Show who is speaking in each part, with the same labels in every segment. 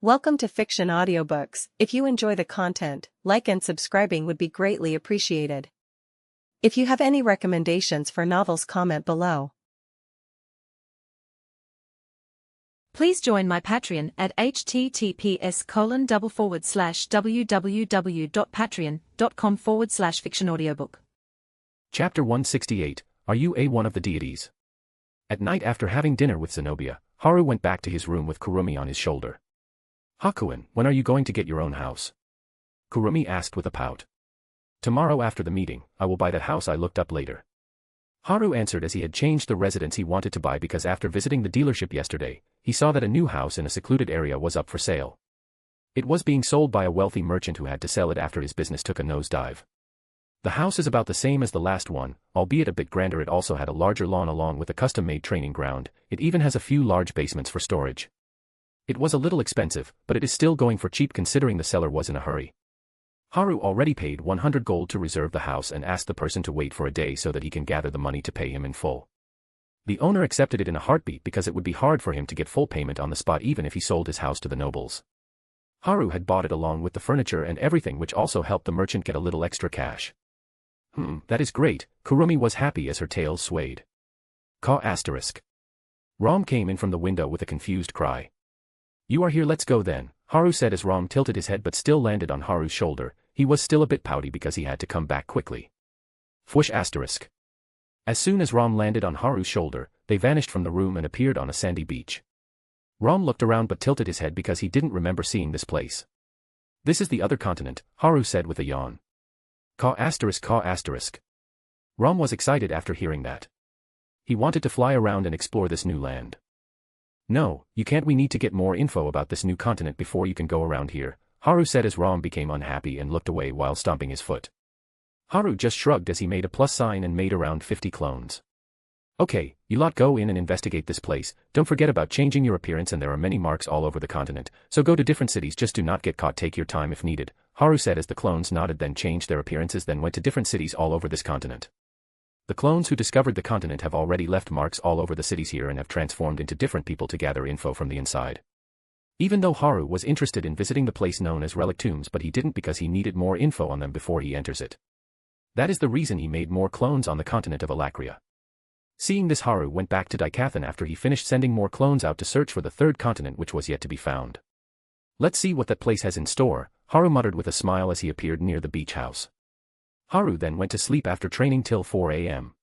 Speaker 1: Welcome to Fiction Audiobooks. If you enjoy the content, like and subscribing would be greatly appreciated. If you have any recommendations for novels, comment below.
Speaker 2: Please join my Patreon at https://www.patreon.com/fictionaudiobook.
Speaker 3: Chapter 168, Are You One of the Deities? At night, after having dinner with Zenobia, Haru went back to his room with Kurumi on his shoulder. "Hakuin, when are you going to get your own house?" Kurumi asked with a pout. "Tomorrow after the meeting, I will buy that house I looked up later." Haru answered as he had changed the residence he wanted to buy because after visiting the dealership yesterday, he saw that a new house in a secluded area was up for sale. It was being sold by a wealthy merchant who had to sell it after his business took a nosedive. The house is about the same as the last one, albeit a bit grander. It also had a larger lawn along with a custom-made training ground. It even has a few large basements for storage. It was a little expensive, but it is still going for cheap considering the seller was in a hurry. Haru already paid 100 gold to reserve the house and asked the person to wait for a day so that he can gather the money to pay him in full. The owner accepted it in a heartbeat because it would be hard for him to get full payment on the spot even if he sold his house to the nobles. Haru had bought it along with the furniture and everything, which also helped the merchant get a little extra cash. That is great." Kurumi was happy as her tail swayed. Rom came in from the window with a confused cry. "You are here, let's go then," Haru said as Rom tilted his head but still landed on Haru's shoulder. He was still a bit pouty because he had to come back quickly. As soon as Rom landed on Haru's shoulder, they vanished from the room and appeared on a sandy beach. Rom looked around but tilted his head because he didn't remember seeing this place. "This is the other continent," Haru said with a yawn. Rom was excited after hearing that. He wanted to fly around and explore this new land. "No, you can't. We need to get more info about this new continent before you can go around here," Haru said as Rom became unhappy and looked away while stomping his foot. Haru just shrugged as he made a plus sign and made around 50 clones. "Okay, you lot go in and investigate this place. Don't forget about changing your appearance, and there are many marks all over the continent, so go to different cities, just do not get caught. Take your time if needed," Haru said as the clones nodded, then changed their appearances, then went to different cities all over this continent. The clones who discovered the continent have already left marks all over the cities here and have transformed into different people to gather info from the inside. Even though Haru was interested in visiting the place known as Relic Tombs, but he didn't because he needed more info on them before he enters it. That is the reason he made more clones on the continent of Alakria. Seeing this, Haru went back to Daikathan after he finished sending more clones out to search for the third continent, which was yet to be found. "Let's see what that place has in store," Haru muttered with a smile as he appeared near the beach house. Haru then went to sleep after training till 4 a.m.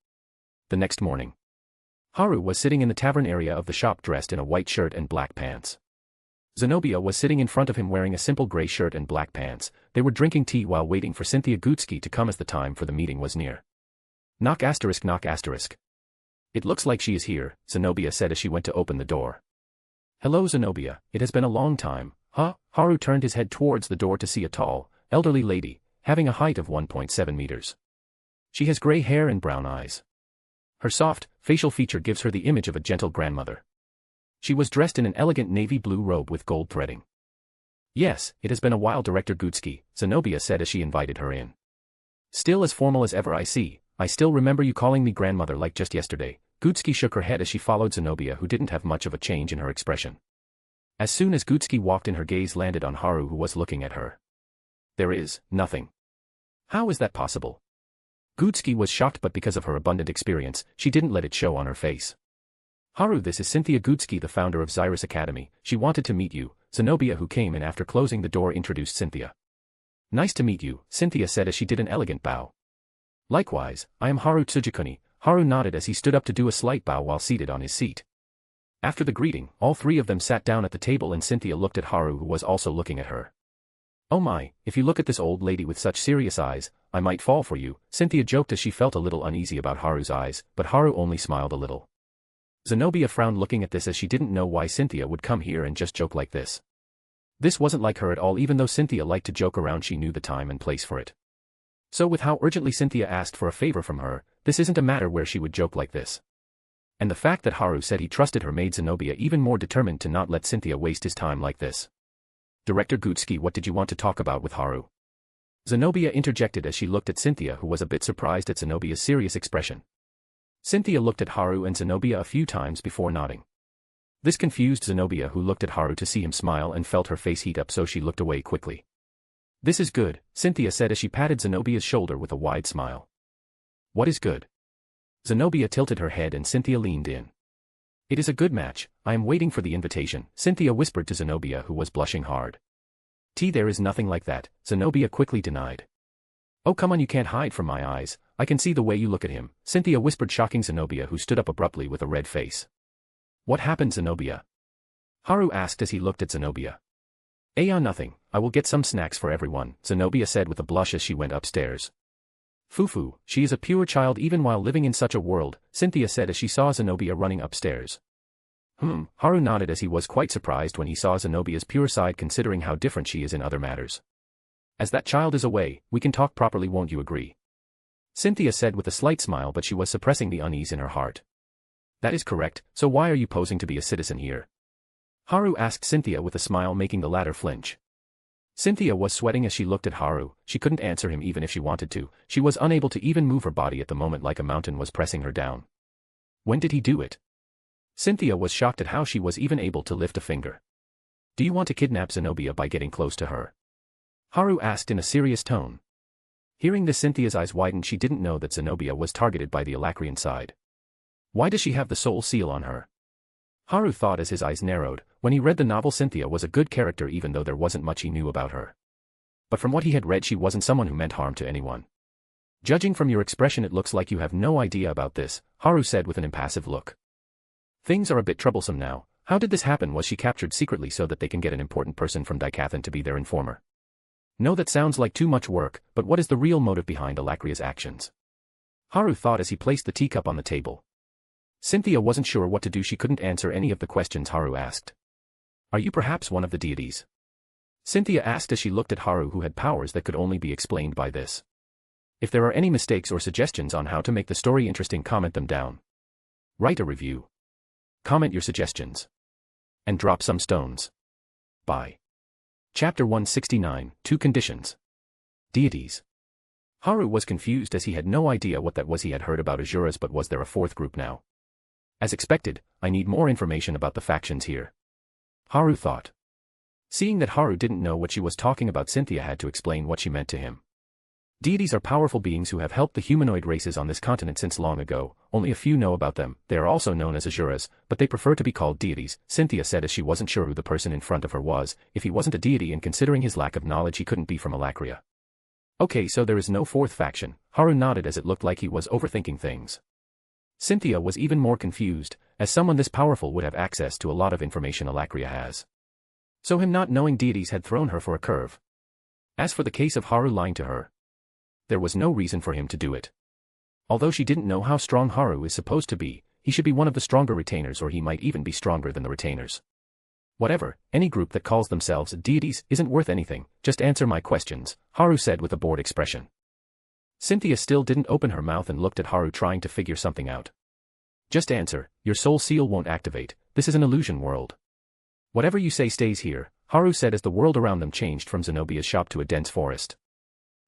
Speaker 3: The next morning, Haru was sitting in the tavern area of the shop dressed in a white shirt and black pants. Zenobia was sitting in front of him wearing a simple gray shirt and black pants. They were drinking tea while waiting for Cynthia Gutski to come as the time for the meeting was near. Knock. "It looks like she is here," Zenobia said as she went to open the door. "Hello Zenobia, it has been a long time, huh?" Haru turned his head towards the door to see a tall, elderly lady, having a height of 1.7 meters. She has gray hair and brown eyes. Her soft, facial feature gives her the image of a gentle grandmother. She was dressed in an elegant navy blue robe with gold threading. "Yes, it has been a while, Director Gutski," Zenobia said as she invited her in. "Still as formal as ever, I see. I still remember you calling me grandmother like just yesterday." Gutski shook her head as she followed Zenobia, who didn't have much of a change in her expression. As soon as Gutski walked in, her gaze landed on Haru, who was looking at her. "There is nothing. How is that possible?" Gutski was shocked, but because of her abundant experience, she didn't let it show on her face. "Haru, this is Cynthia Gutski, the founder of Xyrus Academy. She wanted to meet you," Zenobia, who came in after closing the door, introduced Cynthia. "Nice to meet you," Cynthia said as she did an elegant bow. "Likewise, I am Haru Tsujikuni." Haru nodded as he stood up to do a slight bow while seated on his seat. After the greeting, all three of them sat down at the table and Cynthia looked at Haru, who was also looking at her. "Oh my, if you look at this old lady with such serious eyes, I might fall for you," Cynthia joked as she felt a little uneasy about Haru's eyes, but Haru only smiled a little. Zenobia frowned looking at this as she didn't know why Cynthia would come here and just joke like this. This wasn't like her at all. Even though Cynthia liked to joke around, she knew the time and place for it. So with how urgently Cynthia asked for a favor from her, this isn't a matter where she would joke like this. And the fact that Haru said he trusted her made Zenobia even more determined to not let Cynthia waste his time like this. "Director Gutski, what did you want to talk about with Haru?" Zenobia interjected as she looked at Cynthia, who was a bit surprised at Zenobia's serious expression. Cynthia looked at Haru and Zenobia a few times before nodding. This confused Zenobia, who looked at Haru to see him smile and felt her face heat up, so she looked away quickly. "This is good," Cynthia said as she patted Zenobia's shoulder with a wide smile. "What is good?" Zenobia tilted her head and Cynthia leaned in. "It is a good match. I am waiting for the invitation," Cynthia whispered to Zenobia, who was blushing hard. There is nothing like that," Zenobia quickly denied. "Oh come on, you can't hide from my eyes, I can see the way you look at him," Cynthia whispered, shocking Zenobia, who stood up abruptly with a red face. "What happened, Zenobia?" Haru asked as he looked at Zenobia. Nothing, I will get some snacks for everyone," Zenobia said with a blush as she went upstairs. "Fufu, she is a pure child even while living in such a world," Cynthia said as she saw Zenobia running upstairs. Haru nodded as he was quite surprised when he saw Zenobia's pure side, considering how different she is in other matters. "As that child is away, we can talk properly, won't you agree?" Cynthia said with a slight smile, but she was suppressing the unease in her heart. "That is correct, so why are you posing to be a citizen here?" Haru asked Cynthia with a smile, making the latter flinch. Cynthia was sweating as she looked at Haru. She couldn't answer him even if she wanted to. She was unable to even move her body at the moment, like a mountain was pressing her down. When did he do it? Cynthia was shocked at how she was even able to lift a finger. "Do you want to kidnap Zenobia by getting close to her?" Haru asked in a serious tone. Hearing this, Cynthia's eyes widened. She didn't know that Zenobia was targeted by the Alacrian side. Why does she have the soul seal on her? Haru thought as his eyes narrowed. When he read the novel, Cynthia was a good character even though there wasn't much he knew about her. But from what he had read, she wasn't someone who meant harm to anyone. "Judging from your expression, it looks like you have no idea about this," Haru said with an impassive look. "Things are a bit troublesome now. How did this happen? Was she captured secretly so that they can get an important person from Daikathan to be their informer?" "No, that sounds like too much work, but what is the real motive behind Alacria's actions?" Haru thought as he placed the teacup on the table. Cynthia wasn't sure what to do. She couldn't answer any of the questions Haru asked. "Are you perhaps one of the deities?" Cynthia asked as she looked at Haru, who had powers that could only be explained by this. If there are any mistakes or suggestions on how to make the story interesting, comment them down. Write a review. Comment your suggestions. And drop some stones. Bye. Chapter 169, Two Conditions. Deities. Haru was confused as he had no idea what that was. He had heard about Asuras, but was there a fourth group now? As expected, I need more information about the factions here, Haru thought. Seeing that Haru didn't know what she was talking about, Cynthia had to explain what she meant to him. Deities are powerful beings who have helped the humanoid races on this continent since long ago. Only a few know about them. They are also known as Asuras, but they prefer to be called deities, Cynthia said as she wasn't sure who the person in front of her was. If he wasn't a deity, and considering his lack of knowledge, he couldn't be from Alacria. Okay, so there is no fourth faction. Haru nodded as it looked like he was overthinking things. Cynthia was even more confused, as someone this powerful would have access to a lot of information Alacria has. So him not knowing deities had thrown her for a curve. As for the case of Haru lying to her, there was no reason for him to do it. Although she didn't know how strong Haru is supposed to be, he should be one of the stronger retainers, or he might even be stronger than the retainers. Whatever, any group that calls themselves deities isn't worth anything. Just answer my questions, Haru said with a bored expression. Cynthia still didn't open her mouth and looked at Haru, trying to figure something out. Just answer, your soul seal won't activate. This is an illusion world. Whatever you say stays here, Haru said as the world around them changed from Zenobia's shop to a dense forest.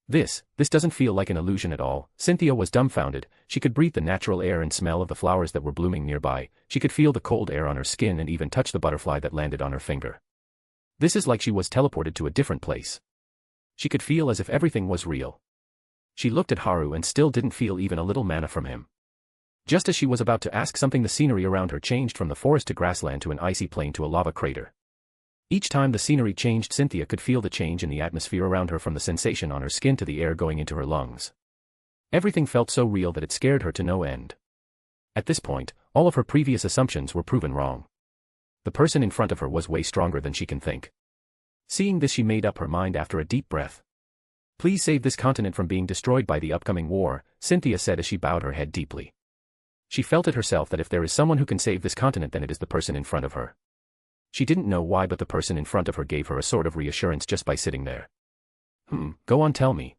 Speaker 3: This doesn't feel like an illusion at all. Cynthia was dumbfounded. She could breathe the natural air and smell of the flowers that were blooming nearby. She could feel the cold air on her skin and even touch the butterfly that landed on her finger. This is like she was teleported to a different place. She could feel as if everything was real. She looked at Haru and still didn't feel even a little mana from him. Just as she was about to ask something, the scenery around her changed from the forest to grassland to an icy plain to a lava crater. Each time the scenery changed, Cynthia could feel the change in the atmosphere around her, from the sensation on her skin to the air going into her lungs. Everything felt so real that it scared her to no end. At this point, all of her previous assumptions were proven wrong. The person in front of her was way stronger than she can think. Seeing this, she made up her mind after a deep breath. Please save this continent from being destroyed by the upcoming war, Cynthia said as she bowed her head deeply. She felt it herself that if there is someone who can save this continent, then it is the person in front of her. She didn't know why, but the person in front of her gave her a sort of reassurance just by sitting there. Go on, tell me.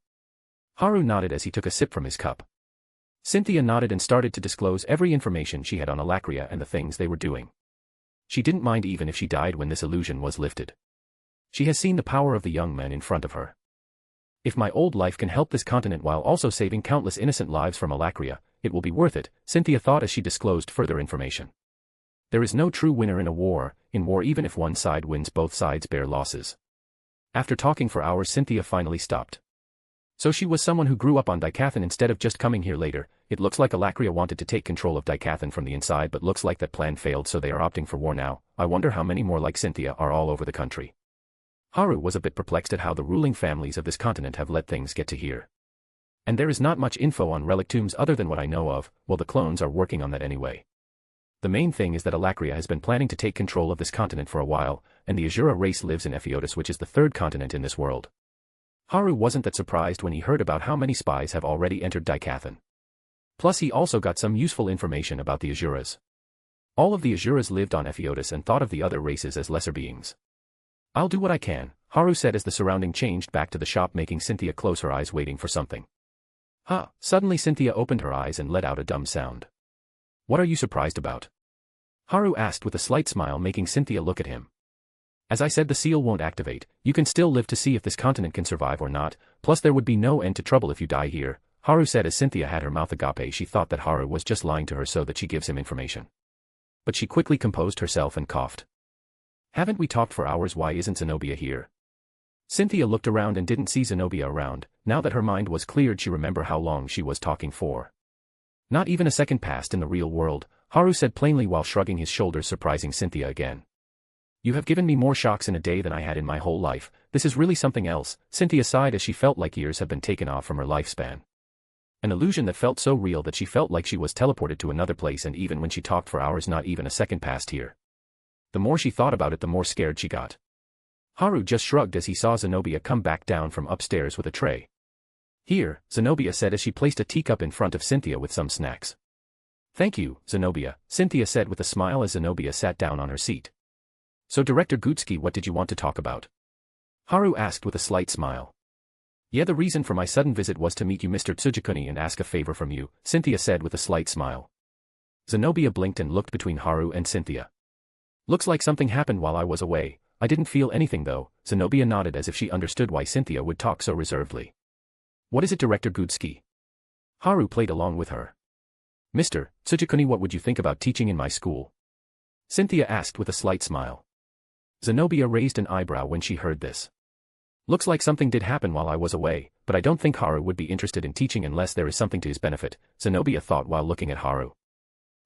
Speaker 3: Haru nodded as he took a sip from his cup. Cynthia nodded and started to disclose every information she had on Alacria and the things they were doing. She didn't mind even if she died when this illusion was lifted. She has seen the power of the young men in front of her. If my old life can help this continent while also saving countless innocent lives from Alacria, it will be worth it, Cynthia thought as she disclosed further information. There is no true winner in a war, even if one side wins both sides bear losses. After talking for hours Cynthia finally stopped. So she was someone who grew up on Dicathan instead of just coming here later. It looks like Alacria wanted to take control of Dicathan from the inside but looks like that plan failed so they are opting for war now. I wonder how many more like Cynthia are all over the country. Haru was a bit perplexed at how the ruling families of this continent have let things get to here. And there is not much info on relic tombs other than what I know of, well the clones are working on that anyway. The main thing is that Alacria has been planning to take control of this continent for a while, and the Azura race lives in Epheotis which is the third continent in this world. Haru wasn't that surprised when he heard about how many spies have already entered Dicathan. Plus he also got some useful information about the Azuras. All of the Azuras lived on Epheotis and thought of the other races as lesser beings. I'll do what I can, Haru said as the surrounding changed back to the shop making Cynthia close her eyes waiting for something. Huh, suddenly Cynthia opened her eyes and let out a dumb sound. What are you surprised about? Haru asked with a slight smile making Cynthia look at him. As I said the seal won't activate, you can still live to see if this continent can survive or not, plus there would be no end to trouble if you die here, Haru said as Cynthia had her mouth agape. She thought that Haru was just lying to her so that she gives him information. But she quickly composed herself and coughed. Haven't we talked for hours? Why isn't Zenobia here? Cynthia looked around and didn't see Zenobia around. Now that her mind was cleared she remembered how long she was talking for. Not even a second passed in the real world, Haru said plainly while shrugging his shoulders surprising Cynthia again. You have given me more shocks in a day than I had in my whole life, this is really something else, Cynthia sighed as she felt like years have been taken off from her lifespan. An illusion that felt so real that she felt like she was teleported to another place and even when she talked for hours not even a second passed here. The more she thought about it the more scared she got. Haru just shrugged as he saw Zenobia come back down from upstairs with a tray. Here, Zenobia said as she placed a teacup in front of Cynthia with some snacks. Thank you, Zenobia, Cynthia said with a smile as Zenobia sat down on her seat. So Director Gutsuki, what did you want to talk about? Haru asked with a slight smile. Yeah, the reason for my sudden visit was to meet you Mr. Tsujikuni and ask a favor from you, Cynthia said with a slight smile. Zenobia blinked and looked between Haru and Cynthia. Looks like something happened while I was away, I didn't feel anything though, Zenobia nodded as if she understood why Cynthia would talk so reservedly. What is it Director Gutsuki? Haru played along with her. Mr. Tsujikuni, what would you think about teaching in my school? Cynthia asked with a slight smile. Zenobia raised an eyebrow when she heard this. Looks like something did happen while I was away, but I don't think Haru would be interested in teaching unless there is something to his benefit, Zenobia thought while looking at Haru.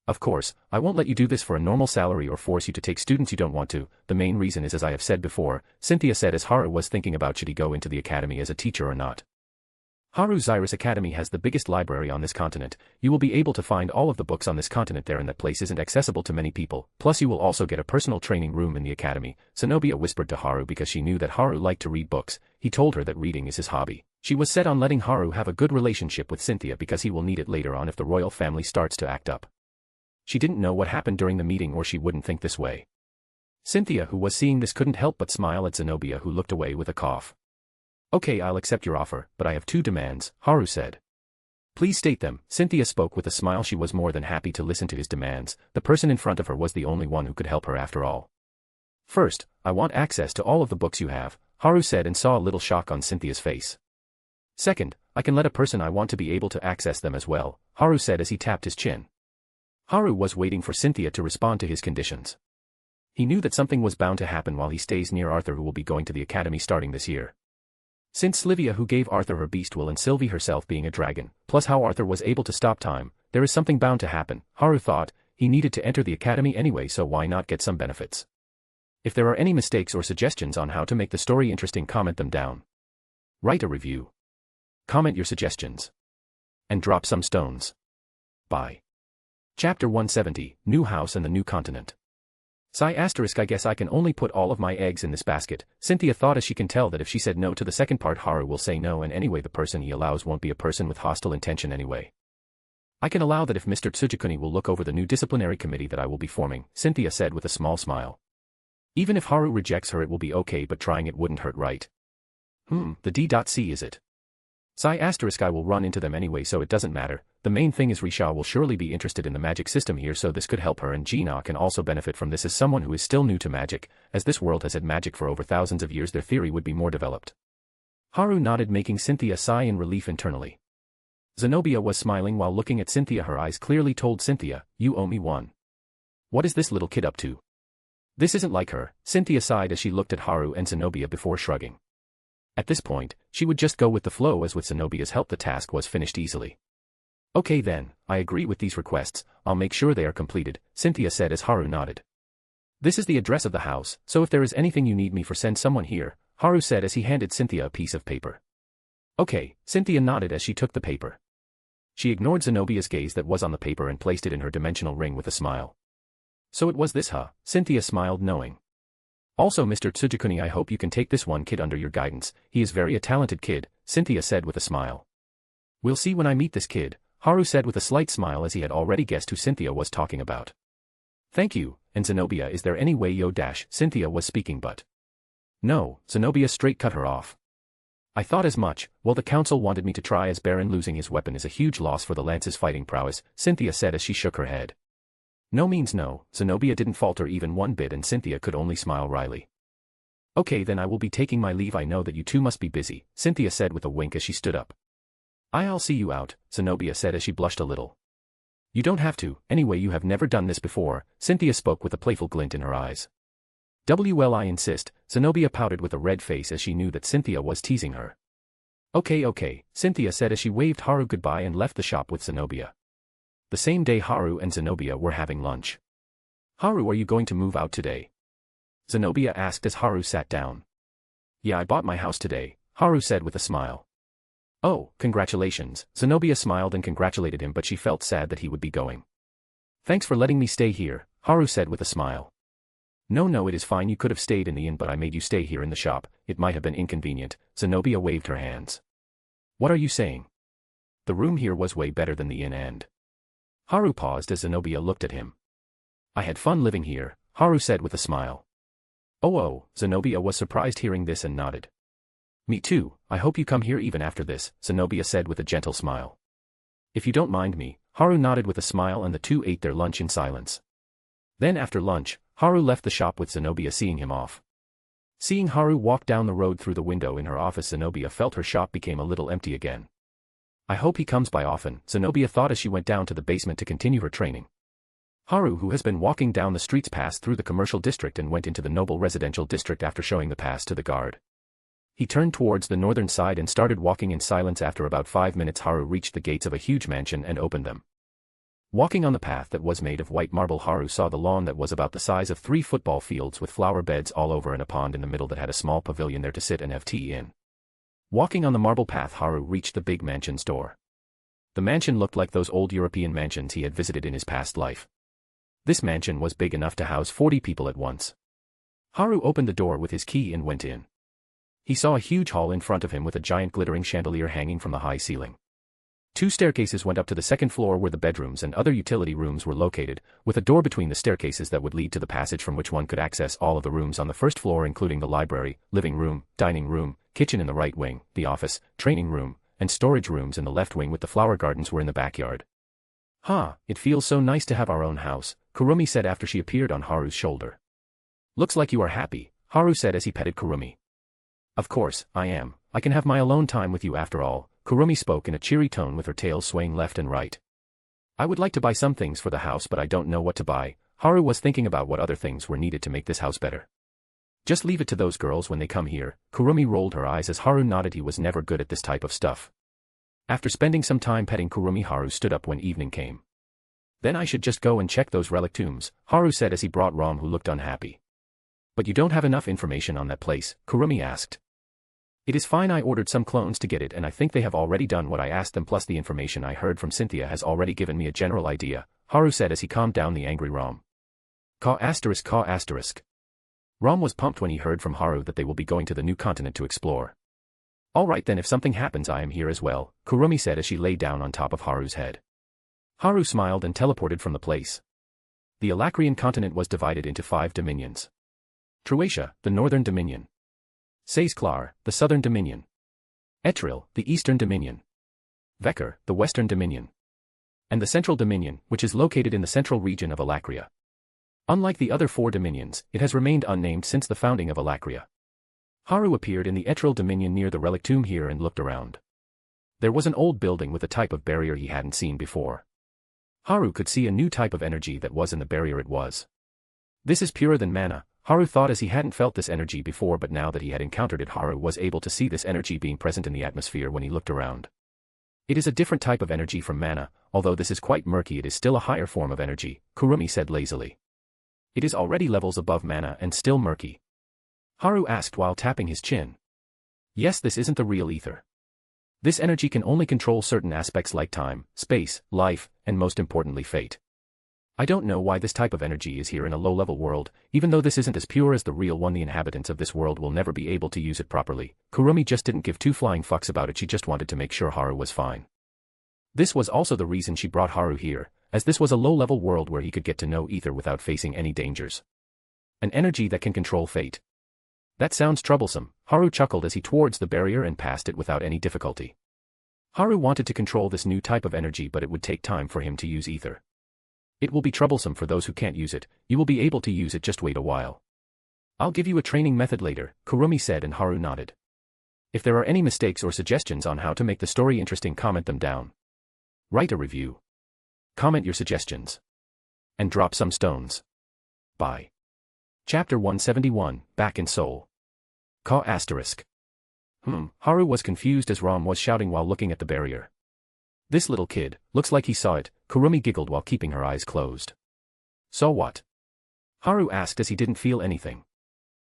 Speaker 3: Of course, I won't let you do this for a normal salary or force you to take students you don't want to, the main reason is as I have said before, Cynthia said as Haru was thinking about should he go into the academy as a teacher or not. Haru Zyrus Academy has the biggest library on this continent, you will be able to find all of the books on this continent there and that place isn't accessible to many people, plus you will also get a personal training room in the academy, Zenobia whispered to Haru because she knew that Haru liked to read books, he told her that reading is his hobby. She was set on letting Haru have a good relationship with Cynthia because he will need it later on if the royal family starts to act up. She didn't know what happened during the meeting or she wouldn't think this way. Cynthia who was seeing this couldn't help but smile at Zenobia who looked away with a cough. Okay, I'll accept your offer, but I have 2 demands, Haru said. Please state them, Cynthia spoke with a smile. She was more than happy to listen to his demands, the person in front of her was the only one who could help her after all. First, I want access to all of the books you have, Haru said and saw a little shock on Cynthia's face. Second, I can let a person I want to be able to access them as well, Haru said as he tapped his chin. Haru was waiting for Cynthia to respond to his conditions. He knew that something was bound to happen while he stays near Arthur who will be going to the academy starting this year. Since Livia who gave Arthur her beast will and Sylvie herself being a dragon, plus how Arthur was able to stop time, there is something bound to happen, Haru thought, he needed to enter the academy anyway so why not get some benefits. If there are any mistakes or suggestions on how to make the story interesting comment them down. Write a review. Comment your suggestions. And drop some stones. Bye. Chapter 170, New House and the New Continent. Sigh asterisk I guess I can only put all of my eggs in this basket, Cynthia thought as she can tell that if she said no to the second part Haru will say no and anyway the person he allows won't be a person with hostile intention anyway. I can allow that if Mr. Tsujikuni will look over the new disciplinary committee that I will be forming, Cynthia said with a small smile. Even if Haru rejects her it will be okay but trying it wouldn't hurt right. The D.C is it? Sigh asterisk I will run into them anyway so it doesn't matter, the main thing is Risha will surely be interested in the magic system here so this could help her and Gina can also benefit from this as someone who is still new to magic, as this world has had magic for over thousands of years their theory would be more developed. Haru nodded making Cynthia sigh in relief internally. Zenobia was smiling while looking at Cynthia her eyes clearly told Cynthia, you owe me one. What is this little kid up to? This isn't like her, Cynthia sighed as she looked at Haru and Zenobia before shrugging. At this point, she would just go with the flow as with Zenobia's help the task was finished easily. Okay then, I agree with these requests, I'll make sure they are completed, Cynthia said as Haru nodded. This is the address of the house, so if there is anything you need me for send someone here, Haru said as he handed Cynthia a piece of paper. Okay, Cynthia nodded as she took the paper. She ignored Zenobia's gaze that was on the paper and placed it in her dimensional ring with a smile. So it was this huh? Cynthia smiled knowing. Also Mr. Tsujikuni, I hope you can take this one kid under your guidance, he is very a talented kid, Cynthia said with a smile. We'll see when I meet this kid, Haru said with a slight smile as he had already guessed who Cynthia was talking about. Thank you, and Zenobia, is there any way yo dash, Cynthia was speaking but. No, Zenobia straight cut her off. I thought as much, well the council wanted me to try as Baron losing his weapon is a huge loss for the Lance's fighting prowess, Cynthia said as she shook her head. No means no, Zenobia didn't falter even one bit and Cynthia could only smile wryly. Okay then I will be taking my leave, I know that you two must be busy, Cynthia said with a wink as she stood up. I'll see you out, Zenobia said as she blushed a little. You don't have to, anyway you have never done this before, Cynthia spoke with a playful glint in her eyes. Well I insist, Zenobia pouted with a red face as she knew that Cynthia was teasing her. Okay, Cynthia said as she waved Haru goodbye and left the shop with Zenobia. The same day Haru and Zenobia were having lunch. Haru, are you going to move out today? Zenobia asked as Haru sat down. Yeah, I bought my house today, Haru said with a smile. Oh, congratulations, Zenobia smiled and congratulated him but she felt sad that he would be going. Thanks for letting me stay here, Haru said with a smile. No, it is fine, you could have stayed in the inn but I made you stay here in the shop, it might have been inconvenient, Zenobia waved her hands. What are you saying? The room here was way better than the inn and. Haru paused as Zenobia looked at him. I had fun living here, Haru said with a smile. Oh, Zenobia was surprised hearing this and nodded. Me too, I hope you come here even after this, Zenobia said with a gentle smile. If you don't mind me, Haru nodded with a smile and the two ate their lunch in silence. Then after lunch, Haru left the shop with Zenobia seeing him off. Seeing Haru walk down the road through the window in her office, Zenobia felt her shop became a little empty again. I hope he comes by often, Zenobia thought as she went down to the basement to continue her training. Haru, who has been walking down the streets, passed through the commercial district and went into the noble residential district after showing the pass to the guard. He turned towards the northern side and started walking in silence. After about 5 minutes Haru reached the gates of a huge mansion and opened them. Walking on the path that was made of white marble, Haru saw the lawn that was about the size of 3 football fields with flower beds all over and a pond in the middle that had a small pavilion there to sit and have tea in. Walking on the marble path Haru reached the big mansion's door. The mansion looked like those old European mansions he had visited in his past life. This mansion was big enough to house 40 people at once. Haru opened the door with his key and went in. He saw a huge hall in front of him with a giant glittering chandelier hanging from the high ceiling. 2 staircases went up to the second floor where the bedrooms and other utility rooms were located, with a door between the staircases that would lead to the passage from which one could access all of the rooms on the first floor, including the library, living room, dining room, kitchen in the right wing, the office, training room, and storage rooms in the left wing, with the flower gardens were in the backyard. It feels so nice to have our own house, Kurumi said after she appeared on Haru's shoulder. Looks like you are happy, Haru said as he petted Kurumi. Of course, I am. I can have my alone time with you after all, Kurumi spoke in a cheery tone with her tail swaying left and right. I would like to buy some things for the house but I don't know what to buy. Haru was thinking about what other things were needed to make this house better. Just leave it to those girls when they come here, Kurumi rolled her eyes as Haru nodded. He was never good at this type of stuff. After spending some time petting Kurumi, Haru stood up when evening came. Then I should just go and check those relic tombs, Haru said as he brought Rom, who looked unhappy. But you don't have enough information on that place, Kurumi asked. It is fine, I ordered some clones to get it and I think they have already done what I asked them, plus the information I heard from Cynthia has already given me a general idea, Haru said as he calmed down the angry Rom. Caw asterisk. Rom was pumped when he heard from Haru that they will be going to the new continent to explore. Alright then, if something happens I am here as well, Kurumi said as she lay down on top of Haru's head. Haru smiled and teleported from the place. The Alacrian continent was divided into 5 dominions. Troatia, the northern dominion. Sazklar, the southern dominion. Etril, the eastern dominion. Vekar, the western dominion. And the central dominion, which is located in the central region of Alacria. Unlike the other 4 dominions, it has remained unnamed since the founding of Alacria. Haru appeared in the Etril dominion near the relic tomb here and looked around. There was an old building with a type of barrier he hadn't seen before. Haru could see a new type of energy that was in the barrier it was. This is purer than mana, Haru thought as he hadn't felt this energy before, but now that he had encountered it, Haru was able to see this energy being present in the atmosphere when he looked around. It is a different type of energy from mana, although this is quite murky, it is still a higher form of energy, Kurumi said lazily. It is already levels above mana and still murky. Haru asked while tapping his chin. Yes, this isn't the real ether. This energy can only control certain aspects like time, space, life, and most importantly fate. I don't know why this type of energy is here in a low-level world, even though this isn't as pure as the real one. The inhabitants of this world will never be able to use it properly. Kurumi just didn't give two flying fucks about it, she just wanted to make sure Haru was fine. This was also the reason she brought Haru here, as this was a low-level world where he could get to know ether without facing any dangers. An energy that can control fate. That sounds troublesome, Haru chuckled as he towards the barrier and passed it without any difficulty. Haru wanted to control this new type of energy, but it would take time for him to use ether. It will be troublesome for those who can't use it, you will be able to use it, just wait a while. I'll give you a training method later, Kurumi said, and Haru nodded. If there are any mistakes or suggestions on how to make the story interesting, comment them down. Write a review. Comment your suggestions. And drop some stones. Bye. Chapter 171, Back in Seoul. Ka***. Haru was confused as Rom was shouting while looking at the barrier. This little kid, looks like he saw it, Kurumi giggled while keeping her eyes closed. Saw what? Haru asked as he didn't feel anything.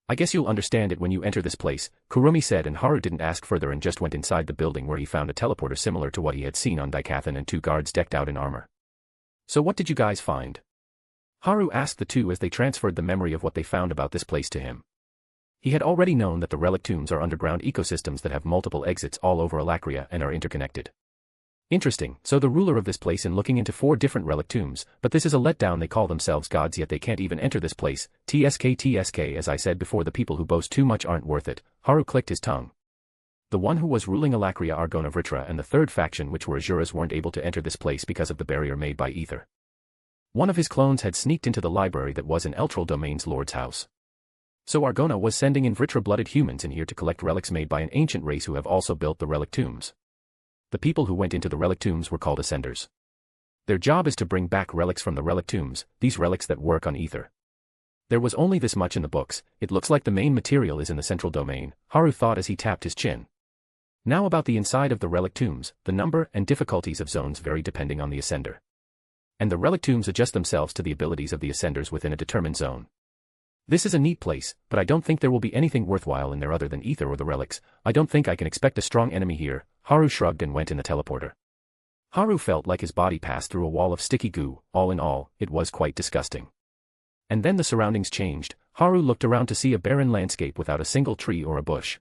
Speaker 3: I guess you'll understand it when you enter this place, Kurumi said, and Haru didn't ask further and just went inside the building where he found a teleporter similar to what he had seen on Daikathan and two guards decked out in armor. So what did you guys find? Haru asked the two as they transferred the memory of what they found about this place to him. He had already known that the relic tombs are underground ecosystems that have multiple exits all over Alakria and are interconnected. Interesting, so the ruler of this place in looking into 4 different relic tombs, but this is a letdown. They call themselves gods yet they can't even enter this place. TSK, as I said before, the people who boast too much aren't worth it. Haru clicked his tongue. The one who was ruling Alakria, Argona Vritra, and the third faction, which were Azuras, weren't able to enter this place because of the barrier made by ether. One of his clones had sneaked into the library that was in Eltral Domain's lord's house. So Argona was sending in Vritra-blooded humans in here to collect relics made by an ancient race who have also built the relic tombs. The people who went into the relic tombs were called Ascenders. Their job is to bring back relics from the relic tombs, these relics that work on ether. There was only this much in the books. It looks like the main material is in the central domain, Haru thought as he tapped his chin. Now about the inside of the relic tombs, the number and difficulties of zones vary depending on the Ascender. And the relic tombs adjust themselves to the abilities of the Ascenders within a determined zone. This is a neat place, but I don't think there will be anything worthwhile in there other than ether or the relics. I don't think I can expect a strong enemy here. Haru shrugged and went in the teleporter. Haru felt like his body passed through a wall of sticky goo. All in all, it was quite disgusting. And then the surroundings changed. Haru looked around to see a barren landscape without a single tree or a bush.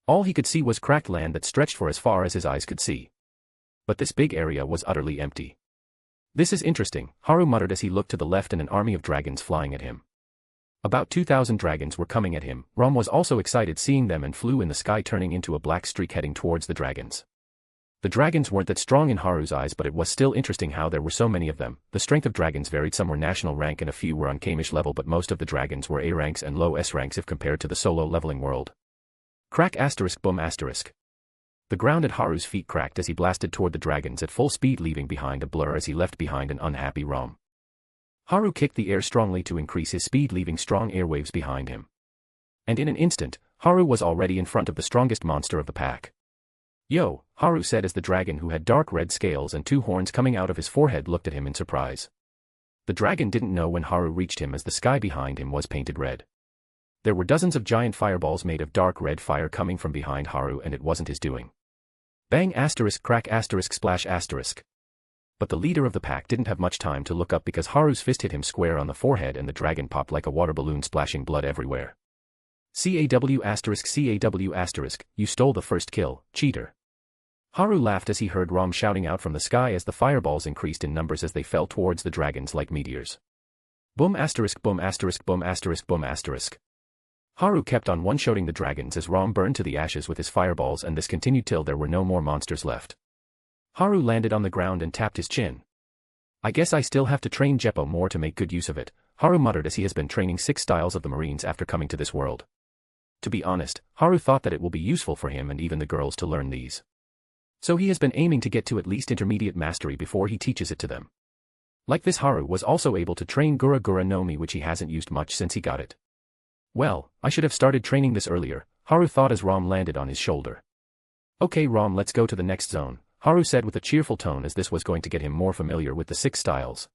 Speaker 3: All he could see was cracked land that stretched for as far as his eyes could see. But this big area was utterly empty. This is interesting, Haru muttered as he looked to the left and an army of dragons flying at him. About 2,000 dragons were coming at him. Rom was also excited seeing them and flew in the sky, turning into a black streak heading towards the dragons. The dragons weren't that strong in Haru's eyes, but it was still interesting how there were so many of them. The strength of dragons varied, some were national rank and a few were on Kamish level, but most of the dragons were A ranks and low S ranks if compared to the solo leveling world. Crack ***, boom ***. The ground at Haru's feet cracked as he blasted toward the dragons at full speed, leaving behind a blur as he left behind an unhappy Rom. Haru kicked the air strongly to increase his speed, leaving strong airwaves behind him. And in an instant, Haru was already in front of the strongest monster of the pack. Yo, Haru said as the dragon, who had dark red scales and 2 horns coming out of his forehead, looked at him in surprise. The dragon didn't know when Haru reached him as the sky behind him was painted red. There were dozens of giant fireballs made of dark red fire coming from behind Haru, and it wasn't his doing. Bang ***, crack ***, splash ***. But the leader of the pack didn't have much time to look up because Haru's fist hit him square on the forehead and the dragon popped like a water balloon, splashing blood everywhere. CAW***, you stole the first kill, cheater. Haru laughed as he heard Rom shouting out from the sky as the fireballs increased in numbers as they fell towards the dragons like meteors. Boom ***, boom ***, boom ***, boom ***. Haru kept on one-shotting the dragons as Rom burned to the ashes with his fireballs, and this continued till there were no more monsters left. Haru landed on the ground and tapped his chin. I guess I still have to train Jeppo more to make good use of it, Haru muttered as he has been training 6 styles of the Marines after coming to this world. To be honest, Haru thought that it will be useful for him and even the girls to learn these. So he has been aiming to get to at least intermediate mastery before he teaches it to them. Like this, Haru was also able to train Gura Gura no Mi, which he hasn't used much since he got it. Well, I should have started training this earlier, Haru thought as Rom landed on his shoulder. Okay Rom, let's go to the next zone, Haru said with a cheerful tone as this was going to get him more familiar with the 6 styles.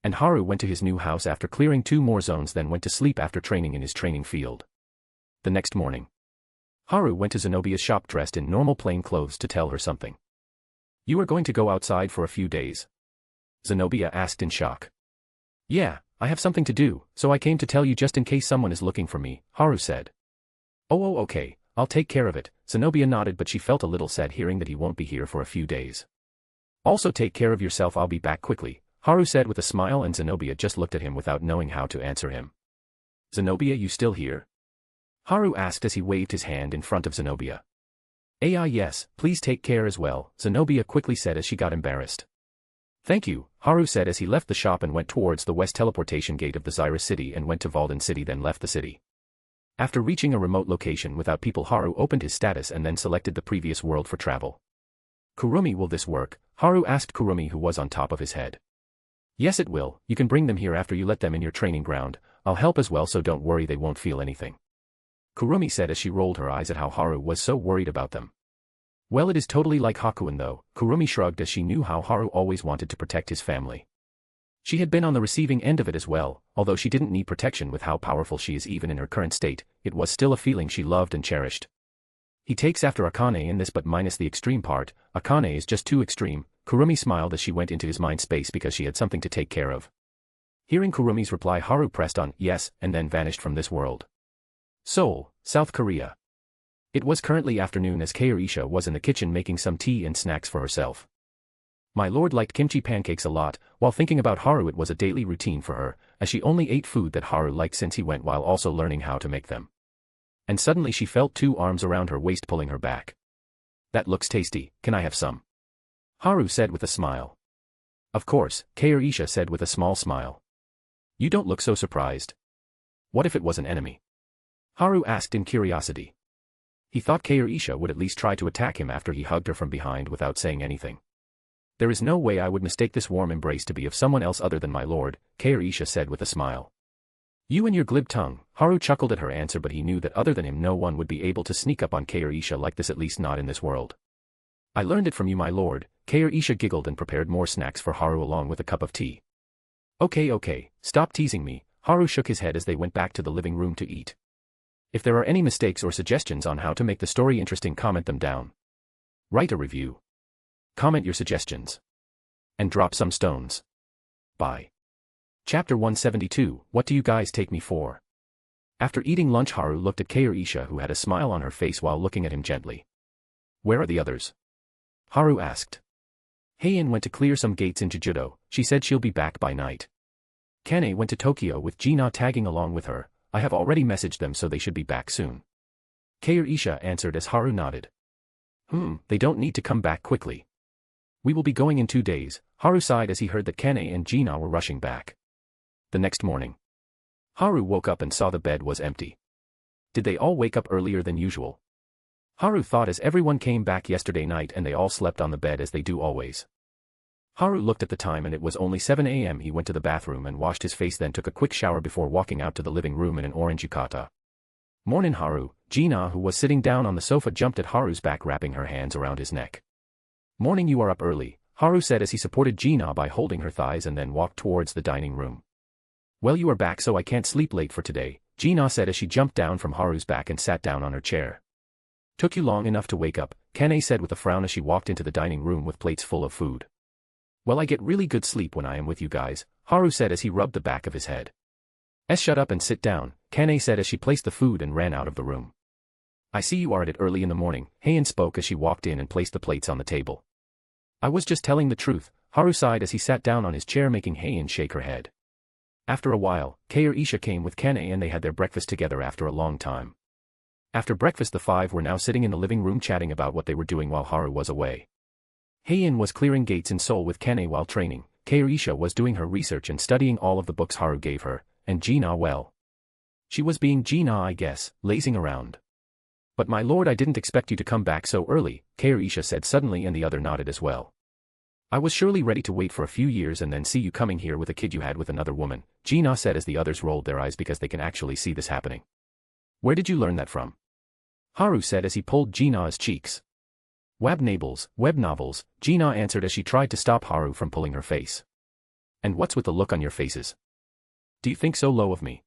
Speaker 3: And Haru went to his new house after clearing 2 more zones, then went to sleep after training in his training field. The next morning, Haru went to Zenobia's shop dressed in normal plain clothes to tell her something. You are going to go outside for a few days? Zenobia asked in shock. Yeah, I have something to do, so I came to tell you just in case someone is looking for me, Haru said. Oh okay, I'll take care of it, Zenobia nodded, but she felt a little sad hearing that he won't be here for a few days. Also take care of yourself, I'll be back quickly, Haru said with a smile, and Zenobia just looked at him without knowing how to answer him. Zenobia, you still here? Haru asked as he waved his hand in front of Zenobia. Yes, please take care as well, Zenobia quickly said as she got embarrassed. Thank you, Haru said as he left the shop and went towards the west teleportation gate of the Zyra city and went to Valden city, then left the city. After reaching a remote location without people, Haru opened his status and then selected the previous world for travel. Kurumi, will this work? Haru asked Kurumi, who was on top of his head. Yes it will, you can bring them here after you let them in your training ground, I'll help as well, so don't worry, they won't feel anything. Kurumi said as she rolled her eyes at how Haru was so worried about them. Well, it is totally like Hakuin though, Kurumi shrugged as she knew how Haru always wanted to protect his family. She had been on the receiving end of it as well, although she didn't need protection with how powerful she is even in her current state, it was still a feeling she loved and cherished. He takes after Akane in this, but minus the extreme part, Akane is just too extreme, Kurumi smiled as she went into his mind space because she had something to take care of. Hearing Kurumi's reply, Haru pressed on yes and then vanished from this world. Seoul, South Korea. It was currently afternoon as Kaorisha was in the kitchen making some tea and snacks for herself. My lord liked kimchi pancakes a lot, while thinking about Haru it was a daily routine for her, as she only ate food that Haru liked since he went, while also learning how to make them. And suddenly she felt 2 arms around her waist pulling her back. That looks tasty, can I have some? Haru said with a smile. Of course, Kaorisha said with a small smile. You don't look so surprised. What if it was an enemy? Haru asked in curiosity. He thought Kaorisha would at least try to attack him after he hugged her from behind without saying anything. There is no way I would mistake this warm embrace to be of someone else other than my lord, Kaorisha said with a smile. You and your glib tongue, Haru chuckled at her answer, but he knew that other than him no one would be able to sneak up on Kaorisha like this, at least not in this world. I learned it from you, my lord, Kaorisha giggled and prepared more snacks for Haru along with a cup of tea. Okay, stop teasing me, Haru shook his head as they went back to the living room to eat. If there are any mistakes or suggestions on how to make the story interesting, comment them down. Write a review. Comment your suggestions. And drop some stones. Bye. Chapter 172, What do you guys take me for? After eating lunch, Haru looked at Kaorisha, who had a smile on her face while looking at him gently. Where are the others? Haru asked. Heian went to clear some gates in Jejudo, she said she'll be back by night. Kane went to Tokyo with Gina tagging along with her, I have already messaged them so they should be back soon. Kaorisha answered as Haru nodded. They don't need to come back quickly. We will be going in 2 days, Haru sighed as he heard that Kane and Gina were rushing back. The next morning, Haru woke up and saw the bed was empty. Did they all wake up earlier than usual? Haru thought as everyone came back yesterday night and they all slept on the bed as they do always. Haru looked at the time and it was only 7 a.m. He went to the bathroom and washed his face, then took a quick shower before walking out to the living room in an orange yukata. Mornin' Haru, Gina, who was sitting down on the sofa, jumped at Haru's back, wrapping her hands around his neck. Morning, you are up early, Haru said as he supported Gina by holding her thighs and then walked towards the dining room. Well, you are back so I can't sleep late for today, Gina said as she jumped down from Haru's back and sat down on her chair. Took you long enough to wake up, Kane said with a frown as she walked into the dining room with plates full of food. Well, I get really good sleep when I am with you guys, Haru said as he rubbed the back of his head. Shut up and sit down, Kane said as she placed the food and ran out of the room. I see you are at it early in the morning, Heian spoke as she walked in and placed the plates on the table. I was just telling the truth, Haru sighed as he sat down on his chair, making Heian shake her head. After a while, Kaorisha came with Kane and they had their breakfast together after a long time. After breakfast the 5 were now sitting in the living room chatting about what they were doing while Haru was away. Heian was clearing gates in Seoul with Kane while training, Kaorisha was doing her research and studying all of the books Haru gave her, and Gina, well, she was being Gina, I guess, lazing around. But my lord, I didn't expect you to come back so early, Kaorisha said suddenly, and the other nodded as well. I was surely ready to wait for a few years and then see you coming here with a kid you had with another woman, Gina said as the others rolled their eyes because they can actually see this happening. Where did you learn that from? Haru said as he pulled Gina's cheeks. Web novels, Gina answered as she tried to stop Haru from pulling her face. And what's with the look on your faces? Do you think so low of me?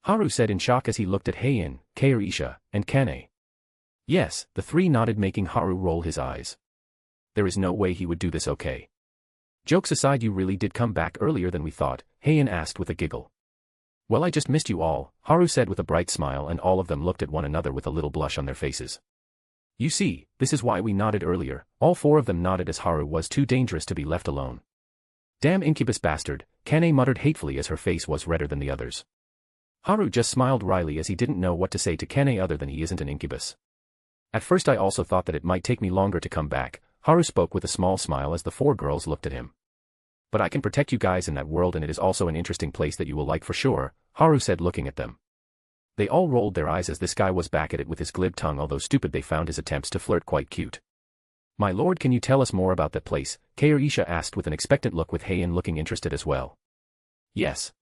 Speaker 3: Haru said in shock as he looked at Heian, Keirisha, and Kane. Yes, the three nodded, making Haru roll his eyes. There is no way he would do this, okay? Jokes aside, you really did come back earlier than we thought, Heian asked with a giggle. Well, I just missed you all, Haru said with a bright smile, and all of them looked at one another with a little blush on their faces. You see, this is why we nodded earlier. All four of them nodded as Haru was too dangerous to be left alone. Damn incubus bastard, Kane muttered hatefully as her face was redder than the others. Haru just smiled wryly as he didn't know what to say to Kane other than he isn't an incubus. At first I also thought that it might take me longer to come back, Haru spoke with a small smile as the four girls looked at him. But I can protect you guys in that world, and it is also an interesting place that you will like for sure, Haru said looking at them. They all rolled their eyes as this guy was back at it with his glib tongue, although stupid they found his attempts to flirt quite cute. My lord, can you tell us more about that place? Keirisha asked with an expectant look, with Heian looking interested as well. Yes.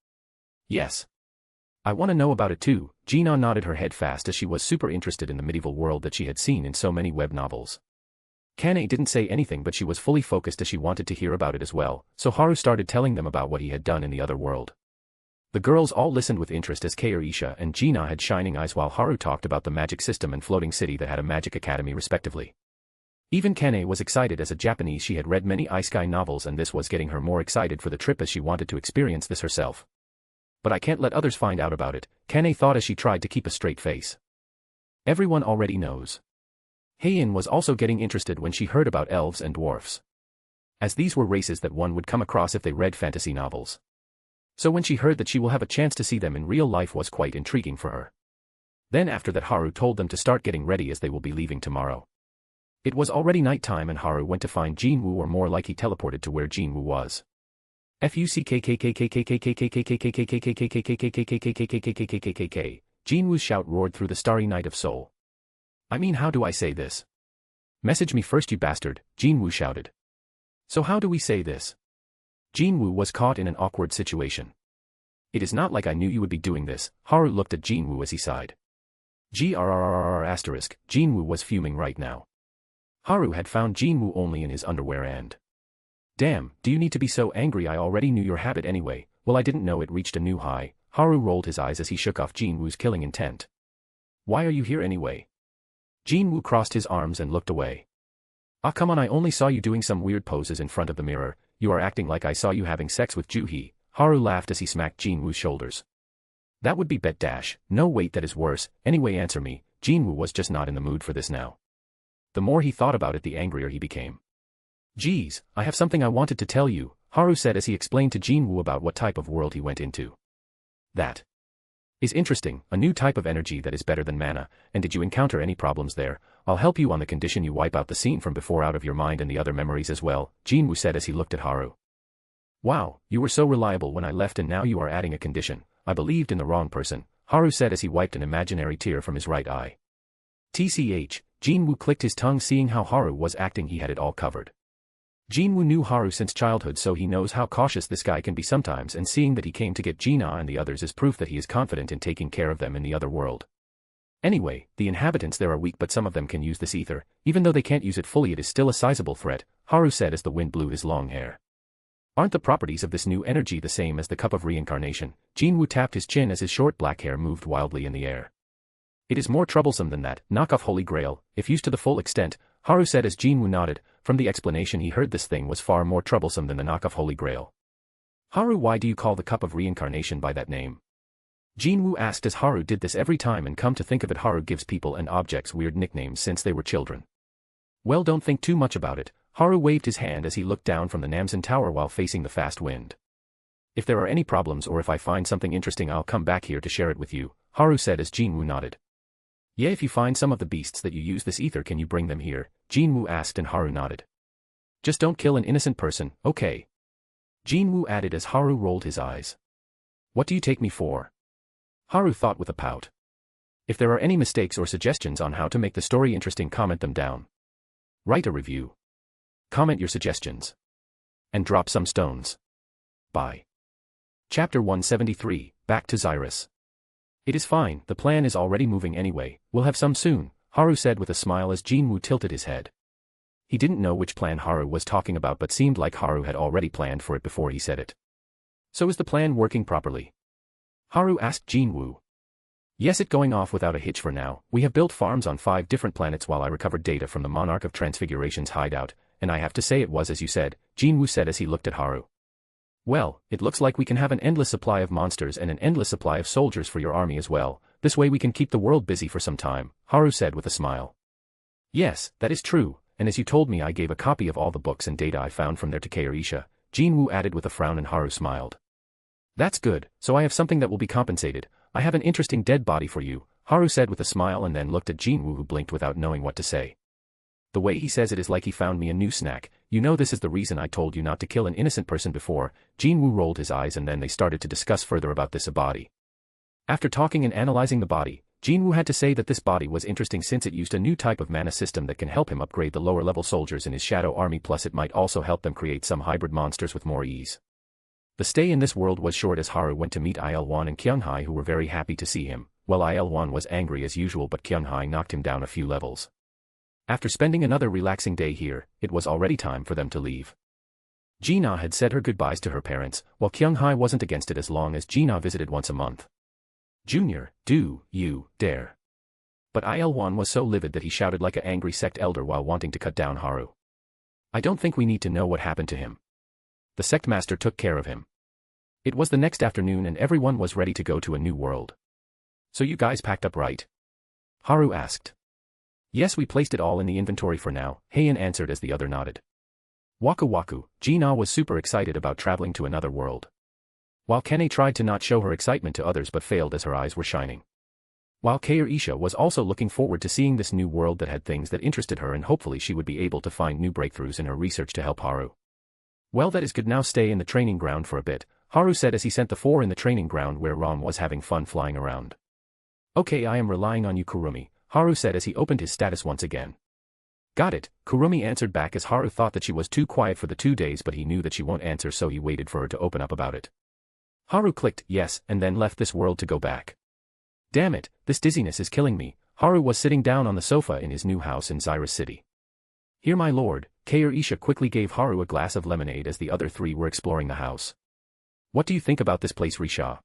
Speaker 3: Yes. I want to know about it too, Gina nodded her head fast as she was super interested in the medieval world that she had seen in so many web novels. Kane didn't say anything, but she was fully focused as she wanted to hear about it as well, so Haru started telling them about what he had done in the other world. The girls all listened with interest as Keirisha and Gina had shining eyes while Haru talked about the magic system and floating city that had a magic academy respectively. Even Kane was excited. As a Japanese, she had read many isekai novels, and this was getting her more excited for the trip as she wanted to experience this herself. But I can't let others find out about it, Kane thought as she tried to keep a straight face. Everyone already knows. Heian was also getting interested when she heard about elves and dwarfs, as these were races that one would come across if they read fantasy novels. So when she heard that she will have a chance to see them in real life was quite intriguing for her. Then after that, Haru told them to start getting ready as they will be leaving tomorrow. It was already night time and Haru went to find Jinwoo, or more like he teleported to where Jinwoo was. Jinwoo's shout roared through the starry night of Seoul. I mean, how do I say this? Message me first, you bastard, Jinwoo shouted. So how do we say this? Jinwoo was caught in an awkward situation. It is not like I knew you would be doing this, Haru looked at Jinwoo as he sighed. Jinwoo was fuming right now. Haru had found Jinwoo only in his underwear and... Damn, do you need to be so angry? I already knew your habit anyway. Well, I didn't know it reached a new high. Haru rolled his eyes as he shook off Jinwoo's killing intent. Why are you here anyway? Jinwoo crossed his arms and looked away. Ah, come on, I only saw you doing some weird poses in front of the mirror. You are acting like I saw you having sex with Juhi. Haru laughed as he smacked Jinwoo's shoulders. That would be bet dash. No, wait, that is worse. Anyway, answer me. Jinwoo was just not in the mood for this now. The more he thought about it, the angrier he became. Geez, I have something I wanted to tell you, Haru said as he explained to Jinwoo about what type of world he went into. That is interesting, a new type of energy that is better than mana, and did you encounter any problems there? I'll help you on the condition you wipe out the scene from before out of your mind and the other memories as well, Jinwoo said as he looked at Haru. Wow, you were so reliable when I left and now you are adding a condition. I believed in the wrong person, Haru said as he wiped an imaginary tear from his right eye. TCH, Jinwoo clicked his tongue, seeing how Haru was acting. He had it all covered. Jinwoo knew Haru since childhood, so he knows how cautious this guy can be sometimes, and seeing that he came to get Gina and the others is proof that he is confident in taking care of them in the other world. Anyway, the inhabitants there are weak, but some of them can use this ether. Even though they can't use it fully, it is still a sizable threat, Haru said as the wind blew his long hair. Aren't the properties of this new energy the same as the cup of reincarnation? Jinwoo tapped his chin as his short black hair moved wildly in the air. It is more troublesome than that, knockoff Holy Grail, if used to the full extent, Haru said as Jinwoo nodded. From the explanation he heard, this thing was far more troublesome than the knockoff Holy Grail. Haru, why do you call the cup of reincarnation by that name? Jinwoo asked as Haru did this every time, and come to think of it, Haru gives people and objects weird nicknames since they were children. Well, don't think too much about it, Haru waved his hand as he looked down from the Namsan Tower while facing the fast wind. If there are any problems or if I find something interesting, I'll come back here to share it with you, Haru said as Jinwoo nodded. Yeah, if you find some of the beasts that you use this ether, can you bring them here? Jinwoo asked and Haru nodded. Just don't kill an innocent person, okay? Jinwoo added as Haru rolled his eyes. What do you take me for? Haru thought with a pout. If there are any mistakes or suggestions on how to make the story interesting, comment them down. Write a review. Comment your suggestions. And drop some stones. Bye. Chapter 173, Back to Xyrus. It is fine, the plan is already moving anyway, we'll have some soon, Haru said with a smile as Jinwoo tilted his head. He didn't know which plan Haru was talking about but seemed like Haru had already planned for it before he said it. So is the plan working properly? Haru asked Jinwoo. Yes, it going off without a hitch for now. We have built farms on 5 different planets while I recovered data from the Monarch of Transfiguration's hideout, and I have to say it was as you said, Jinwoo said as he looked at Haru. Well, it looks like we can have an endless supply of monsters and an endless supply of soldiers for your army as well. This way we can keep the world busy for some time, Haru said with a smile. Yes, that is true, and as you told me I gave a copy of all the books and data I found from there to Keirisha, Jinwoo added with a frown and Haru smiled. That's good, so I have something that will be compensated. I have an interesting dead body for you, Haru said with a smile and then looked at Jinwoo who blinked without knowing what to say. The way he says it is like he found me a new snack. You know this is the reason I told you not to kill an innocent person before. Jinwoo rolled his eyes and then they started to discuss further about this body. After talking and analyzing the body, Jinwoo had to say that this body was interesting since it used a new type of mana system that can help him upgrade the lower level soldiers in his shadow army, plus it might also help them create some hybrid monsters with more ease. The stay in this world was short as Haru went to meet Il-wan and Kyunghai who were very happy to see him, while Il-wan was angry as usual but Kyunghai knocked him down a few levels. After spending another relaxing day here, it was already time for them to leave. Jina had said her goodbyes to her parents, while Kyunghai wasn't against it as long as Jina visited once a month. Junior, do you dare? But Il-wan was so livid that he shouted like an angry sect elder while wanting to cut down Haru. I don't think we need to know what happened to him. The sect master took care of him. It was the next afternoon and everyone was ready to go to a new world. So you guys packed up, right? Haru asked. Yes, we placed it all in the inventory for now, Heian answered as the other nodded. Waku waku, Jina was super excited about traveling to another world. While Kene tried to not show her excitement to others but failed as her eyes were shining. While Keirisha was also looking forward to seeing this new world that had things that interested her and hopefully she would be able to find new breakthroughs in her research to help Haru. Well, that is good, now stay in the training ground for a bit, Haru said as he sent the 4 in the training ground where Ram was having fun flying around. Okay, I am relying on you, Kurumi, Haru said as he opened his status once again. Got it, Kurumi answered back as Haru thought that she was too quiet for the 2 days but he knew that she won't answer so he waited for her to open up about it. Haru clicked yes and then left this world to go back. Damn it, this dizziness is killing me, Haru was sitting down on the sofa in his new house in Xyrus City. Here my lord, Keirisha quickly gave Haru a glass of lemonade as the other 3 were exploring the house. What do you think about this place, Risha?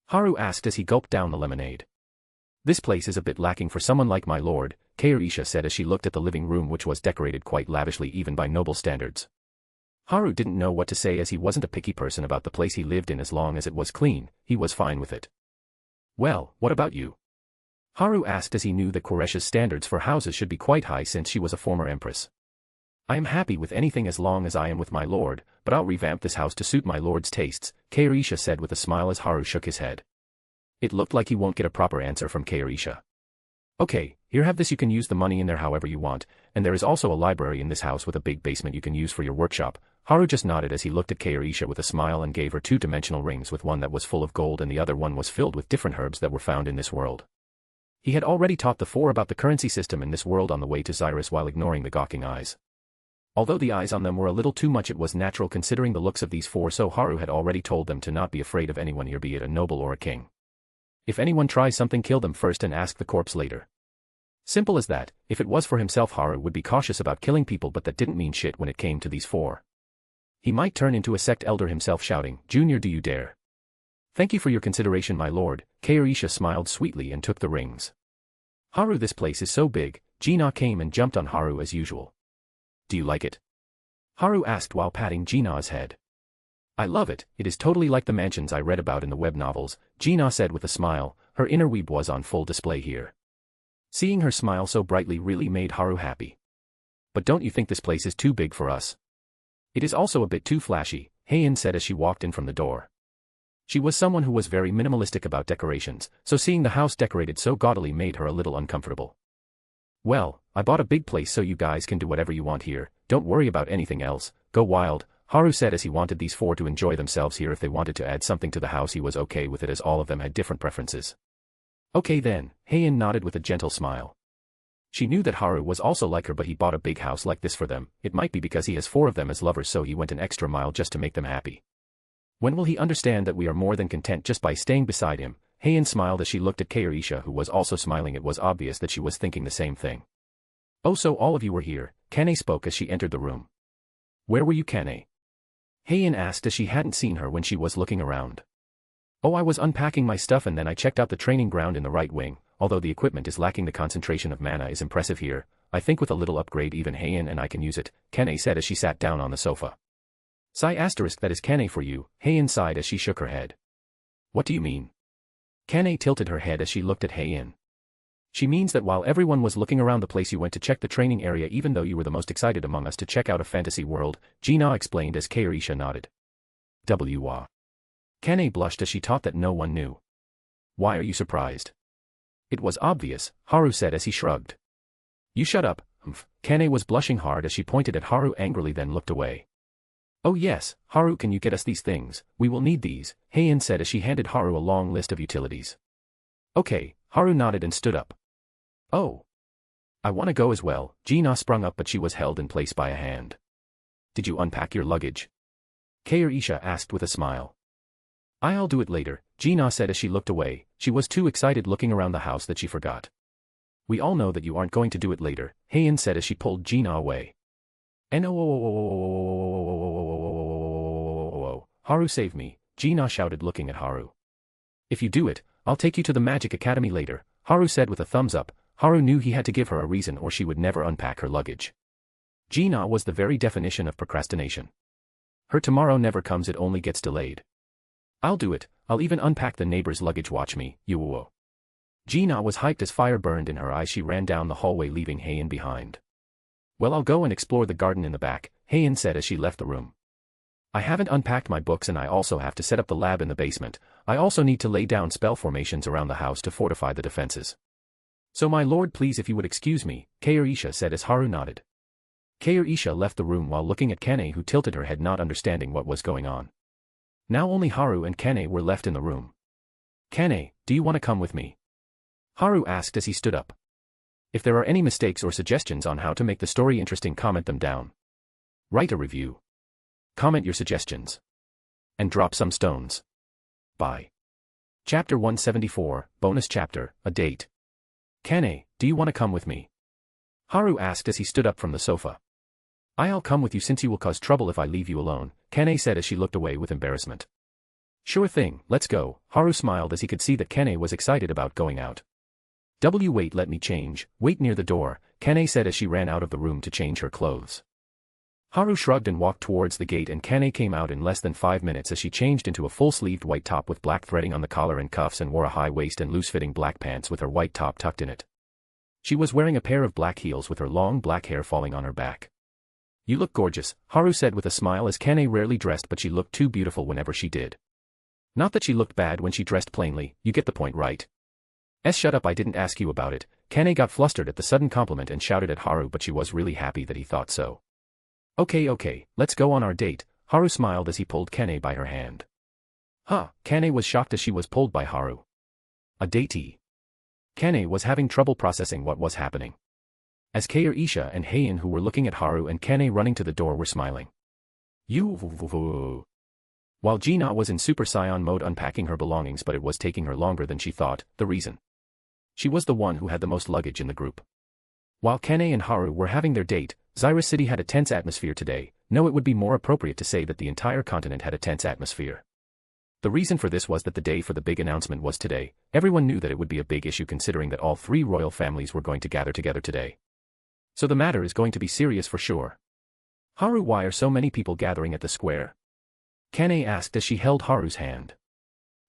Speaker 3: Haru asked as he gulped down the lemonade. This place is a bit lacking for someone like my lord, Keirisha said as she looked at the living room which was decorated quite lavishly even by noble standards. Haru didn't know what to say as he wasn't a picky person about the place he lived in as long as it was clean, he was fine with it. Well, what about you? Haru asked as he knew that Koresha's standards for houses should be quite high since she was a former empress. I am happy with anything as long as I am with my lord, but I'll revamp this house to suit my lord's tastes, Keirisha said with a smile as Haru shook his head. It looked like he won't get a proper answer from Keirisha. Okay, here have this, you can use the money in there however you want, and there is also a library in this house with a big basement you can use for your workshop. Haru just nodded as he looked at Keirisha with a smile and gave her 2-dimensional rings with one that was full of gold and the other one was filled with different herbs that were found in this world. He had already taught the 4 about the currency system in this world on the way to Xyrus while ignoring the gawking eyes. Although the eyes on them were a little too much, it was natural considering the looks of these 4, so Haru had already told them to not be afraid of anyone here, be it a noble or a king. If anyone tries something, kill them first and ask the corpse later. Simple as that. If it was for himself, Haru would be cautious about killing people, but that didn't mean shit when it came to these 4. He might turn into a sect elder himself shouting, Junior, do you dare? Thank you for your consideration, my lord, Keirisha smiled sweetly and took the rings. Haru, this place is so big. Jina came and jumped on Haru as usual. Do you like it? Haru asked while patting Jina's head. I love it, it is totally like the mansions I read about in the web novels, Jina said with a smile, her inner weeb was on full display here. Seeing her smile so brightly really made Haru happy. But don't you think this place is too big for us? It is also a bit too flashy, Heian said as she walked in from the door. She was someone who was very minimalistic about decorations, so seeing the house decorated so gaudily made her a little uncomfortable. Well, I bought a big place so you guys can do whatever you want here, don't worry about anything else, go wild, Haru said as he wanted these 4 to enjoy themselves here. If they wanted to add something to the house he was okay with it as all of them had different preferences. Okay then, Heian nodded with a gentle smile. She knew that Haru was also like her, but he bought a big house like this for them. It might be because he has 4 of them as lovers, so he went an extra mile just to make them happy. When will he understand that we are more than content just by staying beside him? Heian smiled as she looked at Keirisha, who was also smiling. It was obvious that she was thinking the same thing. Oh, so all of you were here, Kane spoke as she entered the room. Where were you, Kane? Heian asked as she hadn't seen her when she was looking around. Oh, I was unpacking my stuff and then I checked out the training ground in the right wing. Although the equipment is lacking, the concentration of mana is impressive here. I think with a little upgrade even Heian and I can use it, Kane said as she sat down on the sofa. Sigh asterisk, that is Kane for you, Heian sighed as she shook her head. What do you mean? Kane tilted her head as she looked at Heian. She means that while everyone was looking around the place, you went to check the training area even though you were the most excited among us to check out a fantasy world, Gina explained as Keirisha nodded. W. Kane blushed as she thought that no one knew. Why are you surprised? It was obvious, Haru said as he shrugged. You shut up, humph. Kane was blushing hard as she pointed at Haru angrily, then looked away. Oh yes, Haru, can you get us these things? We will need these, Heian said as she handed Haru a long list of utilities. Okay, Haru nodded and stood up. Oh. I want to go as well, Gina sprung up but she was held in place by a hand. Did you unpack your luggage? Keirisha asked with a smile. I'll do it later, Gina said as she looked away. She was too excited looking around the house that she forgot. We all know that you aren't going to do it later, Heian said as she pulled Gina away. Haru, save me, Gina shouted looking at Haru. If you do it, I'll take you to the Magic Academy later, Haru said with a thumbs up. Haru knew he had to give her a reason or she would never unpack her luggage. Gina was the very definition of procrastination. Her tomorrow never comes, it only gets delayed. I'll do it, I'll even unpack the neighbor's luggage, watch me, you. Gina was hyped as fire burned in her eyes. She ran down the hallway leaving Heian behind. Well, I'll go and explore the garden in the back, Heian said as she left the room. I haven't unpacked my books and I also have to set up the lab in the basement. I also need to lay down spell formations around the house to fortify the defenses. So my lord, please if you would excuse me, Keirisha said as Haru nodded. Keirisha left the room while looking at Kane, who tilted her head not understanding what was going on. Now only Haru and Kane were left in the room. Kane, do you want to come with me? Haru asked as he stood up. If there are any mistakes or suggestions on how to make the story interesting, comment them down. Write a review. Comment your suggestions. And drop some stones. Bye. Chapter 174, Bonus Chapter, A Date. Kane, do you want to come with me? Haru asked as he stood up from the sofa. I'll come with you since you will cause trouble if I leave you alone, Kane said as she looked away with embarrassment. Sure thing, let's go, Haru smiled as he could see that Kane was excited about going out. Wait, let me change, wait near the door, Kane said as she ran out of the room to change her clothes. Haru shrugged and walked towards the gate, and Kane came out in less than 5 minutes as she changed into a full-sleeved white top with black threading on the collar and cuffs and wore a high waist and loose-fitting black pants with her white top tucked in it. She was wearing a pair of black heels with her long black hair falling on her back. You look gorgeous, Haru said with a smile as Kane rarely dressed, but she looked too beautiful whenever she did. Not that she looked bad when she dressed plainly, you get the point, right? Shut up, I didn't ask you about it. Kane got flustered at the sudden compliment and shouted at Haru, but she was really happy that he thought so. Okay, let's go on our date, Haru smiled as he pulled Kane by her hand. Huh, Kane was shocked as she was pulled by Haru. A date? Kane was having trouble processing what was happening. As Keirisha and Heian, who were looking at Haru and Kane running to the door, were smiling. While Gina was in Super Saiyan mode unpacking her belongings, but it was taking her longer than she thought. The reason? She was the one who had the most luggage in the group. While Kane and Haru were having their date, Zyra City had a tense atmosphere today. No, it would be more appropriate to say that the entire continent had a tense atmosphere. The reason for this was that the day for the big announcement was today. Everyone knew that it would be a big issue considering that all 3 royal families were going to gather together today. So the matter is going to be serious for sure. Haru, why are so many people gathering at the square? Kane asked as she held Haru's hand.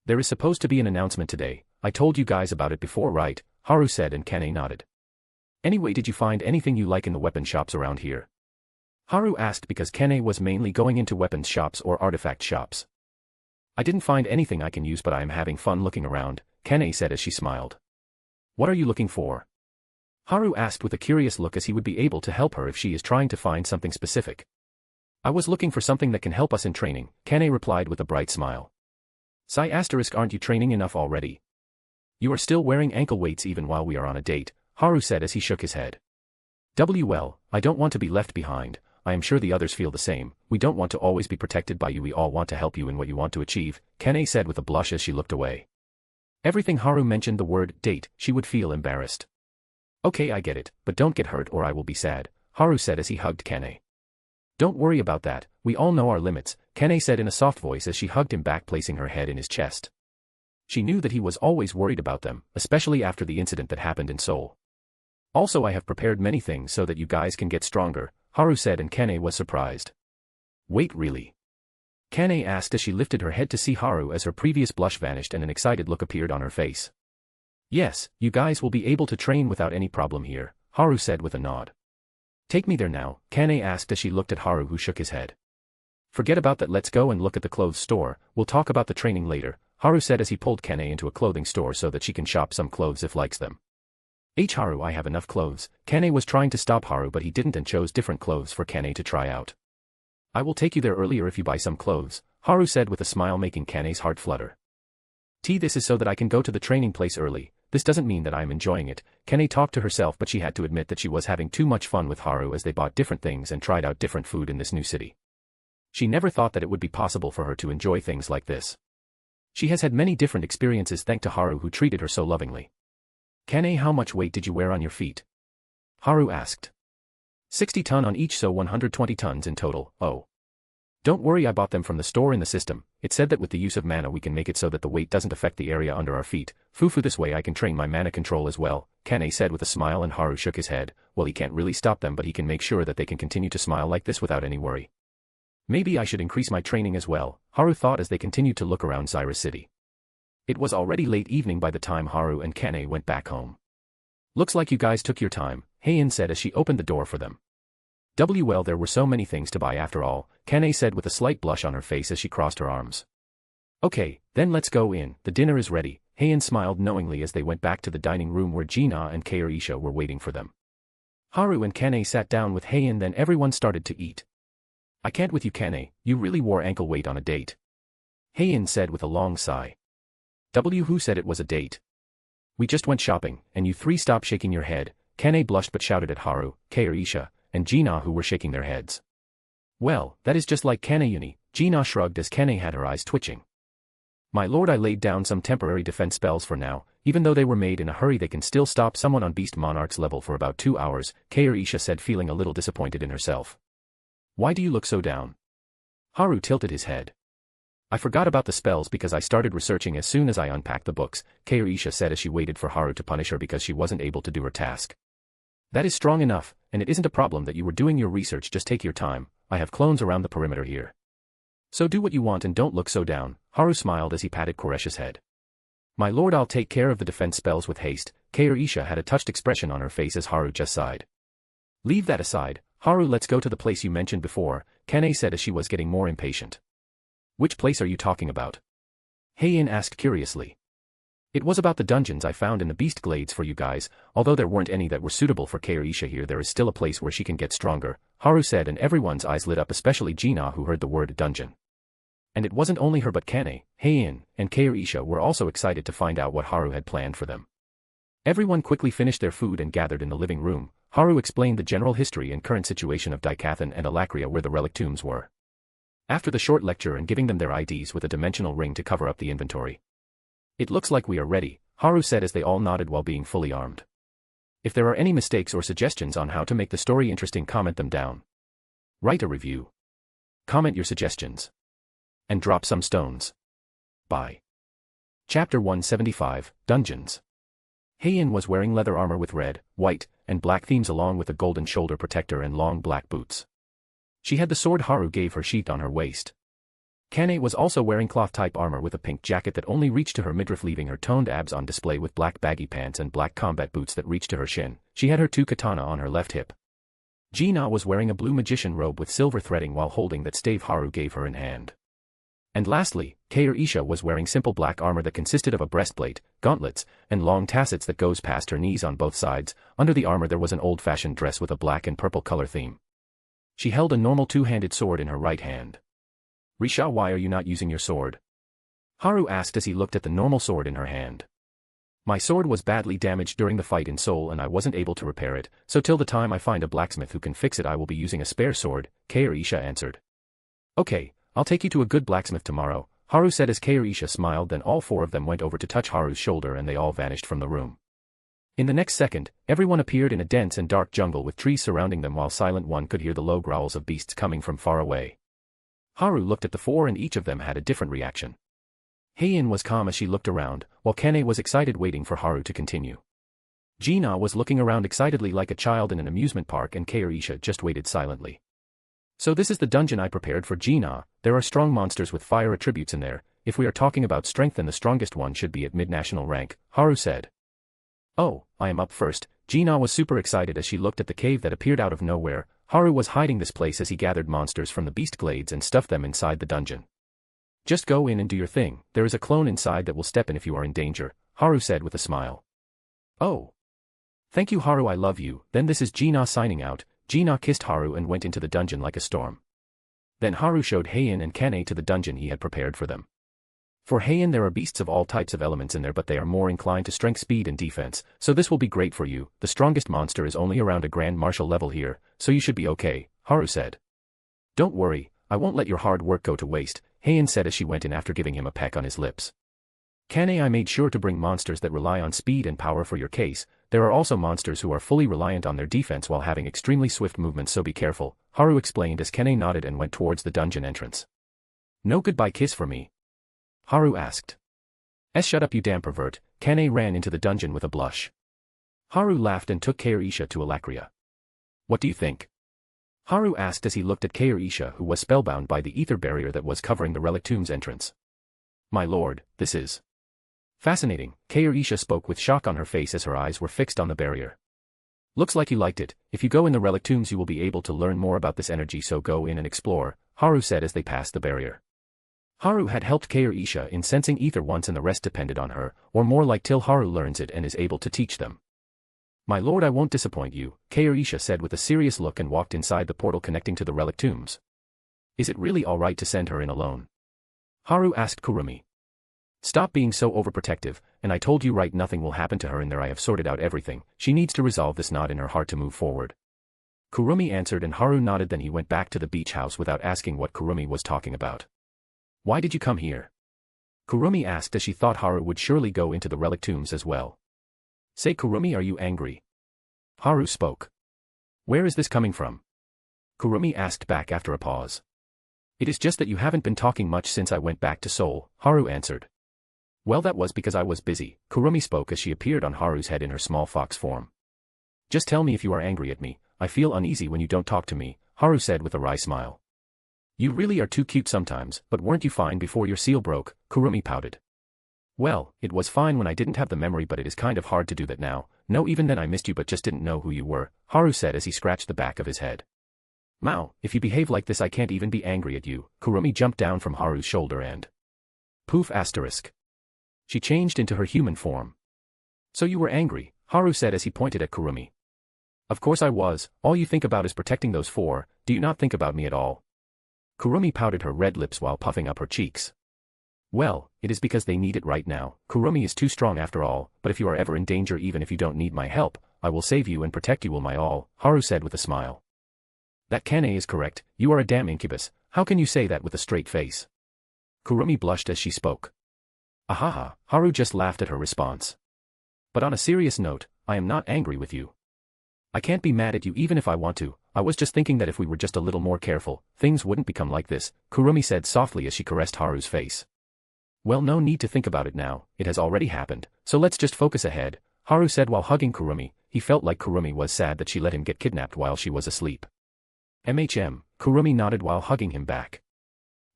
Speaker 3: There is supposed to be an announcement today. I told you guys about it before, right? Haru said, and Kane nodded. Anyway, did you find anything you like in the weapon shops around here? Haru asked because Kane was mainly going into weapons shops or artifact shops. I didn't find anything I can use, but I am having fun looking around, Kane said as she smiled. What are you looking for? Haru asked with a curious look as he would be able to help her if she is trying to find something specific. I was looking for something that can help us in training, Kane replied with a bright smile. Sigh asterisk, aren't you training enough already? You are still wearing ankle weights even while we are on a date, Haru said as he shook his head. Well, I don't want to be left behind. I am sure the others feel the same. We don't want to always be protected by you. We all want to help you in what you want to achieve, Kane said with a blush as she looked away. Everything Haru mentioned the word date, she would feel embarrassed. Okay, I get it, but don't get hurt or I will be sad, Haru said as he hugged Kane. Don't worry about that, we all know our limits, Kane said in a soft voice as she hugged him back, placing her head in his chest. She knew that he was always worried about them, especially after the incident that happened in Seoul. Also, I have prepared many things so that you guys can get stronger, Haru said, and Kane was surprised. Wait, really? Kane asked as she lifted her head to see Haru as her previous blush vanished and an excited look appeared on her face. Yes, you guys will be able to train without any problem here, Haru said with a nod. Take me there now, Kane asked as she looked at Haru, who shook his head. Forget about that, let's go and look at the clothes store, we'll talk about the training later, Haru said as he pulled Kane into a clothing store so that she can shop some clothes if likes them. Haru, I have enough clothes. Kane was trying to stop Haru but he didn't and chose different clothes for Kane to try out. I will take you there earlier if you buy some clothes, Haru said with a smile, making Kane's heart flutter. This is so that I can go to the training place early. This doesn't mean that I am enjoying it, Kane talked to herself, but she had to admit that she was having too much fun with Haru as they bought different things and tried out different food in this new city. She never thought that it would be possible for her to enjoy things like this. She has had many different experiences thanks to Haru, who treated her so lovingly. Kane, how much weight did you wear on your feet? Haru asked. 60 tons on each, so 120 tons in total. Oh. Don't worry, I bought them from the store in the system. It said that with the use of mana we can make it so that the weight doesn't affect the area under our feet. Fufu, this way I can train my mana control as well, Kane said with a smile, and Haru shook his head. Well, he can't really stop them, but he can make sure that they can continue to smile like this without any worry. Maybe I should increase my training as well, Haru thought as they continued to look around Zaira City. It was already late evening by the time Haru and Kane went back home. Looks like you guys took your time, Heian said as she opened the door for them. Well, there were so many things to buy after all, Kane said with a slight blush on her face as she crossed her arms. Okay, then let's go in, the dinner is ready, Heian smiled knowingly as they went back to the dining room where Gina and Keirisha were waiting for them. Haru and Kane sat down with Heian, then everyone started to eat. I can't with you, Kane, you really wore ankle weight on a date, Heian said with a long sigh. Who said it was a date? We just went shopping, and you three stop shaking your head, Kane blushed but shouted at Haru, Keirisha, and Gina, who were shaking their heads. Well, that is just like Kane Uni, Gina shrugged as Kane had her eyes twitching. My lord, I laid down some temporary defense spells for now, even though they were made in a hurry they can still stop someone on Beast Monarch's level for about 2 hours, Keirisha said, feeling a little disappointed in herself. Why do you look so down? Haru tilted his head. I forgot about the spells because I started researching as soon as I unpacked the books, Keirisha said as she waited for Haru to punish her because she wasn't able to do her task. That is strong enough, and it isn't a problem that you were doing your research, just take your time, I have clones around the perimeter here. So do what you want and don't look so down, Haru smiled as he patted Koresha's head. My lord, I'll take care of the defense spells with haste, Keirisha had a touched expression on her face as Haru just sighed. Leave that aside, Haru, let's go to the place you mentioned before, Kane said as she was getting more impatient. Which place are you talking about? Heian asked curiously. It was about the dungeons I found in the Beast Glades for you guys, although there weren't any that were suitable for Keirisha here, there is still a place where she can get stronger, Haru said, and everyone's eyes lit up, especially Gina, who heard the word dungeon. And it wasn't only her, but Kane, Heian, and Keirisha were also excited to find out what Haru had planned for them. Everyone quickly finished their food and gathered in the living room. Haru explained the general history and current situation of Daikathan and Alakria, where the relic tombs were. After the short lecture and giving them their IDs with a dimensional ring to cover up the inventory. It looks like we are ready, Haru said as they all nodded while being fully armed. If there are any mistakes or suggestions on how to make the story interesting, comment them down. Write a review. Comment your suggestions. And drop some stones. Bye. Chapter 175, Dungeons. Heian was wearing leather armor with red, white, and black themes along with a golden shoulder protector and long black boots. She had the sword Haru gave her sheathed on her waist. Kane was also wearing cloth-type armor with a pink jacket that only reached to her midriff, leaving her toned abs on display with black baggy pants and black combat boots that reached to her shin. She had her 2 katana on her left hip. Gina was wearing a blue magician robe with silver threading while holding that stave Haru gave her in hand. And lastly, Keirisha was wearing simple black armor that consisted of a breastplate, gauntlets, and long tassets that goes past her knees on both sides. Under the armor there was an old-fashioned dress with a black and purple color theme. She held a normal 2-handed sword in her right hand. Risha, why are you not using your sword? Haru asked as he looked at the normal sword in her hand. My sword was badly damaged during the fight in Seoul and I wasn't able to repair it, so till the time I find a blacksmith who can fix it I will be using a spare sword, Kaoru answered. Okay, I'll take you to a good blacksmith tomorrow, Haru said as Kaoru smiled. Then all four of them went over to touch Haru's shoulder and they all vanished from the room. In the next second, everyone appeared in a dense and dark jungle with trees surrounding them while Silent One could hear the low growls of beasts coming from far away. Haru looked at the four and each of them had a different reaction. Heian was calm as she looked around, while Kane was excited waiting for Haru to continue. Gina was looking around excitedly like a child in an amusement park and Kaoru just waited silently. So this is the dungeon I prepared for Gina. There are strong monsters with fire attributes in there. If we are talking about strength then the strongest one should be at mid-national rank, Haru said. Oh, I am up first. Gina was super excited as she looked at the cave that appeared out of nowhere. Haru was hiding this place as he gathered monsters from the beast glades and stuffed them inside the dungeon. Just go in and do your thing. There is a clone inside that will step in if you are in danger, Haru said with a smile. Oh. Thank you Haru, I love you. Then this is Gina signing out. Gina kissed Haru and went into the dungeon like a storm. Then Haru showed Heian and Kane to the dungeon he had prepared for them. For Heian there are beasts of all types of elements in there but they are more inclined to strength, speed and defense, so this will be great for you. The strongest monster is only around a Grand Marshal level here, so you should be okay, Haru said. Don't worry, I won't let your hard work go to waste, Heian said as she went in after giving him a peck on his lips. Kane, I made sure to bring monsters that rely on speed and power for your case. There are also monsters who are fully reliant on their defense while having extremely swift movements, so be careful, Haru explained as Kane nodded and went towards the dungeon entrance. No goodbye kiss for me? Haru asked. Shut up you damn pervert. Kane ran into the dungeon with a blush. Haru laughed and took Kaoru to Alakria. What do you think? Haru asked as he looked at Kaoru who was spellbound by the ether barrier that was covering the relic tomb's entrance. My lord, this is fascinating, Kaoru spoke with shock on her face as her eyes were fixed on the barrier. Looks like you liked it. If you go in the relic tombs you will be able to learn more about this energy, so go in and explore, Haru said as they passed the barrier. Haru had helped Kaoru in sensing ether once and the rest depended on her, or more like till Haru learns it and is able to teach them. My lord, I won't disappoint you, Kaoru said with a serious look and walked inside the portal connecting to the relic tombs. Is it really alright to send her in alone? Haru asked Kurumi. Stop being so overprotective, and I told you right, nothing will happen to her in there. I have sorted out everything. She needs to resolve this knot in her heart to move forward. Kurumi answered and Haru nodded. Then he went back to the beach house without asking what Kurumi was talking about. Why did you come here? Kurumi asked as she thought Haru would surely go into the relic tombs as well. Say Kurumi, are you angry? Haru spoke. Where is this coming from? Kurumi asked back after a pause. It is just that you haven't been talking much since I went back to Seoul, Haru answered. Well, that was because I was busy, Kurumi spoke as she appeared on Haru's head in her small fox form. Just tell me if you are angry at me. I feel uneasy when you don't talk to me, Haru said with a wry smile. You really are too cute sometimes, but weren't you fine before your seal broke? Kurumi pouted. Well, it was fine when I didn't have the memory, but it is kind of hard to do that now. No, even then I missed you but just didn't know who you were, Haru said as he scratched the back of his head. Mao, if you behave like this I can't even be angry at you. Kurumi jumped down from Haru's shoulder and poof asterisk. She changed into her human form. So you were angry, Haru said as he pointed at Kurumi. Of course I was. All you think about is protecting those four. Do you not think about me at all? Kurumi pouted her red lips while puffing up her cheeks. Well, it is because they need it right now. Kurumi is too strong after all, but if you are ever in danger, even if you don't need my help, I will save you and protect you, will my all, Haru said with a smile. That Kane is correct. You are a damn incubus. How can you say that with a straight face? Kurumi blushed as she spoke. Ahaha, Haru just laughed at her response. But on a serious note, I am not angry with you. I can't be mad at you even if I want to. I was just thinking that if we were just a little more careful, things wouldn't become like this, Kurumi said softly as she caressed Haru's face. Well, no need to think about it now, it has already happened, so let's just focus ahead, Haru said while hugging Kurumi. He felt like Kurumi was sad that she let him get kidnapped while she was asleep. Kurumi nodded while hugging him back.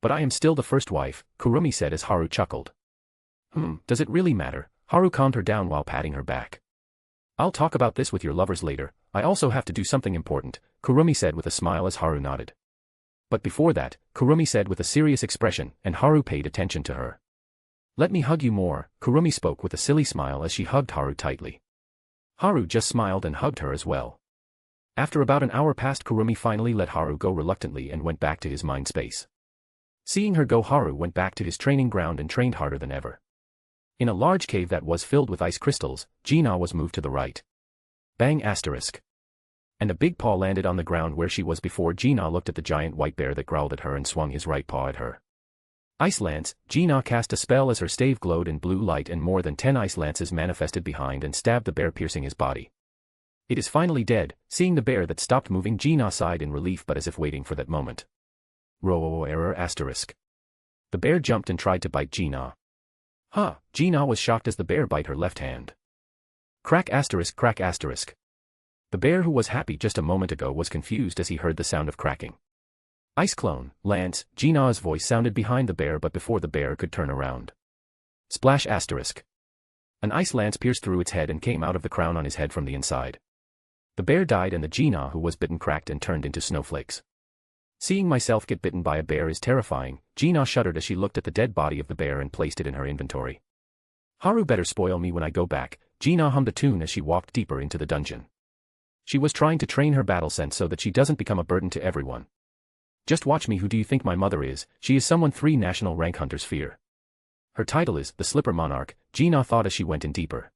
Speaker 3: But I am still the first wife, Kurumi said as Haru chuckled. Does it really matter? Haru calmed her down while patting her back. I'll talk about this with your lovers later. I also have to do something important, Kurumi said with a smile as Haru nodded. But before that, Kurumi said with a serious expression, and Haru paid attention to her. Let me hug you more, Kurumi spoke with a silly smile as she hugged Haru tightly. Haru just smiled and hugged her as well. After about an hour passed, Kurumi finally let Haru go reluctantly and went back to his mind space. Seeing her go, Haru went back to his training ground and trained harder than ever. In a large cave that was filled with ice crystals, Gina was moved to the right. Bang asterisk. And a big paw landed on the ground where she was before. Gina looked at the giant white bear that growled at her and swung his right paw at her. Ice lance. Gina cast a spell as her stave glowed in blue light and more than 10 ice lances manifested behind and stabbed the bear, piercing his body. It is finally dead. Seeing the bear that stopped moving, Gina sighed in relief but as if waiting for that moment. Error asterisk. The bear jumped and tried to bite Gina. Huh, Gina was shocked as the bear bit her left hand. Crack asterisk, crack asterisk. The bear, who was happy just a moment ago, was confused as he heard the sound of cracking. Ice clone, Lance. Gina's voice sounded behind the bear but before the bear could turn around. Splash asterisk. An ice lance pierced through its head and came out of the crown on his head from the inside. The bear died and the Gina who was bitten cracked and turned into snowflakes. Seeing myself get bitten by a bear is terrifying. Gina shuddered as she looked at the dead body of the bear and placed it in her inventory. Haru better spoil me when I go back. Gina hummed a tune as she walked deeper into the dungeon. She was trying to train her battle sense so that she doesn't become a burden to everyone. Just watch me. Who do you think my mother is? She is someone 3 national rank hunters fear. Her title is the Slipper Monarch, Gina thought as she went in deeper.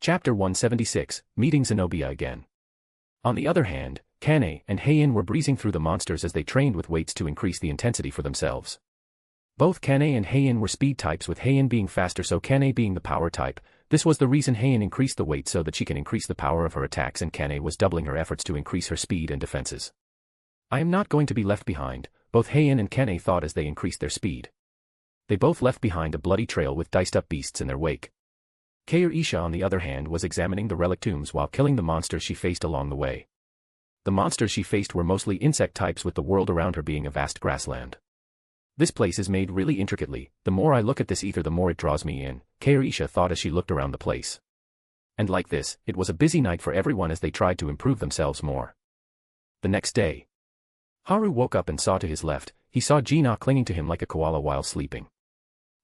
Speaker 3: Chapter 176, Meeting Zenobia again. On the other hand, Kane and Heian were breezing through the monsters as they trained with weights to increase the intensity for themselves. Both Kane and Heian were speed types, with Heian being faster so Kane being the power type. This was the reason Heian increased the weight so that she can increase the power of her attacks, and Kane was doubling her efforts to increase her speed and defenses. I am not going to be left behind, both Heian and Kane thought as they increased their speed. They both left behind a bloody trail with diced-up beasts in their wake. Kair Isha, on the other hand, was examining the relic tombs while killing the monsters she faced along the way. The monsters she faced were mostly insect types, with the world around her being a vast grassland. This place is made really intricately. The more I look at this ether, the more it draws me in, Kair Isha thought as she looked around the place. And like this, it was a busy night for everyone as they tried to improve themselves more. The next day, Haru woke up and saw to his left, he saw Gina clinging to him like a koala while sleeping.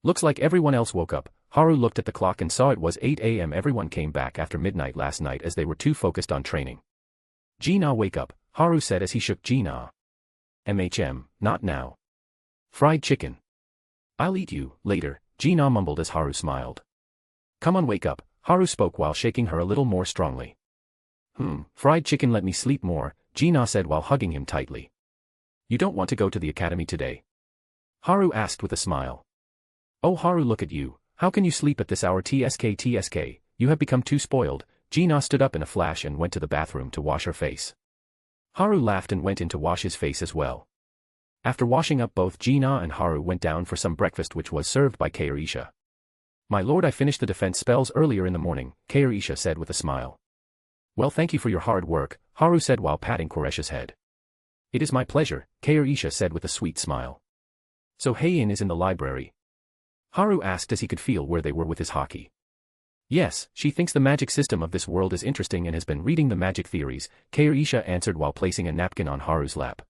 Speaker 3: Looks like everyone else woke up. Haru looked at the clock and saw it was 8 a.m. Everyone came back after midnight last night as they were too focused on training. Gina, wake up, Haru said as he shook Gina. Not now. Fried chicken. I'll eat you, later, Gina mumbled as Haru smiled. Come on, wake up, Haru spoke while shaking her a little more strongly. Fried chicken, let me sleep more, Gina said while hugging him tightly. You don't want to go to the academy today? Haru asked with a smile. Oh Haru, look at you, how can you sleep at this hour? TSK, you have become too spoiled. Gina stood up in a flash and went to the bathroom to wash her face. Haru laughed and went in to wash his face as well. After washing up, both Gina and Haru went down for some breakfast which was served by Kair Isha. My lord, I finished the defense spells earlier in the morning, Kair Isha said with a smile. Well, thank you for your hard work, Haru said while patting Koresh's head. It is my pleasure, Kair Isha said with a sweet smile. So Heian is in the library? Haru asked as he could feel where they were with his hockey. Yes, she thinks the magic system of this world is interesting and has been reading the magic theories, Kair Isha answered while placing a napkin on Haru's lap.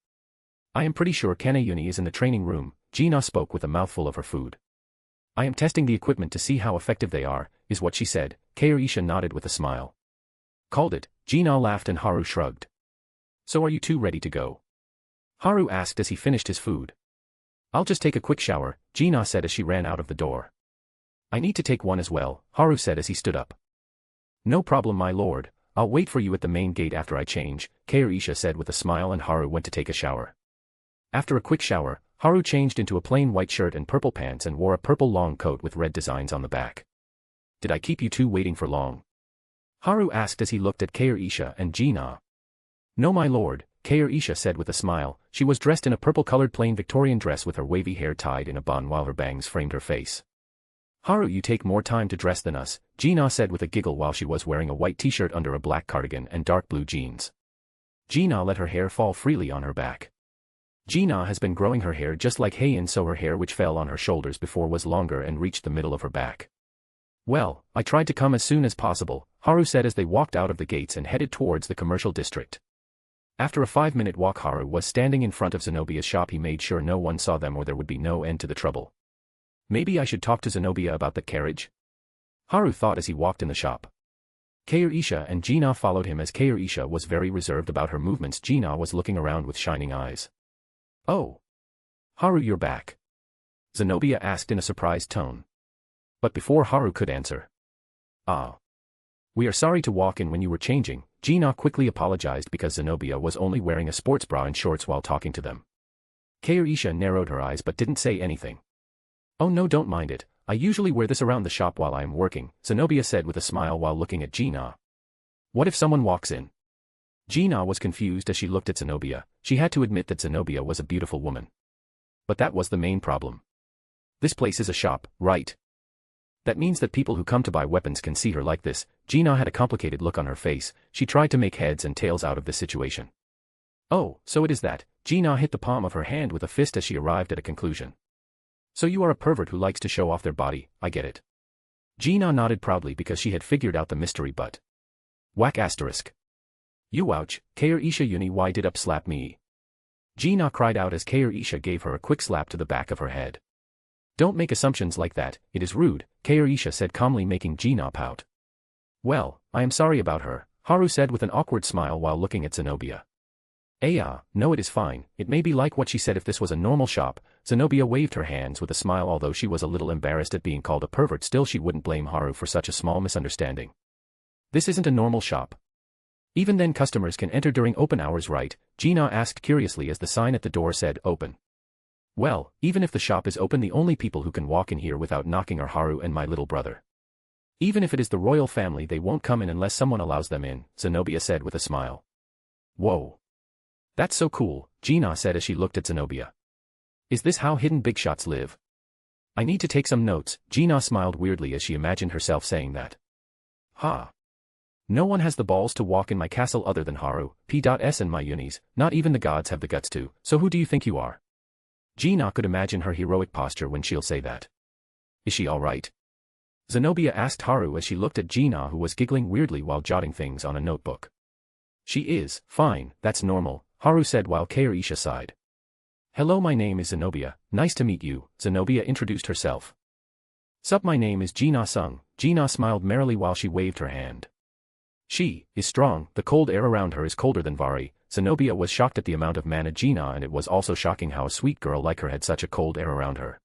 Speaker 3: I am pretty sure Kanayuni is in the training room, Gina spoke with a mouthful of her food. I am testing the equipment to see how effective they are, is what she said, Kair Isha nodded with a smile. Called it, Gina laughed and Haru shrugged. So are you two ready to go? Haru asked as he finished his food. I'll just take a quick shower, Gina said as she ran out of the door. I need to take one as well, Haru said as he stood up. No problem, my lord, I'll wait for you at the main gate after I change, Kair Isha said with a smile, and Haru went to take a shower. After a quick shower, Haru changed into a plain white shirt and purple pants and wore a purple long coat with red designs on the back. Did I keep you two waiting for long? Haru asked as he looked at Kair Isha and Gina. No, my lord, Kair Isha said with a smile. She was dressed in a purple-colored plain Victorian dress with her wavy hair tied in a bun while her bangs framed her face. Haru, you take more time to dress than us, Gina said with a giggle while she was wearing a white t-shirt under a black cardigan and dark blue jeans. Gina let her hair fall freely on her back. Gina has been growing her hair just like Heian, so her hair which fell on her shoulders before was longer and reached the middle of her back. Well, I tried to come as soon as possible, Haru said as they walked out of the gates and headed towards the commercial district. After a 5-minute walk, Haru was standing in front of Zenobia's shop. He made sure no one saw them or there would be no end to the trouble. Maybe I should talk to Zenobia about the carriage? Haru thought as he walked in the shop. Kair Isha and Gina followed him as Kair Isha was very reserved about her movements. Gina was looking around with shining eyes. Oh. Haru, you're back? Zenobia asked in a surprised tone. But before Haru could answer. Ah. We are sorry to walk in when you were changing. Gina quickly apologized because Zenobia was only wearing a sports bra and shorts while talking to them. Keirisha narrowed her eyes but didn't say anything. Oh no, don't mind it. I usually wear this around the shop while I am working, Zenobia said with a smile while looking at Gina. What if someone walks in? Gina was confused as she looked at Zenobia. She had to admit that Zenobia was a beautiful woman. But that was the main problem. This place is a shop, right? That means that people who come to buy weapons can see her like this. Gina had a complicated look on her face. She tried to make heads and tails out of this situation. Oh, so it is that. Gina hit the palm of her hand with a fist as she arrived at a conclusion. So you are a pervert who likes to show off their body, I get it. Gina nodded proudly because she had figured out the mystery but. Whack asterisk. You ouch, Keirisha Uni why did up slap me? Gina cried out as Keirisha gave her a quick slap to the back of her head. Don't make assumptions like that, it is rude, Keirisha said calmly making Gina pout. Well, I am sorry about her, Haru said with an awkward smile while looking at Zenobia. No it is fine, it may be like what she said if this was a normal shop. Zenobia waved her hands with a smile although she was a little embarrassed at being called a pervert still she wouldn't blame Haru for such a small misunderstanding. This isn't a normal shop. Even then customers can enter during open hours right? Gina asked curiously as the sign at the door said open. Well, even if the shop is open the only people who can walk in here without knocking are Haru and my little brother. Even if it is the royal family they won't come in unless someone allows them in, Zenobia said with a smile. Whoa. That's so cool, Gina said as she looked at Zenobia. Is this how hidden big shots live? I need to take some notes, Gina smiled weirdly as she imagined herself saying that. Ha. No one has the balls to walk in my castle other than Haru, P.S. and my unis, not even the gods have the guts to, so who do you think you are? Gina could imagine her heroic posture when she'll say that. Is she alright? Zenobia asked Haru as she looked at Gina who was giggling weirdly while jotting things on a notebook. She is, fine, that's normal, Haru said while Keirisha sighed. Hello my name is Zenobia, nice to meet you, Zenobia introduced herself. Sup my name is Gina Sung, Gina smiled merrily while she waved her hand. She is strong, the cold air around her is colder than Vari. Zenobia was shocked at the amount of mana Gina and it was also shocking how a sweet girl like her had such a cold air around her.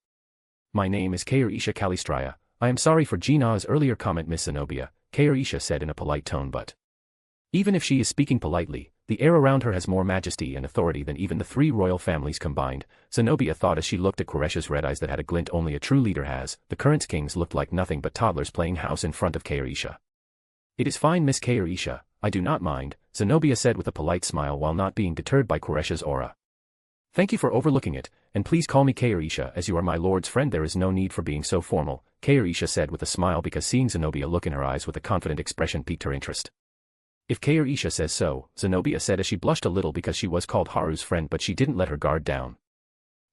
Speaker 3: My name is Keirisha Kalistraya, I am sorry for Gina's earlier comment Miss Zenobia, Keirisha said in a polite tone but. Even if she is speaking politely, the air around her has more majesty and authority than even the three royal families combined, Zenobia thought as she looked at Quresha's red eyes that had a glint only a true leader has. The current kings looked like nothing but toddlers playing house in front of Keirisha. It is fine Miss Keirisha, I do not mind, Zenobia said with a polite smile while not being deterred by Quresha's aura. Thank you for overlooking it, and please call me Keirisha as you are my lord's friend there is no need for being so formal, Keirisha said with a smile because seeing Zenobia look in her eyes with a confident expression piqued her interest. If Keirisha says so, Zenobia said as she blushed a little because she was called Haru's friend but she didn't let her guard down.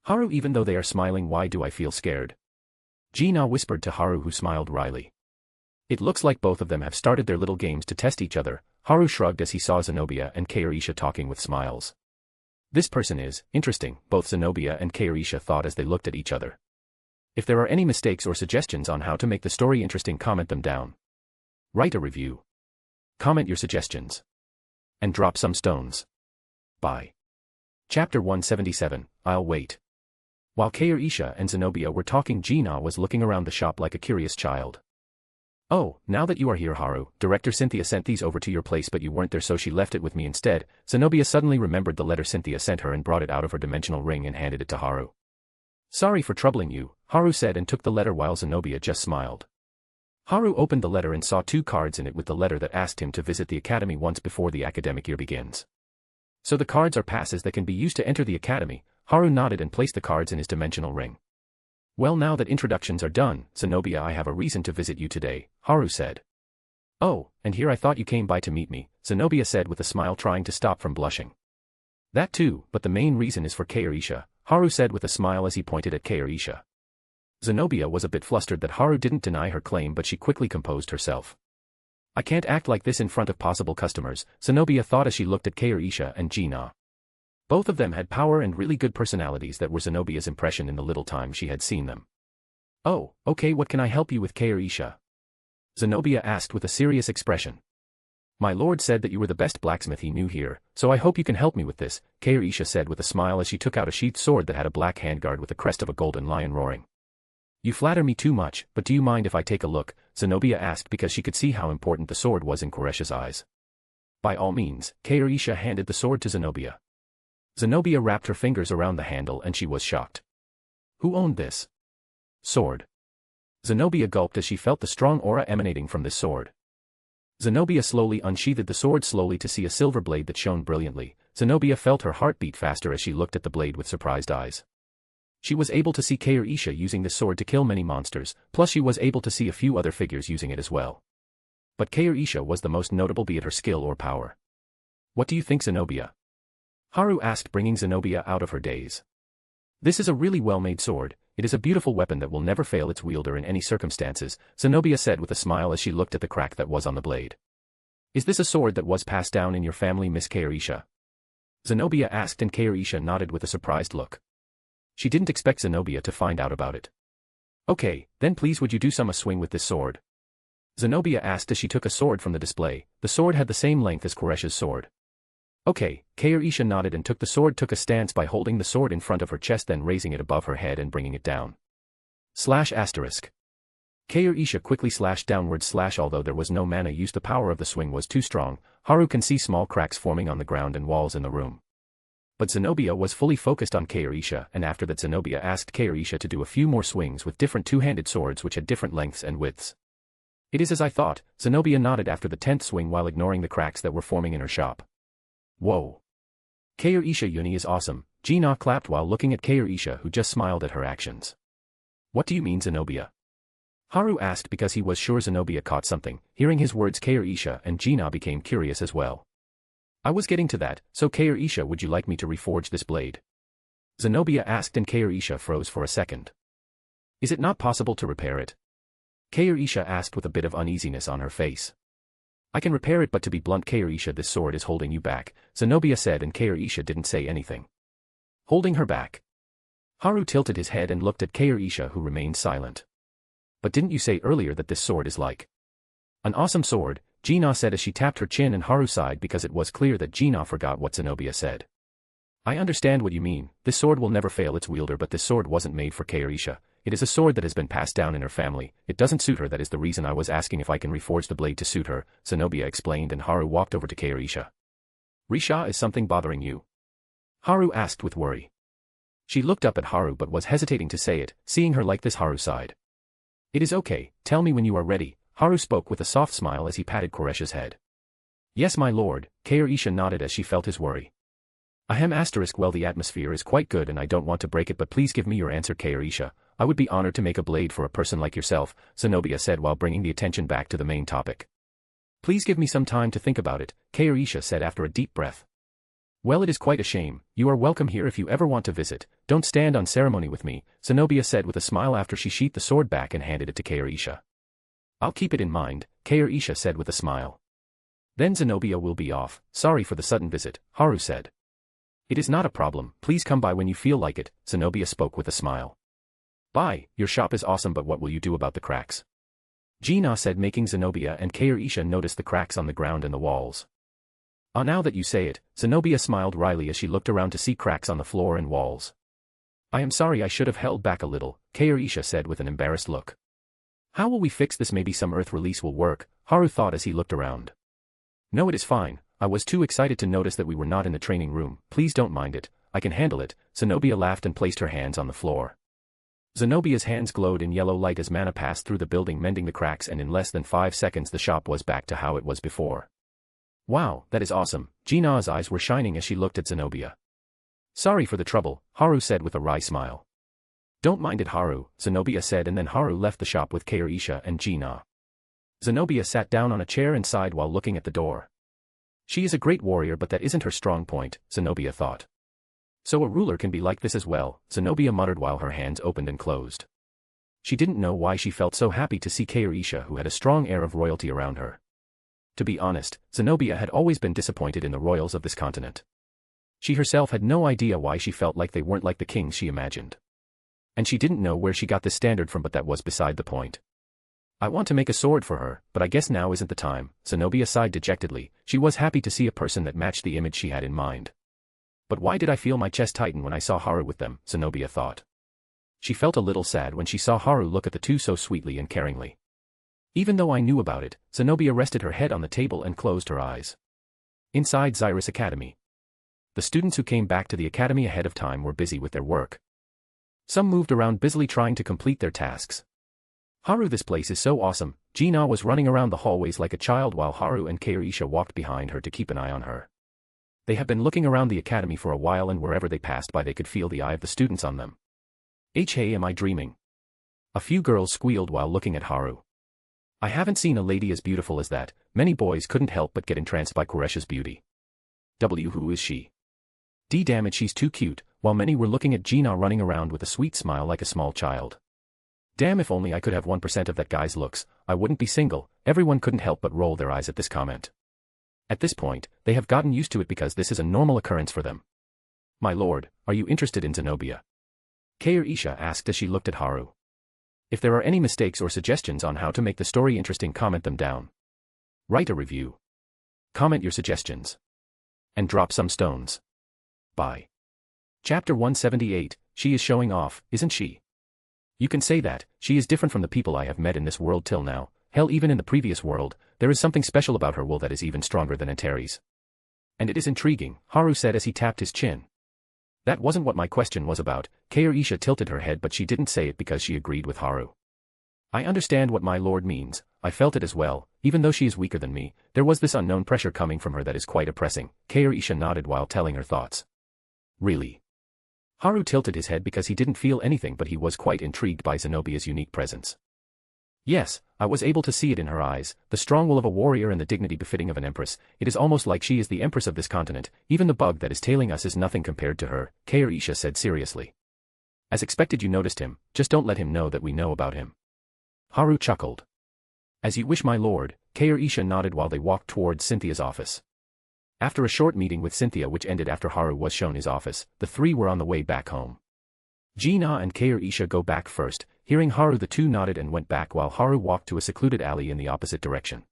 Speaker 3: Haru even though they are smiling why do I feel scared? Gina whispered to Haru who smiled wryly. It looks like both of them have started their little games to test each other, Haru shrugged as he saw Zenobia and Keirisha talking with smiles. This person is interesting, both Zenobia and Keirisha thought as they looked at each other. If there are any mistakes or suggestions on how to make the story interesting comment them down. Write a review. Comment your suggestions. And drop some stones. Bye. Chapter 177, I'll wait. While Keirisha and Zenobia were talking Gina was looking around the shop like a curious child. Oh, now that you are here Haru, Director Cynthia sent these over to your place but you weren't there so she left it with me instead. Zenobia suddenly remembered the letter Cynthia sent her and brought it out of her dimensional ring and handed it to Haru. Sorry for troubling you, Haru said and took the letter while Zenobia just smiled. Haru opened the letter and saw 2 cards in it with the letter that asked him to visit the academy once before the academic year begins. So the cards are passes that can be used to enter the academy. Haru nodded and placed the cards in his dimensional ring. Well now that introductions are done, Zenobia I have a reason to visit you today, Haru said. Oh, and here I thought you came by to meet me, Zenobia said with a smile trying to stop from blushing. That too, but the main reason is for Keirisha, Haru said with a smile as he pointed at Keirisha. Zenobia was a bit flustered that Haru didn't deny her claim but she quickly composed herself. I can't act like this in front of possible customers, Zenobia thought as she looked at Keirisha and Gina. Both of them had power and really good personalities that were Zenobia's impression in the little time she had seen them. Oh, okay what can I help you with Keirisha? Zenobia asked with a serious expression. My lord said that you were the best blacksmith he knew here, so I hope you can help me with this, Keirisha said with a smile as she took out a sheathed sword that had a black handguard with the crest of a golden lion roaring. You flatter me too much, but do you mind if I take a look? Zenobia asked because she could see how important the sword was in Koresh's eyes. By all means, Kairisha handed the sword to Zenobia. Zenobia wrapped her fingers around the handle and she was shocked. Who owned this sword? Zenobia gulped as she felt the strong aura emanating from this sword. Zenobia slowly unsheathed the sword slowly to see a silver blade that shone brilliantly. Zenobia felt her heart beat faster as she looked at the blade with surprised eyes. She was able to see Kairisha using this sword to kill many monsters, plus she was able to see a few other figures using it as well. But Kairisha was the most notable, be it her skill or power. What do you think, Zenobia? Haru asked, bringing Zenobia out of her daze. This is a really well-made sword. It is a beautiful weapon that will never fail its wielder in any circumstances, Zenobia said with a smile as she looked at the crack that was on the blade. Is this a sword that was passed down in your family, Miss Kairisha? Zenobia asked, and Kairisha nodded with a surprised look. She didn't expect Zenobia to find out about it. Okay, then please would you do some swing with this sword? Zenobia asked as she took a sword from the display. The sword had the same length as Koresh's sword. Okay, Kairisha nodded and took the sword, took a stance by holding the sword in front of her chest, then raising it above her head and bringing it down. ***. Kairisha quickly slashed downwards. Although there was no mana used, the power of the swing was too strong. Haru can see small cracks forming on the ground and walls in the room. But Zenobia was fully focused on Kairisha, and after that Zenobia asked Kairisha to do a few more swings with different two-handed swords which had different lengths and widths. It is as I thought, Zenobia nodded after the 10th swing while ignoring the cracks that were forming in her shop. Whoa. Kairisha Uni is awesome, Gina clapped while looking at Kairisha, who just smiled at her actions. What do you mean, Zenobia? Haru asked because he was sure Zenobia caught something. Hearing his words, Kairisha and Gina became curious as well. I was getting to that, so Kairisha, would you like me to reforge this blade? Zenobia asked, and Kairisha froze for a second. Is it not possible to repair it? Kairisha asked with a bit of uneasiness on her face. I can repair it, but to be blunt, Kairisha, this sword is holding you back, Zenobia said, and Kairisha didn't say anything. Holding her back? Haru tilted his head and looked at Kairisha, who remained silent. But didn't you say earlier that this sword is like an awesome sword? Gina said as she tapped her chin, and Haru sighed because it was clear that Gina forgot what Zenobia said. I understand what you mean. This sword will never fail its wielder, but this sword wasn't made for Kairisha. It is a sword that has been passed down in her family. It doesn't suit her. That is the reason I was asking if I can reforge the blade to suit her, Zenobia explained, and Haru walked over to Kairisha. Risha, is something bothering you? Haru asked with worry. She looked up at Haru but was hesitating to say it. Seeing her like this, Haru sighed. It is okay, tell me when you are ready, Haru spoke with a soft smile as he patted Koresh's head. Yes, my lord, Kairisha nodded as she felt his worry. Ahem ***, well, the atmosphere is quite good and I don't want to break it, but please give me your answer, Kairisha. I would be honored to make a blade for a person like yourself, Zenobia said while bringing the attention back to the main topic. Please give me some time to think about it, Kairisha said after a deep breath. Well, it is quite a shame. You are welcome here if you ever want to visit. Don't stand on ceremony with me, Zenobia said with a smile after she sheathed the sword back and handed it to Kairisha. I'll keep it in mind, Kairisha said with a smile. Then Zenobia will be off. Sorry for the sudden visit, Haru said. It is not a problem, please come by when you feel like it, Zenobia spoke with a smile. Bye, your shop is awesome, but what will you do about the cracks? Gina said, making Zenobia and Kairisha notice the cracks on the ground and the walls. Now that you say it, Zenobia smiled wryly as she looked around to see cracks on the floor and walls. I am sorry, I should have held back a little, Kairisha said with an embarrassed look. How will we fix this? Maybe some earth release will work, Haru thought as he looked around. No, it is fine. I was too excited to notice that we were not in the training room. Please don't mind it. I can handle it, Zenobia laughed and placed her hands on the floor. Zenobia's hands glowed in yellow light as mana passed through the building, mending the cracks, and in less than 5 seconds the shop was back to how it was before. Wow, that is awesome. Gina's eyes were shining as she looked at Zenobia. Sorry for the trouble, Haru said with a wry smile. Don't mind it, Haru, Zenobia said, and then Haru left the shop with Kairisha and Gina. Zenobia sat down on a chair and sighed while looking at the door. She is a great warrior, but that isn't her strong point, Zenobia thought. So a ruler can be like this as well, Zenobia muttered while her hands opened and closed. She didn't know why she felt so happy to see Kairisha, who had a strong air of royalty around her. To be honest, Zenobia had always been disappointed in the royals of this continent. She herself had no idea why she felt like they weren't like the kings she imagined. And she didn't know where she got this standard from, but that was beside the point. I want to make a sword for her, but I guess now isn't the time, Zenobia sighed dejectedly. She was happy to see a person that matched the image she had in mind. But why did I feel my chest tighten when I saw Haru with them, Zenobia thought. She felt a little sad when she saw Haru look at the two so sweetly and caringly. Even though I knew about it, Zenobia rested her head on the table and closed her eyes. Inside Xyrus Academy. The students who came back to the academy ahead of time were busy with their work. Some moved around busily trying to complete their tasks. Haru, this place is so awesome. Gina was running around the hallways like a child while Haru and Keirisha walked behind her to keep an eye on her. They have been looking around the academy for a while, and wherever they passed by they could feel the eye of the students on them. Hey, am I dreaming? A few girls squealed while looking at Haru. I haven't seen a lady as beautiful as that. Many boys couldn't help but get entranced by Koresha's beauty. Who is she? Damn it, she's too cute, while many were looking at Gina running around with a sweet smile like a small child. Damn, if only I could have 1% of that guy's looks, I wouldn't be single. Everyone couldn't help but roll their eyes at this comment. At this point, they have gotten used to it because this is a normal occurrence for them. My lord, are you interested in Zenobia? Keirisha asked as she looked at Haru. If there are any mistakes or suggestions on how to make the story interesting, comment them down. Write a review. Comment your suggestions. And drop some stones. Bye. Chapter 178, she is showing off, isn't she? You can say that. She is different from the people I have met in this world till now. Hell, even in the previous world, there is something special about her will that is even stronger than Antares. And it is intriguing, Haru said as he tapped his chin. That wasn't what my question was about. Keirisha tilted her head, but she didn't say it because she agreed with Haru. I understand what my lord means. I felt it as well. Even though she is weaker than me, there was this unknown pressure coming from her that is quite oppressing. Keirisha nodded while telling her thoughts. Really? Haru tilted his head because he didn't feel anything, but he was quite intrigued by Zenobia's unique presence. Yes, I was able to see it in her eyes, the strong will of a warrior and the dignity befitting of an empress. It is almost like she is the empress of this continent. Even the bug that is tailing us is nothing compared to her, Keirisha said seriously. As expected, you noticed him. Just don't let him know that we know about him. Haru chuckled. As you wish, my lord, Keirisha nodded while they walked towards Cynthia's office. After a short meeting with Cynthia which ended after Haru was shown his office, the three were on the way back home. Gina and Keirisha go back first. Hearing Haru, the two nodded and went back while Haru walked to a secluded alley in the opposite direction.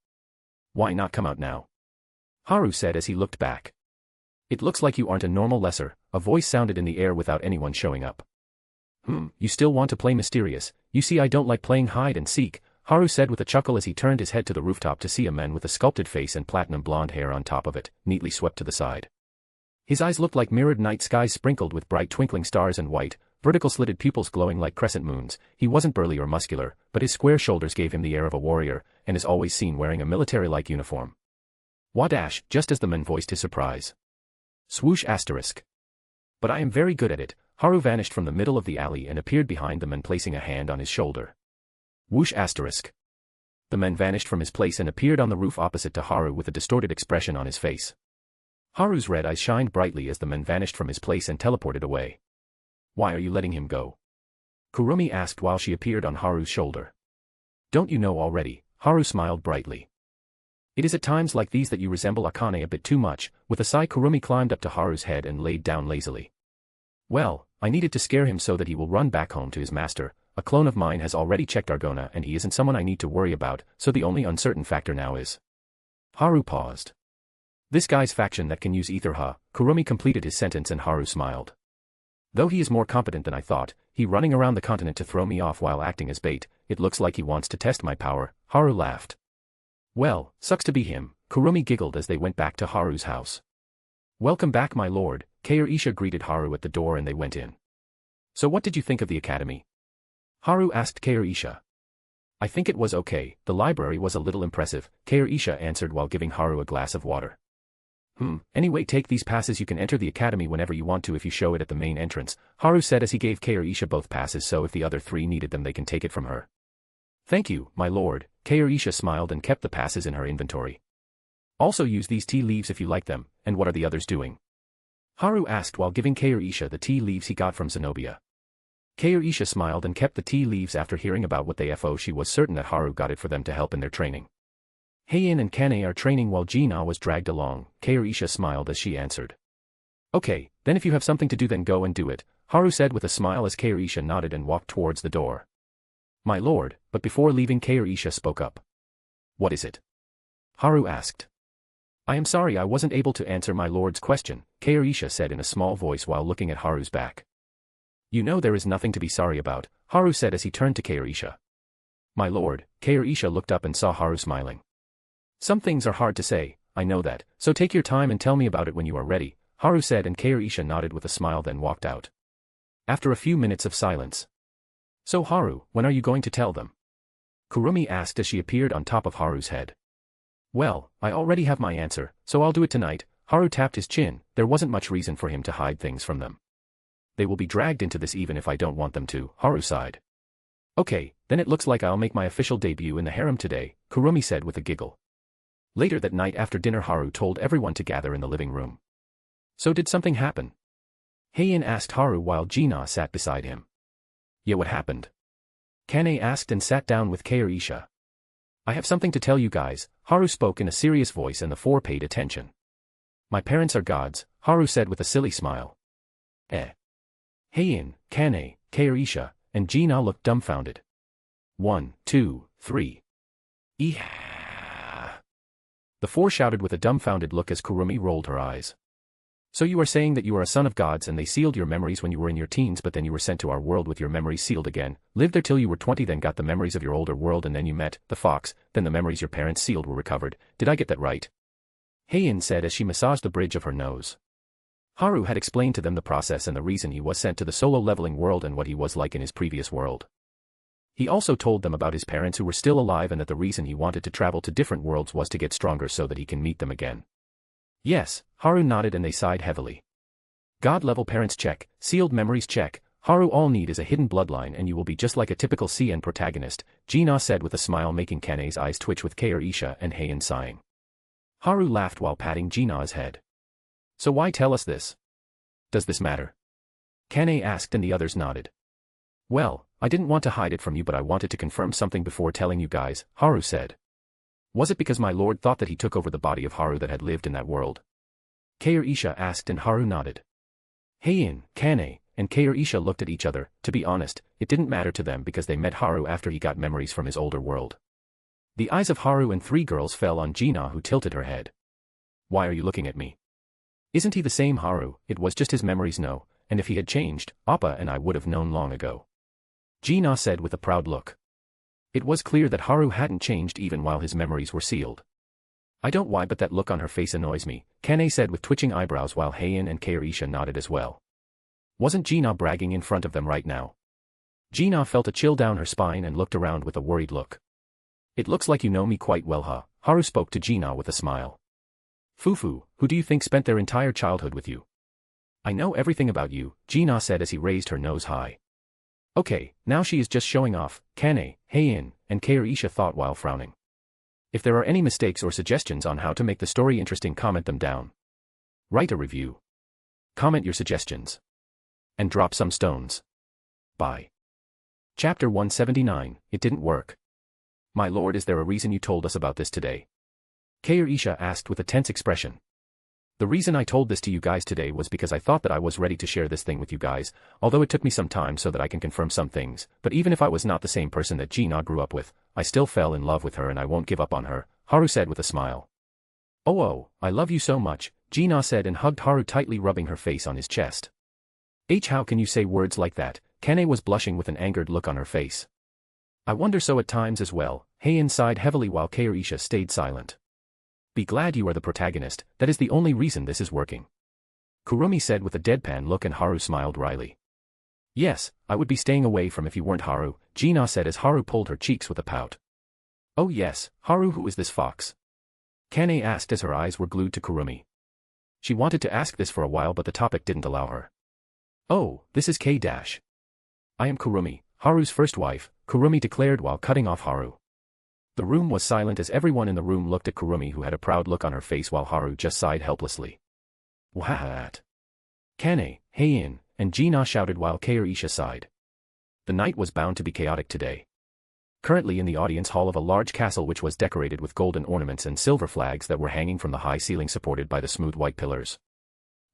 Speaker 3: Why not come out now? Haru said as he looked back. It looks like you aren't a normal lesser, a voice sounded in the air without anyone showing up. You still want to play mysterious? You see, I don't like playing hide and seek, Haru said with a chuckle as he turned his head to the rooftop to see a man with a sculpted face and platinum blonde hair on top of it, neatly swept to the side. His eyes looked like mirrored night skies sprinkled with bright twinkling stars and white, vertical slitted pupils glowing like crescent moons. He wasn't burly or muscular, but his square shoulders gave him the air of a warrior, and is always seen wearing a military-like uniform. Wadash, just as the man voiced his surprise. Swoosh asterisk. But I am very good at it. Haru vanished from the middle of the alley and appeared behind the man, placing a hand on his shoulder. Whoosh asterisk. The man vanished from his place and appeared on the roof opposite to Haru with a distorted expression on his face. Haru's red eyes shined brightly as the man vanished from his place and teleported away. Why are you letting him go? Kurumi asked while she appeared on Haru's shoulder. Don't you know already? Haru smiled brightly. It is at times like these that you resemble Akane a bit too much. With a sigh, Kurumi climbed up to Haru's head and laid down lazily. Well, I needed to scare him so that he will run back home to his master. A clone of mine has already checked Argona and he isn't someone I need to worry about, so the only uncertain factor now is... Haru paused. This guy's faction that can use ether, huh? Kurumi completed his sentence and Haru smiled. Though he is more competent than I thought, he running around the continent to throw me off while acting as bait. It looks like he wants to test my power. Haru laughed. Well, sucks to be him, Kurumi giggled as they went back to Haru's house. Welcome back, my lord, Keirisha greeted Haru at the door and they went in. So what did you think of the academy? Haru asked Keirisha. I think it was okay. The library was a little impressive, Keirisha answered while giving Haru a glass of water. Anyway, take these passes. You can enter the academy whenever you want to if you show it at the main entrance, Haru said as he gave Keirisha both passes, so if the other three needed them they can take it from her. Thank you, my lord, Keirisha smiled and kept the passes in her inventory. Also use these tea leaves if you like them. And what are the others doing? Haru asked while giving Keirisha the tea leaves he got from Zenobia. Keirisha smiled and kept the tea leaves. After hearing about what they she was certain that Haru got it for them to help in their training. Heian and Kane are training while Gina was dragged along, Keirisha smiled as she answered. Okay, then if you have something to do then go and do it, Haru said with a smile as Keirisha nodded and walked towards the door. My lord, but before leaving Keirisha spoke up. What is it? Haru asked. I am sorry I wasn't able to answer my lord's question, Keirisha said in a small voice while looking at Haru's back. You know there is nothing to be sorry about, Haru said as he turned to Keirisha. My lord, Keirisha looked up and saw Haru smiling. Some things are hard to say, I know that, so take your time and tell me about it when you are ready, Haru said, and Keirisha nodded with a smile, then walked out. After a few minutes of silence. So Haru, when are you going to tell them? Kurumi asked as she appeared on top of Haru's head. Well, I already have my answer, so I'll do it tonight, Haru tapped his chin. There wasn't much reason for him to hide things from them. They will be dragged into this even if I don't want them to, Haru sighed. Okay, then it looks like I'll make my official debut in the harem today, Kurumi said with a giggle. Later that night after dinner, Haru told everyone to gather in the living room. So did something happen? Heian asked Haru while Gina sat beside him. Yeah, what happened? Kane asked and sat down with Keirisha. I have something to tell you guys, Haru spoke in a serious voice and the four paid attention. My parents are gods, Haru said with a silly smile. Heian, Kane, Keirisha, and Gina looked dumbfounded. 1, 2, 3. Yeah. The four shouted with a dumbfounded look as Kurumi rolled her eyes. So you are saying that you are a son of gods and they sealed your memories when you were in your teens, but then you were sent to our world with your memories sealed again, lived there till you were 20, then got the memories of your older world, and then you met the fox, then the memories your parents sealed were recovered. Did I get that right? Heian said as she massaged the bridge of her nose. Haru had explained to them the process and the reason he was sent to the solo leveling world and what he was like in his previous world. He also told them about his parents who were still alive and that the reason he wanted to travel to different worlds was to get stronger so that he can meet them again. Yes, Haru nodded and they sighed heavily. God-level parents check, sealed memories check, Haru all need is a hidden bloodline and you will be just like a typical CN protagonist, Gina said with a smile, making Kane's eyes twitch with Keirisha and Heian sighing. Haru laughed while patting Gina's head. So why tell us this? Does this matter? Kane asked and the others nodded. Well, I didn't want to hide it from you, but I wanted to confirm something before telling you guys, Haru said. Was it because my lord thought that he took over the body of Haru that had lived in that world? Keirisha asked and Haru nodded. Heian, Kane, and Keirisha looked at each other. To be honest, it didn't matter to them because they met Haru after he got memories from his older world. The eyes of Haru and three girls fell on Gina, who tilted her head. Why are you looking at me? Isn't he the same Haru? It was just his memories, no, and if he had changed, Appa and I would have known long ago. Gina said with a proud look. It was clear that Haru hadn't changed even while his memories were sealed. I don't why, but that look on her face annoys me, Kane said with twitching eyebrows while Heian and Keirisha nodded as well. Wasn't Gina bragging in front of them right now? Gina felt a chill down her spine and looked around with a worried look. It looks like you know me quite well, huh? Haru spoke to Gina with a smile. Fufu, who do you think spent their entire childhood with you? I know everything about you, Gina said as he raised her nose high. Okay, now she is just showing off, Kane, Heian, and Keirisha thought while frowning. If there are any mistakes or suggestions on how to make the story interesting, comment them down. Write a review. Comment your suggestions. And drop some stones. Bye. Chapter 179, It Didn't Work. My lord, is there a reason you told us about this today? Keirisha asked with a tense expression. The reason I told this to you guys today was because I thought that I was ready to share this thing with you guys, although it took me some time so that I can confirm some things, but even if I was not the same person that Gina grew up with, I still fell in love with her and I won't give up on her, Haru said with a smile. Oh, I love you so much, Gina said and hugged Haru tightly, rubbing her face on his chest. How can you say words like that? Kane was blushing with an angered look on her face. I wonder so at times as well, Heian sighed heavily while Keirisha stayed silent. Be glad you are the protagonist, that is the only reason this is working. Kurumi said with a deadpan look and Haru smiled wryly. Yes, I would be staying away from if you weren't Haru, Gina said as Haru pulled her cheeks with a pout. Oh yes, Haru, who is this fox? Kane asked as her eyes were glued to Kurumi. She wanted to ask this for a while but the topic didn't allow her. Oh, this is K-. I am Kurumi, Haru's first wife, Kurumi declared while cutting off Haru. The room was silent as everyone in the room looked at Kurumi, who had a proud look on her face while Haru just sighed helplessly. What? Kane, Heian, and Gina shouted while Keirisha sighed. The night was bound to be chaotic today. Currently in the audience hall of a large castle which was decorated with golden ornaments and silver flags that were hanging from the high ceiling supported by the smooth white pillars.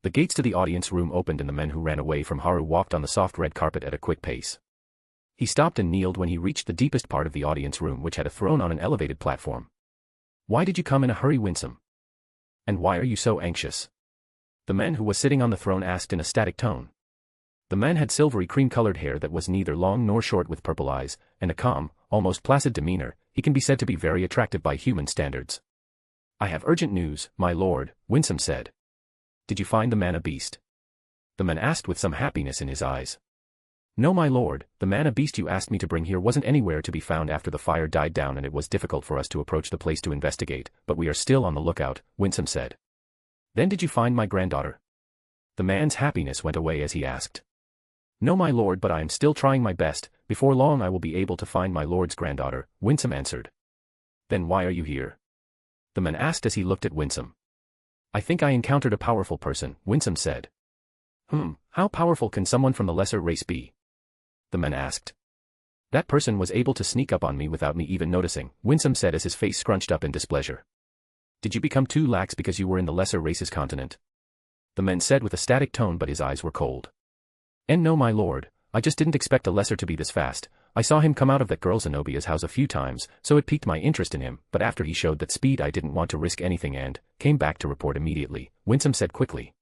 Speaker 3: The gates to the audience room opened and the men who ran away from Haru walked on the soft red carpet at a quick pace. He stopped and kneeled when he reached the deepest part of the audience room, which had a throne on an elevated platform. Why did you come in a hurry, Winsome? And why are you so anxious? The man who was sitting on the throne asked in a static tone. The man had silvery cream-colored hair that was neither long nor short with purple eyes, and a calm, almost placid demeanor. He can be said to be very attractive by human standards. "I have urgent news, my lord," Winsome said. "Did you find the man a beast?" The man asked with some happiness in his eyes. "No, my lord, the man a beast you asked me to bring here wasn't anywhere to be found after the fire died down, and it was difficult for us to approach the place to investigate, but we are still on the lookout," Winsome said. "Then did you find my granddaughter?" The man's happiness went away as he asked. "No, my lord, but I am still trying my best. Before long I will be able to find my lord's granddaughter," Winsome answered. "Then why are you here?" the man asked as he looked at Winsome. "I think I encountered a powerful person," Winsome said. How powerful can someone from the lesser race be?" the man asked. "That person was able to sneak up on me without me even noticing," Winsome said as his face scrunched up in displeasure. "Did you become too lax because you were in the lesser race's continent?" the man said with a static tone, but his eyes were cold. "And no, my lord, I just didn't expect a lesser to be this fast. I saw him come out of that girl Zenobia's house a few times, so it piqued my interest in him, but after he showed that speed I didn't want to risk anything and came back to report immediately," Winsome said quickly.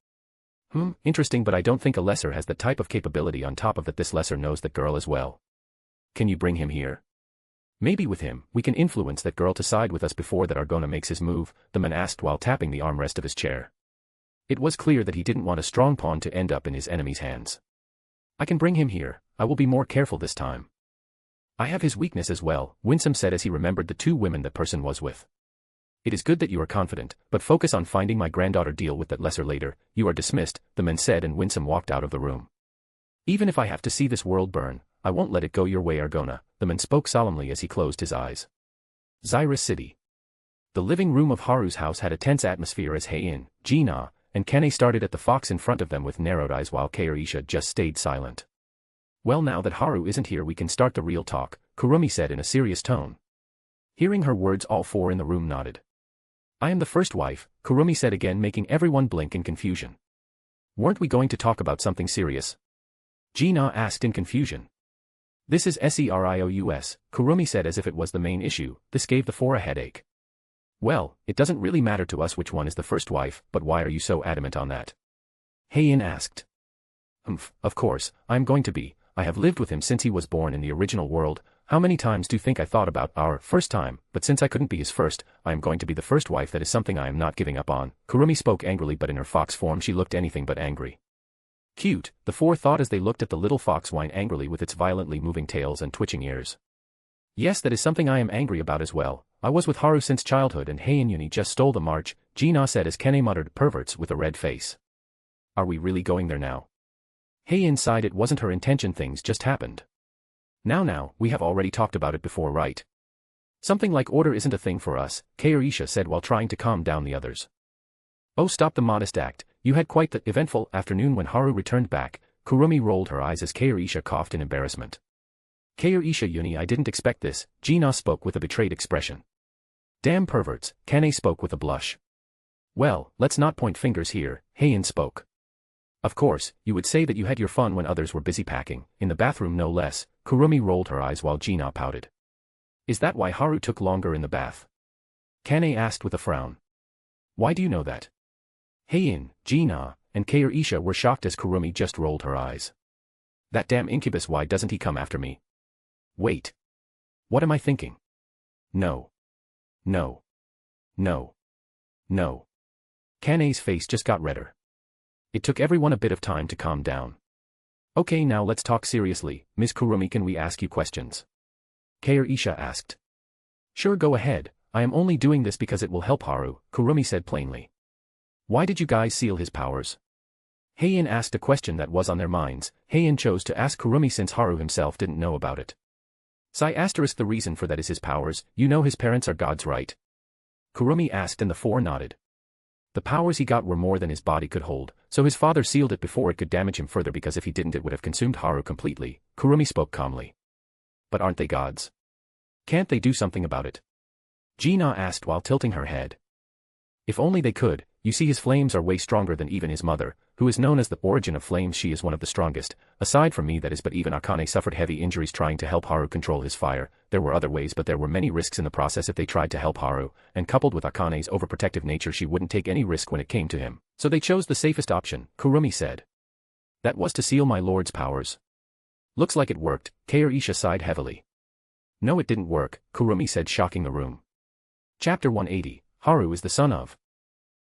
Speaker 3: Interesting, but I don't think a lesser has that type of capability. On top of that, this lesser knows that girl as well. Can you bring him here? Maybe with him, we can influence that girl to side with us before that Argona makes his move," the man asked while tapping the armrest of his chair. It was clear that he didn't want a strong pawn to end up in his enemy's hands. "I can bring him here. I will be more careful this time." "I have his weakness as well," Winsome said as he remembered the two women that person was with. "It is good that you are confident, but focus on finding my granddaughter. Deal with that lesser later. You are dismissed," the man said, and Winsome walked out of the room. "Even if I have to see this world burn, I won't let it go your way, Argona," the man spoke solemnly as he closed his eyes. Zyrus City. The living room of Haru's house had a tense atmosphere as Heian, Gina, and Kane started at the fox in front of them with narrowed eyes while Kairisha just stayed silent. "Well, now that Haru isn't here, we can start the real talk," Kurumi said in a serious tone. Hearing her words, all four in the room nodded. "I am the first wife," Kurumi said again, making everyone blink in confusion. "Weren't we going to talk about something serious?" Gina asked in confusion. "This is serious," Kurumi said as if it was the main issue. This gave the four a headache. "Well, it doesn't really matter to us which one is the first wife, but why are you so adamant on that?" Heian asked. Of course, I am going to be. I have lived with him since he was born in the original world. How many times do you think I thought about our first time, but since I couldn't be his first, I am going to be the first wife. That is something I am not giving up on." Kurumi spoke angrily, but in her fox form she looked anything but angry. "Cute," the four thought as they looked at the little fox whine angrily with its violently moving tails and twitching ears. "Yes, that is something I am angry about as well. I was with Haru since childhood and Heian Yuni just stole the march," Gina said as Kene muttered, "Perverts," with a red face. "Are we really going there now?" Heian sighed. It wasn't her intention, things just happened. Now, we have already talked about it before, right? Something like order isn't a thing for us," Kairisha said while trying to calm down the others. "Oh, stop the modest act. You had quite the eventful afternoon when Haru returned back." Kurumi rolled her eyes as Kairisha coughed in embarrassment. "Kairisha Yuni, I didn't expect this," Gina spoke with a betrayed expression. "Damn perverts," Kane spoke with a blush. "Well, let's not point fingers here," Heian spoke. "Of course, you would say that you had your fun when others were busy packing, in the bathroom no less." Kurumi rolled her eyes while Gina pouted. "Is that why Haru took longer in the bath?" Kane asked with a frown. "Why do you know that?" Heian, Gina, and Kairisha were shocked as Kurumi just rolled her eyes. "That damn incubus, why doesn't he come after me?" "Wait. What am I thinking? No. No. No. No." Kane's face just got redder. It took everyone a bit of time to calm down. "Okay, now let's talk seriously. Ms. Kurumi, can we ask you questions?" Kairisha asked. "Sure, go ahead. I am only doing this because it will help Haru," Kurumi said plainly. "Why did you guys seal his powers?" Heian asked a question that was on their minds. Heian chose to ask Kurumi since Haru himself didn't know about it. The reason for that is his powers. You know his parents are gods, right?" Kurumi asked, and the four nodded. "The powers he got were more than his body could hold, so his father sealed it before it could damage him further, because if he didn't it would have consumed Haru completely." Kurumi spoke calmly. "But aren't they gods? Can't they do something about it?" Gina asked while tilting her head. "If only they could. You see, his flames are way stronger than even his mother, who is known as the origin of flames. She is one of the strongest, aside from me, that is, but even Akane suffered heavy injuries trying to help Haru control his fire. There were other ways, but there were many risks in the process if they tried to help Haru, and coupled with Akane's overprotective nature, she wouldn't take any risk when it came to him. So they chose the safest option," Kurumi said. That was to seal my lord's powers. Looks like it worked, Kair-Isha sighed heavily. No, it didn't work, Kurumi said, shocking the room. Chapter 180, Haru is the son of.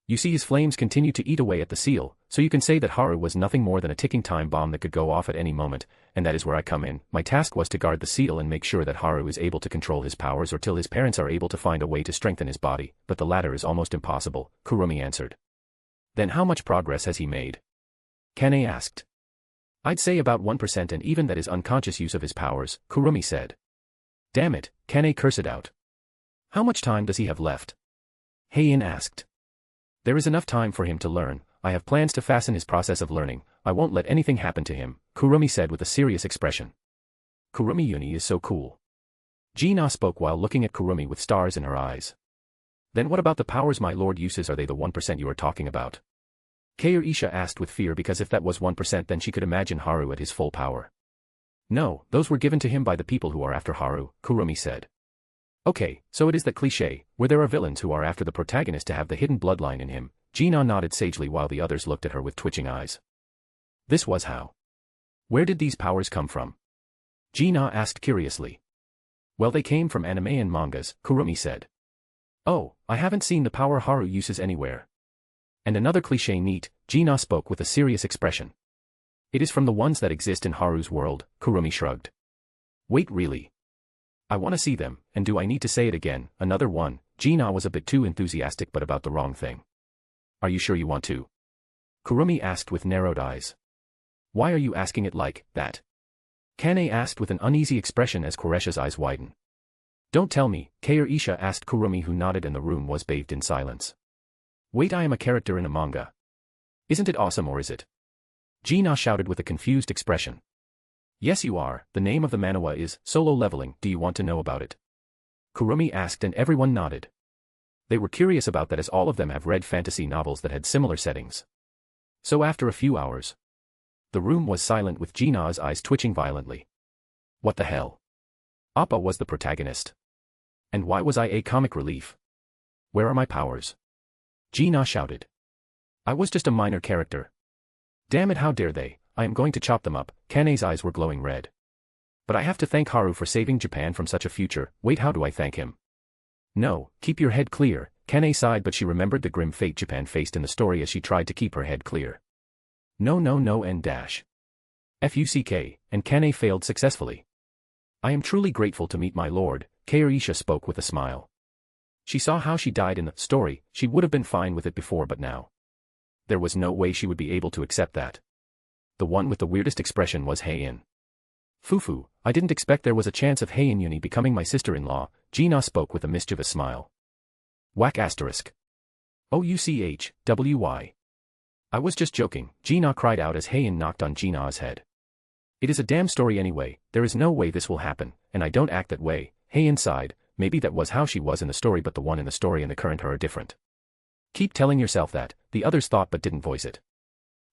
Speaker 3: You see, his flames continue to eat away at the seal, so you can say that Haru was nothing more than a ticking time bomb that could go off at any moment, and that is where I come in. My task was to guard the seal and make sure that Haru is able to control his powers or till his parents are able to find a way to strengthen his body, but the latter is almost impossible, Kurumi answered. Then how much progress has he made? Kane asked. I'd say about 1%, and even that is unconscious use of his powers, Kurumi said. Damn it, Kane cursed out. How much time does he have left? Heian asked. There is enough time for him to learn. I have plans to fasten his process of learning. I won't let anything happen to him, Kurumi said with a serious expression. Kurumi Uni is so cool. Gina spoke while looking at Kurumi with stars in her eyes. Then what about the powers my lord uses? Are they the 1% you are talking about? Kair-Isha asked with fear, because if that was 1% then she could imagine Haru at his full power. No, those were given to him by the people who are after Haru, Kurumi said. Okay, so it is that cliché, where there are villains who are after the protagonist to have the hidden bloodline in him. Gina nodded sagely while the others looked at her with twitching eyes. This was how. Where did these powers come from? Gina asked curiously. Well, they came from anime and mangas, Kurumi said. Oh, I haven't seen the power Haru uses anywhere. And another cliché neat, Gina spoke with a serious expression. It is from the ones that exist in Haru's world, Kurumi shrugged. Wait, really? I want to see them, and do I need to say it again? Another one. Gina was a bit too enthusiastic but about the wrong thing. Are you sure you want to? Kurumi asked with narrowed eyes. Why are you asking it like that? Kane asked with an uneasy expression as Koresha's eyes widened. Don't tell me, Kair-Isha asked Kurumi, who nodded, and the room was bathed in silence. Wait, I am a character in a manga. Isn't it awesome, or is it? Gina shouted with a confused expression. Yes, you are. The name of the manhwa is Solo Leveling. Do you want to know about it? Kurumi asked, and everyone nodded. They were curious about that, as all of them have read fantasy novels that had similar settings. So after a few hours, the room was silent with Gina's eyes twitching violently. What the hell? Appa was the protagonist. And why was I a comic relief? Where are my powers? Gina shouted. I was just a minor character. Damn it, how dare they? I am going to chop them up. Kane's eyes were glowing red. But I have to thank Haru for saving Japan from such a future. Wait, how do I thank him? No, keep your head clear. Kane sighed, but she remembered the grim fate Japan faced in the story as she tried to keep her head clear. No, and dash. Fuck, and Kane failed successfully. I am truly grateful to meet my lord, Kair-Isha spoke with a smile. She saw how she died in the story. She would have been fine with it before, but now. There was no way she would be able to accept that. The one with the weirdest expression was Heian. Fufu, I didn't expect there was a chance of Heian Uni becoming my sister-in-law, Gina spoke with a mischievous smile. Whack asterisk. OUCHWY. I was just joking, Gina cried out as Heian knocked on Gina's head. It is a damn story anyway. There is no way this will happen, and I don't act that way, Heian sighed. Maybe that was how she was in the story, but the one in the story and the current her are different. Keep telling yourself that, the others thought but didn't voice it.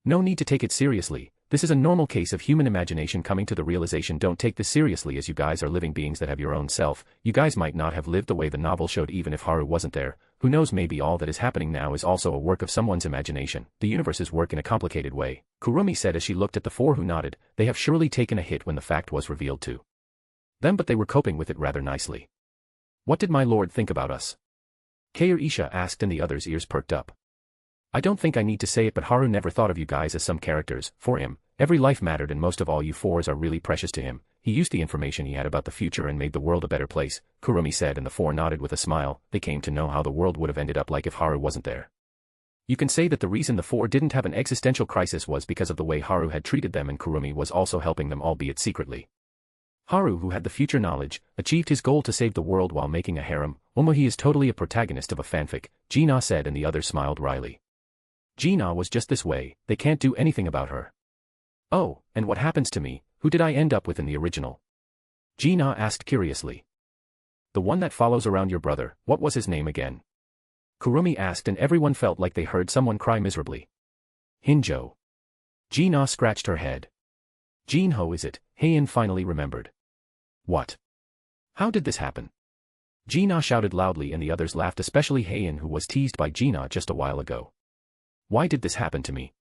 Speaker 3: No need to take it seriously. This is a normal case of human imagination coming to the realization. Don't take this seriously, as you guys are living beings that have your own self. You guys might not have lived the way the novel showed even if Haru wasn't there. Who knows, maybe all that is happening now is also a work of someone's imagination. The universes work in a complicated way, Kurumi said as she looked at the four, who nodded. They have surely taken a hit when the fact was revealed to them, but they were coping with it rather nicely. What did my lord think about us? Kair-Isha asked, and the others' ears perked up. I don't think I need to say it, but Haru never thought of you guys as some characters. For him, every life mattered, and most of all, you fours are really precious to him. He used the information he had about the future and made the world a better place, Kurumi said, and the four nodded with a smile. They came to know how the world would have ended up like if Haru wasn't there. You can say that the reason the four didn't have an existential crisis was because of the way Haru had treated them, and Kurumi was also helping them, albeit secretly. Haru, who had the future knowledge, achieved his goal to save the world while making a harem. He is totally a protagonist of a fanfic, Gina said, and the others smiled wryly. Gina was just this way. They can't do anything about her. Oh, and what happens to me? Who did I end up with in the original? Gina asked curiously. The one that follows around your brother. What was his name again? Kurumi asked, and everyone felt like they heard someone cry miserably. Hinjo. Gina scratched her head. Jinho is it? Heian finally remembered. What? How did this happen? Gina shouted loudly, and the others laughed, especially Heian, who was teased by Gina just a while ago. Why did this happen to me?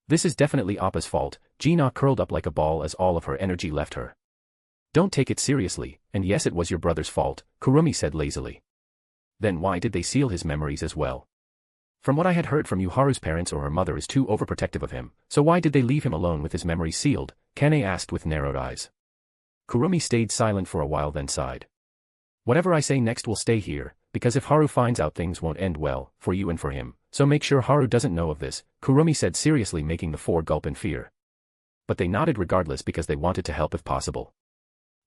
Speaker 3: This is definitely Appa's fault. Gina curled up like a ball as all of her energy left her. Don't take it seriously, and yes, it was your brother's fault, Kurumi said lazily. Then why did they seal his memories as well? From what I had heard from you, Haru's parents or her mother is too overprotective of him, so why did they leave him alone with his memories sealed? Kane asked with narrowed eyes. Kurumi stayed silent for a while then sighed. Whatever I say next will stay here, because if Haru finds out things won't end well, for you and for him, so make sure Haru doesn't know of this, Kurumi said seriously, making the four gulp in fear. But they nodded regardless because they wanted to help if possible.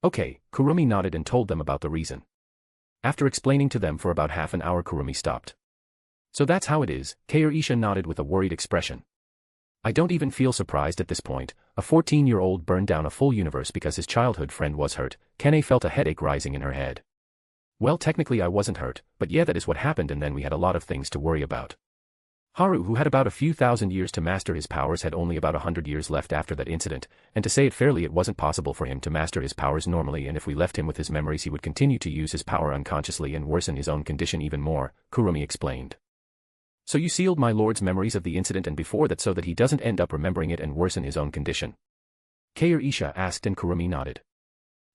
Speaker 3: Okay, Kurumi nodded and told them about the reason. After explaining to them for about half an hour, Kurumi stopped. So that's how it is, Kaoru nodded with a worried expression. I don't even feel surprised at this point. A 14-year-old burned down a full universe because his childhood friend was hurt. Kane felt a headache rising in her head. Well, technically I wasn't hurt, but yeah, that is what happened, and then we had a lot of things to worry about. Haru, who had about a few thousand years to master his powers, had only about 100 years left after that incident, and to say it fairly, it wasn't possible for him to master his powers normally, and if we left him with his memories he would continue to use his power unconsciously and worsen his own condition even more, Kurumi explained. So you sealed my lord's memories of the incident and before that so that he doesn't end up remembering it and worsen his own condition? Kaoru asked and Kurumi nodded.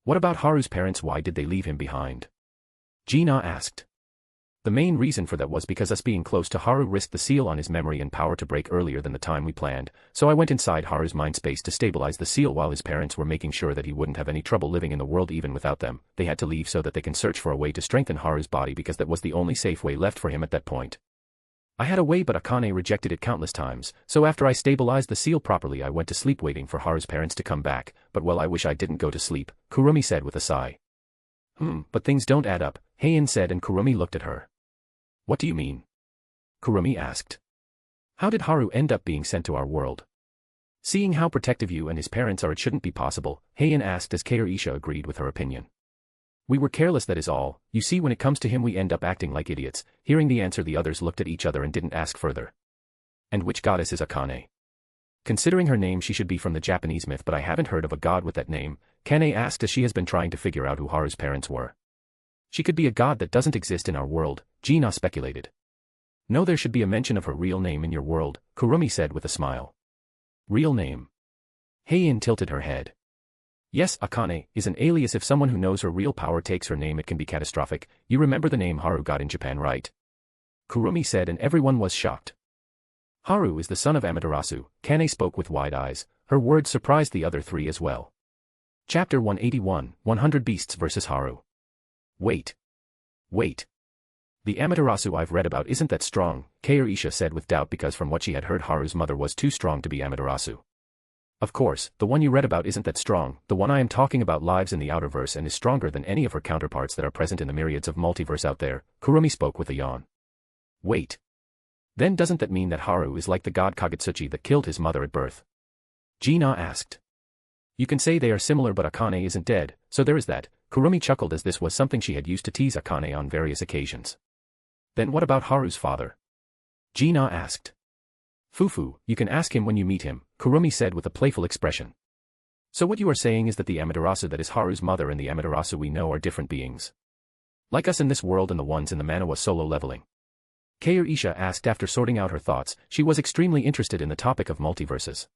Speaker 3: What about Haru's parents? Why did they leave him behind? Gina asked. The main reason for that was because us being close to Haru risked the seal on his memory and power to break earlier than the time we planned, so I went inside Haru's mind space to stabilize the seal while his parents were making sure that he wouldn't have any trouble living in the world even without them. They had to leave so that they can search for a way to strengthen Haru's body because that was the only safe way left for him at that point. I had a way, but Akane rejected it countless times, so after I stabilized the seal properly I went to sleep waiting for Haru's parents to come back, but well, I wish I didn't go to sleep, Kurumi said with a sigh. But things don't add up, Heian said, and Kurumi looked at her. What do you mean? Kurumi asked. How did Haru end up being sent to our world? Seeing how protective you and his parents are, it shouldn't be possible, Heian asked as Kaoru agreed with her opinion. We were careless, that is all. You see, when it comes to him we end up acting like idiots. Hearing the answer, the others looked at each other and didn't ask further. And which goddess is Akane? Considering her name she should be from the Japanese myth, but I haven't heard of a god with that name, Kane asked as she has been trying to figure out who Haru's parents were. She could be a god that doesn't exist in our world, Gina speculated. No, there should be a mention of her real name in your world, Kurumi said with a smile. Real name? Heian tilted her head. Yes, Akane is an alias. If someone who knows her real power takes her name it can be catastrophic. You remember the name Haru got in Japan, right? Kurumi said, and everyone was shocked. Haru is the son of Amaterasu, Kane spoke with wide eyes. Her words surprised the other three as well. Chapter 181, 100 Beasts vs. Haru. Wait. The Amaterasu I've read about isn't that strong, Kaoru said with doubt, because from what she had heard Haru's mother was too strong to be Amaterasu. Of course, the one you read about isn't that strong. The one I am talking about lives in the outerverse and is stronger than any of her counterparts that are present in the myriads of multiverse out there, Kurumi spoke with a yawn. Wait. Then doesn't that mean that Haru is like the god Kagutsuchi that killed his mother at birth? Gina asked. You can say they are similar, but Akane isn't dead, so there is that. Kurumi chuckled as this was something she had used to tease Akane on various occasions. Then what about Haru's father? Gina asked. Fufu, you can ask him when you meet him, Kurumi said with a playful expression. So what you are saying is that the Amaterasu that is Haru's mother and the Amaterasu we know are different beings. Like us in this world and the ones in the Manoa solo leveling. Kaoru asked after sorting out her thoughts. She was extremely interested in the topic of multiverses.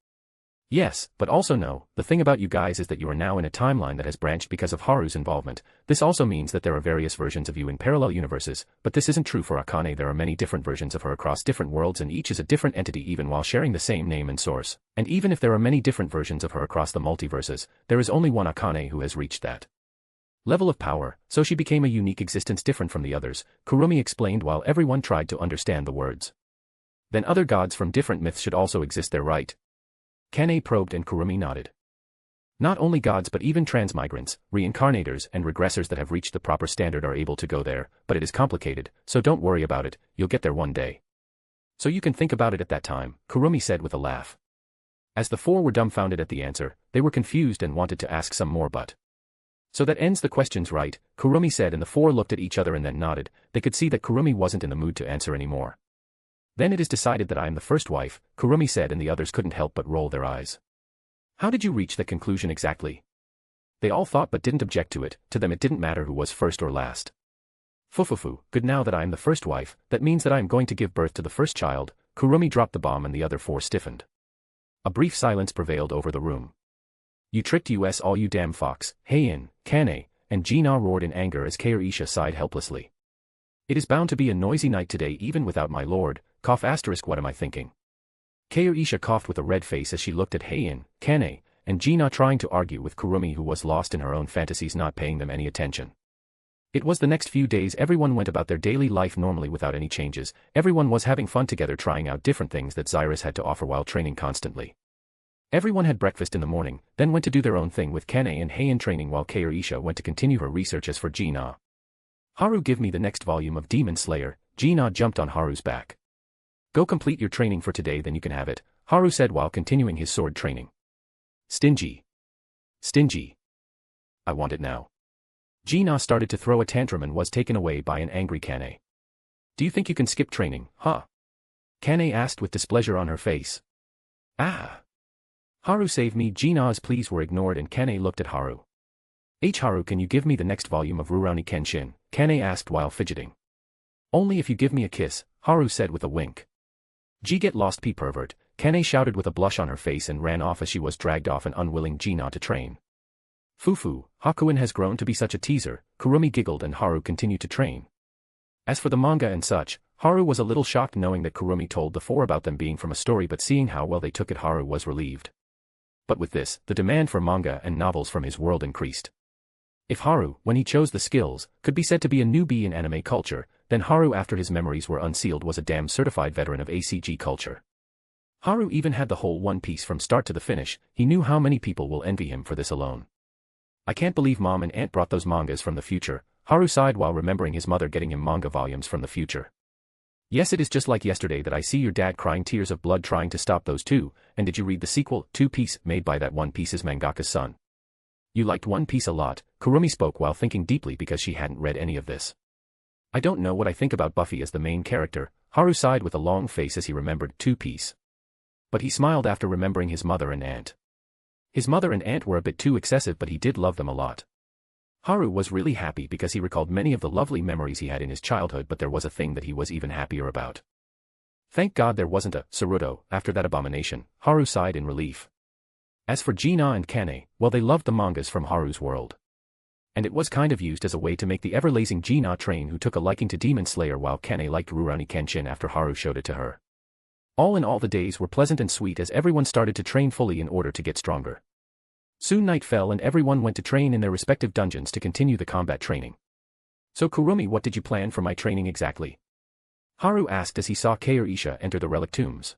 Speaker 3: Yes, but also no, the thing about you guys is that you are now in a timeline that has branched because of Haru's involvement. This also means that there are various versions of you in parallel universes, but this isn't true for Akane. There are many different versions of her across different worlds and each is a different entity even while sharing the same name and source. And even if there are many different versions of her across the multiverses, there is only one Akane who has reached that level of power, so she became a unique existence different from the others, Kurumi explained while everyone tried to understand the words. Then other gods from different myths should also exist there, right? Kane probed and Kurumi nodded. Not only gods but even transmigrants, reincarnators and regressors that have reached the proper standard are able to go there, but it is complicated, so don't worry about it, you'll get there one day. So you can think about it at that time, Kurumi said with a laugh. As the four were dumbfounded at the answer, they were confused and wanted to ask some more but. So that ends the questions, right? Kurumi said, and the four looked at each other and then nodded. They could see that Kurumi wasn't in the mood to answer anymore. Then it is decided that I am the first wife, Kurumi said, and the others couldn't help but roll their eyes. How did you reach that conclusion exactly? They all thought but didn't object to it. To them it didn't matter who was first or last. Fufufu, good, now that I am the first wife, that means that I am going to give birth to the first child. Kurumi dropped the bomb and the other four stiffened. A brief silence prevailed over the room. You tricked us all, you damn fox, Heian, Kane, and Gina roared in anger as Kaerisha sighed helplessly. It is bound to be a noisy night today even without my lord, cough asterisk what am I thinking? Kaerisha coughed with a red face as she looked at Heian, Kane, and Gina trying to argue with Kurumi who was lost in her own fantasies not paying them any attention. It was the next few days everyone went about their daily life normally without any changes, everyone was having fun together trying out different things that Xyrus had to offer while training constantly. Everyone had breakfast in the morning, then went to do their own thing with Kane and Heian training while Kaerisha went to continue her research. As for Gina. Haru, give me the next volume of Demon Slayer. Gina jumped on Haru's back. Go complete your training for today then you can have it, Haru said while continuing his sword training. Stingy. Stingy. I want it now. Gina started to throw a tantrum and was taken away by an angry Kane. Do you think you can skip training, huh? Kane asked with displeasure on her face. Ah. Haru, save me. Gina's pleas were ignored and Kane looked at Haru. Haru, can you give me the next volume of Rurouni Kenshin? Kane asked while fidgeting. Only if you give me a kiss, Haru said with a wink. Get lost, pervert, Kane shouted with a blush on her face and ran off as she was dragged off an unwilling Gina to train. Fufu, Hakuin has grown to be such a teaser, Kurumi giggled and Haru continued to train. As for the manga and such, Haru was a little shocked knowing that Kurumi told the four about them being from a story, but seeing how well they took it Haru was relieved. But with this, the demand for manga and novels from his world increased. If Haru, when he chose the skills, could be said to be a newbie in anime culture, then Haru after his memories were unsealed was a damn certified veteran of ACG culture. Haru even had the whole One Piece from start to the finish, he knew how many people will envy him for this alone. I can't believe Mom and Aunt brought those mangas from the future, Haru sighed while remembering his mother getting him manga volumes from the future. Yes, it is just like yesterday that I see your dad crying tears of blood trying to stop those two, and did you read the sequel, Two Piece, made by that One Piece's mangaka's son? You liked One Piece a lot, Kurumi spoke while thinking deeply because she hadn't read any of this. I don't know what I think about Buffy as the main character, Haru sighed with a long face as he remembered Two Piece. But he smiled after remembering his mother and aunt. His mother and aunt were a bit too excessive but he did love them a lot. Haru was really happy because he recalled many of the lovely memories he had in his childhood, but there was a thing that he was even happier about. Thank God there wasn't a Saruto after that abomination, Haru sighed in relief. As for Gina and Kane, well, they loved the mangas from Haru's world. And it was kind of used as a way to make the ever-lazing Gina train, who took a liking to Demon Slayer while Kane liked Rurouni Kenshin after Haru showed it to her. All in all, the days were pleasant and sweet as everyone started to train fully in order to get stronger. Soon night fell and everyone went to train in their respective dungeons to continue the combat training. So Kurumi, what did you plan for my training exactly? Haru asked as he saw Kaerisha enter the relic tombs.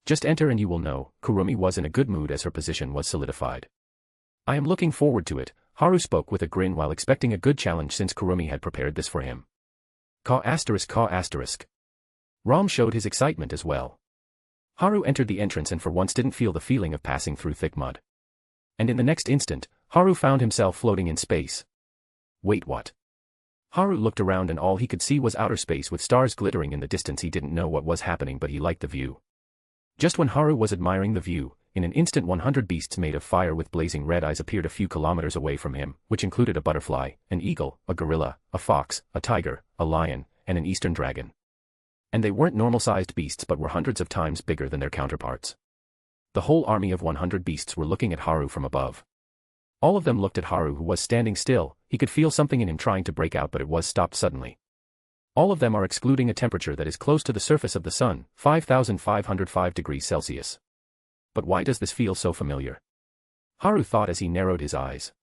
Speaker 3: Just enter and you will know, Kurumi was in a good mood as her position was solidified. I am looking forward to it, Haru spoke with a grin while expecting a good challenge since Kurumi had prepared this for him. Ka asterisk. Rom showed his excitement as well. Haru entered the entrance and for once didn't feel the feeling of passing through thick mud. And in the next instant, Haru found himself floating in space. Wait, what? Haru looked around and all he could see was outer space with stars glittering in the distance. He didn't know what was happening but he liked the view. Just when Haru was admiring the view, in an instant 100 beasts made of fire with blazing red eyes appeared a few kilometers away from him, which included a butterfly, an eagle, a gorilla, a fox, a tiger, a lion, and an eastern dragon. And they weren't normal-sized beasts but were hundreds of times bigger than their counterparts. The whole army of 100 beasts were looking at Haru from above. All of them looked at Haru who was standing still. He could feel something in him trying to break out but it was stopped suddenly. All of them are excluding a temperature that is close to the surface of the sun, 5,505 degrees Celsius. But why does this feel so familiar? Haru thought as he narrowed his eyes.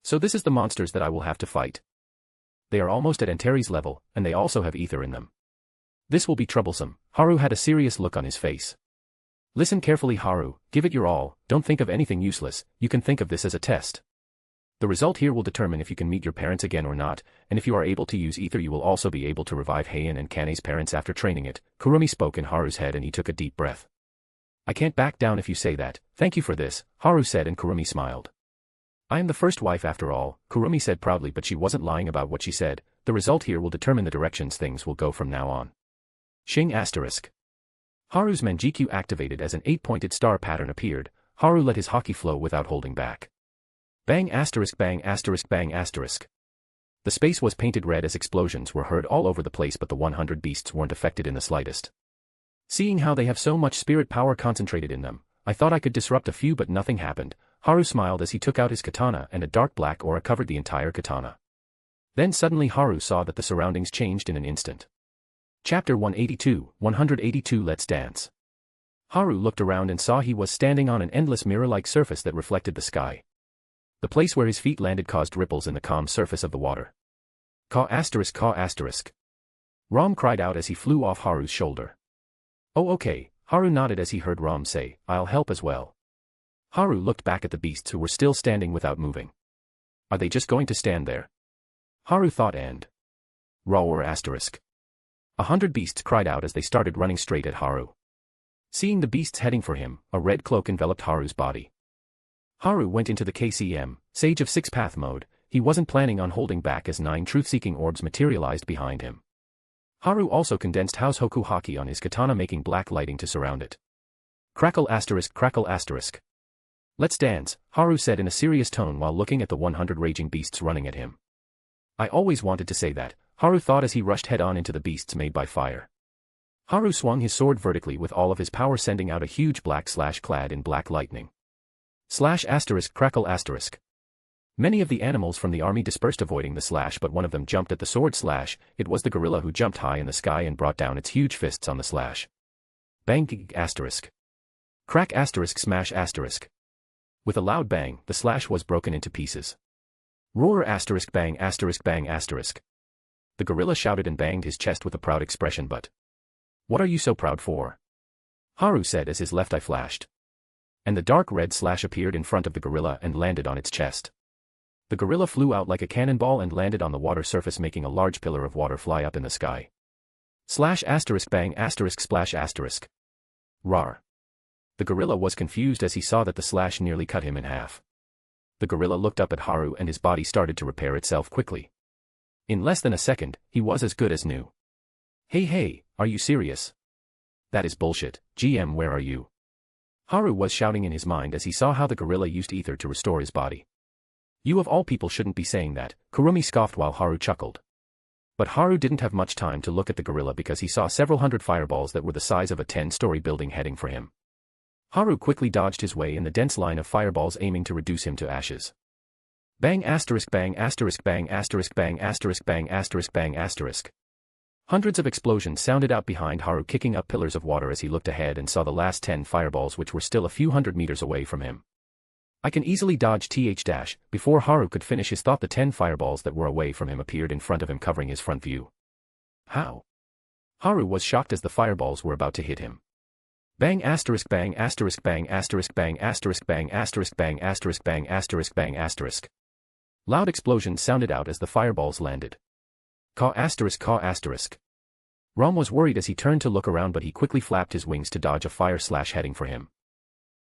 Speaker 3: So this is the monsters that I will have to fight. They are almost at Antares level, and they also have ether in them. This will be troublesome. Haru had a serious look on his face. Listen carefully, Haru, give it your all, don't think of anything useless, you can think of this as a test. The result here will determine if you can meet your parents again or not, and if you are able to use ether you will also be able to revive Heian and Kane's parents after training it. Kurumi spoke in Haru's head and he took a deep breath. I can't back down if you say that, thank you for this, Haru said and Kurumi smiled. I am the first wife after all, Kurumi said proudly, but she wasn't lying about what she said. The result here will determine the directions things will go from now on. Shing asterisk. Haru's Manjikyu activated as an 8-pointed star pattern appeared. Haru let his haki flow without holding back. Bang asterisk bang asterisk bang asterisk. The space was painted red as explosions were heard all over the place, but the 100 beasts weren't affected in the slightest. Seeing how they have so much spirit power concentrated in them, I thought I could disrupt a few but nothing happened. Haru smiled as he took out his katana and a dark black aura covered the entire katana. Then suddenly Haru saw that the surroundings changed in an instant. Chapter 182 Let's Dance. Haru looked around and saw he was standing on an endless mirror-like surface that reflected the sky. The place where his feet landed caused ripples in the calm surface of the water. Caw asterisk caw asterisk. Rom cried out as he flew off Haru's shoulder. Oh okay, Haru nodded as he heard Rom say, I'll help as well. Haru looked back at the beasts who were still standing without moving. Are they just going to stand there? Haru thought and... Roar asterisk. 100 beasts cried out as they started running straight at Haru. Seeing the beasts heading for him, a red cloak enveloped Haru's body. Haru went into the KCM, Sage of Six Path mode. He wasn't planning on holding back as 9 truth-seeking orbs materialized behind him. Haru also condensed House Hoku Haki on his katana, making black lighting to surround it. Crackle asterisk crackle asterisk. Let's dance, Haru said in a serious tone while looking at the 100 raging beasts running at him. I always wanted to say that, Haru thought as he rushed head-on into the beasts made by fire. Haru swung his sword vertically with all of his power, sending out a huge black slash clad in black lightning. Slash asterisk crackle asterisk. Many of the animals from the army dispersed avoiding the slash, but one of them jumped at the sword slash. It was the gorilla who jumped high in the sky and brought down its huge fists on the slash. Bang asterisk. Crack asterisk smash asterisk. With a loud bang, the slash was broken into pieces. Roar asterisk bang asterisk bang asterisk. The gorilla shouted and banged his chest with a proud expression, but... What are you so proud for? Haru said as his left eye flashed. And the dark red slash appeared in front of the gorilla and landed on its chest. The gorilla flew out like a cannonball and landed on the water surface, making a large pillar of water fly up in the sky. Slash asterisk bang asterisk splash asterisk. Rar. The gorilla was confused as he saw that the slash nearly cut him in half. The gorilla looked up at Haru and his body started to repair itself quickly. In less than a second, he was as good as new. Hey, are you serious? That is bullshit, GM, where are you? Haru was shouting in his mind as he saw how the gorilla used ether to restore his body. You of all people shouldn't be saying that, Kurumi scoffed while Haru chuckled. But Haru didn't have much time to look at the gorilla because he saw several hundred fireballs that were the size of a 10-story building heading for him. Haru quickly dodged his way in the dense line of fireballs aiming to reduce him to ashes. Bang asterisk bang asterisk bang asterisk bang asterisk bang asterisk bang asterisk. Hundreds of explosions sounded out behind Haru, kicking up pillars of water as he looked ahead and saw the last 10 fireballs, which were still a few hundred meters away from him. I can easily dodge th. Before Haru could finish his thought, the 10 fireballs that were away from him appeared in front of him, covering his front view. How? Haru was shocked as the fireballs were about to hit him. Bang asterisk bang asterisk bang asterisk bang asterisk bang asterisk bang asterisk bang asterisk bang asterisk. Loud explosions sounded out as the fireballs landed. Caw asterisk caw asterisk. Rom was worried as he turned to look around, but he quickly flapped his wings to dodge a fire slash heading for him.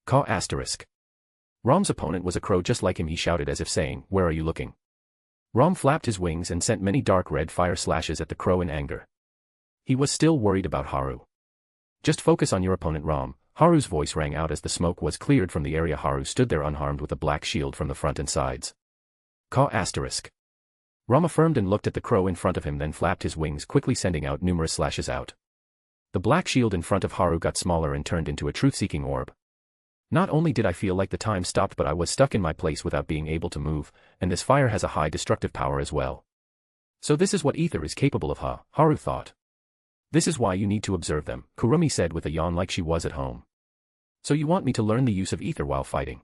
Speaker 3: Caw asterisk. Rom's opponent was a crow just like him. He shouted as if saying, where are you looking? Rom flapped his wings and sent many dark red fire slashes at the crow in anger. He was still worried about Haru. Just focus on your opponent, Rom. Haru's voice rang out as the smoke was cleared from the area. Haru stood there unharmed with a black shield from the front and sides. Caw asterisk. Rom affirmed and looked at the crow in front of him, then flapped his wings, quickly sending out numerous slashes out. The black shield in front of Haru got smaller and turned into a truth-seeking orb. Not only did I feel like the time stopped, but I was stuck in my place without being able to move, and this fire has a high destructive power as well. So this is what ether is capable of, huh? Haru thought. This is why you need to observe them, Kurumi said with a yawn like she was at home. So you want me to learn the use of ether while fighting?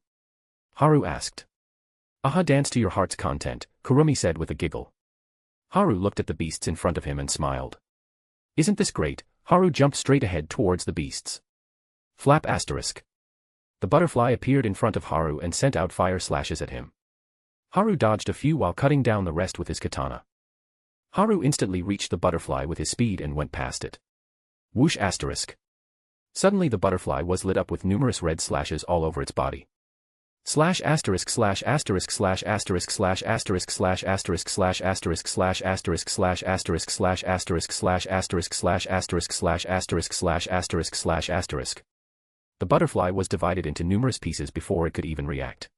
Speaker 3: Haru asked. Aha, dance to your heart's content, Kurumi said with a giggle. Haru looked at the beasts in front of him and smiled. Isn't this great? Haru jumped straight ahead towards the beasts. Flap asterisk. The butterfly appeared in front of Haru and sent out fire slashes at him. Haru dodged a few while cutting down the rest with his katana. Haru instantly reached the butterfly with his speed and went past it. Whoosh asterisk. Suddenly the butterfly was lit up with numerous red slashes all over its body. Slash asterisk slash asterisk slash asterisk slash asterisk slash asterisk slash asterisk slash asterisk slash asterisk slash asterisk slash asterisk slash asterisk slash asterisk slash asterisk slash asterisk. The butterfly was divided into numerous pieces before it could even react.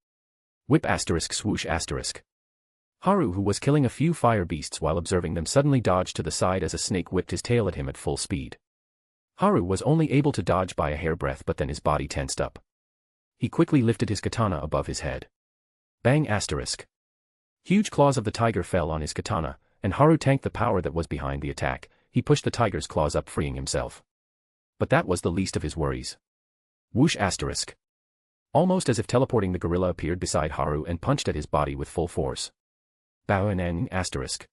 Speaker 3: Whip asterisk swoosh asterisk. Haru, who was killing a few fire beasts while observing them, suddenly dodged to the side as a snake whipped his tail at him at full speed. Haru was only able to dodge by a hairbreadth, but then his body tensed up. He quickly lifted his katana above his head. Bang asterisk. Huge claws of the tiger fell on his katana, and Haru tanked the power that was behind the attack. He pushed the tiger's claws up, freeing himself. But that was the least of his worries. Whoosh asterisk. Almost as if teleporting, the gorilla appeared beside Haru and punched at his body with full force. Bow asterisk.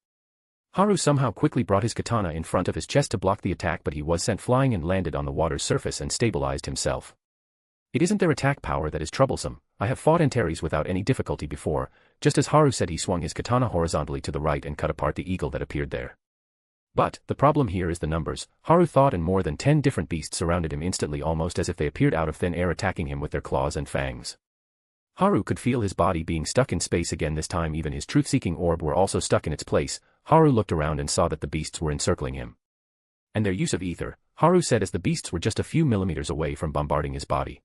Speaker 3: Haru somehow quickly brought his katana in front of his chest to block the attack, but he was sent flying and landed on the water's surface and stabilized himself. It isn't their attack power that is troublesome. I have fought adversaries without any difficulty before. Just as Haru said, he swung his katana horizontally to the right and cut apart the eagle that appeared there. But the problem here is the numbers, Haru thought, and more than 10 different beasts surrounded him instantly, almost as if they appeared out of thin air, attacking him with their claws and fangs. Haru could feel his body being stuck in space again. This time even his truth-seeking orb were also stuck in its place. Haru looked around and saw that the beasts were encircling him. And their use of ether, Haru said as the beasts were just a few millimeters away from bombarding his body.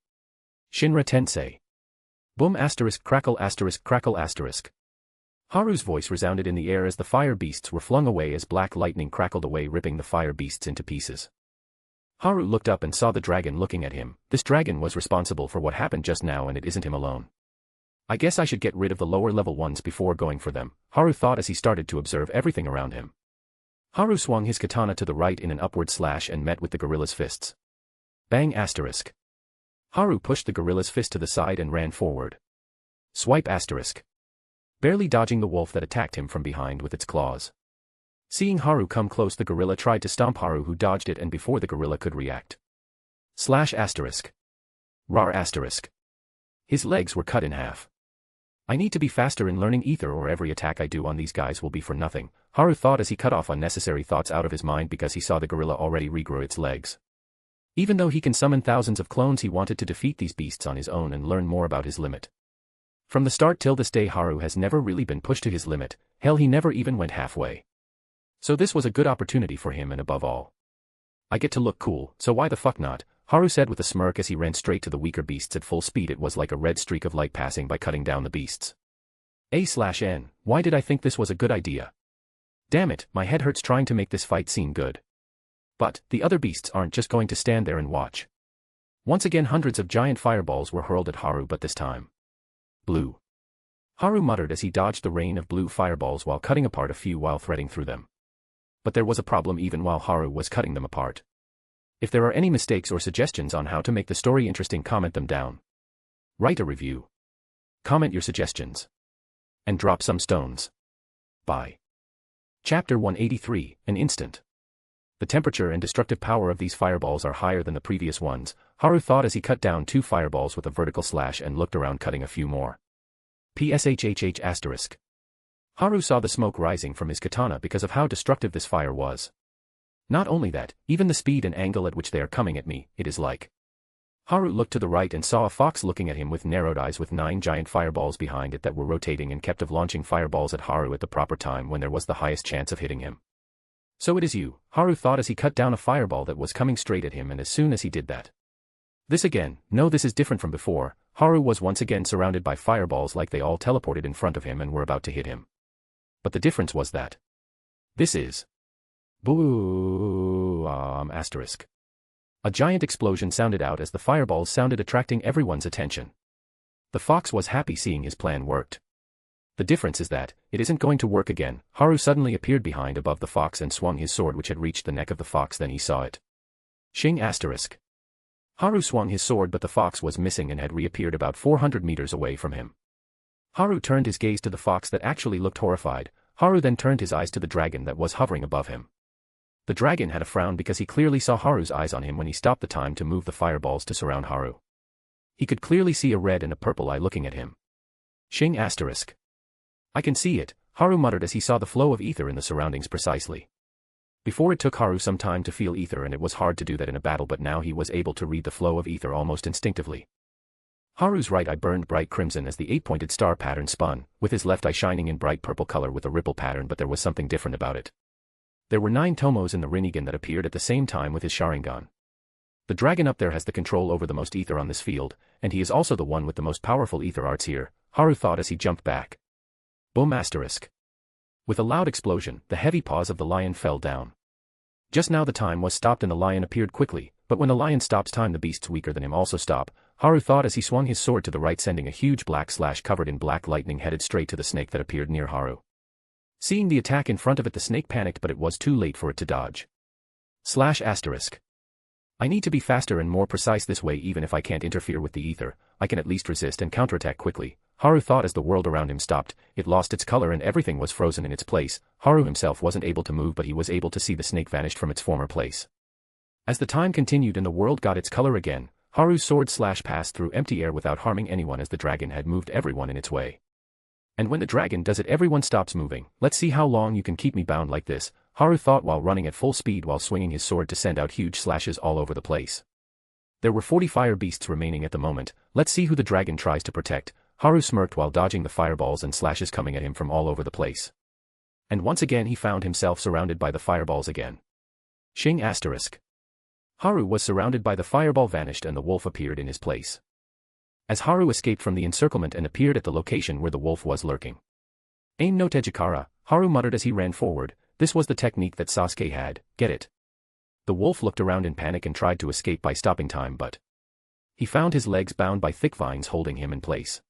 Speaker 3: Shinra Tensei. Boom asterisk crackle asterisk crackle asterisk. Haru's voice resounded in the air as the fire beasts were flung away as black lightning crackled away, ripping the fire beasts into pieces. Haru looked up and saw the dragon looking at him. This dragon was responsible for what happened just now, and it isn't him alone. I guess I should get rid of the lower level ones before going for them, Haru thought as he started to observe everything around him. Haru swung his katana to the right in an upward slash and met with the gorilla's fists. Bang asterisk. Haru pushed the gorilla's fist to the side and ran forward. Swipe asterisk. Barely dodging the wolf that attacked him from behind with its claws. Seeing Haru come close, the gorilla tried to stomp Haru, who dodged it and before the gorilla could react. Slash asterisk. Rar asterisk. His legs were cut in half. I need to be faster in learning ether, or every attack I do on these guys will be for nothing, Haru thought as he cut off unnecessary thoughts out of his mind because he saw the gorilla already regrew its legs. Even though he can summon thousands of clones, he wanted to defeat these beasts on his own and learn more about his limit. From the start till this day, Haru has never really been pushed to his limit. Hell, he never even went halfway. So this was a good opportunity for him, and above all, I get to look cool, so why the fuck not, Haru said with a smirk as he ran straight to the weaker beasts at full speed. It was like a red streak of light passing by, cutting down the beasts. A/N, why did I think this was a good idea? Damn it, my head hurts trying to make this fight seem good. But the other beasts aren't just going to stand there and watch. Once again hundreds of giant fireballs were hurled at Haru, but this time, blue. Haru muttered as he dodged the rain of blue fireballs while cutting apart a few while threading through them. But there was a problem even while Haru was cutting them apart. If there are any mistakes or suggestions on how to make the story interesting, comment them down. Write a review. Comment your suggestions. And drop some stones. Bye. Chapter 183, An Instant. The temperature and destructive power of these fireballs are higher than the previous ones, Haru thought as he cut down 2 fireballs with a vertical slash and looked around, cutting a few more. PSHHH asterisk. Haru saw the smoke rising from his katana because of how destructive this fire was. Not only that, even the speed and angle at which they are coming at me, it is like. Haru looked to the right and saw a fox looking at him with narrowed eyes, with 9 giant fireballs behind it that were rotating and kept of launching fireballs at Haru at the proper time when there was the highest chance of hitting him. So it is you, Haru thought as he cut down a fireball that was coming straight at him, and as soon as he did that. This again, no, this is different from before. Haru was once again surrounded by fireballs, like they all teleported in front of him and were about to hit him. But the difference was that this is boom asterisk. A giant explosion sounded out as the fireballs sounded, attracting everyone's attention. The fox was happy seeing his plan worked. The difference is that it isn't going to work again. Haru suddenly appeared behind above the fox and swung his sword, which had reached the neck of the fox. Then he saw it. Shing asterisk. Haru swung his sword, but the fox was missing and had reappeared about 400 meters away from him. Haru turned his gaze to the fox that actually looked horrified. Haru then turned his eyes to the dragon that was hovering above him. The dragon had a frown because he clearly saw Haru's eyes on him when he stopped the time to move the fireballs to surround Haru. He could clearly see a red and a purple eye looking at him. Shing asterisk. I can see it, Haru muttered as he saw the flow of ether in the surroundings precisely. Before, it took Haru some time to feel ether, and it was hard to do that in a battle, but now he was able to read the flow of ether almost instinctively. Haru's right eye burned bright crimson as the 8-pointed star pattern spun, with his left eye shining in bright purple color with a ripple pattern, but there was something different about it. There were 9 tomos in the Rinnegan that appeared at the same time with his Sharingan. The dragon up there has the control over the most ether on this field, and he is also the one with the most powerful ether arts here, Haru thought as he jumped back. Boom asterisk. With a loud explosion, the heavy paws of the lion fell down. Just now the time was stopped and the lion appeared quickly, but when the lion stops time, the beasts weaker than him also stop. Haru thought as he swung his sword to the right, sending a huge black slash covered in black lightning headed straight to the snake that appeared near Haru. Seeing the attack in front of it, the snake panicked, but it was too late for it to dodge. I need to be faster and more precise this way. Even if I can't interfere with the ether, I can at least resist and counterattack quickly, Haru thought as the world around him stopped. It lost its color and everything was frozen in its place. Haru himself wasn't able to move, but he was able to see the snake vanished from its former place. As the time continued and the world got its color again, Haru's sword slash passed through empty air without harming anyone, as the dragon had moved everyone in its way. And when the dragon does it, everyone stops moving. Let's see how long you can keep me bound like this, Haru thought while running at full speed while swinging his sword to send out huge slashes all over the place. There were 40 fire beasts remaining at the moment. Let's see who the dragon tries to protect, Haru smirked while dodging the fireballs and slashes coming at him from all over the place. And once again he found himself surrounded by the fireballs again. Shing asterisk. Haru was surrounded by the fireball vanished and the wolf appeared in his place. As Haru escaped from the encirclement and appeared at the location where the wolf was lurking. Aim no Tejikara, Haru muttered as he ran forward. This was the technique that Sasuke had, get it? The wolf looked around in panic and tried to escape by stopping time, but he found his legs bound by thick vines holding him in place.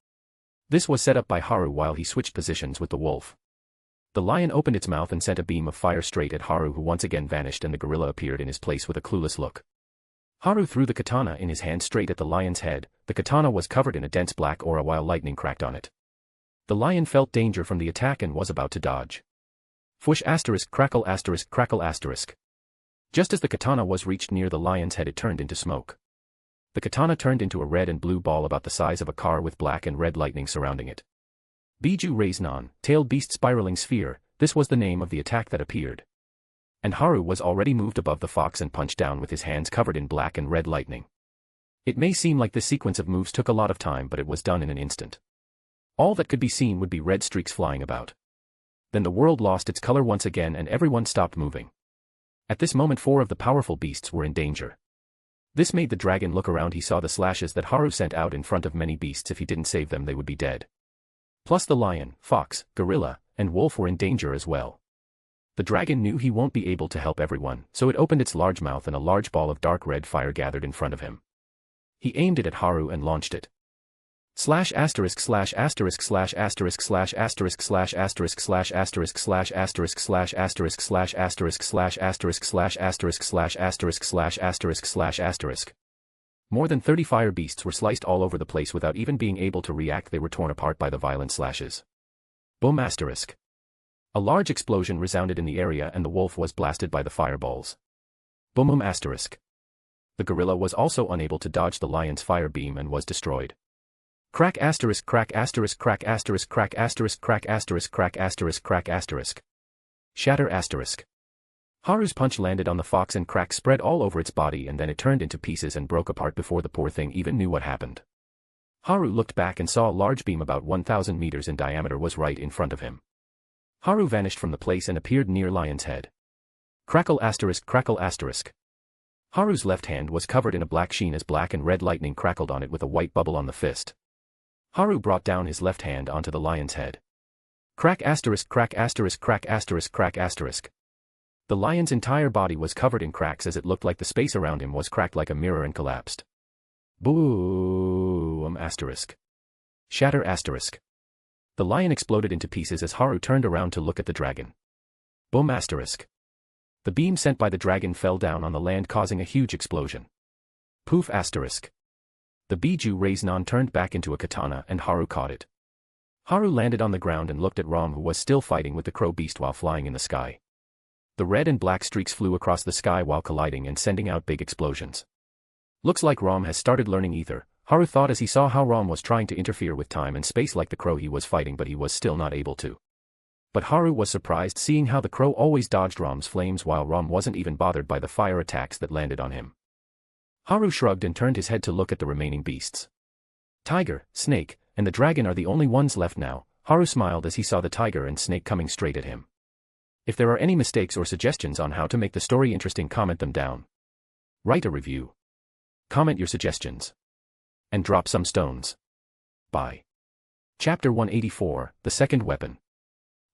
Speaker 3: This was set up by Haru while he switched positions with the wolf. The lion opened its mouth and sent a beam of fire straight at Haru, who once again vanished, and the gorilla appeared in his place with a clueless look. Haru threw the katana in his hand straight at the lion's head. The katana was covered in a dense black aura while lightning cracked on it. The lion felt danger from the attack and was about to dodge. Fwoosh asterisk crackle asterisk crackle asterisk. Just as the katana was reached near the lion's head, it turned into smoke. The katana turned into a red and blue ball about the size of a car with black and red lightning surrounding it. Biju Raisnon, tailed beast spiraling sphere, this was the name of the attack that appeared. And Haru was already moved above the fox and punched down with his hands covered in black and red lightning. It may seem like this sequence of moves took a lot of time, but it was done in an instant. All that could be seen would be red streaks flying about. Then the world lost its color once again and everyone stopped moving. At this moment 4 of the powerful beasts were in danger. This made the dragon look around. He saw the slashes that Haru sent out in front of many beasts. If he didn't save them, they would be dead. Plus the lion, fox, gorilla, and wolf were in danger as well. The dragon knew he won't be able to help everyone, so it opened its large mouth and a large ball of dark red fire gathered in front of him. He aimed it at Haru and launched it. Slash asterisk slash asterisk slash asterisk slash asterisk slash asterisk slash asterisk slash asterisk slash asterisk slash asterisk slash asterisk slash asterisk slash asterisk slash asterisk slash asterisk. More than 30 fire beasts were sliced all over the place without even being able to react. They were torn apart by the violent slashes. Boom asterisk. A large explosion resounded in the area and the wolf was blasted by the fireballs. Boom asterisk. The gorilla was also unable to dodge the lion's fire beam and was destroyed. Crack asterisk crack asterisk crack asterisk crack asterisk crack asterisk crack asterisk crack asterisk. Shatter asterisk. Haru's punch landed on the fox and cracks spread all over its body, and then it turned into pieces and broke apart before the poor thing even knew what happened. Haru looked back and saw a large beam about 1,000 meters in diameter was right in front of him. Haru vanished from the place and appeared near Lion's head. Crackle asterisk crackle asterisk. Haru's left hand was covered in a black sheen as black and red lightning crackled on it with a white bubble on the fist. Haru brought down his left hand onto the lion's head. Crack asterisk crack asterisk crack asterisk crack asterisk. The lion's entire body was covered in cracks as it looked like the space around him was cracked like a mirror and collapsed. Boom asterisk. Shatter asterisk. The lion exploded into pieces as Haru turned around to look at the dragon. Boom asterisk. The beam sent by the dragon fell down on the land, causing a huge explosion. Poof asterisk. The Biju Raisnon turned back into a katana and Haru caught it. Haru landed on the ground and looked at Rom, who was still fighting with the crow beast while flying in the sky. The red and black streaks flew across the sky while colliding and sending out big explosions. Looks like Rom has started learning ether, Haru thought as he saw how Rom was trying to interfere with time and space like the crow he was fighting, but he was still not able to. But Haru was surprised seeing how the crow always dodged Rom's flames while Rom wasn't even bothered by the fire attacks that landed on him. Haru shrugged and turned his head to look at the remaining beasts. Tiger, snake, and the dragon are the only ones left now. Haru smiled as he saw the tiger and snake coming straight at him. If there are any mistakes or suggestions on how to make the story interesting, comment them down. Write a review. Comment your suggestions. And drop some stones. Bye. Chapter 184, The Second Weapon.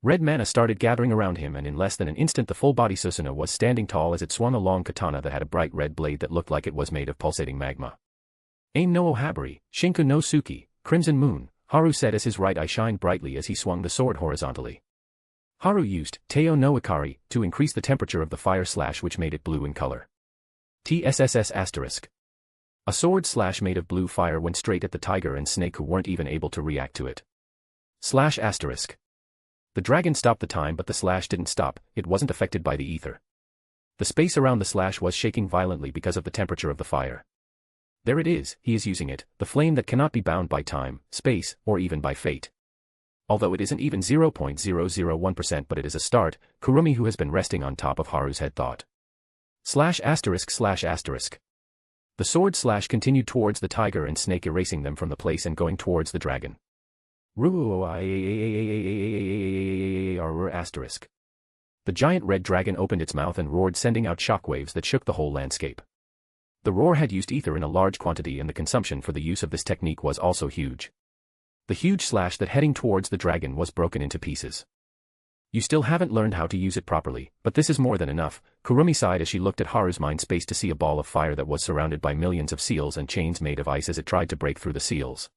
Speaker 3: Red mana started gathering around him, and in less than an instant the full-body Susanoo was standing tall as it swung a long katana that had a bright red blade that looked like it was made of pulsating magma. Aim no Ohabari, Shinku no Suki, Crimson Moon, Haru said as his right eye shined brightly as he swung the sword horizontally. Haru used Teo no Ikari to increase the temperature of the fire slash which made it blue in color. TSSS asterisk. A sword slash made of blue fire went straight at the tiger and snake who weren't even able to react to it. Slash asterisk. The dragon stopped the time but the slash didn't stop, it wasn't affected by the ether. The space around the slash was shaking violently because of the temperature of the fire. There it is, he is using it, the flame that cannot be bound by time, space, or even by fate. Although it isn't even 0.001% but it is a start, Kurumi who has been resting on top of Haru's head thought. Slash asterisk slash asterisk. The sword slash continued towards the tiger and snake erasing them from the place and going towards the dragon. Asterisk. The giant red dragon opened its mouth and roared sending out shockwaves that shook the whole landscape. The roar had used ether in a large quantity and the consumption for the use of this technique was also huge. The huge slash that heading towards the dragon was broken into pieces. You still haven't learned how to use it properly, but this is more than enough, Kurumi sighed as she looked at Haru's mind space to see a ball of fire that was surrounded by millions of seals and chains made of ice as it tried to break through the seals.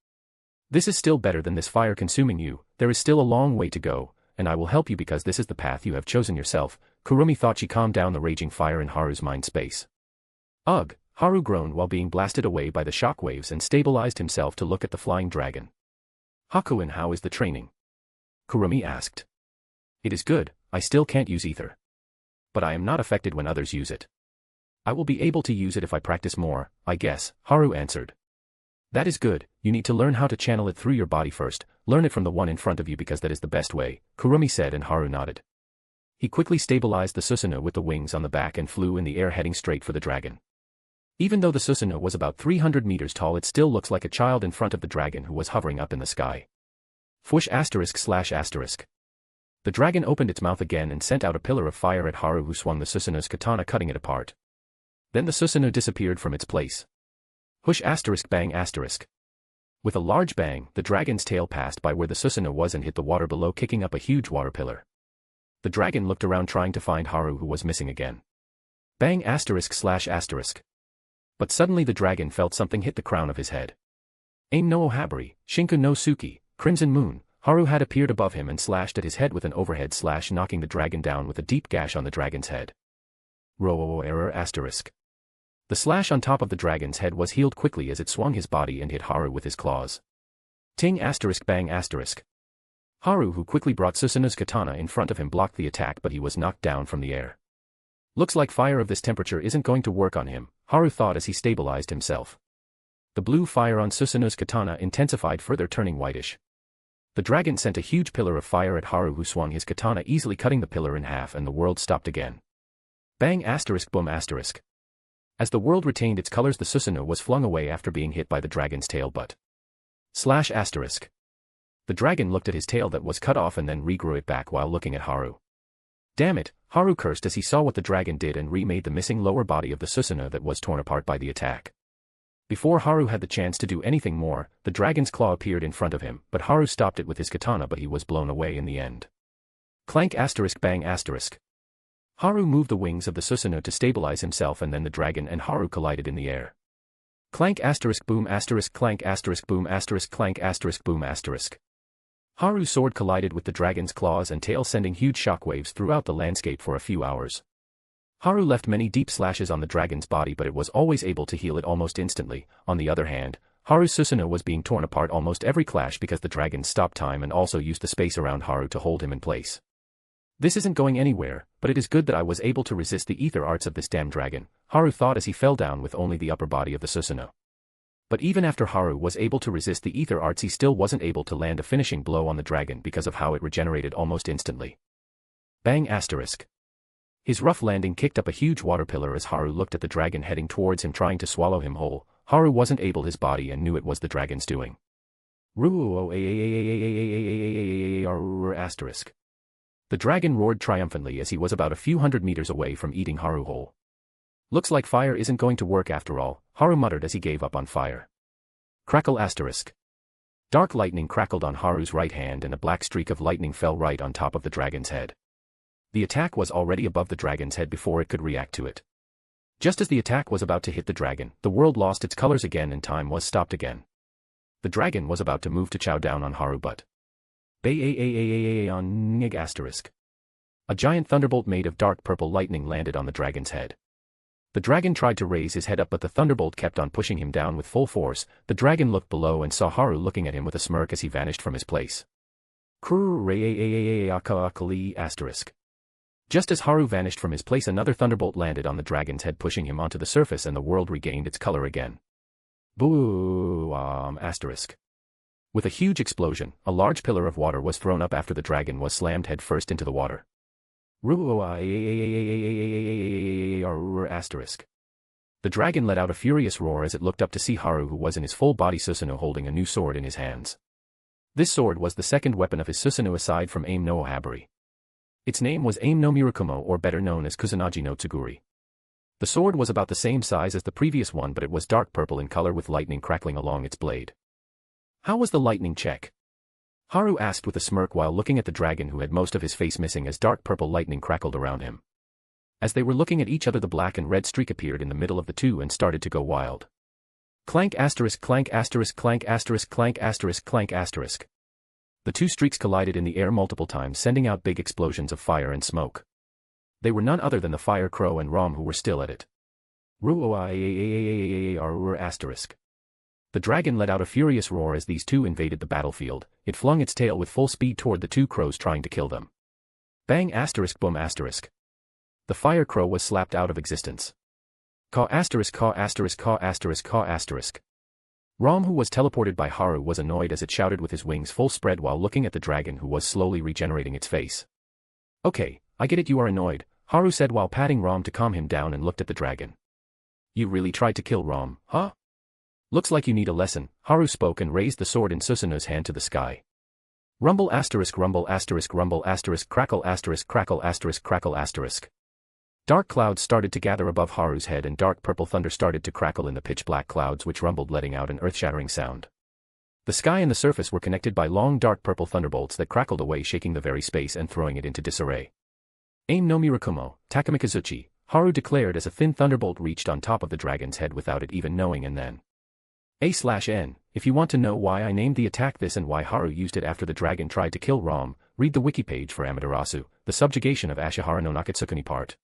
Speaker 3: This is still better than this fire consuming you, there is still a long way to go, and I will help you because this is the path you have chosen yourself, Kurumi thought. She calmed down the raging fire in Haru's mind space. Ugh, Haru groaned while being blasted away by the shockwaves and stabilized himself to look at the flying dragon. Hakuin, how is the training? Kurumi asked. It is good, I still can't use ether. But I am not affected when others use it. I will be able to use it if I practice more, I guess, Haru answered. That is good, you need to learn how to channel it through your body first, learn it from the one in front of you because that is the best way, Kurumi said and Haru nodded. He quickly stabilized the Susanoo with the wings on the back and flew in the air heading straight for the dragon. Even though the Susanoo was about 300 meters tall it still looks like a child in front of the dragon who was hovering up in the sky. Fwoosh asterisk slash asterisk. The dragon opened its mouth again and sent out a pillar of fire at Haru who swung the Susanoo's katana cutting it apart. Then the Susanoo disappeared from its place. Whoosh asterisk bang asterisk. With a large bang, the dragon's tail passed by where the Susanoo was and hit the water below kicking up a huge water pillar. The dragon looked around trying to find Haru who was missing again. Bang asterisk slash asterisk. But suddenly the dragon felt something hit the crown of his head. Aim no Ohabari, Shinku no Suki, Crimson Moon, Haru had appeared above him and slashed at his head with an overhead slash knocking the dragon down with a deep gash on the dragon's head. Error asterisk. The slash on top of the dragon's head was healed quickly as it swung his body and hit Haru with his claws. Ting asterisk bang asterisk. Haru who quickly brought Susanoo's katana in front of him blocked the attack but he was knocked down from the air. Looks like fire of this temperature isn't going to work on him, Haru thought as he stabilized himself. The blue fire on Susanoo's katana intensified further turning whitish. The dragon sent a huge pillar of fire at Haru who swung his katana easily cutting the pillar in half and the world stopped again. Bang asterisk boom asterisk. As the world retained its colors the Susanoo was flung away after being hit by the dragon's tail but. Slash asterisk. The dragon looked at his tail that was cut off and then regrew it back while looking at Haru. Damn it, Haru cursed as he saw what the dragon did and remade the missing lower body of the Susanoo that was torn apart by the attack. Before Haru had the chance to do anything more, the dragon's claw appeared in front of him, but Haru stopped it with his katana but he was blown away in the end. Clank asterisk bang asterisk. Haru moved the wings of the Susanoo to stabilize himself and then the dragon and Haru collided in the air. Clank asterisk boom asterisk clank asterisk boom asterisk clank asterisk boom asterisk. Haru's sword collided with the dragon's claws and tail sending huge shockwaves throughout the landscape for a few hours. Haru left many deep slashes on the dragon's body but it was always able to heal it almost instantly. On the other hand, Haru's Susanoo was being torn apart almost every clash because the dragon stopped time and also used the space around Haru to hold him in place. This isn't going anywhere, but it is good that I was able to resist the ether arts of this damn dragon, Haru thought as he fell down with only the upper body of the Susanoo. But even after Haru was able to resist the ether arts he still wasn't able to land a finishing blow on the dragon because of how it regenerated almost instantly. Bang asterisk. His rough landing kicked up a huge water pillar as Haru looked at the dragon heading towards him trying to swallow him whole. Haru wasn't able his body and knew it was the dragon's doing. Asterisk. The dragon roared triumphantly as he was about a few hundred meters away from eating Haru whole. Looks like fire isn't going to work after all, Haru muttered as he gave up on fire. Crackle asterisk. Dark lightning crackled on Haru's right hand and a black streak of lightning fell right on top of the dragon's head. The attack was already above the dragon's head before it could react to it. Just as the attack was about to hit the dragon, the world lost its colors again and time was stopped again. The dragon was about to move to chow down on Haru but... on nig asterisk. A giant thunderbolt made of dark purple lightning landed on the dragon's head. The dragon tried to raise his head up but the thunderbolt kept on pushing him down with full force. The dragon looked below and saw Haru looking at him with a smirk as he vanished from his place. Asterisk. Just as Haru vanished from his place, another thunderbolt landed on the dragon's head, pushing him onto the surface, and the world regained its color again. Asterisk. With a huge explosion, a large pillar of water was thrown up after the dragon was slammed headfirst into the water. Asterisk. The dragon let out a furious roar as it looked up to see Haru, who was in his full body Susanoo, holding a new sword in his hands. This sword was the second weapon of his Susanoo aside from Aim no Ohabari. Its name was Aim no Mirakumo, or better known as Kusanagi no Tsuguri. The sword was about the same size as the previous one, but it was dark purple in color with lightning crackling along its blade. How was the lightning check? Haru asked with a smirk while looking at the dragon, who had most of his face missing as dark purple lightning crackled around him. As they were looking at each other, the black and red streak appeared in the middle of the two and started to go wild. Clank asterisk clank asterisk clank asterisk clank asterisk clank asterisk. The two streaks collided in the air multiple times, sending out big explosions of fire and smoke. They were none other than the Fire Crow and Rom, who were still at it. Asterisk. The dragon let out a furious roar as these two invaded the battlefield. It flung its tail with full speed toward the two crows, trying to kill them. Bang asterisk boom asterisk. The Fire Crow was slapped out of existence. Caw asterisk caw asterisk caw asterisk caw asterisk. Rom, who was teleported by Haru, was annoyed as it shouted with his wings full spread while looking at the dragon, who was slowly regenerating its face. Okay, I get it, you are annoyed, Haru said while patting Rom to calm him down, and looked at the dragon. You really tried to kill Rom, huh? Looks like you need a lesson, Haru spoke and raised the sword in Susanoo's hand to the sky. Rumble asterisk rumble asterisk rumble asterisk crackle asterisk crackle asterisk crackle asterisk. Dark clouds started to gather above Haru's head and dark purple thunder started to crackle in the pitch-black clouds, which rumbled, letting out an earth-shattering sound. The sky and the surface were connected by long dark purple thunderbolts that crackled away, shaking the very space and throwing it into disarray. Aim no Mirakumo, Takamikazuchi, Haru declared as a thin thunderbolt reached on top of the dragon's head without it even knowing, and then... A/N, if you want to know why I named the attack this and why Haru used it after the dragon tried to kill Rom, read the wiki page for Amaterasu, the subjugation of Ashihara no Nakatsukuni part.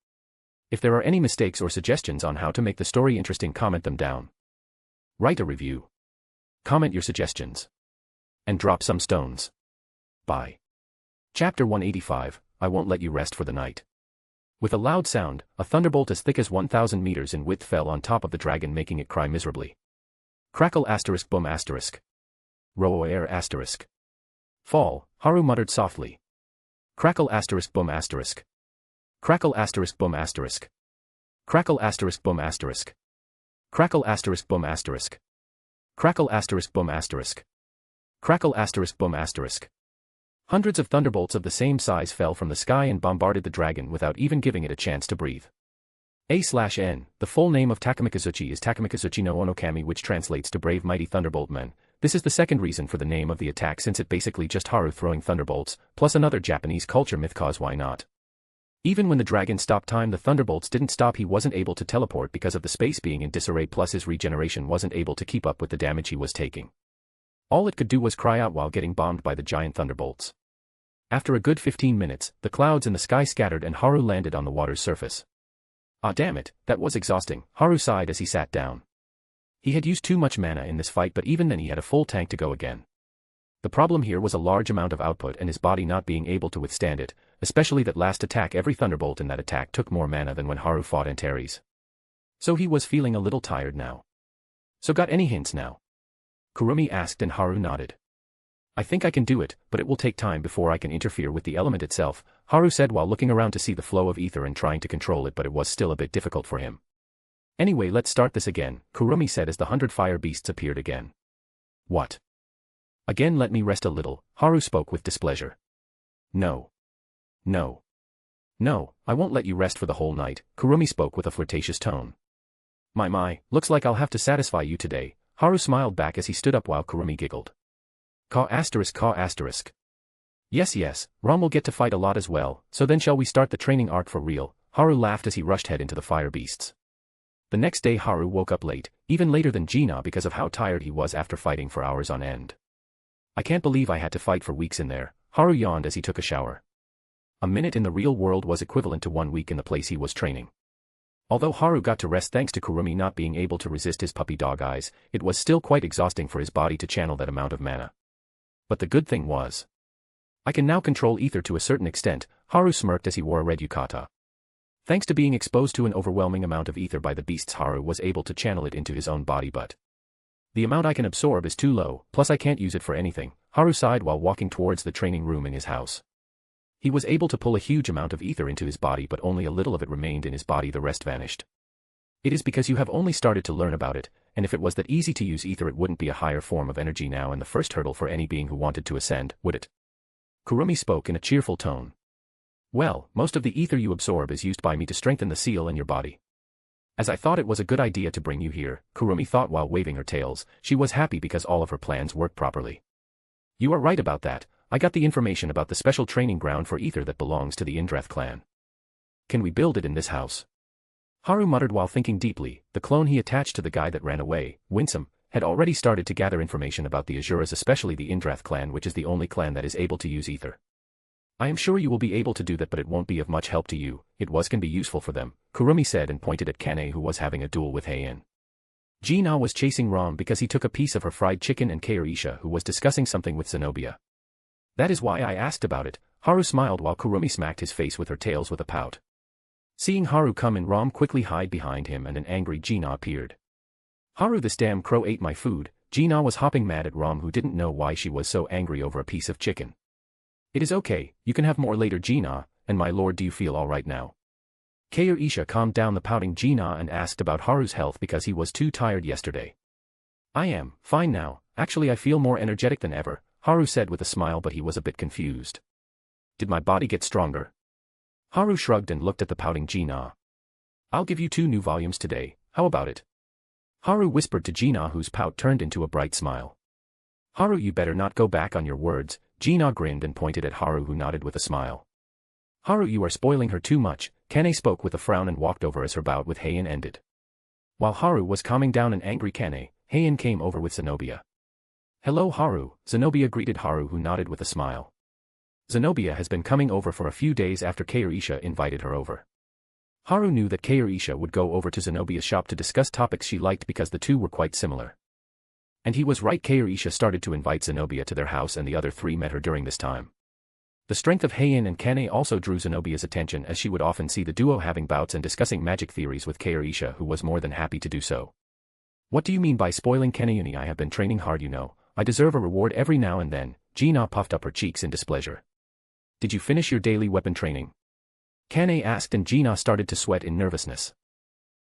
Speaker 3: If there are any mistakes or suggestions on how to make the story interesting, comment them down. Write a review. Comment your suggestions. And drop some stones. Bye. Chapter 185, I Won't Let You Rest for the Night. With a loud sound, a thunderbolt as thick as 1,000 meters in width fell on top of the dragon, making it cry miserably. Crackle asterisk boom asterisk. Roar asterisk. Fall, Haru muttered softly. Crackle asterisk boom asterisk. Crackle asterisk boom asterisk. Crackle asterisk boom asterisk. Crackle asterisk boom asterisk. Crackle asterisk boom asterisk. Crackle asterisk boom asterisk. Hundreds of thunderbolts of the same size fell from the sky and bombarded the dragon without even giving it a chance to breathe. A/N, the full name of Takamikazuchi is Takamikazuchi no Onokami, which translates to Brave Mighty Thunderbolt Men. This is the second reason for the name of the attack, since it basically just Haru throwing thunderbolts, plus another Japanese culture myth, cause why not? Even when the dragon stopped time, the thunderbolts didn't stop. He wasn't able to teleport because of the space being in disarray, plus his regeneration wasn't able to keep up with the damage he was taking. All it could do was cry out while getting bombed by the giant thunderbolts. After a good 15 minutes, the clouds in the sky scattered and Haru landed on the water's surface. Ah, damn it, that was exhausting, Haru sighed as he sat down. He had used too much mana in this fight, but even then he had a full tank to go again. The problem here was a large amount of output and his body not being able to withstand it, especially that last attack. Every thunderbolt in that attack took more mana than when Haru fought Antares. So he was feeling a little tired now. So got any hints now? Kurumi asked and Haru nodded. I think I can do it, but it will take time before I can interfere with the element itself, Haru said while looking around to see the flow of ether and trying to control it, but it was still a bit difficult for him. Anyway, let's start this again, Kurumi said as the 100 fire beasts appeared again. What? Again, let me rest a little, Haru spoke with displeasure. No. No. No, I won't let you rest for the whole night, Kurumi spoke with a flirtatious tone. My, looks like I'll have to satisfy you today, Haru smiled back as he stood up while Kurumi giggled. Caw asterisk caw asterisk. Yes, Rom will get to fight a lot as well, so then shall we start the training arc for real, Haru laughed as he rushed head into the fire beasts. The next day Haru woke up late, even later than Gina because of how tired he was after fighting for hours on end. I can't believe I had to fight for weeks in there, Haru yawned as he took a shower. A minute in the real world was equivalent to 1 week in the place he was training. Although Haru got to rest thanks to Kurumi not being able to resist his puppy dog eyes, it was still quite exhausting for his body to channel that amount of mana. But the good thing was, I can now control ether to a certain extent, Haru smirked as he wore a red yukata. Thanks to being exposed to an overwhelming amount of ether by the beasts, Haru was able to channel it into his own body, but the amount I can absorb is too low, plus I can't use it for anything, Haru sighed while walking towards the training room in his house. He was able to pull a huge amount of ether into his body, but only a little of it remained in his body, the rest vanished. It is because you have only started to learn about it, and if it was that easy to use ether, it wouldn't be a higher form of energy now and the first hurdle for any being who wanted to ascend, would it? Kurumi spoke in a cheerful tone. Well, most of the ether you absorb is used by me to strengthen the seal in your body. As I thought it was a good idea to bring you here, Kurumi thought while waving her tails. She was happy because all of her plans worked properly. You are right about that. I got the information about the special training ground for ether that belongs to the Indrath clan. Can we build it in this house? Haru muttered while thinking deeply. The clone he attached to the guy that ran away, Winsome, had already started to gather information about the Asuras, especially the Indrath clan, which is the only clan that is able to use ether. I am sure you will be able to do that, but it won't be of much help to you. It can be useful for them, Kurumi said and pointed at Kane, who was having a duel with Heian. Gina was chasing Rom because he took a piece of her fried chicken, and Kairisha, who was discussing something with Zenobia. That is why I asked about it, Haru smiled while Kurumi smacked his face with her tails with a pout. Seeing Haru come in, Rom quickly hid behind him and an angry Gina appeared. Haru, this damn crow ate my food. Gina was hopping mad at Rom, who didn't know why she was so angry over a piece of chicken. It is okay, you can have more later, Gina, and my lord, do you feel alright now? Kairisha calmed down the pouting Gina and asked about Haru's health because he was too tired yesterday. I am fine now, actually I feel more energetic than ever, Haru said with a smile, but he was a bit confused. Did my body get stronger? Haru shrugged and looked at the pouting Gina. I'll give you 2 new volumes today, how about it? Haru whispered to Gina, whose pout turned into a bright smile. Haru, you better not go back on your words, Gina grinned and pointed at Haru, who nodded with a smile. Haru, you are spoiling her too much, Kane spoke with a frown and walked over as her bout with Heian ended. While Haru was calming down an angry Kane, Heian came over with Zenobia. Hello Haru, Zenobia greeted Haru, who nodded with a smile. Zenobia has been coming over for a few days after Kairisha invited her over. Haru knew that Kairisha would go over to Zenobia's shop to discuss topics she liked because the two were quite similar. And he was right, Kairisha started to invite Zenobia to their house and the other 3 met her during this time. The strength of Heian and Kane also drew Zenobia's attention, as she would often see the duo having bouts and discussing magic theories with Kairisha, who was more than happy to do so. What do you mean by spoiling Kaneuni? I have been training hard, you know. I deserve a reward every now and then. Gina puffed up her cheeks in displeasure. Did you finish your daily weapon training? Kane asked, and Gina started to sweat in nervousness.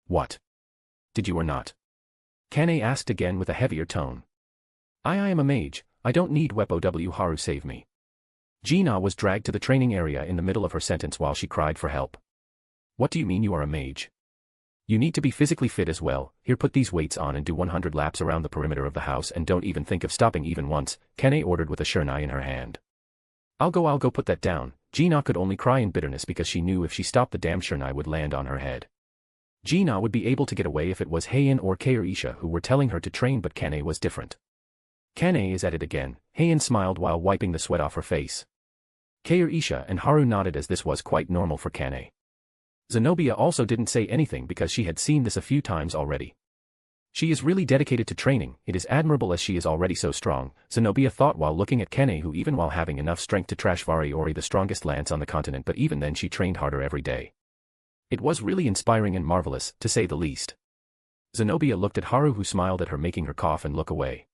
Speaker 3: What? Did you or not? Kane asked again with a heavier tone. I am a mage, I don't need WEPOW, Haru, save me. Gina was dragged to the training area in the middle of her sentence while she cried for help. What do you mean you are a mage? You need to be physically fit as well. Here, put these weights on and do 100 laps around the perimeter of the house, and don't even think of stopping even once, Kane ordered with a shurnai in her hand. I'll go put that down. Gina could only cry in bitterness because she knew if she stopped, the damn shurnai would land on her head. Gina would be able to get away if it was Heian or Kairisha who were telling her to train, but Kane was different. Kane is at it again, Heian smiled while wiping the sweat off her face. Kairisha and Haru nodded, as this was quite normal for Kane. Zenobia also didn't say anything because she had seen this a few times already. She is really dedicated to training. It is admirable, as she is already so strong, Zenobia thought while looking at Kane, who even while having enough strength to trash Ori, the strongest lance on the continent, but even then she trained harder every day. It was really inspiring and marvelous, to say the least. Zenobia looked at Haru, who smiled at her, making her cough and look away.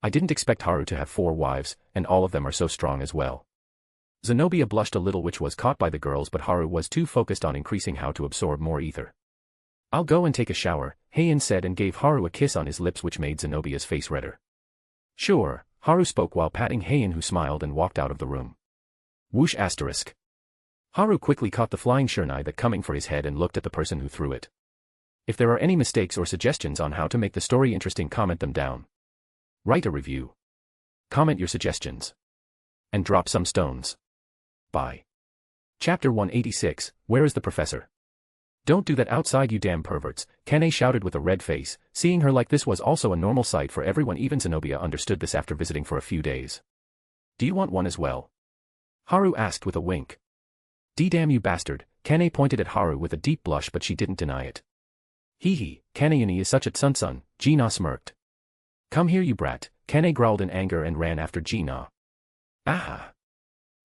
Speaker 3: I didn't expect Haru to have 4 wives, and all of them are so strong as well. Zenobia blushed a little, which was caught by the girls, but Haru was too focused on increasing how to absorb more ether. I'll go and take a shower, Heian said, and gave Haru a kiss on his lips, which made Zenobia's face redder. Sure, Haru spoke while patting Heian, who smiled and walked out of the room. Whoosh asterisk. Haru quickly caught the flying shurnai that coming for his head and looked at the person who threw it. If there are any mistakes or suggestions on how to make the story interesting, comment them down. Write a review. Comment your suggestions. And drop some stones. Bye. Chapter 186, Where is the Professor? Don't do that outside, you damn perverts, Kane shouted with a red face. Seeing her like this was also a normal sight for everyone. Even Zenobia understood this after visiting for a few days. Do you want one as well? Haru asked with a wink. D-damn you bastard, Kane pointed at Haru with a deep blush, but she didn't deny it. Hee, Kane is such a tsun-sun, Gina smirked. Come here you brat, Kane growled in anger and ran after Gina. Ah!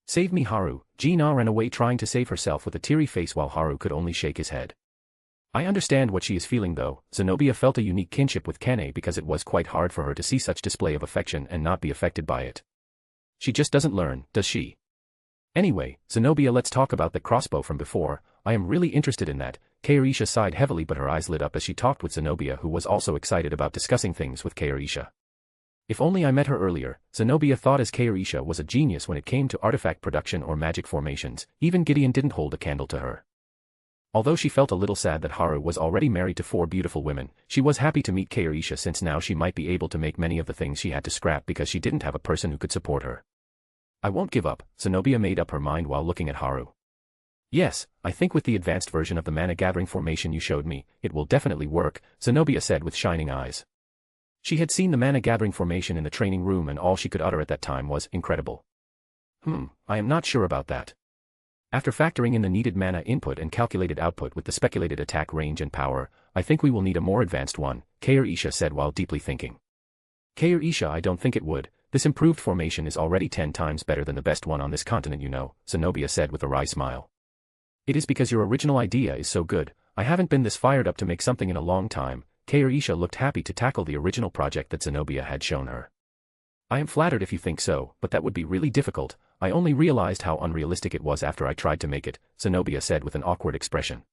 Speaker 3: Save me Haru, Gina ran away trying to save herself with a teary face while Haru could only shake his head. I understand what she is feeling though. Zenobia felt a unique kinship with Kane because it was quite hard for her to see such display of affection and not be affected by it. She just doesn't learn, does she? Anyway, Zenobia, let's talk about the crossbow from before. I am really interested in that. Kairisha sighed heavily, but her eyes lit up as she talked with Zenobia, who was also excited about discussing things with Kairisha. If only I met her earlier. Zenobia thought, as Kairisha was a genius when it came to artifact production or magic formations. Even Gideon didn't hold a candle to her. Although she felt a little sad that Haru was already married to 4 beautiful women, she was happy to meet Kairisha since now she might be able to make many of the things she had to scrap because she didn't have a person who could support her. I won't give up, Zenobia made up her mind while looking at Haru. Yes, I think with the advanced version of the mana gathering formation you showed me, it will definitely work, Zenobia said with shining eyes. She had seen the mana gathering formation in the training room and all she could utter at that time was, incredible. I am not sure about that. After factoring in the needed mana input and calculated output with the speculated attack range and power, I think we will need a more advanced one, Kairisha said while deeply thinking. Kairisha, I don't think it would. This improved formation is already 10 times better than the best one on this continent, you know, Zenobia said with a wry smile. It is because your original idea is so good. I haven't been this fired up to make something in a long time. Kairisha looked happy to tackle the original project that Zenobia had shown her. I am flattered if you think so, but that would be really difficult. I only realized how unrealistic it was after I tried to make it, Zenobia said with an awkward expression.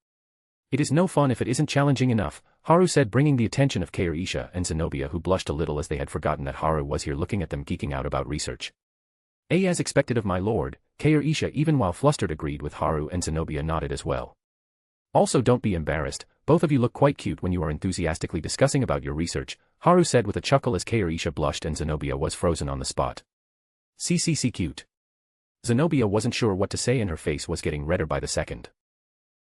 Speaker 3: It is no fun if it isn't challenging enough, Haru said, bringing the attention of Kairisha and Zenobia, who blushed a little as they had forgotten that Haru was here looking at them geeking out about research. As expected of my lord, Kairisha, even while flustered, agreed with Haru, and Zenobia nodded as well. Also, don't be embarrassed, both of you look quite cute when you are enthusiastically discussing about your research, Haru said with a chuckle as Kairisha blushed and Zenobia was frozen on the spot. CCC cute. Zenobia wasn't sure what to say and her face was getting redder by the second.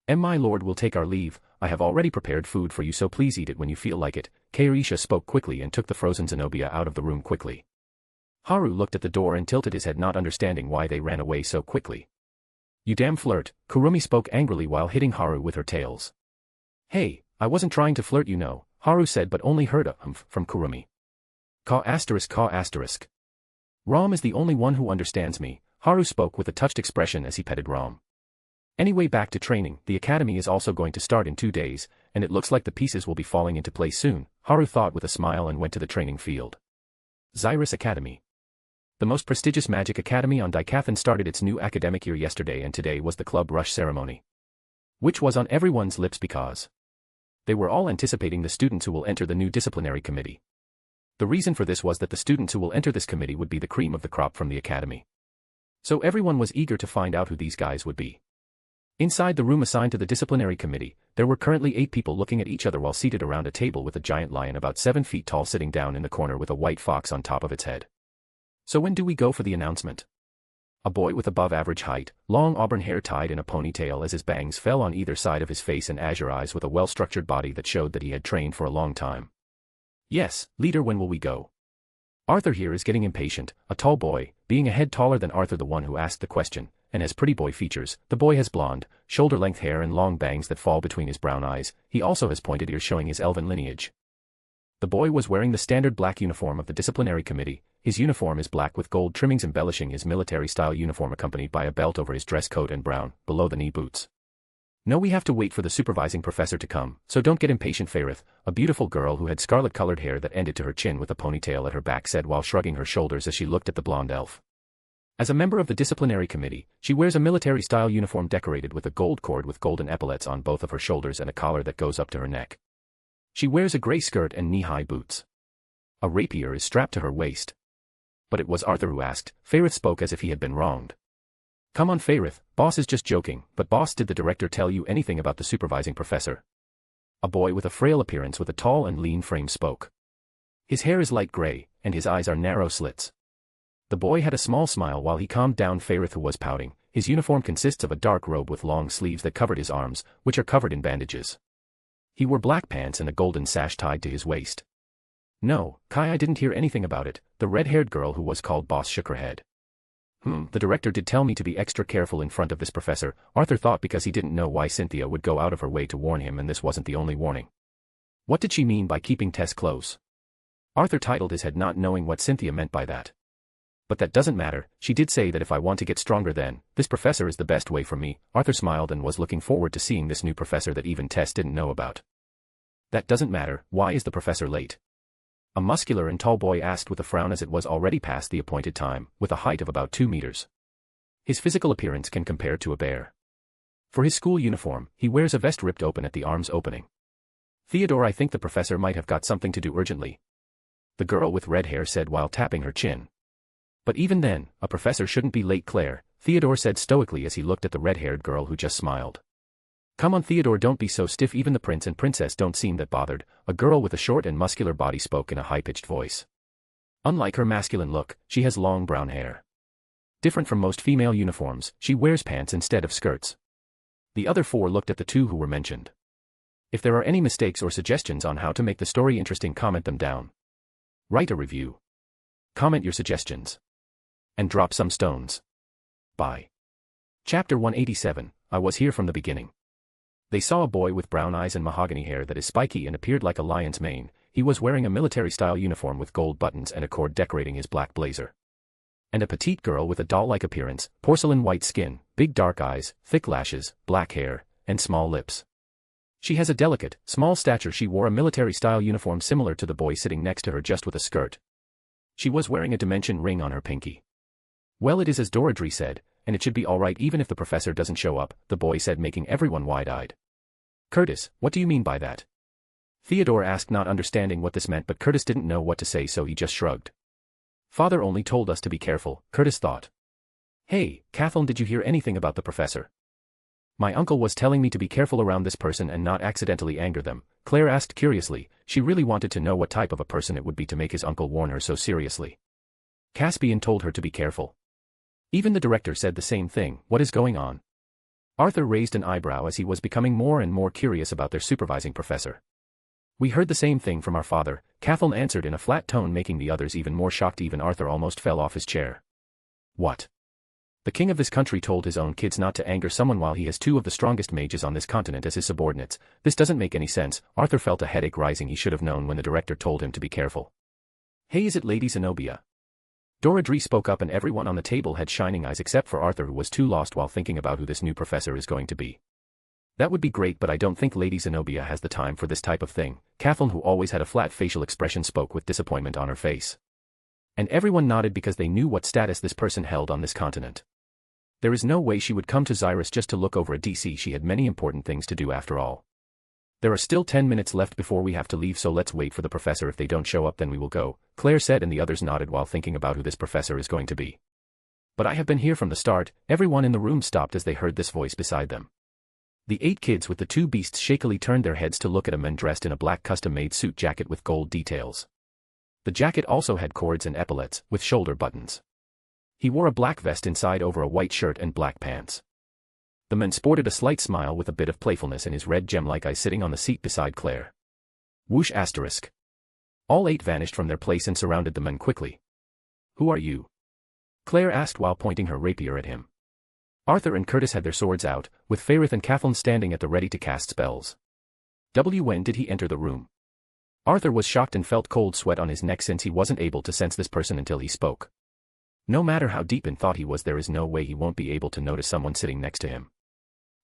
Speaker 3: My lord will take our leave. I have already prepared food for you, so please eat it when you feel like it, Kairisha spoke quickly and took the frozen Zenobia out of the room quickly. Haru looked at the door and tilted his head, not understanding why they ran away so quickly. You damn flirt, Kurumi spoke angrily while hitting Haru with her tails. Hey, I wasn't trying to flirt, you know, Haru said, but only heard a humph from Kurumi. Caw asterisk. Rom is the only one who understands me, Haru spoke with a touched expression as he petted Rom. Anyway, back to training. The academy is also going to start in 2 days, and it looks like the pieces will be falling into place soon, Haru thought with a smile and went to the training field. Xyrus Academy. The most prestigious magic academy on Daikathan started its new academic year yesterday, and today was the club rush ceremony. Which was on everyone's lips because they were all anticipating the students who will enter the new disciplinary committee. The reason for this was that the students who will enter this committee would be the cream of the crop from the academy. So everyone was eager to find out who these guys would be. Inside the room assigned to the disciplinary committee, there were currently 8 people looking at each other while seated around a table with a giant lion about 7 feet tall sitting down in the corner with a white fox on top of its head. So when do we go for the announcement? A boy with above average height, long auburn hair tied in a ponytail as his bangs fell on either side of his face, and azure eyes with a well-structured body that showed that he had trained for a long time. Yes, leader, when will we go? Arthur here is getting impatient, a tall boy, being a head taller than Arthur, the one who asked the question, and has pretty boy features. The boy has blonde, shoulder-length hair and long bangs that fall between his brown eyes. He also has pointed ears showing his elven lineage. The boy was wearing the standard black uniform of the disciplinary committee. His uniform is black with gold trimmings embellishing his military-style uniform, accompanied by a belt over his dress coat and brown, below-the-knee boots. No, we have to wait for the supervising professor to come, so don't get impatient, Fairith, a beautiful girl who had scarlet-colored hair that ended to her chin with a ponytail at her back, said while shrugging her shoulders as she looked at the blonde elf. As a member of the disciplinary committee, she wears a military-style uniform decorated with a gold cord with golden epaulets on both of her shoulders and a collar that goes up to her neck. She wears a gray skirt and knee-high boots. A rapier is strapped to her waist. But it was Arthur who asked. Fairith spoke as if he had been wronged. Come on, Fairith, boss is just joking. But boss, did the director tell you anything about the supervising professor? A boy with a frail appearance with a tall and lean frame spoke. His hair is light gray, and his eyes are narrow slits. The boy had a small smile while he calmed down Fairith, who was pouting. his uniform consists of a dark robe with long sleeves that covered his arms, which are covered in bandages. He wore black pants and a golden sash tied to his waist. No, Kai, I didn't hear anything about it. The red-haired girl who was called Boss shook her head. The director did tell me to be extra careful in front of this professor, Arthur thought, because he didn't know why Cynthia would go out of her way to warn him, and this wasn't the only warning. What did she mean by keeping Tess close? Arthur titled his head, not knowing what Cynthia meant by that. But that doesn't matter, she did say that if I want to get stronger, then this professor is the best way for me. Arthur smiled and was looking forward to seeing this new professor that even Tess didn't know about. That doesn't matter. Why is the professor late? A muscular and tall boy asked with a frown, as it was already past the appointed time, with a height of about 2 meters. His physical appearance can compare to a bear. For his school uniform, he wears a vest ripped open at the arms opening. Theodore, I think the professor might have got something to do urgently, the girl with red hair said while tapping her chin. But even then, a professor shouldn't be late, Claire, Theodore said stoically as he looked at the red-haired girl who just smiled. Come on, Theodore, don't be so stiff. Even the prince and princess don't seem that bothered, a girl with a short and muscular body spoke in a high-pitched voice. Unlike her masculine look, she has long brown hair. Different from most female uniforms, she wears pants instead of skirts. The other four looked at the two who were mentioned. If there are any mistakes or suggestions on how to make the story interesting, comment them down. Write a review. Comment your suggestions. And drop some stones. Bye. Chapter 187, I was here from the beginning. They saw a boy with brown eyes and mahogany hair that is spiky and appeared like a lion's mane. He was wearing a military-style uniform with gold buttons and a cord decorating his black blazer. And a petite girl with a doll-like appearance, porcelain white skin, big dark eyes, thick lashes, black hair, and small lips. She has a delicate, small stature. She wore a military-style uniform similar to the boy sitting next to her, just with a skirt. She was wearing a dimension ring on her pinky. Well, it is as Deirdre said, and it should be alright even if the professor doesn't show up, the boy said, making everyone wide-eyed. Curtis, what do you mean by that? Theodore asked, not understanding what this meant, but Curtis didn't know what to say, so he just shrugged. Father only told us to be careful, Curtis thought. Hey, Kathleen, did you hear anything about the professor? My uncle was telling me to be careful around this person and not accidentally anger them, Claire asked curiously. She really wanted to know what type of a person it would be to make his uncle warn her so seriously. Caspian told her to be careful. Even the director said the same thing. What is going on? Arthur raised an eyebrow as he was becoming more and more curious about their supervising professor. We heard the same thing from our father, Kathleen answered in a flat tone, making the others even more shocked. Even Arthur almost fell off his chair. What? The king of this country told his own kids not to anger someone while he has two of the strongest mages on this continent as his subordinates. This doesn't make any sense. Arthur felt a headache rising. He should have known when the director told him to be careful. Hey, is it Lady Zenobia? Deirdre spoke up, and everyone on the table had shining eyes except for Arthur, who was too lost while thinking about who this new professor is going to be. That would be great, but I don't think Lady Zenobia has the time for this type of thing. Kathleen, who always had a flat facial expression, spoke with disappointment on her face. And everyone nodded because they knew what status this person held on this continent. There is no way she would come to Xyrus just to look over a DC. She had many important things to do after all. There are still 10 minutes left before we have to leave, so let's wait for the professor. If they don't show up, then we will go, Claire said, and the others nodded while thinking about who this professor is going to be. But I have been here from the start. Everyone in the room stopped as they heard this voice beside them. The 8 kids with the 2 beasts shakily turned their heads to look at a man dressed in a black custom-made suit jacket with gold details. The jacket also had cords and epaulets, with shoulder buttons. He wore a black vest inside over a white shirt and black pants. The man sported a slight smile with a bit of playfulness in his red gem-like eyes, sitting on the seat beside Claire. Whoosh asterisk. All 8 vanished from their place and surrounded the man quickly. Who are you? Claire asked while pointing her rapier at him. Arthur and Curtis had their swords out, with Fairith and Kathleen standing at the ready to cast spells. When did he enter the room? Arthur was shocked and felt cold sweat on his neck since he wasn't able to sense this person until he spoke. No matter how deep in thought he was, there is no way he won't be able to notice someone sitting next to him.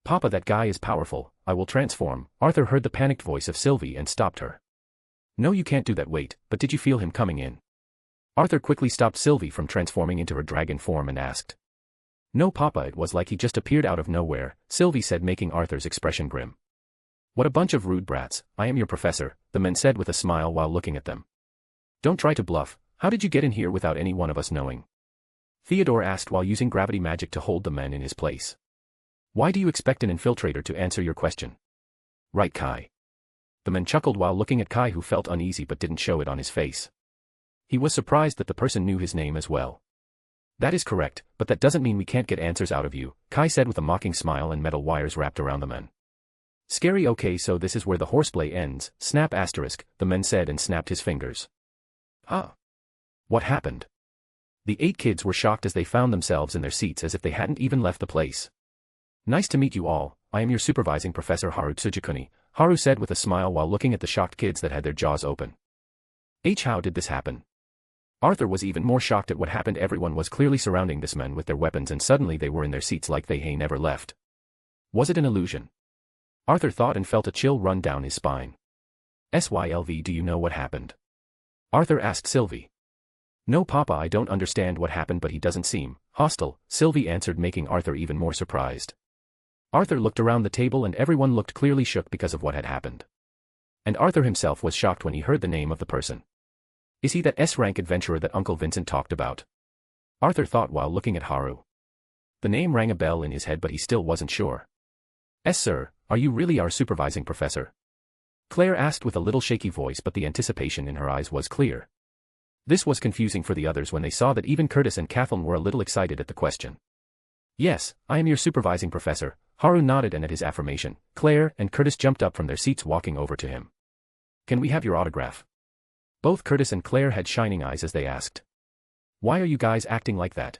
Speaker 3: Papa, that guy is powerful. I will transform. Arthur heard the panicked voice of Sylvie and stopped her. No, you can't do that. Wait, but did you feel him coming in? Arthur quickly stopped Sylvie from transforming into her dragon form and asked. No, Papa, it was like he just appeared out of nowhere, Sylvie said, making Arthur's expression grim. What a bunch of rude brats. I am your professor, the man said with a smile while looking at them. Don't try to bluff. How did you get in here without any one of us knowing? Theodore asked while using gravity magic to hold the man in his place. Why do you expect an infiltrator to answer your question? Right, Kai. The man chuckled while looking at Kai, who felt uneasy but didn't show it on his face. He was surprised that the person knew his name as well. That is correct, but that doesn't mean we can't get answers out of you, Kai said with a mocking smile and metal wires wrapped around the men. Scary. Okay, so this is where the horseplay ends, snap asterisk, the men said and snapped his fingers. Huh? What happened? The 8 kids were shocked as they found themselves in their seats as if they hadn't even left the place. Nice to meet you all, I am your supervising professor Haru Tsujikuni, Haru said with a smile while looking at the shocked kids that had their jaws open. How did this happen? Arthur was even more shocked at what happened. Everyone was clearly surrounding this men with their weapons and suddenly they were in their seats like they never left. Was it an illusion? Arthur thought and felt a chill run down his spine. Sylv, do you know what happened? Arthur asked Sylvie. No Papa, I don't understand what happened, but he doesn't seem hostile, Sylvie answered, making Arthur even more surprised. Arthur looked around the table and everyone looked clearly shook because of what had happened. And Arthur himself was shocked when he heard the name of the person. Is he that S-rank adventurer that Uncle Vincent talked about? Arthur thought while looking at Haru. The name rang a bell in his head but he still wasn't sure. Sir, are you really our supervising professor? Claire asked with a little shaky voice, but the anticipation in her eyes was clear. This was confusing for the others when they saw that even Curtis and Kathleen were a little excited at the question. Yes, I am your supervising professor, Haru nodded, and at his affirmation, Claire and Curtis jumped up from their seats walking over to him. Can we have your autograph? Both Curtis and Claire had shining eyes as they asked. Why are you guys acting like that?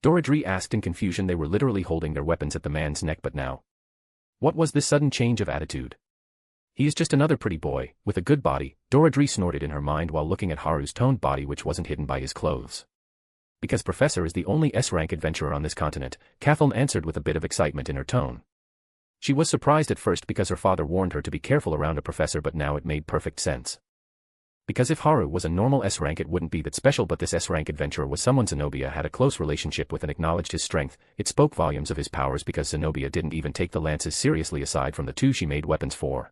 Speaker 3: Deirdre asked in confusion. They were literally holding their weapons at the man's neck, but now. What was this sudden change of attitude? He is just another pretty boy, with a good body, Deirdre snorted in her mind while looking at Haru's toned body which wasn't hidden by his clothes. Because Professor is the only S-rank adventurer on this continent, Kathleen answered with a bit of excitement in her tone. She was surprised at first because her father warned her to be careful around a professor, but now it made perfect sense. Because if Haru was a normal S-rank it wouldn't be that special, but this S-rank adventurer was someone Zenobia had a close relationship with and acknowledged his strength. It spoke volumes of his powers because Zenobia didn't even take the lances seriously aside from the 2 she made weapons for.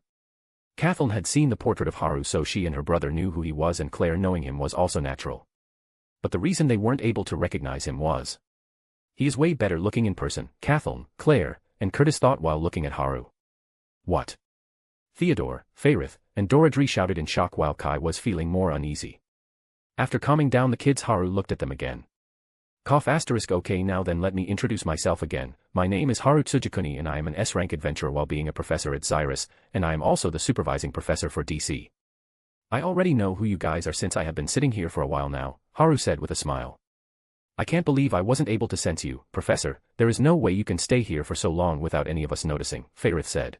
Speaker 3: Kathleen had seen the portrait of Haru, so she and her brother knew who he was, and Claire knowing him was also natural. But the reason they weren't able to recognize him was. He is way better looking in person, Kathleen, Claire, and Curtis thought while looking at Haru. What? Theodore, Fairith, and Deirdre shouted in shock while Kai was feeling more uneasy. After calming down the kids, Haru looked at them again. Okay, now then let me introduce myself again. My name is Haru Tsujikuni and I am an S-rank adventurer while being a professor at Xyrus, and I am also the supervising professor for DC. I already know who you guys are since I have been sitting here for a while now, Haru said with a smile. I can't believe I wasn't able to sense you, Professor. There is no way you can stay here for so long without any of us noticing, Fairith said.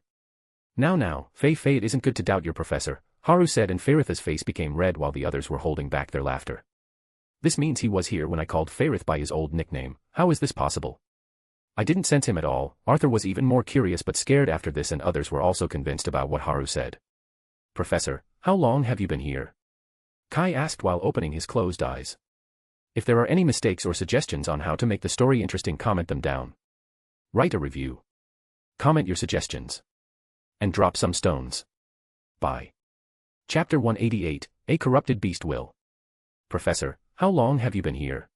Speaker 3: Now, Faye, it isn't good to doubt your professor, Haru said, and Fairith's face became red while the others were holding back their laughter. This means he was here when I called Fairith by his old nickname. How is this possible? I didn't sense him at all. Arthur was even more curious but scared after this, and others were also convinced about what Haru said. Professor, how long have you been here? Kai asked while opening his closed eyes. If there are any mistakes or suggestions on how to make the story interesting, comment them down. Write a review. Comment your suggestions. And drop some stones. Bye. Chapter 188, A Corrupted Beast Will. Professor, how long have you been here?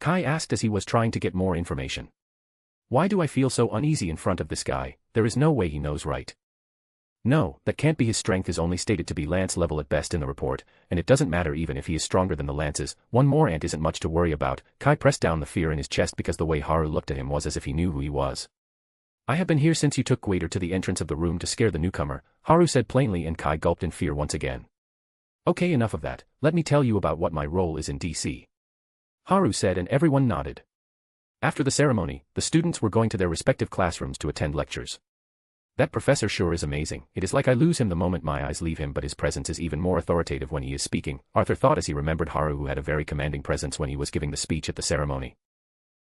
Speaker 3: Kai asked as he was trying to get more information. Why do I feel so uneasy in front of this guy? There is no way he knows right. No, that can't be. His strength is only stated to be lance level at best in the report, and it doesn't matter even if he is stronger than the lances. One more ant isn't much to worry about. Kai pressed down the fear in his chest because the way Haru looked at him was as if he knew who he was. I have been here since you took Guader to the entrance of the room to scare the newcomer, Haru said plainly, and Kai gulped in fear once again. Okay, enough of that. Let me tell you about what my role is in DC. Haru said, and everyone nodded. After the ceremony, the students were going to their respective classrooms to attend lectures. That professor sure is amazing. It is like I lose him the moment my eyes leave him, but his presence is even more authoritative when he is speaking, Arthur thought as he remembered Haru, who had a very commanding presence when he was giving the speech at the ceremony.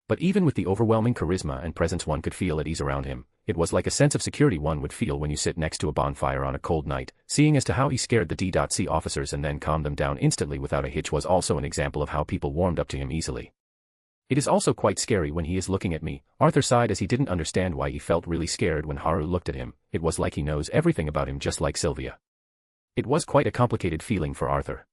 Speaker 3: But even with the overwhelming charisma and presence one could feel at ease around him, it was like a sense of security one would feel when you sit next to a bonfire on a cold night. Seeing as to how he scared the D.C officers and then calmed them down instantly without a hitch was also an example of how people warmed up to him easily. It is also quite scary when he is looking at me, Arthur sighed as he didn't understand why he felt really scared when Haru looked at him. It was like he knows everything about him, just like Sylvia. It was quite a complicated feeling for Arthur.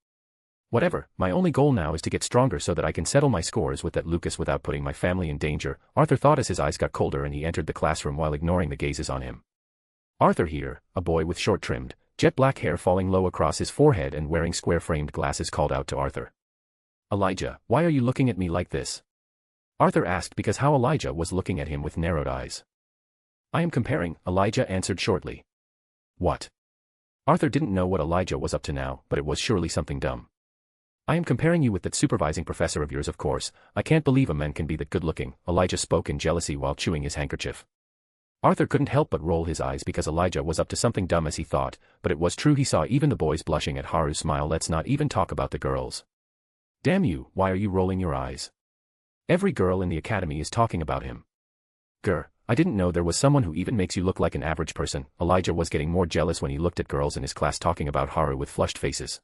Speaker 3: Whatever, my only goal now is to get stronger so that I can settle my scores with that Lucas without putting my family in danger, Arthur thought as his eyes got colder and he entered the classroom while ignoring the gazes on him. Arthur here, a boy with short-trimmed, jet-black hair falling low across his forehead and wearing square-framed glasses, called out to Arthur. Elijah, why are you looking at me like this? Arthur asked because how Elijah was looking at him with narrowed eyes. I am comparing, Elijah answered shortly. What? Arthur didn't know what Elijah was up to now, but it was surely something dumb. I am comparing you with that supervising professor of yours, of course. I can't believe a man can be that good-looking, Elijah spoke in jealousy while chewing his handkerchief. Arthur couldn't help but roll his eyes because Elijah was up to something dumb as he thought, but it was true he saw even the boys blushing at Haru's smile. Let's not even talk about the girls. Damn you, why are you rolling your eyes? Every girl in the academy is talking about him. Grr, I didn't know there was someone who even makes you look like an average person. Elijah was getting more jealous when he looked at girls in his class talking about Haru with flushed faces.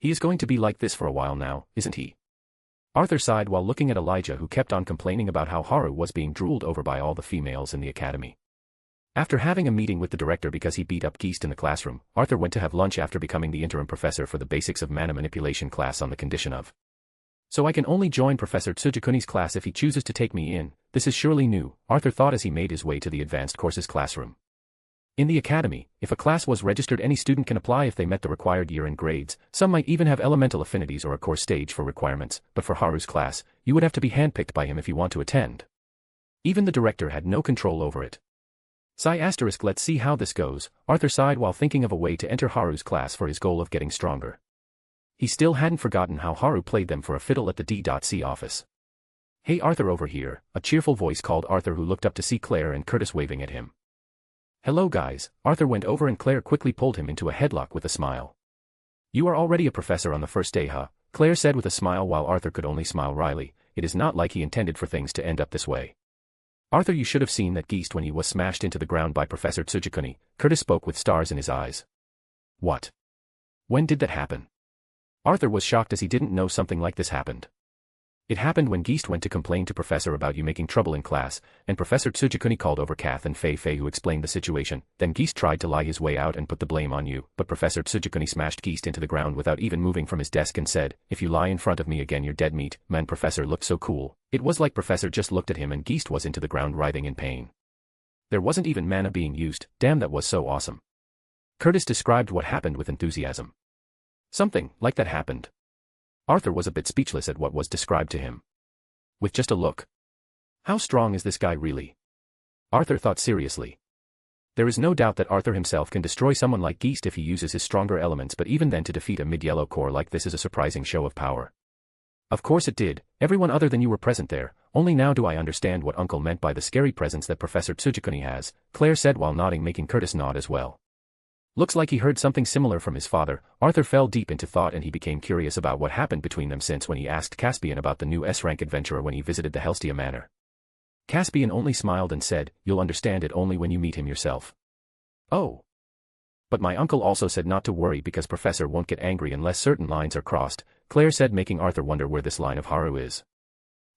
Speaker 3: He is going to be like this for a while now, isn't he? Arthur sighed while looking at Elijah, who kept on complaining about how Haru was being drooled over by all the females in the academy. After having a meeting with the director because he beat up Geist in the classroom, Arthur went to have lunch after becoming the interim professor for the basics of mana manipulation class on the condition of. So I can only join Professor Tsujikuni's class if he chooses to take me in. This is surely new, Arthur thought as he made his way to the advanced courses classroom. In the academy, if a class was registered, any student can apply if they met the required year and grades. Some might even have elemental affinities or a core stage for requirements, but for Haru's class, you would have to be handpicked by him if you want to attend. Even the director had no control over it. Let's see how this goes, Arthur sighed while thinking of a way to enter Haru's class for his goal of getting stronger. He still hadn't forgotten how Haru played them for a fiddle at the D.C office. Hey Arthur, over here, a cheerful voice called Arthur, who looked up to see Claire and Curtis waving at him. Hello guys, Arthur went over and Claire quickly pulled him into a headlock with a smile. You are already a professor on the first day, huh? Claire said with a smile while Arthur could only smile wryly. It is not like he intended for things to end up this way. Arthur, you should have seen that Geist when he was smashed into the ground by Professor Tsujikuni, Curtis spoke with stars in his eyes. What? When did that happen? Arthur was shocked as he didn't know something like this happened. It happened when Geist went to complain to Professor about you making trouble in class, and Professor Tsujikuni called over Kath and Fei Fei, who explained the situation. Then Geist tried to lie his way out and put the blame on you, but Professor Tsujikuni smashed Geist into the ground without even moving from his desk and said, if you lie in front of me again you're dead meat. Man, Professor looked so cool. It was like Professor just looked at him and Geist was into the ground writhing in pain. There wasn't even mana being used. Damn, that was so awesome. Curtis described what happened with enthusiasm. Something like that happened. Arthur was a bit speechless at what was described to him. With just a look. How strong is this guy really? Arthur thought seriously. There is no doubt that Arthur himself can destroy someone like Geist if he uses his stronger elements, but even then to defeat a mid-yellow core like this is a surprising show of power. Of course it did, everyone other than you were present there. Only now do I understand what Uncle meant by the scary presence that Professor Tsujikuni has, Claire said while nodding, making Curtis nod as well. Looks like he heard something similar from his father. Arthur fell deep into thought and he became curious about what happened between them since when he asked Caspian about the new S-rank adventurer when he visited the Helstia Manor. Caspian only smiled and said, you'll understand it only when you meet him yourself. Oh. But my uncle also said not to worry because Professor won't get angry unless certain lines are crossed, Claire said, making Arthur wonder where this line of Haru is.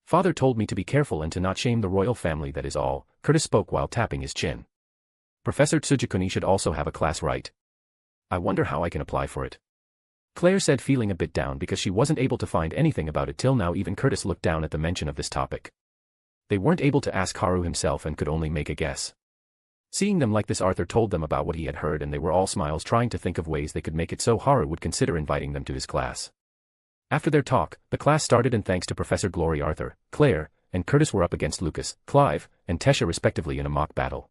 Speaker 3: Father told me to be careful and to not shame the royal family, that is all, Curtis spoke while tapping his chin. Professor Tsujikuni should also have a class, right? I wonder how I can apply for it. Claire said, feeling a bit down because she wasn't able to find anything about it till now. Even Curtis looked down at the mention of this topic. They weren't able to ask Haru himself and could only make a guess. Seeing them like this, Arthur told them about what he had heard and they were all smiles, trying to think of ways they could make it so Haru would consider inviting them to his class. After their talk, the class started, and thanks to Professor Glory, Arthur, Claire, and Curtis were up against Lucas, Clive, and Tesha respectively in a mock battle.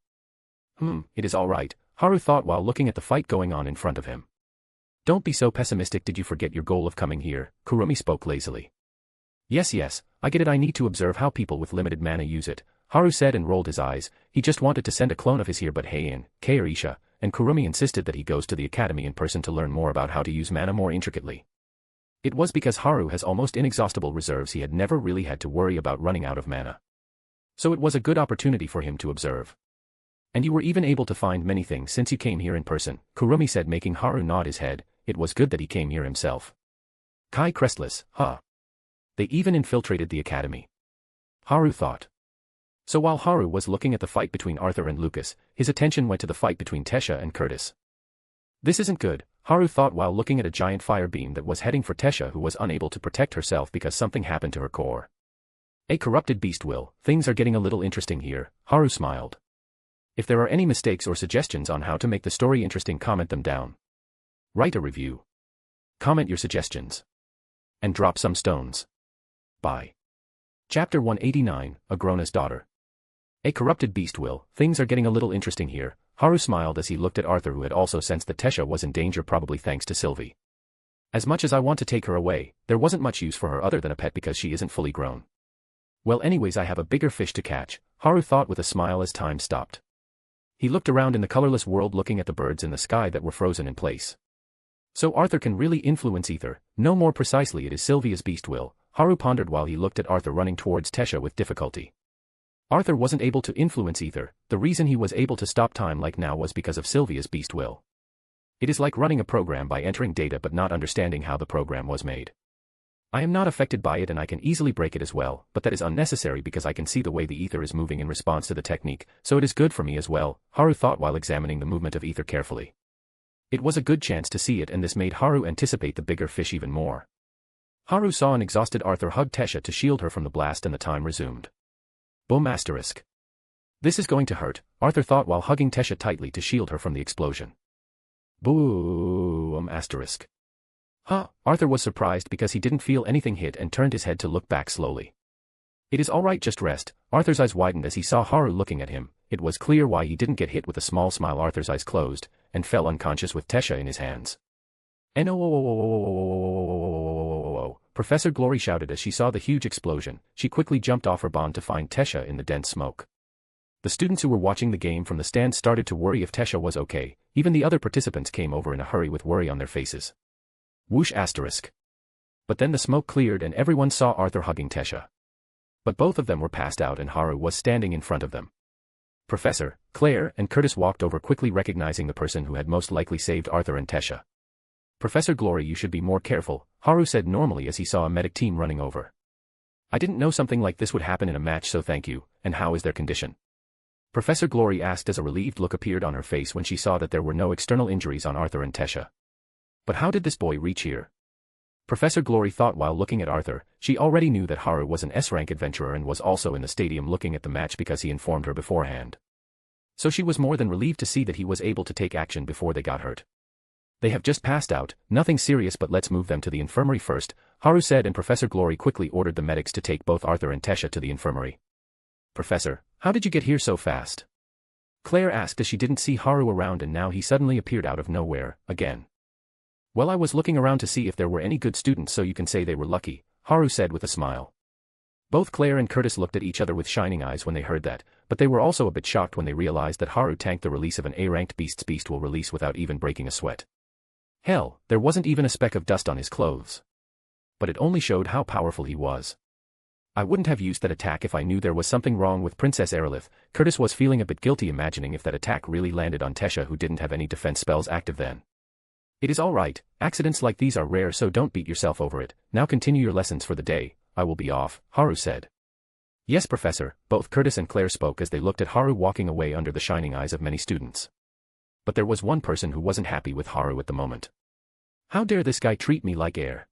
Speaker 3: It is all right, Haru thought while looking at the fight going on in front of him. Don't be so pessimistic. Did you forget your goal of coming here? Kurumi spoke lazily. Yes, I get it. I need to observe how people with limited mana use it, Haru said and rolled his eyes. He just wanted to send a clone of his here, but Heian, Keirisha, and Kurumi insisted that he goes to the academy in person to learn more about how to use mana more intricately. It was because Haru has almost inexhaustible reserves. He had never really had to worry about running out of mana. So it was a good opportunity for him to observe. And you were even able to find many things since you came here in person, Kurumi said, making Haru nod his head. It was good that he came here himself. Kai Crestless, huh? They even infiltrated the academy. Haru thought. So while Haru was looking at the fight between Arthur and Lucas, his attention went to the fight between Tesha and Curtis. This isn't good, Haru thought while looking at a giant fire beam that was heading for Tesha, who was unable to protect herself because something happened to her core. A corrupted beast will. Things are getting a little interesting here, Haru smiled. If there are any mistakes or suggestions on how to make the story interesting, comment them down. Write a review. Comment your suggestions. And drop some stones. Bye. Chapter 189, Agrona's Daughter. A corrupted beast will, things are getting a little interesting here. Haru smiled as he looked at Arthur, who had also sensed that Tesha was in danger, probably thanks to Sylvie. As much as I want to take her away, there wasn't much use for her other than a pet because she isn't fully grown. Well, anyways, I have a bigger fish to catch, Haru thought with a smile as time stopped. He looked around in the colorless world, looking at the birds in the sky that were frozen in place. So Arthur can really influence ether. No, more precisely it is Sylvia's beast will, Haru pondered while he looked at Arthur running towards Tesha with difficulty. Arthur wasn't able to influence ether. The reason he was able to stop time like now was because of Sylvia's beast will. It is like running a program by entering data but not understanding how the program was made. I am not affected by it and I can easily break it as well, but that is unnecessary because I can see the way the ether is moving in response to the technique, so it is good for me as well, Haru thought while examining the movement of ether carefully. It was a good chance to see it, and this made Haru anticipate the bigger fish even more. Haru saw an exhausted Arthur hug Tesha to shield her from the blast, and the time resumed. Boom asterisk. This is going to hurt, Arthur thought while hugging Tesha tightly to shield her from the explosion. Boom asterisk. Huh, Arthur was surprised because he didn't feel anything hit and turned his head to look back slowly. It is alright, just rest. Arthur's eyes widened as he saw Haru looking at him. It was clear why he didn't get hit. With a small smile, Arthur's eyes closed, and fell unconscious with Tesha in his hands. No! Professor Glory shouted as she saw the huge explosion. She quickly jumped off her bond to find Tesha in the dense smoke. The students who were watching the game from the stands started to worry if Tesha was okay. Even the other participants came over in a hurry with worry on their faces. Whoosh asterisk. But then the smoke cleared and everyone saw Arthur hugging Tesha. But both of them were passed out and Haru was standing in front of them. Professor, Claire, and Curtis walked over quickly, recognizing the person who had most likely saved Arthur and Tesha. Professor Glory, you should be more careful, Haru said normally as he saw a medic team running over. I didn't know something like this would happen in a match, so thank you. And how is their condition? Professor Glory asked as a relieved look appeared on her face when she saw that there were no external injuries on Arthur and Tesha. But how did this boy reach here? Professor Glory thought while looking at Arthur. She already knew that Haru was an S-rank adventurer and was also in the stadium looking at the match because he informed her beforehand. So she was more than relieved to see that he was able to take action before they got hurt. They have just passed out, nothing serious, but let's move them to the infirmary first, Haru said, and Professor Glory quickly ordered the medics to take both Arthur and Tesha to the infirmary. Professor, how did you get here so fast? Claire asked as she didn't see Haru around and now he suddenly appeared out of nowhere, again. Well, I was looking around to see if there were any good students, so you can say they were lucky, Haru said with a smile. Both Claire and Curtis looked at each other with shining eyes when they heard that, but they were also a bit shocked when they realized that Haru tanked the release of an A-ranked beast's beast will release without even breaking a sweat. Hell, there wasn't even a speck of dust on his clothes. But it only showed how powerful he was. I wouldn't have used that attack if I knew there was something wrong with Princess Aerolith. Curtis was feeling a bit guilty imagining if that attack really landed on Tesha, who didn't have any defense spells active then. It is alright, accidents like these are rare, so don't beat yourself over it. Now continue your lessons for the day. I will be off, Haru said. Yes, Professor, both Curtis and Claire spoke as they looked at Haru walking away under the shining eyes of many students. But there was one person who wasn't happy with Haru at the moment. How dare this guy treat me like air?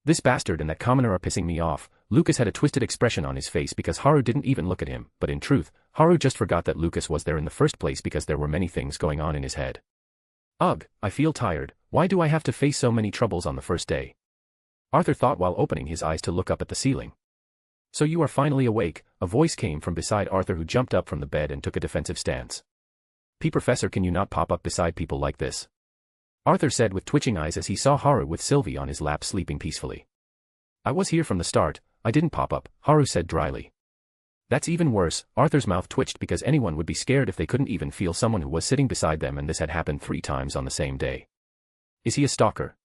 Speaker 3: This bastard and that commoner are pissing me off. Lucas had a twisted expression on his face because Haru didn't even look at him, but in truth, Haru just forgot that Lucas was there in the first place because there were many things going on in his head. Ugh, I feel tired. Why do I have to face so many troubles on the first day? Arthur thought while opening his eyes to look up at the ceiling. So you are finally awake, a voice came from beside Arthur, who jumped up from the bed and took a defensive stance. Professor, can you not pop up beside people like this? Arthur said with twitching eyes as he saw Haru with Sylvie on his lap sleeping peacefully. I was here from the start, I didn't pop up, Haru said dryly. That's even worse, Arthur's mouth twitched because anyone would be scared if they couldn't even feel someone who was sitting beside them, and this had happened 3 times on the same day. Is he a stalker?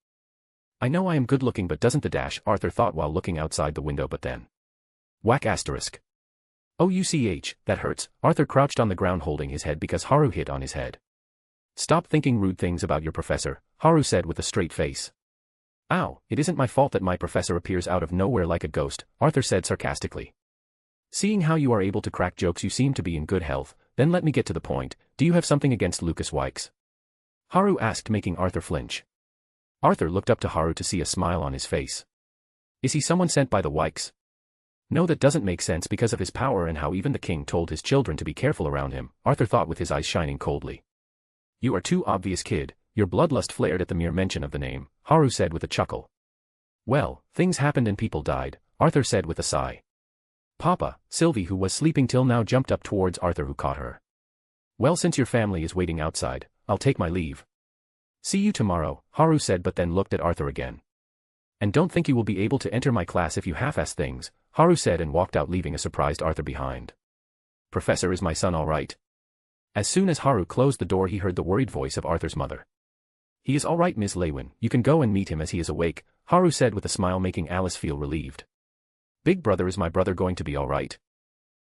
Speaker 3: I know I am good looking, but doesn't the dash, Arthur thought while looking outside the window, but then. Whack asterisk. OUCH, that hurts, Arthur crouched on the ground holding his head because Haru hit on his head. Stop thinking rude things about your professor, Haru said with a straight face. Ow, it isn't my fault that my professor appears out of nowhere like a ghost, Arthur said sarcastically. Seeing how you are able to crack jokes, you seem to be in good health, then let me get to the point. Do you have something against Lucas Wikes? Haru asked, making Arthur flinch. Arthur looked up to Haru to see a smile on his face. Is he someone sent by the Wikes? No, that doesn't make sense because of his power and how even the king told his children to be careful around him, Arthur thought with his eyes shining coldly. You are too obvious, kid. Your bloodlust flared at the mere mention of the name, Haru said with a chuckle. Well, things happened and people died, Arthur said with a sigh. Papa, Sylvie who was sleeping till now jumped up towards Arthur who caught her. Well, since your family is waiting outside, I'll take my leave. See you tomorrow, Haru said but then looked at Arthur again. And don't think you will be able to enter my class if you half-ass things, Haru said and walked out leaving a surprised Arthur behind. Professor, is my son all right? As soon as Haru closed the door he heard the worried voice of Arthur's mother. He is all right, Miss Lewin, you can go and meet him as he is awake, Haru said with a smile making Alice feel relieved. Big brother, is my brother going to be all right?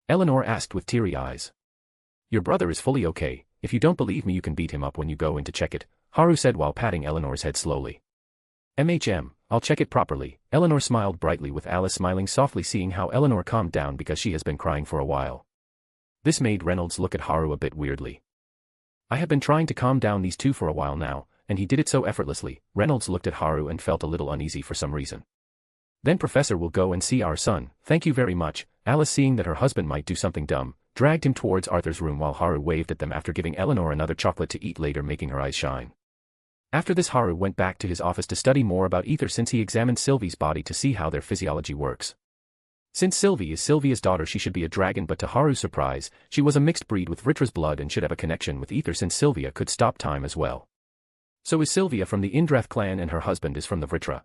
Speaker 3: Eleanor asked with teary eyes. Your brother is fully okay, if you don't believe me you can beat him up when you go in to check it, Haru said while patting Eleanor's head slowly. I'll check it properly, Eleanor smiled brightly with Alice smiling softly seeing how Eleanor calmed down because she has been crying for a while. This made Reynolds look at Haru a bit weirdly. I have been trying to calm down these two for a while now, and he did it so effortlessly, Reynolds looked at Haru and felt a little uneasy for some reason. Then Professor will go and see our son, thank you very much, Alice seeing that her husband might do something dumb, dragged him towards Arthur's room while Haru waved at them after giving Eleanor another chocolate to eat later making her eyes shine. After this Haru went back to his office to study more about ether since he examined Sylvie's body to see how their physiology works. Since Sylvie is Sylvia's daughter she should be a dragon but to Haru's surprise, she was a mixed breed with Vritra's blood and should have a connection with ether since Sylvia could stop time as well. So is Sylvia from the Indrath clan and her husband is from the Vritra.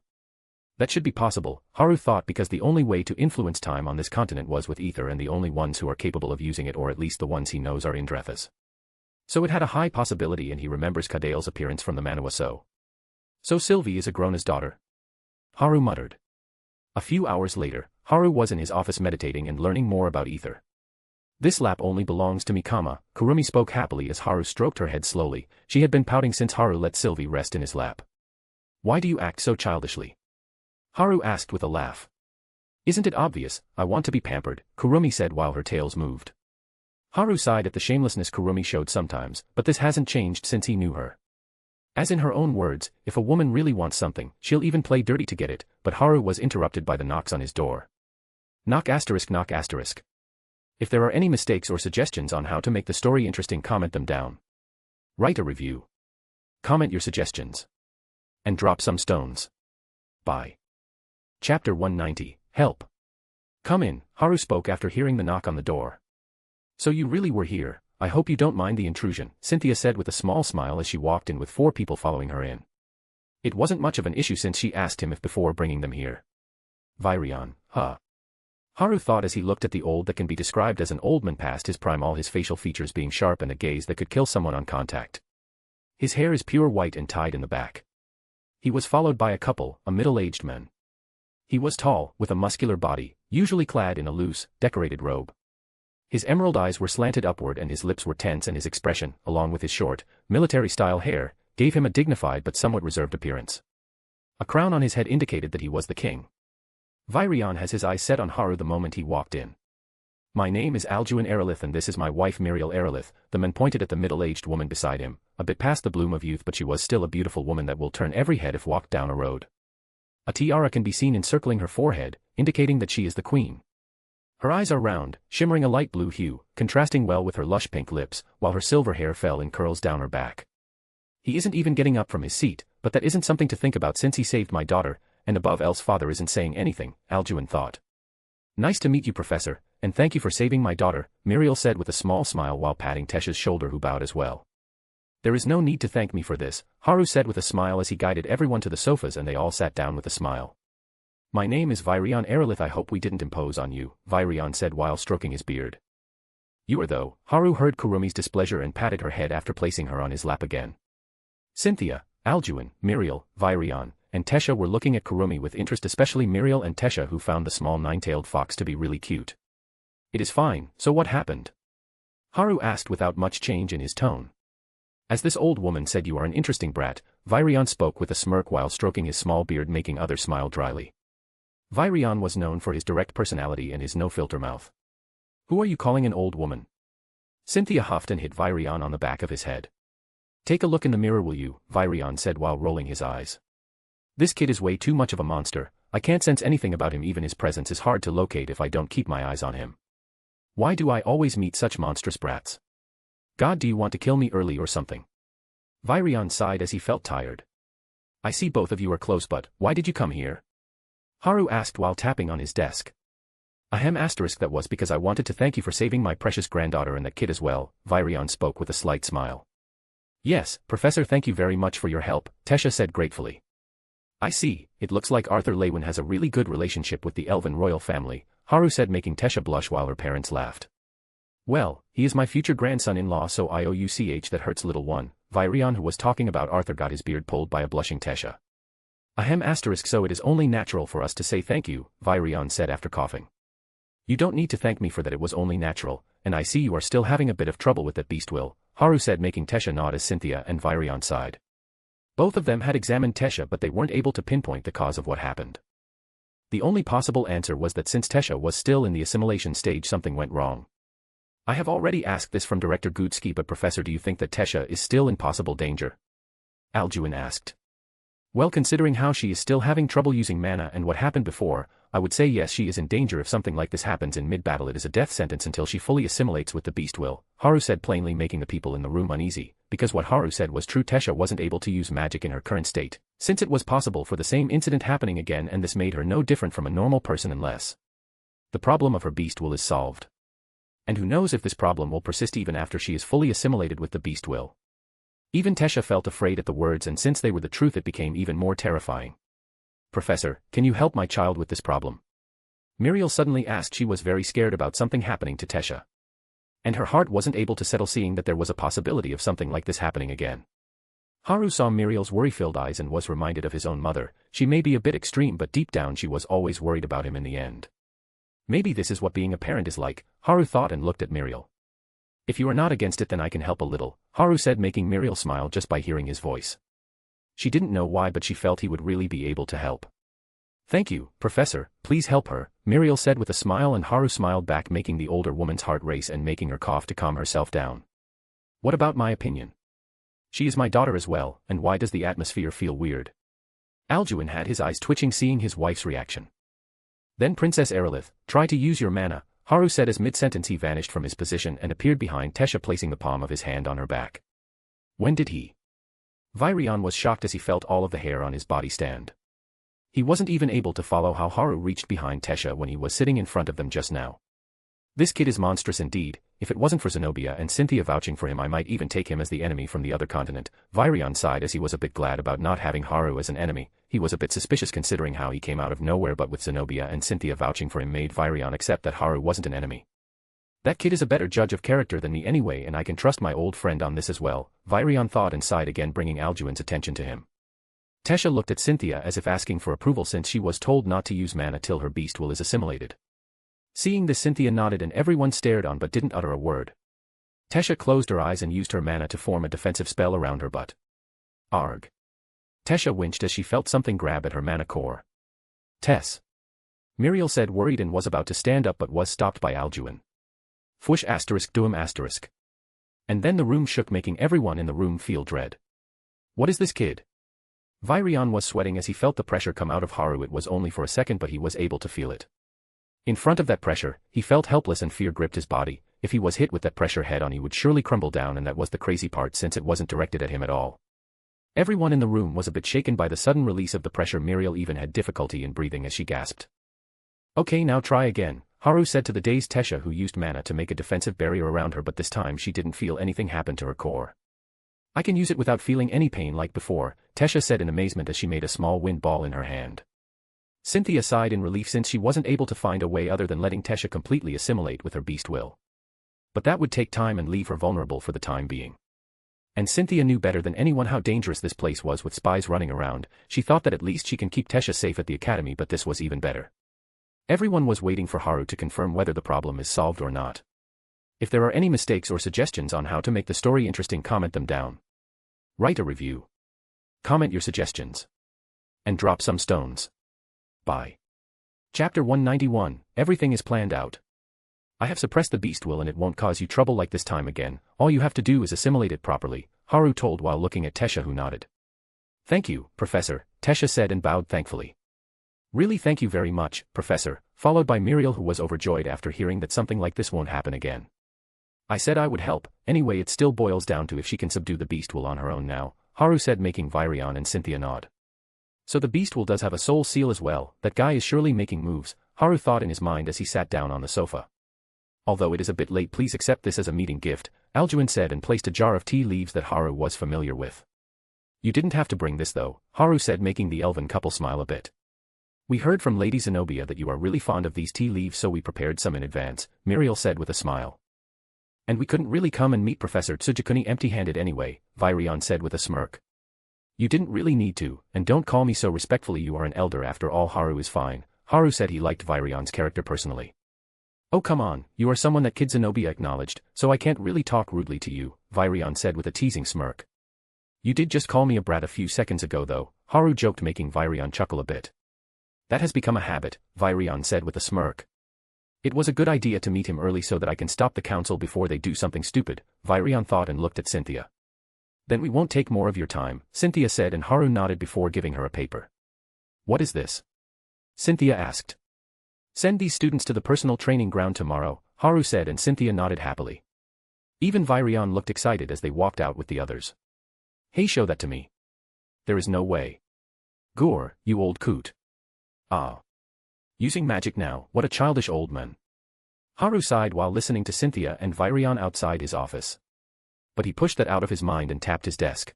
Speaker 3: That should be possible, Haru thought because the only way to influence time on this continent was with ether and the only ones who are capable of using it or at least the ones he knows are Indrathas. So it had a high possibility and he remembers Kadale's appearance from the Manua So Sylvie is Agrona's daughter? Haru muttered. A few hours later, Haru was in his office meditating and learning more about ether. This lap only belongs to Mikama, Kurumi spoke happily as Haru stroked her head slowly, she had been pouting since Haru let Sylvie rest in his lap. Why do you act so childishly? Haru asked with a laugh. Isn't it obvious, I want to be pampered, Kurumi said while her tails moved. Haru sighed at the shamelessness Kurumi showed sometimes, but this hasn't changed since he knew her. As in her own words, if a woman really wants something, she'll even play dirty to get it, but Haru was interrupted by the knocks on his door. Knock asterisk knock asterisk. If there are any mistakes or suggestions on how to make the story interesting comment them down. Write a review. Comment your suggestions. And drop some stones. Bye. Chapter 190, Help. Come in, Haru spoke after hearing the knock on the door. So you really were here, I hope you don't mind the intrusion, Cynthia said with a small smile as she walked in with 4 people following her in. It wasn't much of an issue since she asked him if before bringing them here. Virion, huh? Haru thought as he looked at the old that can be described as an old man past his prime, all his facial features being sharp and a gaze that could kill someone on contact. His hair is pure white and tied in the back. He was followed by a couple, a middle-aged man. He was tall, with a muscular body, usually clad in a loose, decorated robe. His emerald eyes were slanted upward and his lips were tense and his expression, along with his short, military-style hair, gave him a dignified but somewhat reserved appearance. A crown on his head indicated that he was the king. Virion has his eyes set on Haru the moment he walked in. My name is Alduin Aerolith and this is my wife Muriel Aerolith, the man pointed at the middle-aged woman beside him, a bit past the bloom of youth but she was still a beautiful woman that will turn every head if walked down a road. A tiara can be seen encircling her forehead, indicating that she is the queen. Her eyes are round, shimmering a light blue hue, contrasting well with her lush pink lips, while her silver hair fell in curls down her back. He isn't even getting up from his seat, but that isn't something to think about since he saved my daughter, and above else father isn't saying anything, Alduin thought. Nice to meet you, Professor, and thank you for saving my daughter, Muriel said with a small smile while patting Tesha's shoulder who bowed as well. There is no need to thank me for this, Haru said with a smile as he guided everyone to the sofas and they all sat down with a smile. My name is Virion Aerolith, I hope we didn't impose on you, Virion said while stroking his beard. You are though, Haru heard Kurumi's displeasure and patted her head after placing her on his lap again. Cynthia, Alduin, Muriel, Virion, and Tesha were looking at Kurumi with interest, especially Muriel and Tesha who found the small 9-tailed fox to be really cute. It is fine, so what happened? Haru asked without much change in his tone. As this old woman said, you are an interesting brat, Virion spoke with a smirk while stroking his small beard making others smile dryly. Virion was known for his direct personality and his no-filter mouth. Who are you calling an old woman? Cynthia huffed and hit Virion on the back of his head. Take a look in the mirror will you, Virion said while rolling his eyes. This kid is way too much of a monster, I can't sense anything about him, even his presence is hard to locate if I don't keep my eyes on him. Why do I always meet such monstrous brats? God, do you want to kill me early or something? Virion sighed as he felt tired. I see both of you are close, but why did you come here? Haru asked while tapping on his desk. Ahem asterisk that was because I wanted to thank you for saving my precious granddaughter and that kid as well, Virion spoke with a slight smile. Yes, Professor, thank you very much for your help, Tesha said gratefully. I see, it looks like Arthur Lewin has a really good relationship with the Elven royal family, Haru said making Tesha blush while her parents laughed. Well, he is my future grandson-in-law so IOUCH that hurts little one, Virion who was talking about Arthur got his beard pulled by a blushing Tesha. Ahem asterisk so it is only natural for us to say thank you, Virion said after coughing. You don't need to thank me for that, it was only natural, and I see you are still having a bit of trouble with that beast will, Haru said making Tesha nod as Cynthia and Virion sighed. Both of them had examined Tesha but they weren't able to pinpoint the cause of what happened. The only possible answer was that since Tesha was still in the assimilation stage something went wrong. I have already asked this from Director Gutsky but Professor, do you think that Tesha is still in possible danger? Alduin asked. Well, considering how she is still having trouble using mana and what happened before, I would say yes, she is in danger. If something like this happens in mid-battle it is a death sentence until she fully assimilates with the beast will, Haru said plainly making the people in the room uneasy, because what Haru said was true. Tesha wasn't able to use magic in her current state, since it was possible for the same incident happening again and this made her no different from a normal person unless the problem of her beast will is solved. And who knows if this problem will persist even after she is fully assimilated with the beast will. Even Tesha felt afraid at the words and since they were the truth it became even more terrifying. Professor, can you help my child with this problem? Muriel suddenly asked. She was very scared about something happening to Tesha. And her heart wasn't able to settle seeing that there was a possibility of something like this happening again. Haru saw Muriel's worry-filled eyes and was reminded of his own mother. She may be a bit extreme but deep down she was always worried about him in the end. Maybe this is what being a parent is like, Haru thought and looked at Muriel. If you are not against it then I can help a little, Haru said making Muriel smile just by hearing his voice. She didn't know why but she felt he would really be able to help. Thank you, Professor, please help her, Muriel said with a smile and Haru smiled back making the older woman's heart race and making her cough to calm herself down. What about my opinion? She is my daughter as well, and why does the atmosphere feel weird? Alduin had his eyes twitching seeing his wife's reaction. Then Princess Aerolith, try to use your mana, Haru said as mid-sentence he vanished from his position and appeared behind Tesha placing the palm of his hand on her back. When did he? Virion was shocked as he felt all of the hair on his body stand. He wasn't even able to follow how Haru reached behind Tesha when he was sitting in front of them just now. This kid is monstrous indeed. If it wasn't for Zenobia and Cynthia vouching for him I might even take him as the enemy from the other continent. Virion sighed as he was a bit glad about not having Haru as an enemy. He was a bit suspicious considering how he came out of nowhere but with Zenobia and Cynthia vouching for him made Virion accept that Haru wasn't an enemy. That kid is a better judge of character than me anyway and I can trust my old friend on this as well, Virion thought and sighed again bringing Alduin's attention to him. Tesha looked at Cynthia as if asking for approval since she was told not to use mana till her beast will is assimilated. Seeing this Cynthia nodded and everyone stared on but didn't utter a word. Tesha closed her eyes and used her mana to form a defensive spell around her butt. Arg. Tesha winced as she felt something grab at her mana core. Tess. Muriel said worried and was about to stand up but was stopped by Alduin. Fwish asterisk doom asterisk. And then the room shook making everyone in the room feel dread. What is this kid? Virion was sweating as he felt the pressure come out of Haru. It was only for a second but he was able to feel it. In front of that pressure, he felt helpless and fear gripped his body. If he was hit with that pressure head on he would surely crumble down and that was the crazy part since it wasn't directed at him at all. Everyone in the room was a bit shaken by the sudden release of the pressure. Muriel even had difficulty in breathing as she gasped. Okay, now try again, Haru said to the dazed Tesha who used mana to make a defensive barrier around her but this time she didn't feel anything happen to her core. I can use it without feeling any pain like before, Tesha said in amazement as she made a small wind ball in her hand. Cynthia sighed in relief since she wasn't able to find a way other than letting Tesha completely assimilate with her beast will. But that would take time and leave her vulnerable for the time being. And Cynthia knew better than anyone how dangerous this place was with spies running around. She thought that at least she can keep Tesha safe at the academy but this was even better. Everyone was waiting for Haru to confirm whether the problem is solved or not. If there are any mistakes or suggestions on how to make the story interesting comment them down. Write a review. Comment your suggestions. And drop some stones. Bye. Chapter 191, Everything is planned out. I have suppressed the beast will and it won't cause you trouble like this time again. All you have to do is assimilate it properly, Haru told while looking at Tesha who nodded. Thank you, Professor, Tesha said and bowed thankfully. Really thank you very much, Professor, followed by Muriel who was overjoyed after hearing that something like this won't happen again. I said I would help, anyway it still boils down to if she can subdue the beast will on her own now, Haru said making Virion and Cynthia nod. So the beast will does have a soul seal as well, that guy is surely making moves, Haru thought in his mind as he sat down on the sofa. Although it is a bit late, please accept this as a meeting gift, Alduin said and placed a jar of tea leaves that Haru was familiar with. You didn't have to bring this though, Haru said, making the elven couple smile a bit. We heard from Lady Zenobia that you are really fond of these tea leaves, so we prepared some in advance, Muriel said with a smile. And we couldn't really come and meet Professor Tsujikuni empty-handed anyway, Virion said with a smirk. You didn't really need to, and don't call me so respectfully, you are an elder after all. Haru is fine. Haru said he liked Virion's character personally. Oh come on, you are someone that Kid Zenobia acknowledged, so I can't really talk rudely to you, Virion said with a teasing smirk. You did just call me a brat a few seconds ago though, Haru joked, making Virion chuckle a bit. That has become a habit, Virion said with a smirk. It was a good idea to meet him early so that I can stop the council before they do something stupid, Virion thought and looked at Cynthia. Then we won't take more of your time, Cynthia said, and Haru nodded before giving her a paper. What is this? Cynthia asked. Send these students to the personal training ground tomorrow, Haru said, and Cynthia nodded happily. Even Virion looked excited as they walked out with the others. Hey, show that to me. There is no way. Gore, you old coot. Ah. Using magic now, what a childish old man. Haru sighed while listening to Cynthia and Virion outside his office. But he pushed that out of his mind and tapped his desk.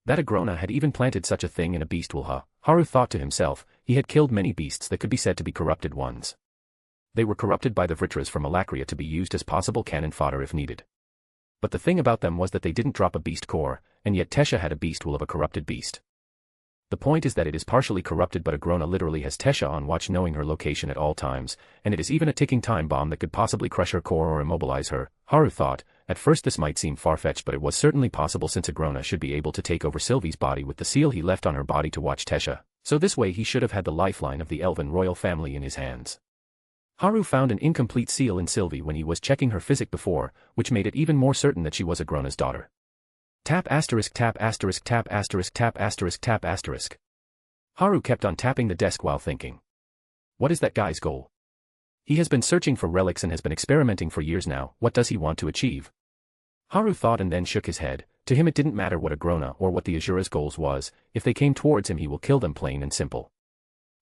Speaker 3: That Agrona had even planted such a thing in a beast will Haru thought to himself. He had killed many beasts that could be said to be corrupted ones. They were corrupted by the Vritras from Alacria to be used as possible cannon fodder if needed. But the thing about them was that they didn't drop a beast core, and yet Tesha had a beast will of a corrupted beast. The point is that it is partially corrupted, but Agrona literally has Tesha on watch, knowing her location at all times, and it is even a ticking time bomb that could possibly crush her core or immobilize her, Haru thought. At first this might seem far-fetched, but it was certainly possible, since Agrona should be able to take over Sylvie's body with the seal he left on her body to watch Tesha, so this way he should have had the lifeline of the elven royal family in his hands. Haru found an incomplete seal in Sylvie when he was checking her physic before, which made it even more certain that she was Agrona's daughter. Tap asterisk tap asterisk tap asterisk tap asterisk tap asterisk. Haru kept on tapping the desk while thinking. What is that guy's goal? He has been searching for relics and has been experimenting for years now. What does he want to achieve? Haru thought and then shook his head. To him it didn't matter what Agrona or what the Azura's goals was. If they came towards him, he will kill them, plain and simple.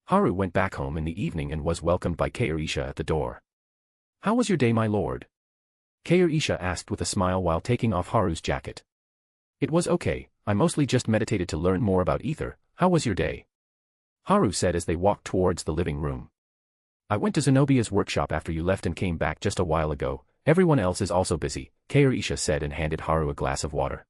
Speaker 3: Haru went back home in the evening and was welcomed by Kairisha at the door. How was your day, my lord? Kairisha asked with a smile while taking off Haru's jacket. It was okay. I mostly just meditated to learn more about ether. How was your day? Haru said as they walked towards the living room. I went to Zenobia's workshop after you left and came back just a while ago. Everyone else is also busy, Kairisha said and handed Haru a glass of water.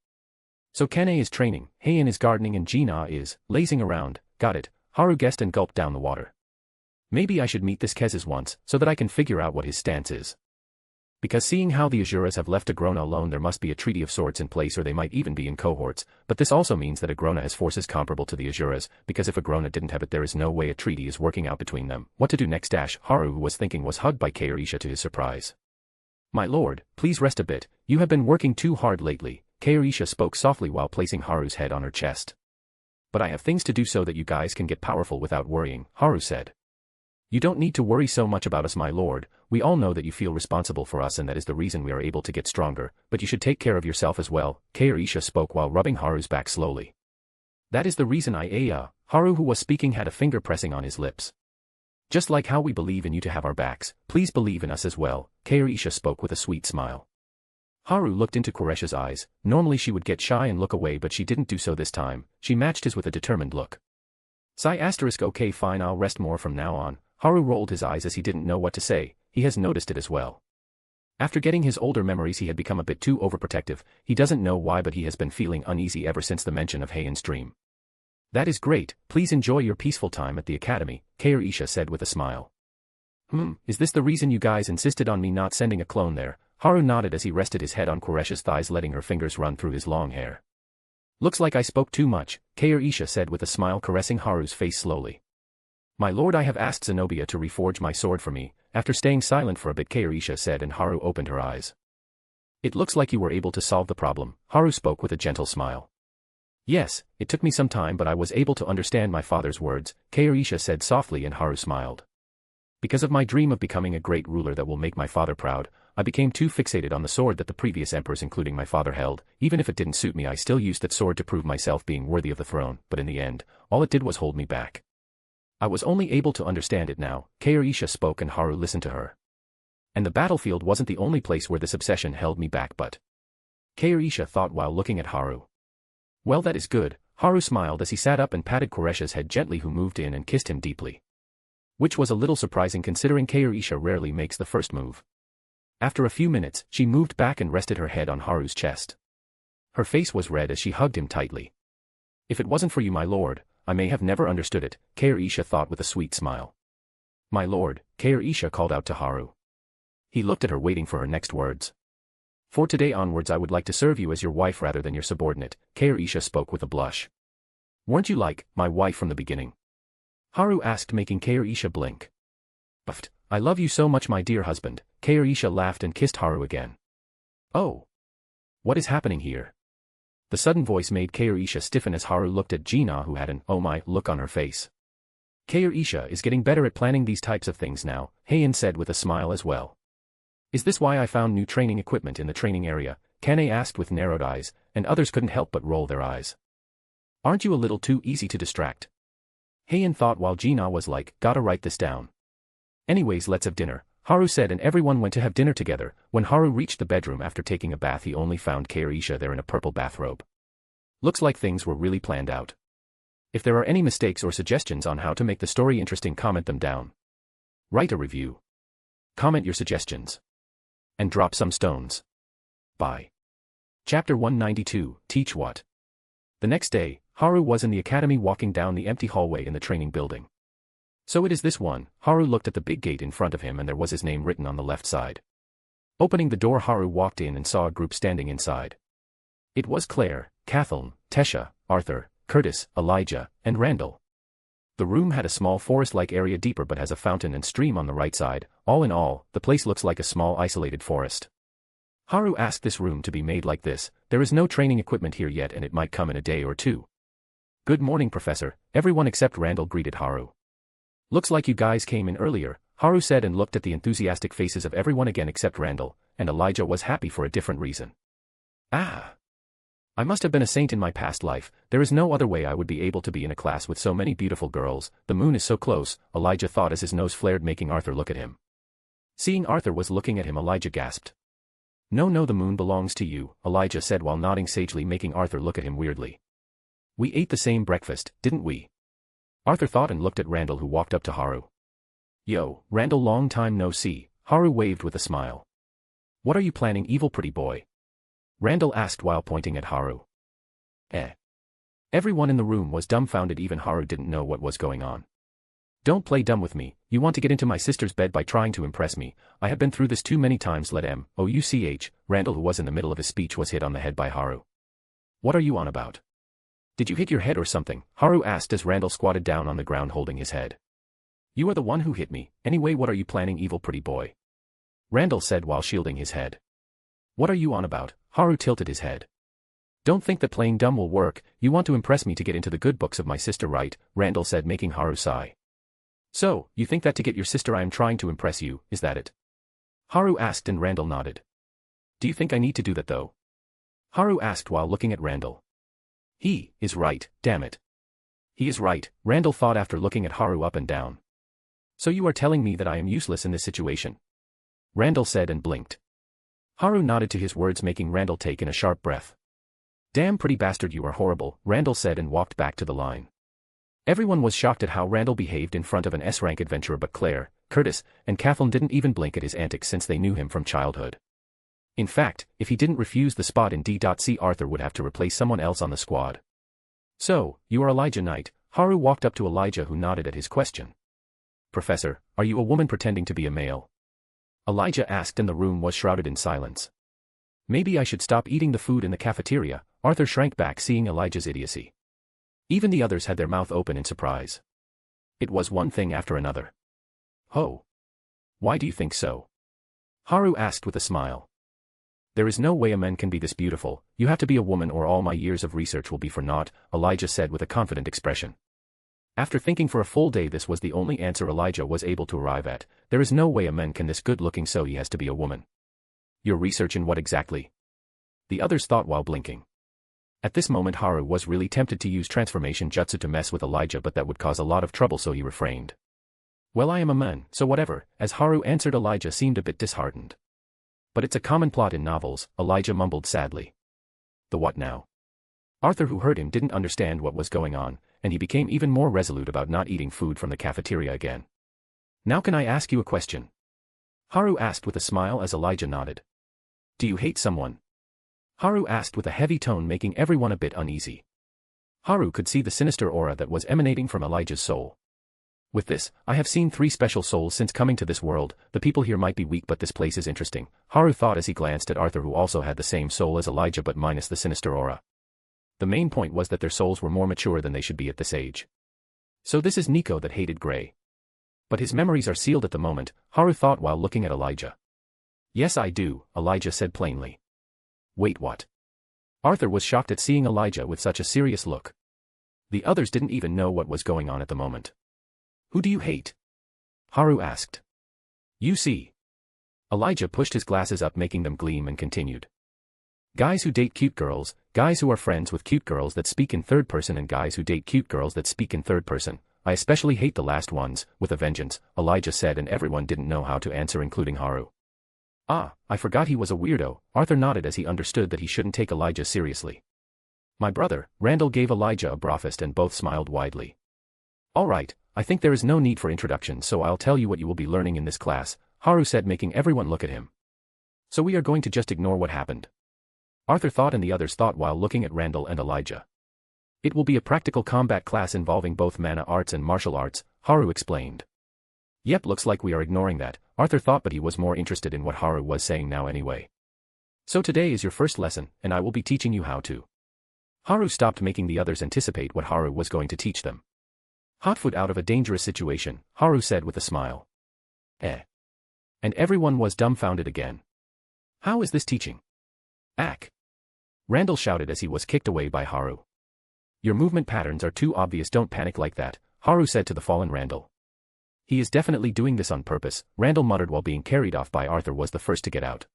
Speaker 3: So Kane is training, Heian is gardening, and Jina is lazing around. Got it, Haru guessed and gulped down the water. Maybe I should meet this Kezes once, so that I can figure out what his stance is. Because seeing how the Azuras have left Agrona alone, there must be a treaty of sorts in place, or they might even be in cohorts, but this also means that Agrona has forces comparable to the Azuras, because if Agrona didn't have it, there is no way a treaty is working out between them. What to do next? Haru, who was thinking, was hugged by Kairisha to his surprise. My lord, please rest a bit, you have been working too hard lately, Kairisha spoke softly while placing Haru's head on her chest. But I have things to do so that you guys can get powerful without worrying, Haru said. You don't need to worry so much about us, my lord. We all know that you feel responsible for us, and that is the reason we are able to get stronger, but you should take care of yourself as well, Kairisha spoke while rubbing Haru's back slowly. That is the reason Haru, who was speaking, had a finger pressing on his lips. Just like how we believe in you to have our backs, please believe in us as well, Kairisha spoke with a sweet smile. Haru looked into Koresha's eyes. Normally she would get shy and look away, but she didn't do so this time. She matched his with a determined look. Okay, fine, I'll rest more from now on. Haru rolled his eyes as he didn't know what to say. He has noticed it as well. After getting his older memories, he had become a bit too overprotective. He doesn't know why, but he has been feeling uneasy ever since the mention of Heian's dream. That is great, please enjoy your peaceful time at the academy, Kairisha said with a smile. Is this the reason you guys insisted on me not sending a clone there? Haru nodded as he rested his head on Koresha's thighs, letting her fingers run through his long hair. Looks like I spoke too much, Kairisha said with a smile, caressing Haru's face slowly. My lord, I have asked Zenobia to reforge my sword for me. After staying silent for a bit, Kairisha said, and Haru opened her eyes. It looks like you were able to solve the problem, Haru spoke with a gentle smile. Yes, it took me some time, but I was able to understand my father's words, Kairisha said softly, and Haru smiled. Because of my dream of becoming a great ruler that will make my father proud, I became too fixated on the sword that the previous emperors, including my father, held. Even if it didn't suit me, I still used that sword to prove myself being worthy of the throne, but in the end, all it did was hold me back. I was only able to understand it now. Kairisha spoke and Haru listened to her. And the battlefield wasn't the only place where this obsession held me back, but... Kairisha thought while looking at Haru. Well, that is good. Haru smiled as he sat up and patted Koresha's head gently, who moved in and kissed him deeply. Which was a little surprising considering Kairisha rarely makes the first move. After a few minutes, she moved back and rested her head on Haru's chest. Her face was red as she hugged him tightly. If it wasn't for you, my lord, I may have never understood it, Kairisha thought with a sweet smile. My lord, Kairisha called out to Haru. He looked at her, waiting for her next words. For today onwards I would like to serve you as your wife rather than your subordinate, Kairisha spoke with a blush. Weren't you like my wife from the beginning? Haru asked, making Kairisha blink. Buffed, I love you so much, my dear husband, Kairisha laughed and kissed Haru again. Oh. What is happening here? The sudden voice made Kairisha stiffen as Haru looked at Gina, who had an oh my look on her face. Kairisha is getting better at planning these types of things now, Heian said with a smile as well. Is this why I found new training equipment in the training area? Kane asked with narrowed eyes, and others couldn't help but roll their eyes. Aren't you a little too easy to distract? Heian thought while Gina was like, gotta write this down. Anyways, let's have dinner, Haru said, and everyone went to have dinner together. When Haru reached the bedroom after taking a bath, he only found Kairisha there in a purple bathrobe. Looks like things were really planned out. If there are any mistakes or suggestions on how to make the story interesting, comment them down. Write a review. Comment your suggestions. And drop some stones. Bye. Chapter 192, Teach What? The next day, Haru was in the academy walking down the empty hallway in the training building. So it is this one, Haru looked at the big gate in front of him and there was his name written on the left side. Opening the door, Haru walked in and saw a group standing inside. It was Claire, Kathleen, Tesha, Arthur, Curtis, Elijah, and Randall. The room had a small forest-like area deeper but has a fountain and stream on the right side. All in all, the place looks like a small isolated forest. Haru asked this room to be made like this. There is no training equipment here yet and it might come in a day or two. Good morning, Professor, everyone except Randall greeted Haru. Looks like you guys came in earlier, Haru said and looked at the enthusiastic faces of everyone again except Randall, and Elijah was happy for a different reason. Ah! I must have been a saint in my past life. There is no other way I would be able to be in a class with so many beautiful girls. The moon is so close, Elijah thought as his nose flared, making Arthur look at him. Seeing Arthur was looking at him, Elijah gasped. No, the moon belongs to you, Elijah said while nodding sagely, making Arthur look at him weirdly. We ate the same breakfast, didn't we? Arthur thought and looked at Randall, who walked up to Haru. Yo, Randall, long time no see, Haru waved with a smile. What are you planning, evil pretty boy? Randall asked while pointing at Haru. Everyone in the room was dumbfounded, even Haru didn't know what was going on. Don't play dumb with me, you want to get into my sister's bed by trying to impress me. I have been through this too many times. Let Mouch, Randall, who was in the middle of his speech, was hit on the head by Haru. What are you on about? Did you hit your head or something? Haru asked as Randall squatted down on the ground holding his head. You are the one who hit me. Anyway, what are you planning, evil pretty boy? Randall said while shielding his head. What are you on about? Haru tilted his head. Don't think that playing dumb will work. You want to impress me to get into the good books of my sister, right? Randall said, making Haru sigh. So, you think that to get your sister I am trying to impress you, is that it? Haru asked and Randall nodded. Do you think I need to do that though? Haru asked while looking at Randall. He is right, damn it. He is right, Randall thought after looking at Haru up and down. So you are telling me that I am useless in this situation? Randall said and blinked. Haru nodded to his words, making Randall take in a sharp breath. Damn pretty bastard, you are horrible, Randall said and walked back to the line. Everyone was shocked at how Randall behaved in front of an S-rank adventurer, but Claire, Curtis, and Kathleen didn't even blink at his antics since they knew him from childhood. In fact, if he didn't refuse the spot in D.C, Arthur would have to replace someone else on the squad. So, you are Elijah Knight? Haru walked up to Elijah, who nodded at his question. Professor, are you a woman pretending to be a male? Elijah asked, and the room was shrouded in silence. Maybe I should stop eating the food in the cafeteria. Arthur shrank back, seeing Elijah's idiocy. Even the others had their mouth open in surprise. It was one thing after another. Oh. Why do you think so? Haru asked with a smile. There is no way a man can be this beautiful. You have to be a woman or all my years of research will be for naught, Elijah said with a confident expression. After thinking for a full day, this was the only answer Elijah was able to arrive at. There is no way a man can this good looking, so he has to be a woman. Your research in what exactly? The others thought while blinking. At this moment Haru was really tempted to use transformation jutsu to mess with Elijah, but that would cause a lot of trouble, so he refrained. Well, I am a man, so whatever, as Haru answered. Elijah seemed a bit disheartened. But it's a common plot in novels, Elijah mumbled sadly. The what now? Arthur, who heard him, didn't understand what was going on, and he became even more resolute about not eating food from the cafeteria again. Now can I ask you a question? Haru asked with a smile as Elijah nodded. Do you hate someone? Haru asked with a heavy tone, making everyone a bit uneasy. Haru could see the sinister aura that was emanating from Elijah's soul. With this, I have seen 3 special souls since coming to this world. The people here might be weak, but this place is interesting, Haru thought as he glanced at Arthur, who also had the same soul as Elijah but minus the sinister aura. The main point was that their souls were more mature than they should be at this age. So this is Nico that hated Gray. But his memories are sealed at the moment, Haru thought while looking at Elijah. Yes, I do, Elijah said plainly. Wait, what? Arthur was shocked at seeing Elijah with such a serious look. The others didn't even know what was going on at the moment. Who do you hate? Haru asked. You see. Elijah pushed his glasses up, making them gleam, and continued. Guys who date cute girls, guys who are friends with cute girls that speak in third person, and guys who date cute girls that speak in third person. I especially hate the last ones, with a vengeance, Elijah said, and everyone didn't know how to answer, including Haru. Ah, I forgot he was a weirdo, Arthur nodded as he understood that he shouldn't take Elijah seriously. My brother, Randall gave Elijah a brow fist, and both smiled widely. All right, I think there is no need for introduction, so I'll tell you what you will be learning in this class, Haru said, making everyone look at him. So we are going to just ignore what happened? Arthur thought, and the others thought while looking at Randall and Elijah. It will be a practical combat class involving both mana arts and martial arts, Haru explained. Yep, looks like we are ignoring that, Arthur thought, but he was more interested in what Haru was saying now anyway. So today is your first lesson, and I will be teaching you how to. Haru stopped, making the others anticipate what Haru was going to teach them. Hot foot out of a dangerous situation, Haru said with a smile. Eh. And everyone was dumbfounded again. How is this teaching? Ack. Randall shouted as he was kicked away by Haru. Your movement patterns are too obvious, don't panic like that, Haru said to the fallen Randall. He is definitely doing this on purpose, Randall muttered while being carried off by Arthur was the first to get out.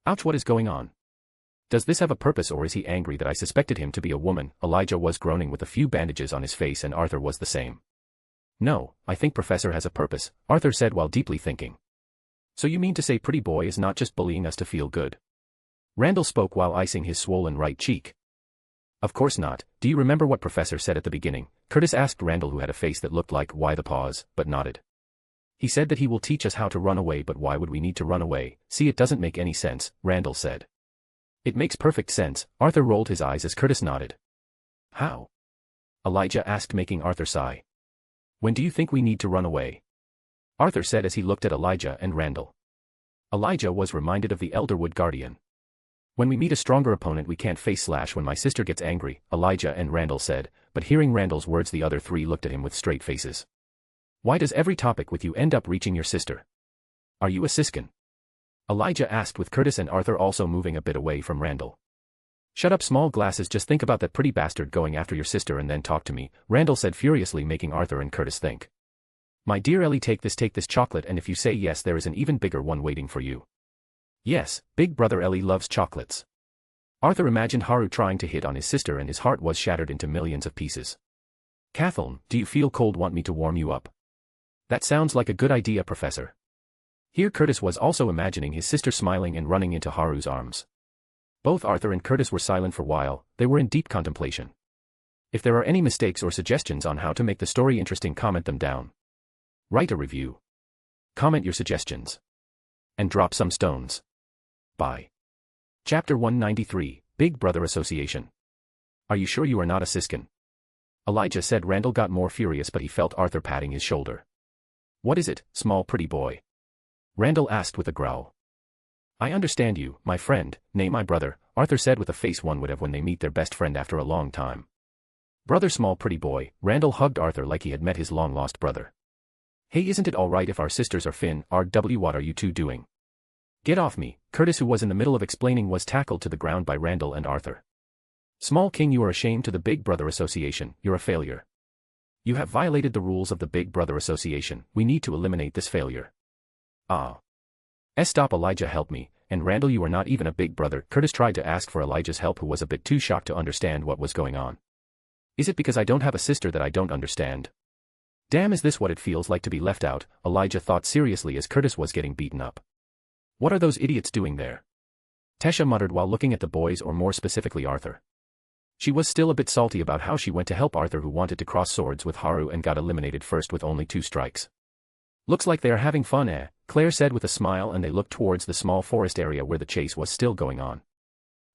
Speaker 3: Ouch, what is going on? Does this have a purpose, or is he angry that I suspected him to be a woman? Elijah was groaning with a few bandages on his face, and Arthur was the same. No, I think Professor has a purpose, Arthur said while deeply thinking. So you mean to say Pretty Boy is not just bullying us to feel good? Randall spoke while icing his swollen right cheek. Of course not. Do you remember what Professor said at the beginning? Curtis asked Randall, who had a face that looked like why the pause, but nodded. He said that he will teach us how to run away, but why would we need to run away? See, it doesn't make any sense, Randall said. It makes perfect sense, Arthur rolled his eyes as Curtis nodded. How? Elijah asked, making Arthur sigh. When do you think we need to run away? Arthur said as he looked at Elijah and Randall. Elijah was reminded of the Elderwood Guardian. When we meet a stronger opponent we can't face / when my sister gets angry, Elijah and Randall said, but hearing Randall's words the other 3 looked at him with straight faces. Why does every topic with you end up reaching your sister? Are you a siskin? Elijah asked, with Curtis and Arthur also moving a bit away from Randall. Shut up, small glasses, just think about that pretty bastard going after your sister and then talk to me, Randall said furiously, making Arthur and Curtis think. My dear Ellie, take this chocolate, and if you say yes there is an even bigger one waiting for you. Yes, big brother Ellie loves chocolates. Arthur imagined Haru trying to hit on his sister and his heart was shattered into millions of pieces. Kathleen, do you feel cold? Want me to warm you up? That sounds like a good idea, Professor. Here Curtis was also imagining his sister smiling and running into Haru's arms. Both Arthur and Curtis were silent for a while, they were in deep contemplation. If there are any mistakes or suggestions on how to make the story interesting, comment them down. Write a review. Comment your suggestions. And drop some stones. Bye. Chapter 193, Big Brother Association. Are you sure you are not a siskin? Elijah said. Randall got more furious, but he felt Arthur patting his shoulder. What is it, small pretty boy? Randall asked with a growl. I understand you, my friend, nay my brother, Arthur said with a face one would have when they meet their best friend after a long time. Brother small pretty boy, Randall hugged Arthur like he had met his long-lost brother. Hey, isn't it alright if our sisters are Finn, RW, what are you two doing? Get off me, Curtis, who was in the middle of explaining, was tackled to the ground by Randall and Arthur. Small king, you are a shame to the Big Brother Association, you're a failure. You have violated the rules of the Big Brother Association, we need to eliminate this failure. Ah. Stop, Elijah, help me, and Randall, you are not even a big brother. Curtis tried to ask for Elijah's help, who was a bit too shocked to understand what was going on. Is it because I don't have a sister that I don't understand? Damn, is this what it feels like to be left out? Elijah thought seriously as Curtis was getting beaten up. What are those idiots doing there? Tesha muttered while looking at the boys, or more specifically Arthur. She was still a bit salty about how she went to help Arthur, who wanted to cross swords with Haru and got eliminated first with only 2 strikes. Looks like they are having fun, eh? Claire said with a smile, and they looked towards the small forest area where the chase was still going on.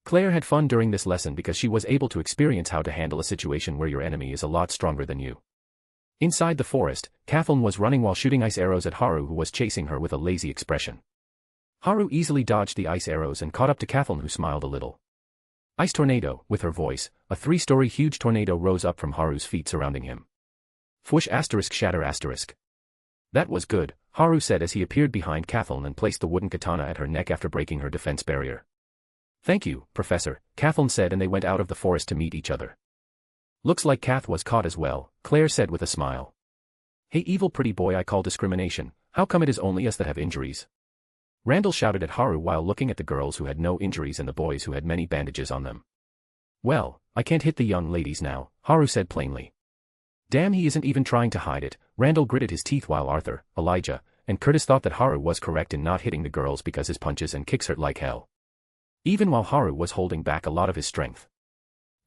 Speaker 3: Claire had fun during this lesson because she was able to experience how to handle a situation where your enemy is a lot stronger than you. Inside the forest, Kathleen was running while shooting ice arrows at Haru, who was chasing her with a lazy expression. Haru easily dodged the ice arrows and caught up to Kathleen, who smiled a little. Ice tornado, with her voice, a 3-story huge tornado rose up from Haru's feet surrounding him. Fwoosh ** shatter **. That was good, Haru said as he appeared behind Kathleen and placed the wooden katana at her neck after breaking her defense barrier. Thank you, Professor, Kathleen said, and they went out of the forest to meet each other. Looks like Kath was caught as well, Claire said with a smile. Hey evil pretty boy, I call discrimination. How come it is only us that have injuries? Randall shouted at Haru while looking at the girls who had no injuries and the boys who had many bandages on them. Well, I can't hit the young ladies now, Haru said plainly. Damn, he isn't even trying to hide it, Randall gritted his teeth while Arthur, Elijah, and Curtis thought that Haru was correct in not hitting the girls because his punches and kicks hurt like hell. Even while Haru was holding back a lot of his strength.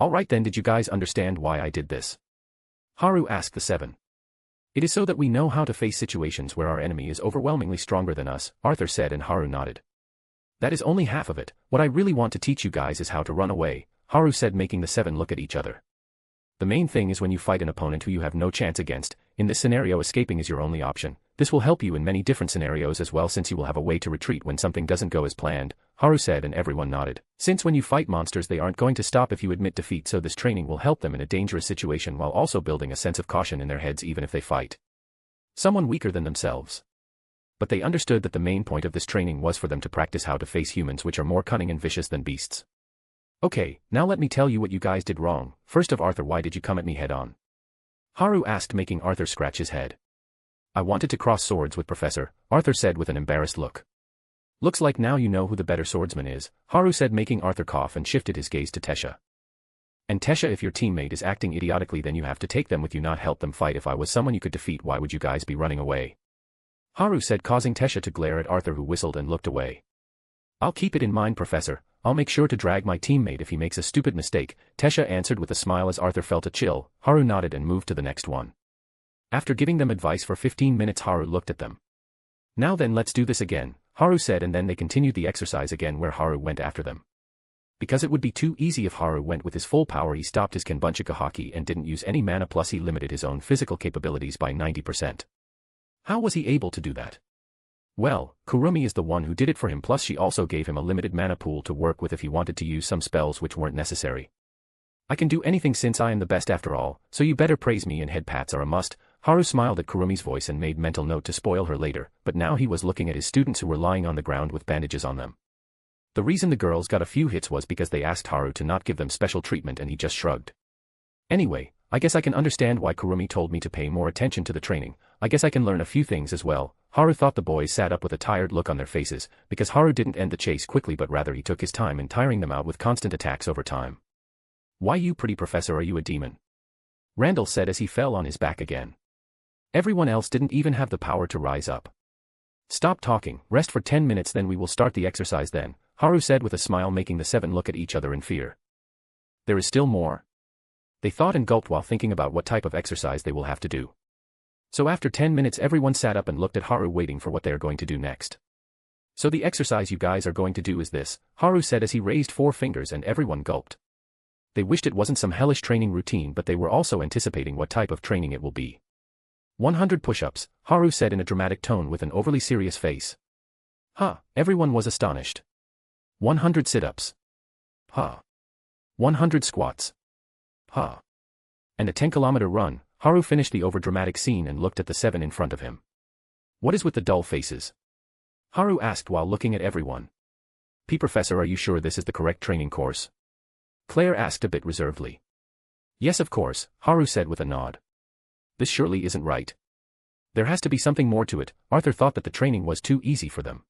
Speaker 3: Alright then, did you guys understand why I did this? Haru asked the 7. It is so that we know how to face situations where our enemy is overwhelmingly stronger than us, Arthur said, and Haru nodded. That is only half of it. What I really want to teach you guys is how to run away, Haru said, making the 7 look at each other. The main thing is when you fight an opponent who you have no chance against, in this scenario escaping is your only option. This will help you in many different scenarios as well, since you will have a way to retreat when something doesn't go as planned, Haru said, and everyone nodded. Since when you fight monsters they aren't going to stop if you admit defeat, so this training will help them in a dangerous situation while also building a sense of caution in their heads even if they fight someone weaker than themselves. But they understood that the main point of this training was for them to practice how to face humans, which are more cunning and vicious than beasts. Okay, now let me tell you what you guys did wrong. First of Arthur, why did you come at me head on? Haru asked, making Arthur scratch his head. I wanted to cross swords with Professor, Arthur said with an embarrassed look. Looks like now you know who the better swordsman is, Haru said, making Arthur cough, and shifted his gaze to Tesha. And Tesha, if your teammate is acting idiotically then you have to take them with you, not help them fight. If I was someone you could defeat, why would you guys be running away? Haru said, causing Tesha to glare at Arthur, who whistled and looked away. I'll keep it in mind, Professor. I'll make sure to drag my teammate if he makes a stupid mistake, Tesha answered with a smile as Arthur felt a chill. Haru nodded and moved to the next one. After giving them advice for 15 minutes, Haru looked at them. Now then, let's do this again, Haru said, and then they continued the exercise again where Haru went after them. Because it would be too easy if Haru went with his full power, he stopped his Kenbunchika haki and didn't use any mana, plus he limited his own physical capabilities by 90%. How was he able to do that? Well, Kurumi is the one who did it for him, plus she also gave him a limited mana pool to work with if he wanted to use some spells which weren't necessary. I can do anything since I am the best after all, so you better praise me, and head pats are a must. Haru smiled at Kurumi's voice and made mental note to spoil her later, but now he was looking at his students who were lying on the ground with bandages on them. The reason the girls got a few hits was because they asked Haru to not give them special treatment, and he just shrugged. Anyway, I guess I can understand why Kurumi told me to pay more attention to the training. I guess I can learn a few things as well. Haru thought. The boys sat up with a tired look on their faces, because Haru didn't end the chase quickly, but rather he took his time in tiring them out with constant attacks over time. Why, you pretty professor, are you a demon? Randall said as he fell on his back again. Everyone else didn't even have the power to rise up. Stop talking, rest for 10 minutes, then we will start the exercise then, Haru said with a smile, making the 7 look at each other in fear. There is still more? They thought and gulped while thinking about what type of exercise they will have to do. So after 10 minutes everyone sat up and looked at Haru, waiting for what they are going to do next. So the exercise you guys are going to do is this, Haru said as he raised 4 fingers, and everyone gulped. They wished it wasn't some hellish training routine, but they were also anticipating what type of training it will be. 100 push-ups, Haru said in a dramatic tone with an overly serious face. Huh, everyone was astonished. 100 sit-ups. Huh. 100 squats. Huh. And a 10-kilometer run. Haru finished the overdramatic scene and looked at the 7 in front of him. What is with the dull faces? Haru asked while looking at everyone. Professor, are you sure this is the correct training course? Claire asked a bit reservedly. Yes, of course, Haru said with a nod. This surely isn't right. There has to be something more to it. Arthur thought that the training was too easy for them.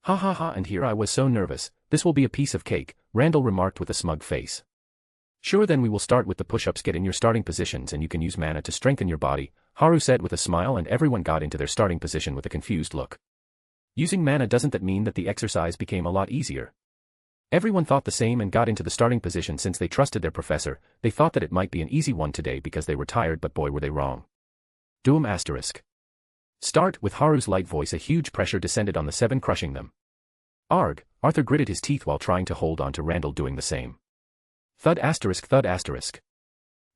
Speaker 3: Ha ha ha, and here I was so nervous. This will be a piece of cake, Randall remarked with a smug face. Sure, then we will start with the push-ups. Get in your starting positions and you can use mana to strengthen your body, Haru said with a smile, and everyone got into their starting position with a confused look. Using mana, doesn't that mean that the exercise became a lot easier? Everyone thought the same and got into the starting position since they trusted their professor. They thought that it might be an easy one today because they were tired, but boy were they wrong. Doom asterisk. Start. With Haru's light voice, a huge pressure descended on the seven, crushing them. Arg, Arthur gritted his teeth while trying to hold on to Randall, doing the same. Thud asterisk, thud asterisk.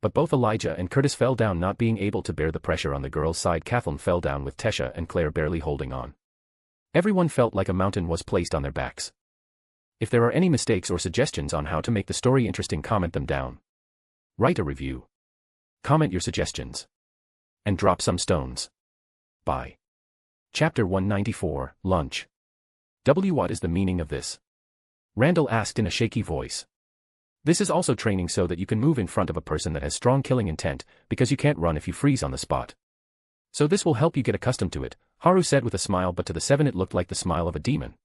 Speaker 3: But both Elijah and Curtis fell down, not being able to bear the pressure on the girls' side. Kathleen fell down with Tesha and Claire barely holding on. Everyone felt like a mountain was placed on their backs. If there are any mistakes or suggestions on how to make the story interesting, comment them down. Write a review. Comment your suggestions. And drop some stones. Bye. Chapter 194, Lunch. What is the meaning of this? Randall asked in a shaky voice. This is also training so that you can move in front of a person that has strong killing intent, because you can't run if you freeze on the spot. So this will help you get accustomed to it, Haru said with a smile, but to the seven it looked like the smile of a demon.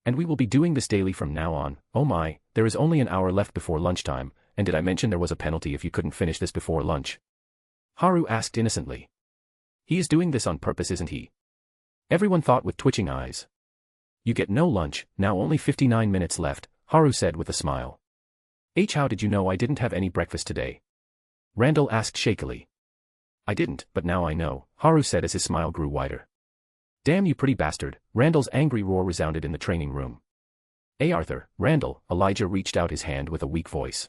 Speaker 3: And we will be doing this daily from now on. Oh my, there is only an hour left before lunchtime, and did I mention there was a penalty if you couldn't finish this before lunch? Haru asked innocently. He is doing this on purpose, isn't he? Everyone thought with twitching eyes. You get no lunch, now only 59 minutes left, Haru said with a smile. How did you know I didn't have any breakfast today? Randall asked shakily. I didn't, but now I know, Haru said as his smile grew wider. Damn you pretty bastard, Randall's angry roar resounded in the training room. Arthur, Randall, Elijah reached out his hand with a weak voice.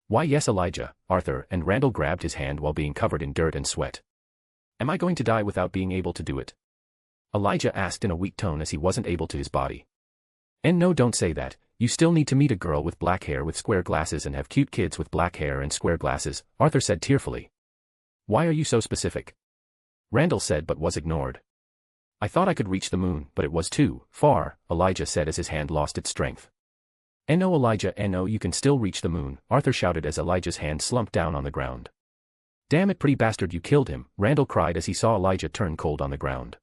Speaker 3: Why yes, Elijah, Arthur, and Randall grabbed his hand while being covered in dirt and sweat. Am I going to die without being able to do it? Elijah asked in a weak tone as he wasn't able to his body. And no, don't say that, you still need to meet a girl with black hair with square glasses and have cute kids with black hair and square glasses, Arthur said tearfully. Why are you so specific? Randall said, but was ignored. I thought I could reach the moon, but it was too far, Elijah said as his hand lost its strength. No, Elijah, no, you can still reach the moon, Arthur shouted as Elijah's hand slumped down on the ground. Damn it, pretty bastard, you killed him, Randall cried as he saw Elijah turn cold on the ground.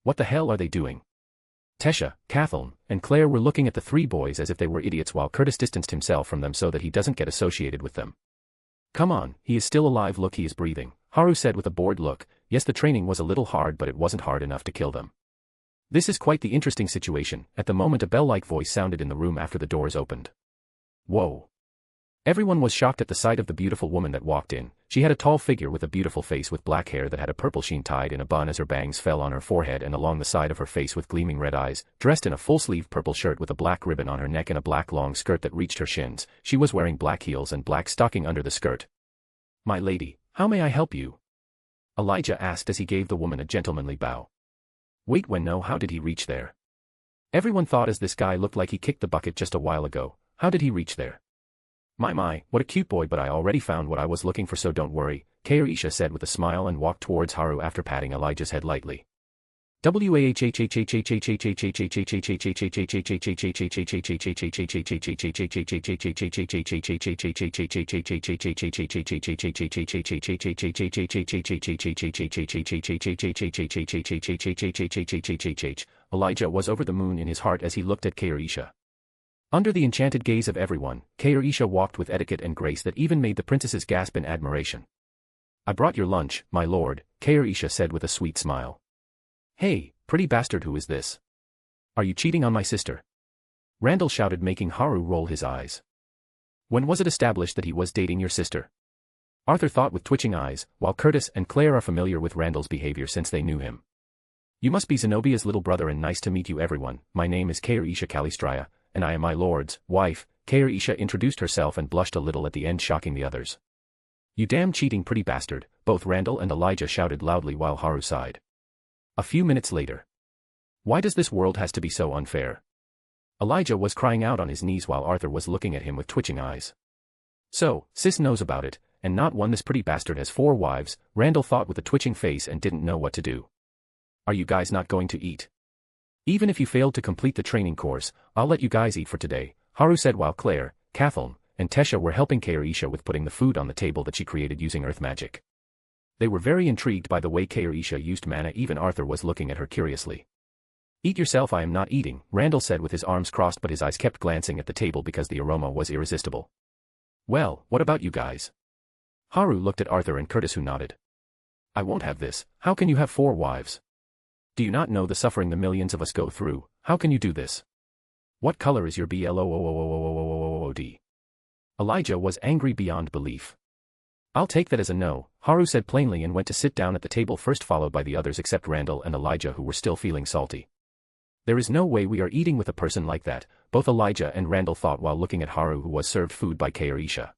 Speaker 3: What the hell are they doing? Tesha, Kathleen, and Claire were looking at the three boys as if they were idiots, while Curtis distanced himself from them so that he doesn't get associated with them. Come on, he is still alive, look, he is breathing, Haru said with a bored look. Yes, the training was a little hard, but it wasn't hard enough to kill them. This is quite the interesting situation. At the moment a bell-like voice sounded in the room after the doors opened. Whoa. Everyone was shocked at the sight of the beautiful woman that walked in. She had a tall figure with a beautiful face with black hair that had a purple sheen tied in a bun as her bangs fell on her forehead and along the side of her face with gleaming red eyes, dressed in a full-sleeved purple shirt with a black ribbon on her neck and a black long skirt that reached her shins. She was wearing black heels and black stocking under the skirt. My lady, how may I help you? Elijah asked as he gave the woman a gentlemanly bow. Wait, when no, how did he reach there? Everyone thought as this guy looked like he kicked the bucket just a while ago. How did he reach there? My, what a cute boy, but I already found what I was looking for, so don't worry, Kairisha said with a smile and walked towards Haru after patting Elijah's head lightly. Elijah was over the moon in his heart as he looked at Kairisha. Under the enchanted gaze of everyone, Kairisha walked with etiquette and grace that even made the princesses gasp in admiration. I brought your lunch, my lord, Kairisha said with a sweet smile. Hey, pretty bastard, who is this? Are you cheating on my sister? Randall shouted, making Haru roll his eyes. When was it established that he was dating your sister? Arthur thought with twitching eyes, while Curtis and Claire are familiar with Randall's behavior since they knew him. You must be Zenobia's little brother, and nice to meet you everyone. My name is Kairisha Calistria, and I am my lord's wife. Kairisha introduced herself and blushed a little at the end, shocking the others. You damn cheating pretty bastard, both Randall and Elijah shouted loudly while Haru sighed. A few minutes later. Why does this world has to be so unfair? Elijah was crying out on his knees while Arthur was looking at him with twitching eyes. So, sis knows about it, and not one. This pretty bastard has 4 wives, Randall thought with a twitching face and didn't know what to do. Are you guys not going to eat? Even if you failed to complete the training course, I'll let you guys eat for today, Haru said while Claire, Kathleen, and Tesha were helping Kairisha with putting the food on the table that she created using earth magic. They were very intrigued by the way Kairisha used mana. Even Arthur was looking at her curiously. Eat yourself, I am not eating, Randall said with his arms crossed, but his eyes kept glancing at the table because the aroma was irresistible. Well, what about you guys? Haru looked at Arthur and Curtis, who nodded. I won't have this. How can you have 4 wives? Do you not know the suffering the millions of us go through? How can you do this? What color is your blood? Elijah was angry beyond belief. I'll take that as a no, Haru said plainly and went to sit down at the table first, followed by the others except Randall and Elijah, who were still feeling salty. There is no way we are eating with a person like that, both Elijah and Randall thought while looking at Haru, who was served food by Kairisha.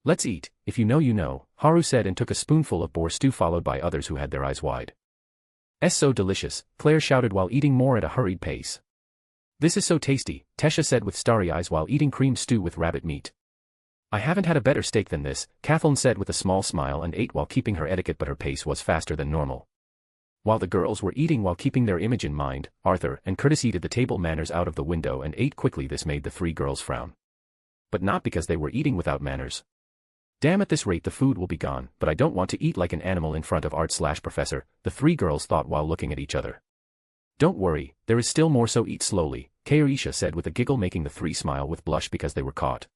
Speaker 3: Let's eat, if you know you know, Haru said and took a spoonful of boar stew, followed by others who had their eyes wide. "Es so delicious," Claire shouted while eating more at a hurried pace. "This is so tasty," Tesha said with starry eyes while eating cream stew with rabbit meat. "I haven't had a better steak than this," Kathleen said with a small smile and ate while keeping her etiquette, but her pace was faster than normal. While the girls were eating while keeping their image in mind, Arthur and Curtis heated the table manners out of the window and ate quickly. This made the 3 girls frown. But not because they were eating without manners. Damn, at this rate the food will be gone, but I don't want to eat like an animal in front of Art/Professor, the 3 girls thought while looking at each other. Don't worry, there is still more, so eat slowly, Kairisha said with a giggle, making the 3 smile with blush because they were caught.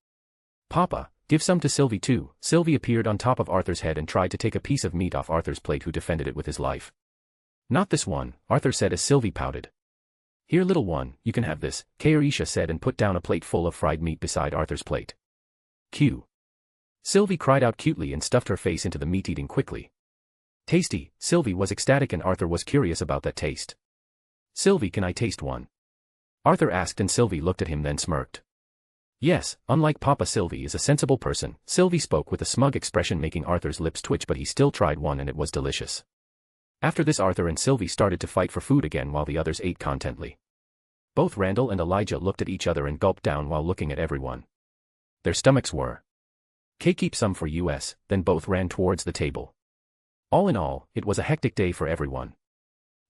Speaker 3: Papa, give some to Sylvie too. Sylvie appeared on top of Arthur's head and tried to take a piece of meat off Arthur's plate, who defended it with his life. Not this one, Arthur said as Sylvie pouted. Here little one, you can have this, Kairisha said and put down a plate full of fried meat beside Arthur's plate. Q. Sylvie cried out cutely and stuffed her face into the meat, eating quickly. Tasty, Sylvie was ecstatic and Arthur was curious about that taste. Sylvie, can I taste one? Arthur asked and Sylvie looked at him then smirked. Yes, unlike Papa, Sylvie is a sensible person, Sylvie spoke with a smug expression, making Arthur's lips twitch, but he still tried one and it was delicious. After this, Arthur and Sylvie started to fight for food again while the others ate contently. Both Randall and Elijah looked at each other and gulped down while looking at everyone. Their stomachs were. Keep some for us, then both ran towards the table. All in all, it was a hectic day for everyone.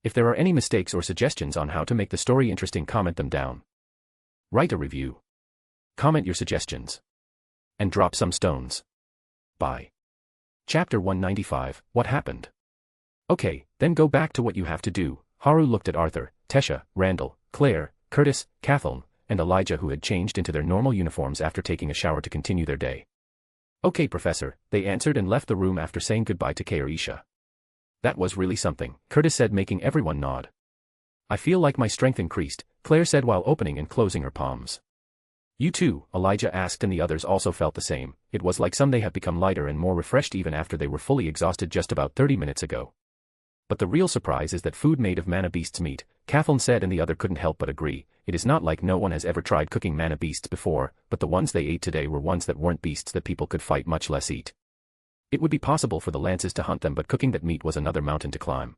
Speaker 3: If there are any mistakes or suggestions on how to make the story interesting, comment them down. Write a review. Comment your suggestions. And drop some stones. Bye. Chapter 195, What Happened? Okay, then go back to what you have to do. Haru looked at Arthur, Tesha, Randall, Claire, Curtis, Kathleen, and Elijah, who had changed into their normal uniforms after taking a shower to continue their day. Okay, Professor, they answered and left the room after saying goodbye to Kairisha. That was really something, Curtis said, making everyone nod. I feel like my strength increased, Claire said while opening and closing her palms. You too, Elijah asked, and the others also felt the same. It was like some they had become lighter and more refreshed even after they were fully exhausted just about 30 minutes ago. But the real surprise is that food made of mana beasts meat, Kathleen said, and the other couldn't help but agree. It is not like no one has ever tried cooking mana beasts before, but the ones they ate today were ones that weren't beasts that people could fight, much less eat. It would be possible for the lances to hunt them, but cooking that meat was another mountain to climb.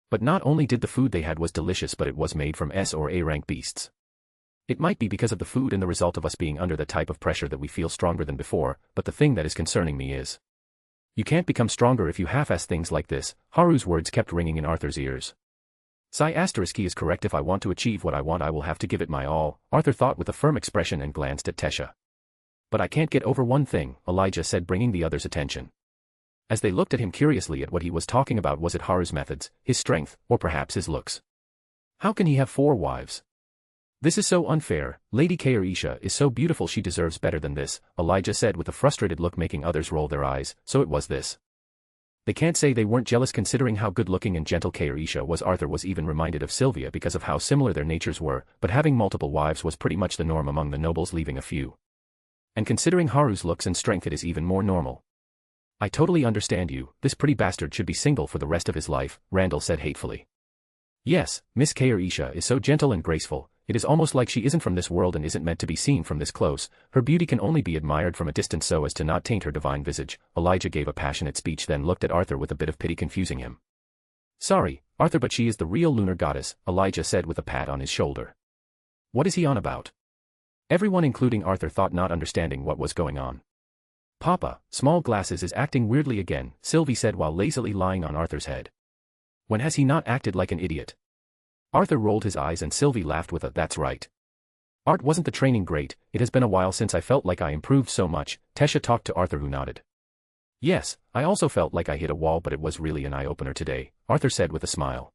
Speaker 3: But not only did the food they had was delicious, but it was made from S or A rank beasts. It might be because of the food and the result of us being under the type of pressure that we feel stronger than before, but the thing that is concerning me is, you can't become stronger if you half-ass things like this. Haru's words kept ringing in Arthur's ears. Psi asterisk, he is correct. If I want to achieve what I want, I will have to give it my all, Arthur thought with a firm expression and glanced at Tesha. But I can't get over one thing, Elijah said, bringing the others' attention. As they looked at him curiously at what he was talking about, was it Haru's methods, his strength, or perhaps his looks? How can he have 4 wives? This is so unfair. Lady Kairisha is so beautiful, she deserves better than this, Elijah said with a frustrated look, making others roll their eyes. So it was this. They can't say they weren't jealous considering how good-looking and gentle Kairisha was. Arthur was even reminded of Sylvia because of how similar their natures were, but having multiple wives was pretty much the norm among the nobles, leaving a few. And considering Haru's looks and strength, it is even more normal. I totally understand you. This pretty bastard should be single for the rest of his life, Randall said hatefully. Yes, Miss Kairisha is so gentle and graceful. It is almost like she isn't from this world and isn't meant to be seen from this close. Her beauty can only be admired from a distance so as to not taint her divine visage. Elijah gave a passionate speech, then looked at Arthur with a bit of pity, confusing him. Sorry, Arthur, but she is the real lunar goddess, Elijah said with a pat on his shoulder. What is he on about? Everyone, including Arthur, thought, not understanding what was going on. Papa, Small Glasses is acting weirdly again, Sylvie said while lazily lying on Arthur's head. When has he not acted like an idiot? Arthur rolled his eyes and Sylvie laughed with a "that's right." Art, wasn't the training great? It has been a while since I felt like I improved so much, Tesha talked to Arthur, who nodded. Yes, I also felt like I hit a wall, but it was really an eye-opener today, Arthur said with a smile.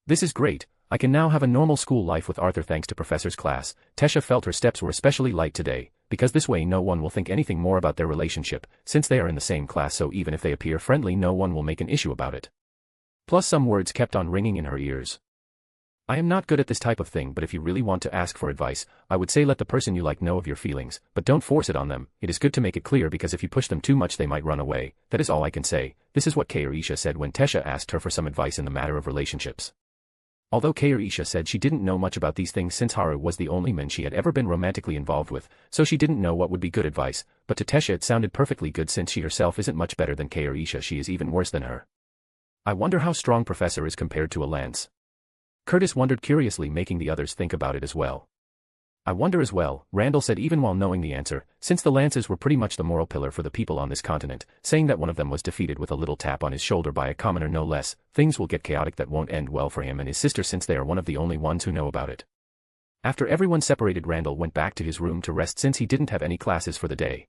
Speaker 3: This is great. I can now have a normal school life with Arthur thanks to Professor's class. Tesha felt her steps were especially light today, because this way no one will think anything more about their relationship, since they are in the same class, so even if they appear friendly no one will make an issue about it. Plus some words kept on ringing in her ears. I am not good at this type of thing, but if you really want to ask for advice, I would say let the person you like know of your feelings, but don't force it on them. It is good to make it clear because if you push them too much they might run away. That is all I can say. This is what Kairisha said when Tesha asked her for some advice in the matter of relationships. Although Kairisha said she didn't know much about these things since Haru was the only man she had ever been romantically involved with, so she didn't know what would be good advice, but to Tesha it sounded perfectly good since she herself isn't much better than Kairisha, she is even worse than her. I wonder how strong Professor is compared to a lance. Curtis wondered curiously, making the others think about it as well. I wonder as well, Randall said even while knowing the answer, since the lances were pretty much the moral pillar for the people on this continent, saying that one of them was defeated with a little tap on his shoulder by a commoner no less, things will get chaotic that won't end well for him and his sister since they are one of the only ones who know about it. After everyone separated, Randall went back to his room to rest since he didn't have any classes for the day.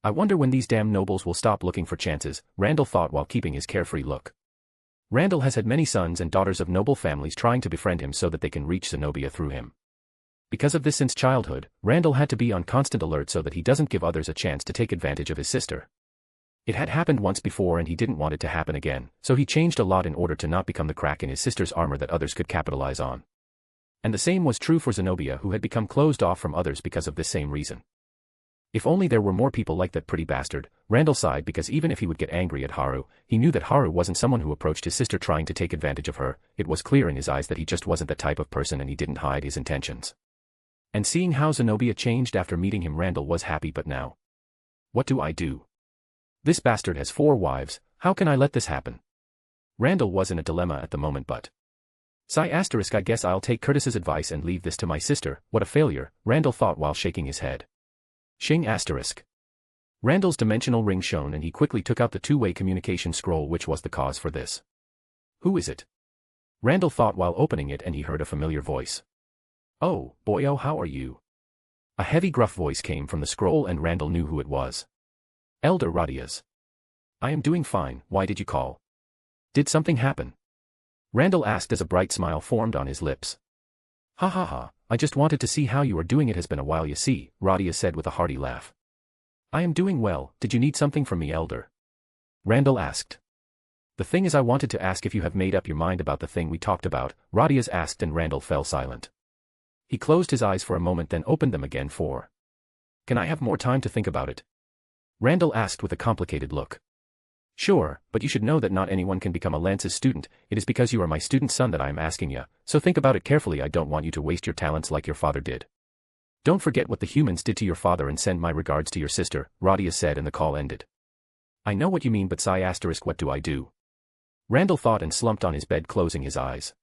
Speaker 3: I wonder when these damn nobles will stop looking for chances, Randall thought while keeping his carefree look. Randall has had many sons and daughters of noble families trying to befriend him so that they can reach Zenobia through him. Because of this since childhood, Randall had to be on constant alert so that he doesn't give others a chance to take advantage of his sister. It had happened once before and he didn't want it to happen again, so he changed a lot in order to not become the crack in his sister's armor that others could capitalize on. And the same was true for Zenobia, who had become closed off from others because of this same reason. If only there were more people like that pretty bastard, Randall sighed, because even if he would get angry at Haru, he knew that Haru wasn't someone who approached his sister trying to take advantage of her. It was clear in his eyes that he just wasn't that type of person and he didn't hide his intentions. And seeing how Zenobia changed after meeting him, Randall was happy, but now. What do I do? This bastard has 4 wives, how can I let this happen? Randall was in a dilemma at the moment, but. I guess I'll take Curtis's advice and leave this to my sister. What a failure, Randall thought while shaking his head. Shing asterisk. Randall's dimensional ring shone and he quickly took out the two-way communication scroll, which was the cause for this. Who is it? Randall thought while opening it, and he heard a familiar voice. Oh, boyo, how are you? A heavy gruff voice came from the scroll and Randall knew who it was. Elder Radias. I am doing fine, why did you call? Did something happen? Randall asked as a bright smile formed on his lips. Ha ha ha, I just wanted to see how you are doing, it has been a while you see, Radias said with a hearty laugh. I am doing well, did you need something from me, Elder? Randall asked. The thing is, I wanted to ask if you have made up your mind about the thing we talked about, Radias asked, and Randall fell silent. He closed his eyes for a moment then opened them again for. Can I have more time to think about it? Randall asked with a complicated look. Sure, but you should know that not anyone can become a Lance's student. It is because you are my student son that I am asking you, so think about it carefully. I don't want you to waste your talents like your father did. Don't forget what the humans did to your father and send my regards to your sister, Radias said, and the call ended. I know what you mean, but what do I do? Randall thought and slumped on his bed, closing his eyes.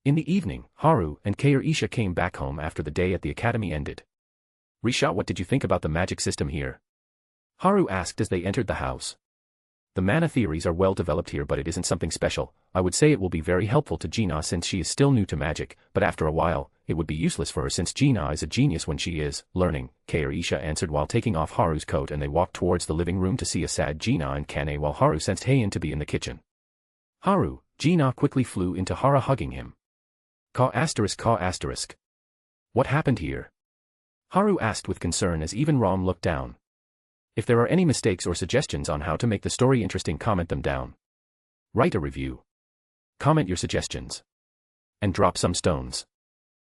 Speaker 3: In the evening, Haru and Kairisha came back home after the day at the academy ended. Risha, what did you think about the magic system here? Haru asked as they entered the house. The mana theories are well developed here, but it isn't something special. I would say it will be very helpful to Gina since she is still new to magic, but after a while, it would be useless for her since Gina is a genius when she is learning, Kairisha answered while taking off Haru's coat, and they walked towards the living room to see a sad Gina and Kane while Haru sensed Heian to be in the kitchen. Haru, Gina quickly flew into Hara, hugging him. Ka asterisk. What happened here? Haru asked with concern as even Rom looked down. If there are any mistakes or suggestions on how to make the story interesting, comment them down. Write a review. Comment your suggestions. And drop some stones.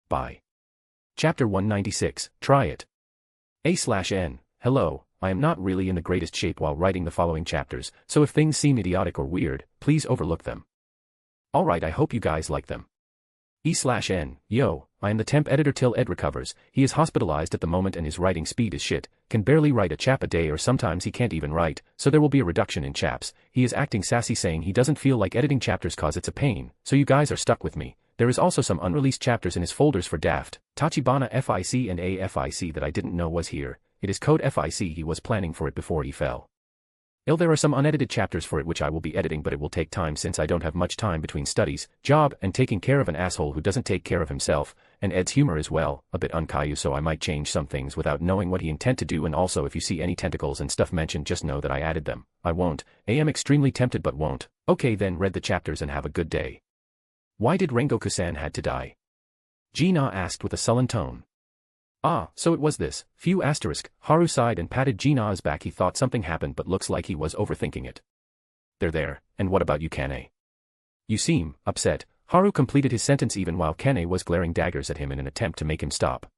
Speaker 3: Bye. Chapter 196, Try It. A/N, hello, I am not really in the greatest shape while writing the following chapters, so if things seem idiotic or weird, please overlook them. Alright, I hope you guys like them. E/N, yo, I am the temp editor till Ed recovers. He is hospitalized at the moment and his writing speed is shit, can barely write a chap a day or sometimes he can't even write, so there will be a reduction in chaps. He is acting sassy saying he doesn't feel like editing chapters cause it's a pain, so you guys are stuck with me. There is also some unreleased chapters in his folders for Daft, Tachibana FIC and AFIC that I didn't know was here. It is code FIC, he was planning for it before he fell ill. There are some unedited chapters for it which I will be editing, but it will take time since I don't have much time between studies, job, and taking care of an asshole who doesn't take care of himself, and Ed's humor is well, a bit uncaillou, so I might change some things without knowing what he intend to do, and also if you see any tentacles and stuff mentioned just know that I added them. I won't. I am extremely tempted but won't. Okay then, read the chapters and have a good day. Why did Rengoku-san had to die? Gina asked with a sullen tone. Ah, so it was this. Phew asterisk. Haru sighed and patted Gina's back. He thought something happened but looks like he was overthinking it. There, and what about you, Kane? You seem upset. Haru completed his sentence even while Kane was glaring daggers at him in an attempt to make him stop.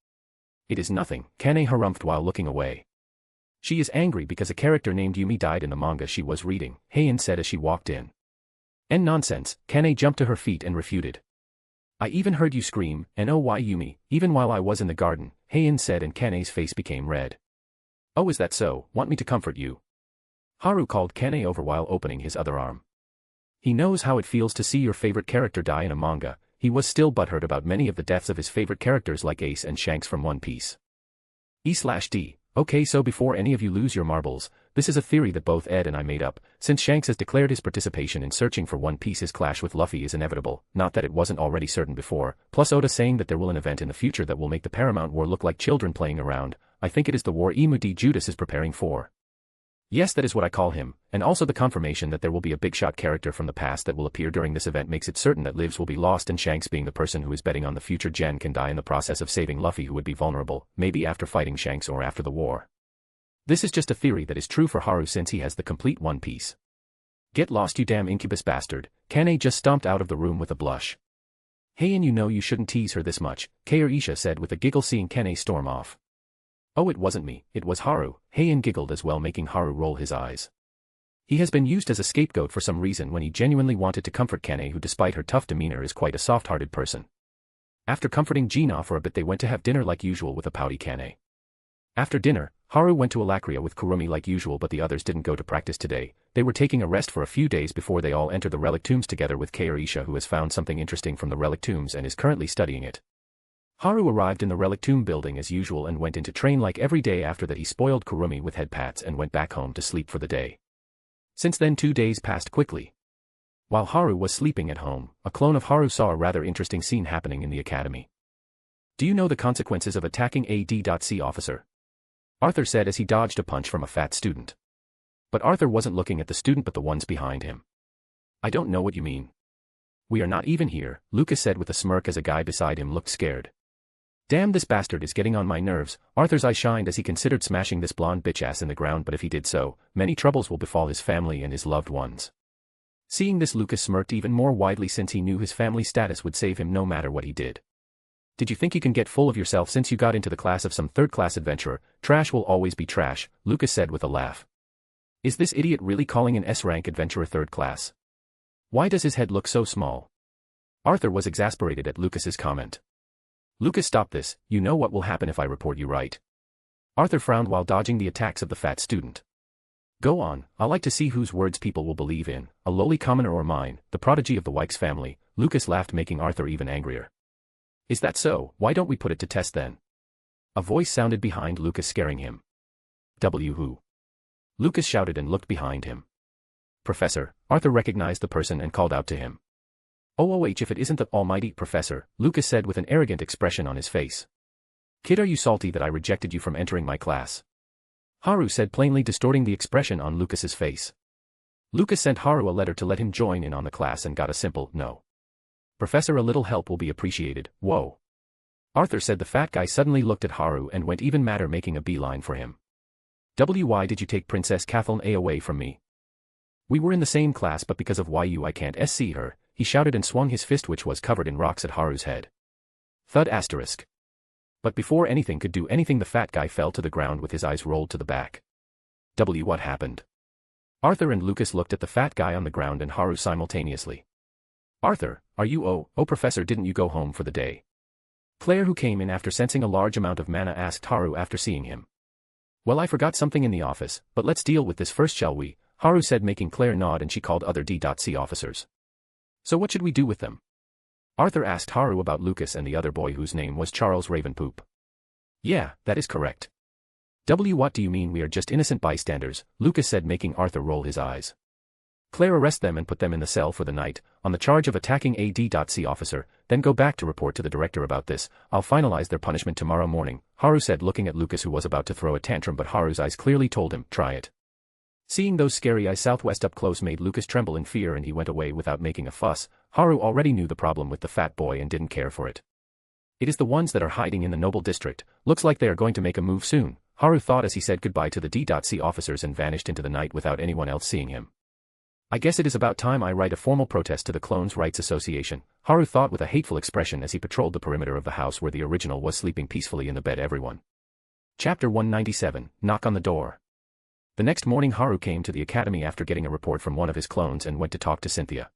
Speaker 3: It is nothing, Kane harumphed while looking away. She is angry because a character named Yumi died in the manga she was reading, Heian said as she walked in. And nonsense, Kane jumped to her feet and refuted. I even heard you scream, and oh why Yumi, even while I was in the garden, Heian said and Kane's face became red. Oh is that so, want me to comfort you? Haru called Kane over while opening his other arm. He knows how it feels to see your favorite character die in a manga. He was still butthurt about many of the deaths of his favorite characters like Ace and Shanks from One Piece. E/D. Okay, so before any of you lose your marbles, this is a theory that both Ed and I made up. Since Shanks has declared his participation in searching for One Piece, his clash with Luffy is inevitable, not that it wasn't already certain before, plus Oda saying that there will an event in the future that will make the Paramount War look like children playing around. I think it is the war Imudi Judas is preparing for. Yes, that is what I call him, and also the confirmation that there will be a big-shot character from the past that will appear during this event makes it certain that lives will be lost, and Shanks, being the person who is betting on the future gen, can die in the process of saving Luffy, who would be vulnerable, maybe after fighting Shanks or after the war. This is just a theory that is true for Haru since he has the complete One Piece. Get lost you damn incubus bastard, Kane just stomped out of the room with a blush. Hey, and you know you shouldn't tease her this much, Kaorisha said with a giggle seeing Kane storm off. Oh, it wasn't me, it was Haru, Heian giggled as well, making Haru roll his eyes. He has been used as a scapegoat for some reason when he genuinely wanted to comfort Kane, who despite her tough demeanor is quite a soft-hearted person. After comforting Gina for a bit, they went to have dinner like usual with a pouty Kane. After dinner, Haru went to Alakria with Kurumi like usual, but the others didn't go to practice today. They were taking a rest for a few days before they all enter the relic tombs together with Kaorisha, who has found something interesting from the relic tombs and is currently studying it. Haru arrived in the relic tomb building as usual and went into train like every day. After that he spoiled Kurumi with head pats and went back home to sleep for the day. Since then 2 days passed quickly. While Haru was sleeping at home, a clone of Haru saw a rather interesting scene happening in the academy. Do you know the consequences of attacking AD.C officer? Arthur said as he dodged a punch from a fat student. But Arthur wasn't looking at the student but the ones behind him. I don't know what you mean. We are not even here, Lucas said with a smirk as a guy beside him looked scared. Damn, this bastard is getting on my nerves. Arthur's eye shined as he considered smashing this blonde bitch ass in the ground, but if he did so, many troubles will befall his family and his loved ones. Seeing this, Lucas smirked even more widely since he knew his family status would save him no matter what he did. Did you think you can get full of yourself since you got into the class of some third-class adventurer? Trash will always be trash, Lucas said with a laugh. Is this idiot really calling an S-rank adventurer third class? Why does his head look so small? Arthur was exasperated at Lucas's comment. Lucas, stop this, you know what will happen if I report you, right? Arthur frowned while dodging the attacks of the fat student. Go on, I like to see whose words people will believe in, a lowly commoner or mine, the prodigy of the Wykes family. Lucas laughed, making Arthur even angrier. Is that so? Why don't we put it to test then? A voice sounded behind Lucas, scaring him. Who? Lucas shouted and looked behind him. Professor. Arthur recognized the person and called out to him. Oh, if it isn't the almighty Professor, Lucas said with an arrogant expression on his face. Kid, are you salty that I rejected you from entering my class? Haru said, plainly distorting the expression on Lucas's face. Lucas sent Haru a letter to let him join in on the class and got a simple no. Professor, a little help will be appreciated. Whoa. Arthur said. The fat guy suddenly looked at Haru and went even madder, making a beeline for him. Why did you take Princess Kathleen A away from me? We were in the same class, but because of YU I can't see her, he shouted and swung his fist, which was covered in rocks, at Haru's head. Thud asterisk. But before anything could do anything, the fat guy fell to the ground with his eyes rolled to the back. What happened? Arthur and Lucas looked at the fat guy on the ground and Haru simultaneously. Arthur, are you oh Professor, didn't you go home for the day? Claire, who came in after sensing a large amount of mana, asked Haru after seeing him. Well, I forgot something in the office, but let's deal with this first, shall we? Haru said, making Claire nod, and she called other D.C officers. So what should we do with them? Arthur asked Haru about Lucas and the other boy whose name was Charles Ravenpoop. Yeah, that is correct. What do you mean we are just innocent bystanders? Lucas said, making Arthur roll his eyes. Claire, arrest them and put them in the cell for the night, on the charge of attacking a D.C officer, then go back to report to the director about this. I'll finalize their punishment tomorrow morning, Haru said, looking at Lucas, who was about to throw a tantrum, but Haru's eyes clearly told him, try it. Seeing those scary eyes southwest up close made Lucas tremble in fear and he went away without making a fuss. Haru already knew the problem with the fat boy and didn't care for it. It is the ones that are hiding in the noble district, looks like they are going to make a move soon, Haru thought as he said goodbye to the D.C officers and vanished into the night without anyone else seeing him. I guess it is about time I write a formal protest to the Clones Rights Association, Haru thought with a hateful expression as he patrolled the perimeter of the house where the original was sleeping peacefully in the bed everyone. Chapter 197, Knock on the Door. The next morning Haru came to the academy after getting a report from one of his clones and went to talk to Cynthia.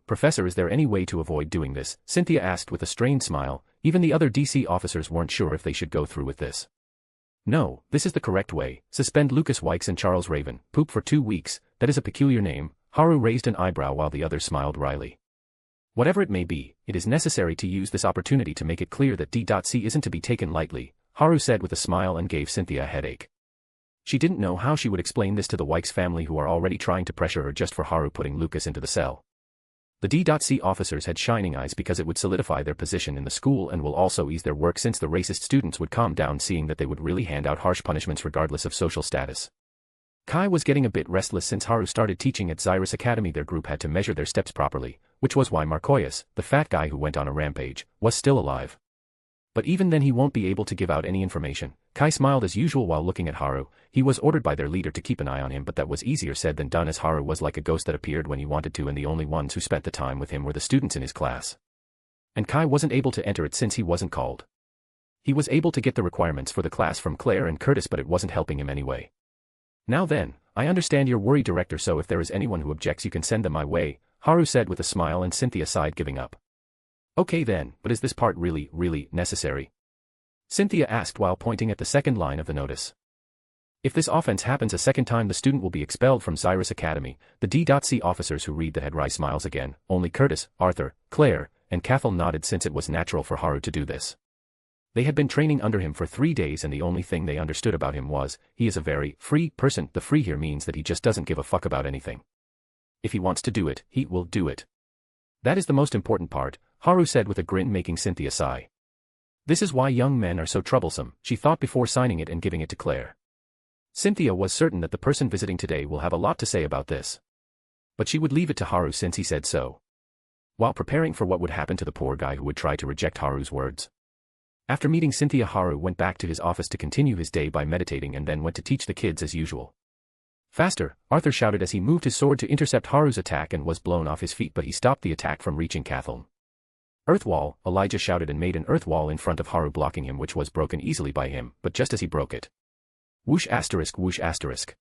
Speaker 3: Professor, is there any way to avoid doing this? Cynthia asked with a strained smile. Even the other DC officers weren't sure if they should go through with this. No, this is the correct way. Suspend Lucas Wykes and Charles Raven, Poop for 2 weeks, that is a peculiar name. Haru raised an eyebrow while the others smiled wryly. Whatever it may be, it is necessary to use this opportunity to make it clear that D.C isn't to be taken lightly, Haru said with a smile and gave Cynthia a headache. She didn't know how she would explain this to the Wykes family who are already trying to pressure her just for Haru putting Lucas into the cell. The D.C officers had shining eyes because it would solidify their position in the school and will also ease their work since the racist students would calm down seeing that they would really hand out harsh punishments regardless of social status. Kai was getting a bit restless since Haru started teaching at Xyrus Academy. Their group had to measure their steps properly, which was why Markoias, the fat guy who went on a rampage, was still alive. But even then he won't be able to give out any information. Kai smiled as usual while looking at Haru. He was ordered by their leader to keep an eye on him, but that was easier said than done as Haru was like a ghost that appeared when he wanted to and the only ones who spent the time with him were the students in his class. And Kai wasn't able to enter it since he wasn't called. He was able to get the requirements for the class from Claire and Curtis but it wasn't helping him anyway. Now then, I understand you're worried, Director, so if there is anyone who objects you can send them my way, Haru said with a smile and Cynthia sighed, giving up. Okay then, but is this part really necessary? Cynthia asked while pointing at the second line of the notice. If this offense happens a second time the student will be expelled from Xyrus Academy. The D.C officers who read that had wry smiles again. Only Curtis, Arthur, Claire, and Cathal nodded since it was natural for Haru to do this. They had been training under him for 3 days and the only thing they understood about him was, he is a very free person. The free here means that he just doesn't give a fuck about anything. If he wants to do it, he will do it. That is the most important part, Haru said with a grin, making Cynthia sigh. This is why young men are so troublesome, she thought before signing it and giving it to Claire. Cynthia was certain that the person visiting today will have a lot to say about this. But she would leave it to Haru since he said so. While preparing for what would happen to the poor guy who would try to reject Haru's words. After meeting Cynthia, Haru went back to his office to continue his day by meditating and then went to teach the kids as usual. Faster, Arthur shouted as he moved his sword to intercept Haru's attack and was blown off his feet, but he stopped the attack from reaching Cathal. Earth wall, Elijah shouted and made an earth wall in front of Haru, blocking him, which was broken easily by him, but just as he broke it. Whoosh asterisk whoosh asterisk.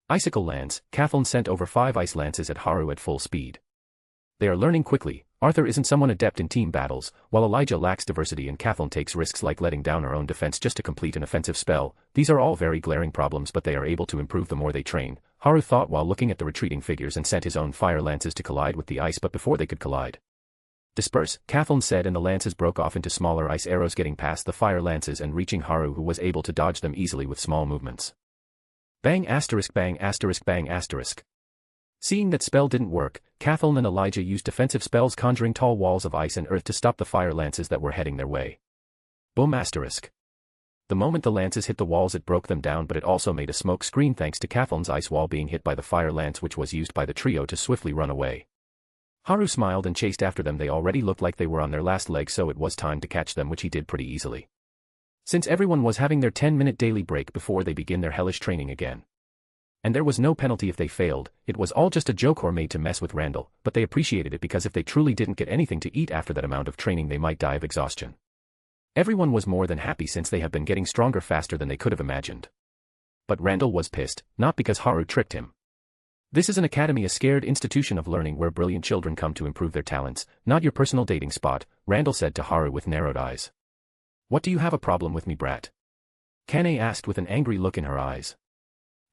Speaker 3: Icicle lance, Cathal sent over 5 ice lances at Haru at full speed. They are learning quickly. Arthur isn't someone adept in team battles, while Elijah lacks diversity and Cathal takes risks like letting down her own defense just to complete an offensive spell. These are all very glaring problems, but they are able to improve the more they train, Haru thought while looking at the retreating figures, and sent his own fire lances to collide with the ice, but before they could collide. Disperse, Cathal said, and the lances broke off into smaller ice arrows, getting past the fire lances and reaching Haru, who was able to dodge them easily with small movements. Bang asterisk bang asterisk bang asterisk. Seeing that spell didn't work, Cathal and Elijah used defensive spells, conjuring tall walls of ice and earth to stop the fire lances that were heading their way. Boom asterisk. The moment the lances hit the walls it broke them down, but it also made a smoke screen thanks to Cathal's ice wall being hit by the fire lance, which was used by the trio to swiftly run away. Haru smiled and chased after them. They already looked like they were on their last leg, so it was time to catch them, which he did pretty easily. Since everyone was having their 10-minute daily break before they begin their hellish training again. And there was no penalty if they failed, it was all just a joke or made to mess with Randall, but they appreciated it because if they truly didn't get anything to eat after that amount of training they might die of exhaustion. Everyone was more than happy since they have been getting stronger faster than they could have imagined. But Randall was pissed, not because Haru tricked him. This is an academy, a scared institution of learning where brilliant children come to improve their talents, not your personal dating spot, Randall said to Haru with narrowed eyes. What do you have a problem with me, brat? Kane asked with an angry look in her eyes.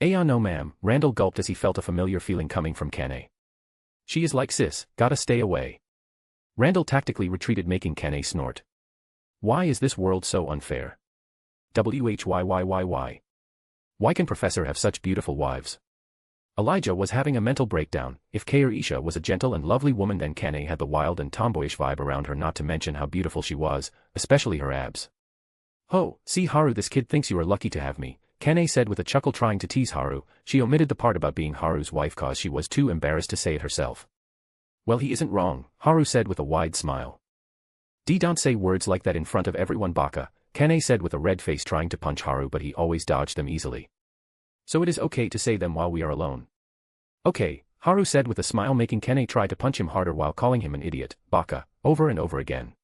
Speaker 3: No ma'am, Randall gulped as he felt a familiar feeling coming from Kane. She is like sis, gotta stay away. Randall tactically retreated, making Kane snort. Why is this world so unfair? Why? Why can Professor have such beautiful wives? Elijah was having a mental breakdown. If Isha was a gentle and lovely woman, then Kane had the wild and tomboyish vibe around her, not to mention how beautiful she was, especially her abs. Ho, see Haru, this kid thinks you are lucky to have me, Kane said with a chuckle, trying to tease Haru. She omitted the part about being Haru's wife cause she was too embarrassed to say it herself. Well, he isn't wrong, Haru said with a wide smile. Don't say words like that in front of everyone, Baka, Kane said with a red face, trying to punch Haru, but he always dodged them easily. So it is okay to say them while we are alone. Okay, Haru said with a smile, making Kane try to punch him harder while calling him an idiot, Baka, over and over again.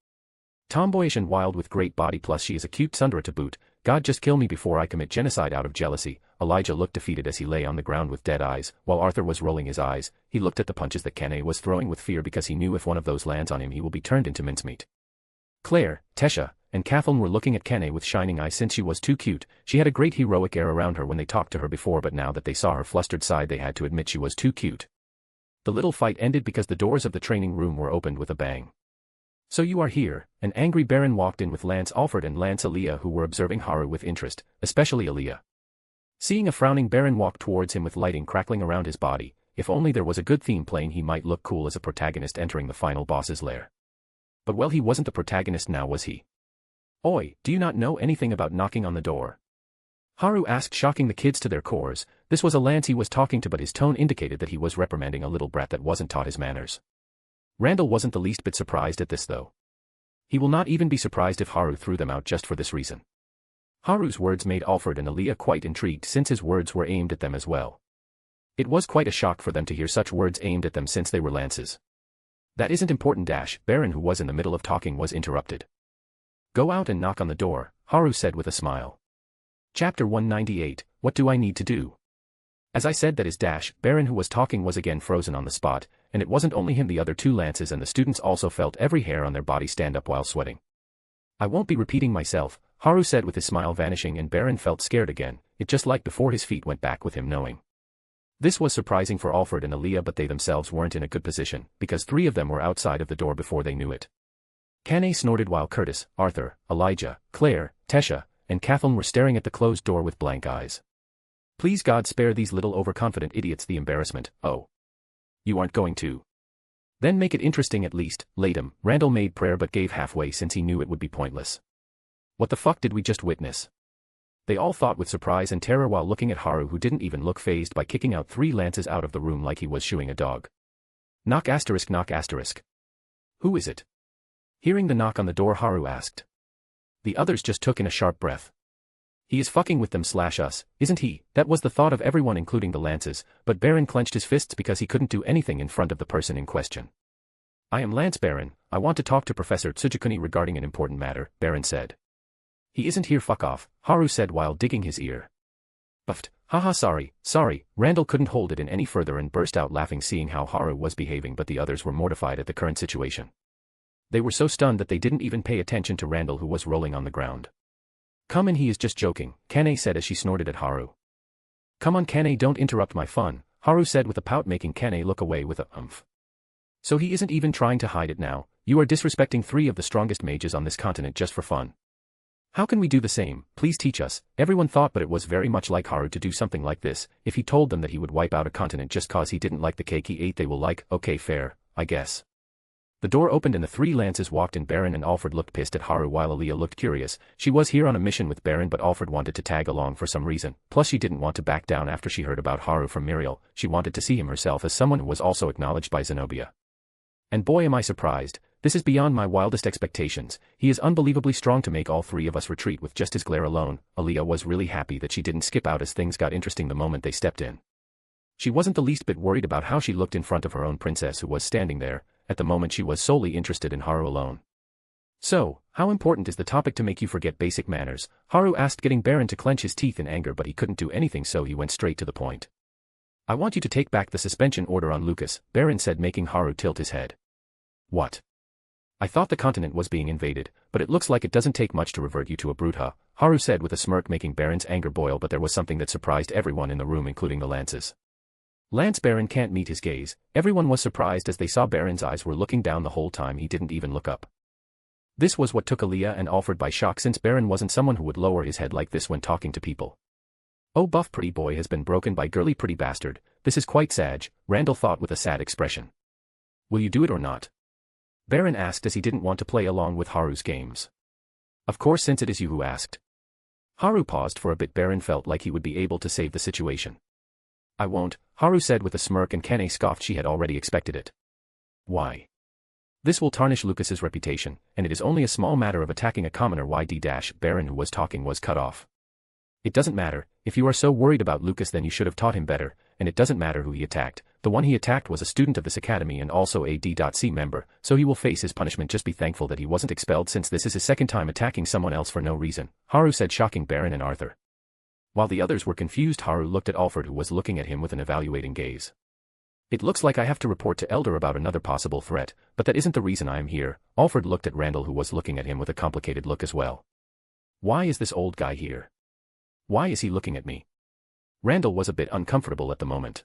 Speaker 3: Tomboyish and wild with great body, plus she is a cute tsundere to boot. God, just kill me before I commit genocide out of jealousy. Elijah looked defeated as he lay on the ground with dead eyes, while Arthur was rolling his eyes. He looked at the punches that Kane was throwing with fear because he knew if one of those lands on him he will be turned into mincemeat. Claire, Tesha, and Kathleen were looking at Kane with shining eyes since she was too cute. She had a great heroic air around her when they talked to her before, but now that they saw her flustered side they had to admit she was too cute. The little fight ended because the doors of the training room were opened with a bang. So you are here. An angry Baron walked in with Lance Alfred and Lance Aaliyah, who were observing Haru with interest, especially Aaliyah. Seeing a frowning Baron walk towards him with lighting crackling around his body, if only there was a good theme playing he might look cool as a protagonist entering the final boss's lair. But well, he wasn't the protagonist now, was he? Oi, do you not know anything about knocking on the door? Haru asked, shocking the kids to their cores. This was a Lance he was talking to, but his tone indicated that he was reprimanding a little brat that wasn't taught his manners. Randall wasn't the least bit surprised at this though. He will not even be surprised if Haru threw them out just for this reason. Haru's words made Alfred and Aaliyah quite intrigued since his words were aimed at them as well. It was quite a shock for them to hear such words aimed at them since they were Lances. That isn't important. Baron, who was in the middle of talking, was interrupted. Go out and knock on the door, Haru said with a smile. Chapter 198, What do I need to do? As I said, that is Baron, who was talking, was again frozen on the spot, and it wasn't only him, the other two Lances and the students also felt every hair on their body stand up while sweating. I won't be repeating myself, Haru said with his smile vanishing, and Baron felt scared again, it just like before his feet went back with him knowing. This was surprising for Alfred and Aaliyah, but they themselves weren't in a good position, because three of them were outside of the door before they knew it. Kane snorted while Curtis, Arthur, Elijah, Claire, Tesha, and Kathleen were staring at the closed door with blank eyes. Please God, spare these little overconfident idiots the embarrassment. Oh. You aren't going to? Then make it interesting at least. Latum, Randall made prayer but gave halfway since he knew it would be pointless. What the fuck did we just witness? They all thought with surprise and terror while looking at Haru, who didn't even look fazed by kicking out three Lances out of the room like he was shooing a dog. Knock asterisk knock asterisk. Who is it? Hearing the knock on the door, Haru asked. The others just took in a sharp breath. He is fucking with them / us, isn't he? That was the thought of everyone including the Lances, but Baron clenched his fists because he couldn't do anything in front of the person in question. I am Lance Baron, I want to talk to Professor Tsujikuni regarding an important matter, Baron said. He isn't here, fuck off, Haru said while digging his ear. Buffed, haha, sorry, Randall couldn't hold it in any further and burst out laughing seeing how Haru was behaving, but the others were mortified at the current situation. They were so stunned that they didn't even pay attention to Randall, who was rolling on the ground. Come in, he is just joking, Kane said as she snorted at Haru. Come on Kane, don't interrupt my fun, Haru said with a pout, making Kane look away with a umph. So he isn't even trying to hide it now. You are disrespecting three of the strongest mages on this continent just for fun. How can we do the same? Please teach us. Everyone thought, but it was very much like Haru to do something like this. If he told them that he would wipe out a continent just cause he didn't like the cake he ate, they will like, okay, fair, I guess. The door opened and the three Lances walked in. Baron and Alfred looked pissed at Haru while Aaliyah looked curious. She was here on a mission with Baron, but Alfred wanted to tag along for some reason. Plus she didn't want to back down after she heard about Haru from Muriel. She wanted to see him herself as someone who was also acknowledged by Zenobia. And boy am I surprised. This is beyond my wildest expectations. He is unbelievably strong to make all three of us retreat with just his glare alone. Aaliyah was really happy that she didn't skip out as things got interesting the moment they stepped in. She wasn't the least bit worried about how she looked in front of her own princess who was standing there. At the moment she was solely interested in Haru alone. So, how important is the topic to make you forget basic manners? Haru asked, getting Baron to clench his teeth in anger, but he couldn't do anything, so he went straight to the point. I want you to take back the suspension order on Lucas, Baron said, making Haru tilt his head. What? I thought the continent was being invaded, but it looks like it doesn't take much to revert you to a brute, huh? Haru said with a smirk, making Baron's anger boil, but there was something that surprised everyone in the room, including the Lances. Lance Baron can't meet his gaze. Everyone was surprised as they saw Baron's eyes were looking down the whole time. He didn't even look up. This was what took Aaliyah and Alfred by shock, since Baron wasn't someone who would lower his head like this when talking to people. Oh, buff pretty boy has been broken by girly pretty bastard. This is quite sad, Randall thought with a sad expression. Will you do it or not? Baron asked as he didn't want to play along with Haru's games. Of course, since it is you who asked. Haru paused for a bit. Baron felt like he would be able to save the situation. I won't, Haru said with a smirk, and Kane scoffed. She had already expected it. Why? This will tarnish Lucas's reputation, and it is only a small matter of attacking a commoner. Baron, who was talking, was cut off. It doesn't matter. If you are so worried about Lucas, then you should have taught him better, and it doesn't matter who he attacked. The one he attacked was a student of this academy and also a D.C member, so he will face his punishment. Just be thankful that he wasn't expelled, since this is his second time attacking someone else for no reason, Haru said, shocking Baron and Arthur. While the others were confused, Haru looked at Alfred, who was looking at him with an evaluating gaze. It looks like I have to report to Elder about another possible threat, but that isn't the reason I am here. Alfred looked at Randall, who was looking at him with a complicated look as well. Why is this old guy here? Why is he looking at me? Randall was a bit uncomfortable at the moment.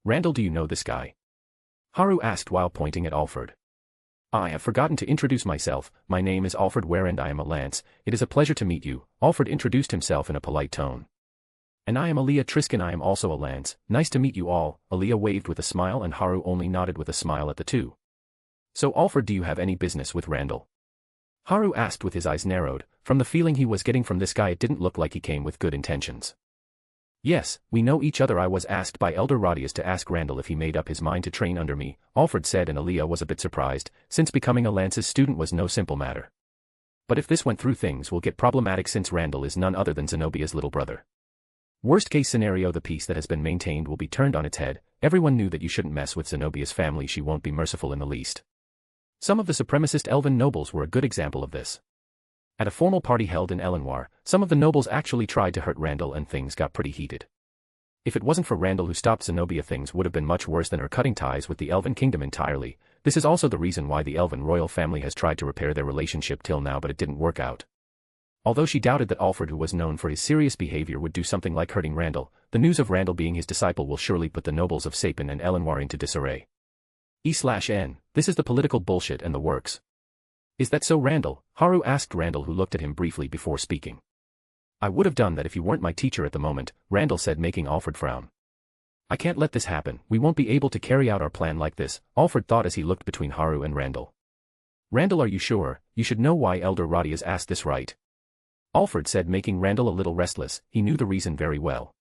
Speaker 3: Randall, do you know this guy? Haru asked while pointing at Alfred. I have forgotten to introduce myself. My name is Alfred Ware and I am a lance. It is a pleasure to meet you. Alfred introduced himself in a polite tone. And I am Aaliyah Triskin. I am also a lance. Nice to meet you all. Aaliyah waved with a smile and Haru only nodded with a smile at the two. So Alfred, do you have any business with Randall? Haru asked with his eyes narrowed. From the feeling he was getting from this guy, it didn't look like he came with good intentions. Yes, we know each other. I was asked by Elder Radius to ask Randall if he made up his mind to train under me, Alfred said, and Aaliyah was a bit surprised, since becoming a Lance's student was no simple matter. But if this went through, things will get problematic, since Randall is none other than Zenobia's little brother. Worst case scenario, the peace that has been maintained will be turned on its head. Everyone knew that you shouldn't mess with Zenobia's family. She won't be merciful in the least. Some of the supremacist elven nobles were a good example of this. At a formal party held in Elenoir, some of the nobles actually tried to hurt Randall and things got pretty heated. If it wasn't for Randall who stopped Zenobia, things would have been much worse than her cutting ties with the Elven Kingdom entirely. This is also the reason why the Elven royal family has tried to repair their relationship till now, but it didn't work out. Although she doubted that Alfred, who was known for his serious behavior, would do something like hurting Randall, the news of Randall being his disciple will surely put the nobles of Sapin and Elenoir into disarray. E/N, this is the political bullshit and the works. Is that so, Randall? Haru asked Randall, who looked at him briefly before speaking. I would have done that if you weren't my teacher at the moment, Randall said, making Alfred frown. I can't let this happen. We won't be able to carry out our plan like this, Alfred thought as he looked between Haru and Randall. Randall, are you sure? You should know why Elder Radius asked this, right? Alfred said, making Randall a little restless. He knew the reason very well.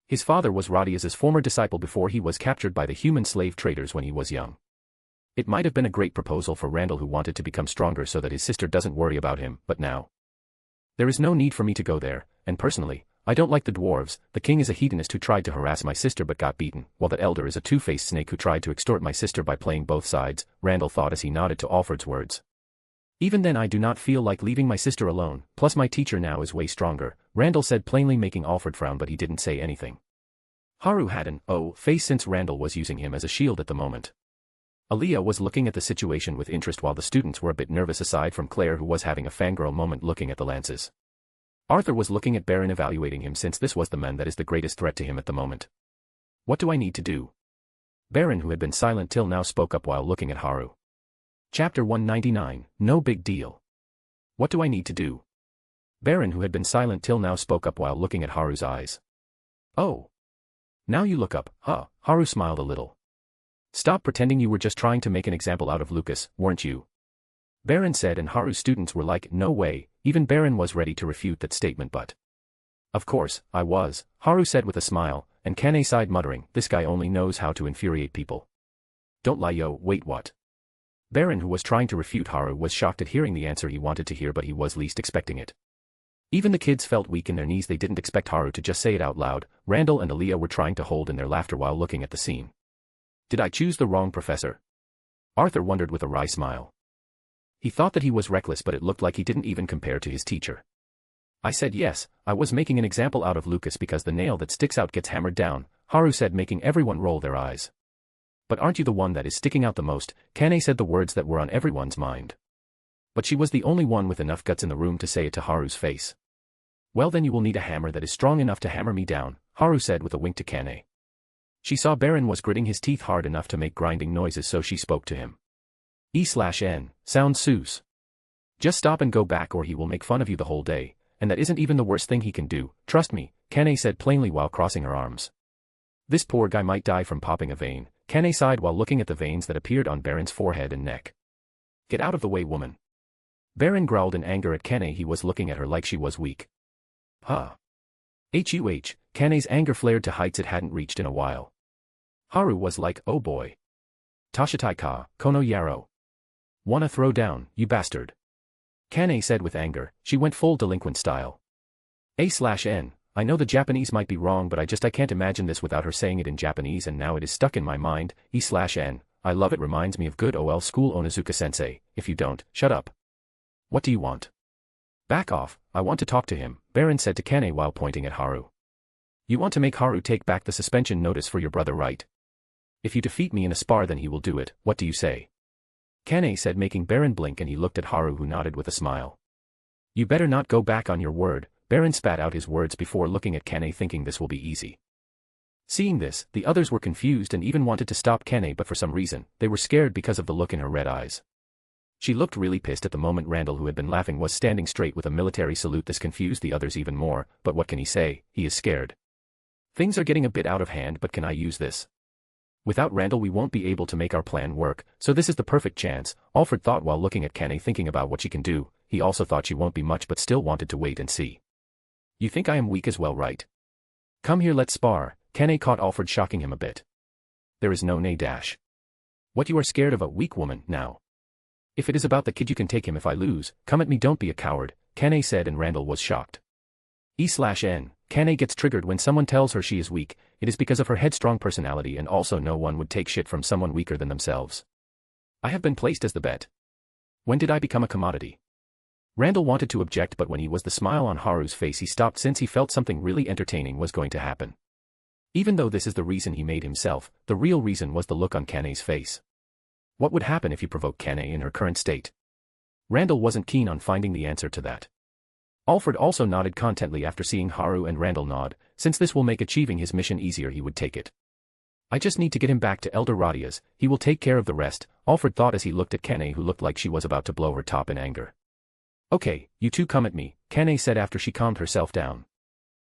Speaker 3: His father was Radius's former disciple before he was captured by the human slave traders when he was young. It might have been a great proposal for Randall, who wanted to become stronger so that his sister doesn't worry about him, but now. There is no need for me to go there, and personally, I don't like the dwarves. The king is a hedonist who tried to harass my sister but got beaten, while that elder is a two-faced snake who tried to extort my sister by playing both sides, Randall thought as he nodded to Alfred's words. Even then I do not feel like leaving my sister alone, plus my teacher now is way stronger, Randall said plainly, making Alfred frown, but he didn't say anything. Haru had an face since Randall was using him as a shield at the moment. Aaliyah was looking at the situation with interest while the students were a bit nervous, aside from Claire, who was having a fangirl moment looking at the lances. Arthur was looking at Baron, evaluating him since this was the man that is the greatest threat to him at the moment. What do I need to do? Baron, who had been silent till now, spoke up while looking at Haru. Chapter 199, No Big Deal. What do I need to do? Baron, who had been silent till now, spoke up while looking at Haru's eyes. Oh. Now you look up, huh? Haru smiled a little. Stop pretending. You were just trying to make an example out of Lucas, weren't you? Baron said, and Haru's students were like, no way. Even Baron was ready to refute that statement, but. Of course, I was, Haru said with a smile, and Kane sighed, muttering, this guy only knows how to infuriate people. Don't lie, yo, wait, what? Baron, who was trying to refute Haru, was shocked at hearing the answer he wanted to hear, but he was least expecting it. Even the kids felt weak in their knees. They didn't expect Haru to just say it out loud. Randall and Aaliyah were trying to hold in their laughter while looking at the scene. Did I choose the wrong professor? Arthur wondered with a wry smile. He thought that he was reckless, but it looked like he didn't even compare to his teacher. I said yes, I was making an example out of Lucas because the nail that sticks out gets hammered down, Haru said, making everyone roll their eyes. But aren't you the one that is sticking out the most? Kane said the words that were on everyone's mind. But she was the only one with enough guts in the room to say it to Haru's face. Well, then you will need a hammer that is strong enough to hammer me down, Haru said with a wink to Kane. She saw Baron was gritting his teeth hard enough to make grinding noises, so she spoke to him. E/N, sounds Seuss. Just stop and go back, or he will make fun of you the whole day, and that isn't even the worst thing he can do, trust me, Kane said plainly while crossing her arms. This poor guy might die from popping a vein, Kane sighed while looking at the veins that appeared on Baron's forehead and neck. Get out of the way, woman. Baron growled in anger at Kane. He was looking at her like she was weak. Huh. Kane's anger flared to heights it hadn't reached in a while. Haru was like, oh boy. Tashitai ka, kono yaro. Wanna throw down, you bastard. Kane said with anger, she went full delinquent style. A/N, I know the Japanese might be wrong but I can't imagine this without her saying it in Japanese and now it is stuck in my mind, E/N, I love it reminds me of good OL school Onizuka-sensei, if you don't, shut up. What do you want? Back off, I want to talk to him, Baron said to Kane while pointing at Haru. You want to make Haru take back the suspension notice for your brother, right? If you defeat me in a spar then he will do it, what do you say? Kane said, making Baron blink, and he looked at Haru who nodded with a smile. You better not go back on your word, Baron spat out his words before looking at Kane thinking this will be easy. Seeing this, the others were confused and even wanted to stop Kane but for some reason, they were scared because of the look in her red eyes. She looked really pissed at the moment. Randall, who had been laughing, was standing straight with a military salute. This confused the others even more, but what can he say? He is scared. Things are getting a bit out of hand, but can I use this? Without Randall we won't be able to make our plan work, so this is the perfect chance, Alfred thought while looking at Kane thinking about what she can do. He also thought she won't be much but still wanted to wait and see. You think I am weak as well, right? Come here, let's spar. Kane caught Alfred shocking him a bit. There is no nay dash. What, you are scared of a weak woman now? If it is about the kid you can take him if I lose, come at me, don't be a coward, Kane said, and Randall was shocked. E/N, Kane gets triggered when someone tells her she is weak. It is because of her headstrong personality and also no one would take shit from someone weaker than themselves. I have been placed as the bet. When did I become a commodity? Randall wanted to object but when he was the smile on Haru's face he stopped since he felt something really entertaining was going to happen. Even though this is the reason he made himself, the real reason was the look on Kane's face. What would happen if you provoke Kane in her current state? Randall wasn't keen on finding the answer to that. Alfred also nodded contently after seeing Haru and Randall nod. Since this will make achieving his mission easier he would take it. I just need to get him back to Elder Radia's, he will take care of the rest, Alfred thought as he looked at Kane who looked like she was about to blow her top in anger. Okay, you two come at me, Kane said after she calmed herself down.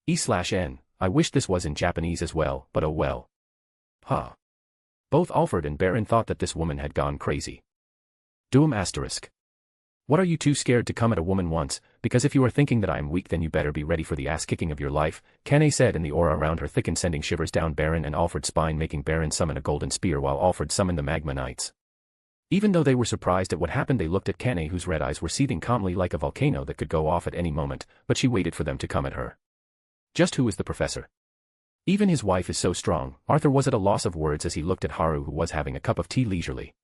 Speaker 3: E/N, I wish this was in Japanese as well, but oh well. Huh. Both Alfred and Baron thought that this woman had gone crazy. Doom asterisk. What are you too scared to come at a woman once, because if you are thinking that I am weak then you better be ready for the ass-kicking of your life, Kane said, and the aura around her thickened sending shivers down Baron and Alfred's spine, making Baron summon a golden spear while Alfred summoned the magma knights. Even though they were surprised at what happened they looked at Kane whose red eyes were seething calmly like a volcano that could go off at any moment, but she waited for them to come at her. Just who is the professor? Even his wife is so strong, Arthur was at a loss of words as he looked at Haru who was having a cup of tea leisurely.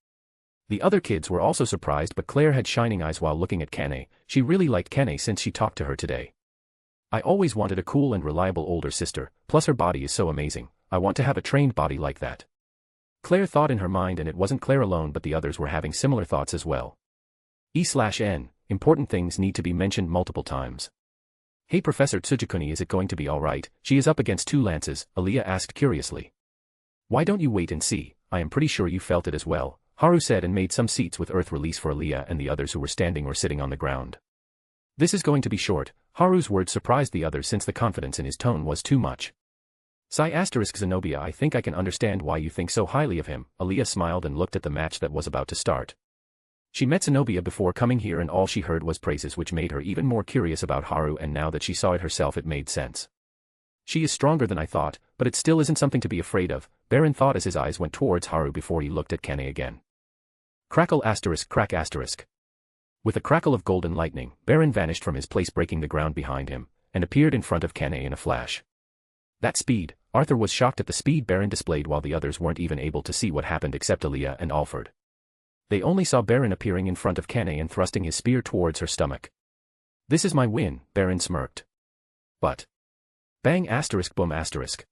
Speaker 3: The other kids were also surprised but Claire had shining eyes while looking at Kane. She really liked Kane since she talked to her today. I always wanted a cool and reliable older sister, plus her body is so amazing, I want to have a trained body like that. Claire thought in her mind, and it wasn't Claire alone but the others were having similar thoughts as well. E/N, important things need to be mentioned multiple times. Hey Professor Tsujikuni, is it going to be alright? She is up against two lances, Aliyah asked curiously. Why don't you wait and see? I am pretty sure you felt it as well, Haru said, and made some seats with earth release for Aliyah and the others who were standing or sitting on the ground. This is going to be short. Haru's words surprised the others since the confidence in his tone was too much. Zenobia, I think I can understand why you think so highly of him, Aliyah smiled and looked at the match that was about to start. She met Zenobia before coming here and all she heard was praises, which made her even more curious about Haru, and now that she saw it herself it made sense. She is stronger than I thought, but it still isn't something to be afraid of, Baron thought as his eyes went towards Haru before he looked at Kane again. Crackle asterisk crack asterisk. With a crackle of golden lightning, Baron vanished from his place, breaking the ground behind him, and appeared in front of Kane in a flash. That speed! Arthur was shocked at the speed Baron displayed while the others weren't even able to see what happened except Aliyah and Alfred. They only saw Baron appearing in front of Kane and thrusting his spear towards her stomach. This is my win, Baron smirked. But. Bang asterisk boom asterisk.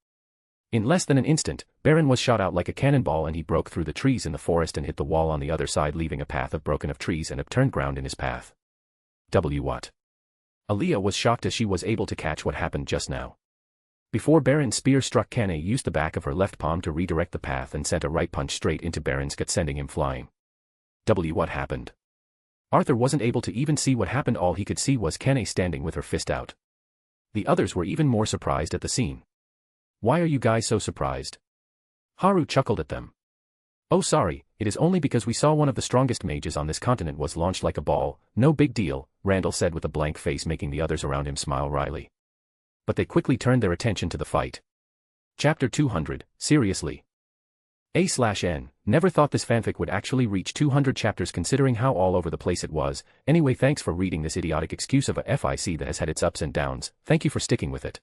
Speaker 3: In less than an instant, Baron was shot out like a cannonball and he broke through the trees in the forest and hit the wall on the other side, leaving a path of broken of trees and upturned ground in his path. What? Aliyah was shocked as she was able to catch what happened just now. Before Baron's spear struck, Kane used the back of her left palm to redirect the path and sent a right punch straight into Baron's gut, sending him flying. What happened? Arthur wasn't able to even see what happened. All he could see was Kane standing with her fist out. The others were even more surprised at the scene. Why are you guys so surprised? Haru chuckled at them. Oh sorry, it is only because we saw one of the strongest mages on this continent was launched like a ball, no big deal, Randall said with a blank face, making the others around him smile wryly. but they quickly turned their attention to the fight. Chapter 200, Seriously. A/N, never thought this fanfic would actually reach 200 chapters considering how all over the place it was. Anyway, thanks for reading this idiotic excuse of a FIC that has had its ups and downs. Thank you for sticking with it.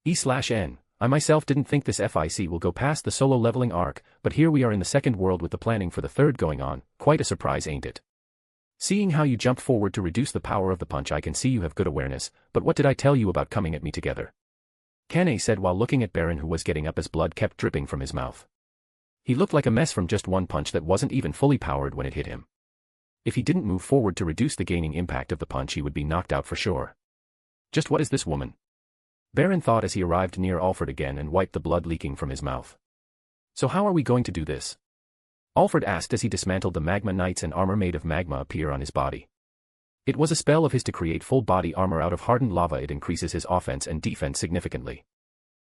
Speaker 3: E/N, I myself didn't think this FIC will go past the solo leveling arc, but here we are in the second world with the planning for the third going on. Quite a surprise, ain't it? Seeing how you jump forward to reduce the power of the punch, I can see you have good awareness, but what did I tell you about coming at me together? Kane said while looking at Baron, who was getting up as blood kept dripping from his mouth. He looked like a mess from just one punch that wasn't even fully powered when it hit him. If he didn't move forward to reduce the gaining impact of the punch, he would be knocked out for sure. Just what is this woman? Baron thought as he arrived near Alfred again and wiped the blood leaking from his mouth. So how are we going to do this? Alfred asked as he dismantled the magma knights and armor made of magma appear on his body. It was a spell of his to create full body armor out of hardened lava. It increases his offense and defense significantly.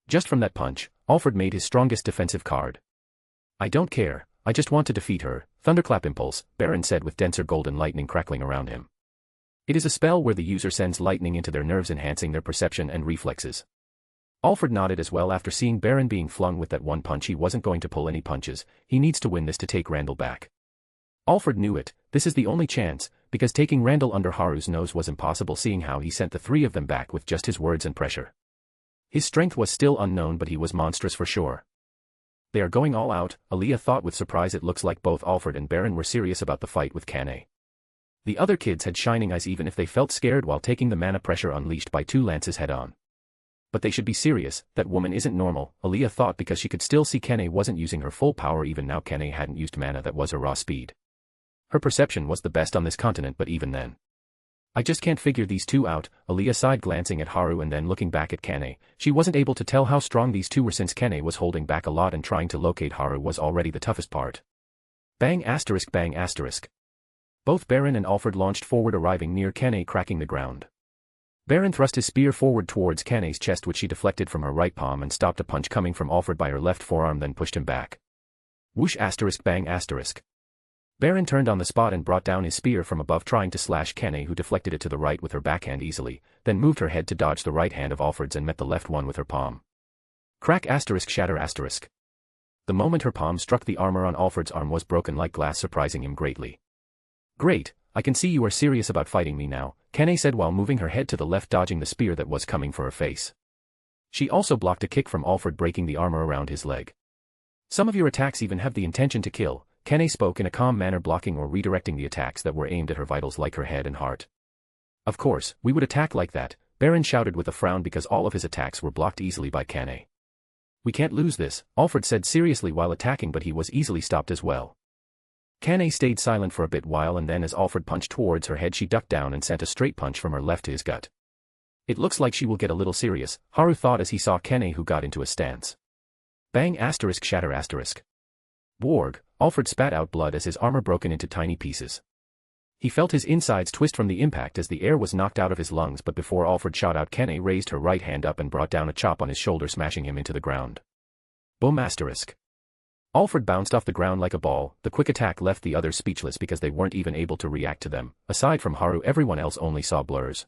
Speaker 3: Just from that punch, Alfred made his strongest defensive card. I don't care, I just want to defeat her. Thunderclap Impulse, Baron said with denser golden lightning crackling around him. It is a spell where the user sends lightning into their nerves, enhancing their perception and reflexes. Alfred nodded as well. After seeing Baron being flung with that one punch, he wasn't going to pull any punches. He needs to win this to take Randall back. Alfred knew it. This is the only chance, because taking Randall under Haru's nose was impossible, seeing how he sent the three of them back with just his words and pressure. His strength was still unknown, but he was monstrous for sure. They are going all out, Aaliyah thought with surprise. It looks like both Alfred and Baron were serious about the fight with Kane. The other kids had shining eyes even if they felt scared while taking the mana pressure unleashed by two lances head on. But they should be serious. That woman isn't normal, Aaliyah thought, because she could still see Kane wasn't using her full power even now. Kane hadn't used mana, that was her raw speed. Her perception was the best on this continent, but even then. I just can't figure these two out, Aaliyah sighed, glancing at Haru and then looking back at Kane. She wasn't able to tell how strong these two were since Kane was holding back a lot and trying to locate Haru was already the toughest part. Bang asterisk bang asterisk. Both Baron and Alfred launched forward, arriving near Kane, cracking the ground. Baron thrust his spear forward towards Kane's chest, which she deflected from her right palm and stopped a punch coming from Alfred by her left forearm, then pushed him back. Whoosh asterisk bang asterisk. Baron turned on the spot and brought down his spear from above, trying to slash Kane, who deflected it to the right with her backhand easily, then moved her head to dodge the right hand of Alfred's and met the left one with her palm. Crack asterisk shatter asterisk. The moment her palm struck the armor on Alfred's arm was broken like glass, surprising him greatly. Great, I can see you are serious about fighting me now, Kane said while moving her head to the left, dodging the spear that was coming for her face. She also blocked a kick from Alfred, breaking the armor around his leg. Some of your attacks even have the intention to kill, Kane spoke in a calm manner, blocking or redirecting the attacks that were aimed at her vitals like her head and heart. Of course, we would attack like that, Baron shouted with a frown, because all of his attacks were blocked easily by Kane. We can't lose this, Alfred said seriously while attacking, but he was easily stopped as well. Kane stayed silent for a bit while, and then as Alfred punched towards her head, she ducked down and sent a straight punch from her left to his gut. It looks like she will get a little serious, Haru thought as he saw Kane, who got into a stance. Bang asterisk shatter asterisk. Borg, Alfred spat out blood as his armor broken into tiny pieces. He felt his insides twist from the impact as the air was knocked out of his lungs, but before Alfred shot out, Kane raised her right hand up and brought down a chop on his shoulder, smashing him into the ground. Boom asterisk. Alfred bounced off the ground like a ball. The quick attack left the others speechless because they weren't even able to react to them. Aside from Haru, everyone else only saw blurs.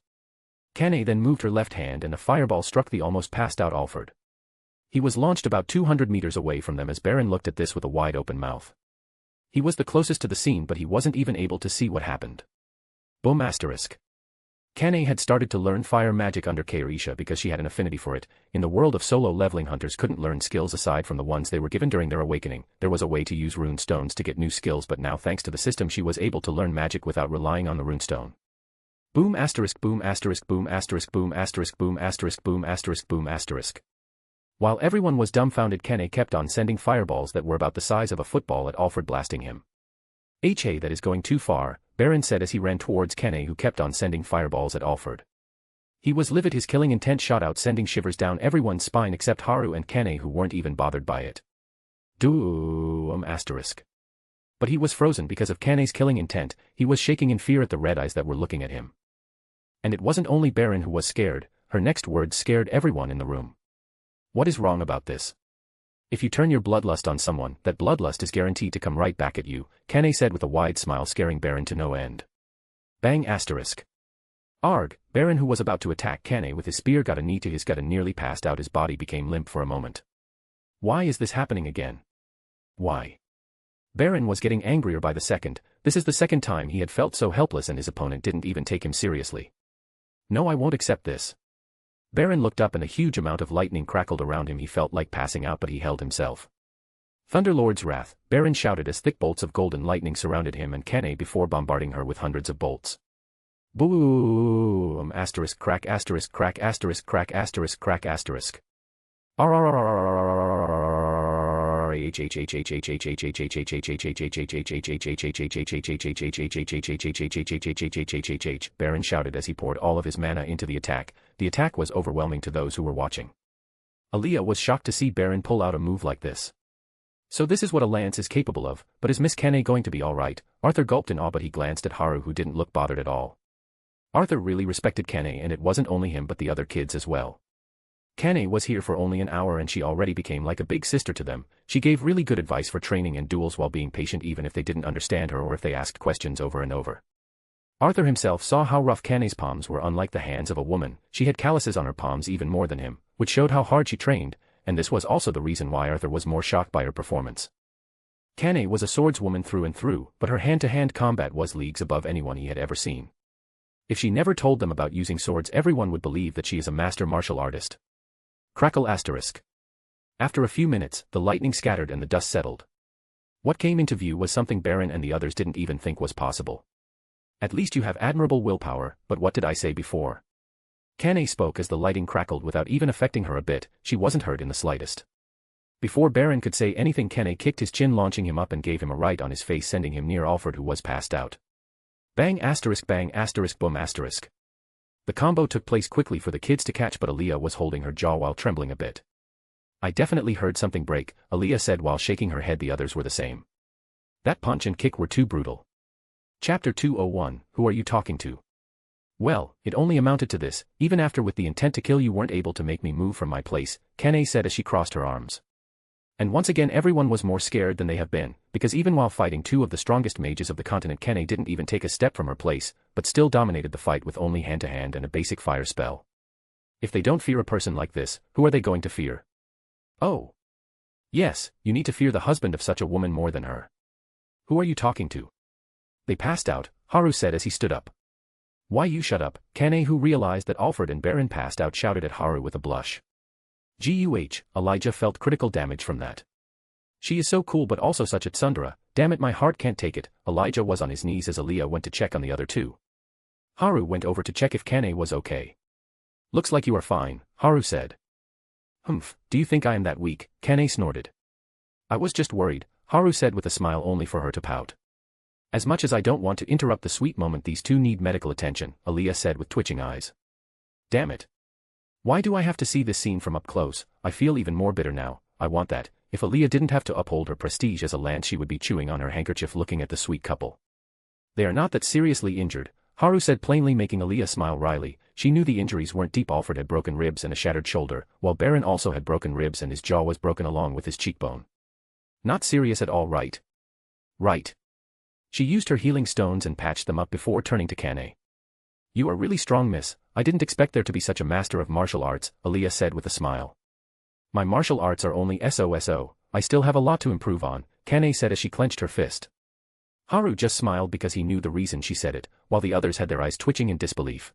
Speaker 3: Kane then moved her left hand and a fireball struck the almost passed out Alfred. He was launched about 200 meters away from them as Baron looked at this with a wide open mouth. He was the closest to the scene, but he wasn't even able to see what happened. Boom asterisk. Kane had started to learn fire magic under Kairisha because she had an affinity for it. In the world of solo leveling, hunters couldn't learn skills aside from the ones they were given during their awakening. There was a way to use rune stones to get new skills, but now thanks to the system she was able to learn magic without relying on the rune stone. Boom asterisk boom asterisk boom asterisk boom asterisk boom asterisk boom asterisk boom asterisk. While everyone was dumbfounded, Kane kept on sending fireballs that were about the size of a football at Alfred, blasting him. Hey, that is going too far, Baron said as he ran towards Kane, who kept on sending fireballs at Alfred. He was livid, his killing intent shot out, sending shivers down everyone's spine except Haru and Kane, who weren't even bothered by it. Doom asterisk. But he was frozen because of Kane's killing intent. He was shaking in fear at the red eyes that were looking at him. And it wasn't only Baron who was scared, her next words scared everyone in the room. What is wrong about this? If you turn your bloodlust on someone, that bloodlust is guaranteed to come right back at you, Kane said with a wide smile, scaring Baron to no end. Bang asterisk. Arg, Baron, who was about to attack Kane with his spear, got a knee to his gut and nearly passed out. His body became limp for a moment. Why is this happening again? Why? Baron was getting angrier by the second. This is the second time he had felt so helpless and his opponent didn't even take him seriously. No, I won't accept this. Baron looked up and a huge amount of lightning crackled around him. He felt like passing out, but he held himself. Thunderlord's wrath, Baron shouted as thick bolts of golden lightning surrounded him and Kane before bombarding her with hundreds of bolts. Boom! Asterisk crack asterisk crack asterisk crack asterisk crack asterisk. Baron shouted as he poured all of his mana into the attack. The attack was overwhelming to those who were watching. Aaliyah was shocked to see Baron pull out a move like this. So this is what a lance is capable of, but is Miss Kane going to be alright? Arthur gulped in awe, but he glanced at Haru, who didn't look bothered at all. Arthur really respected Kane, and it wasn't only him but the other kids as well. Kane was here for only an hour and she already became like a big sister to them. She gave really good advice for training and duels while being patient even if they didn't understand her or if they asked questions over and over. Arthur himself saw how rough Kane's palms were. Unlike the hands of a woman, she had calluses on her palms even more than him, which showed how hard she trained, and this was also the reason why Arthur was more shocked by her performance. Kane was a swordswoman through and through, but her hand-to-hand combat was leagues above anyone he had ever seen. If she never told them about using swords, everyone would believe that she is a master martial artist. Crackle asterisk. After a few minutes, the lightning scattered and the dust settled. What came into view was something Baron and the others didn't even think was possible. At least you have admirable willpower, but what did I say before? Kane spoke as the lightning crackled without even affecting her a bit. She wasn't hurt in the slightest. Before Baron could say anything, Kane kicked his chin, launching him up and gave him a right on his face, sending him near Alfred, who was passed out. Bang asterisk boom asterisk. The combo took place quickly for the kids to catch, but Aaliyah was holding her jaw while trembling a bit. I definitely heard something break, Aaliyah said while shaking her head. The others were the same. That punch and kick were too brutal. Chapter 201, Who are you talking to? Well, it only amounted to this. Even after with the intent to kill, you weren't able to make me move from my place, Kane said as she crossed her arms. And once again everyone was more scared than they have been, because even while fighting two of the strongest mages of the continent, Kane didn't even take a step from her place, but still dominated the fight with only hand-to-hand and a basic fire spell. If they don't fear a person like this, who are they going to fear? Oh. Yes, you need to fear the husband of such a woman more than her. Who are you talking to? They passed out, Haru said as he stood up. Why, you shut up, Kane, who realized that Alfred and Baron passed out, shouted at Haru with a blush. Guh, Elijah felt critical damage from that. She is so cool but also such a tsundere, damn it, my heart can't take it. Elijah was on his knees as Aaliyah went to check on the other two. Haru went over to check if Kane was okay. Looks like you are fine, Haru said. Humph, do you think I am that weak? Kane snorted. I was just worried, Haru said with a smile only for her to pout. As much as I don't want to interrupt the sweet moment, these two need medical attention, Aaliyah said with twitching eyes. Damn it. Why do I have to see this scene from up close? I feel even more bitter now. I want that. If Aaliyah didn't have to uphold her prestige as a lance, she would be chewing on her handkerchief looking at the sweet couple. They are not that seriously injured, Haru said plainly, making Aaliyah smile wryly. She knew the injuries weren't deep. Alfred had broken ribs and a shattered shoulder, while Baron also had broken ribs and his jaw was broken along with his cheekbone. Not serious at all, right? Right. She used her healing stones and patched them up before turning to Kane. You are really strong, miss. I didn't expect there to be such a master of martial arts, Aaliyah said with a smile. My martial arts are only so. I still have a lot to improve on, Kane said as she clenched her fist. Haru just smiled because he knew the reason she said it, while the others had their eyes twitching in disbelief.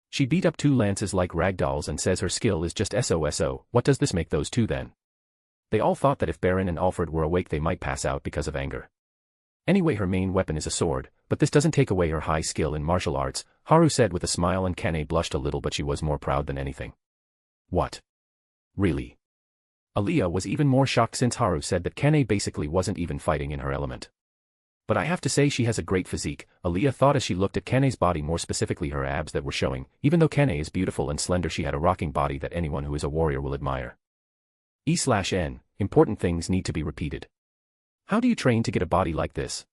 Speaker 3: She beat up two lances like rag dolls and says her skill is just so. What does this make those two then? They all thought that if Baron and Alfred were awake they might pass out because of anger. Anyway, her main weapon is a sword, but this doesn't take away her high skill in martial arts, Haru said with a smile, and Kane blushed a little, but she was more proud than anything. What? Really? Aaliyah was even more shocked since Haru said that Kane basically wasn't even fighting in her element. But I have to say she has a great physique, Aaliyah thought as she looked at Kane's body, more specifically her abs that were showing. Even though Kane is beautiful and slender, she had a rocking body that anyone who is a warrior will admire. E/N, important things need to be repeated. How do you train to get a body like this?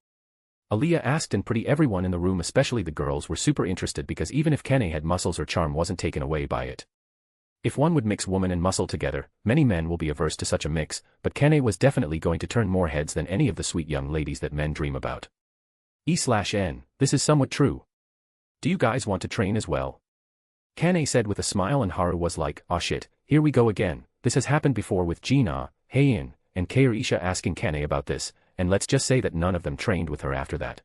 Speaker 3: Aaliyah asked, and pretty everyone in the room, especially the girls, were super interested because even if Kane had muscles, her charm wasn't taken away by it. If one would mix woman and muscle together, many men will be averse to such a mix, but Kane was definitely going to turn more heads than any of the sweet young ladies that men dream about. E/N, this is somewhat true. Do you guys want to train as well? Kane said with a smile, and Haru was like, "Aw shit, here we go again. This has happened before with Gina, Heian, and Kairisha asking Kane about this, and let's just say that none of them trained with her after that.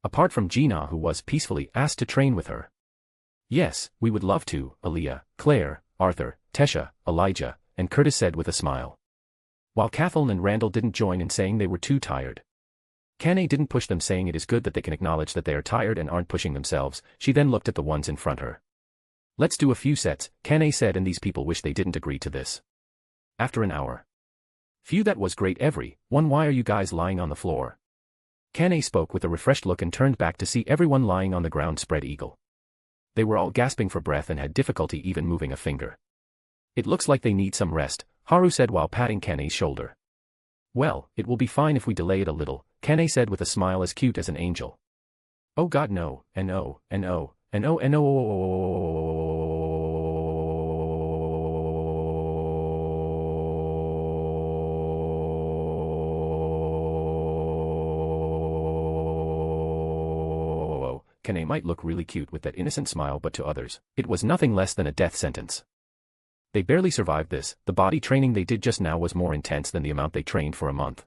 Speaker 3: Apart from Gina, who was peacefully asked to train with her. Yes, we would love to, Aaliyah, Claire, Arthur, Tesha, Elijah, and Curtis said with a smile. While Kathleen and Randall didn't join in saying they were too tired. Kane didn't push them, saying it is good that they can acknowledge that they are tired and aren't pushing themselves. She then looked at the ones in front her. Let's do a few sets, Kane said, and these people wish they didn't agree to this. After an hour. Phew, that was great everyone. Why are you guys lying on the floor? Kane spoke with a refreshed look and turned back to see everyone lying on the ground spread eagle. They were all gasping for breath and had difficulty even moving a finger. It looks like they need some rest, Haru said while patting Kane's shoulder. Well, it will be fine if we delay it a little, Kane said with a smile as cute as an angel. Oh god no, and oh, and oh, and oh, and oh. Kane might look really cute with that innocent smile, but to others, it was nothing less than a death sentence. They barely survived this. The body training they did just now was more intense than the amount they trained for a month.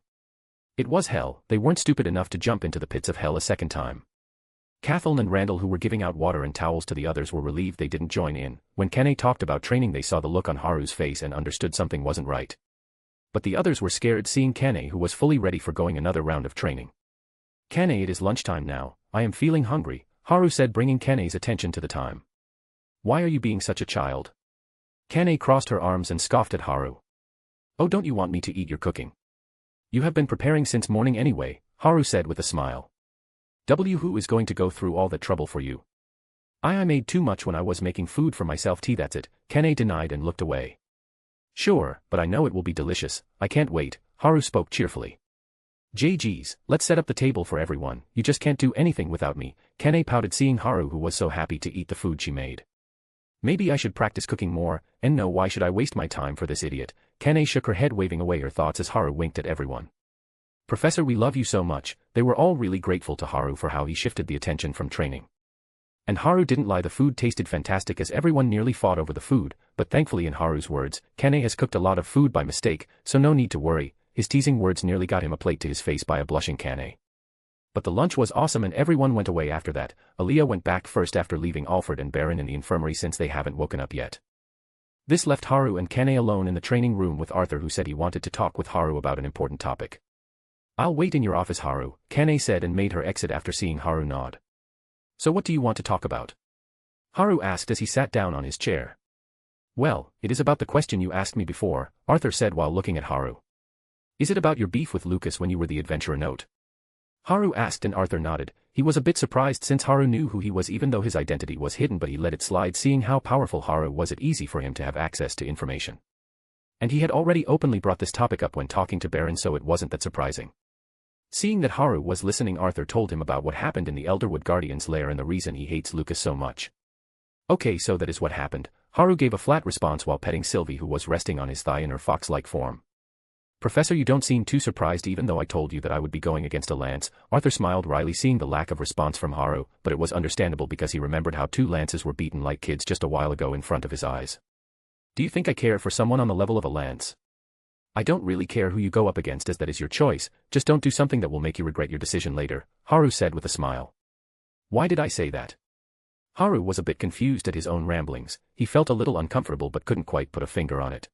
Speaker 3: It was hell. They weren't stupid enough to jump into the pits of hell a second time. Kathleen and Randall, who were giving out water and towels to the others, were relieved they didn't join in. When Kane talked about training, they saw the look on Haru's face and understood something wasn't right. But the others were scared, seeing Kane, who was fully ready for going another round of training. Kane, it is lunchtime now. I am feeling hungry, Haru said, bringing Kane's attention to the time. Why are you being such a child? Kane crossed her arms and scoffed at Haru. Oh, don't you want me to eat your cooking? You have been preparing since morning anyway, Haru said with a smile. Who is going to go through all that trouble for you? I made too much when I was making food for myself. That's it, Kane denied and looked away. Sure, but I know it will be delicious. I can't wait, Haru spoke cheerfully. JG's, let's set up the table for everyone. You just can't do anything without me, Kane pouted, seeing Haru, who was so happy to eat the food she made. Maybe I should practice cooking more, and no, why should I waste my time for this idiot? Kane shook her head, waving away her thoughts as Haru winked at everyone. Professor, we love you so much. They were all really grateful to Haru for how he shifted the attention from training. And Haru didn't lie, the food tasted fantastic as everyone nearly fought over the food, but thankfully, in Haru's words, Kane has cooked a lot of food by mistake, so no need to worry. His teasing words nearly got him a plate to his face by a blushing Kane. But the lunch was awesome and everyone went away after that. Aaliyah went back first after leaving Alfred and Baron in the infirmary since they haven't woken up yet. This left Haru and Kane alone in the training room with Arthur, who said he wanted to talk with Haru about an important topic. I'll wait in your office, Haru, Kane said, and made her exit after seeing Haru nod. So what do you want to talk about? Haru asked as he sat down on his chair. Well, it is about the question you asked me before, Arthur said while looking at Haru. Is it about your beef with Lucas when you were the adventurer note? Haru asked, and Arthur nodded. He was a bit surprised since Haru knew who he was, even though his identity was hidden, but he let it slide, seeing how powerful Haru was. It easy for him to have access to information. And he had already openly brought this topic up when talking to Baron, so it wasn't that surprising. Seeing that Haru was listening, Arthur told him about what happened in the Elderwood Guardian's lair and the reason he hates Lucas so much. Okay, so that is what happened. Haru gave a flat response while petting Sylvie, who was resting on his thigh in her fox-like form. Professor, you don't seem too surprised, even though I told you that I would be going against a lance. Arthur smiled wryly, seeing the lack of response from Haru, but it was understandable because he remembered how 2 lances were beaten like kids just a while ago in front of his eyes. Do you think I care for someone on the level of a lance? I don't really care who you go up against, as that is your choice. Just don't do something that will make you regret your decision later, Haru said with a smile. Why did I say that? Haru was a bit confused at his own ramblings. He felt a little uncomfortable but couldn't quite put a finger on it.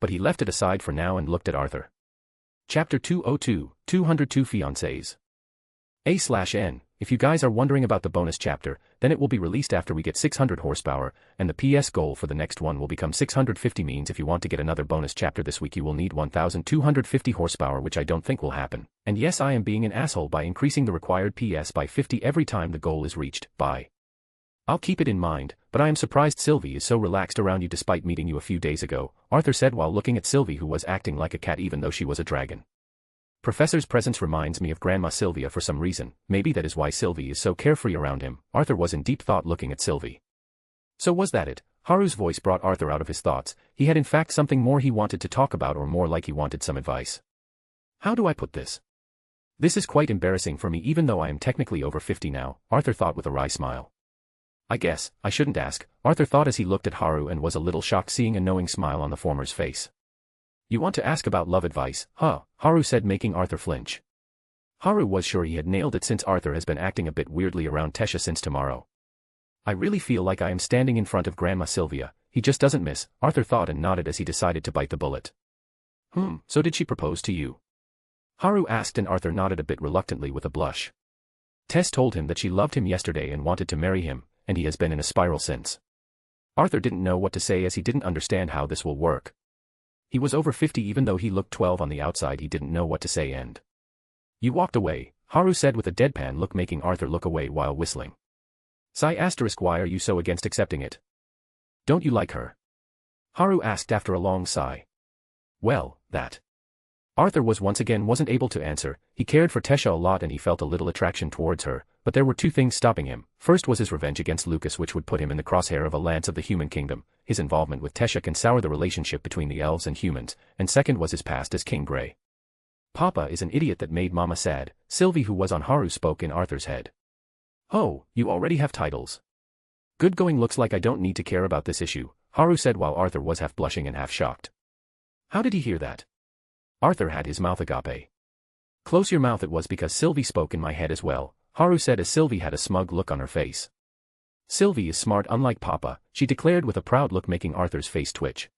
Speaker 3: But he left it aside for now and looked at Arthur. Chapter 202, 202 Fiancés. A/N. If you guys are wondering about the bonus chapter, then it will be released after we get 600 horsepower, and the PS goal for the next one will become 650. Means if you want to get another bonus chapter this week, you will need 1250 horsepower, which I don't think will happen. And yes, I am being an asshole by increasing the required PS by 50 every time the goal is reached. Bye. I'll keep it in mind, but I am surprised Sylvie is so relaxed around you despite meeting you a few days ago, Arthur said while looking at Sylvie, who was acting like a cat even though she was a dragon. Professor's presence reminds me of Grandma Sylvia for some reason. Maybe that is why Sylvie is so carefree around him. Arthur was in deep thought looking at Sylvie. So was that it? Haru's voice brought Arthur out of his thoughts. He had in fact something more he wanted to talk about, or more like he wanted some advice. How do I put this? This is quite embarrassing for me even though I am technically over 50 now, Arthur thought with a wry smile. I guess, I shouldn't ask, Arthur thought as he looked at Haru and was a little shocked seeing a knowing smile on the former's face. You want to ask about love advice, huh? Haru said, making Arthur flinch. Haru was sure he had nailed it since Arthur has been acting a bit weirdly around Tesha since tomorrow. I really feel like I am standing in front of Grandma Sylvia, he just doesn't miss, Arthur thought and nodded as he decided to bite the bullet. So did she propose to you? Haru asked and Arthur nodded a bit reluctantly with a blush. Tess told him that she loved him yesterday and wanted to marry him, and he has been in a spiral since. Arthur didn't know what to say as he didn't understand how this will work. He was over 50 even though he looked 12 on the outside. He didn't know what to say and... You walked away, Haru said with a deadpan look, making Arthur look away while whistling. Sigh asterisk, why are you so against accepting it? Don't you like her? Haru asked after a long sigh. Well, that. Arthur wasn't able to answer. He cared for Tesha a lot and he felt a little attraction towards her, but there were two things stopping him. First was his revenge against Lucas, which would put him in the crosshair of a lance of the human kingdom. His involvement with Tesha can sour the relationship between the elves and humans, and second was his past as King Grey. Papa is an idiot that made Mama sad, Sylvie, who was on Haru, spoke in Arthur's head. Oh, you already have titles. Good going, looks like I don't need to care about this issue, Haru said while Arthur was half blushing and half shocked. How did he hear that? Arthur had his mouth agape. Close your mouth, it was because Sylvie spoke in my head as well, Haru said as Sylvie had a smug look on her face. Sylvie is smart unlike Papa, she declared with a proud look, making Arthur's face twitch.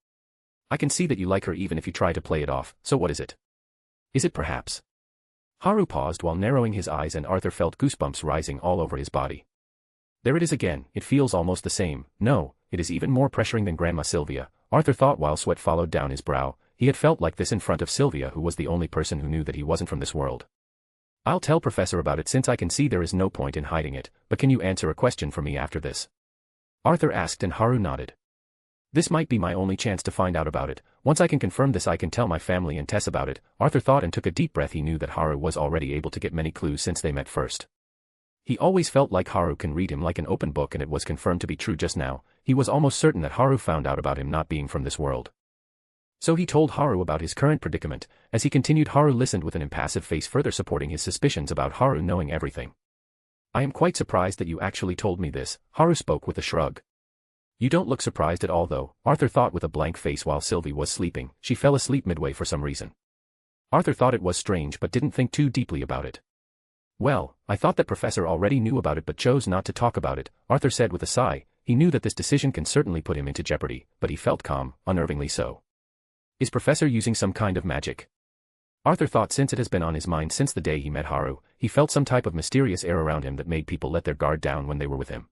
Speaker 3: I can see that you like her even if you try to play it off, so what is it? Is it perhaps? Haru paused while narrowing his eyes and Arthur felt goosebumps rising all over his body. There it is again, it feels almost the same. No, it is even more pressuring than Grandma Sylvia, Arthur thought while sweat followed down his brow. He had felt like this in front of Sylvia, who was the only person who knew that he wasn't from this world. I'll tell Professor about it since I can see there is no point in hiding it, but can you answer a question for me after this? Arthur asked and Haru nodded. This might be my only chance to find out about it. Once I can confirm this, I can tell my family and Tess about it, Arthur thought and took a deep breath. He knew that Haru was already able to get many clues since they met first. He always felt like Haru can read him like an open book, and it was confirmed to be true just now. He was almost certain that Haru found out about him not being from this world. So he told Haru about his current predicament. As he continued, Haru listened with an impassive face, further supporting his suspicions about Haru knowing everything. I am quite surprised that you actually told me this, Haru spoke with a shrug. You don't look surprised at all though, Arthur thought with a blank face while Sylvie was sleeping. She fell asleep midway for some reason. Arthur thought it was strange but didn't think too deeply about it. Well, I thought that Professor already knew about it but chose not to talk about it, Arthur said with a sigh. He knew that this decision can certainly put him into jeopardy, but he felt calm, unnervingly so. Is Professor using some kind of magic? Arthur thought, since it has been on his mind since the day he met Haru. He felt some type of mysterious air around him that made people let their guard down when they were with him.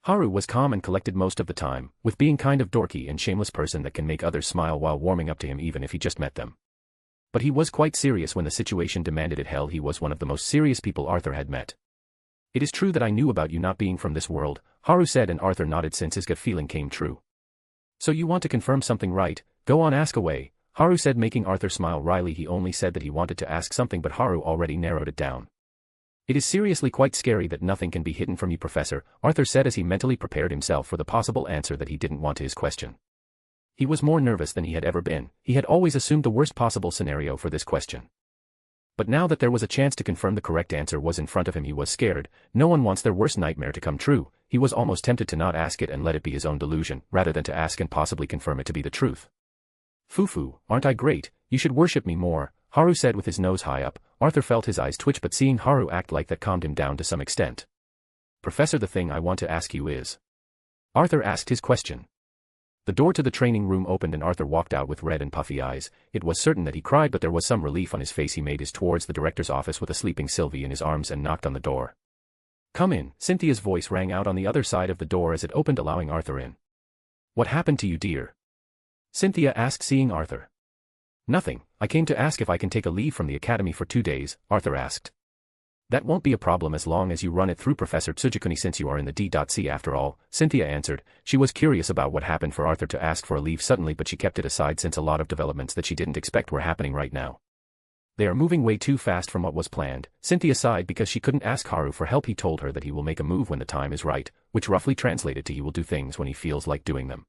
Speaker 3: Haru was calm and collected most of the time, with being kind of dorky and shameless person that can make others smile while warming up to him even if he just met them. But he was quite serious when the situation demanded it. Hell, he was one of the most serious people Arthur had met. It is true that I knew about you not being from this world, Haru said, and Arthur nodded since his gut feeling came true. So you want to confirm something, right? Go on, ask away, Haru said, making Arthur smile wryly. He only said that he wanted to ask something but Haru already narrowed it down. It is seriously quite scary that nothing can be hidden from you, Professor, Arthur said as he mentally prepared himself for the possible answer that he didn't want to his question. He was more nervous than he had ever been. He had always assumed the worst possible scenario for this question. But now that there was a chance to confirm the correct answer was in front of him, he was scared. No one wants their worst nightmare to come true. He was almost tempted to not ask it and let it be his own delusion, rather than to ask and possibly confirm it to be the truth. Fufu, aren't I great? You should worship me more, Haru said with his nose high up. Arthur felt his eyes twitch, but seeing Haru act like that calmed him down to some extent. Professor, the thing I want to ask you is... Arthur asked his question. The door to the training room opened and Arthur walked out with red and puffy eyes. It was certain that he cried, but there was some relief on his face. He made his towards the director's office with a sleeping Sylvie in his arms and knocked on the door. Come in, Cynthia's voice rang out on the other side of the door as it opened, allowing Arthur in. What happened to you, dear? Cynthia asked, seeing Arthur. Nothing, I came to ask if I can take a leave from the academy for 2 days, Arthur asked. That won't be a problem as long as you run it through Professor Tsujikuni, since you are in the D.C. after all, Cynthia answered. She was curious about what happened for Arthur to ask for a leave suddenly, but she kept it aside since a lot of developments that she didn't expect were happening right now. They are moving way too fast from what was planned. Cynthia sighed because she couldn't ask Haru for help. He told her that he will make a move when the time is right, which roughly translated to he will do things when he feels like doing them.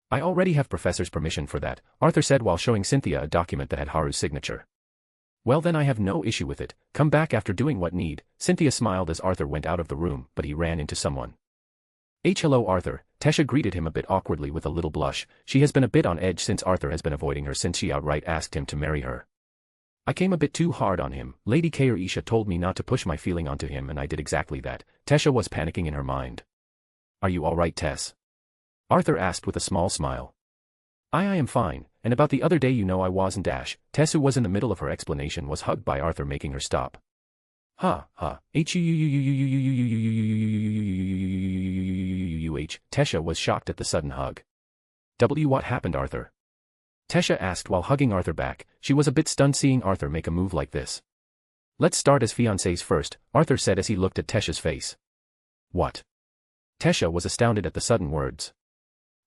Speaker 3: I already have Professor's permission for that, Arthur said while showing Cynthia a document that had Haru's signature. Well then, I have no issue with it. Come back after doing what need. Cynthia smiled as Arthur went out of the room, but he ran into someone. Hello Arthur, Tesha greeted him a bit awkwardly with a little blush. She has been a bit on edge since Arthur has been avoiding her since she outright asked him to marry her. I came a bit too hard on him. Lady Kairisha told me not to push my feeling onto him and I did exactly that. Tesha was panicking in her mind. Are you alright, Tess? Arthur asked with a small smile. I am fine, and about the other day you know I wasn't dash. Tess, who was in the middle of her explanation, was hugged by Arthur, making her stop. Ha, ha, Tesha was shocked at the sudden hug. What happened, Arthur? Tesha asked while hugging Arthur back. She was a bit stunned seeing Arthur make a move like this. Let's start as fiancés first, Arthur said as he looked at Tesha's face. What? Tesha was astounded at the sudden words.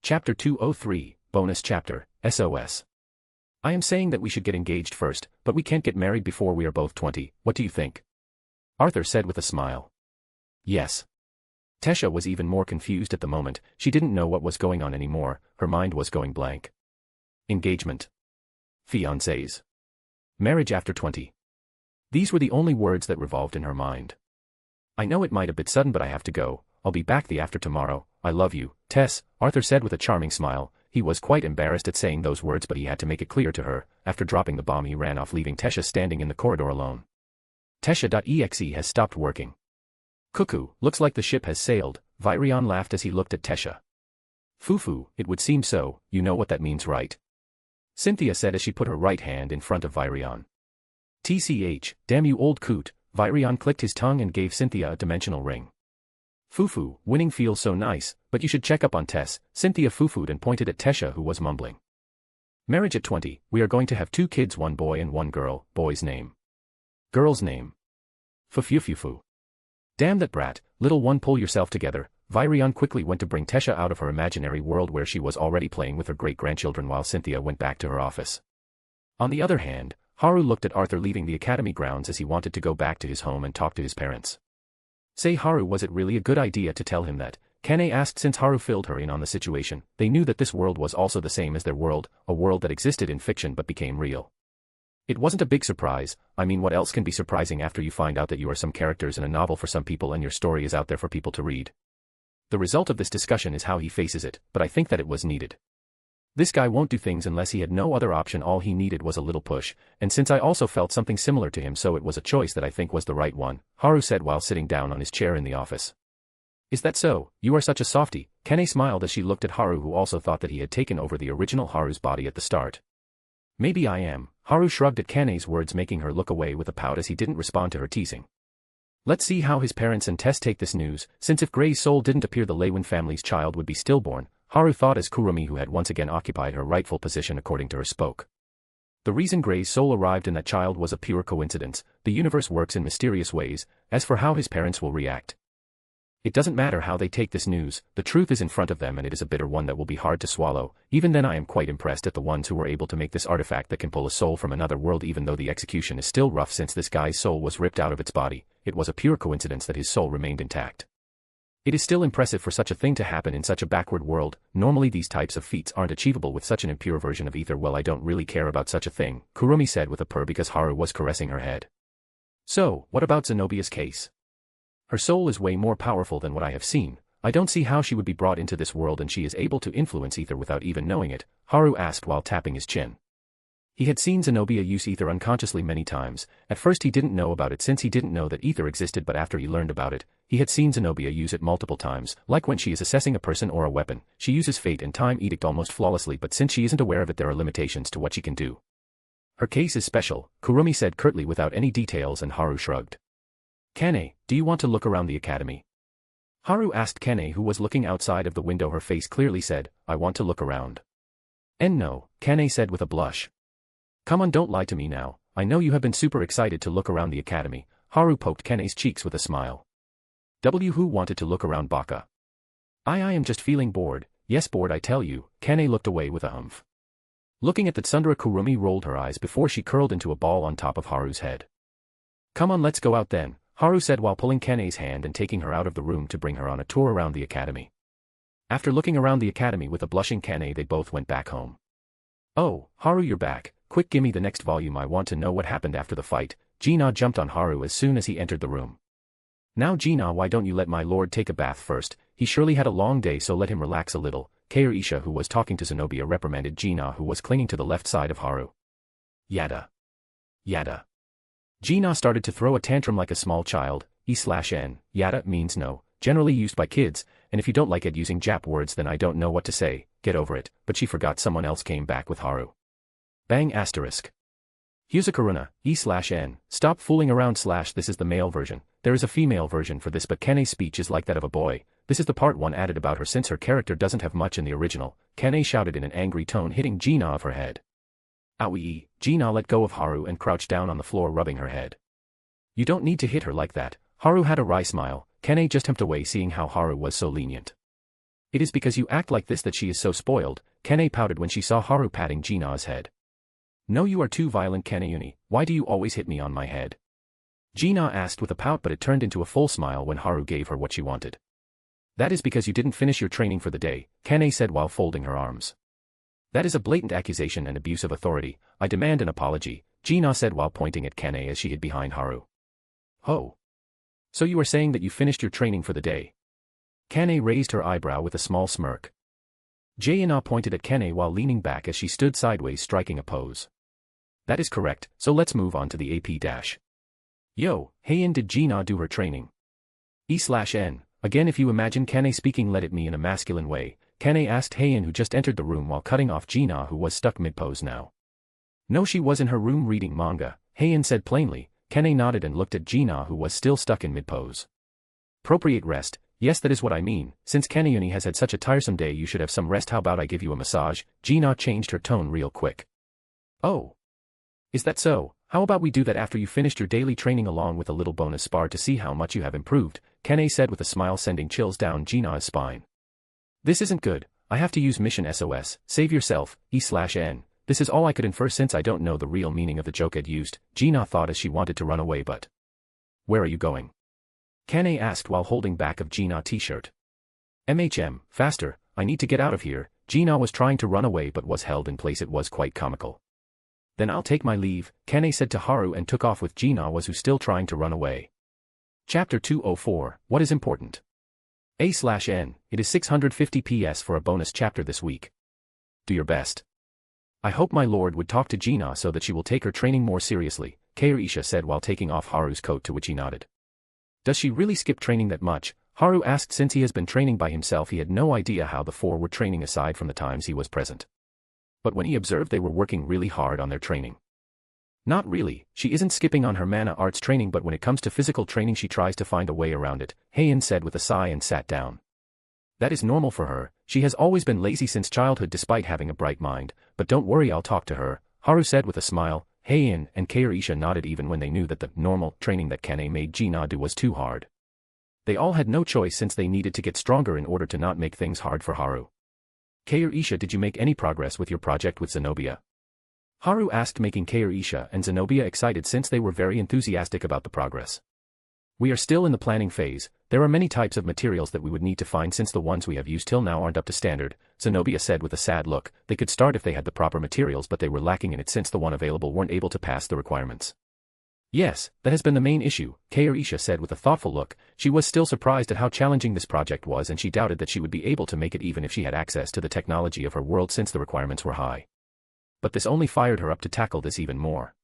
Speaker 3: Chapter 203, Bonus Chapter, SOS. I am saying that we should get engaged first, but we can't get married before we are both 20, what do you think? Arthur said with a smile. Yes. Tesha was even more confused at the moment. She didn't know what was going on anymore. Her mind was going blank. Engagement. Fiancés. Marriage after 20. These were the only words that revolved in her mind. I know it might a bit sudden, but I have to go. I'll be back the after tomorrow. I love you, Tess, Arthur said with a charming smile. He was quite embarrassed at saying those words, but he had to make it clear to her. After dropping the bomb, he ran off, leaving Tesha standing in the corridor alone. Tesha.exe has stopped working. Cuckoo, looks like the ship has sailed, Virion laughed as he looked at Tesha. Fufu, it would seem so, you know what that means, right? Cynthia said as she put her right hand in front of Virion. TCH, damn you old coot, Virion clicked his tongue and gave Cynthia a dimensional ring. Fufu, winning feels so nice, but you should check up on Tess, Cynthia fufu'd and pointed at Tesha, who was mumbling. Marriage at 20, we are going to have 2 kids, 1 boy and 1 girl, boy's name. Girl's name. Fufufufu. Damn that brat, little one, pull yourself together. Virion quickly went to bring Tesha out of her imaginary world where she was already playing with her great-grandchildren while Cynthia went back to her office. On the other hand, Haru looked at Arthur leaving the academy grounds as he wanted to go back to his home and talk to his parents. Say Haru, was it really a good idea to tell him that? Kane asked since Haru filled her in on the situation. They knew that this world was also the same as their world, a world that existed in fiction but became real. It wasn't a big surprise. I mean, what else can be surprising after you find out that you are some characters in a novel for some people and your story is out there for people to read? The result of this discussion is how he faces it, but I think that it was needed. This guy won't do things unless he had no other option. All he needed was a little push, and since I also felt something similar to him, so it was a choice that I think was the right one, Haru said while sitting down on his chair in the office. Is that so? You are such a softie. Kane smiled as she looked at Haru, who also thought that he had taken over the original Haru's body at the start. Maybe I am. Haru shrugged at Kane's words, making her look away with a pout as he didn't respond to her teasing. Let's see how his parents and Tess take this news, since if Gray's soul didn't appear, the Lewin family's child would be stillborn, Haru thought as Kurumi, who had once again occupied her rightful position according to her, spoke. The reason Gray's soul arrived in that child was a pure coincidence. The universe works in mysterious ways. As for how his parents will react, it doesn't matter how they take this news, the truth is in front of them and it is a bitter one that will be hard to swallow. Even then, I am quite impressed at the ones who were able to make this artifact that can pull a soul from another world, even though the execution is still rough since this guy's soul was ripped out of its body. It was a pure coincidence that his soul remained intact. It is still impressive for such a thing to happen in such a backward world. Normally these types of feats aren't achievable with such an impure version of ether. Well, I don't really care about such a thing, Kurumi said with a purr because Haru was caressing her head. So, what about Zenobia's case? Her soul is way more powerful than what I have seen. I don't see how she would be brought into this world and she is able to influence ether without even knowing it, Haru asked while tapping his chin. He had seen Zenobia use ether unconsciously many times. At first he didn't know about it since he didn't know that ether existed, but after he learned about it, he had seen Zenobia use it multiple times, like when she is assessing a person or a weapon. She uses Fate and Time Edict almost flawlessly, but since she isn't aware of it, there are limitations to what she can do. Her case is special, Kurumi said curtly without any details, and Haru shrugged. Kane, do you want to look around the academy? Haru asked Kane, who was looking outside of the window. Her face clearly said, I want to look around. And no, Kane said with a blush. Come on, don't lie to me now. I know you have been super excited to look around the academy. Haru poked Kane's cheeks with a smile. Who wanted to look around Baka? I am just feeling bored. Yes, bored I tell you. Kane looked away with a humph. Looking at the tsundere, Kurumi rolled her eyes before she curled into a ball on top of Haru's head. Come on, let's go out then, Haru said while pulling Kane's hand and taking her out of the room to bring her on a tour around the academy. After looking around the academy with a blushing Kane, they both went back home. Oh, Haru, you're back. Quick, gimme the next volume. I want to know what happened after the fight. Gina jumped on Haru as soon as he entered the room. Now Gina, why don't you let my lord take a bath first? he surely had a long day, so let him relax a little. Kaoru, who was talking to Zenobia, reprimanded Gina, who was clinging to the left side of Haru. Yada. Yada. Gina started to throw a tantrum like a small child. E/N. Yada means no, generally used by kids, and if you don't like it using Jap words then I don't know what to say, get over it, but she forgot someone else came back with Haru. Bang asterisk. Husakaruna, E/N. Stop fooling around / this is the male version. There is a female version for this, but Kane's speech is like that of a boy. This is the part one added about her since her character doesn't have much in the original. Kane shouted in an angry tone, hitting Gina of her head. Owie. Gina let go of Haru and crouched down on the floor, rubbing her head. You don't need to hit her like that. Haru had a wry smile. Kane just humped away, seeing how Haru was so lenient. It is because you act like this that she is so spoiled. Kane pouted when she saw Haru patting Gina's head. No, you are too violent, Kaneuni. Why do you always hit me on my head? Gina asked with a pout, but it turned into a full smile when Haru gave her what she wanted. That is because you didn't finish your training for the day, Kane said while folding her arms. That is a blatant accusation and abuse of authority. I demand an apology, Gina said while pointing at Kane as she hid behind Haru. Oh. So you are saying that you finished your training for the day? Kane raised her eyebrow with a small smirk. Jaina pointed at Kane while leaning back as she stood sideways, striking a pose. That is correct, so let's move on to the AP-. Yo, Heian, did Gina do her training? E/N. Again, if you imagine Kane speaking, let it me in a masculine way, Kane asked Heian, who just entered the room while cutting off Gina, who was stuck mid-pose now. No, she was in her room reading manga, Heian said plainly. Kane nodded and looked at Gina, who was still stuck in mid-pose. Appropriate rest, yes, that is what I mean. Since Kaneuni has had such a tiresome day, you should have some rest. How about I give you a massage? Gina changed her tone real quick. Oh. Is that so? How about we do that after you finished your daily training along with a little bonus spar to see how much you have improved, Kane said with a smile, sending chills down Gina's spine. This isn't good. I have to use mission SOS, save yourself, E/N. This is all I could infer since I don't know the real meaning of the joke Ed used, Gina thought as she wanted to run away, but... Where are you going? Kane asked while holding back of Gina's t-shirt. Faster, I need to get out of here. Gina was trying to run away but was held in place. It was quite comical. Then I'll take my leave, Kane said to Haru and took off with Gina, who still trying to run away. Chapter 204, What is Important? A/N, it is 650 PS for a bonus chapter this week. Do your best. I hope my lord would talk to Gina so that she will take her training more seriously, Kaoru said while taking off Haru's coat, to which he nodded. Does she really skip training that much? Haru asked. Since he has been training by himself, he had no idea how the four were training aside from the times he was present. But when he observed they were working really hard on their training. Not really, she isn't skipping on her mana arts training, but when it comes to physical training she tries to find a way around it, Heian said with a sigh and sat down. That is normal for her. She has always been lazy since childhood despite having a bright mind, but don't worry, I'll talk to her, Haru said with a smile. Heian and Kaoru nodded even when they knew that the normal training that Kane made Gina do was too hard. They all had no choice since they needed to get stronger in order to not make things hard for Haru. Kaoru, did you make any progress with your project with Zenobia? Haru asked, making Kaoru and Zenobia excited since they were very enthusiastic about the progress. We are still in the planning phase. There are many types of materials that we would need to find since the ones we have used till now aren't up to standard, Zenobia said with a sad look. They could start if they had the proper materials, but they were lacking in it since the one available weren't able to pass the requirements. Yes, that has been the main issue, Kaoru said with a thoughtful look. She was still surprised at how challenging this project was, and she doubted that she would be able to make it even if she had access to the technology of her world since the requirements were high. But this only fired her up to tackle this even more.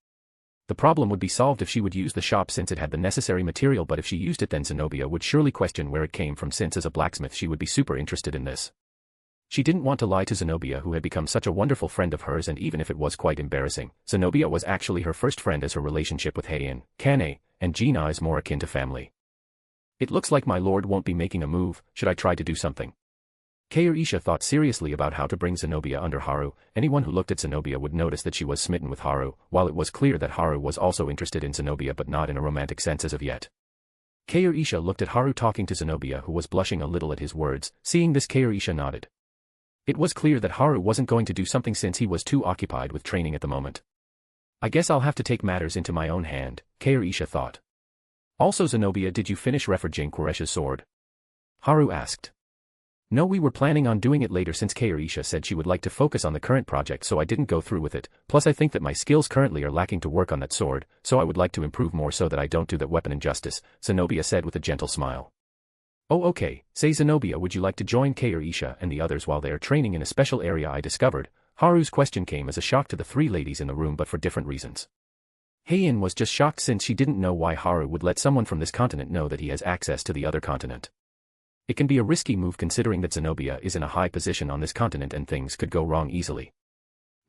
Speaker 3: The problem would be solved if she would use the shop since it had the necessary material, but if she used it then Zenobia would surely question where it came from, since as a blacksmith she would be super interested in this. She didn't want to lie to Zenobia, who had become such a wonderful friend of hers, and even if it was quite embarrassing, Zenobia was actually her first friend, as her relationship with Heian, Kane, and Gina is more akin to family. It looks like my lord won't be making a move. Should I try to do something? Kaoru thought seriously about how to bring Zenobia under Haru. Anyone who looked at Zenobia would notice that she was smitten with Haru, while it was clear that Haru was also interested in Zenobia but not in a romantic sense as of yet. Kaoru looked at Haru talking to Zenobia, who was blushing a little at his words. Seeing this, Kaoru nodded. It was clear that Haru wasn't going to do something since he was too occupied with training at the moment. I guess I'll have to take matters into my own hand, Kaoru thought. Also, Zenobia, did you finish reforging Quaresh's sword? Haru asked. No, we were planning on doing it later since Kaoru said she would like to focus on the current project, so I didn't go through with it. Plus I think that my skills currently are lacking to work on that sword, so I would like to improve more so that I don't do that weapon injustice, Zenobia said with a gentle smile. Oh okay, say Zenobia, would you like to join Kei or Isha and the others while they are training in a special area I discovered? Haru's question came as a shock to the three ladies in the room but for different reasons. Heian was just shocked since she didn't know why Haru would let someone from this continent know that he has access to the other continent. It can be a risky move considering that Zenobia is in a high position on this continent and things could go wrong easily.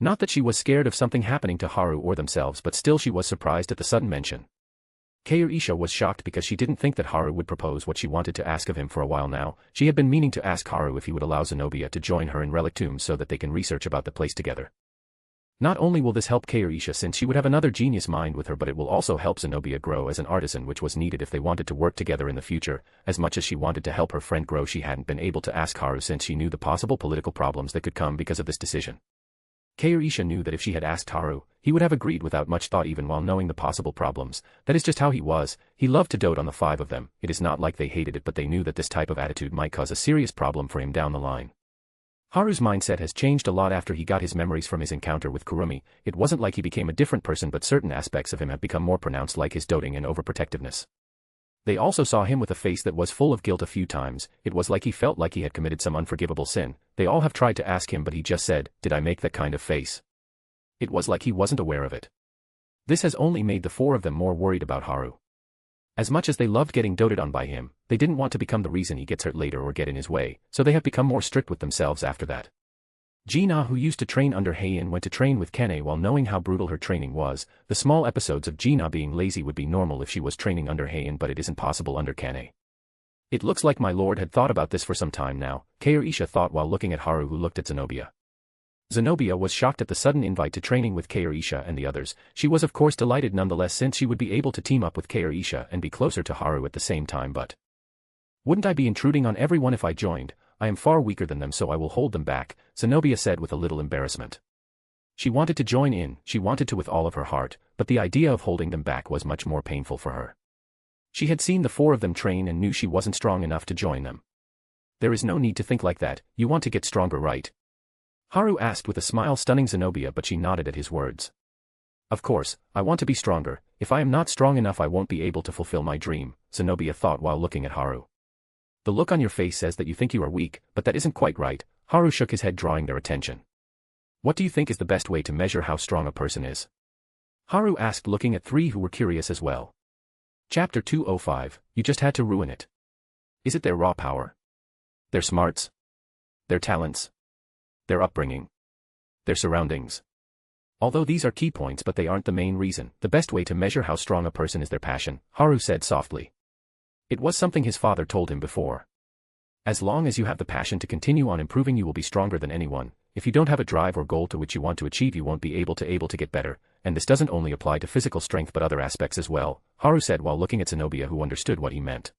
Speaker 3: Not that she was scared of something happening to Haru or themselves, but still she was surprised at the sudden mention. Kei or Isha was shocked because she didn't think that Haru would propose what she wanted to ask of him for a while now. She had been meaning to ask Haru if he would allow Zenobia to join her in Relic Tombs so that they can research about the place together. Not only will this help Kei or Isha since she would have another genius mind with her, but it will also help Zenobia grow as an artisan, which was needed if they wanted to work together in the future. As much as she wanted to help her friend grow, she hadn't been able to ask Haru since she knew the possible political problems that could come because of this decision. Kei or Isha knew that if she had asked Haru, he would have agreed without much thought even while knowing the possible problems. That is just how he was. He loved to dote on the five of them. It is not like they hated it, but they knew that this type of attitude might cause a serious problem for him down the line. Haru's mindset has changed a lot after he got his memories from his encounter with Kurumi. It wasn't like he became a different person, but certain aspects of him have become more pronounced, like his doting and overprotectiveness. They also saw him with a face that was full of guilt a few times. It was like he felt like he had committed some unforgivable sin. They all have tried to ask him, but he just said, "Did I make that kind of face?" It was like he wasn't aware of it. This has only made the four of them more worried about Haru. As much as they loved getting doted on by him, they didn't want to become the reason he gets hurt later or get in his way, so they have become more strict with themselves after that. Gina, who used to train under Heian, went to train with Kene while knowing how brutal her training was. The small episodes of Gina being lazy would be normal if she was training under Heian, but it isn't possible under Kene. It looks like my lord had thought about this for some time now, Kei or Isha thought while looking at Haru, who looked at Zenobia. Zenobia was shocked at the sudden invite to training with Kei or Isha and the others. She was of course delighted nonetheless since she would be able to team up with Kei or Isha and be closer to Haru at the same time, but wouldn't I be intruding on everyone if I joined? I am far weaker than them, so I will hold them back, Zenobia said with a little embarrassment. She wanted to join in, she wanted to with all of her heart, but the idea of holding them back was much more painful for her. She had seen the four of them train and knew she wasn't strong enough to join them. There is no need to think like that, you want to get stronger, right? Haru asked with a smile, stunning Zenobia, but she nodded at his words. Of course, I want to be stronger. If I am not strong enough, I won't be able to fulfill my dream, Zenobia thought while looking at Haru. The look on your face says that you think you are weak, but that isn't quite right. Haru shook his head, drawing their attention. What do you think is the best way to measure how strong a person is? Haru asked, looking at three who were curious as well. Chapter 205, you just had to ruin it. Is it their raw power? Their smarts? Their talents? Their upbringing? Their surroundings? Although these are key points, but they aren't the main reason. The best way to measure how strong a person is their passion, Haru said softly. It was something his father told him before. As long as you have the passion to continue on improving, you will be stronger than anyone. If you don't have a drive or goal to which you want to achieve, you won't be able to get better, and this doesn't only apply to physical strength but other aspects as well, Haru said while looking at Zenobia, who understood what he meant.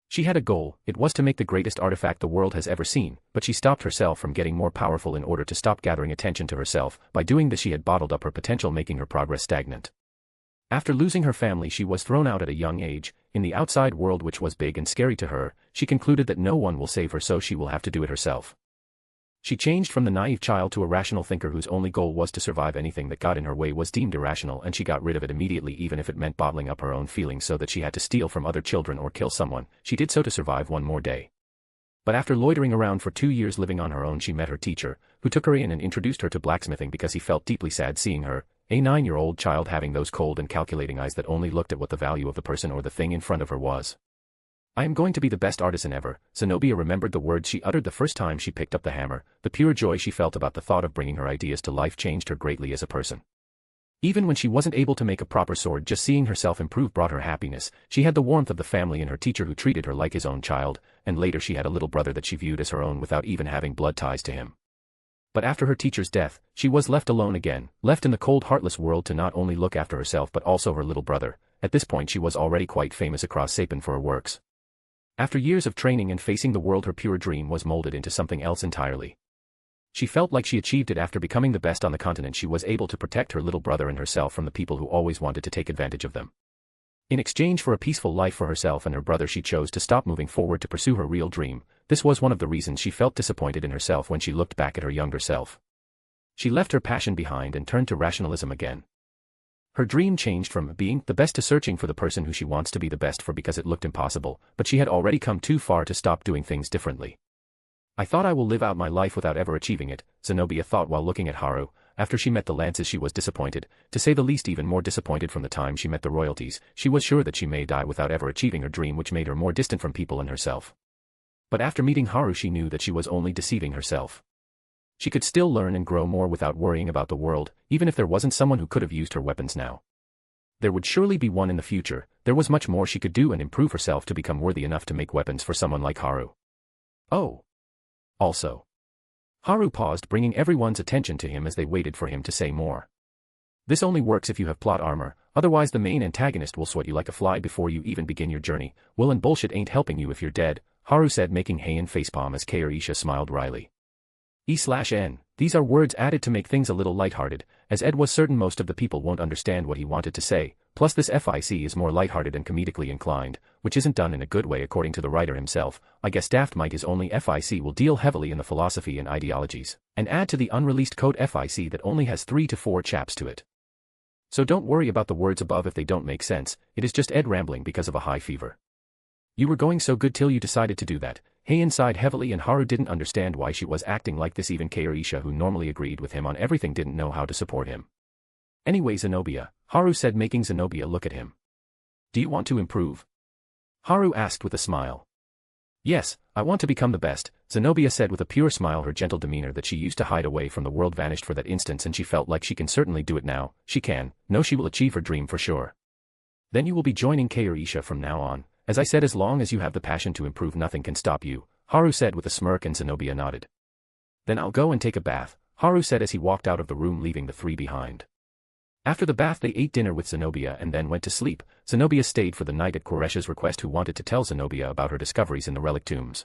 Speaker 3: She had a goal. It was to make the greatest artifact the world has ever seen, but she stopped herself from getting more powerful in order to stop gathering attention to herself. By doing this, she had bottled up her potential, making her progress stagnant. After losing her family, she was thrown out at a young age. In the outside world, which was big and scary to her, she concluded that no one will save her, so she will have to do it herself. She changed from the naive child to a rational thinker whose only goal was to survive. Anything that got in her way was deemed irrational, and she got rid of it immediately, even if it meant bottling up her own feelings so that she had to steal from other children or kill someone. She did so to survive one more day. But after loitering around for 2 years living on her own, she met her teacher, who took her in and introduced her to blacksmithing because he felt deeply sad seeing her, a 9-year-old child, having those cold and calculating eyes that only looked at what the value of the person or the thing in front of her was. I am going to be the best artisan ever. Zenobia remembered the words she uttered the first time she picked up the hammer. The pure joy she felt about the thought of bringing her ideas to life changed her greatly as a person. Even when she wasn't able to make a proper sword, just seeing herself improve brought her happiness. She had the warmth of the family and her teacher, who treated her like his own child, and later she had a little brother that she viewed as her own without even having blood ties to him. But after her teacher's death, she was left alone again, left in the cold, heartless world to not only look after herself but also her little brother. At this point she was already quite famous across Sapin for her works. After years of training and facing the world, her pure dream was molded into something else entirely. She felt like she achieved it. After becoming the best on the continent, she was able to protect her little brother and herself from the people who always wanted to take advantage of them. In exchange for a peaceful life for herself and her brother, she chose to stop moving forward to pursue her real dream. This was one of the reasons she felt disappointed in herself when she looked back at her younger self. She left her passion behind and turned to rationalism again. Her dream changed from being the best to searching for the person who she wants to be the best for because it looked impossible, but she had already come too far to stop doing things differently. I thought I will live out my life without ever achieving it, Zenobia thought while looking at Haru. After she met the Lances she was disappointed, to say the least even more disappointed from the time she met the royalties. She was sure that she may die without ever achieving her dream, which made her more distant from people and herself. But after meeting Haru she knew that she was only deceiving herself. She could still learn and grow more without worrying about the world, even if there wasn't someone who could have used her weapons now. There would surely be one in the future. There was much more she could do and improve herself to become worthy enough to make weapons for someone like Haru. Oh. Also. Haru paused, bringing everyone's attention to him as they waited for him to say more. This only works if you have plot armor, otherwise the main antagonist will sweat you like a fly before you even begin your journey. Will and bullshit ain't helping you if you're dead, Haru said, making Heian facepalm as Kaorisha smiled wryly. E/N. These are words added to make things a little lighthearted, as Ed was certain most of the people won't understand what he wanted to say, plus this FIC is more lighthearted and comedically inclined, which isn't done in a good way according to the writer himself. I guess Daft Mike is only FIC will deal heavily in the philosophy and ideologies, and add to the unreleased code FIC that only has 3 to 4 chaps to it. So don't worry about the words above if they don't make sense, it is just Ed rambling because of a high fever. You were going so good till you decided to do that. Heian sighed heavily and Haru didn't understand why she was acting like this. Even Kaorisha, who normally agreed with him on everything, didn't know how to support him. Anyway, Zenobia, Haru said, making Zenobia look at him. Do you want to improve? Haru asked with a smile. Yes, I want to become the best, Zenobia said with a pure smile. Her gentle demeanor that she used to hide away from the world vanished for that instant, and she felt like she can certainly do it now. She can. No, she will achieve her dream for sure. Then you will be joining Kaorisha from now on. As I said, as long as you have the passion to improve, nothing can stop you, Haru said with a smirk, and Zenobia nodded. Then I'll go and take a bath, Haru said as he walked out of the room, leaving the three behind. After the bath they ate dinner with Zenobia and then went to sleep. Zenobia stayed for the night at Koresh's request, who wanted to tell Zenobia about her discoveries in the relic tombs.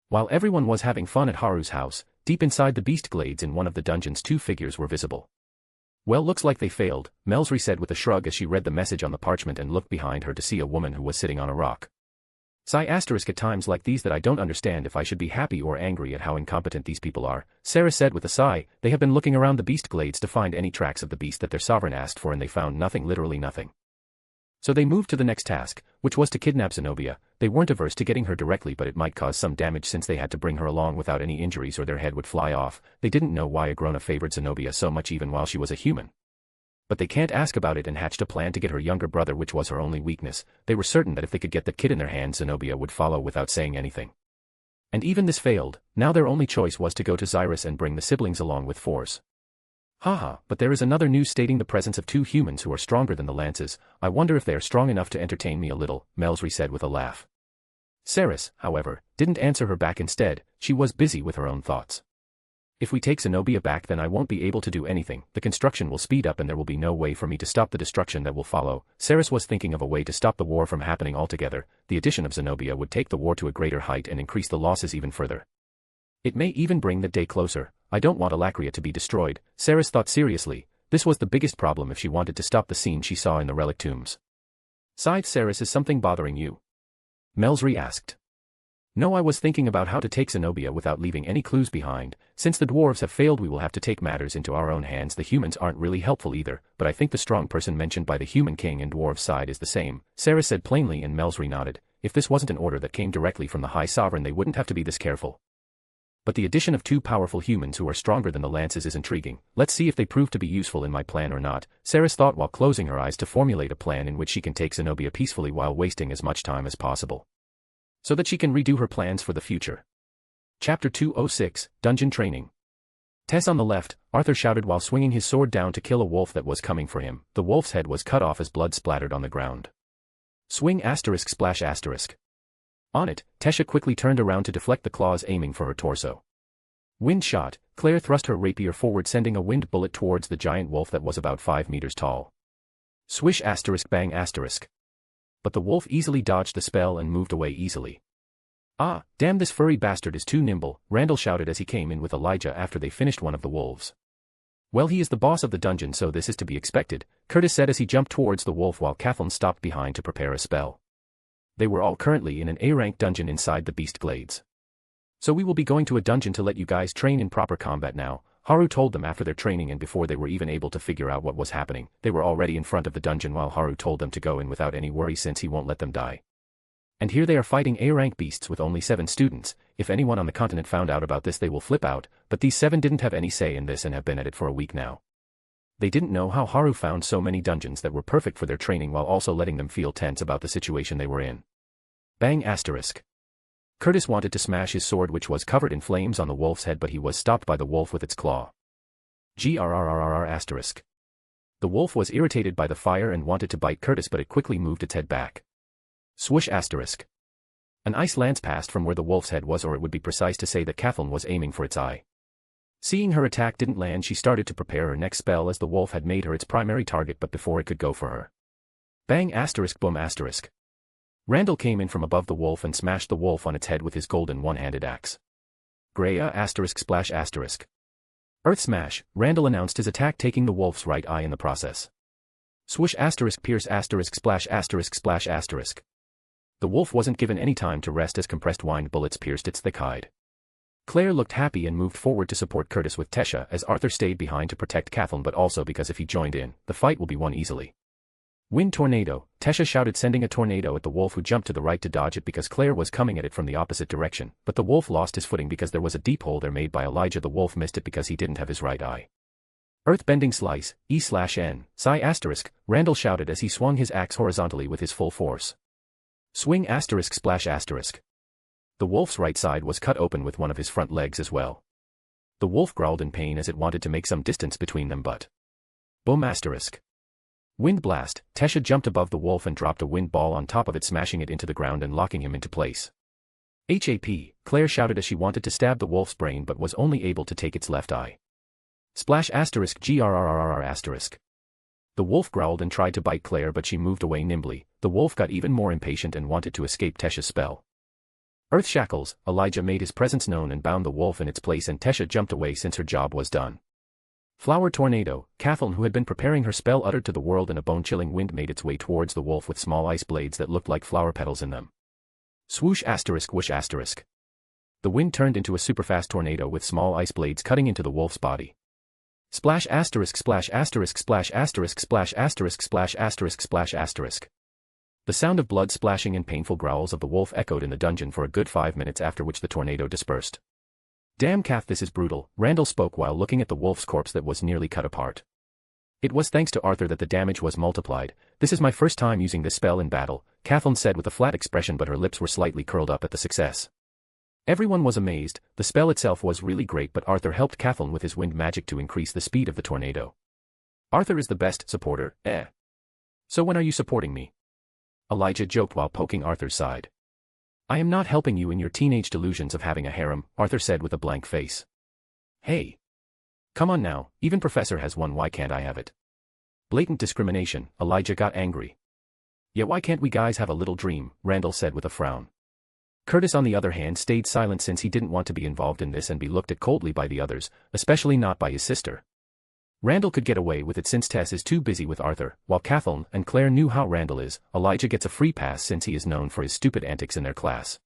Speaker 3: While everyone was having fun at Haru's house, deep inside the beast glades in one of the dungeons 2 figures were visible. Well, looks like they failed, Melsry said with a shrug as she read the message on the parchment and looked behind her to see a woman who was sitting on a rock. Sigh asterisk, at times like these that I don't understand if I should be happy or angry at how incompetent these people are, Sarah said with a sigh. They have been looking around the beast glades to find any tracks of the beast that their sovereign asked for, and they found nothing, literally nothing. So they moved to the next task, which was to kidnap Zenobia. They weren't averse to getting her directly, but it might cause some damage since they had to bring her along without any injuries or their head would fly off. They didn't know why Agrona favored Zenobia so much even while she was a human. But they can't ask about it and hatched a plan to get her younger brother, which was her only weakness. They were certain that if they could get the kid in their hands, Zenobia would follow without saying anything. And even this failed. Now their only choice was to go to Xyrus and bring the siblings along with force. Haha, but there is another news stating the presence of 2 humans who are stronger than the Lances. I wonder if they are strong enough to entertain me a little, Melsry said with a laugh. Saris, however, didn't answer her back. Instead, she was busy with her own thoughts. If we take Zenobia back, then I won't be able to do anything. The construction will speed up and there will be no way for me to stop the destruction that will follow. Saris was thinking of a way to stop the war from happening altogether. The addition of Zenobia would take the war to a greater height and increase the losses even further. It may even bring that day closer. I don't want Alacria to be destroyed, Saris thought seriously. This was the biggest problem if she wanted to stop the scene she saw in the relic tombs. Sighed Saris, is something bothering you? Melsry asked. No, I was thinking about how to take Zenobia without leaving any clues behind. Since the dwarves have failed, we will have to take matters into our own hands. The humans aren't really helpful either, but I think the strong person mentioned by the human king and dwarf side is the same, Sarah said plainly, and Melsry nodded. If this wasn't an order that came directly from the High Sovereign, they wouldn't have to be this careful. But the addition of 2 powerful humans who are stronger than the Lances is intriguing. Let's see if they prove to be useful in my plan or not, Saris thought while closing her eyes to formulate a plan in which she can take Zenobia peacefully while wasting as much time as possible, so that she can redo her plans for the future. Chapter 206, Dungeon Training. Tess on the left, Arthur shouted while swinging his sword down to kill a wolf that was coming for him. The wolf's head was cut off as blood splattered on the ground. Swing asterisk splash asterisk. On it, Tesha quickly turned around to deflect the claws, aiming for her torso. Wind shot, Claire thrust her rapier forward, sending a wind bullet towards the giant wolf that was about 5 meters tall. Swish asterisk bang asterisk. But the wolf easily dodged the spell and moved away easily. Ah, damn, this furry bastard is too nimble, Randall shouted as he came in with Elijah after they finished one of the wolves. Well, he is the boss of the dungeon, so this is to be expected, Curtis said as he jumped towards the wolf while Kathleen stopped behind to prepare a spell. They were all currently in an A-rank dungeon inside the beast glades. So we will be going to a dungeon to let you guys train in proper combat now, Haru told them after their training, and before they were even able to figure out what was happening, they were already in front of the dungeon while Haru told them to go in without any worry since he won't let them die. And here they are fighting A-rank beasts with only 7 students. If anyone on the continent found out about this they will flip out, but these 7 didn't have any say in this and have been at it for a week now. They didn't know how Haru found so many dungeons that were perfect for their training while also letting them feel tense about the situation they were in. Bang asterisk. Curtis wanted to smash his sword which was covered in flames on the wolf's head, but he was stopped by the wolf with its claw. Grrrr asterisk. The wolf was irritated by the fire and wanted to bite Curtis, but it quickly moved its head back. Swoosh asterisk. An ice lance passed from where the wolf's head was, or it would be precise to say that Kathleen was aiming for its eye. Seeing her attack didn't land, she started to prepare her next spell as the wolf had made her its primary target, but before it could go for her. Bang asterisk boom asterisk. Randall came in from above the wolf and smashed the wolf on its head with his golden one-handed axe. Greya asterisk splash asterisk. Earth smash, Randall announced his attack, taking the wolf's right eye in the process. Swoosh asterisk pierce asterisk splash asterisk splash asterisk. The wolf wasn't given any time to rest as compressed wind bullets pierced its thick hide. Claire looked happy and moved forward to support Curtis with Tesha as Arthur stayed behind to protect Kathleen, but also because if he joined in, the fight will be won easily. Wind tornado, Tesha shouted, sending a tornado at the wolf, who jumped to the right to dodge it because Claire was coming at it from the opposite direction, but the wolf lost his footing because there was a deep hole there made by Elijah. The wolf missed it because he didn't have his right eye. Earth-bending slice, E/N, psi asterisk, Randall shouted as he swung his axe horizontally with his full force. Swing asterisk splash asterisk. The wolf's right side was cut open with one of his front legs as well. The wolf growled in pain as it wanted to make some distance between them, but... Boom asterisk. Wind blast, Tesha jumped above the wolf and dropped a wind ball on top of it, smashing it into the ground and locking him into place. HAP, Claire shouted as she wanted to stab the wolf's brain but was only able to take its left eye. Splash asterisk grrrr asterisk. The wolf growled and tried to bite Claire, but she moved away nimbly. The wolf got even more impatient and wanted to escape Tesha's spell. Earth shackles, Elijah made his presence known and bound the wolf in its place, and Tesha jumped away since her job was done. Flower tornado, Kathleen, who had been preparing her spell, uttered to the world, and a bone-chilling wind made its way towards the wolf with small ice blades that looked like flower petals in them. Swoosh asterisk whoosh asterisk. The wind turned into a superfast tornado with small ice blades cutting into the wolf's body. Splash asterisk splash asterisk splash asterisk splash asterisk splash asterisk splash asterisk. The sound of blood splashing and painful growls of the wolf echoed in the dungeon for a good 5 minutes, after which the tornado dispersed. Damn, Kath, this is brutal, Randall spoke while looking at the wolf's corpse that was nearly cut apart. It was thanks to Arthur that the damage was multiplied. This is my first time using this spell in battle, Kathleen said with a flat expression, but her lips were slightly curled up at the success. Everyone was amazed. The spell itself was really great, but Arthur helped Kathleen with his wind magic to increase the speed of the tornado. Arthur is the best supporter, eh? So when are you supporting me? Elijah joked while poking Arthur's side. I am not helping you in your teenage delusions of having a harem, Arthur said with a blank face. Hey. Come on now, even Professor has one, why can't I have it? Blatant discrimination, Elijah got angry. Yeah, why can't we guys have a little dream, Randall said with a frown. Curtis, on the other hand, stayed silent since he didn't want to be involved in this and be looked at coldly by the others, especially not by his sister. Randall could get away with it since Tess is too busy with Arthur, while Kathleen and Claire knew how Randall is. Elijah gets a free pass since he is known for his stupid antics in their class.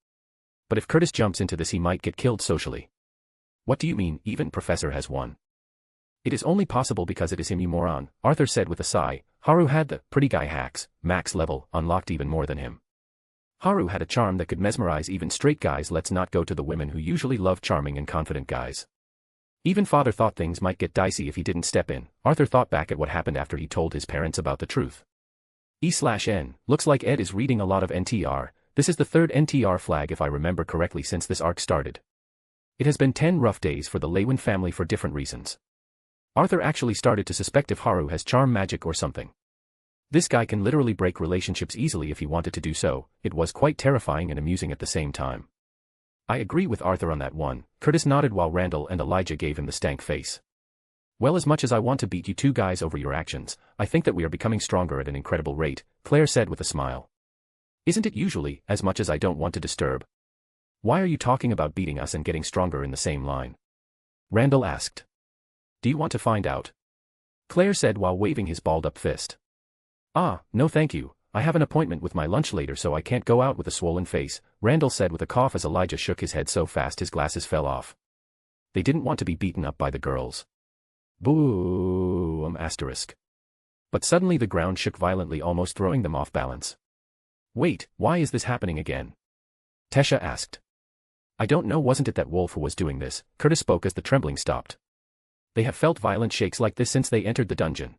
Speaker 3: But if Curtis jumps into this, he might get killed socially. What do you mean, even Professor has one? It is only possible because it is him, you moron, Arthur said with a sigh. Haru had the pretty guy hacks, max level, unlocked even more than him. Haru had a charm that could mesmerize even straight guys. Let's not go to the women who usually love charming and confident guys. Even father thought things might get dicey if he didn't step in. Arthur thought back at what happened after he told his parents about the truth. E/N, looks like Ed is reading a lot of NTR. This is the 3rd NTR flag if I remember correctly since this arc started. It has been 10 rough days for the Lewin family for different reasons. Arthur actually started to suspect if Haru has charm magic or something. This guy can literally break relationships easily if he wanted to do so. It was quite terrifying and amusing at the same time. I agree with Arthur on that one, Curtis nodded while Randall and Elijah gave him the stank face. Well, as much as I want to beat you two guys over your actions, I think that we are becoming stronger at an incredible rate, Claire said with a smile. Isn't it usually, as much as I don't want to disturb? Why are you talking about beating us and getting stronger in the same line? Randall asked. Do you want to find out? Claire said while waving his balled-up fist. Ah, no thank you, I have an appointment with my lunch later so I can't go out with a swollen face, Randall said with a cough as Elijah shook his head so fast his glasses fell off. They didn't want to be beaten up by the girls. Boom! Asterisk. But suddenly the ground shook violently, almost throwing them off balance. Wait, why is this happening again? Tesha asked. I don't know, wasn't it that wolf who was doing this? Curtis spoke as the trembling stopped. They have felt violent shakes like this since they entered the dungeon.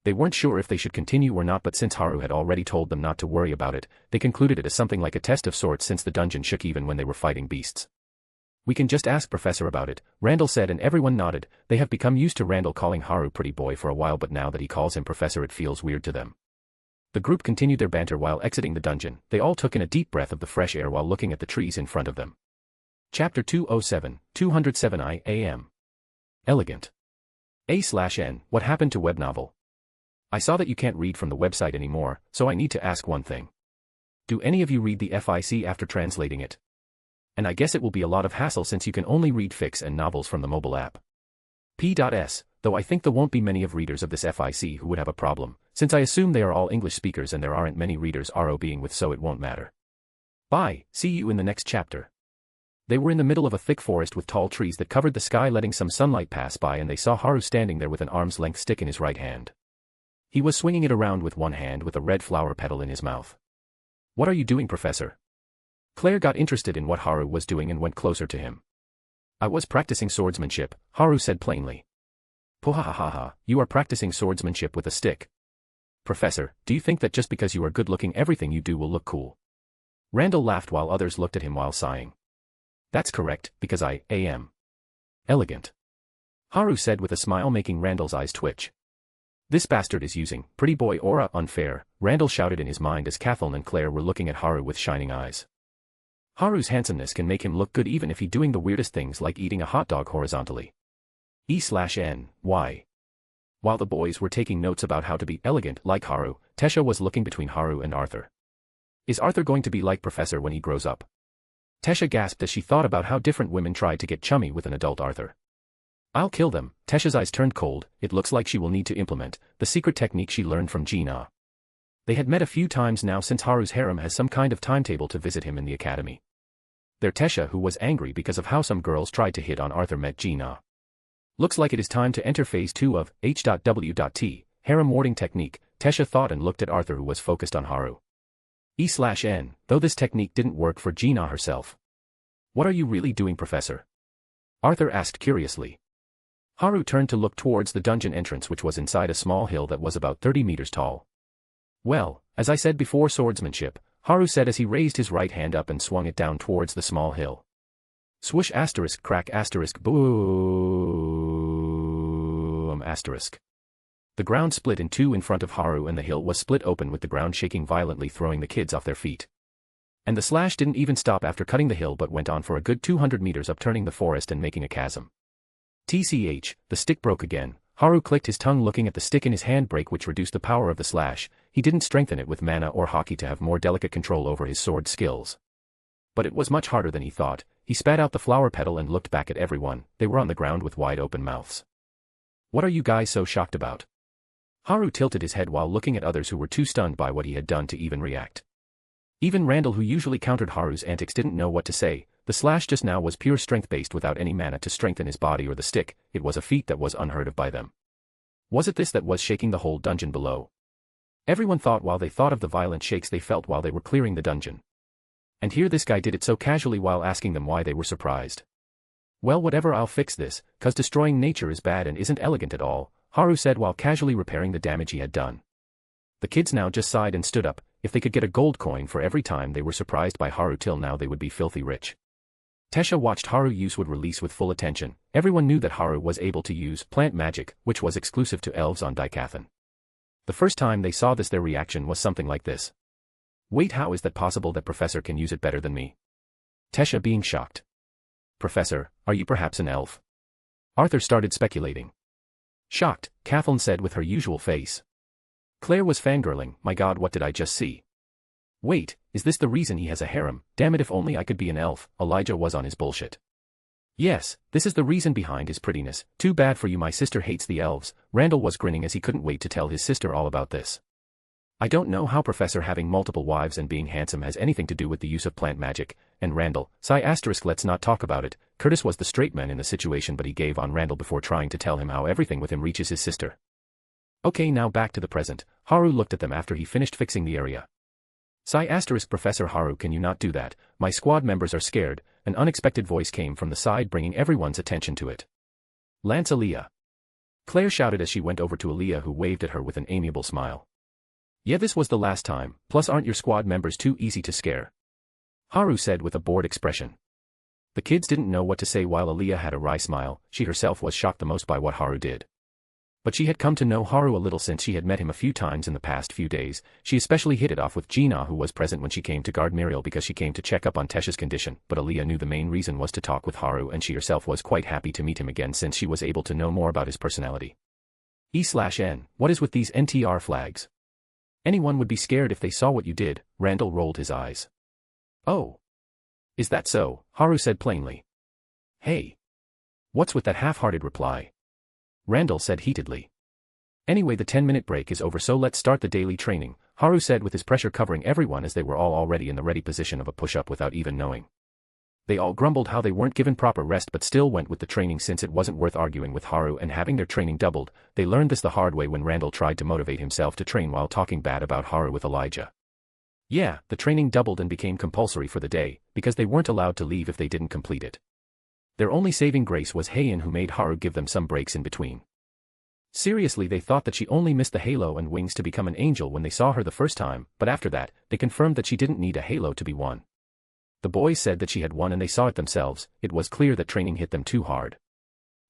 Speaker 3: They weren't sure if they should continue or not, but since Haru had already told them not to worry about it, they concluded it as something like a test of sorts since the dungeon shook even when they were fighting beasts. We can just ask Professor about it, Randall said, and everyone nodded. They have become used to Randall calling Haru pretty boy for a while, but now that he calls him Professor it feels weird to them. The group continued their banter while exiting the dungeon. They all took in a deep breath of the fresh air while looking at the trees in front of them. Chapter 207, 207 I am. Elegant. A/N, what happened to web novel? I saw that you can't read from the website anymore, so I need to ask one thing. Do any of you read the FIC after translating it? And I guess it will be a lot of hassle since you can only read fics and novels from the mobile app. P.S. Though I think there won't be many of readers of this FIC who would have a problem, since I assume they are all English speakers and there aren't many readers being with, so it won't matter. Bye, see you in the next chapter. They were in the middle of a thick forest with tall trees that covered the sky, letting some sunlight pass by, and they saw Haru standing there with an arm's-length stick in his right hand. He was swinging it around with one hand with a red flower petal in his mouth. What are you doing, Professor? Claire got interested in what Haru was doing and went closer to him. I was practicing swordsmanship, Haru said plainly. Pohahaha, you are practicing swordsmanship with a stick. Professor, do you think that just because you are good-looking everything you do will look cool? Randall laughed while others looked at him while sighing. That's correct, because I am elegant. Haru said with a smile, making Randall's eyes twitch. This bastard is using pretty boy aura. Unfair, Randall shouted in his mind as Kathleen and Claire were looking at Haru with shining eyes. Haru's handsomeness can make him look good even if he's doing the weirdest things like eating a hot dog horizontally. E/N, why? While the boys were taking notes about how to be elegant like Haru, Tesha was looking between Haru and Arthur. Is Arthur going to be like Professor when he grows up? Tesha gasped as she thought about how different women tried to get chummy with an adult Arthur. I'll kill them. Tesha's eyes turned cold. It looks like she will need to implement the secret technique she learned from Gina. They had met a few times now since Haru's harem has some kind of timetable to visit him in the academy. There Tesha, who was angry because of how some girls tried to hit on Arthur, met Gina. Looks like it is time to enter phase 2 of H.W.T, harem warding technique, Tesha thought and looked at Arthur, who was focused on Haru. E/N, though this technique didn't work for Gina herself. What are you really doing, Professor? Arthur asked curiously. Haru turned to look towards the dungeon entrance, which was inside a small hill that was about 30 meters tall. Well, as I said before, swordsmanship, Haru said as he raised his right hand up and swung it down towards the small hill. Swoosh asterisk crack asterisk boom asterisk. The ground split in two in front of Haru and the hill was split open with the ground shaking violently, throwing the kids off their feet. And the slash didn't even stop after cutting the hill but went on for a good 200 meters, upturning the forest and making a chasm. TCH, the stick broke again. Haru clicked his tongue looking at the stick in his hand break, which reduced the power of the slash. He didn't strengthen it with mana or hockey to have more delicate control over his sword skills. But it was much harder than he thought. He spat out the flower petal and looked back at everyone. They were on the ground with wide open mouths. What are you guys so shocked about? Haru tilted his head while looking at others who were too stunned by what he had done to even react. Even Randall, who usually countered Haru's antics, didn't know what to say. The slash just now was pure strength-based without any mana to strengthen his body or the stick. It was a feat that was unheard of by them. Was it this that was shaking the whole dungeon below? Everyone thought while they thought of the violent shakes they felt while they were clearing the dungeon. And here this guy did it so casually while asking them why they were surprised. Well, whatever, I'll fix this, 'cause destroying nature is bad and isn't elegant at all, Haru said while casually repairing the damage he had done. The kids now just sighed and stood up. If they could get a gold coin for every time they were surprised by Haru, till now they would be filthy rich. Tesha watched Haru use wood release with full attention. Everyone knew that Haru was able to use plant magic, which was exclusive to elves on Daikathan. The first time they saw this, their reaction was something like this. Wait, how is that possible that Professor can use it better than me? Tesha being shocked. Professor, are you perhaps an elf? Arthur started speculating. Shocked, Kathleen said with her usual face. Claire was fangirling. My god, what did I just see? Wait, is this the reason he has a harem? Damn it, if only I could be an elf. Elijah was on his bullshit. Yes, this is the reason behind his prettiness. Too bad for you, my sister hates the elves. Randall was grinning as he couldn't wait to tell his sister all about this. I don't know how Professor having multiple wives and being handsome has anything to do with the use of plant magic, and Randall, let's not talk about it. Curtis was the straight man in the situation, but he gave on Randall before trying to tell him how everything with him reaches his sister. Okay, now back to the present. Haru looked at them after he finished fixing the area. Professor Haru, can you not do that? My squad members are scared. An unexpected voice came from the side, bringing everyone's attention to it. Lance Aaliyah. Claire shouted as she went over to Aaliyah, who waved at her with an amiable smile. Yeah, this was the last time, plus aren't your squad members too easy to scare? Haru said with a bored expression. The kids didn't know what to say while Aaliyah had a wry smile. She herself was shocked the most by what Haru did. But she had come to know Haru a little since she had met him a few times in the past few days. She especially hit it off with Gina, who was present when she came to guard Muriel because she came to check up on Tesh's condition, but Aaliyah knew the main reason was to talk with Haru, and she herself was quite happy to meet him again since she was able to know more about his personality. E/N, what is with these NTR flags? Anyone would be scared if they saw what you did. Randall rolled his eyes. Oh. Is that so? Haru said plainly. Hey. What's with that half-hearted reply? Randall said heatedly. Anyway, the 10-minute break is over, so let's start the daily training, Haru said with his pressure covering everyone as they were all already in the ready position of a push-up without even knowing. They all grumbled how they weren't given proper rest but still went with the training since it wasn't worth arguing with Haru and having their training doubled. They learned this the hard way when Randall tried to motivate himself to train while talking bad about Haru with Elijah. Yeah, the training doubled and became compulsory for the day, because they weren't allowed to leave if they didn't complete it. Their only saving grace was Heian, who made Haru give them some breaks in between. Seriously, they thought that she only missed the halo and wings to become an angel when they saw her the first time, but after that, they confirmed that she didn't need a halo to be one. The boys said that she had one and they saw it themselves. It was clear that training hit them too hard.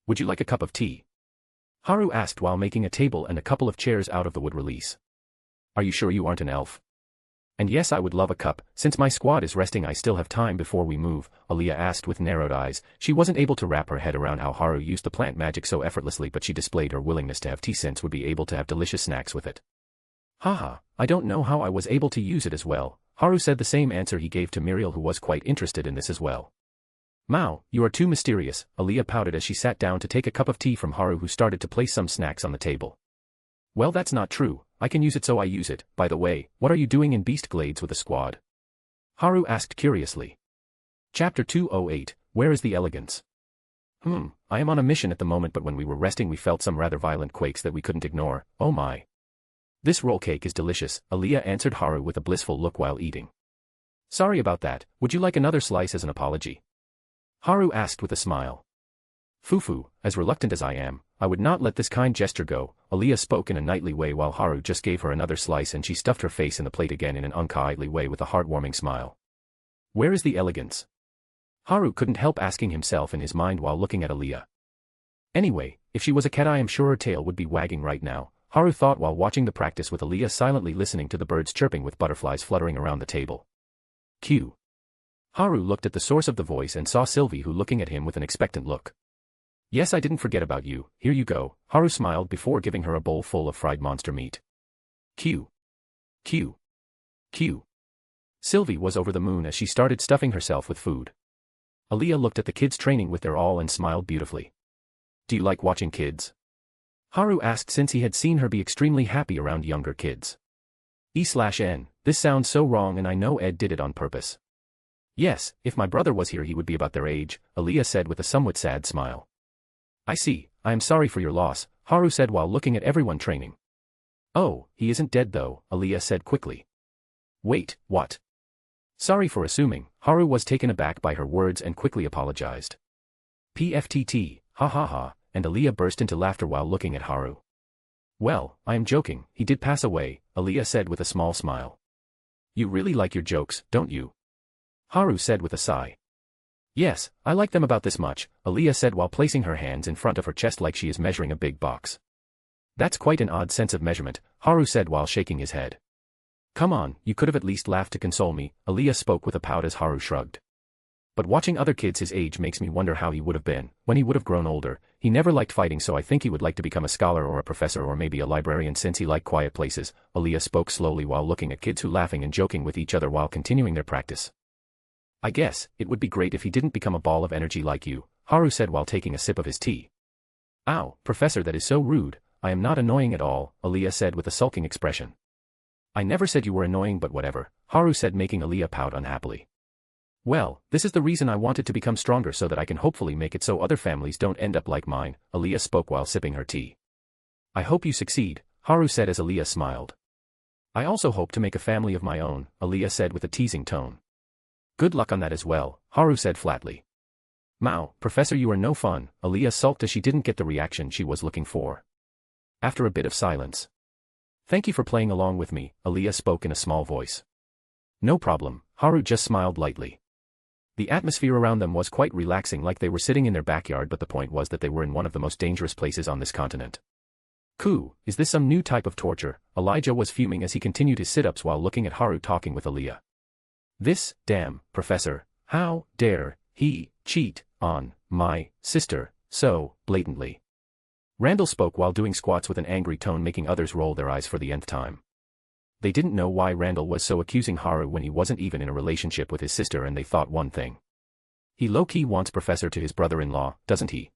Speaker 3: Would you like a cup of tea? Haru asked while making a table and a couple of chairs out of the wood release. Are you sure you aren't an elf? And yes, I would love a cup. Since my squad is resting, I still have time before we move, Aaliyah asked with narrowed eyes. She wasn't able to wrap her head around how Haru used the plant magic so effortlessly, but she displayed her willingness to have tea since would be able to have delicious snacks with it. Haha, I don't know how I was able to use it as well, Haru said, the same answer he gave to Muriel, who was quite interested in this as well. Mao, you are too mysterious, Aaliyah pouted as she sat down to take a cup of tea from Haru, who started to place some snacks on the table. Well, that's not true. I can use it, so I use it. By the way, what are you doing in Beast Glades with a squad? Haru asked curiously. Chapter 208, Where is the Elegance? I am on a mission at the moment, but when we were resting we felt some rather violent quakes that we couldn't ignore. Oh my. This roll cake is delicious, Aaliyah answered Haru with a blissful look while eating. Sorry about that. Would you like another slice as an apology? Haru asked with a smile. Fufu, as reluctant as I am, I would not let this kind gesture go, Aaliyah spoke in a knightly way while Haru just gave her another slice and she stuffed her face in the plate again in an unkindly way with a heartwarming smile. Where is the elegance? Haru couldn't help asking himself in his mind while looking at Aaliyah. Anyway, if she was a cat, I am sure her tail would be wagging right now, Haru thought while watching the practice with Aaliyah silently listening to the birds chirping with butterflies fluttering around the table. Q. Haru looked at the source of the voice and saw Sylvie, who looking at him with an expectant look. Yes, I didn't forget about you. Here you go, Haru smiled before giving her a bowl full of fried monster meat. Q. Q. Q. Sylvie was over the moon as she started stuffing herself with food. Aaliyah looked at the kids training with their all and smiled beautifully. Do you like watching kids? Haru asked since he had seen her be extremely happy around younger kids. E/N, this sounds so wrong and I know Ed did it on purpose. Yes, if my brother was here he would be about their age, Aaliyah said with a somewhat sad smile. I see, I am sorry for your loss, Haru said while looking at everyone training. Oh, he isn't dead though, Aaliyah said quickly. Wait, what? Sorry for assuming, Haru was taken aback by her words and quickly apologized. PFTT, ha ha ha, and Aaliyah burst into laughter while looking at Haru. Well, I am joking, he did pass away, Aaliyah said with a small smile. You really like your jokes, don't you? Haru said with a sigh. Yes, I like them about this much, Aaliyah said while placing her hands in front of her chest like she is measuring a big box. That's quite an odd sense of measurement, Haru said while shaking his head. Come on, you could have at least laughed to console me, Aaliyah spoke with a pout as Haru shrugged. But watching other kids his age makes me wonder how he would have been, when he would have grown older. He never liked fighting, so I think he would like to become a scholar or a professor or maybe a librarian since he liked quiet places, Aaliyah spoke slowly while looking at kids who laughing and joking with each other while continuing their practice. I guess, it would be great if he didn't become a ball of energy like you, Haru said while taking a sip of his tea. Ow, Professor, that is so rude, I am not annoying at all, Aaliyah said with a sulking expression. I never said you were annoying but whatever, Haru said, making Aaliyah pout unhappily. Well, this is the reason I wanted to become stronger, so that I can hopefully make it so other families don't end up like mine, Aaliyah spoke while sipping her tea. I hope you succeed, Haru said as Aaliyah smiled. I also hope to make a family of my own, Aaliyah said with a teasing tone. Good luck on that as well, Haru said flatly. Mao, Professor, you are no fun, Aaliyah sulked as she didn't get the reaction she was looking for. After a bit of silence. Thank you for playing along with me, Aaliyah spoke in a small voice. No problem, Haru just smiled lightly. The atmosphere around them was quite relaxing, like they were sitting in their backyard, but the point was that they were in one of the most dangerous places on this continent. Koo, is this some new type of torture? Elijah was fuming as he continued his sit-ups while looking at Haru talking with Aaliyah. This, damn, Professor, how dare he cheat on my sister so blatantly? Randall spoke while doing squats with an angry tone, making others roll their eyes for the nth time. They didn't know why Randall was so accusing Haru when he wasn't even in a relationship with his sister, and they thought one thing. He low-key wants Professor to his brother-in-law, doesn't he?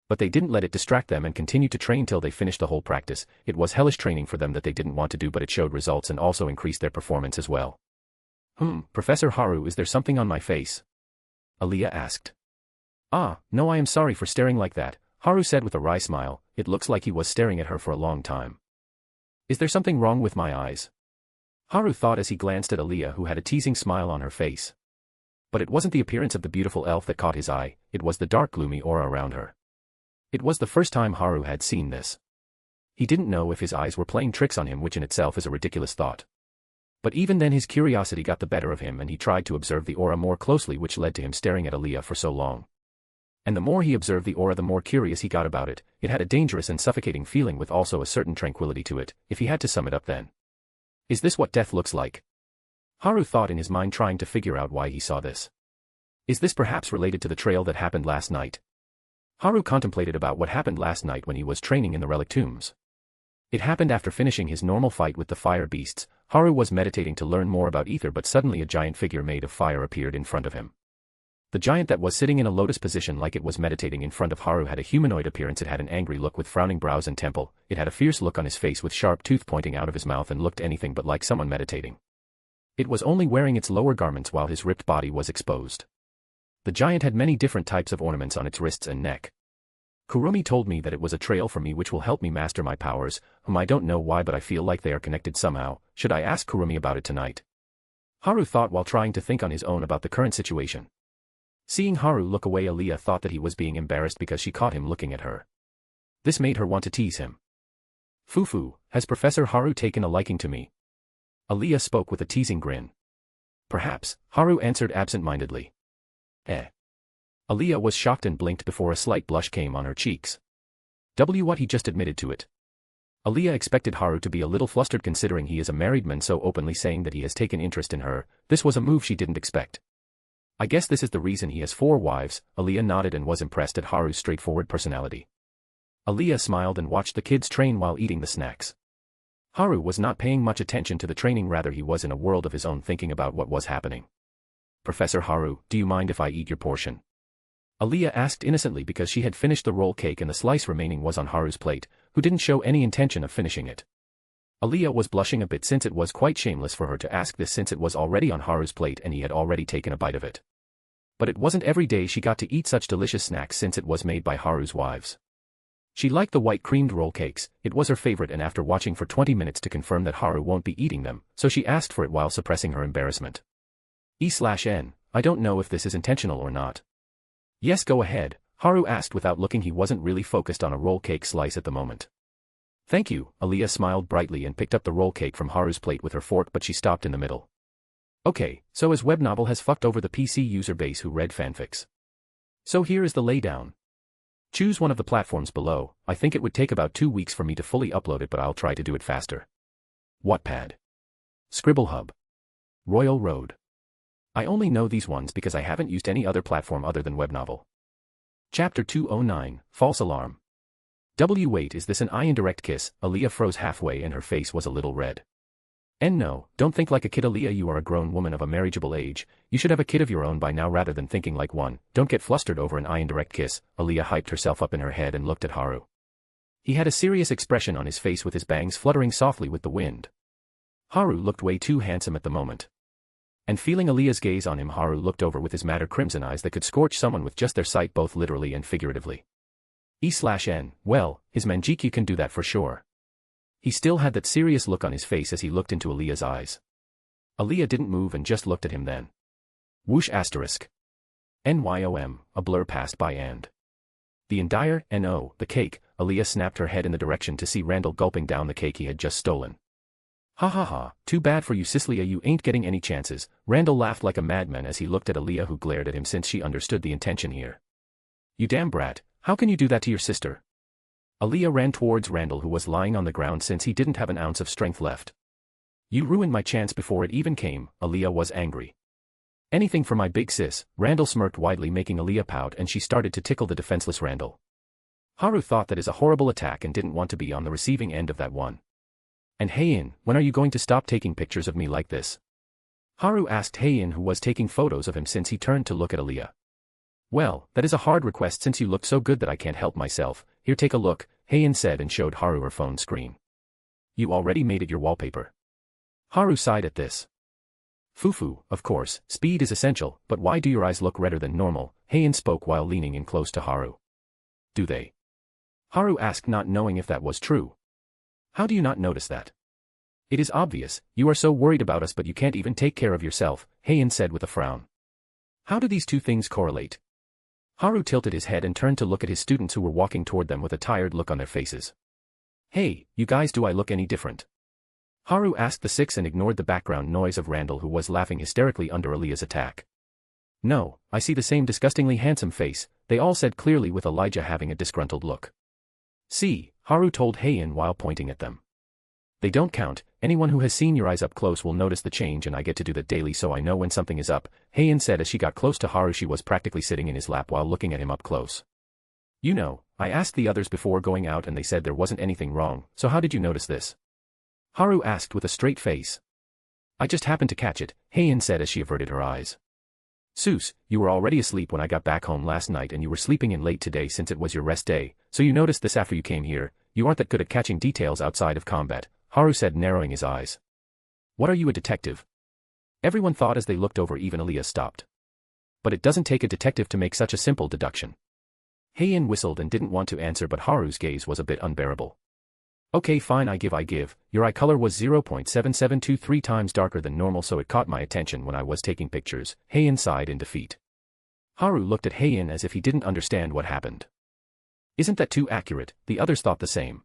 Speaker 3: But they didn't let it distract them and continued to train till they finished the whole practice. It was hellish training for them that they didn't want to do, but it showed results and also increased their performance as well. Professor Haru, is there something on my face? Aaliyah asked. Ah, no, I am sorry for staring like that, Haru said with a wry smile. It looks like he was staring at her for a long time. Is there something wrong with my eyes? Haru thought as he glanced at Aaliyah, who had a teasing smile on her face. But it wasn't the appearance of the beautiful elf that caught his eye, it was the dark gloomy aura around her. It was the first time Haru had seen this. He didn't know if his eyes were playing tricks on him, which in itself is a ridiculous thought. But even then his curiosity got the better of him and he tried to observe the aura more closely, which led to him staring at Aaliyah for so long. And the more he observed the aura, the more curious he got about it. It had a dangerous and suffocating feeling with also a certain tranquility to it, if he had to sum it up then. Is this what death looks like? Haru thought in his mind, trying to figure out why he saw this. Is this perhaps related to the trail that happened last night? Haru contemplated about what happened last night when he was training in the relic tombs. It happened after finishing his normal fight with the fire beasts. Haru was meditating to learn more about ether, but suddenly a giant figure made of fire appeared in front of him. The giant that was sitting in a lotus position like it was meditating in front of Haru had a humanoid appearance. It had an angry look with frowning brows and temple. It had a fierce look on his face with sharp tooth pointing out of his mouth and looked anything but like someone meditating. It was only wearing its lower garments while his ripped body was exposed. The giant had many different types of ornaments on its wrists and neck. Kurumi told me that it was a trail for me which will help me master my powers, I don't know why, but I feel like they are connected somehow. Should I ask Kurumi about it tonight? Haru thought while trying to think on his own about the current situation. Seeing Haru look away, Aaliyah thought that he was being embarrassed because she caught him looking at her. This made her want to tease him. Fufu, has Professor Haru taken a liking to me? Aaliyah spoke with a teasing grin. Perhaps, Haru answered absent-mindedly. Aaliyah was shocked and blinked before a slight blush came on her cheeks. What, he just admitted to it. Aaliyah expected Haru to be a little flustered considering he is a married man, so openly saying that he has taken interest in her. This was a move she didn't expect. I guess this is the reason he has 4 wives, Aaliyah nodded and was impressed at Haru's straightforward personality. Aaliyah smiled and watched the kids train while eating the snacks. Haru was not paying much attention to the training, rather he was in a world of his own thinking about what was happening. Professor Haru, do you mind if I eat your portion? Aaliyah asked innocently because she had finished the roll cake and the slice remaining was on Haru's plate, who didn't show any intention of finishing it. Aaliyah was blushing a bit since it was quite shameless for her to ask this since it was already on Haru's plate and he had already taken a bite of it. But it wasn't every day she got to eat such delicious snacks since it was made by Haru's wives. She liked the white creamed roll cakes, it was her favorite, and after watching for 20 minutes to confirm that Haru won't be eating them, so she asked for it while suppressing her embarrassment. E/N, I don't know if this is intentional or not. Yes, go ahead, Haru asked without looking. He wasn't really focused on a roll cake slice at the moment. Thank you, Aaliyah smiled brightly and picked up the roll cake from Haru's plate with her fork, but she stopped in the middle. Okay, so his web novel has fucked over the PC user base who read fanfics. So here is the laydown. Choose one of the platforms below. I think it would take about 2 weeks for me to fully upload it, but I'll try to do it faster. Wattpad. Scribblehub. Royal Road. I only know these ones because I haven't used any other platform other than webnovel. Chapter 209, False Alarm. Wait, is this an indirect kiss? Aaliyah froze halfway and her face was a little red. And no, don't think like a kid, Aaliyah, you are a grown woman of a marriageable age. You should have a kid of your own by now rather than thinking like one. Don't get flustered over an indirect kiss. Aaliyah hyped herself up in her head and looked at Haru. He had a serious expression on his face with his bangs fluttering softly with the wind. Haru looked way too handsome at the moment. And feeling Aaliyah's gaze on him, Haru looked over with his madder crimson eyes that could scorch someone with just their sight, both literally and figuratively. E/N, well, his Manjiki can do that for sure. He still had that serious look on his face as he looked into Aaliyah's eyes. Aaliyah didn't move and just looked at him then. Whoosh asterisk. NYOM, a blur passed by and. The entire, N.O., the cake, Aaliyah snapped her head in the direction to see Randall gulping down the cake he had just stolen. Ha ha ha, too bad for you Cicely, you ain't getting any chances. Randall laughed like a madman as he looked at Aaliyah, who glared at him since she understood the intention here. You damn brat, how can you do that to your sister? Aaliyah ran towards Randall, who was lying on the ground since he didn't have an ounce of strength left. You ruined my chance before it even came, Aaliyah was angry. Anything for my big sis, Randall smirked widely, making Aaliyah pout, and she started to tickle the defenseless Randall. Haru thought that is a horrible attack and didn't want to be on the receiving end of that one. And Heian, when are you going to stop taking pictures of me like this? Haru asked Heian, who was taking photos of him since he turned to look at Aaliyah. Well, that is a hard request since you look so good that I can't help myself. Here, take a look, Heian said and showed Haru her phone screen. You already made it your wallpaper. Haru sighed at this. Fufu, of course, speed is essential, but why do your eyes look redder than normal? Heian spoke while leaning in close to Haru. Do they? Haru asked, not knowing if that was true. How do you not notice that? It is obvious, you are so worried about us but you can't even take care of yourself, Heian said with a frown. How do these two things correlate? Haru tilted his head and turned to look at his students, who were walking toward them with a tired look on their faces. Hey, you guys, do I look any different? Haru asked the six and ignored the background noise of Randall, who was laughing hysterically under Aaliyah's attack. No, I see the same disgustingly handsome face, they all said clearly, with Elijah having a disgruntled look. See, Haru told Heian while pointing at them. They don't count, anyone who has seen your eyes up close will notice the change, and I get to do that daily so I know when something is up, Heian said as she got close to Haru. She was practically sitting in his lap while looking at him up close. You know, I asked the others before going out and they said there wasn't anything wrong, so how did you notice this? Haru asked with a straight face. I just happened to catch it, Heian said as she averted her eyes. Seuss, you were already asleep when I got back home last night and you were sleeping in late today since it was your rest day, so you noticed this after you came here. You aren't that good at catching details outside of combat, Haru said, narrowing his eyes. What, are you a detective? Everyone thought as they looked over. Even Aaliyah stopped. But it doesn't take a detective to make such a simple deduction. Heian whistled and didn't want to answer, but Haru's gaze was a bit unbearable. Okay fine, I give. Your eye color was 0.7723 times darker than normal, so it caught my attention when I was taking pictures, Heian sighed in defeat. Haru looked at Heian as if he didn't understand what happened. Isn't that too accurate? The others thought the same.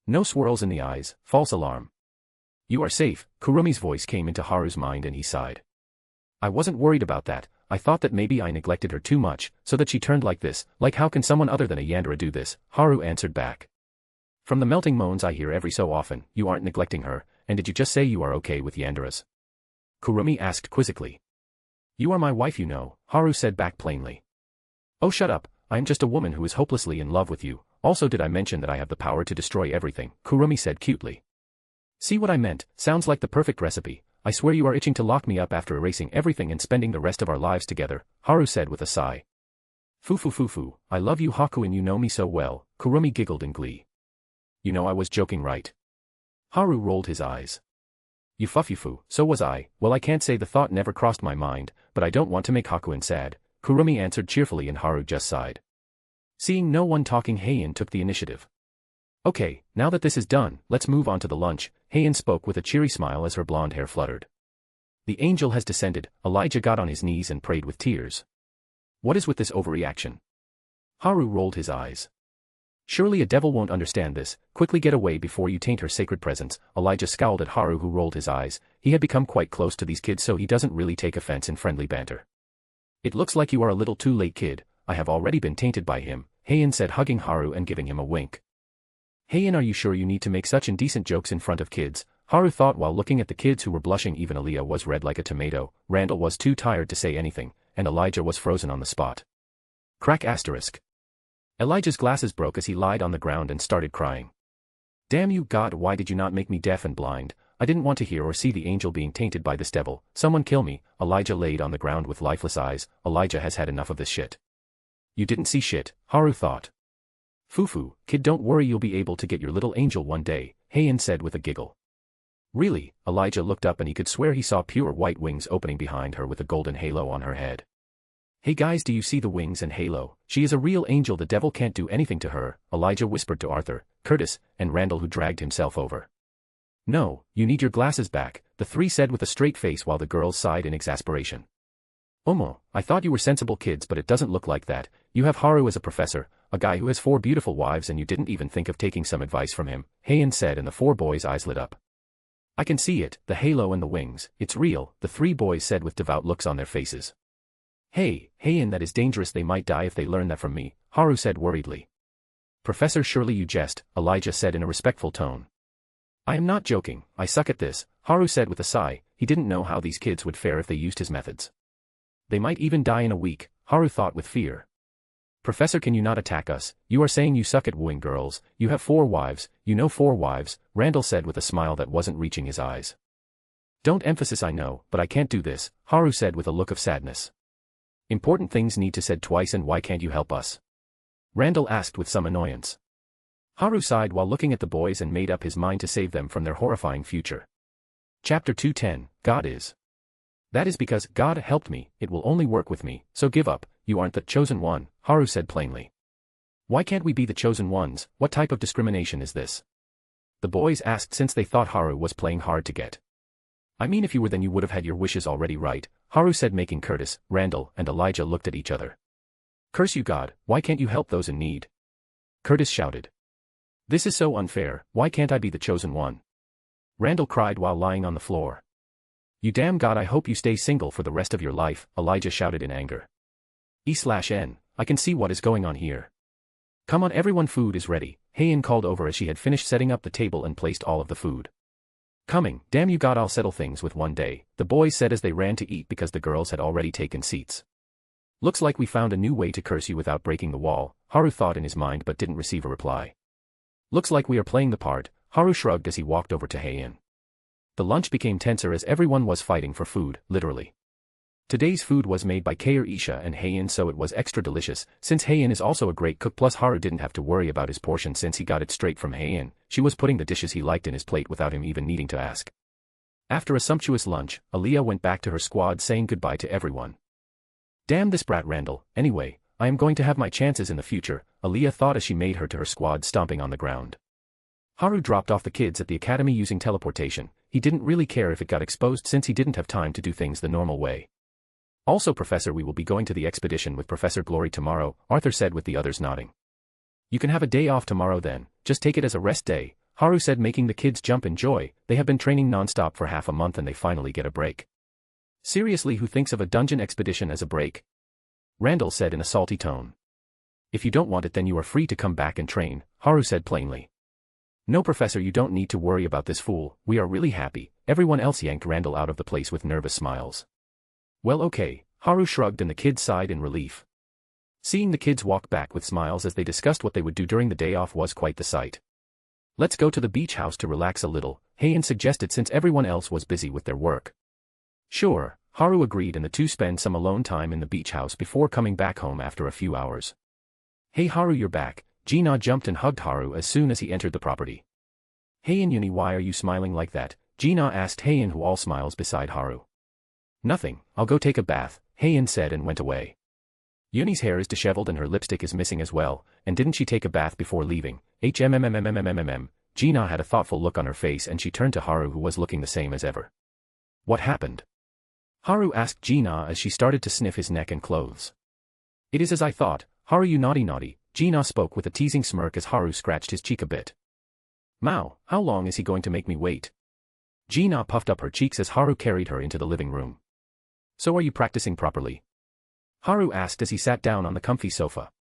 Speaker 3: No swirls in the eyes, false alarm. You are safe, Kurumi's voice came into Haru's mind and he sighed. I wasn't worried about that, I thought that maybe I neglected her too much, so that she turned like this. Like, how can someone other than a Yandere do this? Haru answered back. From the melting moans I hear every so often, you aren't neglecting her, and did you just say you are okay with Yanderes? Kurumi asked quizzically. You are my wife, you know, Haru said back plainly. Oh shut up, I am just a woman who is hopelessly in love with you. Also, did I mention that I have the power to destroy everything? Kurumi said cutely. See what I meant? Sounds like the perfect recipe. I swear you are itching to lock me up after erasing everything and spending the rest of our lives together, Haru said with a sigh. Fufu, I love you Haku and you know me so well, Kurumi giggled in glee. You know I was joking, right? Haru rolled his eyes. You fufu, so was I. Well, I can't say the thought never crossed my mind, but I don't want to make Hakuin sad, Kurumi answered cheerfully, and Haru just sighed. Seeing no one talking, Heian took the initiative. Okay, now that this is done, let's move on to the lunch, Heian spoke with a cheery smile as her blonde hair fluttered. The angel has descended, Elijah got on his knees and prayed with tears. What is with this overreaction? Haru rolled his eyes. Surely a devil won't understand this, quickly get away before you taint her sacred presence, Elijah scowled at Haru, who rolled his eyes. He had become quite close to these kids, so he doesn't really take offense in friendly banter. It looks like you are a little too late, kid. I have already been tainted by him, Heian said, hugging Haru and giving him a wink. Heian, are you sure you need to make such indecent jokes in front of kids? Haru thought while looking at the kids who were blushing. Even Aaliyah was red like a tomato, Randall was too tired to say anything, and Elijah was frozen on the spot. Crack asterisk. Elijah's glasses broke as he lied on the ground and started crying. Damn you God, why did you not make me deaf and blind? I didn't want to hear or see the angel being tainted by this devil. Someone kill me. Elijah laid on the ground with lifeless eyes. Elijah has had enough of this shit. You didn't see shit, Haru thought. Fufu, kid, don't worry, you'll be able to get your little angel one day, Heian said with a giggle. Really, Elijah looked up and he could swear he saw pure white wings opening behind her with a golden halo on her head. Hey guys, do you see the wings and halo? She is a real angel, the devil can't do anything to her, Elijah whispered to Arthur, Curtis, and Randall, who dragged himself over. No, you need your glasses back, the three said with a straight face while the girls sighed in exasperation. Omo, I thought you were sensible kids, but it doesn't look like that. You have Haru as a professor, a guy who has 4 beautiful wives, and you didn't even think of taking some advice from him, Heian said, and the 4 boys' eyes lit up. I can see it, the halo and the wings, it's real, the 3 boys said with devout looks on their faces. Hey, Heian, that is dangerous, they might die if they learn that from me, Haru said worriedly. Professor, surely you jest, Elijah said in a respectful tone. I am not joking, I suck at this, Haru said with a sigh. He didn't know how these kids would fare if they used his methods. They might even die in a week, Haru thought with fear. Professor, can you not attack us? You are saying you suck at wooing girls, you have 4 wives, you know 4 wives, Randall said with a smile that wasn't reaching his eyes. Don't emphasis, I know, but I can't do this, Haru said with a look of sadness. Important things need to said twice, and why can't you help us? Randall asked with some annoyance. Haru sighed while looking at the boys and made up his mind to save them from their horrifying future. Chapter 210, God is. That is because God helped me, it will only work with me, so give up, you aren't the chosen one, Haru said plainly. Why can't we be the chosen ones? What type of discrimination is this? The boys asked, since they thought Haru was playing hard to get. I mean, if you were, then you would have had your wishes already, right? Haru said, making Curtis, Randall, and Elijah looked at each other. Curse you, God, why can't you help those in need? Curtis shouted. This is so unfair, why can't I be the chosen one? Randall cried while lying on the floor. You damn God, I hope you stay single for the rest of your life, Elijah shouted in anger. E/N, I can see what is going on here. Come on everyone, food is ready, Heian called over as she had finished setting up the table and placed all of the food. Coming, damn you God, I'll settle things with one day, the boys said as they ran to eat because the girls had already taken seats. Looks like we found a new way to curse you without breaking the wall, Haru thought in his mind but didn't receive a reply. Looks like we are playing the part, Haru shrugged as he walked over to Heian. The lunch became tenser as everyone was fighting for food, literally. Today's food was made by Kair Isha and Heian, so it was extra delicious, since Heian is also a great cook, plus Haru didn't have to worry about his portion since he got it straight from Heian. She was putting the dishes he liked in his plate without him even needing to ask. After a sumptuous lunch, Aliyah went back to her squad saying goodbye to everyone. Damn this brat Randall, anyway, I am going to have my chances in the future, Aliyah thought as she made her to her squad stomping on the ground. Haru dropped off the kids at the academy using teleportation. He didn't really care if it got exposed since he didn't have time to do things the normal way. Also, Professor, we will be going to the expedition with Professor Glory tomorrow, Arthur said with the others nodding. You can have a day off tomorrow then, just take it as a rest day, Haru said, making the kids jump in joy. They have been training non-stop for half a month and they finally get a break. Seriously, who thinks of a dungeon expedition as a break? Randall said in a salty tone. If you don't want it, then you are free to come back and train, Haru said plainly. No, Professor, you don't need to worry about this fool, we are really happy. Everyone else yanked Randall out of the place with nervous smiles. Well, okay, Haru shrugged and the kids sighed in relief. Seeing the kids walk back with smiles as they discussed what they would do during the day off was quite the sight. Let's go to the beach house to relax a little, Heian suggested since everyone else was busy with their work. Sure, Haru agreed, and the two spent some alone time in the beach house before coming back home after a few hours. Hey Haru, you're back, Gina jumped and hugged Haru as soon as he entered the property. Heian, Uni, why are you smiling like that? Gina asked Heian, who all smiles beside Haru. Nothing, I'll go take a bath, Heian said and went away. Uni's hair is disheveled and her lipstick is missing as well, and didn't she take a bath before leaving? Gina had a thoughtful look on her face and she turned to Haru, who was looking the same as ever. What happened? Haru asked Gina as she started to sniff his neck and clothes. It is as I thought, Haru, you naughty, Gina spoke with a teasing smirk as Haru scratched his cheek a bit. Mao, how long is he going to make me wait? Gina puffed up her cheeks as Haru carried her into the living room. So are you practicing properly? Haru asked as he sat down on the comfy sofa.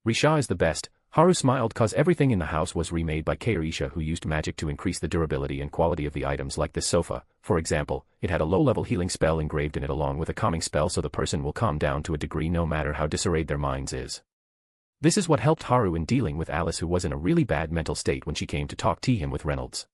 Speaker 3: Risha is the best, Haru smiled, cause everything in the house was remade by Kairisha, who used magic to increase the durability and quality of the items like this sofa. For example, it had a low-level healing spell engraved in it along with a calming spell, so the person will calm down to a degree no matter how disarrayed their minds is. This is what helped Haru in dealing with Alice, who was in a really bad mental state when she came to talk to him with Reynolds.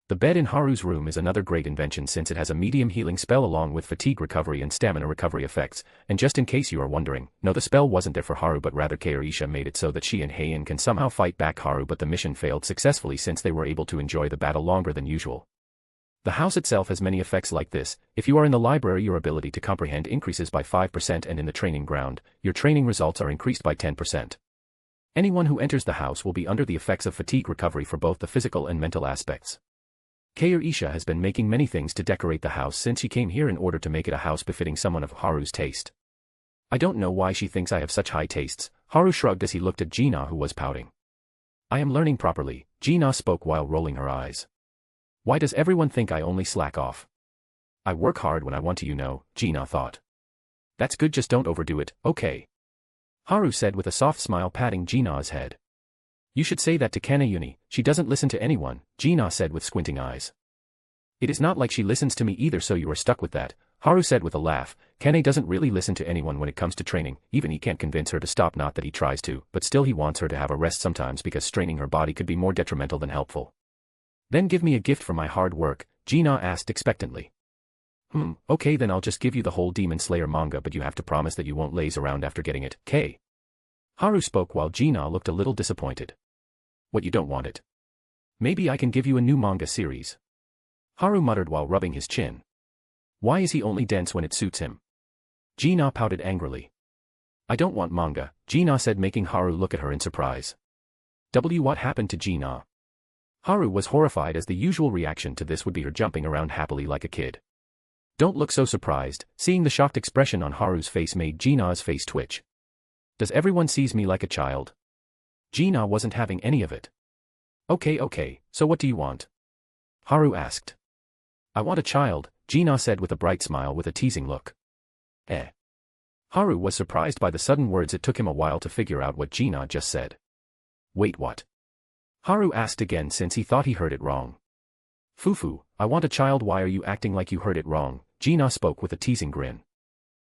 Speaker 3: The bed in Haru's room is another great invention since it has a medium healing spell along with fatigue recovery and stamina recovery effects, and just in case you are wondering, no, the spell wasn't there for Haru but rather Kairisha made it so that she and Heian can somehow fight back Haru, but the mission failed successfully since they were able to enjoy the battle longer than usual. The house itself has many effects like this. If you are in the library, your ability to comprehend increases by 5%, and in the training ground, your training results are increased by 10%. Anyone who enters the house will be under the effects of fatigue recovery for both the physical and mental aspects. Kair Isha has been making many things to decorate the house since she came here in order to make it a house befitting someone of Haru's taste. I don't know why she thinks I have such high tastes, Haru shrugged as he looked at Gina, who was pouting. I am learning properly, Gina spoke while rolling her eyes. Why does everyone think I only slack off? I work hard when I want to, you know, Gina thought. That's good, just don't overdo it, okay? Haru said with a soft smile, patting Gina's head. You should say that to Kanayuni, she doesn't listen to anyone, Gina said with squinting eyes. It is not like she listens to me either, so you are stuck with that, Haru said with a laugh. Kane doesn't really listen to anyone when it comes to training, even he can't convince her to stop, not that he tries to, but still he wants her to have a rest sometimes because straining her body could be more detrimental than helpful. Then give me a gift for my hard work, Gina asked expectantly. Okay, then I'll just give you the whole Demon Slayer manga, but you have to promise that you won't laze around after getting it, K. Haru spoke while Gina looked a little disappointed. What, you don't want it? Maybe I can give you a new manga series. Haru muttered while rubbing his chin. Why is he only dense when it suits him? Gina pouted angrily. I don't want manga, Gina said, making Haru look at her in surprise. What happened to Gina? Haru was horrified, as the usual reaction to this would be her jumping around happily like a kid. Don't look so surprised, seeing the shocked expression on Haru's face made Gina's face twitch. Does everyone sees me like a child? Gina wasn't having any of it. Okay, so what do you want? Haru asked. I want a child, Gina said with a bright smile with a teasing look. Haru was surprised by the sudden words. It took him a while to figure out what Gina just said. Wait, what? Haru asked again, since he thought he heard it wrong. Fufu, I want a child. Why are you acting like you heard it wrong? Gina spoke with a teasing grin.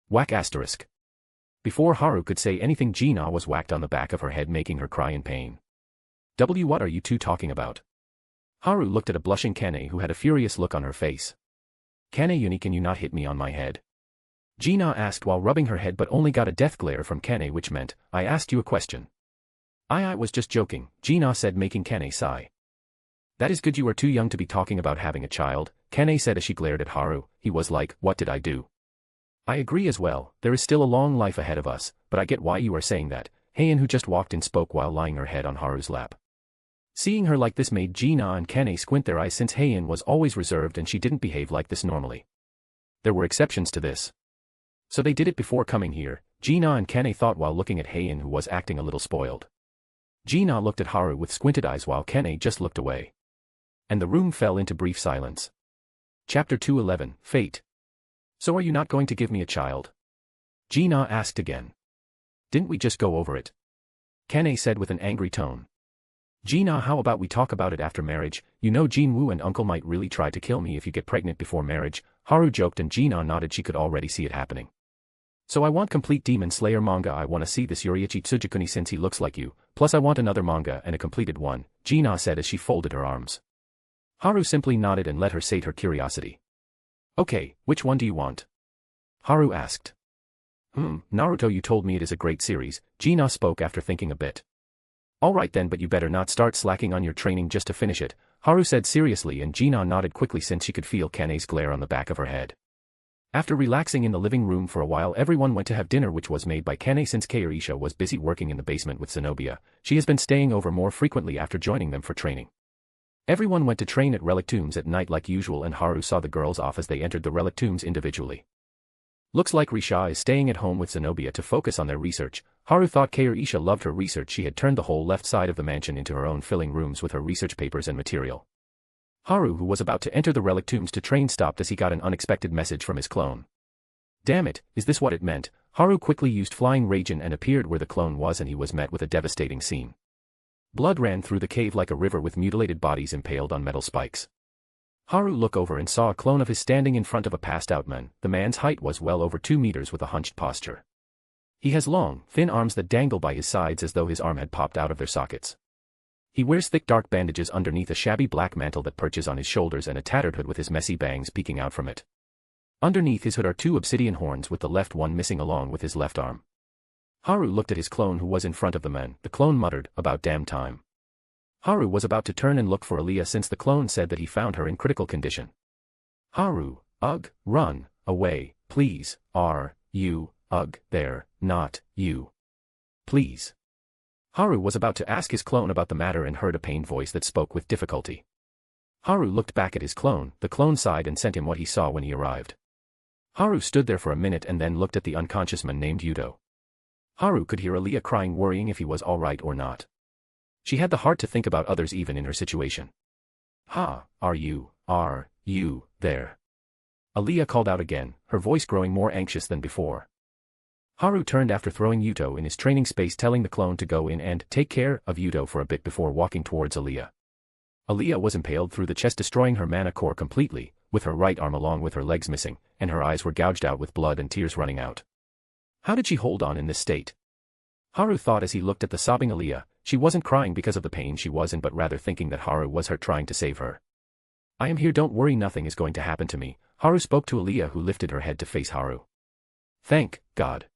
Speaker 3: Whack asterisk. Before Haru could say anything, Gina was whacked on the back of her head, making her cry in pain. What are you two talking about? Haru looked at a blushing Kane who had a furious look on her face. Kanayuni, can you not hit me on my head? Gina asked while rubbing her head, but only got a death glare from Kane, which meant, I asked you a question. I was just joking, Gina said, making Kane sigh. That is good, you are too young to be talking about having a child, Kane said as she glared at Haru. He was like, what did I do? I agree as well, there is still a long life ahead of us, but I get why you are saying that, Heian, who just walked in, spoke while lying her head on Haru's lap. Seeing her like this made Gina and Kane squint their eyes, since Heian was always reserved and she didn't behave like this normally. There were exceptions to this. So they did it before coming here, Gina and Kane thought while looking at Heian, who was acting a little spoiled. Gina looked at Haru with squinted eyes while Kane just looked away. And the room fell into brief silence. Chapter 211, Fate. So are you not going to give me a child? Gina asked again. Didn't we just go over it? Kane said with an angry tone. Gina, how about we talk about it after marriage? You know, Jinwoo and Uncle might really try to kill me if you get pregnant before marriage, Haru joked, and Gina nodded. She could already see it happening. So I want complete Demon Slayer manga. I want to see this Yoriichi Tsujikuni since he looks like you, plus I want another manga and a completed one, Gina said as she folded her arms. Haru simply nodded and let her sate her curiosity. Okay, which one do you want? Haru asked. Naruto, you told me it is a great series, Gina spoke after thinking a bit. Alright then, but you better not start slacking on your training just to finish it, Haru said seriously, and Gina nodded quickly since she could feel Kane's glare on the back of her head. After relaxing in the living room for a while, everyone went to have dinner, which was made by Kane. Since Kair Isha was busy working in the basement with Zenobia, she has been staying over more frequently after joining them for training. Everyone went to train at Relic Tombs at night like usual, and Haru saw the girls off as they entered the Relic Tombs individually. Looks like Risha is staying at home with Zenobia to focus on their research. Haru thought Kair Isha loved her research. She had turned the whole left side of the mansion into her own, filling rooms with her research papers and material. Haru, who was about to enter the Relic Tombs to train, stopped as he got an unexpected message from his clone. Damn it, is this what it meant? Haru quickly used Flying Ragin and appeared where the clone was, and he was met with a devastating scene. Blood ran through the cave like a river with mutilated bodies impaled on metal spikes. Haru looked over and saw a clone of his standing in front of a passed-out man. The man's height was well over 2 meters with a hunched posture. He has long, thin arms that dangle by his sides as though his arm had popped out of their sockets. He wears thick dark bandages underneath a shabby black mantle that perches on his shoulders and a tattered hood with his messy bangs peeking out from it. Underneath his hood are 2 obsidian horns, with the left one missing along with his left arm. Haru looked at his clone who was in front of the man. The clone muttered, "About damn time." Haru was about to turn and look for Aliyah since the clone said that he found her in critical condition. Haru, ugh, run, away, please, there, not, you. Please. Haru was about to ask his clone about the matter and heard a pained voice that spoke with difficulty. Haru looked back at his clone, the clone sighed and sent him what he saw when he arrived. Haru stood there for a minute and then looked at the unconscious man named Yuto. Haru could hear Aaliyah crying, worrying if he was all right or not. She had the heart to think about others even in her situation. Are you there? Aaliyah called out again, her voice growing more anxious than before. Haru turned after throwing Yuto in his training space, telling the clone to go in and take care of Yuto for a bit before walking towards Aaliyah. Aaliyah was impaled through the chest, destroying her mana core completely, with her right arm along with her legs missing, and her eyes were gouged out with blood and tears running out. How did she hold on in this state? Haru thought as he looked at the sobbing Aaliyah. She wasn't crying because of the pain she was in, but rather thinking that Haru was her trying to save her. I am here, don't worry, nothing is going to happen to me, Haru spoke to Aaliyah, who lifted her head to face Haru. Thank God.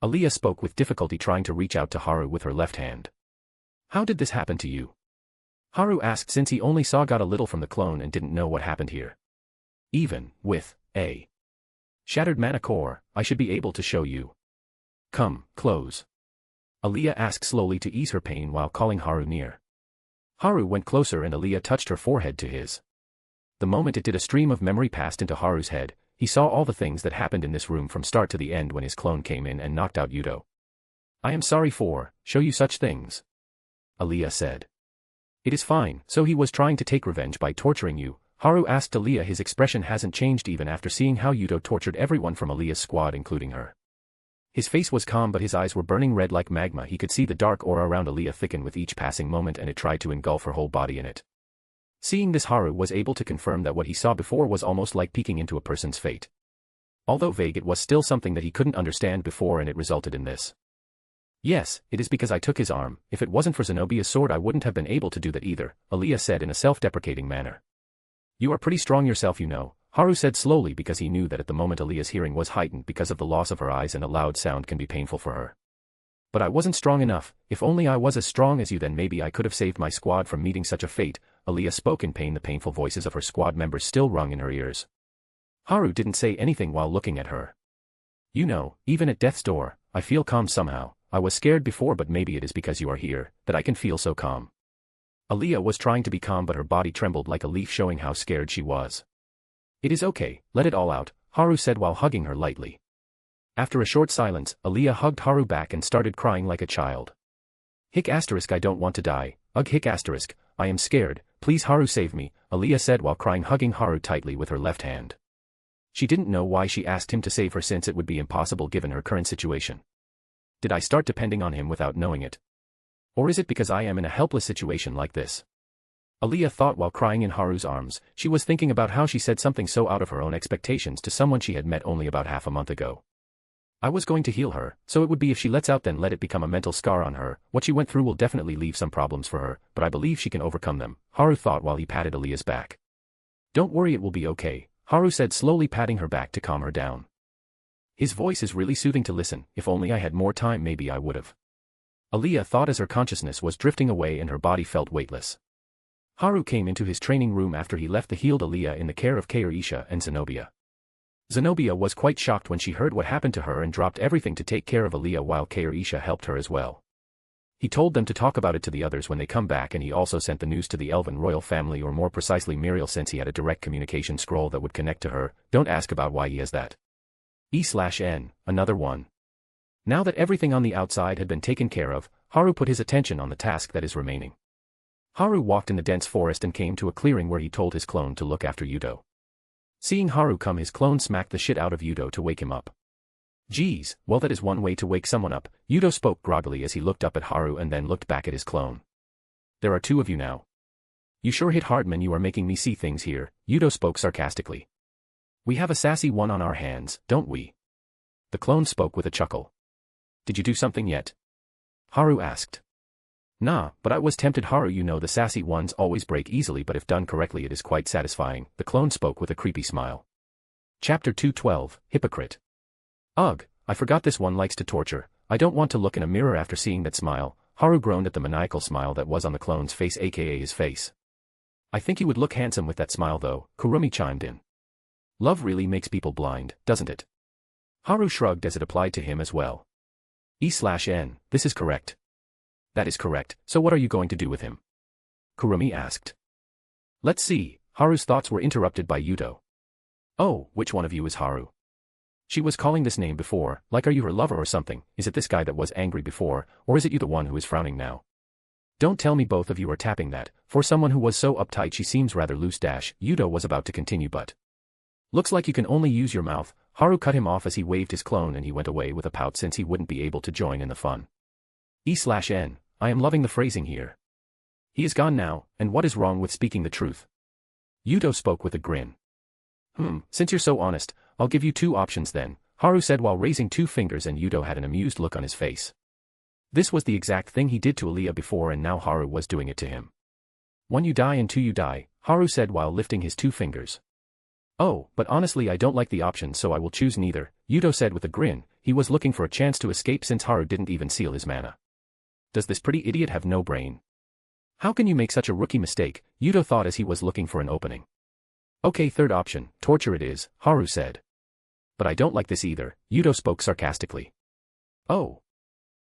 Speaker 3: Aaliyah spoke with difficulty, trying to reach out to Haru with her left hand. How did this happen to you? Haru asked, since he only got a little from the clone and didn't know what happened here. Even with a shattered mana core, I should be able to show you. Come, close. Aaliyah asked slowly to ease her pain while calling Haru near. Haru went closer and Aaliyah touched her forehead to his. The moment it did, a stream of memory passed into Haru's head. He saw all the things that happened in this room from start to the end when his clone came in and knocked out Yuto. I am sorry for show you such things, Aaliyah said. It is fine, so he was trying to take revenge by torturing you, Haru asked Aaliyah. His expression hasn't changed even after seeing how Yuto tortured everyone from Aaliyah's squad including her. His face was calm but his eyes were burning red like magma. He could see the dark aura around Aaliyah thicken with each passing moment and it tried to engulf her whole body in it. Seeing this, Haru was able to confirm that what he saw before was almost like peeking into a person's fate. Although vague, it was still something that he couldn't understand before, and it resulted in this. Yes, it is because I took his arm. If it wasn't for Zenobia's sword I wouldn't have been able to do that either, Aaliyah said in a self-deprecating manner. You are pretty strong yourself, you know, Haru said slowly, because he knew that at the moment Aaliyah's hearing was heightened because of the loss of her eyes and a loud sound can be painful for her. But I wasn't strong enough. If only I was as strong as you, then maybe I could have saved my squad from meeting such a fate, Aaliyah spoke in pain, the painful voices of her squad members still rung in her ears. Haru didn't say anything while looking at her. You know, even at death's door, I feel calm somehow. I was scared before, but maybe it is because you are here that I can feel so calm. Aaliyah was trying to be calm but her body trembled like a leaf, showing how scared she was. It is okay, let it all out, Haru said while hugging her lightly. After a short silence, Aaliyah hugged Haru back and started crying like a child. I don't want to die, I am scared, please Haru save me, Aaliyah said while crying, hugging Haru tightly with her left hand. She didn't know why she asked him to save her, since it would be impossible given her current situation. Did I start depending on him without knowing it? Or is it because I am in a helpless situation like this? Aaliyah thought while crying in Haru's arms. She was thinking about how she said something so out of her own expectations to someone she had met only about half a month ago. I was going to heal her, so it would be if she lets out, then let it become a mental scar on her. What she went through will definitely leave some problems for her, but I believe she can overcome them, Haru thought while he patted Aaliyah's back. Don't worry, it will be okay, Haru said, slowly patting her back to calm her down. His voice is really soothing to listen. If only I had more time, maybe I would have. Aaliyah thought as her consciousness was drifting away and her body felt weightless. Haru came into his training room after he left the healed Aaliyah in the care of Kaorisha and Zenobia. Zenobia was quite shocked when she heard what happened to her and dropped everything to take care of Aaliyah while Kaorisha helped her as well. He told them to talk about it to the others when they come back, and he also sent the news to the Elven royal family, or more precisely Muriel, since he had a direct communication scroll that would connect to her. Don't ask about why he has that. E/N, another one. Now that everything on the outside had been taken care of, Haru put his attention on the task that is remaining. Haru walked in the dense forest and came to a clearing where he told his clone to look after Yuto. Seeing Haru come, his clone smacked the shit out of Yuto to wake him up. Geez, well, that is one way to wake someone up, Yuto spoke groggily as he looked up at Haru and then looked back at his clone. There are two of you now. You sure hit hard, man, you are making me see things here, Yuto spoke sarcastically. We have a sassy one on our hands, don't we? The clone spoke with a chuckle. Did you do something yet? Haru asked. Nah, but I was tempted, Haru. You know the sassy ones always break easily, but if done correctly it is quite satisfying, the clone spoke with a creepy smile. Chapter 212, Hypocrite. Ugh, I forgot this one likes to torture. I don't want to look in a mirror after seeing that smile, Haru groaned at the maniacal smile that was on the clone's face, aka his face. I think he would look handsome with that smile though, Kurumi chimed in. Love really makes people blind, doesn't it? Haru shrugged as it applied to him as well. E/N, this is correct. That is correct, so what are you going to do with him? Kurumi asked. Let's see, Haru's thoughts were interrupted by Yuto. Oh, which one of you is Haru? She was calling this name before, like are you her lover or something, is it this guy that was angry before, or is it you the one who is frowning now? Don't tell me both of you are tapping that, for someone who was so uptight she seems rather loose. Yuto was about to continue but. Looks like you can only use your mouth, Haru cut him off as he waved his clone and he went away with a pout since he wouldn't be able to join in the fun. E/N, I am loving the phrasing here. He is gone now, and what is wrong with speaking the truth? Yuto spoke with a grin. Since you're so honest, I'll give you two options then, Haru said while raising two fingers and Yuto had an amused look on his face. This was the exact thing he did to Aaliyah before and now Haru was doing it to him. One you die and two you die, Haru said while lifting his two fingers. Oh, but honestly I don't like the option so I will choose neither, Yuto said with a grin. He was looking for a chance to escape since Haru didn't even seal his mana. Does this pretty idiot have no brain? How can you make such a rookie mistake, Yuto thought as he was looking for an opening. Okay, third option, torture it is, Haru said. But I don't like this either, Yuto spoke sarcastically. Oh.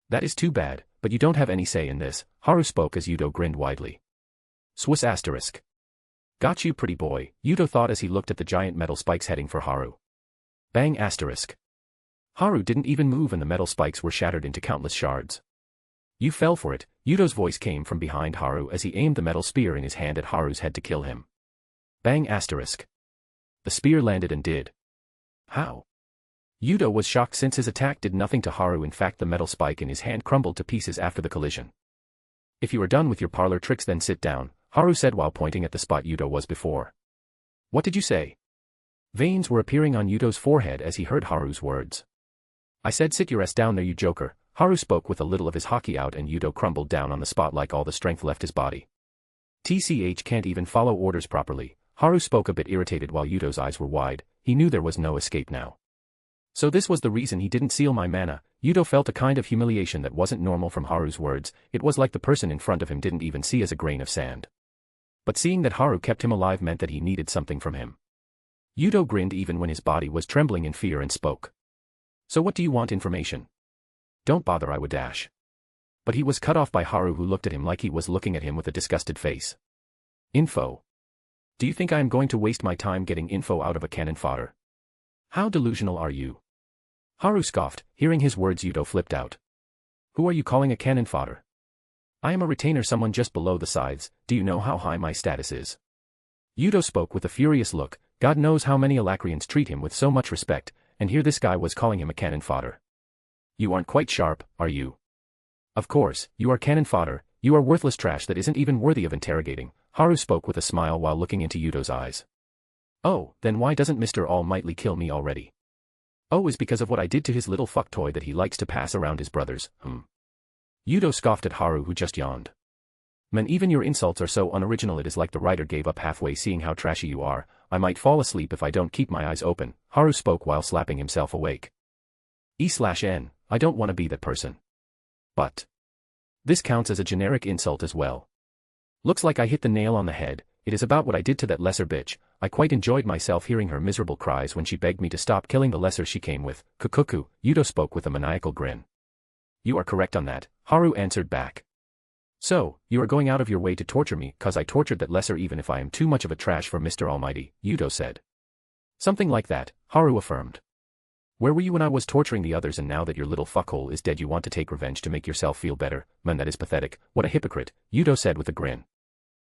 Speaker 3: That is too bad, but you don't have any say in this, Haru spoke as Yuto grinned widely. Swiss asterisk. Got you pretty boy, Yuto thought as he looked at the giant metal spikes heading for Haru. Bang asterisk. Haru didn't even move and the metal spikes were shattered into countless shards. You fell for it, Yuto's voice came from behind Haru as he aimed the metal spear in his hand at Haru's head to kill him. Bang asterisk. The spear landed and did. How? Yuto was shocked since his attack did nothing to Haru. In fact the metal spike in his hand crumbled to pieces after the collision. If you are done with your parlor tricks then sit down, Haru said while pointing at the spot Yuto was before. What did you say? Veins were appearing on Yuto's forehead as he heard Haru's words. I said sit your ass down there you joker, Haru spoke with a little of his haki out and Yuto crumbled down on the spot like all the strength left his body. TCH can't even follow orders properly, Haru spoke a bit irritated while Yuto's eyes were wide. He knew there was no escape now. So this was the reason he didn't seal my mana, Yuto felt a kind of humiliation that wasn't normal from Haru's words. It was like the person in front of him didn't even see as a grain of sand. But seeing that Haru kept him alive meant that he needed something from him. Yuto grinned even when his body was trembling in fear and spoke. So what do you want information? Don't bother I would dash. But he was cut off by Haru who looked at him like he was looking at him with a disgusted face. Info. Do you think I am going to waste my time getting info out of a cannon fodder? How delusional are you? Haru scoffed, hearing his words Yuto flipped out. Who are you calling a cannon fodder? I am a retainer someone just below the sides, do you know how high my status is? Yuto spoke with a furious look, God knows how many Alacrians treat him with so much respect, and here this guy was calling him a cannon fodder. You aren't quite sharp, are you? Of course, you are cannon fodder, you are worthless trash that isn't even worthy of interrogating, Haru spoke with a smile while looking into Yuto's eyes. Oh, then why doesn't Mr. Almighty kill me already? Oh, is because of what I did to his little fuck toy that he likes to pass around his brothers, Yuto scoffed at Haru who just yawned. Man, even your insults are so unoriginal it is like the writer gave up halfway seeing how trashy you are. I might fall asleep if I don't keep my eyes open, Haru spoke while slapping himself awake. E/N, I don't want to be that person. But. This counts as a generic insult as well. Looks like I hit the nail on the head, it is about what I did to that lesser bitch. I quite enjoyed myself hearing her miserable cries when she begged me to stop killing the lesser she came with, Kukuku, Yuto spoke with a maniacal grin. You are correct on that, Haru answered back. So, you are going out of your way to torture me cause I tortured that lesser even if I am too much of a trash for Mr. Almighty, Yuto said. Something like that, Haru affirmed. Where were you when I was torturing the others and now that your little fuckhole is dead you want to take revenge to make yourself feel better? Man, that is pathetic, what a hypocrite, Yuto said with a grin.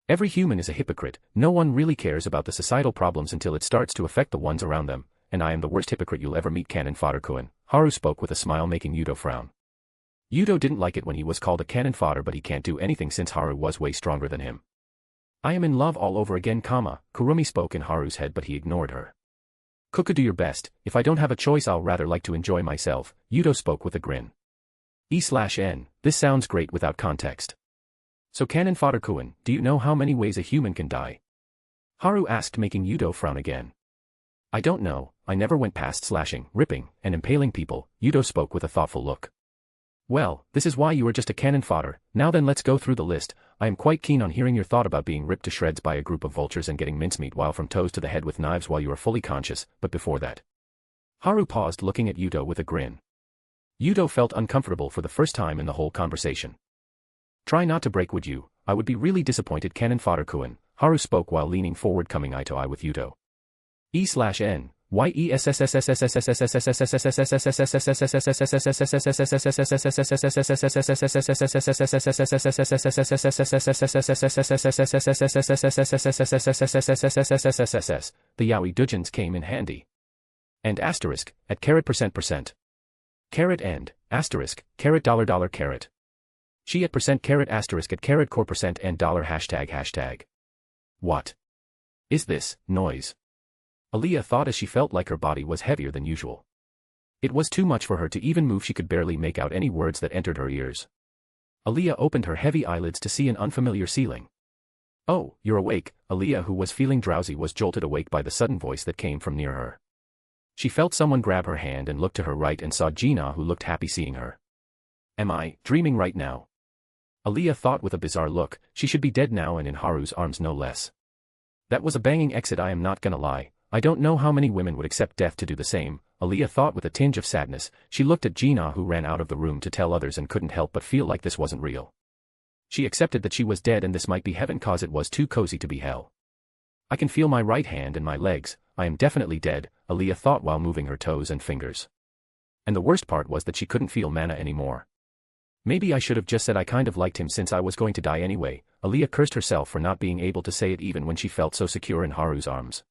Speaker 3: Every human is a hypocrite, no one really cares about the societal problems until it starts to affect the ones around them, and I am the worst hypocrite you'll ever meet cannon fodder Kuin, Haru spoke with a smile making Yuto frown. Yuto didn't like it when he was called a cannon fodder but he can't do anything since Haru was way stronger than him. I am in love all over again, Kurumi spoke in Haru's head but he ignored her. Kuku, do your best, if I don't have a choice I'll rather like to enjoy myself, Yuto spoke with a grin. E/N, this sounds great without context. So cannon fodder Kuin, do you know how many ways a human can die? Haru asked making Yuto frown again. I don't know, I never went past slashing, ripping, and impaling people, Yuto spoke with a thoughtful look. Well, this is why you are just a cannon fodder, now then let's go through the list, I am quite keen on hearing your thought about being ripped to shreds by a group of vultures and getting mincemeat while from toes to the head with knives while you are fully conscious, but before that. Haru paused, looking at Yuto with a grin. Yuto felt uncomfortable for the first time in the whole conversation. Try not to break, would you? I would be really disappointed, cannon fodder Kuin, Haru spoke while leaning forward, coming eye to eye with Yuto. E/N. The yaoi dujins came in handy. And asterisk, at %%. Carat and, asterisk, $, She at %, asterisk at $, and $. What is this noise? Aaliyah thought as she felt like her body was heavier than usual. It was too much for her to even move. She could barely make out any words that entered her ears. Aaliyah opened her heavy eyelids to see an unfamiliar ceiling. Oh, you're awake. Aaliyah, who was feeling drowsy, was jolted awake by the sudden voice that came from near her. She felt someone grab her hand and looked to her right and saw Gina, who looked happy seeing her. Am I dreaming right now? Aaliyah thought with a bizarre look. She should be dead now and in Haru's arms no less. That was a banging exit, I am not gonna lie. I don't know how many women would accept death to do the same, Aaliyah thought with a tinge of sadness. She looked at Gina, who ran out of the room to tell others and couldn't help but feel like this wasn't real. She accepted that she was dead and this might be heaven cause it was too cozy to be hell. I can feel my right hand and my legs, I am definitely dead, Aaliyah thought while moving her toes and fingers. And the worst part was that she couldn't feel mana anymore. Maybe I should have just said I kind of liked him since I was going to die anyway. Aaliyah cursed herself for not being able to say it even when she felt so secure in Haru's arms.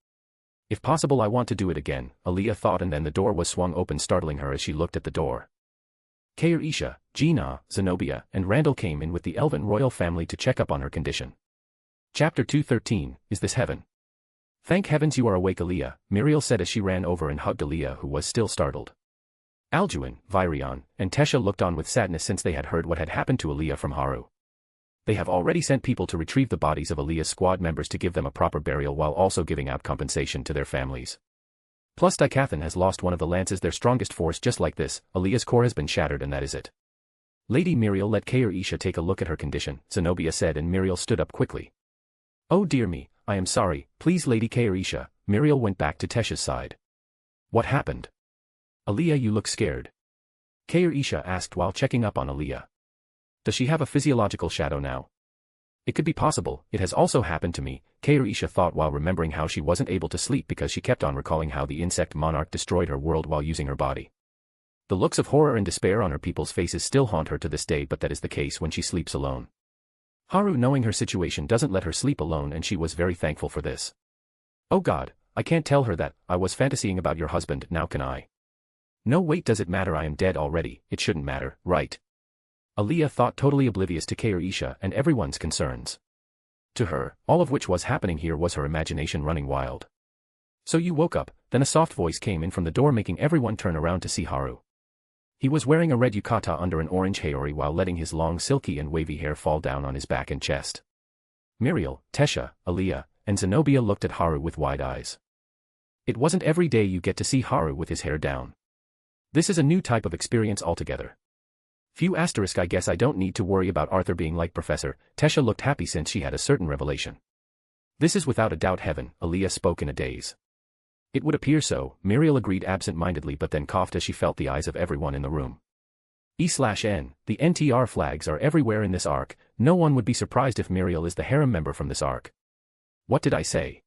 Speaker 3: If possible I want to do it again, Aaliyah thought, and then the door was swung open, startling her as she looked at the door. Kair-Isha, Gina, Zenobia, and Randall came in with the elven royal family to check up on her condition. Chapter 213, Is This Heaven? Thank heavens you are awake, Aaliyah, Muriel said as she ran over and hugged Aaliyah, who was still startled. Aljuin, Virion, and Tesha looked on with sadness since they had heard what had happened to Aaliyah from Haru. They have already sent people to retrieve the bodies of Aaliyah's squad members to give them a proper burial while also giving out compensation to their families. Plus Dikathan has lost one of the lances, their strongest force, just like this. Aaliyah's core has been shattered and that is it. Lady Muriel, let Kair-Isha take a look at her condition, Zenobia said, and Muriel stood up quickly. Oh dear me, I am sorry, please Lady Kair-Isha. Muriel went back to Tesha's side. What happened? Aaliyah, you look scared. Kair-Isha asked while checking up on Aaliyah. Does she have a physiological shadow now? It could be possible, it has also happened to me, Kair-Isha thought while remembering how she wasn't able to sleep because she kept on recalling how the insect monarch destroyed her world while using her body. The looks of horror and despair on her people's faces still haunt her to this day, but that is the case when she sleeps alone. Haru, knowing her situation, doesn't let her sleep alone, and she was very thankful for this. Oh God, I can't tell her that, I was fantasying about your husband, now can I? No wait, does it matter? I am dead already, it shouldn't matter, right? Aaliyah thought, totally oblivious to Kair-Isha and everyone's concerns. To her, all of which was happening here was her imagination running wild. So you woke up, then a soft voice came in from the door, making everyone turn around to see Haru. He was wearing a red yukata under an orange haori while letting his long silky and wavy hair fall down on his back and chest. Muriel, Tesha, Aaliyah, and Zenobia looked at Haru with wide eyes. It wasn't every day you get to see Haru with his hair down. This is a new type of experience altogether. Few asterisk, I guess I don't need to worry about Arthur being like Professor. Tesha looked happy since she had a certain revelation. This is without a doubt heaven, Aaliyah spoke in a daze. It would appear so, Muriel agreed absent-mindedly, but then coughed as she felt the eyes of everyone in the room. E/N, the NTR flags are everywhere in this arc. No one would be surprised if Muriel is the harem member from this arc. What did I say?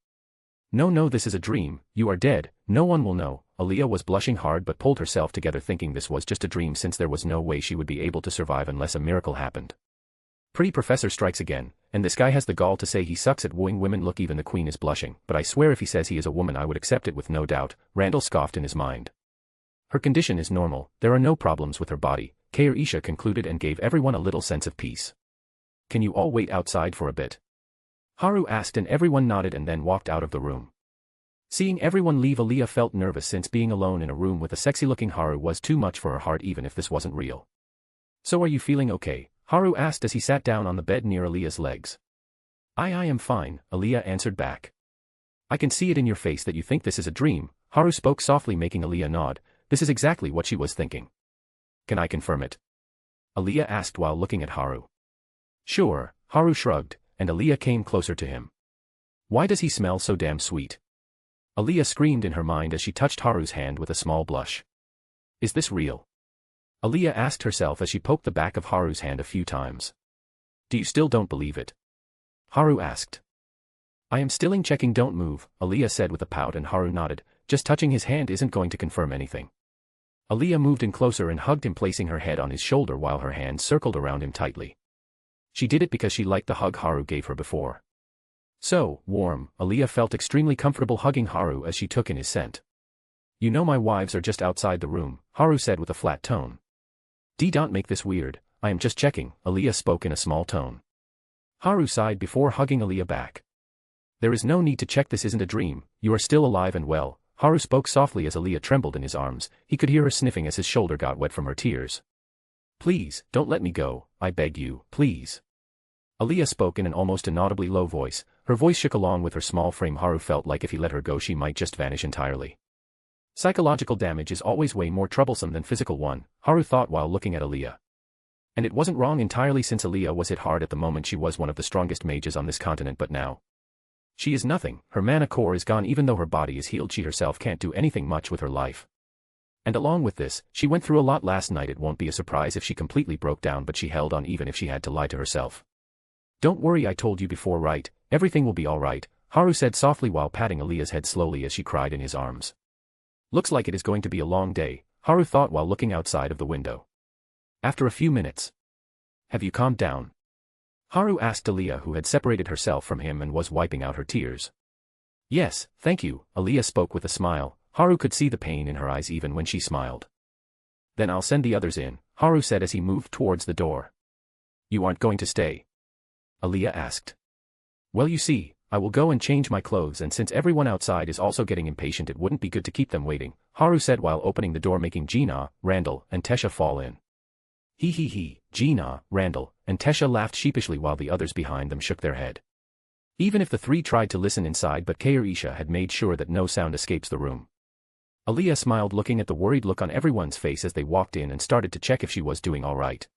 Speaker 3: No, this is a dream, you are dead, no one will know. Aaliyah was blushing hard but pulled herself together, thinking this was just a dream since there was no way she would be able to survive unless a miracle happened. Pretty Professor strikes again, and this guy has the gall to say he sucks at wooing women. Look, even the queen is blushing, but I swear if he says he is a woman I would accept it with no doubt, Randall scoffed in his mind. Her condition is normal, there are no problems with her body, Kair-Isha concluded and gave everyone a little sense of peace. Can you all wait outside for a bit? Haru asked and everyone nodded and then walked out of the room. Seeing everyone leave, Aaliyah felt nervous since being alone in a room with a sexy-looking Haru was too much for her heart even if this wasn't real. So are you feeling okay? Haru asked as he sat down on the bed near Aaliyah's legs. I am fine, Aaliyah answered back. I can see it in your face that you think this is a dream, Haru spoke softly, making Aaliyah nod. This is exactly what she was thinking. Can I confirm it? Aaliyah asked while looking at Haru. Sure, Haru shrugged, and Aliyah came closer to him. Why does he smell so damn sweet? Aliyah screamed in her mind as she touched Haru's hand with a small blush. Is this real? Aliyah asked herself as she poked the back of Haru's hand a few times. Do you still don't believe it? Haru asked. I am still checking, don't move, Aliyah said with a pout, and Haru nodded. Just touching his hand isn't going to confirm anything. Aliyah moved in closer and hugged him, placing her head on his shoulder while her hand circled around him tightly. She did it because she liked the hug Haru gave her before. So warm, Aliyah felt extremely comfortable hugging Haru as she took in his scent. You know my wives are just outside the room, Haru said with a flat tone. Don't make this weird, I am just checking, Aliyah spoke in a small tone. Haru sighed before hugging Aliyah back. There is no need to check, this isn't a dream, you are still alive and well, Haru spoke softly as Aliyah trembled in his arms. He could hear her sniffing as his shoulder got wet from her tears. Please, don't let me go, I beg you, please. Aliyah spoke in an almost inaudibly low voice. Her voice shook along with her small frame. Haru felt like if he let her go she might just vanish entirely. Psychological damage is always way more troublesome than physical one, Haru thought while looking at Aliyah. And it wasn't wrong entirely, since Aliyah was hit hard at the moment. She was one of the strongest mages on this continent, but now she is nothing. Her mana core is gone. Even though her body is healed, she herself can't do anything much with her life. And along with this, she went through a lot last night. It won't be a surprise if she completely broke down, but she held on even if she had to lie to herself. Don't worry, I told you before, right? Everything will be alright, Haru said softly while patting Aliyah's head slowly as she cried in his arms. Looks like it is going to be a long day, Haru thought while looking outside of the window. After a few minutes. Have you calmed down? Haru asked Aliyah, who had separated herself from him and was wiping out her tears. Yes, thank you, Aliyah spoke with a smile. Haru could see the pain in her eyes even when she smiled. Then I'll send the others in, Haru said as he moved towards the door. You aren't going to stay? Aliyah asked. Well, you see, I will go and change my clothes, and since everyone outside is also getting impatient, it wouldn't be good to keep them waiting, Haru said while opening the door, making Gina, Randall, and Tesha fall in. He, Gina, Randall, and Tesha laughed sheepishly while the others behind them shook their head. Even if the three tried to listen inside, but Kairisha had made sure that no sound escapes the room. Aliyah smiled, looking at the worried look on everyone's face as they walked in, and started to check if she was doing all right.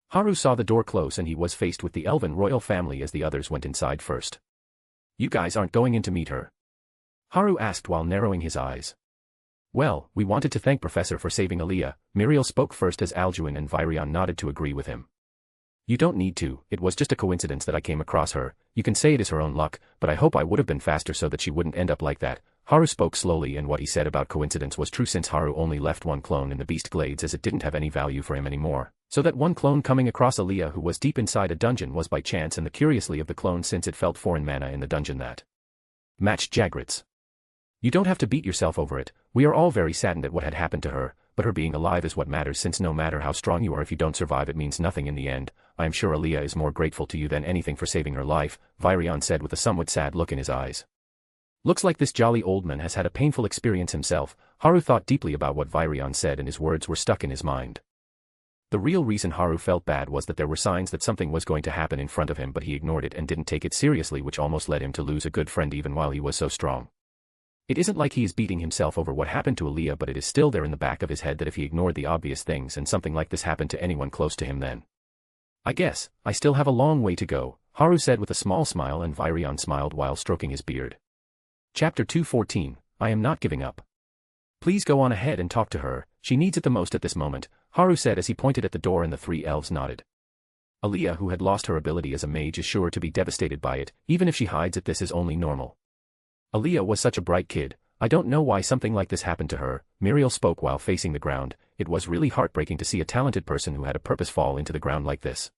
Speaker 3: Haru saw the door close and he was faced with the elven royal family as the others went inside first. You guys aren't going in to meet her? Haru asked while narrowing his eyes. Well, we wanted to thank Professor for saving Aliyah, Muriel spoke first as Alduin and Virion nodded to agree with him. You don't need to, it was just a coincidence that I came across her. You can say it is her own luck, but I hope I would have been faster so that she wouldn't end up like that. Haru spoke slowly, and what he said about coincidence was true, since Haru only left one clone in the Beast Glades as it didn't have any value for him anymore. So that one clone coming across Aliyah, who was deep inside a dungeon, was by chance, and the curiously of the clone, since it felt foreign mana in the dungeon that matched Jagrat's. You don't have to beat yourself over it. We are all very saddened at what had happened to her, but her being alive is what matters, since no matter how strong you are, if you don't survive it means nothing in the end. I am sure Aliyah is more grateful to you than anything for saving her life, Virion said with a somewhat sad look in his eyes. Looks like this jolly old man has had a painful experience himself. Haru thought deeply about what Virion said, and his words were stuck in his mind. The real reason Haru felt bad was that there were signs that something was going to happen in front of him, but he ignored it and didn't take it seriously, which almost led him to lose a good friend even while he was so strong. It isn't like he is beating himself over what happened to Aliyah, but it is still there in the back of his head that if he ignored the obvious things and something like this happened to anyone close to him, then I guess I still have a long way to go, Haru said with a small smile, and Virion smiled while stroking his beard. Chapter 214, I am not giving up. Please go on ahead and talk to her, she needs it the most at this moment, Haru said as he pointed at the door, and the three elves nodded. Aliyah, who had lost her ability as a mage, is sure to be devastated by it, even if she hides it. This is only normal. Aliyah was such a bright kid, I don't know why something like this happened to her, Muriel spoke while facing the ground. It was really heartbreaking to see a talented person who had a purpose fall into the ground like this.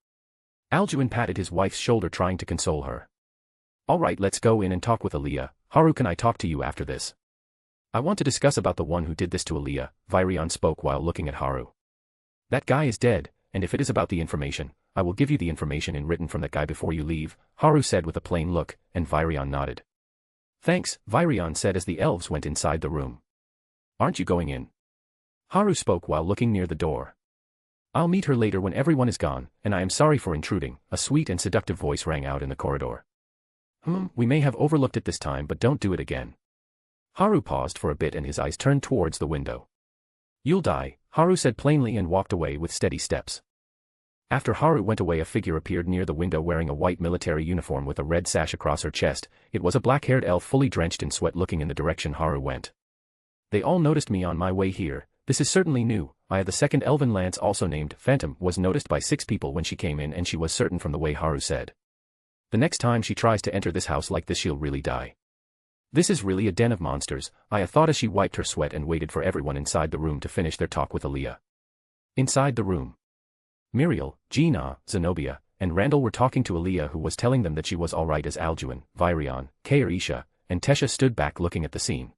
Speaker 3: Alduin patted his wife's shoulder, trying to console her. Alright, let's go in and talk with Aliyah. Haru, can I talk to you after this? I want to discuss about the one who did this to Aliyah, Virion spoke while looking at Haru. That guy is dead, and if it is about the information, I will give you the information in written from that guy before you leave, Haru said with a plain look, and Virion nodded. Thanks, Virion said as the elves went inside the room. Aren't you going in? Haru spoke while looking near the door. I'll meet her later when everyone is gone, and I am sorry for intruding, a sweet and seductive voice rang out in the corridor. We may have overlooked it this time, but don't do it again. Haru paused for a bit and his eyes turned towards the window. You'll die, Haru said plainly and walked away with steady steps. After Haru went away, a figure appeared near the window wearing a white military uniform with a red sash across her chest. It was a black-haired elf fully drenched in sweat looking in the direction Haru went. They all noticed me on my way here. This is certainly new. The second elven lance, also named Phantom, was noticed by 6 people when she came in, and she was certain from the way Haru said. The next time she tries to enter this house like this, she'll really die. This is really a den of monsters, Aya thought as she wiped her sweat and waited for everyone inside the room to finish their talk with Aaliyah. Inside the room, Muriel, Gina, Zenobia, and Randall were talking to Aaliyah, who was telling them that she was alright as Alduin, Virion, Kair-Isha, and Tesha stood back looking at the scene.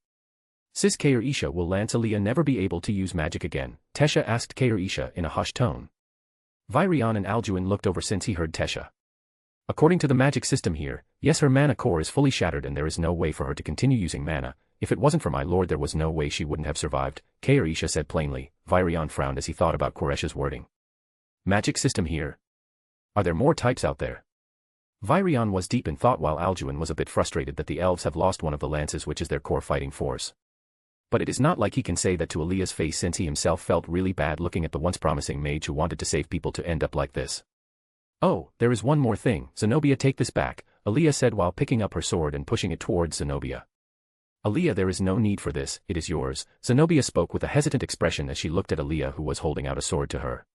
Speaker 3: Sis Kair-Isha, will Lance Aaliyah never be able to use magic again? Tesha asked Kair-Isha in a hushed tone. Virion and Alduin looked over since he heard Tesha. According to the magic system here, yes, her mana core is fully shattered and there is no way for her to continue using mana. If it wasn't for my lord, there was no way she wouldn't have survived, Kair-Isha said plainly. Virion frowned as he thought about Koresh's wording. Magic system here? Are there more types out there? Virion was deep in thought while Alduin was a bit frustrated that the elves have lost one of the lances, which is their core fighting force. But it is not like he can say that to Aaliyah's face, since he himself felt really bad looking at the once promising mage who wanted to save people to end up like this. Oh, there is one more thing. Zenobia, take this back, Aaliyah said while picking up her sword and pushing it towards Zenobia. Aaliyah, there is no need for this, it is yours. Zenobia spoke with a hesitant expression as she looked at Aaliyah, who was holding out a sword to her.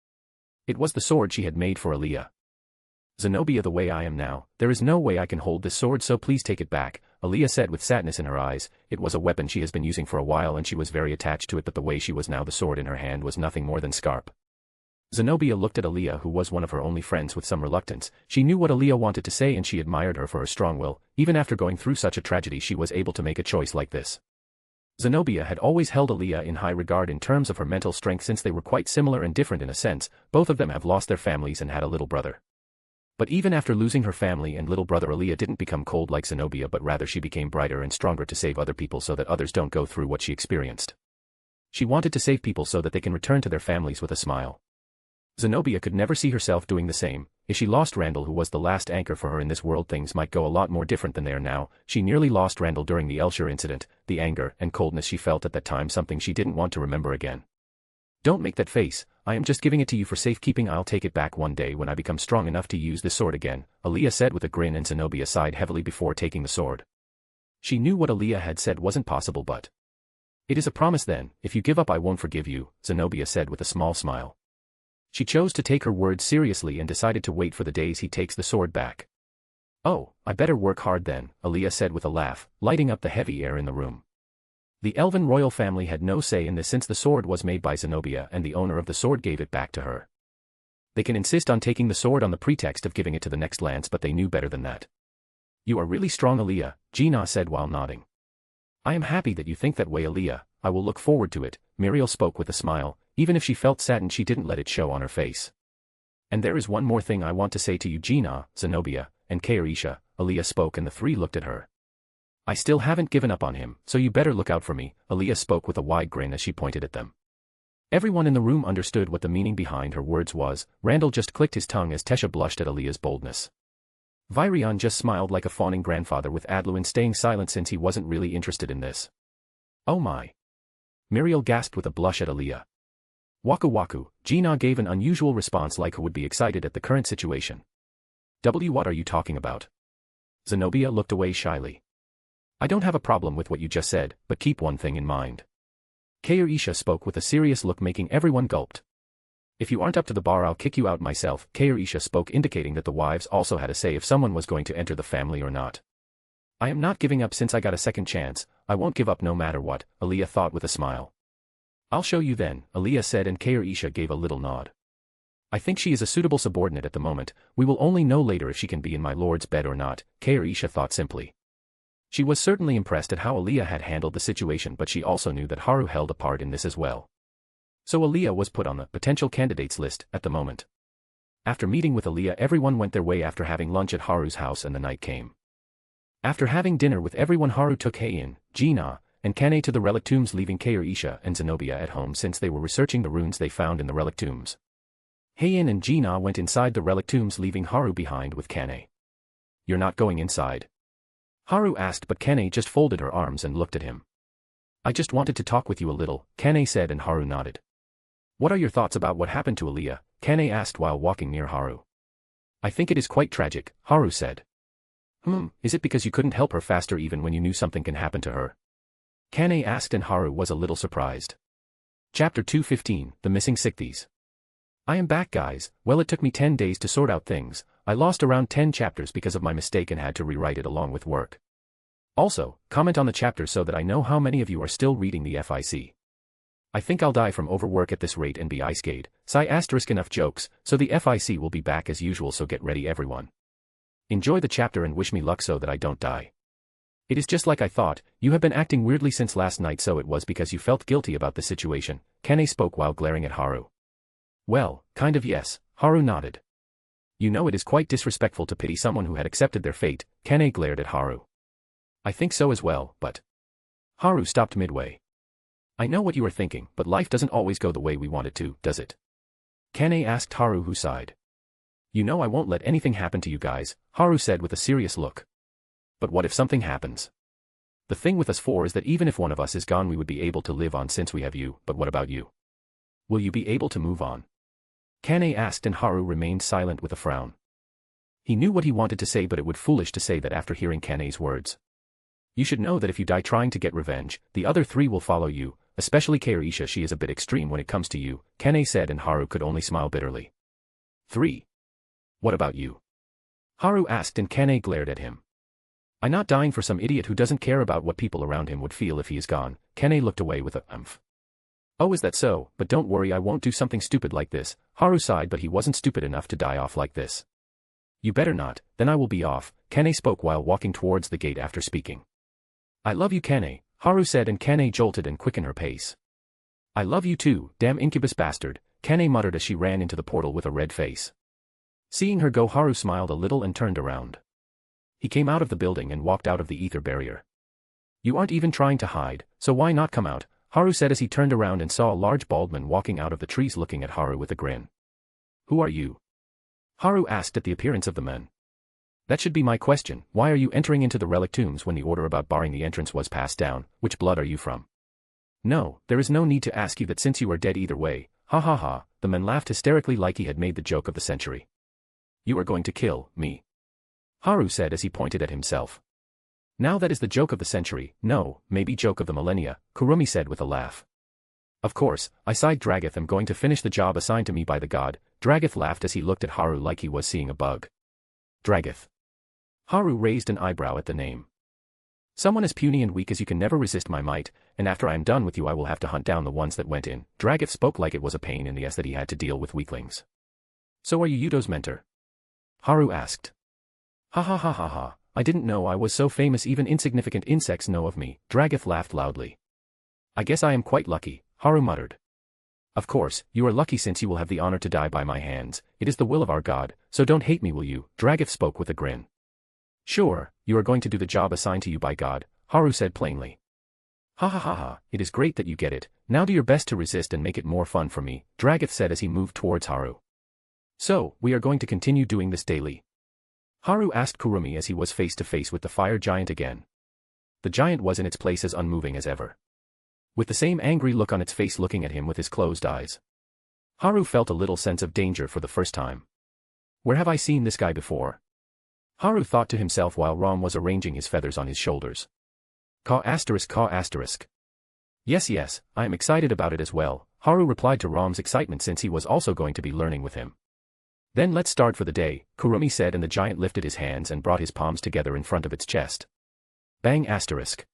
Speaker 3: It was the sword she had made for Aaliyah. Zenobia, the way I am now, there is no way I can hold this sword, so please take it back, Aaliyah said with sadness in her eyes. It was a weapon she has been using for a while and she was very attached to it, but the way she was now, the sword in her hand was nothing more than scarp. Zenobia looked at Aaliyah, who was one of her only friends, with some reluctance. She knew what Aaliyah wanted to say and she admired her for her strong will. Even after going through such a tragedy, she was able to make a choice like this. Zenobia had always held Aaliyah in high regard in terms of her mental strength, since they were quite similar and different in a sense. Both of them have lost their families and had a little brother. But even after losing her family and little brother, Aaliyah didn't become cold like Zenobia, but rather she became brighter and stronger to save other people so that others don't go through what she experienced. She wanted to save people so that they can return to their families with a smile. Zenobia could never see herself doing the same. If she lost Randall, who was the last anchor for her in this world, things might go a lot more different than they are now. She nearly lost Randall during the Elshire incident. The anger and coldness she felt at that time, something she didn't want to remember again. Don't make that face, I am just giving it to you for safekeeping. I'll take it back one day when I become strong enough to use this sword again, Aaliyah said with a grin, and Zenobia sighed heavily before taking the sword. She knew what Aaliyah had said wasn't possible, but... It is a promise then. If you give up, I won't forgive you, Zenobia said with a small smile. She chose to take her words seriously and decided to wait for the days he takes the sword back. Oh, I better work hard then, Aaliyah said with a laugh, lighting up the heavy air in the room. The elven royal family had no say in this since the sword was made by Zenobia and the owner of the sword gave it back to her. They can insist on taking the sword on the pretext of giving it to the next lance, but they knew better than that. You are really strong, Aaliyah, Gina said while nodding. I am happy that you think that way, Aaliyah. I will look forward to it, Muriel spoke with a smile. Even if she felt saddened, she didn't let it show on her face. And there is one more thing I want to say to you, Gina, Zenobia, and Kair-Isha, Aaliyah spoke, and the three looked at her. I still haven't given up on him, so you better look out for me, Aaliyah spoke with a wide grin as she pointed at them. Everyone in the room understood what the meaning behind her words was. Randall just clicked his tongue as Tesha blushed at Aaliyah's boldness. Virion just smiled like a fawning grandfather, with Adluin staying silent since he wasn't really interested in this. Oh my! Muriel gasped with a blush at Aaliyah. Waku waku, Gina gave an unusual response like who would be excited at the current situation. What are you talking about? Zenobia looked away shyly. I don't have a problem with what you just said, but keep one thing in mind. Kair-Isha spoke with a serious look, making everyone gulped. If you aren't up to the bar, I'll kick you out myself, Kair-Isha spoke, indicating that the wives also had a say if someone was going to enter the family or not. I am not giving up since I got a second chance. I won't give up no matter what, Aaliyah thought with a smile. I'll show you then, Aaliyah said, and Kair-Isha gave a little nod. I think she is a suitable subordinate at the moment. We will only know later if she can be in my lord's bed or not, Kair-Isha thought simply. She was certainly impressed at how Aaliyah had handled the situation, but she also knew that Haru held a part in this as well. So Aaliyah was put on the potential candidates list at the moment. After meeting with Aaliyah, everyone went their way after having lunch at Haru's house, and the night came. After having dinner with everyone, Haru took Heian, Gina, and Kane to the relic tombs, leaving Kair-Isha and Zenobia at home since they were researching the runes they found in the relic tombs. Heian and Gina went inside the relic tombs, leaving Haru behind with Kane. You're not going inside? Haru asked, but Kane just folded her arms and looked at him. I just wanted to talk with you a little, Kane said, and Haru nodded. What are your thoughts about what happened to Aaliyah? Kane asked while walking near Haru. I think it is quite tragic, Haru said. Is it because you couldn't help her faster even when you knew something can happen to her? Kane asked and Haru was a little surprised. Chapter 215, The Missing Sikthies. I am back guys. Well, it took me 10 days to sort out things. I lost around 10 chapters because of my mistake and had to rewrite it along with work. Also, comment on the chapter so that I know how many of you are still reading the FIC. I think I'll die from overwork at this rate and be iced. Enough jokes, so the FIC will be back as usual, so get ready everyone. Enjoy the chapter and wish me luck so that I don't die. It is just like I thought, you have been acting weirdly since last night, so it was because you felt guilty about the situation, Kane spoke while glaring at Haru. Well, kind of yes, Haru nodded. You know it is quite disrespectful to pity someone who had accepted their fate, Kane glared at Haru. I think so as well, but... Haru stopped midway. I know what you are thinking, but life doesn't always go the way we want it to, does it? Kane asked Haru, who sighed. You know I won't let anything happen to you guys, Haru said with a serious look. But what if something happens? The thing with us four is that even if one of us is gone we would be able to live on since we have you, but what about you? Will you be able to move on? Kane asked and Haru remained silent with a frown. He knew what he wanted to say, but it would be foolish to say that after hearing Kane's words. You should know that if you die trying to get revenge, the other three will follow you, especially Kairisha. She is a bit extreme when it comes to you, Kane said, and Haru could only smile bitterly. 3. What about you? Haru asked and Kane glared at him. I'm not dying for some idiot who doesn't care about what people around him would feel if he is gone. Kane looked away with a umph. Oh, is that so? But don't worry, I won't do something stupid like this. Haru sighed, but he wasn't stupid enough to die off like this. You better not, then I will be off, Kane spoke while walking towards the gate after speaking. I love you, Kane, Haru said, and Kane jolted and quickened her pace. I love you too, damn incubus bastard, Kane muttered as she ran into the portal with a red face. Seeing her go, Haru smiled a little and turned around. He came out of the building and walked out of the ether barrier. You aren't even trying to hide, so why not come out? Haru said as he turned around and saw a large bald man walking out of the trees looking at Haru with a grin. Who are you? Haru asked at the appearance of the men. That should be my question. Why are you entering into the relic tombs when the order about barring the entrance was passed down? Which blood are you from? No, there is no need to ask you that since you are dead either way. Ha ha ha, the man laughed hysterically like he had made the joke of the century. You are going to kill me? Haru said as he pointed at himself. Now that is the joke of the century, no, maybe joke of the millennia, Kurumi said with a laugh. Of course, I sighed. Dragath, am going to finish the job assigned to me by the god. Dragath laughed as he looked at Haru like he was seeing a bug. Dragath. Haru raised an eyebrow at the name. Someone as puny and weak as you can never resist my might, and after I am done with you I will have to hunt down the ones that went in. Dragath spoke like it was a pain in the ass that he had to deal with weaklings. So are you Yuto's mentor? Haru asked. Ha ha ha ha ha, I didn't know I was so famous, even insignificant insects know of me. Dragath laughed loudly. I guess I am quite lucky, Haru muttered. Of course, you are lucky since you will have the honor to die by my hands. It is the will of our god, so don't hate me, will you? Dragath spoke with a grin. Sure, you are going to do the job assigned to you by God, Haru said plainly. Ha ha ha ha, it is great that you get it. Now do your best to resist and make it more fun for me, Dragath said as he moved towards Haru. So, we are going to continue doing this daily? Haru asked Kurumi as he was face to face with the fire giant again. The giant was in its place as unmoving as ever, with the same angry look on its face looking at him with his closed eyes. Haru felt a little sense of danger for the first time. Where have I seen this guy before? Haru thought to himself while Rom was arranging his feathers on his shoulders. Caw asterisk caw asterisk. Yes, I am excited about it as well, Haru replied to Rom's excitement since he was also going to be learning with him. Then let's start for the day, Kurumi said, and the giant lifted his hands and brought his palms together in front of its chest. Bang asterisk.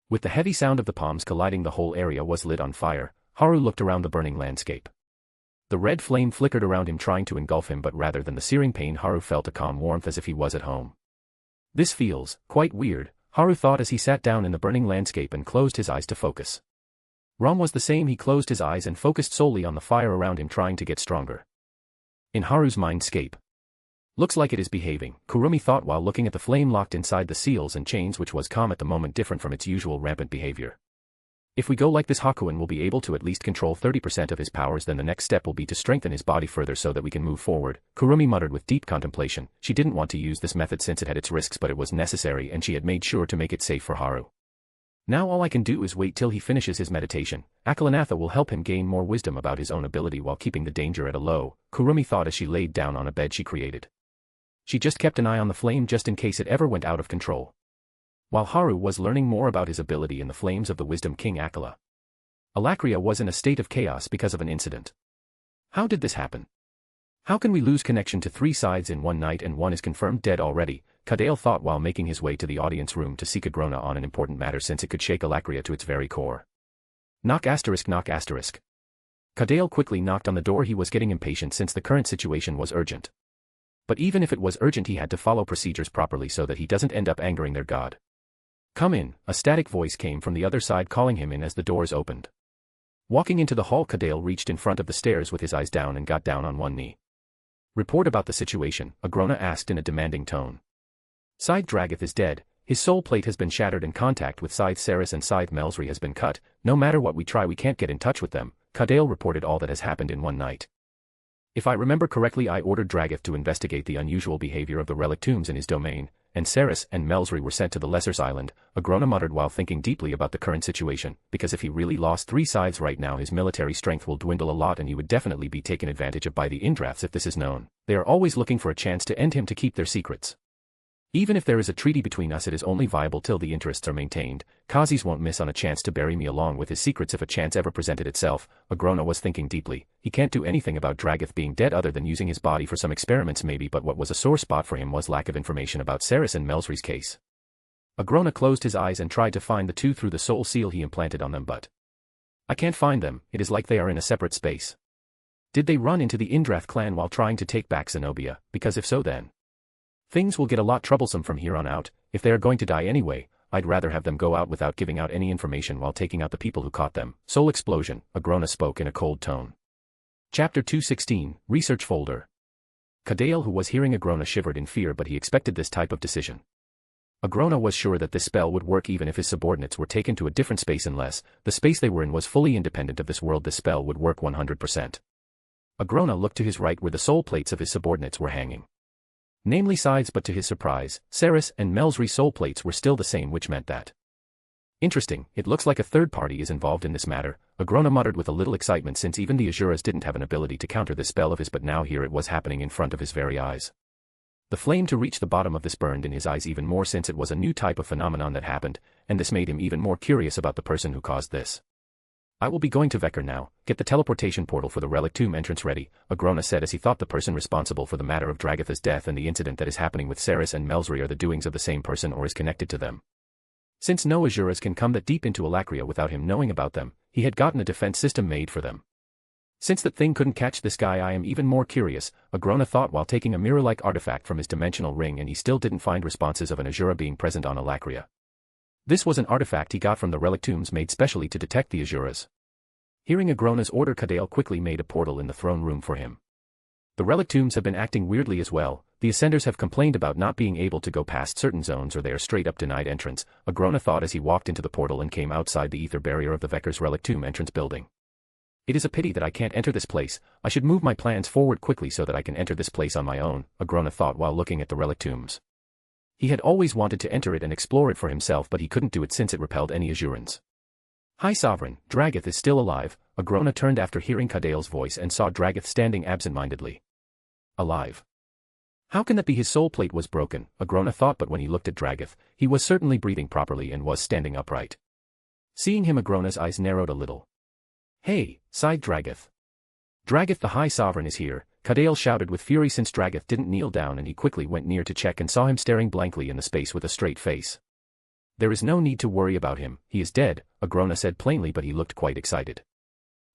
Speaker 3: With the heavy sound of the palms colliding, the whole area was lit on fire. Haru looked around the burning landscape. The red flame flickered around him trying to engulf him, but rather than the searing pain Haru felt a calm warmth as if he was at home. This feels quite weird, Haru thought as he sat down in the burning landscape and closed his eyes to focus. Rom was the same, he closed his eyes and focused solely on the fire around him trying to get stronger. In Haru's mindscape. Looks like it is behaving, Kurumi thought while looking at the flame locked inside the seals and chains, which was calm at the moment, different from its usual rampant behavior. If we go like this, Hakuin will be able to at least control 30% of his powers, then the next step will be to strengthen his body further so that we can move forward, Kurumi muttered with deep contemplation. She didn't want to use this method since it had its risks, but it was necessary and she had made sure to make it safe for Haru. Now all I can do is wait till he finishes his meditation. Akalanatha will help him gain more wisdom about his own ability while keeping the danger at a low, Kurumi thought as she laid down on a bed she created. She just kept an eye on the flame just in case it ever went out of control. While Haru was learning more about his ability in the flames of the Wisdom King Akala, Alakria was in a state of chaos because of an incident. How did this happen? How can we lose connection to 3 sides in one night and one is confirmed dead already? Kadale thought while making his way to the audience room to seek Agrona on an important matter since it could shake Alakria to its very core. Knock asterisk knock asterisk. Kadale quickly knocked on the door. He was getting impatient since the current situation was urgent. But even if it was urgent, he had to follow procedures properly so that he doesn't end up angering their god. Come in, a static voice came from the other side calling him in as the doors opened. Walking into the hall, Kadale reached in front of the stairs with his eyes down and got down on one knee. Report about the situation, Agrona asked in a demanding tone. Scythe Dragath is dead, his soul plate has been shattered and contact with Scythe Saris and Scythe Melsri has been cut. No matter what we try we can't get in touch with them. Kadale reported all that has happened in one night. If I remember correctly, I ordered Dragath to investigate the unusual behavior of the relic tombs in his domain, and Saris and Melsri were sent to the Lesser's Island, Agrona muttered while thinking deeply about the current situation, because if he really lost 3 sides right now his military strength will dwindle a lot and he would definitely be taken advantage of by the Indraths if this is known. They are always looking for a chance to end him to keep their secrets. Even if there is a treaty between us, it is only viable till the interests are maintained. Kazis won't miss on a chance to bury me along with his secrets if a chance ever presented itself. Agrona was thinking deeply. He can't do anything about Dragath being dead other than using his body for some experiments maybe, but what was a sore spot for him was lack of information about Saris and Melsri's case. Agrona closed his eyes and tried to find the 2 through the soul seal he implanted on them, but I can't find them. It is like they are in a separate space. Did they run into the Indrath clan while trying to take back Zenobia? Because if so, then things will get a lot troublesome from here on out. If they are going to die anyway, I'd rather have them go out without giving out any information while taking out the people who caught them. Soul explosion, Agrona spoke in a cold tone. Chapter 216, Research Folder. Kadale, who was hearing Agrona, shivered in fear, but he expected this type of decision. Agrona was sure that this spell would work even if his subordinates were taken to a different space unless the space they were in was fully independent of this world. This spell would work 100%. Agrona looked to his right where the soul plates of his subordinates were hanging. Namely Scythe's, but to his surprise, Saris and Melsri's soul plates were still the same, which meant that. Interesting, it looks like a third party is involved in this matter, Agrona muttered with a little excitement since even the Azuras didn't have an ability to counter this spell of his, but now here it was happening in front of his very eyes. The flame to reach the bottom of this burned in his eyes even more since it was a new type of phenomenon that happened, and this made him even more curious about the person who caused this. I will be going to Vekar now. Get the teleportation portal for the relic tomb entrance ready, Agrona said as he thought the person responsible for the matter of Dragath's death and the incident that is happening with Saris and Melsri are the doings of the same person or is connected to them. Since no Azuras can come that deep into Alakria without him knowing about them, he had gotten a defense system made for them. Since that thing couldn't catch this guy, I am even more curious, Agrona thought while taking a mirror-like artifact from his dimensional ring, and he still didn't find responses of an Azura being present on Alakria. This was an artifact he got from the relic tombs made specially to detect the Azuras. Hearing Agrona's order, Kadale quickly made a portal in the throne room for him. The relic tombs have been acting weirdly as well. The Ascenders have complained about not being able to go past certain zones or they are straight up denied entrance, Agrona thought as he walked into the portal and came outside the ether barrier of the Vekar's relic tomb entrance building. It is a pity that I can't enter this place. I should move my plans forward quickly so that I can enter this place on my own, Agrona thought while looking at the relic tombs. He had always wanted to enter it and explore it for himself, but he couldn't do it since it repelled any Azurans. High Sovereign, Dragath is still alive, Agrona turned after hearing Kadale's voice and saw Dragath standing absent-mindedly. Alive? How can that be? His soul plate was broken, Agrona thought, but when he looked at Dragath, he was certainly breathing properly and was standing upright. Seeing him, Agrona's eyes narrowed a little. Hey, sighed Dragath. Dragath, the High Sovereign is here, Kadale shouted with fury since Dragath didn't kneel down, and he quickly went near to check and saw him staring blankly in the space with a straight face. There is no need to worry about him, he is dead, Agrona said plainly, but he looked quite excited.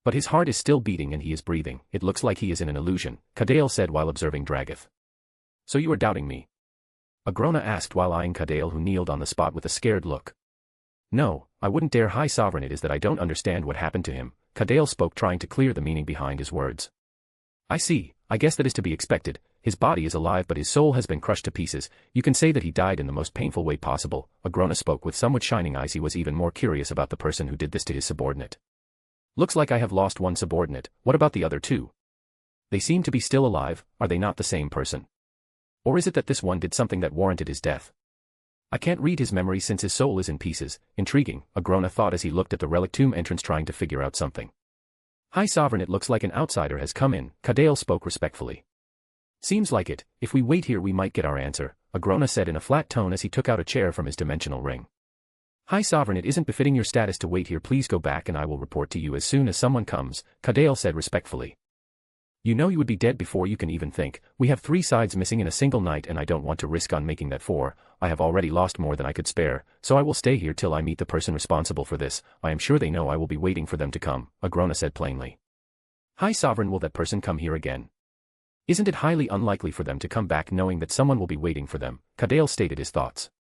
Speaker 3: But his heart is still beating and he is breathing. It looks like he is in an illusion, Kadale said while observing Dragath. So you are doubting me? Agrona asked while eyeing Kadale, who kneeled on the spot with a scared look. No, I wouldn't dare, High Sovereign. It is that I don't understand what happened to him, Kadale spoke, trying to clear the meaning behind his words. I see, I guess that is to be expected. His body is alive but his soul has been crushed to pieces. You can say that he died in the most painful way possible, Agrona spoke with somewhat shining eyes. He was even more curious about the person who did this to his subordinate. Looks like I have lost one subordinate. What about the other 2? They seem to be still alive. Are they not the same person? Or is it that this one did something that warranted his death? I can't read his memory since his soul is in pieces. Intriguing, Agrona thought as he looked at the relic tomb entrance trying to figure out something. High Sovereign, it looks like an outsider has come in, Kadale spoke respectfully. Seems like it. If we wait here we might get our answer, Agrona said in a flat tone as he took out a chair from his dimensional ring. High Sovereign, it isn't befitting your status to wait here. Please go back and I will report to you as soon as someone comes, Kadale said respectfully. You know you would be dead before you can even think. We have 3 sides missing in a single night and I don't want to risk on making that 4. I have already lost more than I could spare, so I will stay here till I meet the person responsible for this. I am sure they know I will be waiting for them to come, Agrona said plainly. High Sovereign, will that person come here again? Isn't it highly unlikely for them to come back knowing that someone will be waiting for them? Kadale stated his thoughts.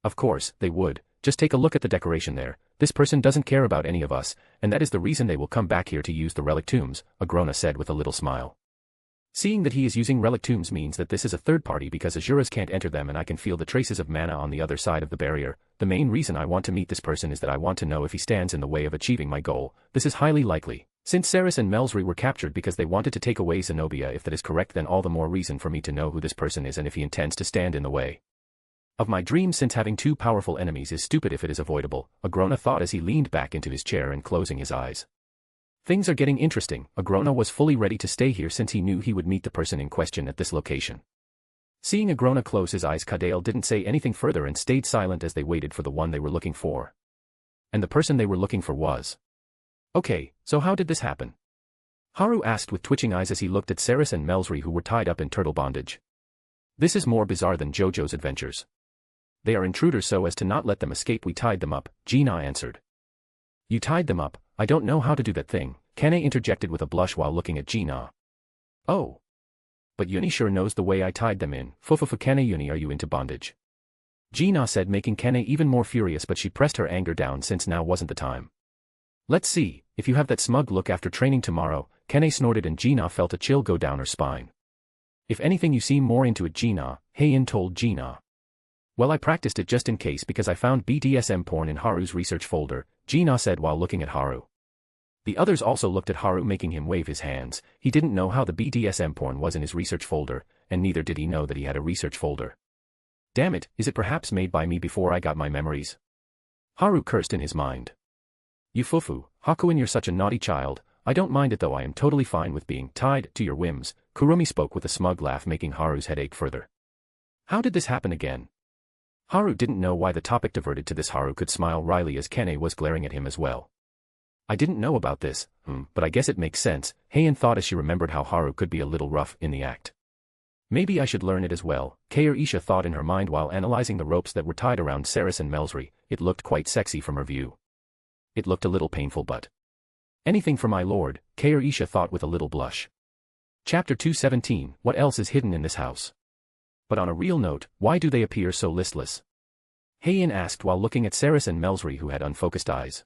Speaker 3: Of course, they would. Just take a look at the decoration there. This person doesn't care about any of us, and that is the reason they will come back here to use the relic tombs, Agrona said with a little smile. Seeing that he is using relic tombs means that this is a third party because Asuras can't enter them and I can feel the traces of mana on the other side of the barrier. The main reason I want to meet this person is that I want to know if he stands in the way of achieving my goal. This is highly likely. Since Saris and Melsry were captured because they wanted to take away Zenobia, if that is correct, then all the more reason for me to know who this person is and if he intends to stand in the way of my dreams, since having 2 powerful enemies is stupid if it is avoidable, Agrona thought as he leaned back into his chair and closing his eyes. Things are getting interesting. Agrona was fully ready to stay here since he knew he would meet the person in question at this location. Seeing Agrona close his eyes, Kadale didn't say anything further and stayed silent as they waited for the one they were looking for. And the person they were looking for was... Okay, so how did this happen? Haru asked with twitching eyes as he looked at Saris and Melsry, who were tied up in turtle bondage. This is more bizarre than JoJo's adventures. They are intruders, so as to not let them escape we tied them up, Gina answered. You tied them up? I don't know how to do that thing, Kane interjected with a blush while looking at Gina. Oh. But Yuni sure knows the way I tied them in. Fufufu Kane, Yuni, are you into bondage? Gina said, making Kane even more furious, but she pressed her anger down since now wasn't the time. Let's see, if you have that smug look after training tomorrow, Kane snorted and Gina felt a chill go down her spine. If anything you seem more into it, Gina, Heian told Gina. Well, I practiced it just in case because I found BDSM porn in Haru's research folder, Gina said while looking at Haru. The others also looked at Haru, making him wave his hands. He didn't know how the BDSM porn was in his research folder, and neither did he know that he had a research folder. Damn it, is it perhaps made by me before I got my memories? Haru cursed in his mind. You fufu, Hakuin, you're such a naughty child. I don't mind it though, I am totally fine with being tied to your whims, Kurumi spoke with a smug laugh, making Haru's head ache further. How did this happen again? Haru didn't know why the topic diverted to this. Haru could smile wryly as Kane was glaring at him as well. I didn't know about this, but I guess it makes sense, Heian thought as she remembered how Haru could be a little rough in the act. Maybe I should learn it as well, Kair Isha thought in her mind while analyzing the ropes that were tied around Saris and Melsry. It looked quite sexy from her view. It looked a little painful, but... anything for my lord, Kair Isha thought with a little blush. Chapter 217, what else is hidden in this house? But on a real note, why do they appear so listless? Heian asked while looking at Saris and Melsry, who had unfocused eyes.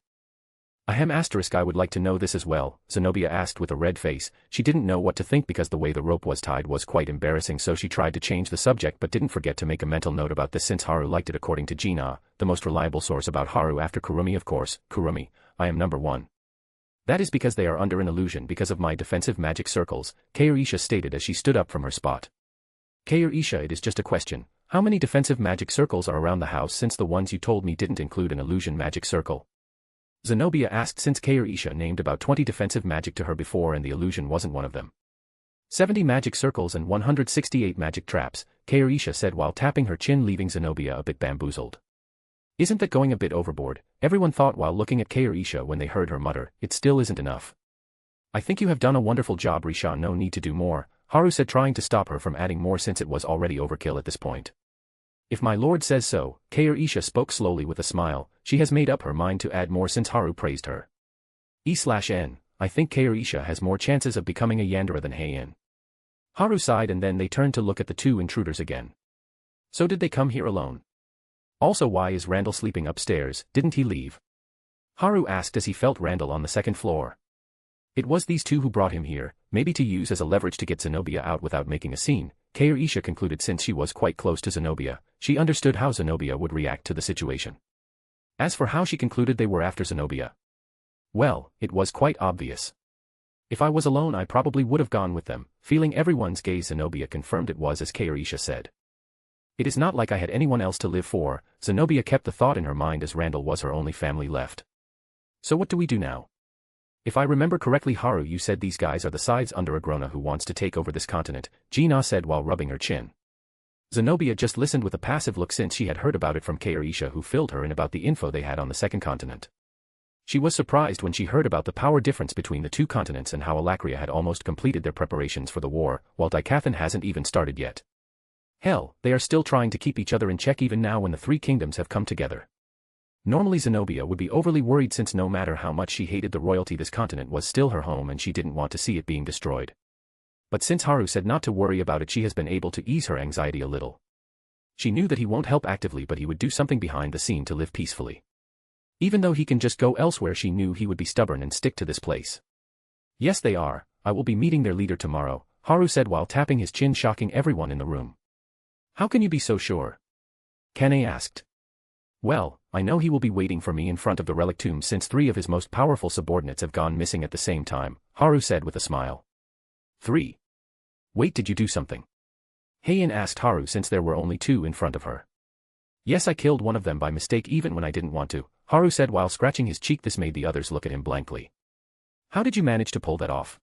Speaker 3: Ahem asterisk, I would like to know this as well, Zenobia asked with a red face. She didn't know what to think because the way the rope was tied was quite embarrassing, so she tried to change the subject but didn't forget to make a mental note about this since Haru liked it. According to Gina, the most reliable source about Haru after Kurumi, of course, Kurumi, I am number 1. That is because they are under an illusion because of my defensive magic circles, Kair Isha stated as she stood up from her spot. Kair Isha, it is just a question. How many defensive magic circles are around the house since the ones you told me didn't include an illusion magic circle? Zenobia asked since Kair Isha named about 20 defensive magic to her before and the illusion wasn't one of them. 70 magic circles and 168 magic traps, Kair Isha said while tapping her chin, leaving Zenobia a bit bamboozled. Isn't that going a bit overboard? Everyone thought while looking at Kair Isha when they heard her mutter, it still isn't enough. I think you have done a wonderful job, Risha, no need to do more, Haru said, trying to stop her from adding more since it was already overkill at this point. If my lord says so, Kair Isha spoke slowly with a smile. She has made up her mind to add more since Haru praised her. E/N, I think Kair Isha has more chances of becoming a Yandere than Heian. Haru sighed and then they turned to look at the 2 intruders again. So did they come here alone? Also, why is Randall sleeping upstairs? Didn't he leave? Haru asked as he felt Randall on the 2nd floor. It was these 2 who brought him here, maybe to use as a leverage to get Zenobia out without making a scene, Kair Isha concluded. Since she was quite close to Zenobia, she understood how Zenobia would react to the situation. As for how she concluded they were after Zenobia, well, it was quite obvious. If I was alone I probably would have gone with them, feeling everyone's gaze. Zenobia confirmed it was as Kair Isha said. It is not like I had anyone else to live for. Zenobia kept the thought in her mind as Randall was her only family left. So what do we do now? If I remember correctly, Haru, you said these guys are the sides under Agrona who wants to take over this continent, Gina said while rubbing her chin. Zenobia just listened with a passive look since she had heard about it from Kairisha, who filled her in about the info they had on the second continent. She was surprised when she heard about the power difference between the two continents and how Alakria had almost completed their preparations for the war, while Dikathan hasn't even started yet. Hell, they are still trying to keep each other in check even now when the three kingdoms have come together. Normally Zenobia would be overly worried since no matter how much she hated the royalty, this continent was still her home and she didn't want to see it being destroyed. But since Haru said not to worry about it, she has been able to ease her anxiety a little. She knew that he won't help actively, but he would do something behind the scene to live peacefully. Even though he can just go elsewhere, she knew he would be stubborn and stick to this place. Yes, they are. I will be meeting their leader tomorrow, Haru said while tapping his chin, shocking everyone in the room. How can you be so sure? Kane asked. Well, I know he will be waiting for me in front of the relic tomb since 3 of his most powerful subordinates have gone missing at the same time, Haru said with a smile. 3. Wait, did you do something? Heian asked Haru since there were only 2 in front of her. Yes, I killed one of them by mistake even when I didn't want to, Haru said while scratching his cheek. This made the others look at him blankly. How did you manage to pull that off?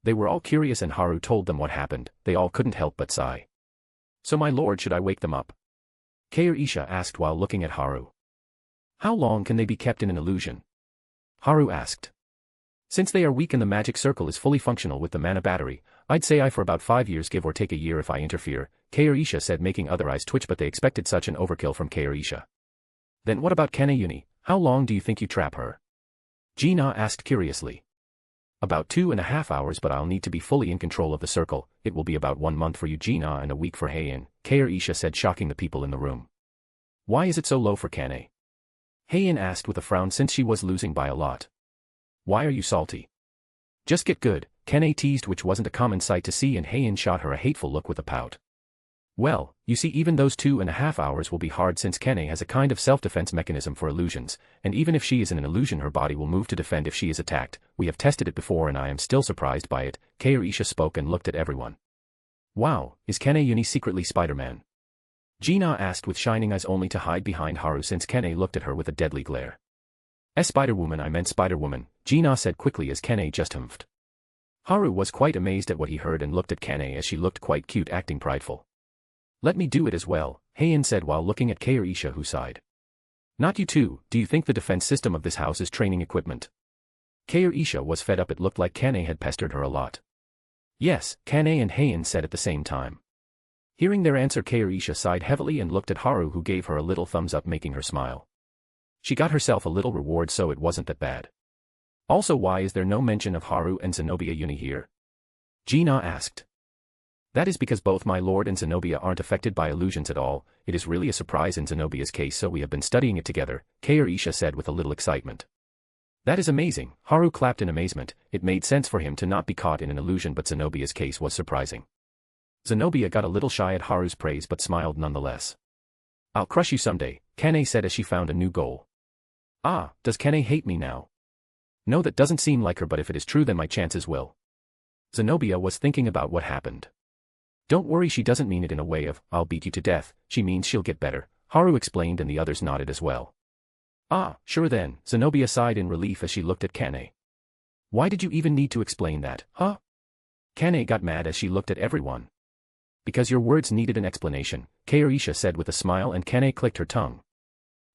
Speaker 3: They were all curious and Haru told them what happened. They all couldn't help but sigh. So my lord, should I wake them up? Kairisha asked while looking at Haru. How long can they be kept in an illusion? Haru asked. Since they are weak and the magic circle is fully functional with the mana battery, I'd say for about 5 years, give or take a year if I interfere, Kairisha said, making other eyes twitch, but they expected such an overkill from Kairisha. Then what about Kanayuni? How long do you think you trap her? Gina asked curiously. About 2.5 hours, but I'll need to be fully in control of the circle. It will be about 1 month for you, Gina, and a week for Heian, Kairisha said, shocking the people in the room. Why is it so low for Kane? Heian asked with a frown since she was losing by a lot. Why are you salty? Just get good, Kane teased, which wasn't a common sight to see, and Heian shot her a hateful look with a pout. Well, you see, even those 2.5 hours will be hard since Kane has a kind of self-defense mechanism for illusions, and even if she is in an illusion her body will move to defend if she is attacked. We have tested it before and I am still surprised by it, Kairisha spoke and looked at everyone. Wow, is Kanayuni secretly Spider-Man? Gina asked with shining eyes only to hide behind Haru since Kane looked at her with a deadly glare. Spider-Woman, I meant Spider-Woman, Gina said quickly as Kane just humphed. Haru was quite amazed at what he heard and looked at Kane as she looked quite cute, acting prideful. Let me do it as well, Heian said while looking at Kairisha, who sighed. Not you too. Do you think the defense system of this house is training equipment? Kairisha was fed up. It looked like Kane had pestered her a lot. Yes, Kane and Heian said at the same time. Hearing their answer, Kairisha sighed heavily and looked at Haru, who gave her a little thumbs up, making her smile. She got herself a little reward, so it wasn't that bad. Also, why is there no mention of Haru and Zenobia Uni here? Gina asked. That is because both my lord and Zenobia aren't affected by illusions at all. It is really a surprise in Zenobia's case, so we have been studying it together, Kairisha said with a little excitement. That is amazing, Haru clapped in amazement. It made sense for him to not be caught in an illusion, but Zenobia's case was surprising. Zenobia got a little shy at Haru's praise but smiled nonetheless. I'll crush you someday, Kane said as she found a new goal. Ah, does Kane hate me now? No, that doesn't seem like her, but if it is true then my chances will. Zenobia was thinking about what happened. Don't worry, she doesn't mean it in a way of, I'll beat you to death, she means she'll get better, Haru explained, and the others nodded as well. Ah, sure then, Zenobia sighed in relief as she looked at Kane. Why did you even need to explain that, huh? Kane got mad as she looked at everyone. Because your words needed an explanation, Kairisha said with a smile, and Kane clicked her tongue.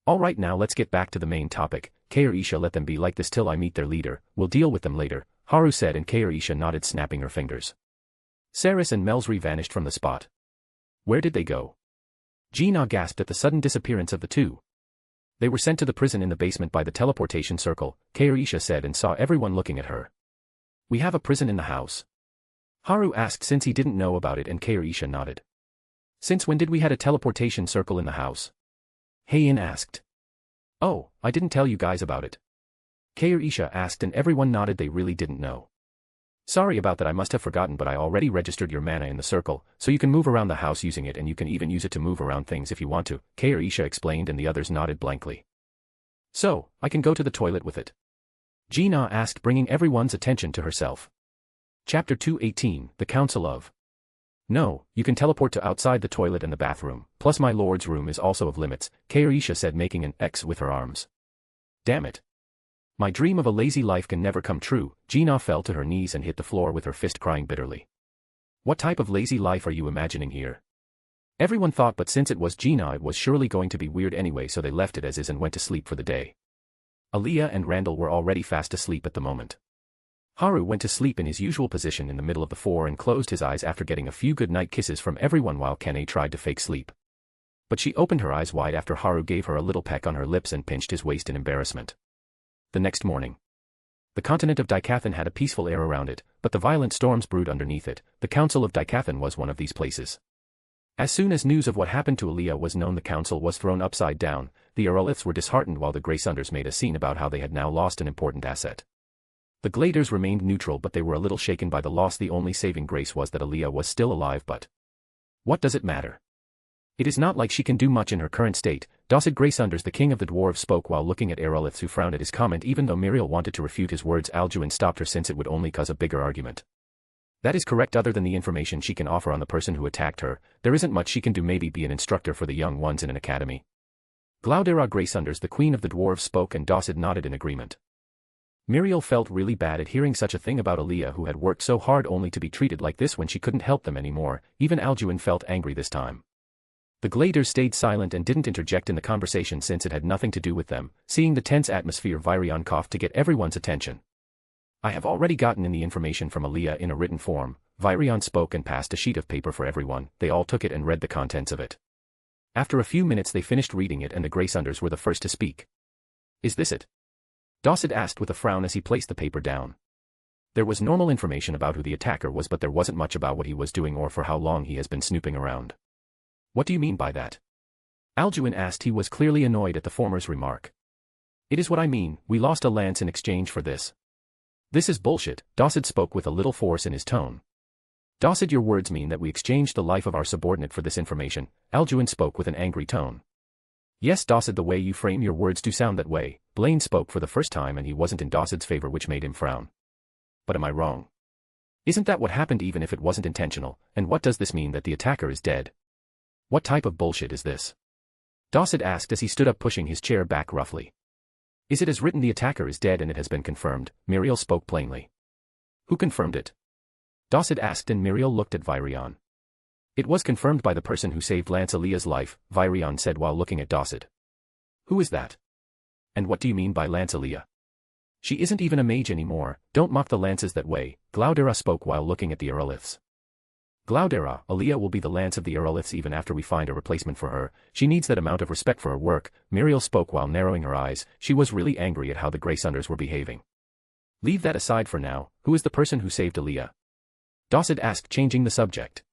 Speaker 3: Alright, now let's get back to the main topic, Kairisha. Let them be like this till I meet their leader, we'll deal with them later, Haru said, and Kairisha nodded, snapping her fingers. Saris and Melsri vanished from the spot. Where did they go? Gina gasped at the sudden disappearance of the two. They were sent to the prison in the basement by the teleportation circle, Kairisha said, and saw everyone looking at her. We have a prison in the house? Haru asked since he didn't know about it, and Kairisha nodded. Since when did we had a teleportation circle in the house? Heian asked. Oh, I didn't tell you guys about it. Kairisha asked, and everyone nodded. They really didn't know. Sorry about that, I must have forgotten, but I already registered your mana in the circle, so you can move around the house using it, and you can even use it to move around things if you want to, Kairisha explained, and the others nodded blankly. So, I can go to the toilet with it? Gina asked, bringing everyone's attention to herself. Chapter 218, The Council of No, you can teleport to outside the toilet and the bathroom, plus my lord's room is also of limits, Kairisha said, making an X with her arms. Damn it. My dream of a lazy life can never come true. Gina fell to her knees and hit the floor with her fist, crying bitterly. What type of lazy life are you imagining here? Everyone thought, but since it was Gina, it was surely going to be weird anyway, so they left it as is and went to sleep for the day. Aaliyah and Randall were already fast asleep at the moment. Haru went to sleep in his usual position in the middle of the floor and closed his eyes after getting a few good night kisses from everyone while Kene tried to fake sleep. But she opened her eyes wide after Haru gave her a little peck on her lips and pinched his waist in embarrassment. The next morning. The continent of Dikathan had a peaceful air around it, but the violent storms brewed underneath it. The Council of Dikathan was one of these places. As soon as news of what happened to Aaliyah was known, the council was thrown upside down. The Eroliths were disheartened while the Graysunders made a scene about how they had now lost an important asset. The Gladers remained neutral, but they were a little shaken by the loss. The only saving grace was that Aaliyah was still alive, but what does it matter? It is not like she can do much in her current state. Dossid Graysunders, the king of the dwarves, spoke while looking at Eroliths, who frowned at his comment. Even though Muriel wanted to refute his words, Alduin stopped her since it would only cause a bigger argument. That is correct. Other than the information she can offer on the person who attacked her, there isn't much she can do. Maybe be an instructor for the young ones in an academy. Glaudera Graysunders, the queen of the dwarves, spoke, and Dossid nodded in agreement. Muriel felt really bad at hearing such a thing about Aaliyah, who had worked so hard only to be treated like this when she couldn't help them anymore. Even Alduin felt angry this time. The Gladers stayed silent and didn't interject in the conversation since it had nothing to do with them. Seeing the tense atmosphere, Virion coughed to get everyone's attention. I have already gotten in the information from Aaliyah in a written form. Virion spoke and passed a sheet of paper for everyone. They all took it and read the contents of it. After a few minutes they finished reading it, and the Graysunders were the first to speak. Is this it? Dossid asked with a frown as he placed the paper down. There was normal information about who the attacker was, but there wasn't much about what he was doing or for how long he has been snooping around. What do you mean by that? Alduin asked. He was clearly annoyed at the former's remark. It is what I mean. We lost a lance in exchange for this. This is bullshit. Dossid spoke with a little force in his tone. Dossid, your words mean that we exchanged the life of our subordinate for this information. Alduin spoke with an angry tone. Yes, Dossid, the way you frame your words do sound that way. Blaine spoke for the first time, and he wasn't in Dossid's favor, which made him frown. But am I wrong? Isn't that what happened, even if it wasn't intentional? And what does this mean, that the attacker is dead? What type of bullshit is this? Dossid asked as he stood up, pushing his chair back roughly. Is it as written? The attacker is dead and it has been confirmed. Muriel spoke plainly. Who confirmed it? Dossid asked, and Muriel looked at Virion. It was confirmed by the person who saved Lance Aaliyah's life, Virion said while looking at Dossid. Who is that? And what do you mean by Lance Aaliyah? She isn't even a mage anymore. Don't mock the lances that way. Glaudera spoke while looking at the Eroliths. Glaudera, Aaliyah will be the lance of the Eroliths even after we find a replacement for her. She needs that amount of respect for her work. Muriel spoke while narrowing her eyes. She was really angry at how the Graysunders were behaving. Leave that aside for now. Who is the person who saved Aaliyah? Dossid asked, changing the subject.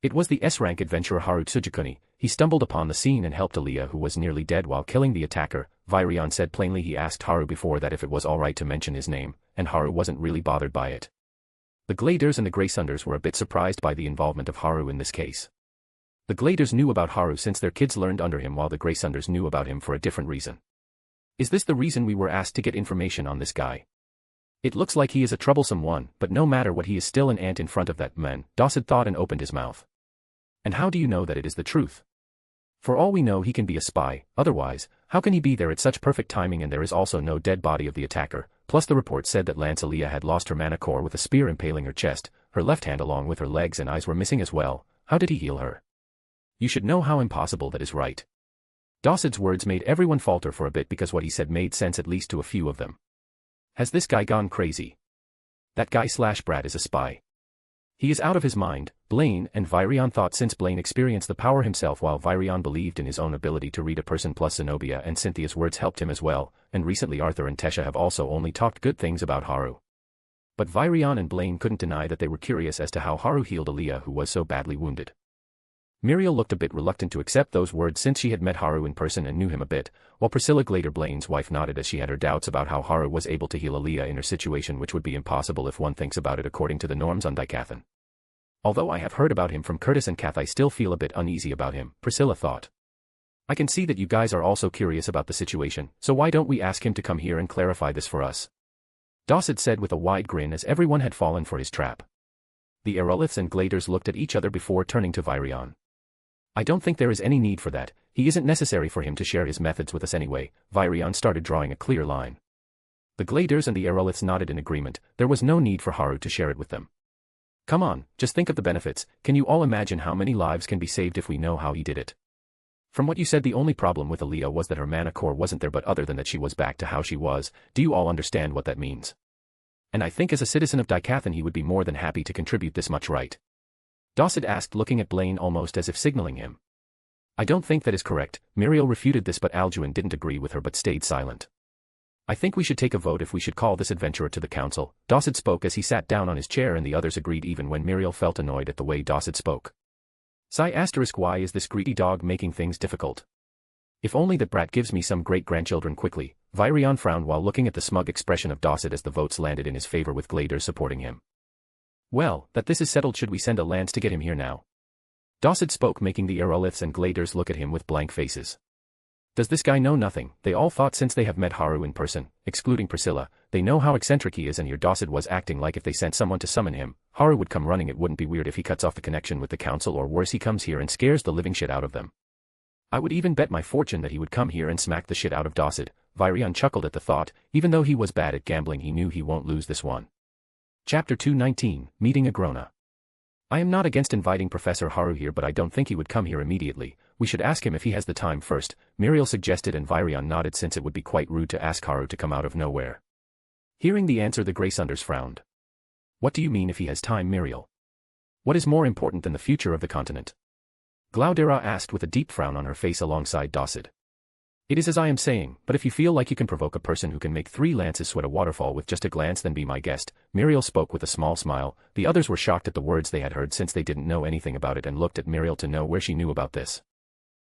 Speaker 3: It was the S-rank adventurer Haru Tsujikuni. He stumbled upon the scene and helped Aaliyah, who was nearly dead, while killing the attacker. Virion said plainly. He asked Haru before that if it was alright to mention his name, and Haru wasn't really bothered by it. The Gladers and the Graysunders were a bit surprised by the involvement of Haru in this case. The Gladers knew about Haru since their kids learned under him, while the Graysunders knew about him for a different reason. Is this the reason we were asked to get information on this guy? It looks like he is a troublesome one, but no matter what, he is still an ant in front of that man, Dossid thought and opened his mouth. And how do you know that it is the truth? For all we know, he can be a spy. Otherwise, how can he be there at such perfect timing? And there is also no dead body of the attacker. Plus the report said that Lance Aaliyah had lost her mana core with a spear impaling her chest. Her left hand along with her legs and eyes were missing as well. How did he heal her? You should know how impossible that is, right? Dossid's words made everyone falter for a bit because what he said made sense, at least to a few of them. Has this guy gone crazy? That guy / Brad is a spy. He is out of his mind, Blaine and Virion thought, since Blaine experienced the power himself, while Virion believed in his own ability to read a person. Plus Zenobia and Cynthia's words helped him as well, and recently Arthur and Tesha have also only talked good things about Haru. But Virion and Blaine couldn't deny that they were curious as to how Haru healed Aaliyah, who was so badly wounded. Muriel looked a bit reluctant to accept those words since she had met Haru in person and knew him a bit, while Priscilla Glader, Blaine's wife, nodded as she had her doubts about how Haru was able to heal Aaliyah in her situation, which would be impossible if one thinks about it according to the norms on Dikathan. Although I have heard about him from Curtis and Kath, I still feel a bit uneasy about him, Priscilla thought. I can see that you guys are also curious about the situation, so why don't we ask him to come here and clarify this for us? Dossid said with a wide grin as everyone had fallen for his trap. The aeroliths and gladers looked at each other before turning to Virion. I don't think there is any need for that, he isn't necessary for him to share his methods with us anyway. Virion started drawing a clear line. The gladers and the aeroliths nodded in agreement, there was no need for Haru to share it with them. Come on, just think of the benefits, can you all imagine how many lives can be saved if we know how he did it? From what you said, the only problem with Aaliyah was that her mana core wasn't there, but other than that she was back to how she was. Do you all understand what that means? And I think as a citizen of Dicathan he would be more than happy to contribute this much, right? Dawsett asked, looking at Blaine almost as if signaling him. I don't think that is correct. Muriel refuted this, but Alduin didn't agree with her but stayed silent. I think we should take a vote if we should call this adventurer to the council. Dawsett spoke as he sat down on his chair, and the others agreed even when Muriel felt annoyed at the way Dawsett spoke. Why is this greedy dog making things difficult? If only that brat gives me some great-grandchildren quickly. Virion frowned while looking at the smug expression of Dawsett as the votes landed in his favor with gladers supporting him. Well, that this is settled, should we send a lance to get him here now? Dawsett spoke, making the aeroliths and gladers look at him with blank faces. Does this guy know nothing? They all thought since they have met Haru in person, excluding Priscilla, they know how eccentric he is, and here Dawsett was acting like if they sent someone to summon him, Haru would come running. It wouldn't be weird if he cuts off the connection with the council, or worse, he comes here and scares the living shit out of them. I would even bet my fortune that he would come here and smack the shit out of Dawsett. Virion chuckled at the thought, even though he was bad at gambling he knew he won't lose this one. Chapter 219, Meeting Agrona. I am not against inviting Professor Haru here, but I don't think he would come here immediately. We should ask him if he has the time first, Muriel suggested, and Virion nodded, since it would be quite rude to ask Haru to come out of nowhere. Hearing the answer, the Graysunders frowned. What do you mean if he has time, Muriel? What is more important than the future of the continent? Glaudera asked with a deep frown on her face alongside Dawsett. It is as I am saying, but if you feel like you can provoke a person who can make 3 lances sweat a waterfall with just a glance, then be my guest. Muriel spoke with a small smile. The others were shocked at the words they had heard, since they didn't know anything about it, and looked at Muriel to know where she knew about this.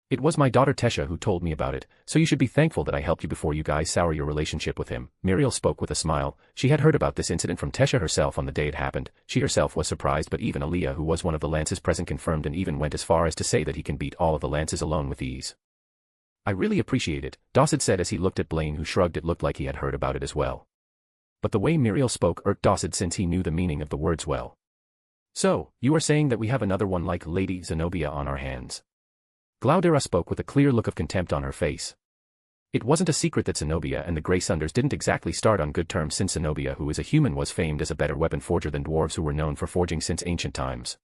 Speaker 3: It was my daughter Tesha who told me about it, so you should be thankful that I helped you before you guys sour your relationship with him. Muriel spoke with a smile. She had heard about this incident from Tesha herself on the day it happened. She herself was surprised, but even Aaliyah, who was one of the lances present, confirmed, and even went as far as to say that he can beat all of the lances alone with ease. I really appreciate it, Dawsett said as he looked at Blaine, who shrugged. It looked like he had heard about it as well. But the way Muriel spoke irked Dawsett, since he knew the meaning of the words well. So, you are saying that we have another one like Lady Zenobia on our hands? Glaudera spoke with a clear look of contempt on her face. It wasn't a secret that Zenobia and the Graysunders didn't exactly start on good terms, since Zenobia, who is a human, was famed as a better weapon forger than dwarves, who were known for forging since ancient times.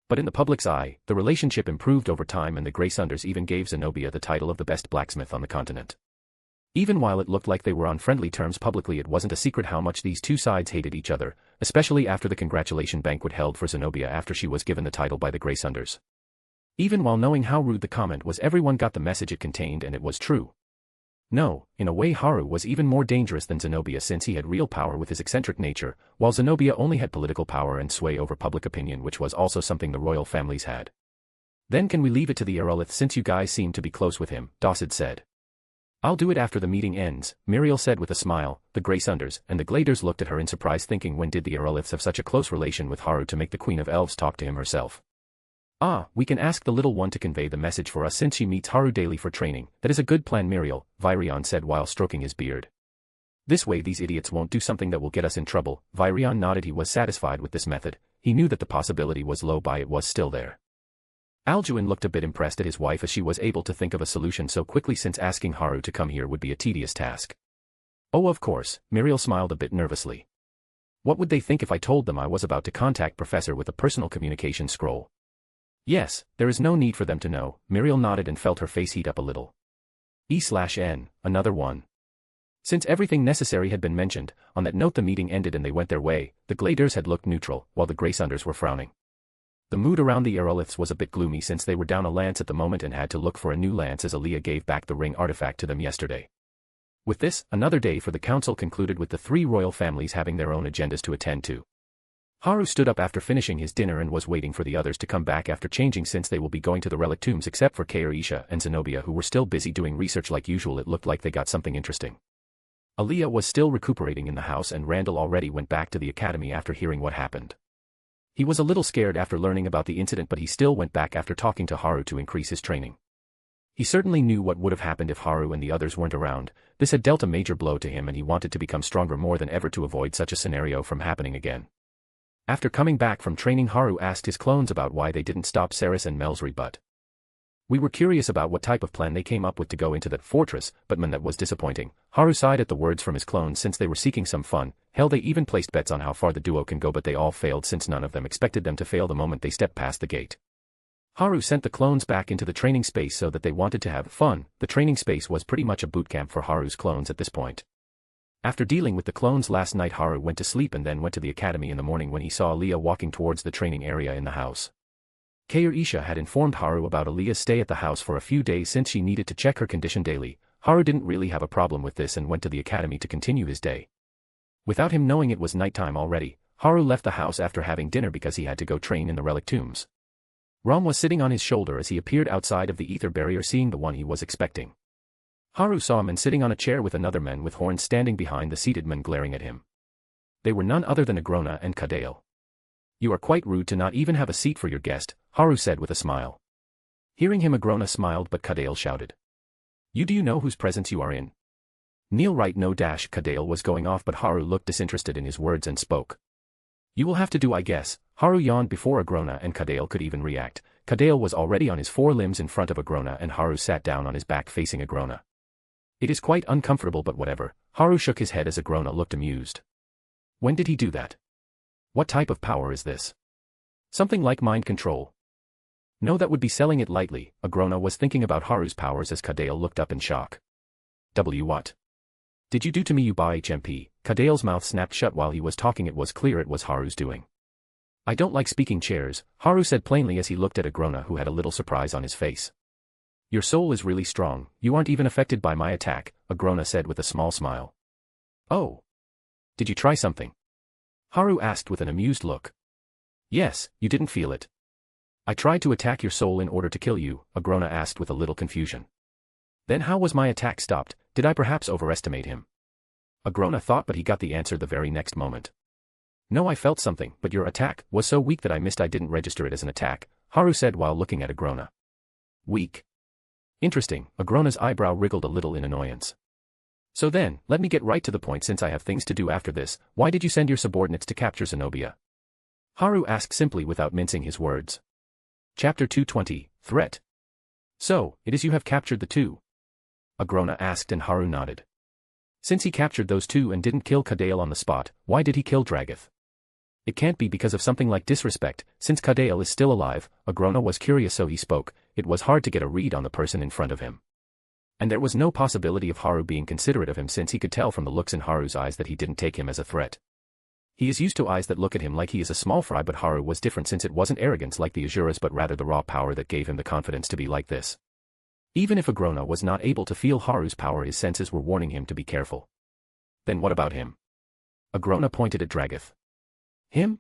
Speaker 3: But in the public's eye, the relationship improved over time, and the Graysunders even gave Zenobia the title of the best blacksmith on the continent. Even while it looked like they were on friendly terms publicly, it wasn't a secret how much these two sides hated each other, especially after the congratulation banquet held for Zenobia after she was given the title by the Graysunders. Even while knowing how rude the comment was, everyone got the message it contained, and it was true. No, in a way Haru was even more dangerous than Zenobia, since he had real power with his eccentric nature, while Zenobia only had political power and sway over public opinion, which was also something the royal families had. Then can we leave it to the Aerolith, since you guys seem to be close with him, Dawsett said. I'll do it after the meeting ends, Muriel said with a smile. The Graysunders and the Gladers looked at her in surprise, thinking, when did the Aeroliths have such a close relation with Haru to make the Queen of Elves talk to him herself? Ah, we can ask the little one to convey the message for us, since she meets Haru daily for training. That is a good plan, Muriel, Virion said while stroking his beard. This way these idiots won't do something that will get us in trouble. Virion nodded. He was satisfied with this method. He knew that the possibility was low, but it was still there. Alduin looked a bit impressed at his wife as she was able to think of a solution so quickly, since asking Haru to come here would be a tedious task. Oh, of course, Muriel smiled a bit nervously. What would they think if I told them I was about to contact Professor with a personal communication scroll? Yes, there is no need for them to know. Muriel nodded and felt her face heat up a little. E/N, another one. Since everything necessary had been mentioned, on that note the meeting ended and they went their way. The Gladers had looked neutral, while the Graysunders were frowning. The mood around the Aeroliths was a bit gloomy, since they were down a lance at the moment and had to look for a new lance as Aaliyah gave back the ring artifact to them yesterday. With this, another day for the council concluded, with the three royal families having their own agendas to attend to. Haru stood up after finishing his dinner and was waiting for the others to come back after changing, since they will be going to the relic tombs, except for Kairisha and Zenobia, who were still busy doing research like usual. It looked like they got something interesting. Aaliyah was still recuperating in the house, and Randall already went back to the academy after hearing what happened. He was a little scared after learning about the incident, but he still went back after talking to Haru to increase his training. He certainly knew what would have happened if Haru and the others weren't around. This had dealt a major blow to him, and he wanted to become stronger more than ever to avoid such a scenario from happening again. After coming back from training, Haru asked his clones about why they didn't stop Saris and Mel's rebut. We were curious about what type of plan they came up with to go into that fortress, but man, that was disappointing. Haru sighed at the words from his clones since they were seeking some fun. Hell, they even placed bets on how far the duo can go, but they all failed since none of them expected them to fail the moment they stepped past the gate. Haru sent the clones back into the training space so that they wanted to have fun. The training space was pretty much a boot camp for Haru's clones at this point. After dealing with the clones last night, Haru went to sleep and then went to the academy in the morning when he saw Aaliyah walking towards the training area in the house. Kair Isha had informed Haru about Aaliyah's stay at the house for a few days since she needed to check her condition daily. Haru didn't really have a problem with this and went to the academy to continue his day. Without him knowing, it was nighttime already. Haru left the house after having dinner because he had to go train in the relic tombs. Rom was sitting on his shoulder as he appeared outside of the ether barrier, seeing the one he was expecting. Haru saw a man sitting on a chair with another man with horns standing behind the seated man glaring at him. They were none other than Agrona and Kadale. "You are quite rude to not even have a seat for your guest," Haru said with a smile. Hearing him, Agrona smiled, but Kadale shouted, Do you know whose presence you are in?" "Kneel right no dash." Kadale was going off, but Haru looked disinterested in his words and spoke. "You will have to do, I guess." Haru yawned before Agrona and Kadale could even react. Kadale was already on his four limbs in front of Agrona and Haru sat down on his back facing Agrona. "It is quite uncomfortable, but whatever." Haru shook his head as Agrona looked amused. "When did he do that? What type of power is this? Something like mind control?" "No, that would be selling it lightly." Agrona was thinking about Haru's powers as Kadale looked up in shock. What did you do to me, you bah-hmp?" Kadale's mouth snapped shut while he was talking. It was clear it was Haru's doing. "I don't like speaking chairs," Haru said plainly as he looked at Agrona, who had a little surprise on his face. "Your soul is really strong. You aren't even affected by my attack," Agrona said with a small smile. "Oh. Did you try something?" Haru asked with an amused look. "Yes, you didn't feel it." "I tried to attack your soul in order to kill you," Agrona asked with a little confusion. "Then how was my attack stopped? Did I perhaps overestimate him?" Agrona thought, but he got the answer the very next moment. "No, I felt something, but your attack was so weak that I missed. I didn't register it as an attack," Haru said while looking at Agrona. "Weak? Interesting." Agrona's eyebrow wriggled a little in annoyance. "So then, let me get right to the point since I have things to do after this. Why did you send your subordinates to capture Zenobia?" Haru asked simply without mincing his words. Chapter 220, Threat. "So, it is you have captured the two?" Agrona asked and Haru nodded. "Since he captured those two and didn't kill Kadale on the spot, why did he kill Dragath?" "It can't be because of something like disrespect, since Kadale is still alive." Agrona was curious, so he spoke. It was hard to get a read on the person in front of him. And there was no possibility of Haru being considerate of him since he could tell from the looks in Haru's eyes that he didn't take him as a threat. He is used to eyes that look at him like he is a small fry, but Haru was different since it wasn't arrogance like the Azuras but rather the raw power that gave him the confidence to be like this. Even if Agrona was not able to feel Haru's power, his senses were warning him to be careful. "Then what about him?" Agrona pointed at Dragath. "Him?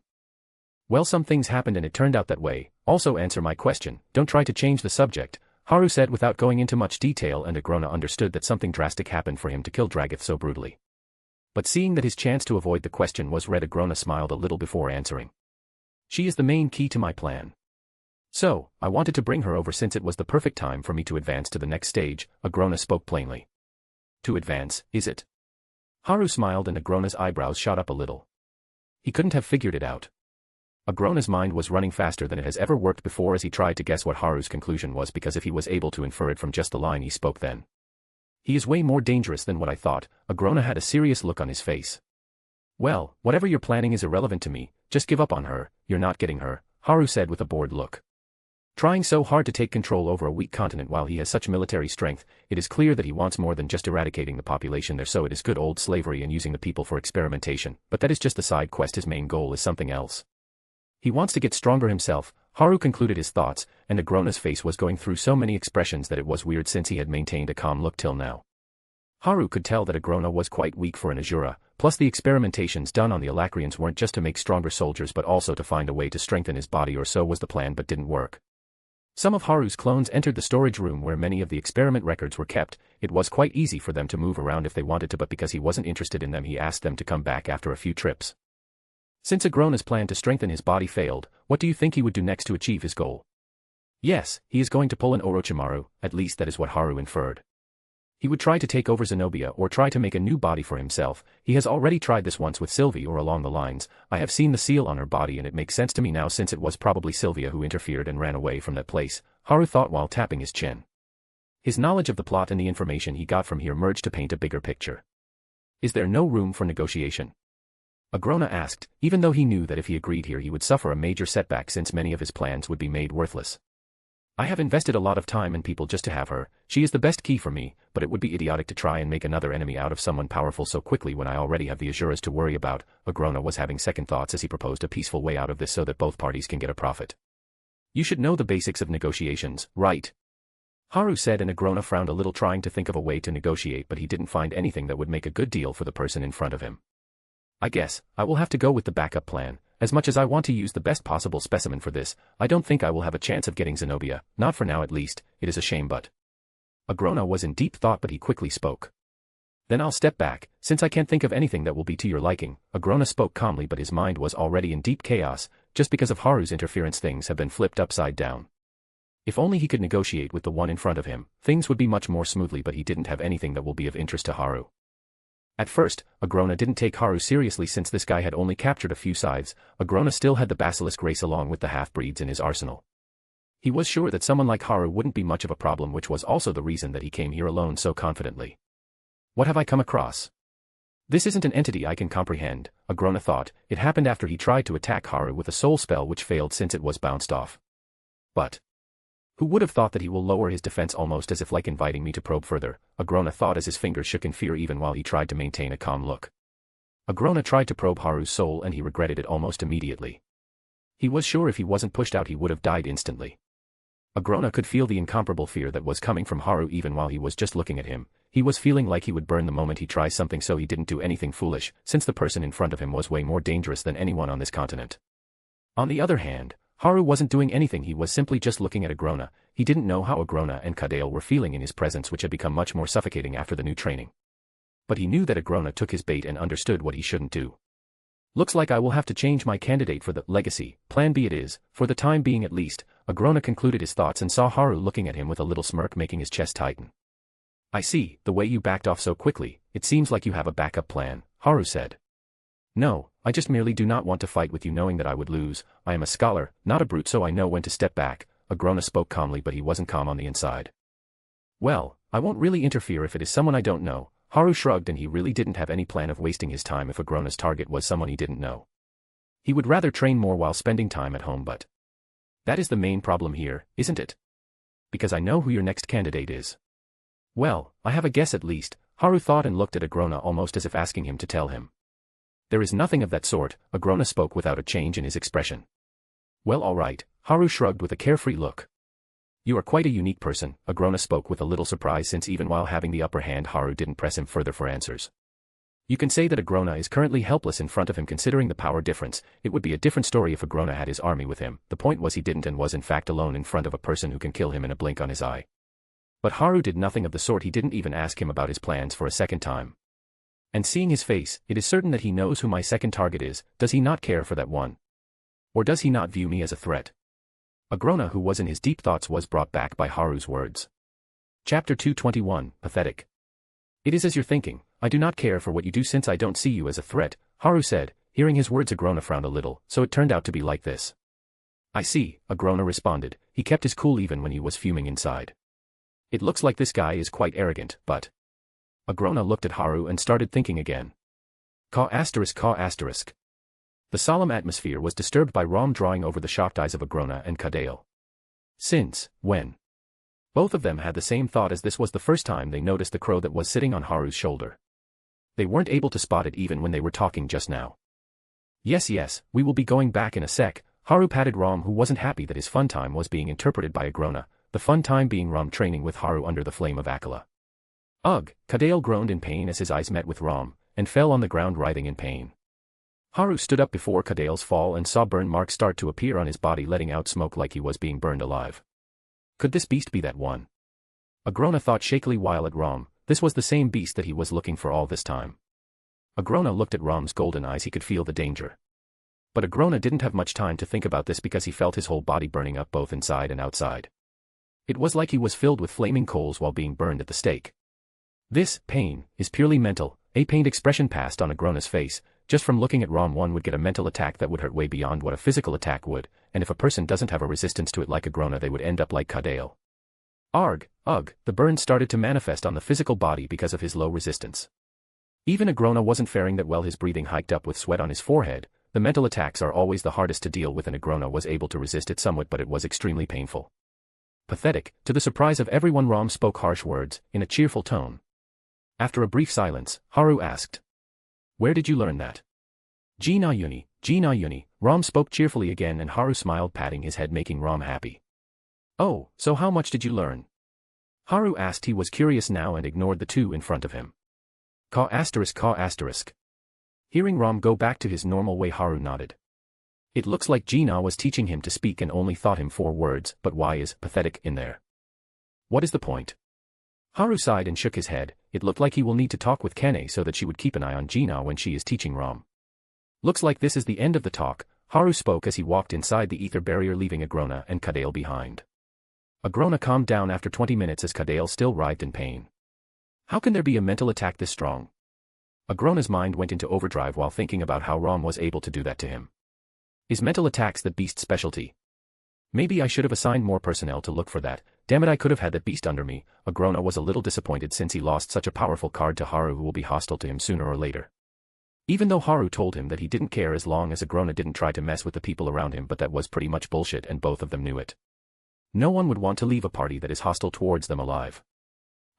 Speaker 3: Well, some things happened and it turned out that way. Also answer my question, don't try to change the subject," Haru said without going into much detail, and Agrona understood that something drastic happened for him to kill Dragath so brutally. But seeing that his chance to avoid the question was red, Agrona smiled a little before answering. "She is the main key to my plan. So, I wanted to bring her over since it was the perfect time for me to advance to the next stage," Agrona spoke plainly. "To advance, is it?" Haru smiled and Agrona's eyebrows shot up a little. He couldn't have figured it out. Agrona's mind was running faster than it has ever worked before as he tried to guess what Haru's conclusion was, because if he was able to infer it from just the line he spoke, then he is way more dangerous than what I thought. Agrona had a serious look on his face. "Well, whatever you're planning is irrelevant to me, just give up on her. You're not getting her," Haru said with a bored look. Trying so hard to take control over a weak continent while he has such military strength, it is clear that he wants more than just eradicating the population there. So it is good old slavery and using the people for experimentation, but that is just a side quest. His main goal is something else. He wants to get stronger himself. Haru concluded his thoughts, and Agrona's face was going through so many expressions that it was weird since he had maintained a calm look till now. Haru could tell that Agrona was quite weak for an Azura, plus the experimentations done on the Alacrians weren't just to make stronger soldiers but also to find a way to strengthen his body, or so was the plan, but didn't work. Some of Haru's clones entered the storage room where many of the experiment records were kept. It was quite easy for them to move around if they wanted to, but because he wasn't interested in them, he asked them to come back after a few trips. Since Agrona's plan to strengthen his body failed, what do you think he would do next to achieve his goal? Yes, he is going to pull an Orochimaru, at least that is what Haru inferred. He would try to take over Zenobia or try to make a new body for himself. He has already tried this once with Sylvie, or along the lines, I have seen the seal on her body and it makes sense to me now since it was probably Sylvia who interfered and ran away from that place, Haru thought while tapping his chin. His knowledge of the plot and the information he got from here merged to paint a bigger picture. Is there no room for negotiation? Agrona asked, even though he knew that if he agreed here he would suffer a major setback since many of his plans would be made worthless. I have invested a lot of time and people just to have her. She is the best key for me, but it would be idiotic to try and make another enemy out of someone powerful so quickly when I already have the Azuras to worry about. Agrona was having second thoughts as he proposed a peaceful way out of this so that both parties can get a profit. You should know the basics of negotiations, right? Haru said, and Agrona frowned a little, trying to think of a way to negotiate, but he didn't find anything that would make a good deal for the person in front of him. I guess I will have to go with the backup plan. As much as I want to use the best possible specimen for this, I don't think I will have a chance of getting Zenobia, not for now at least. It is a shame, but... Agrona was in deep thought, but he quickly spoke. Then I'll step back, since I can't think of anything that will be to your liking. Agrona spoke calmly, but his mind was already in deep chaos. Just because of Haru's interference, things have been flipped upside down. If only he could negotiate with the one in front of him, things would be much more smoothly, but he didn't have anything that will be of interest to Haru. At first, Agrona didn't take Haru seriously since this guy had only captured a few scythes. Agrona still had the basilisk race along with the half-breeds in his arsenal. He was sure that someone like Haru wouldn't be much of a problem, which was also the reason that he came here alone so confidently. What have I come across? This isn't an entity I can comprehend, Agrona thought. It happened after he tried to attack Haru with a soul spell which failed since it was bounced off. But who would have thought that he will lower his defense almost as if like inviting me to probe further, Agrona thought as his fingers shook in fear even while he tried to maintain a calm look. Agrona tried to probe Haru's soul and he regretted it almost immediately. He was sure if he wasn't pushed out he would have died instantly. Agrona could feel the incomparable fear that was coming from Haru even while he was just looking at him. He was feeling like he would burn the moment he tries something, so he didn't do anything foolish, since the person in front of him was way more dangerous than anyone on this continent. On the other hand, Haru wasn't doing anything, he was simply just looking at Agrona. He didn't know how Agrona and Kadale were feeling in his presence, which had become much more suffocating after the new training. But he knew that Agrona took his bait and understood what he shouldn't do. Looks like I will have to change my candidate for the legacy. Plan B it is, for the time being at least. Agrona concluded his thoughts and saw Haru looking at him with a little smirk, making his chest tighten. I see, the way you backed off so quickly, it seems like you have a backup plan, Haru said. No, I just merely do not want to fight with you knowing that I would lose. I am a scholar, not a brute, so I know when to step back. Agrona spoke calmly, but he wasn't calm on the inside. Well, I won't really interfere if it is someone I don't know. Haru shrugged, and he really didn't have any plan of wasting his time if Agrona's target was someone he didn't know. He would rather train more while spending time at home, but that is the main problem here, isn't it? Because I know who your next candidate is. Well, I have a guess at least, Haru thought and looked at Agrona almost as if asking him to tell him. There is nothing of that sort, Agrona spoke without a change in his expression. Well, all right, Haru shrugged with a carefree look. You are quite a unique person, Agrona spoke with a little surprise, since even while having the upper hand Haru didn't press him further for answers. You can say that Agrona is currently helpless in front of him considering the power difference. It would be a different story if Agrona had his army with him. The point was he didn't and was in fact alone in front of a person who can kill him in a blink on his eye. But Haru did nothing of the sort. He didn't even ask him about his plans for a second time. And seeing his face, it is certain that he knows who my second target is. Does he not care for that one? Or does he not view me as a threat? Agrona, who was in his deep thoughts, was brought back by Haru's words. Chapter 221, Pathetic. It is as you're thinking. I do not care for what you do since I don't see you as a threat, Haru said. Hearing his words, Agrona frowned a little. So it turned out to be like this. I see, Agrona responded. He kept his cool even when he was fuming inside. It looks like this guy is quite arrogant, but... Agrona looked at Haru and started thinking again. Caw asterisk caw asterisk. The solemn atmosphere was disturbed by Rom drawing over the shocked eyes of Agrona and Kadale. Since when? Both of them had the same thought, as this was the first time they noticed the crow that was sitting on Haru's shoulder. They weren't able to spot it even when they were talking just now. Yes, we will be going back in a sec, Haru patted Rom, who wasn't happy that his fun time was being interpreted by Agrona, the fun time being Rom training with Haru under the flame of Akala. Ugh, Kadale groaned in pain as his eyes met with Rom, and fell on the ground writhing in pain. Haru stood up before Kadale's fall and saw burn marks start to appear on his body, letting out smoke like he was being burned alive. Could this beast be that one? Agrona thought shakily while at Rom. This was the same beast that he was looking for all this time. Agrona looked at Rom's golden eyes. He could feel the danger. But Agrona didn't have much time to think about this because he felt his whole body burning up both inside and outside. It was like he was filled with flaming coals while being burned at the stake. This, pain, is purely mental. A pained expression passed on Agrona's face. Just from looking at Rom, one would get a mental attack that would hurt way beyond what a physical attack would, and if a person doesn't have a resistance to it like Agrona, they would end up like Kadale. Arg, ugh, the burn started to manifest on the physical body because of his low resistance. Even Agrona wasn't faring that well, his breathing hiked up with sweat on his forehead. The mental attacks are always the hardest to deal with, and Agrona was able to resist it somewhat, but it was extremely painful. Pathetic. To the surprise of everyone, Rom spoke harsh words, in a cheerful tone. After a brief silence, Haru asked, "Where did you learn that?" Jinayuni, Rom spoke cheerfully again, and Haru smiled, patting his head, making Rom happy. "Oh, so how much did you learn?" Haru asked. He was curious now and ignored the two in front of him. Ka asterisk. Hearing Rom go back to his normal way, Haru nodded. It looks like Jina was teaching him to speak and only taught him 4 words, but why is pathetic in there? What is the point? Haru sighed and shook his head. It looked like he will need to talk with Kane so that she would keep an eye on Jina when she is teaching Rom. Looks like this is the end of the talk, Haru spoke as he walked inside the ether barrier, leaving Agrona and Kadale behind. Agrona calmed down after 20 minutes as Kadale still writhed in pain. How can there be a mental attack this strong? Agrona's mind went into overdrive while thinking about how Rom was able to do that to him. Is mental attacks the beast's specialty? Maybe I should have assigned more personnel to look for that. Damn it, I could have had that beast under me. Agrona was a little disappointed since he lost such a powerful card to Haru, who will be hostile to him sooner or later. Even though Haru told him that he didn't care as long as Agrona didn't try to mess with the people around him, but that was pretty much bullshit and both of them knew it. No one would want to leave a party that is hostile towards them alive.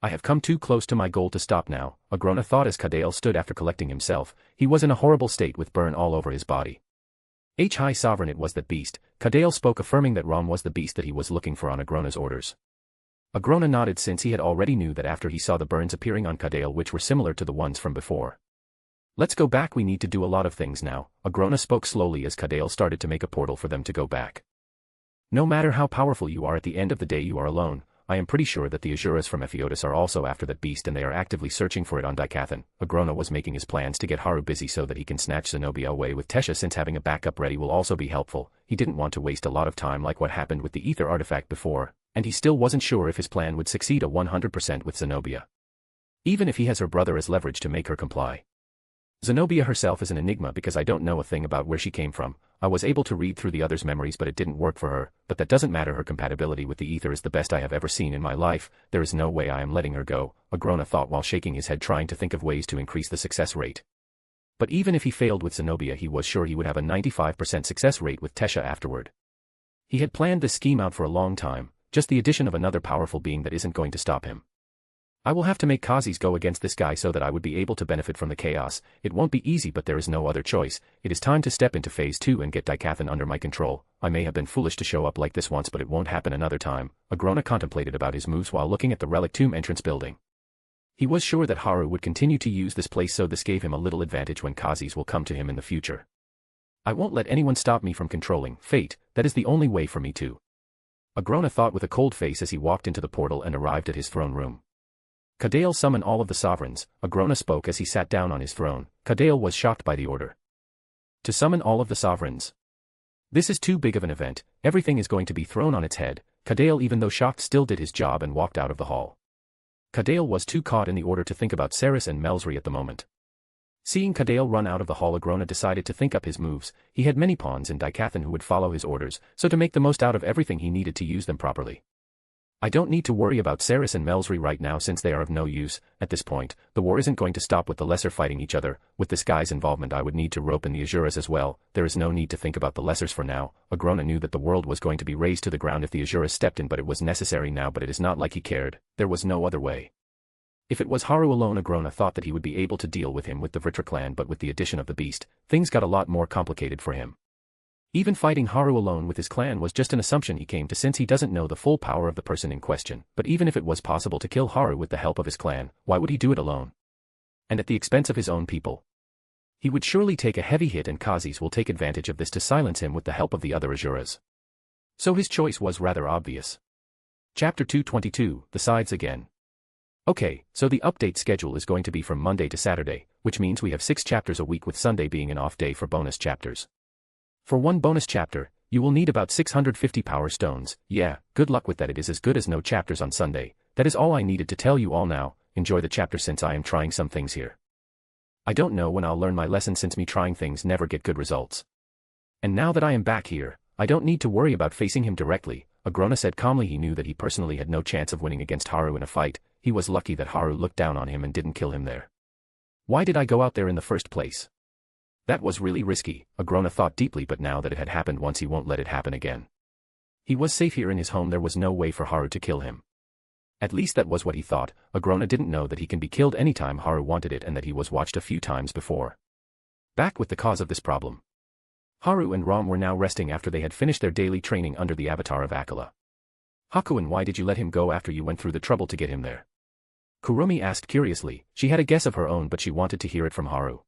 Speaker 3: I have come too close to my goal to stop now, Agrona thought as Kadale stood after collecting himself. He was in a horrible state with burn all over his body. High Sovereign, it was that beast. Kadale spoke, affirming that Rom was the beast that he was looking for on Agrona's orders. Agrona nodded since he had already knew that after he saw the burns appearing on Kadale, which were similar to the ones from before. Let's go back, we need to do a lot of things now, Agrona spoke slowly as Kadale started to make a portal for them to go back. No matter how powerful you are, at the end of the day you are alone. I am pretty sure that the Azuras from Epheotis are also after that beast and they are actively searching for it on Dikathan. Agrona was making his plans to get Haru busy so that he can snatch Zenobia away with Tesha, since having a backup ready will also be helpful. He didn't want to waste a lot of time like what happened with the ether artifact before, and he still wasn't sure if his plan would succeed 100% with Zenobia. Even if he has her brother as leverage to make her comply. Zenobia herself is an enigma because I don't know a thing about where she came from. I was able to read through the others' memories, but it didn't work for her. But that doesn't matter, her compatibility with the ether is the best I have ever seen in my life. There is no way I am letting her go, Agrona thought while shaking his head, trying to think of ways to increase the success rate. But even if he failed with Zenobia, he was sure he would have a 95% success rate with Tesha afterward. He had planned this scheme out for a long time, just the addition of another powerful being that isn't going to stop him. I will have to make Kazis go against this guy so that I would be able to benefit from the chaos. It won't be easy, but there is no other choice. It is time to step into phase 2 and get Dikathan under my control. I may have been foolish to show up like this once, but it won't happen another time. Agrona contemplated about his moves while looking at the relic tomb entrance building. He was sure that Haru would continue to use this place, so this gave him a little advantage when Kazis will come to him in the future. I won't let anyone stop me from controlling fate. That is the only way for me to. Agrona thought with a cold face as he walked into the portal and arrived at his throne room. Kadale, summon all of the sovereigns, Agrona spoke as he sat down on his throne. Kadale was shocked by the order. To summon all of the sovereigns? This is too big of an event, everything is going to be thrown on its head. Kadale, even though shocked, still did his job and walked out of the hall. Kadale was too caught in the order to think about Saris and Melsri at the moment. Seeing Kadale run out of the hall, Agrona decided to think up his moves. He had many pawns in Dikathan who would follow his orders, so to make the most out of everything he needed to use them properly. I don't need to worry about Saris and Melsri right now since they are of no use. At this point, the war isn't going to stop with the lesser fighting each other. With this guy's involvement, I would need to rope in the Azuras as well. There is no need to think about the lessers for now. Agrona knew that the world was going to be razed to the ground if the Azuras stepped in, but it was necessary now, but it is not like he cared. There was no other way. If it was Haru alone, Agrona thought that he would be able to deal with him with the Vritra clan, but with the addition of the beast, things got a lot more complicated for him. Even fighting Haru alone with his clan was just an assumption he came to, since he doesn't know the full power of the person in question. But even if it was possible to kill Haru with the help of his clan, why would he do it alone? And at the expense of his own people? He would surely take a heavy hit, and Kazis will take advantage of this to silence him with the help of the other Azuras. So his choice was rather obvious. Chapter 222, The Sides Again. Okay, so the update schedule is going to be from Monday to Saturday, which means we have 6 chapters a week, with Sunday being an off day for bonus chapters. For one bonus chapter, you will need about 650 power stones. Yeah, good luck with that. It is as good as no chapters on Sunday. That is all I needed to tell you all now. enjoy the chapter since I am trying some things here. I don't know when I'll learn my lesson since me trying things never get good results. And now that I am back here, I don't need to worry about facing him directly, Agrona said calmly. He knew that he personally had no chance of winning against Haru in a fight. He was lucky that Haru looked down on him and didn't kill him there. Why did I go out there in the first place? That was really risky, Agrona thought deeply, but now that it had happened once he won't let it happen again. He was safe here in his home. There was no way for Haru to kill him. At least that was what he thought. Agrona didn't know that he can be killed anytime Haru wanted it and that he was watched a few times before. Back with the cause of this problem. Haru and Rom were now resting after they had finished their daily training under the avatar of Akala. Hakuin, why did you let him go after you went through the trouble to get him there? Kurumi asked curiously. She had a guess of her own, but she wanted to hear it from Haru.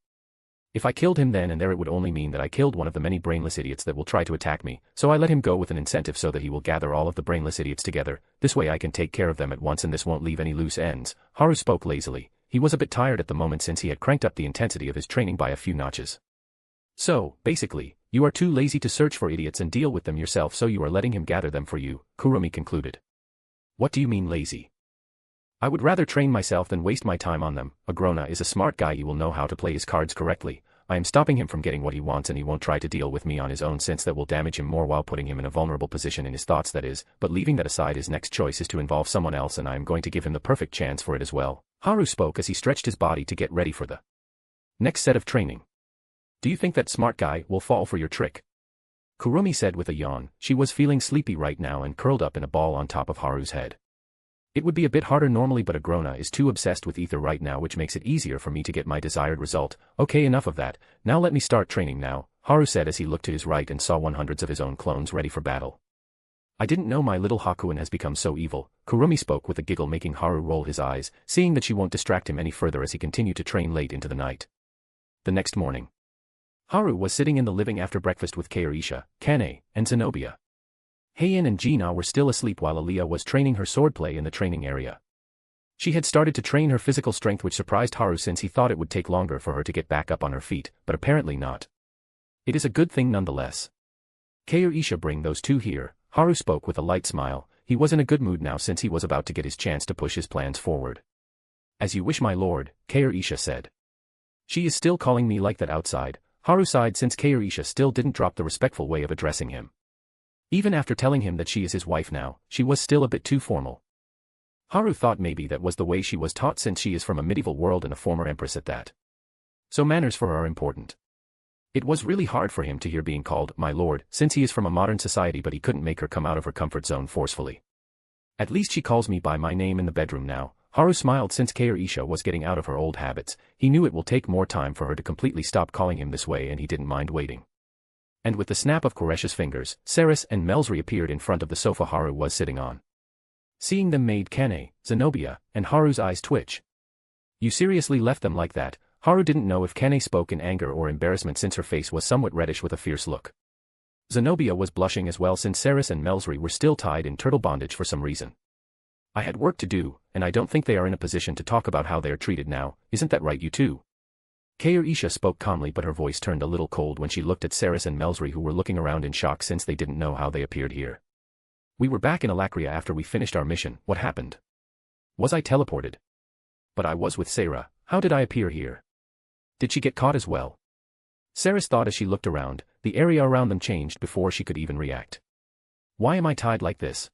Speaker 3: If I killed him then and there, it would only mean that I killed one of the many brainless idiots that will try to attack me, so I let him go with an incentive so that he will gather all of the brainless idiots together. This way I can take care of them at once and this won't leave any loose ends. Haru spoke lazily. He was a bit tired at the moment since he had cranked up the intensity of his training by a few notches. So, basically, you are too lazy to search for idiots and deal with them yourself, so you are letting him gather them for you, Kurumi concluded. What do you mean lazy? I would rather train myself than waste my time on them. Agrona is a smart guy. He will know how to play his cards correctly. I am stopping him from getting what he wants and he won't try to deal with me on his own since that will damage him more while putting him in a vulnerable position in his thoughts, that is, but leaving that aside, his next choice is to involve someone else and I am going to give him the perfect chance for it as well. Haru spoke as he stretched his body to get ready for the next set of training. Do you think that smart guy will fall for your trick? Kurumi said with a yawn. She was feeling sleepy right now and curled up in a ball on top of Haru's head. It would be a bit harder normally, but Agrona is too obsessed with ether right now, which makes it easier for me to get my desired result. Okay, enough of that. Now let me start training now, Haru said as he looked to his right and saw 100s of his own clones ready for battle. I didn't know my little Hakuin has become so evil, Kurumi spoke with a giggle, making Haru roll his eyes, seeing that she won't distract him any further as he continued to train late into the night. The next morning, Haru was sitting in the living after breakfast with Keirisha, Kane, and Zenobia. Heian and Gina were still asleep while Aaliyah was training her swordplay in the training area. She had started to train her physical strength, which surprised Haru since he thought it would take longer for her to get back up on her feet, but apparently not. It is a good thing nonetheless. Keirisha, bring those two here, Haru spoke with a light smile. He was in a good mood now since he was about to get his chance to push his plans forward. As you wish, my lord, Keirisha said. She is still calling me like that outside, Haru sighed since Keirisha still didn't drop the respectful way of addressing him. Even after telling him that she is his wife now, she was still a bit too formal. Haru thought maybe that was the way she was taught since she is from a medieval world and a former empress at that. So manners for her are important. It was really hard for him to hear being called my lord since he is from a modern society, but he couldn't make her come out of her comfort zone forcefully. At least she calls me by my name in the bedroom now, Haru smiled since Keirisha was getting out of her old habits. He knew it will take more time for her to completely stop calling him this way and he didn't mind waiting. And with the snap of Koresha's fingers, Saris and Melsri appeared in front of the sofa Haru was sitting on. Seeing them made Kane, Zenobia, and Haru's eyes twitch. You seriously left them like that? Haru didn't know if Kane spoke in anger or embarrassment since her face was somewhat reddish with a fierce look. Zenobia was blushing as well since Saris and Melsri were still tied in turtle bondage for some reason. I had work to do, and I don't think they are in a position to talk about how they are treated now, isn't that right, you two? Keirisha spoke calmly, but her voice turned a little cold when she looked at Saris and Melsri, who were looking around in shock since they didn't know how they appeared here. We were back in Alakria after we finished our mission. What happened? Was I teleported? But I was with Sarah. How did I appear here? Did she get caught as well? Saris thought as she looked around. The area around them changed before she could even react. Why am I tied like this?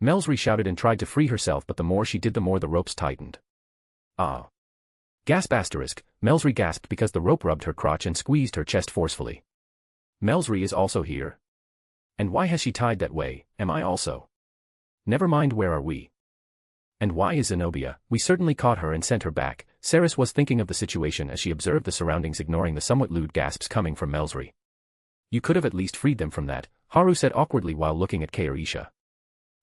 Speaker 3: Melsri shouted and tried to free herself, but the more she did the more the ropes tightened. Ah. Gasp asterisk, Melsri gasped because the rope rubbed her crotch and squeezed her chest forcefully. Melsri is also here? And why has she tied that way? Am I also? Never mind, where are we? And why is Zenobia? We certainly caught her and sent her back. Saris was thinking of the situation as she observed the surroundings, ignoring the somewhat lewd gasps coming from Melsri. You could have at least freed them from that, Haru said awkwardly while looking at Keirisha.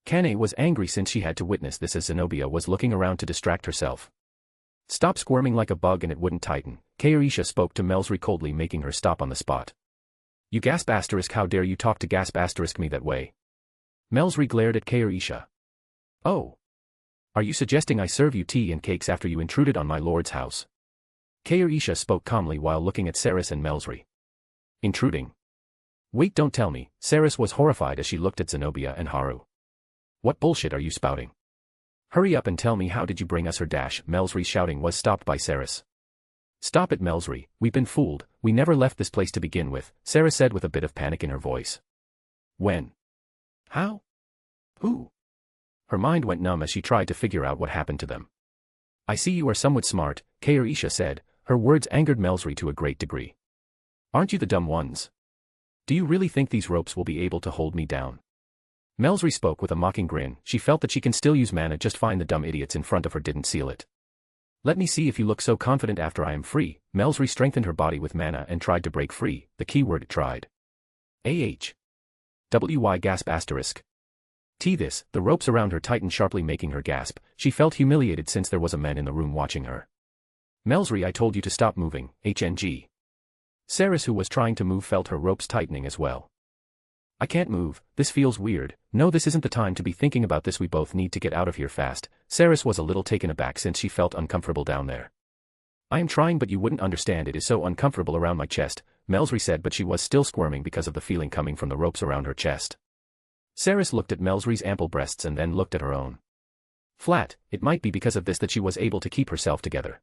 Speaker 3: Kane was angry since she had to witness this as Zenobia was looking around to distract herself. Stop squirming like a bug and it wouldn't tighten, Keirisha spoke to Melsri coldly, making her stop on the spot. You gasp asterisk, how dare you talk to gasp asterisk me that way? Melsri glared at Keirisha. Oh. Are you suggesting I serve you tea and cakes after you intruded on my lord's house? Keirisha spoke calmly while looking at Saris and Melsri. Intruding? Wait, don't tell me. Saris was horrified as she looked at Zenobia and Haru. What bullshit are you spouting? Hurry up and tell me, how did you bring us her dash? Melsry's shouting was stopped by Saris. Stop it, Melsry, we've been fooled, we never left this place to begin with, Saris said with a bit of panic in her voice. When? How? Who? Her mind went numb as she tried to figure out what happened to them. I see you are somewhat smart, Kairisha said, her words angered Melsry to a great degree. Aren't you the dumb ones? Do you really think these ropes will be able to hold me down? Melsry spoke with a mocking grin. She felt that she can still use mana, just fine. The dumb idiots in front of her didn't seal it. Let me see if you look so confident after I am free. Melsry strengthened her body with mana and tried to break free, the keyword tried. AH. Gasp asterisk. This, the ropes around her tightened sharply, making her gasp. She felt humiliated since there was a man in the room watching her. Melsry, I told you to stop moving, HNG. Saris, who was trying to move, felt her ropes tightening as well. I can't move, this feels weird. No, this isn't the time to be thinking about this, we both need to get out of here fast. Saris was a little taken aback since she felt uncomfortable down there. I am trying, but you wouldn't understand, it is so uncomfortable around my chest, Melsry said, but she was still squirming because of the feeling coming from the ropes around her chest. Saris looked at Melsry's ample breasts and then looked at her own. Flat, it might be because of this that she was able to keep herself together.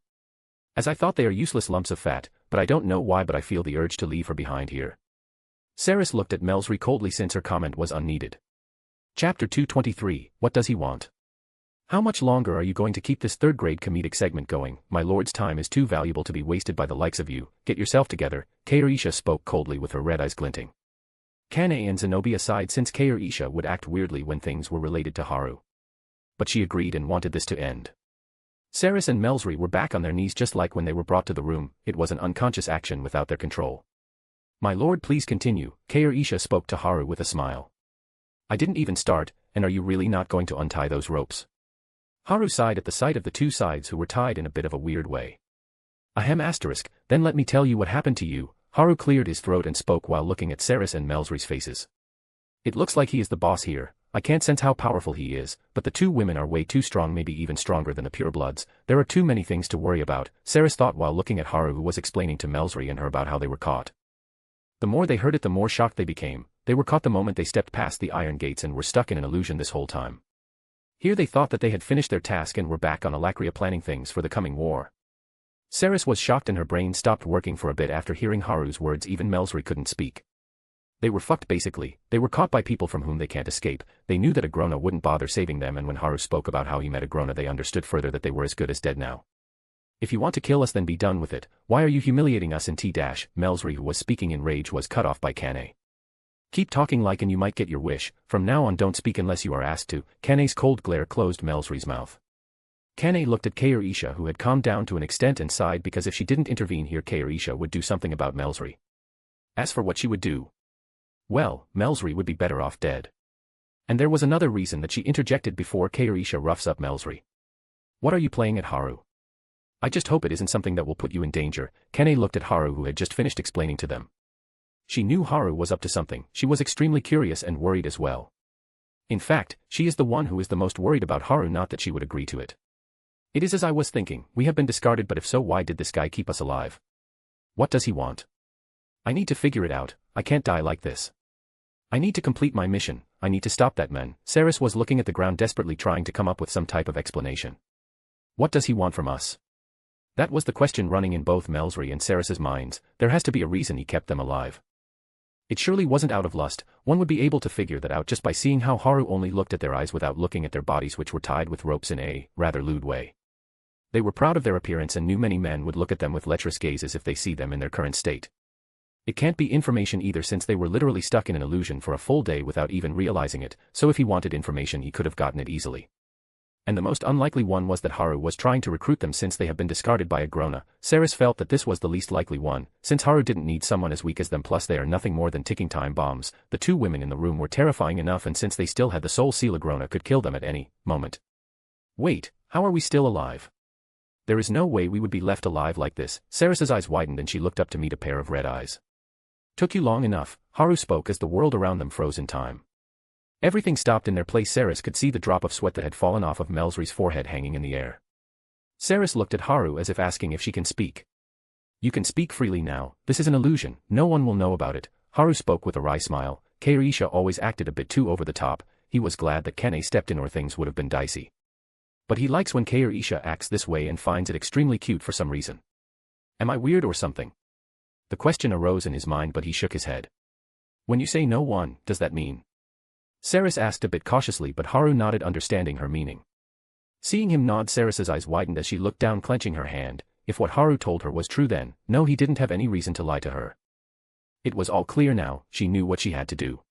Speaker 3: As I thought, they are useless lumps of fat, but I don't know why, but I feel the urge to leave her behind here. Saris looked at Melsry coldly since her comment was unneeded. Chapter 223, What does he want? How much longer are you going to keep this third-grade comedic segment going? My lord's time is too valuable to be wasted by the likes of you. Get yourself together, Kairisha spoke coldly with her red eyes glinting. Kane and Zenobia sighed since Kairisha would act weirdly when things were related to Haru. But she agreed and wanted this to end. Saris and Melsry were back on their knees just like when they were brought to the room. It was an unconscious action without their control. My lord, please continue, Kairisha spoke to Haru with a smile. I didn't even start, and are you really not going to untie those ropes? Haru sighed at the sight of the two sides who were tied in a bit of a weird way. Ahem asterisk, then let me tell you what happened to you. Haru cleared his throat and spoke while looking at Saris and Melsry's faces. It looks like he is the boss here. I can't sense how powerful he is, but the two women are way too strong, maybe even stronger than the purebloods. There are too many things to worry about, Saris thought while looking at Haru, who was explaining to Melsry and her about how they were caught. The more they heard it, the more shocked they became. They were caught the moment they stepped past the iron gates and were stuck in an illusion this whole time. Here they thought that they had finished their task and were back on Alacria planning things for the coming war. Saris was shocked and her brain stopped working for a bit after hearing Haru's words. Even Melsry couldn't speak. They were fucked basically. They were caught by people from whom they can't escape. They knew that Agrona wouldn't bother saving them, and when Haru spoke about how he met Agrona, they understood further that they were as good as dead now. If you want to kill us, then be done with it. Why are you humiliating us in T-? Melsry, who was speaking in rage, was cut off by Kane. Keep talking like and you might get your wish. From now on don't speak unless you are asked to. Kane's cold glare closed Melsry's mouth. Kane looked at Kairisha, who had calmed down to an extent, and sighed because if she didn't intervene here, Kairisha would do something about Melsry. As for what she would do, well, Melsry would be better off dead. And there was another reason that she interjected before Kairisha roughs up Melsry. What are you playing at, Haru? I just hope it isn't something that will put you in danger. Kane looked at Haru, who had just finished explaining to them. She knew Haru was up to something. She was extremely curious and worried as well. In fact, she is the one who is the most worried about Haru, not that she would agree to it. It is as I was thinking, we have been discarded, but if so, why did this guy keep us alive? What does he want? I need to figure it out. I can't die like this. I need to complete my mission. I need to stop that man. Saris was looking at the ground desperately, trying to come up with some type of explanation. What does he want from us? That was the question running in both Melsry and Saris's minds. There has to be a reason he kept them alive. It surely wasn't out of lust. One would be able to figure that out just by seeing how Haru only looked at their eyes without looking at their bodies, which were tied with ropes in a rather lewd way. They were proud of their appearance and knew many men would look at them with lecherous gazes if they see them in their current state. It can't be information either, since they were literally stuck in an illusion for a full day without even realizing it, so if he wanted information he could have gotten it easily. And the most unlikely one was that Haru was trying to recruit them since they have been discarded by Agrona. Saris felt that this was the least likely one, since Haru didn't need someone as weak as them, plus they are nothing more than ticking time bombs. The two women in the room were terrifying enough, and since they still had the soul seal, Agrona could kill them at any moment. Wait, how are we still alive? There is no way we would be left alive like this. Saris's eyes widened and she looked up to meet a pair of red eyes. Took you long enough, Haru spoke as the world around them froze in time. Everything stopped in their place. Saris could see the drop of sweat that had fallen off of Melsry's forehead hanging in the air. Saris looked at Haru as if asking if she can speak. You can speak freely now. This is an illusion. No one will know about it. Haru spoke with a wry smile. Kairisha always acted a bit too over the top. He was glad that Kane stepped in or things would have been dicey. But he likes when Kair-Isha acts this way and finds it extremely cute for some reason. Am I weird or something? The question arose in his mind but he shook his head. When you say no one, does that mean? Saris asked a bit cautiously but Haru nodded understanding her meaning. Seeing him nod Saris's eyes widened as she looked down clenching her hand. If what Haru told her was true then, no he didn't have any reason to lie to her. It was all clear now, she knew what she had to do.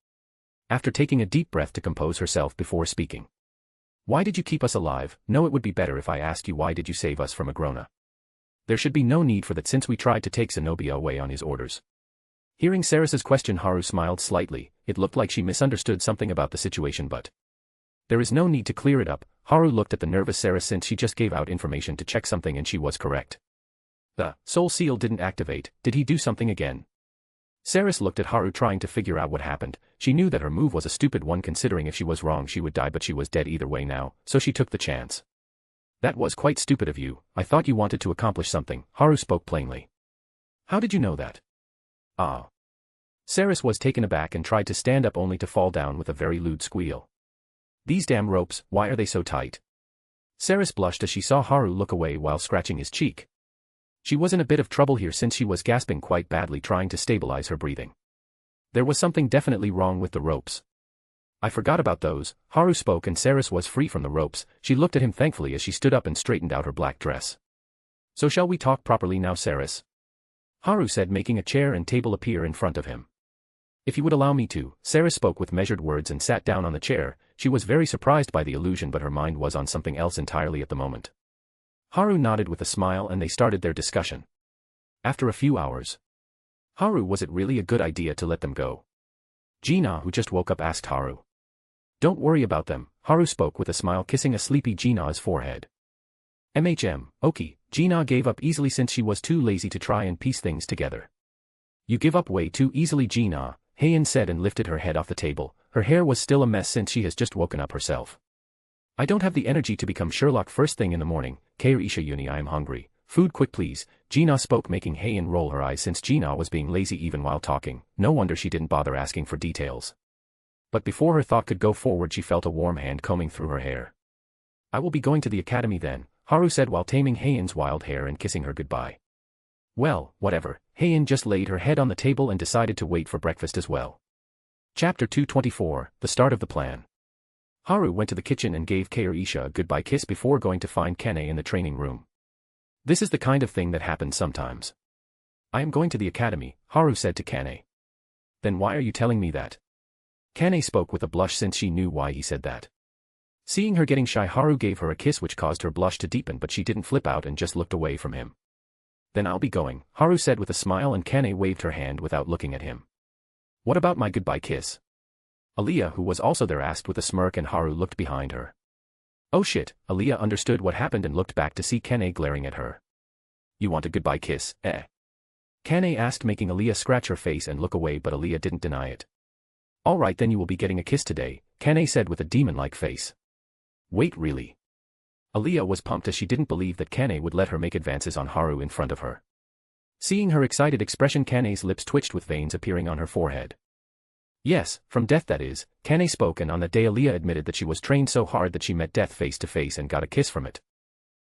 Speaker 3: After taking a deep breath to compose herself before speaking. Why did you keep us alive? No, it would be better if I asked you why did you save us from Agrona. There should be no need for that since we tried to take Zenobia away on his orders. Hearing Saris's question Haru smiled slightly, it looked like she misunderstood something about the situation but. There is no need to clear it up, Haru looked at the nervous Saris since she just gave out information to check something and she was correct. The soul seal didn't activate, did he do something again? Saris looked at Haru trying to figure out what happened. She knew that her move was a stupid one considering if she was wrong she would die but she was dead either way now, so she took the chance. That was quite stupid of you, I thought you wanted to accomplish something, Haru spoke plainly. How did you know that? Ah. Saris was taken aback and tried to stand up only to fall down with a very lewd squeal. These damn ropes, why are they so tight? Saris blushed as she saw Haru look away while scratching his cheek. She was in a bit of trouble here since she was gasping quite badly trying to stabilize her breathing. There was something definitely wrong with the ropes. I forgot about those, Haru spoke and Saris was free from the ropes. She looked at him thankfully as she stood up and straightened out her black dress. So shall we talk properly now Saris? Haru said making a chair and table appear in front of him. If you would allow me to, Saris spoke with measured words and sat down on the chair. She was very surprised by the illusion but her mind was on something else entirely at the moment. Haru nodded with a smile and they started their discussion. After a few hours. Haru, was it really a good idea to let them go? Gina, who just woke up, asked Haru. Don't worry about them, Haru spoke with a smile kissing a sleepy Gina's forehead. Okay, Gina gave up easily since she was too lazy to try and piece things together. You give up way too easily Gina, Heian said and lifted her head off the table. Her hair was still a mess since she has just woken up herself. I don't have the energy to become Sherlock first thing in the morning, Kair-Isha Uni, I am hungry. Food quick please, Gina spoke making Heian roll her eyes since Gina was being lazy even while talking. No wonder she didn't bother asking for details. But before her thought could go forward she felt a warm hand combing through her hair. I will be going to the academy then, Haru said while taming Heian's wild hair and kissing her goodbye. Well, whatever, Heian just laid her head on the table and decided to wait for breakfast as well. Chapter 224, The Start of the Plan. Haru went to the kitchen and gave Kair-Isha a goodbye kiss before going to find Kane in the training room. This is the kind of thing that happens sometimes. I am going to the academy, Haru said to Kane. Then why are you telling me that? Kane spoke with a blush since she knew why he said that. Seeing her getting shy Haru gave her a kiss which caused her blush to deepen but she didn't flip out and just looked away from him. Then I'll be going, Haru said with a smile and Kane waved her hand without looking at him. What about my goodbye kiss? Aliyah, who was also there, asked with a smirk and Haru looked behind her. Oh shit, Aliyah understood what happened and looked back to see Kane glaring at her. You want a goodbye kiss, eh? Kane asked making Aliyah scratch her face and look away but Aliyah didn't deny it. Alright then you will be getting a kiss today, Kane said with a demon-like face. Wait really? Aliyah was pumped as she didn't believe that Kane would let her make advances on Haru in front of her. Seeing her excited expression Kane's lips twitched with veins appearing on her forehead. Yes, from death that is, Kane spoke and on that day Aliyah admitted that she was trained so hard that she met death face to face and got a kiss from it.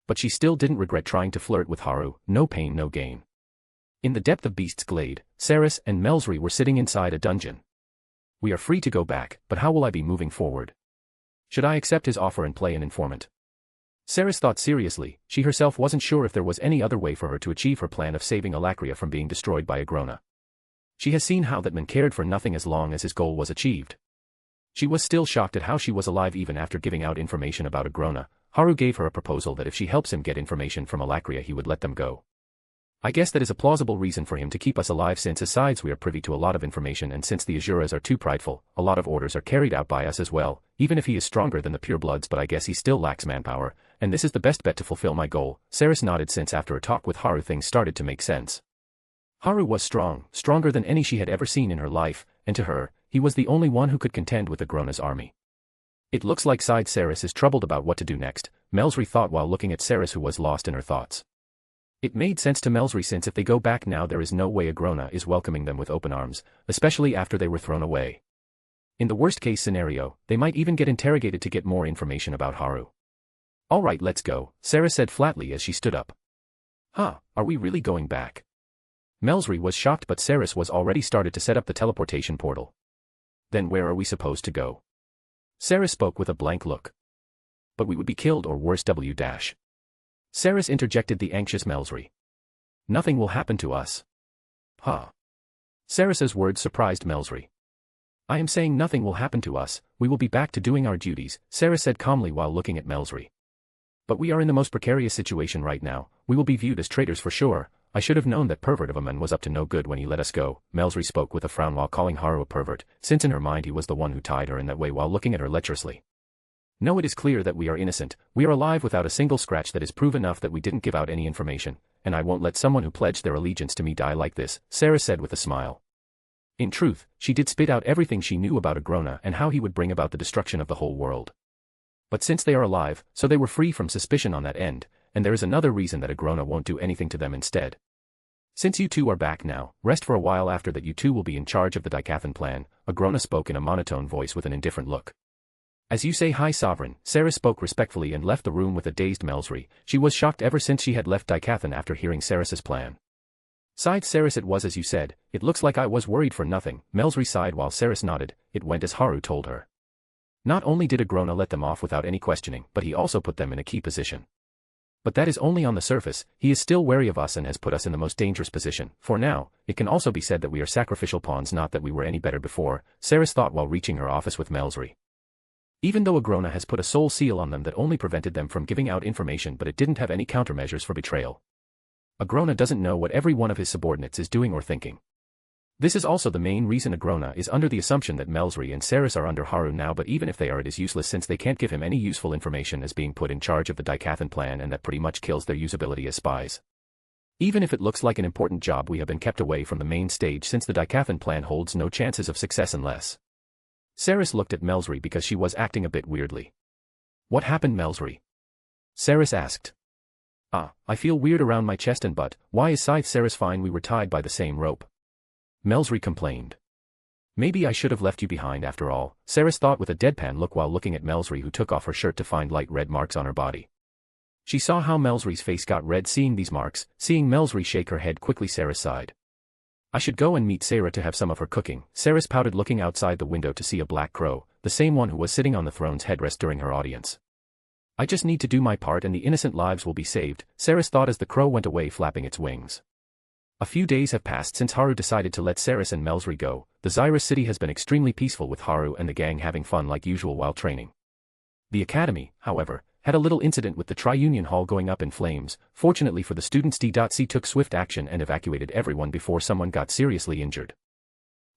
Speaker 3: But she still didn't regret trying to flirt with Haru, no pain no gain. In the depth of Beast's Glade, Saris and Melsri were sitting inside a dungeon. We are free to go back, but how will I be moving forward? Should I accept his offer and play an informant? Saris thought seriously. She herself wasn't sure if there was any other way for her to achieve her plan of saving Alacria from being destroyed by Agrona. She has seen how that man cared for nothing as long as his goal was achieved. She was still shocked at how she was alive even after giving out information about Agrona. Haru gave her a proposal that if she helps him get information from Alacria he would let them go. I guess that is a plausible reason for him to keep us alive since besides we are privy to a lot of information and since the Azuras are too prideful, a lot of orders are carried out by us as well, even if he is stronger than the purebloods but I guess he still lacks manpower, and this is the best bet to fulfill my goal. Saris nodded since after a talk with Haru things started to make sense. Haru was strong, stronger than any she had ever seen in her life, and to her, he was the only one who could contend with Agrona's army. It looks like Saris is troubled about what to do next, Melsri thought while looking at Saris who was lost in her thoughts. It made sense to Melsri since if they go back now there is no way Agrona is welcoming them with open arms, especially after they were thrown away. In the worst case scenario, they might even get interrogated to get more information about Haru. All right, let's go, Sarah said flatly as she stood up. Huh, are we really going back? Melsry was shocked, but Saris was already started to set up the teleportation portal. Then where are we supposed to go? Sarah spoke with a blank look. But we would be killed or worse w-. Saris interjected the anxious Melsry. Nothing will happen to us. Huh. Saris's words surprised Melsry. I am saying nothing will happen to us, we will be back to doing our duties, Sarah said calmly while looking at Melsry. But we are in the most precarious situation right now, we will be viewed as traitors for sure. I should have known that pervert of a man was up to no good when he let us go, Melsry spoke with a frown while calling Haru a pervert, since in her mind he was the one who tied her in that way while looking at her lecherously. No, it is clear that we are innocent, we are alive without a single scratch. That is proof enough that we didn't give out any information, and I won't let someone who pledged their allegiance to me die like this, Sarah said with a smile. In truth, she did spit out everything she knew about Agrona and how he would bring about the destruction of the whole world. But since they are alive, so they were free from suspicion on that end, and there is another reason that Agrona won't do anything to them instead. Since you two are back now, rest for a while. After that you two will be in charge of the Decathlon plan, Agrona spoke in a monotone voice with an indifferent look. As you say, High Sovereign, Sarah spoke respectfully and left the room with a dazed Melsry. She was shocked ever since she had left Decathlon after hearing Saris's plan. Sighed Saris. It was as you said, it looks like I was worried for nothing, Melsry sighed while Saris nodded. It went as Haru told her. Not only did Agrona let them off without any questioning, but he also put them in a key position. But that is only on the surface, he is still wary of us and has put us in the most dangerous position. For now, it can also be said that we are sacrificial pawns, not that we were any better before, Saris thought while reaching her office with Melsry. Even though Agrona has put a soul seal on them that only prevented them from giving out information, but it didn't have any countermeasures for betrayal. Agrona doesn't know what every one of his subordinates is doing or thinking. This is also the main reason Agrona is under the assumption that Melsry and Saris are under Haru now, but even if they are, it is useless since they can't give him any useful information as being put in charge of the Decathlon plan, and that pretty much kills their usability as spies. Even if it looks like an important job, we have been kept away from the main stage since the Decathlon plan holds no chances of success unless... Saris looked at Melsry because she was acting a bit weirdly. What happened, Melsry? Saris asked. I feel weird around my chest and butt. Why is Scythe? Saris fine, we were tied by the same rope. Melsry complained. Maybe I should have left you behind after all, Saris thought with a deadpan look while looking at Melsry, who took off her shirt to find light red marks on her body. She saw how Melsry's face got red seeing these marks. Seeing Melsry shake her head quickly, Saris sighed. I should go and meet Sarah to have some of her cooking, Saris pouted looking outside the window to see a black crow, the same one who was sitting on the throne's headrest during her audience. I just need to do my part and the innocent lives will be saved, Saris thought as the crow went away flapping its wings. A few days have passed since Haru decided to let Saris and Melsry go. The Xyrus city has been extremely peaceful with Haru and the gang having fun like usual while training. The academy, however, had a little incident with the Tri-Union Hall going up in flames. Fortunately for the students, D.C took swift action and evacuated everyone before someone got seriously injured.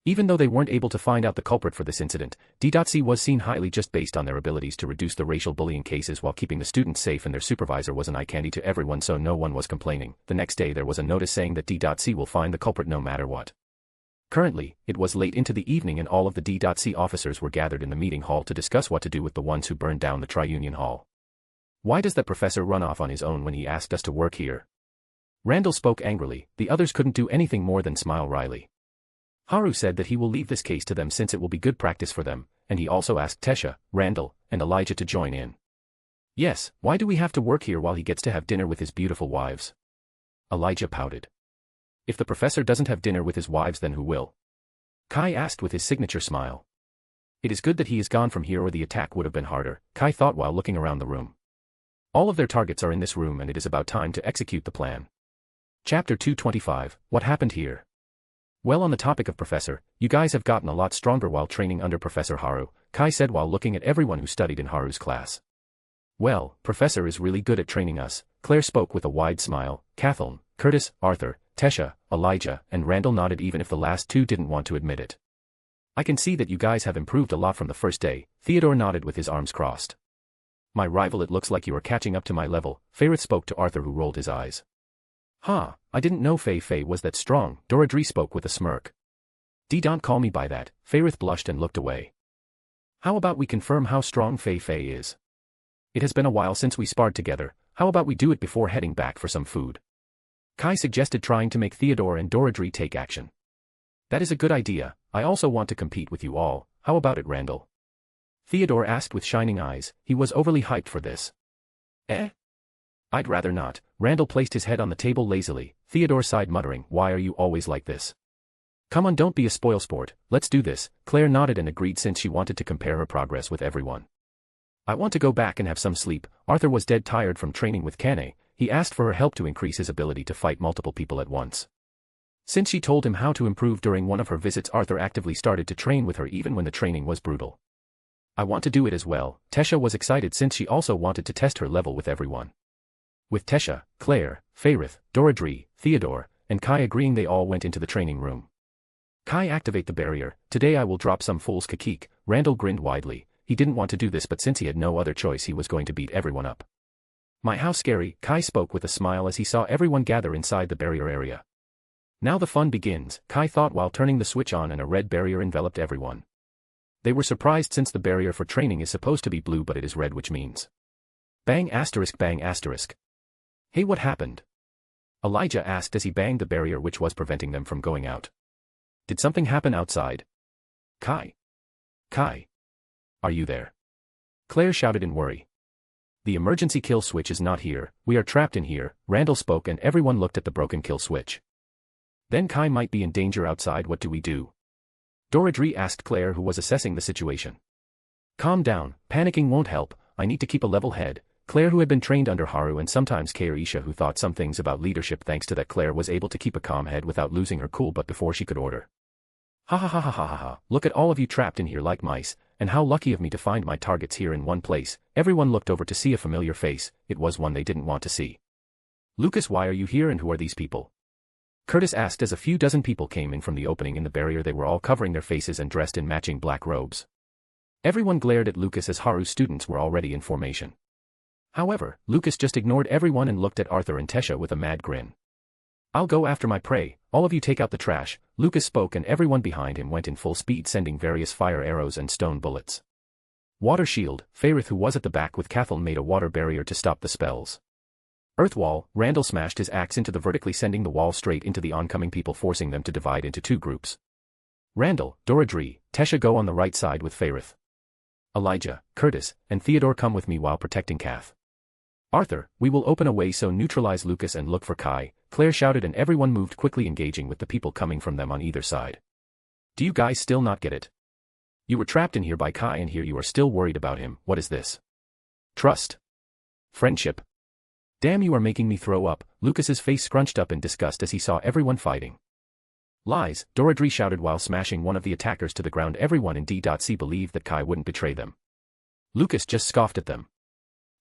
Speaker 3: Even though they weren't able to find out the culprit for this incident, D.C was seen highly just based on their abilities to reduce the racial bullying cases while keeping the students safe, and their supervisor was an eye candy to everyone, so no one was complaining. The next day there was a notice saying that D.C will find the culprit no matter what. Currently, it was late into the evening and all of the D.C officers were gathered in the meeting hall to discuss what to do with the ones who burned down the Tri-Union Hall. Why does that professor run off on his own when he asked us to work here? Randall spoke angrily. The others couldn't do anything more than smile wryly. Haru said that he will leave this case to them since it will be good practice for them, and he also asked Tesha, Randall, and Elijah to join in. Yes, why do we have to work here while he gets to have dinner with his beautiful wives? Elijah pouted. If the professor doesn't have dinner with his wives, then who will? Kai asked with his signature smile. It is good that he is gone from here or the attack would have been harder, Kai thought while looking around the room. All of their targets are in this room and it is about time to execute the plan. Chapter 225, What Happened Here? Well, on the topic of Professor, you guys have gotten a lot stronger while training under Professor Haru, Kai said while looking at everyone who studied in Haru's class. Well, Professor is really good at training us, Claire spoke with a wide smile. Kathleen, Curtis, Arthur, Tesha, Elijah, and Randall nodded even if the last two didn't want to admit it. I can see that you guys have improved a lot from the first day, Theodore nodded with his arms crossed. My rival, it looks like you are catching up to my level, Fairith spoke to Arthur who rolled his eyes. I didn't know Faye was that strong, Doradri spoke with a smirk. Don't call me by that, Fairith blushed and looked away. How about we confirm how strong Faye is? It has been a while since we sparred together, how about we do it before heading back for some food? Kai suggested, trying to make Theodore and Doradri take action. That is a good idea, I also want to compete with you all, how about it, Randall? Theodore asked with shining eyes. He was overly hyped for this. Eh? I'd rather not. Randall placed his head on the table lazily. Theodore sighed, muttering, "Why are you always like this? Come on, don't be a spoilsport, let's do this." Claire nodded and agreed since she wanted to compare her progress with everyone. "I want to go back and have some sleep." Arthur was dead tired from training with Cannae. He asked for her help to increase his ability to fight multiple people at once. Since she told him how to improve during one of her visits, Arthur actively started to train with her even when the training was brutal. "I want to do it as well." Tesha was excited since she also wanted to test her level with everyone. With Tesha, Claire, Fairith, Doradri, Theodore, and Kai agreeing, they all went into the training room. "Kai, activate the barrier. Today I will drop some fools." Kakik. Randall grinned widely. He didn't want to do this, but since he had no other choice, he was going to beat everyone up. "My, how scary." Kai spoke with a smile as he saw everyone gather inside the barrier area. "Now the fun begins," Kai thought while turning the switch on, and a red barrier enveloped everyone. They were surprised since the barrier for training is supposed to be blue, but it is red, which means bang asterisk bang asterisk. "Hey, what happened?" Elijah asked as he banged the barrier which was preventing them from going out. "Did something happen outside?" Kai. Are you there?" Claire shouted in worry. "The emergency kill switch is not here. We are trapped in here," Randall spoke, and everyone looked at the broken kill switch. "Then Kai might be in danger outside. What do we do?" Doradri asked Claire, who was assessing the situation. "Calm down, panicking won't help. I need to keep a level head." Claire, who had been trained under Haru and sometimes Kairisha, who thought some things about leadership. Thanks to that, Claire was able to keep a calm head without losing her cool, but before she could order. "Ha ha ha ha ha ha ha, look at all of you trapped in here like mice, and how lucky of me to find my targets here in one place." Everyone looked over to see a familiar face. It was one they didn't want to see. "Lucas, why are you here, and who are these people?" Curtis asked as a few dozen people came in from the opening in the barrier. They were all covering their faces and dressed in matching black robes. Everyone glared at Lucas as Haru's students were already in formation. However, Lucas just ignored everyone and looked at Arthur and Tesha with a mad grin. "I'll go after my prey. All of you take out the trash." Lucas spoke, and everyone behind him went in full speed, sending various fire arrows and stone bullets. Water shield. Fairith, who was at the back with Cathal, made a water barrier to stop the spells. Earth wall. Randall smashed his axe into the vertically, sending the wall straight into the oncoming people, forcing them to divide into two groups. Randall, Doradri, Tesha go on the right side with Fairith. Elijah, Curtis, and Theodore come with me while protecting Kath. Arthur, we will open a way, so neutralize Lucas and look for Kai. Claire shouted, and everyone moved quickly, engaging with the people coming from them on either side. "Do you guys still not get it? You were trapped in here by Kai, and here you are still worried about him. What is this? Trust? Friendship? Damn, you are making me throw up." Lucas's face scrunched up in disgust as he saw everyone fighting. "Lies," Doradri shouted while smashing one of the attackers to the ground. Everyone in D.C. believed that Kai wouldn't betray them. Lucas just scoffed at them.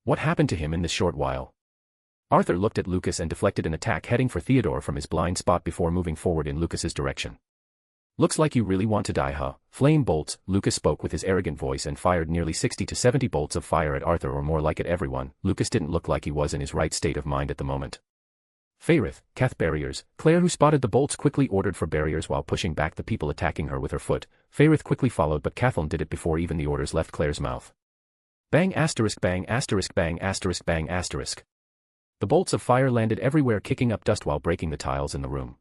Speaker 3: What happened to him in this short while? Arthur looked at Lucas and deflected an attack heading for Theodore from his blind spot before moving forward in Lucas's direction. "Looks like you really want to die, huh?" Flame bolts. Lucas spoke with his arrogant voice and fired nearly 60 to 70 bolts of fire at Arthur, or more like at everyone. Lucas didn't look like he was in his right state of mind at the moment. Fairith, Kath, barriers. Claire, who spotted the bolts, quickly ordered for barriers while pushing back the people attacking her with her foot. Fairith quickly followed, but Kathleen did it before even the orders left Claire's mouth. Bang asterisk bang asterisk bang asterisk bang asterisk. The bolts of fire landed everywhere, kicking up dust while breaking the tiles in the room.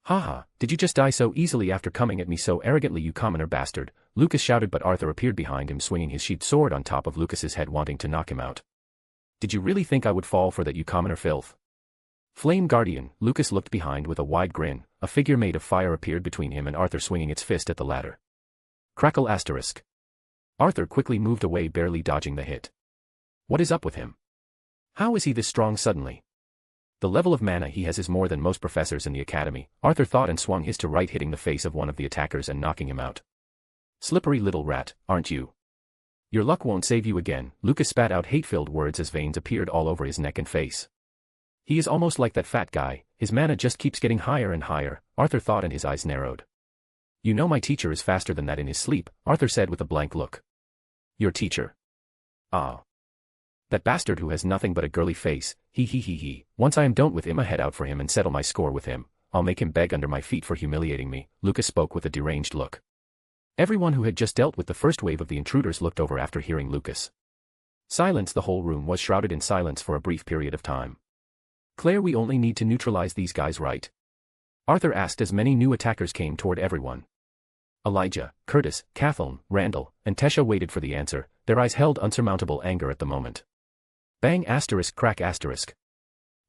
Speaker 3: "Haha, did you just die so easily after coming at me so arrogantly, you commoner bastard?" Lucas shouted, but Arthur appeared behind him swinging his sheathed sword on top of Lucas's head, wanting to knock him out. "Did you really think I would fall for that, you commoner filth?" Flame Guardian. Lucas looked behind with a wide grin. A figure made of fire appeared between him and Arthur, swinging its fist at the ladder. Crackle asterisk. Arthur quickly moved away, barely dodging the hit. What is up with him? How is he this strong suddenly? The level of mana he has is more than most professors in the academy, Arthur thought, and swung his to right, hitting the face of one of the attackers and knocking him out. Slippery little rat, aren't you? Your luck won't save you again. Lucas spat out hate-filled words as veins appeared all over his neck and face. He is almost like that fat guy, his mana just keeps getting higher and higher, Arthur thought, and his eyes narrowed. You know my teacher is faster than that in his sleep, Arthur said with a blank look. Your teacher? Ah. That bastard who has nothing but a girly face, he. Once I am done with him, I head out for him and settle my score with him. I'll make him beg under my feet for humiliating me, Lucas spoke with a deranged look. Everyone who had just dealt with the first wave of the intruders looked over after hearing Lucas. Silence. The whole room was shrouded in silence for a brief period of time. Claire, we only need to neutralize these guys, right? Arthur asked as many new attackers came toward everyone. Elijah, Curtis, Kathleen, Randall, and Tesha waited for the answer, their eyes held unsurmountable anger at the moment. Bang asterisk crack asterisk.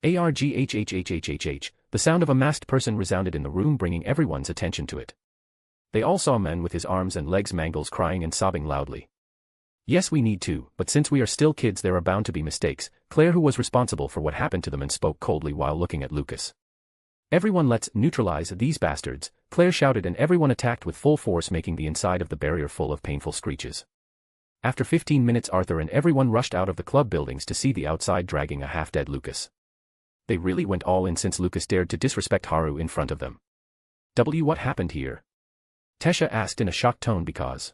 Speaker 3: Arghhhhhhh, the sound of a masked person resounded in the room, bringing everyone's attention to it. They all saw a man with his arms and legs mangled crying and sobbing loudly. Yes, we need to, but since we are still kids there are bound to be mistakes. Claire, who was responsible for what happened to them, and spoke coldly while looking at Lucas. Everyone, let's neutralize these bastards, Claire shouted, and everyone attacked with full force, making the inside of the barrier full of painful screeches. After 15 minutes Arthur and everyone rushed out of the club buildings to see the outside, dragging a half-dead Lucas. They really went all in since Lucas dared to disrespect Haru in front of them. What happened here? Tesha asked in a shocked tone. Because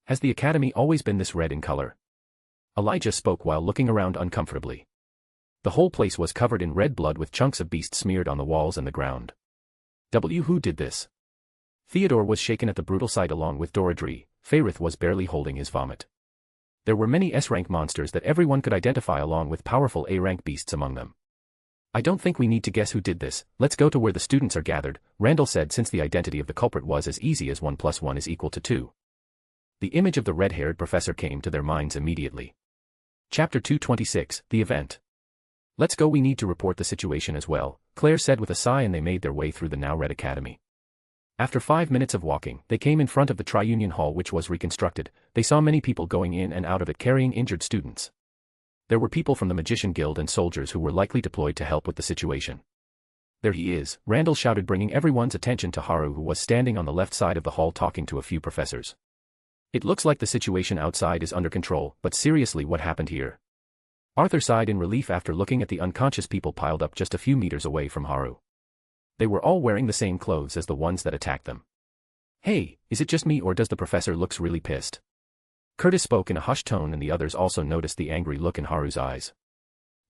Speaker 3: has the academy always been this red in color? Elijah spoke while looking around uncomfortably. The whole place was covered in red blood, with chunks of beast smeared on the walls and the ground. Who did this? Theodore was shaken at the brutal sight, along with Doradri. Fairith was barely holding his vomit. There were many S-rank monsters that everyone could identify, along with powerful A-rank beasts among them. I don't think we need to guess who did this. Let's go to where the students are gathered, Randall said, since the identity of the culprit was as easy as 1 + 1 = 2. The image of the red-haired professor came to their minds immediately. Chapter 226, The Event. Let's go, we need to report the situation as well, Claire said with a sigh, and they made their way through the now red academy. After 5 minutes of walking, they came in front of the Tri-Union Hall, which was reconstructed. They saw many people going in and out of it carrying injured students. There were people from the Magician Guild and soldiers who were likely deployed to help with the situation. There he is, Randall shouted, bringing everyone's attention to Haru, who was standing on the left side of the hall talking to a few professors. It looks like the situation outside is under control, but seriously, what happened here? Arthur sighed in relief after looking at the unconscious people piled up just a few meters away from Haru. They were all wearing the same clothes as the ones that attacked them. Hey, is it just me, or does the professor looks really pissed? Curtis spoke in a hushed tone, and the others also noticed the angry look in Haru's eyes.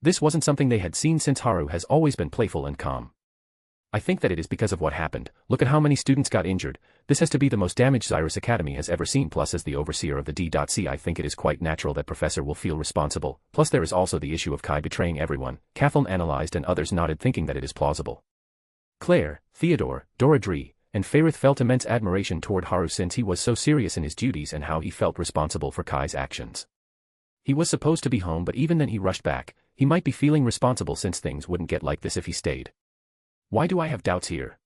Speaker 3: This wasn't something they had seen, since Haru has always been playful and calm. I think that it is because of what happened. Look at how many students got injured. This has to be the most damage Xyrus Academy has ever seen. Plus, as the overseer of the D.C, I think it is quite natural that Professor will feel responsible. Plus, there is also the issue of Kai betraying everyone. Kathleen analyzed, and others nodded, thinking that it is plausible. Claire, Theodore, Doradri, and Fairith felt immense admiration toward Haru, since he was so serious in his duties and how he felt responsible for Kai's actions. He was supposed to be home, but even then he rushed back. He might be feeling responsible, since things wouldn't get like this if he stayed. Why do I have doubts here?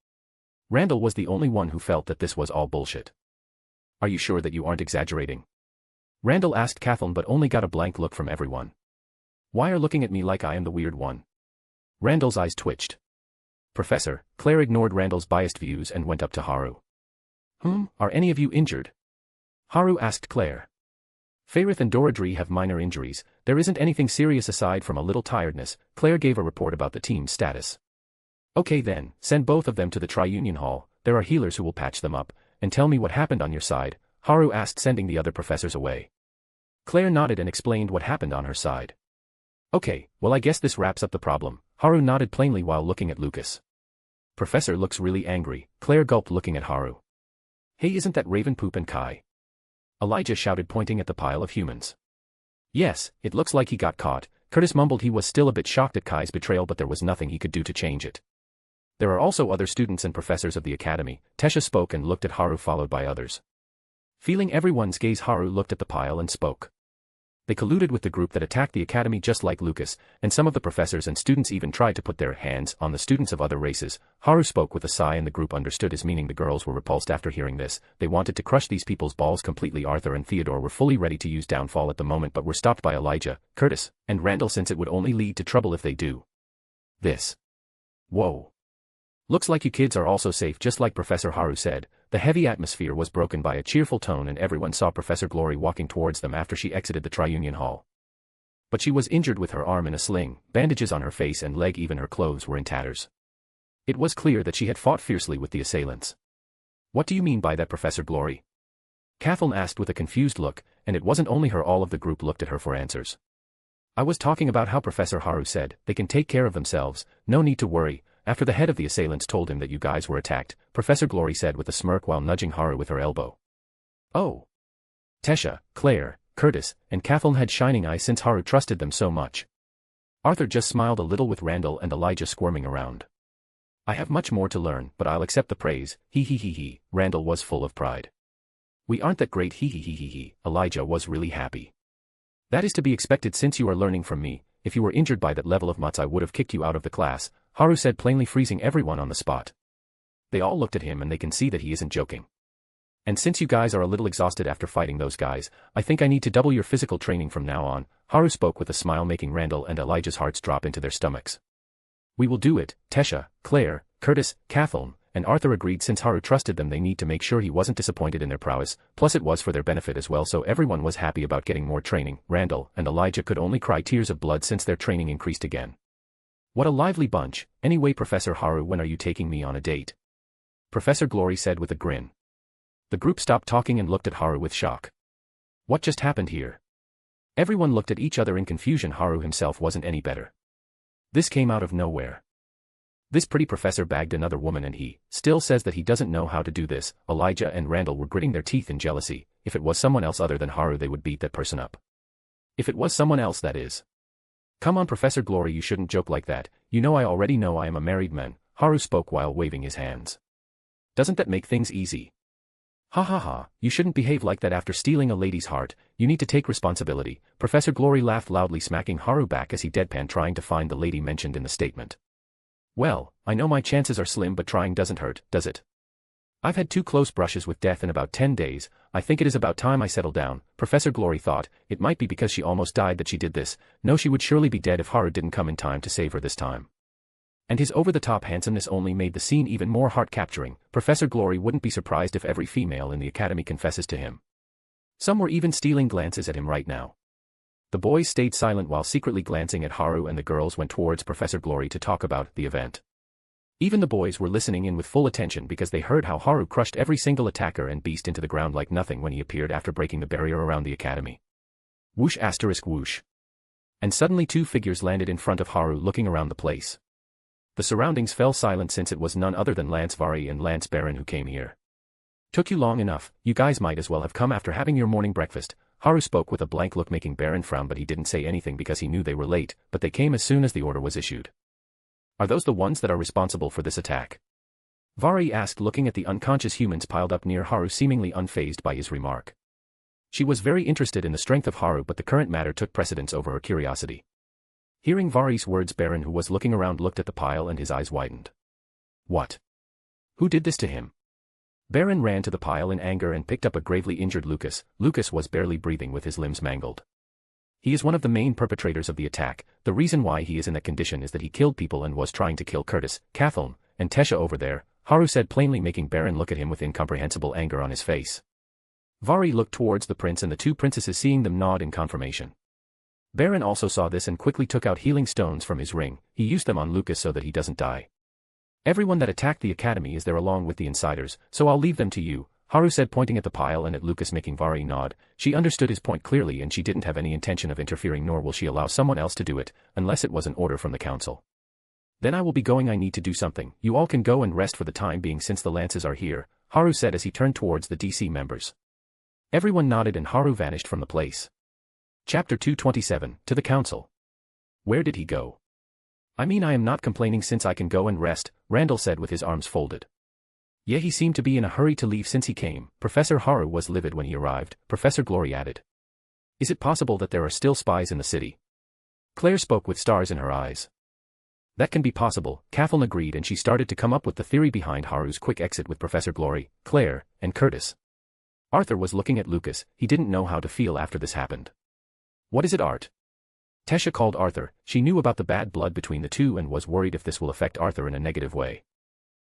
Speaker 3: Randall was the only one who felt that this was all bullshit. Are you sure that you aren't exaggerating? Randall asked Kathleen, but only got a blank look from everyone. Why are looking at me like I am the weird one? Randall's eyes twitched. Professor, Claire ignored Randall's biased views and went up to Haru. Are any of you injured? Haru asked Claire. Fairith and Doradri have minor injuries. There isn't anything serious aside from a little tiredness. Claire gave a report about the team's status. Okay then, send both of them to the Tri-Union Hall. There are healers who will patch them up. And tell me what happened on your side, Haru asked, sending the other professors away. Claire nodded and explained what happened on her side. Okay, well, I guess this wraps up the problem. Haru nodded plainly while looking at Lucas. Professor looks really angry, Claire gulped, looking at Haru. Hey, isn't that Raven Poop and Kai? Elijah shouted, pointing at the pile of humans. Yes, it looks like he got caught. Curtis mumbled he was still a bit shocked at Kai's betrayal, but there was nothing he could do to change it. There are also other students and professors of the academy. Tesha spoke and looked at Haru, followed by others. Feeling everyone's gaze, Haru looked at the pile and spoke. They colluded with the group that attacked the academy, just like Lucas, and some of the professors and students even tried to put their hands on the students of other races. Haru spoke with a sigh, and the group understood his meaning. The girls were repulsed after hearing this. They wanted to crush these people's balls completely. Arthur and Theodore were fully ready to use downfall at the moment, but were stopped by Elijah, Curtis, and Randall, since it would only lead to trouble if they do this. Whoa. Looks like you kids are also safe, just like Professor Haru said. The heavy atmosphere was broken by a cheerful tone, and everyone saw Professor Glory walking towards them after she exited the Tri-Union Hall. But she was injured, with her arm in a sling, bandages on her face and leg, even her clothes were in tatters. It was clear that she had fought fiercely with the assailants. What do you mean by that, Professor Glory? Kathleen asked with a confused look, and it wasn't only her, all of the group looked at her for answers. I was talking about how Professor Haru said they can take care of themselves, no need to worry. After the head of the assailants told him that you guys were attacked, Professor Glory said with a smirk while nudging Haru with her elbow. Oh. Tesha, Claire, Curtis, and Kathleen had shining eyes since Haru trusted them so much. Arthur just smiled a little, with Randall and Elijah squirming around. I have much more to learn, but I'll accept the praise. He. Randall was full of pride. We aren't that great. He. Elijah was really happy. That is to be expected since you are learning from me. If you were injured by that level of mutts I would have kicked you out of the class, Haru said, plainly freezing everyone on the spot. They all looked at him and they can see that he isn't joking. And since you guys are a little exhausted after fighting those guys, I think I need to double your physical training from now on, Haru spoke with a smile, making Randall and Elijah's hearts drop into their stomachs. We will do it, Tesha, Claire, Curtis, Kathleen, and Arthur agreed. Since Haru trusted them, they need to make sure he wasn't disappointed in their prowess, plus it was for their benefit as well, so everyone was happy about getting more training. Randall and Elijah could only cry tears of blood since their training increased again. What a lively bunch. Anyway, Professor Haru, when are you taking me on a date? Professor Glory said with a grin. The group stopped talking and looked at Haru with shock. What just happened here? Everyone looked at each other in confusion. Haru himself wasn't any better. This came out of nowhere. This pretty professor bagged another woman and he still says that he doesn't know how to do this. Elijah and Randall were gritting their teeth in jealousy. If it was someone else other than Haru, they would beat that person up. If it was someone else, that is. Come on, Professor Glory, you shouldn't joke like that. You know I already know I am a married man, Haru spoke while waving his hands. Doesn't that make things easy? Ha ha ha, you shouldn't behave like that after stealing a lady's heart. You need to take responsibility. Professor Glory laughed loudly, smacking Haru back as he deadpan, trying to find the lady mentioned in the statement. Well, I know my chances are slim, but trying doesn't hurt, does it? I've had 2 close brushes with death in about 10 days, I think it is about time I settle down. Professor Glory thought, it might be because she almost died that she did this. No, she would surely be dead if Haru didn't come in time to save her this time. And his over-the-top handsomeness only made the scene even more heart-capturing. Professor Glory wouldn't be surprised if every female in the academy confesses to him. Some were even stealing glances at him right now. The boys stayed silent while secretly glancing at Haru, and the girls went towards Professor Glory to talk about the event. Even the boys were listening in with full attention because they heard how Haru crushed every single attacker and beast into the ground like nothing when he appeared after breaking the barrier around the academy. Whoosh asterisk whoosh. And suddenly 2 figures landed in front of Haru, looking around the place. The surroundings fell silent since it was none other than Lance Vari and Lance Baron who came here. Took you long enough, you guys might as well have come after having your morning breakfast, Haru spoke with a blank look, making Baron frown, but he didn't say anything because he knew they were late, but they came as soon as the order was issued. Are those the ones that are responsible for this attack? Vari asked, looking at the unconscious humans piled up near Haru, seemingly unfazed by his remark. She was very interested in the strength of Haru, but the current matter took precedence over her curiosity. Hearing Vari's words, Baron, who was looking around, looked at the pile and his eyes widened. What? Who did this to him? Baron ran to the pile in anger and picked up a gravely injured Lucas. Lucas was barely breathing with his limbs mangled. He is one of the main perpetrators of the attack. The reason why he is in that condition is that he killed people and was trying to kill Curtis, Kathleen, and Tesha over there, Haru said, plainly, making Baron look at him with incomprehensible anger on his face. Vari looked towards the prince and the 2 princesses, seeing them nod in confirmation. Baron also saw this and quickly took out healing stones from his ring. He used them on Lucas so that he doesn't die. Everyone that attacked the academy is there along with the insiders, so I'll leave them to you, Haru said, pointing at the pile and at Lucas, making Vari nod. She understood his point clearly and she didn't have any intention of interfering, nor will she allow someone else to do it, unless it was an order from the council. Then I will be going. I need to do something. You all can go and rest for the time being since the lances are here, Haru said as he turned towards the DC members. Everyone nodded and Haru vanished from the place. Chapter 227, to the council. Where did he go? I mean, I am not complaining since I can go and rest, Randall said with his arms folded. Yeah, he seemed to be in a hurry to leave since he came. Professor Haru was livid when he arrived, Professor Glory added. Is it possible that there are still spies in the city? Claire spoke with stars in her eyes. That can be possible, Kathleen agreed, and she started to come up with the theory behind Haru's quick exit with Professor Glory, Claire, and Curtis. Arthur was looking at Lucas. He didn't know how to feel after this happened. What is it, Art? Tesha called Arthur. She knew about the bad blood between the 2 and was worried if this will affect Arthur in a negative way.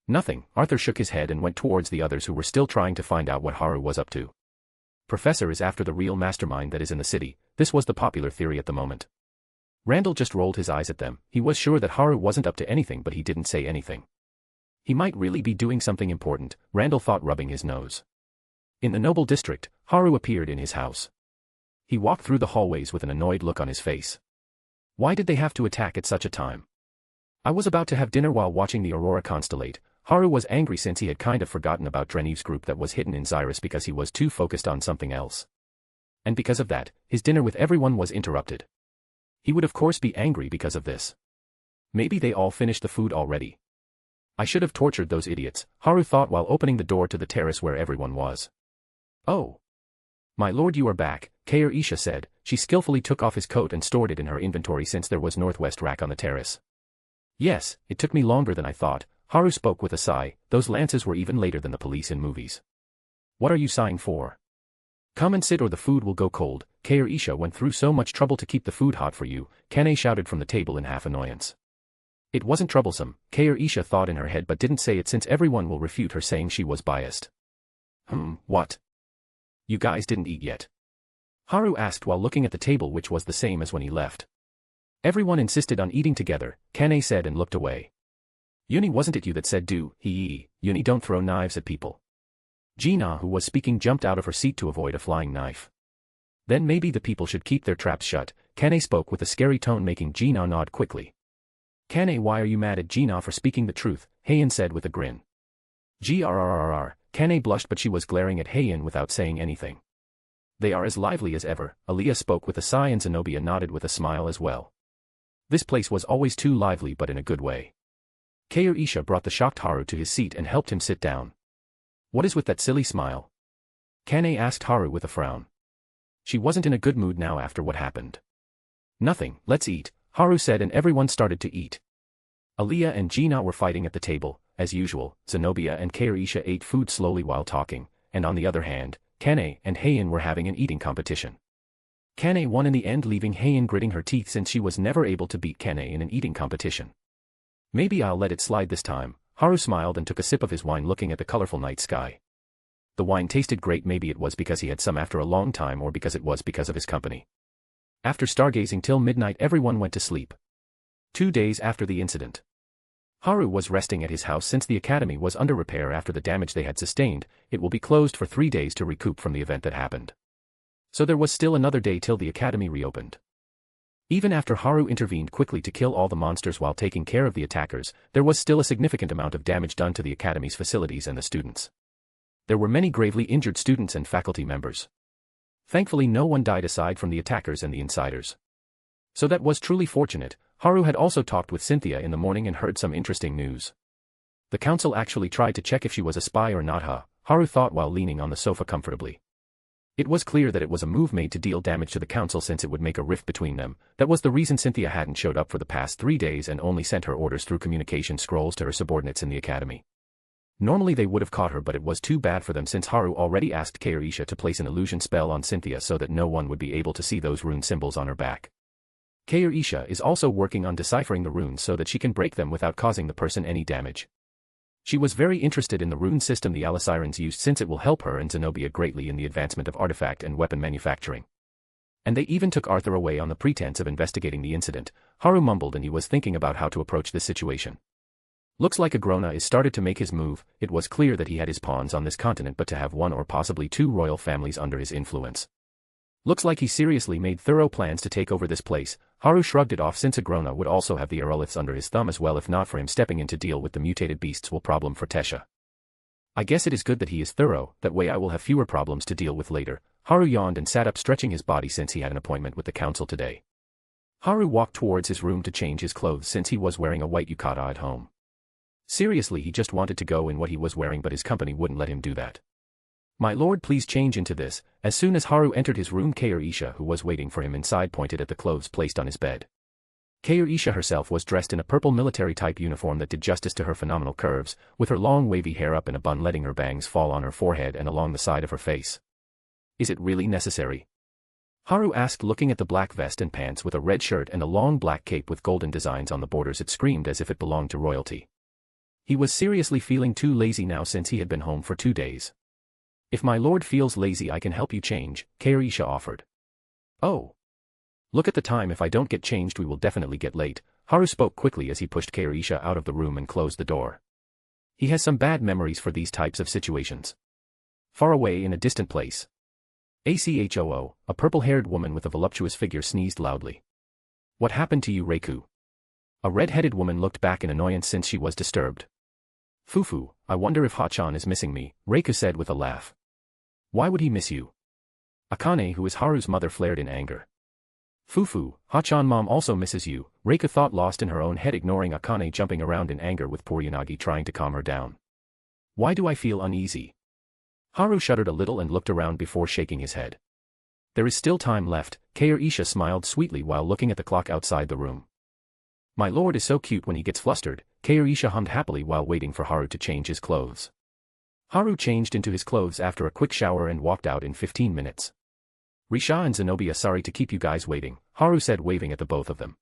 Speaker 3: Nothing, Arthur shook his head and went towards the others who were still trying to find out what Haru was up to. Professor is after the real mastermind that is in the city. This was the popular theory at the moment. Randall just rolled his eyes at them. He was sure that Haru wasn't up to anything, but he didn't say anything. He might really be doing something important, Randall thought, rubbing his nose. In the noble district, Haru appeared in his house. He walked through the hallways with an annoyed look on his face. Why did they have to attack at such a time? I was about to have dinner while watching the aurora constellate. Haru was angry since he had kind of forgotten about Dreneve's group that was hidden in Xyrus because he was too focused on something else. And because of that, his dinner with everyone was interrupted. He would of course be angry because of this. Maybe they all finished the food already. I should have tortured those idiots, Haru thought while opening the door to the terrace where everyone was. Oh. My lord, you are back, Kair Isha said. She skillfully took off his coat and stored it in her inventory since there was northwest rack on the terrace. Yes, it took me longer than I thought, Haru spoke with a sigh. Those lances were even later than the police in movies. What are you sighing for? Come and sit or the food will go cold. Kair Isha went through so much trouble to keep the food hot for you, Kane shouted from the table in half annoyance. It wasn't troublesome, Kair Isha thought in her head but didn't say it since everyone will refute her saying she was biased. What? You guys didn't eat yet? Haru asked while looking at the table, which was the same as when he left. Everyone insisted on eating together, Kane said and looked away. Yuni, wasn't it you that said Yuni, don't throw knives at people? Gina, who was speaking, jumped out of her seat to avoid a flying knife. Then maybe the people should keep their traps shut, Kane spoke with a scary tone, making Gina nod quickly. Kane, why are you mad at Gina for speaking the truth? Heian said with a grin. Grrrr, Kane blushed but she was glaring at Heian without saying anything. They are as lively as ever, Aliyah spoke with a sigh and Zenobia nodded with a smile as well. This place was always too lively but in a good way. Kair Isha brought the shocked Haru to his seat and helped him sit down. What is with that silly smile? Kane asked Haru with a frown. She wasn't in a good mood now after what happened. Nothing, let's eat, Haru said and everyone started to eat. Aliyah and Gina were fighting at the table, as usual. Zenobia and Kair Isha ate food slowly while talking, and on the other hand, Kane and Heian were having an eating competition. Kane won in the end, leaving Heian gritting her teeth since she was never able to beat Kane in an eating competition. Maybe I'll let it slide this time, Haru smiled and took a sip of his wine looking at the colorful night sky. The wine tasted great. Maybe it was because he had some after a long time or because it was because of his company. After stargazing till midnight everyone went to sleep. 2 days after the incident. Haru was resting at his house since the academy was under repair after the damage they had sustained. It will be closed for 3 days to recoup from the event that happened. So there was still another day till the academy reopened. Even after Haru intervened quickly to kill all the monsters while taking care of the attackers, there was still a significant amount of damage done to the academy's facilities and the students. There were many gravely injured students and faculty members. Thankfully no one died aside from the attackers and the insiders. So that was truly fortunate. Haru had also talked with Cynthia in the morning and heard some interesting news. The council actually tried to check if she was a spy or not, Haru thought while leaning on the sofa comfortably. It was clear that it was a move made to deal damage to the council since it would make a rift between them. That was the reason Cynthia hadn't showed up for the past 3 days and only sent her orders through communication scrolls to her subordinates in the academy. Normally they would have caught her, but it was too bad for them since Haru already asked Kair Isha to place an illusion spell on Cynthia so that no one would be able to see those rune symbols on her back. Kair Isha is also working on deciphering the runes so that she can break them without causing the person any damage. She was very interested in the rune system the Alisirans used since it will help her and Zenobia greatly in the advancement of artifact and weapon manufacturing. And they even took Arthur away on the pretense of investigating the incident, Haru mumbled, and he was thinking about how to approach this situation. Looks like Agrona is started to make his move. It was clear that he had his pawns on this continent, but to have 1 or possibly 2 royal families under his influence. Looks like he seriously made thorough plans to take over this place. Haru shrugged it off since Agrona would also have the Aeroliths under his thumb as well if not for him stepping in to deal with the mutated beasts will problem for Tesha. I guess it is good that he is thorough, that way I will have fewer problems to deal with later. Haru yawned and sat up stretching his body since he had an appointment with the council today. Haru walked towards his room to change his clothes since he was wearing a white yukata at home. Seriously, he just wanted to go in what he was wearing but his company wouldn't let him do that. My lord, please change into this. As soon as Haru entered his room, Kair Isha, who was waiting for him inside, pointed at the clothes placed on his bed. Kair Isha herself was dressed in a purple military-type uniform that did justice to her phenomenal curves, with her long wavy hair up in a bun letting her bangs fall on her forehead and along the side of her face. Is it really necessary? Haru asked, looking at the black vest and pants with a red shirt and a long black cape with golden designs on the borders. It screamed as if it belonged to royalty. He was seriously feeling too lazy now since he had been home for 2 days. If my lord feels lazy, I can help you change, Kair Isha offered. Oh. Look at the time, if I don't get changed we will definitely get late, Haru spoke quickly as he pushed Kair Isha out of the room and closed the door. He has some bad memories for these types of situations. Far away in a distant place. ACHOO, a purple-haired woman with a voluptuous figure sneezed loudly. What happened to you, Reiku? A red-headed woman looked back in annoyance since she was disturbed. Fufu, I wonder if Hachan is missing me, Reiku said with a laugh. Why would he miss you? Akane, who is Haru's mother, flared in anger. Fufu, Hachan mom also misses you, Reiku thought, lost in her own head, ignoring Akane jumping around in anger with poor Yanagi trying to calm her down. Why do I feel uneasy? Haru shuddered a little and looked around before shaking his head. There is still time left, Isha smiled sweetly while looking at the clock outside the room. My lord is so cute when he gets flustered, Isha hummed happily while waiting for Haru to change his clothes. Haru changed into his clothes after a quick shower and walked out in 15 minutes. Risha and Zenobia, sorry to keep you guys waiting, Haru said, waving at the both of them.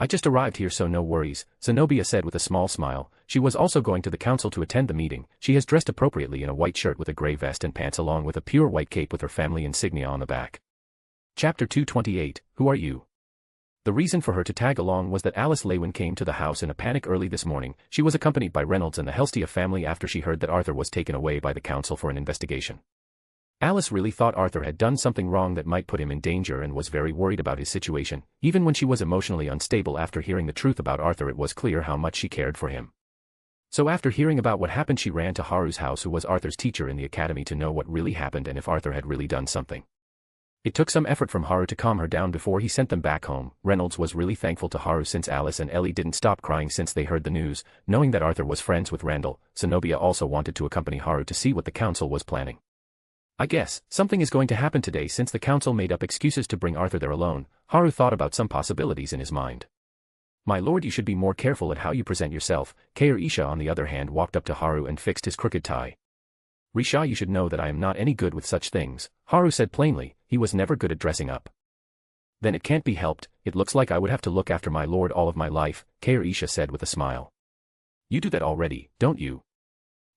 Speaker 3: I just arrived here, so no worries, Zenobia said with a small smile. She was also going to the council to attend the meeting. She has dressed appropriately in a white shirt with a gray vest and pants along with a pure white cape with her family insignia on the back. Chapter 228, Who Are You? The reason for her to tag along was that Alice Lewin came to the house in a panic early this morning. She was accompanied by Reynolds and the Helstia family after she heard that Arthur was taken away by the council for an investigation. Alice really thought Arthur had done something wrong that might put him in danger and was very worried about his situation. Even when she was emotionally unstable after hearing the truth about Arthur, it was clear how much she cared for him. So after hearing about what happened, she ran to Haru's house, who was Arthur's teacher in the academy, to know what really happened and if Arthur had really done something. It took some effort from Haru to calm her down before he sent them back home. Reynolds was really thankful to Haru since Alice and Ellie didn't stop crying since they heard the news. Knowing that Arthur was friends with Randall, Zenobia also wanted to accompany Haru to see what the council was planning. I guess something is going to happen today since the council made up excuses to bring Arthur there alone. Haru thought about some possibilities in his mind. My lord, you should be more careful at how you present yourself. Isha on the other hand walked up to Haru and fixed his crooked tie. Risha, you should know that I am not any good with such things, Haru said plainly. He was never good at dressing up. Then it can't be helped. It looks like I would have to look after my lord all of my life, Isha said with a smile. You do that already, don't you?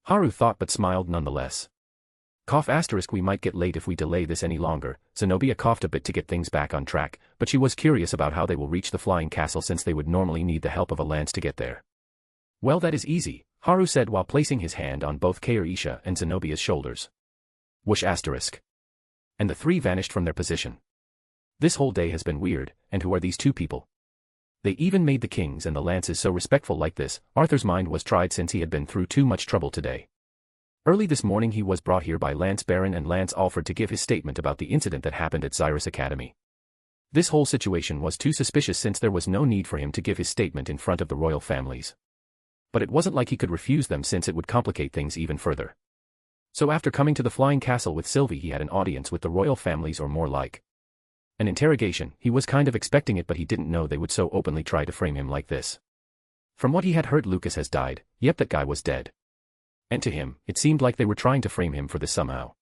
Speaker 3: Haru thought but smiled nonetheless. Cough asterisk, we might get late if we delay this any longer. Zenobia coughed a bit to get things back on track, but she was curious about how they will reach the flying castle since they would normally need the help of a lance to get there. Well, that is easy, Haru said while placing his hand on both Isha and Zenobia's shoulders. Whoosh asterisk. And the three vanished from their position. This whole day has been weird, and who are these two people? They even made the kings and the lances so respectful like this. Arthur's mind was tried since he had been through too much trouble today. Early this morning he was brought here by Lance Baron and Lance Alfred to give his statement about the incident that happened at Xyrus Academy. This whole situation was too suspicious since there was no need for him to give his statement in front of the royal families. But it wasn't like he could refuse them since it would complicate things even further. So after coming to the flying castle with Sylvie, he had an audience with the royal families, or more like an interrogation. He was kind of expecting it, but he didn't know they would so openly try to frame him like this. From what he had heard, Lucas has died. Yep, that guy was dead. And to him, it seemed like they were trying to frame him for this somehow.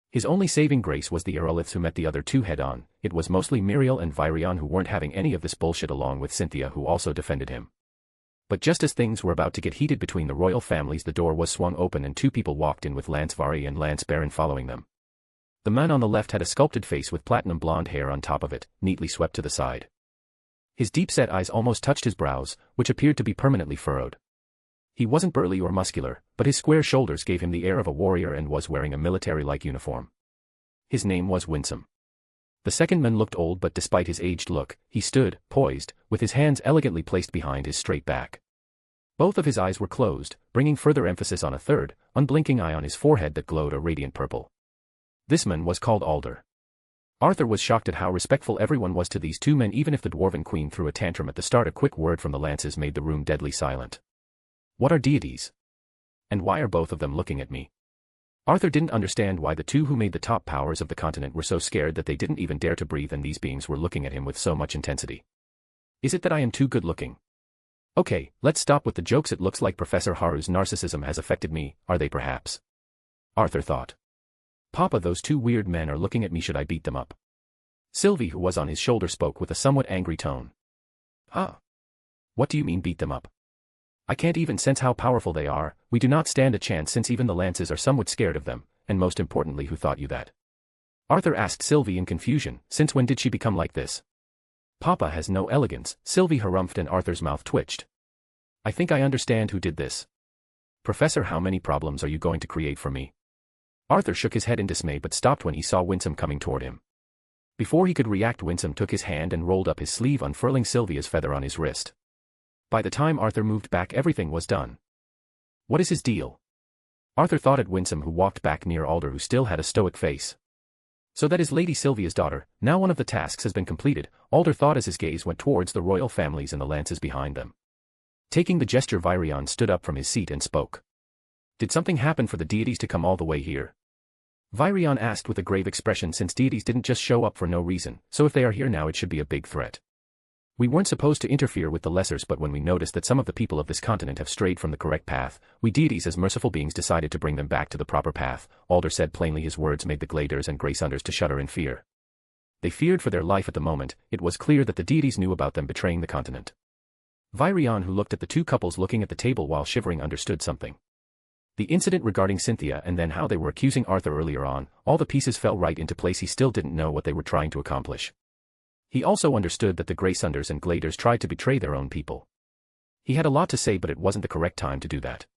Speaker 3: His only saving grace was the Aeroliths who met the other two head-on. It was mostly Muriel and Virion who weren't having any of this bullshit, along with Cynthia, who also defended him. But just as things were about to get heated between the royal families, the door was swung open and two people walked in with Lance Vari and Lance Baron following them. The man on the left had a sculpted face with platinum blonde hair on top of it, neatly swept to the side. His deep-set eyes almost touched his brows, which appeared to be permanently furrowed. He wasn't burly or muscular, but his square shoulders gave him the air of a warrior and was wearing a military-like uniform. His name was Winsome. The second man looked old, but despite his aged look, he stood, poised, with his hands elegantly placed behind his straight back. Both of his eyes were closed, bringing further emphasis on a third, unblinking eye on his forehead that glowed a radiant purple. This man was called Alder. Arthur was shocked at how respectful everyone was to these two men. Even if the dwarven queen threw a tantrum at the start, a quick word from the lances made the room deadly silent. What are deities? And why are both of them looking at me? Arthur didn't understand why the two who made the top powers of the continent were so scared that they didn't even dare to breathe, and these beings were looking at him with so much intensity. Is it that I am too good looking? Okay, let's stop with the jokes. It looks like Professor Haru's narcissism has affected me. Are they perhaps? Arthur thought. Papa, those two weird men are looking at me. Should I beat them up? Sylvie, who was on his shoulder, spoke with a somewhat angry tone. Huh? What do you mean beat them up? I can't even sense how powerful they are. We do not stand a chance since even the lances are somewhat scared of them, and most importantly, who taught you that? Arthur asked Sylvie in confusion. Since when did she become like this? Papa has no elegance, Sylvie harumphed, and Arthur's mouth twitched. I think I understand who did this. Professor, how many problems are you going to create for me? Arthur shook his head in dismay but stopped when he saw Winsome coming toward him. Before he could react, Winsome took his hand and rolled up his sleeve, unfurling Sylvia's feather on his wrist. By the time Arthur moved back, everything was done. What is his deal? Arthur thought at Winsome, who walked back near Alder, who still had a stoic face. So that is Lady Sylvia's daughter. Now one of the tasks has been completed, Alder thought as his gaze went towards the royal families and the lances behind them. Taking the gesture, Virion stood up from his seat and spoke. Did something happen for the deities to come all the way here? Virion asked with a grave expression, since deities didn't just show up for no reason, so if they are here now it should be a big threat. We weren't supposed to interfere with the lessers, but when we noticed that some of the people of this continent have strayed from the correct path, we deities as merciful beings decided to bring them back to the proper path, Alder said plainly. His words made the Gladers and Graysunders to shudder in fear. They feared for their life at the moment. It was clear that the deities knew about them betraying the continent. Virion, who looked at the two couples looking at the table while shivering, understood something. The incident regarding Cynthia and then how they were accusing Arthur earlier on, all the pieces fell right into place. He still didn't know what they were trying to accomplish. He also understood that the Graysunders and Gladers tried to betray their own people. He had a lot to say, but it wasn't the correct time to do that.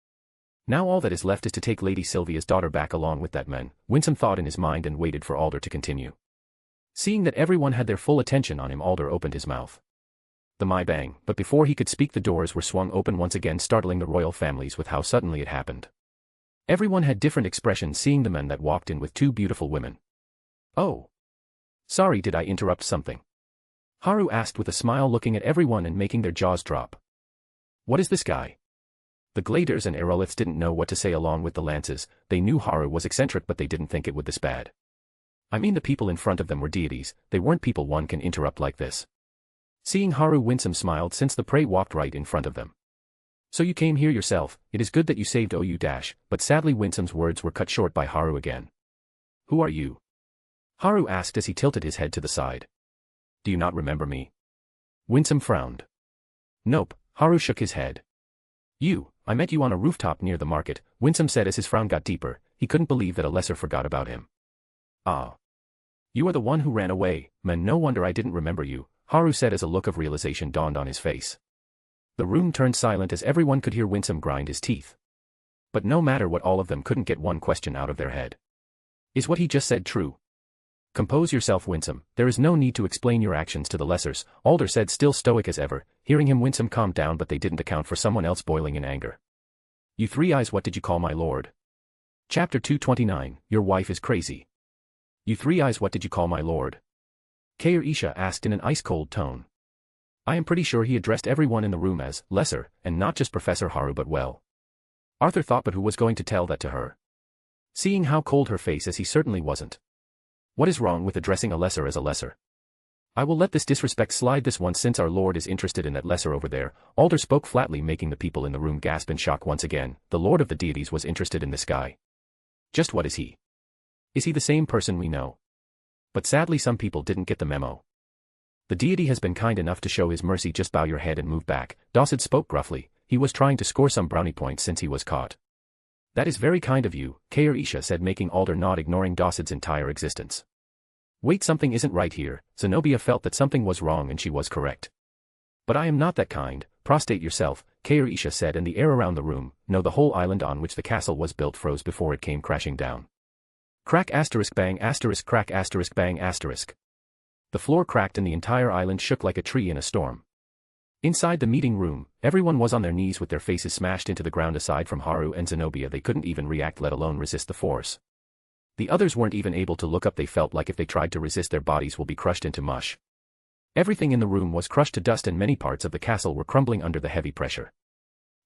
Speaker 3: Now all that is left is to take Lady Sylvia's daughter back along with that man, Winsome thought in his mind, and waited for Alder to continue. Seeing that everyone had their full attention on him, Alder opened his mouth. My bang, but before he could speak the doors were swung open once again, startling the royal families with how suddenly it happened. Everyone had different expressions seeing the men that walked in with two beautiful women. Oh. Sorry, did I interrupt something? Haru asked with a smile, looking at everyone and making their jaws drop. What is this guy? The Gladers and Aeroliths didn't know what to say along with the Lances. They knew Haru was eccentric, but they didn't think it would this bad. I mean, the people in front of them were deities, they weren't people one can interrupt like this. Seeing Haru, Winsome smiled, since the prey walked right in front of them. So you came here yourself. It is good that you saved OU dash, but sadly Winsome's words were cut short by Haru again. Who are you? Haru asked as he tilted his head to the side. Do you not remember me? Winsome frowned. Nope, Haru shook his head. I met you on a rooftop near the market, Winsome said as his frown got deeper. He couldn't believe that a lesser forgot about him. Ah. You are the one who ran away, man, no wonder I didn't remember you, Haru said as a look of realization dawned on his face. The room turned silent as everyone could hear Winsome grind his teeth. But no matter what, all of them couldn't get one question out of their head. Is what he just said true? Compose yourself, Winsome, there is no need to explain your actions to the lessers, Alder said, still stoic as ever. Hearing him, Winsome calmed down, but they didn't account for someone else boiling in anger. You three eyes, what did you call my lord? Chapter 229, Your wife is crazy. You three eyes, what did you call my lord? Kair Isha asked in an ice-cold tone. I am pretty sure he addressed everyone in the room as lesser, and not just Professor Haru, but well. Arthur thought, but who was going to tell that to her? Seeing how cold her face is, he certainly wasn't. What is wrong with addressing a lesser as a lesser? I will let this disrespect slide this once, since our lord is interested in that lesser over there, Alder spoke flatly, making the people in the room gasp in shock once again. The lord of the deities was interested in this guy. Just what is he? Is he the same person we know? But sadly some people didn't get the memo. The deity has been kind enough to show his mercy, just bow your head and move back, Dawson spoke gruffly. He was trying to score some brownie points since he was caught. That is very kind of you, Kair Isha said, making Alder nod, ignoring Dawson's entire existence. Wait, something isn't right here. Zenobia felt that something was wrong, and she was correct. But I am not that kind, prostrate yourself, Kair Isha said, and the air around the room, no, the whole island on which the castle was built, froze before it came crashing down. Crack asterisk bang asterisk crack asterisk bang asterisk. The floor cracked and the entire island shook like a tree in a storm. Inside the meeting room, everyone was on their knees with their faces smashed into the ground. Aside from Haru and Zenobia, they couldn't even react, let alone resist the force. The others weren't even able to look up. They felt like if they tried to resist, their bodies will be crushed into mush. Everything in the room was crushed to dust, and many parts of the castle were crumbling under the heavy pressure.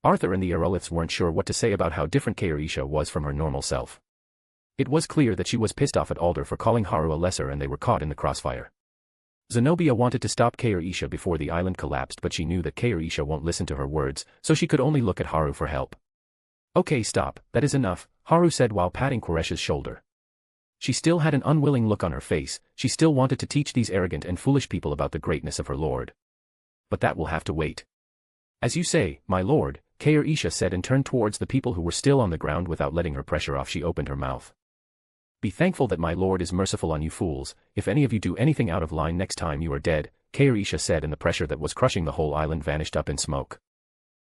Speaker 3: Arthur and the Aeroliths weren't sure what to say about how different Kair Isha was from her normal self. It was clear that she was pissed off at Alder for calling Haru a lesser, and they were caught in the crossfire. Zenobia wanted to stop Kair Isha before the island collapsed, but she knew that Kair Isha won't listen to her words, so she could only look at Haru for help. Okay, stop, that is enough, Haru said while patting Koresh's shoulder. She still had an unwilling look on her face. She still wanted to teach these arrogant and foolish people about the greatness of her lord. But that will have to wait. As you say, my lord, Kair Isha said, and turned towards the people who were still on the ground. Without letting her pressure off, she opened her mouth. Be thankful that my lord is merciful on you fools. If any of you do anything out of line, next time you are dead, Kair Isha said, and the pressure that was crushing the whole island vanished up in smoke.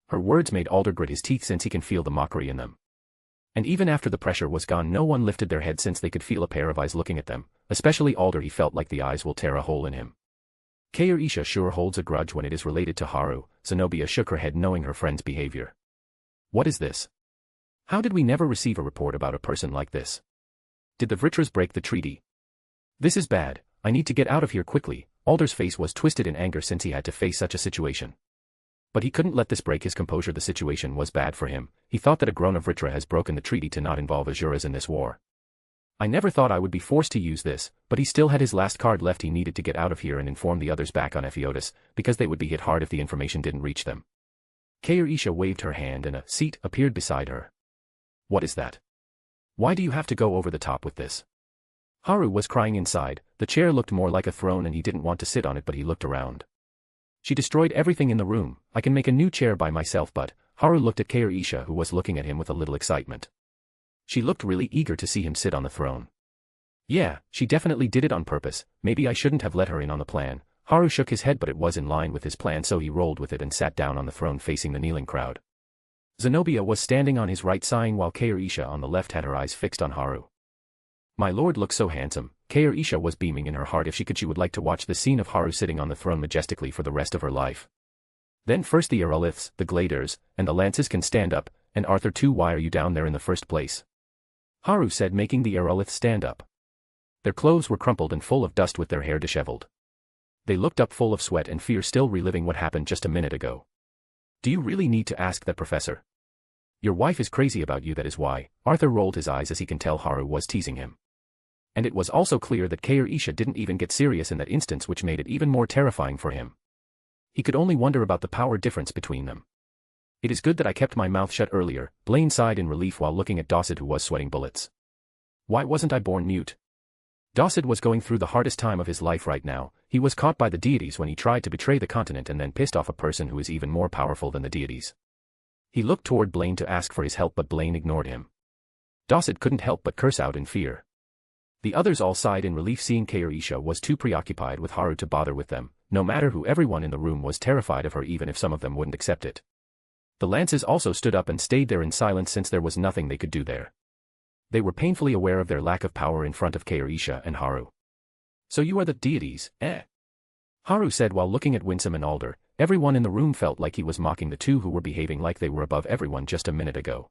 Speaker 3: Her words made Alder grit his teeth, since he can feel the mockery in them. And even after the pressure was gone, no one lifted their head, since they could feel a pair of eyes looking at them, especially Alder. He felt like the eyes will tear a hole in him. Kair Isha sure holds a grudge when it is related to Haru. Zenobia shook her head, knowing her friend's behavior. What is this? How did we never receive a report about a person like this? Did the Vritras break the treaty? This is bad. I need to get out of here quickly. Alder's face was twisted in anger, since he had to face such a situation. But he couldn't let this break his composure. The situation was bad for him. He thought that a grown of Vritra has broken the treaty to not involve Azuras in this war. I never thought I would be forced to use this, but he still had his last card left. He needed to get out of here and inform the others back on Epheotis, because they would be hit hard if the information didn't reach them. Isha waved her hand and a seat appeared beside her. What is that? Why do you have to go over the top with this? Haru was crying inside. The chair looked more like a throne and he didn't want to sit on it, but he looked around. She destroyed everything in the room. I can make a new chair by myself, but Haru looked at Isha, who was looking at him with a little excitement. She looked really eager to see him sit on the throne. Yeah, she definitely did it on purpose. Maybe I shouldn't have let her in on the plan. Haru shook his head, but it was in line with his plan, so he rolled with it and sat down on the throne facing the kneeling crowd. Zenobia was standing on his right, sighing, while Isha on the left had her eyes fixed on Haru. My lord looks so handsome. Isha was beaming in her heart. If she could, she would like to watch the scene of Haru sitting on the throne majestically for the rest of her life. Then first the Aeroliths, the Gladers, and the Lances can stand up, and Arthur too. Why are you down there in the first place? Haru said, making the Aeroliths stand up. Their clothes were crumpled and full of dust, with their hair disheveled. They looked up full of sweat and fear, still reliving what happened just a minute ago. Do you really need to ask that, Professor? Your wife is crazy about you, that is why. Arthur rolled his eyes as he can tell Haru was teasing him. And it was also clear that Isha didn't even get serious in that instance, which made it even more terrifying for him. He could only wonder about the power difference between them. It is good that I kept my mouth shut earlier, Blaine sighed in relief while looking at Dawsett, who was sweating bullets. Why wasn't I born mute? Dawsett was going through the hardest time of his life right now. He was caught by the deities when he tried to betray the continent and then pissed off a person who is even more powerful than the deities. He looked toward Blaine to ask for his help, but Blaine ignored him. Dawsett couldn't help but curse out in fear. The others all sighed in relief, seeing Isha was too preoccupied with Haru to bother with them. No matter who, everyone in the room was terrified of her, even if some of them wouldn't accept it. The Lances also stood up and stayed there in silence, since there was nothing they could do there. They were painfully aware of their lack of power in front of Isha and Haru. So you are the deities, eh? Haru said while looking at Winsome and Alder. Everyone in the room felt like he was mocking the two who were behaving like they were above everyone just a minute ago.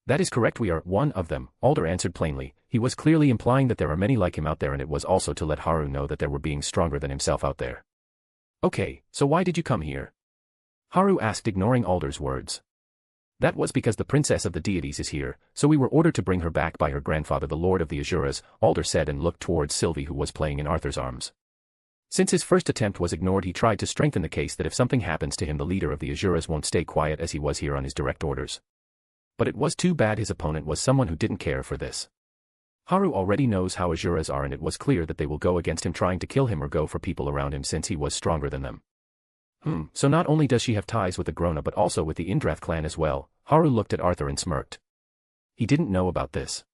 Speaker 3: That is correct, we are one of them, Alder answered plainly. He was clearly implying that there are many like him out there, and it was also to let Haru know that there were beings stronger than himself out there. Okay, so why did you come here? Haru asked, ignoring Alder's words. That was because the princess of the deities is here, so we were ordered to bring her back by her grandfather, the Lord of the Azuras, Alder said, and looked towards Sylvie, who was playing in Arthur's arms. Since his first attempt was ignored, he tried to strengthen the case that if something happens to him, the leader of the Azuras won't stay quiet, as he was here on his direct orders. But it was too bad his opponent was someone who didn't care for this. Haru already knows how Azuras are, and it was clear that they will go against him, trying to kill him or go for people around him, since he was stronger than them. So not only does she have ties with the Grona, but also with the Indrath clan as well. Haru looked at Arthur and smirked. He didn't know about this.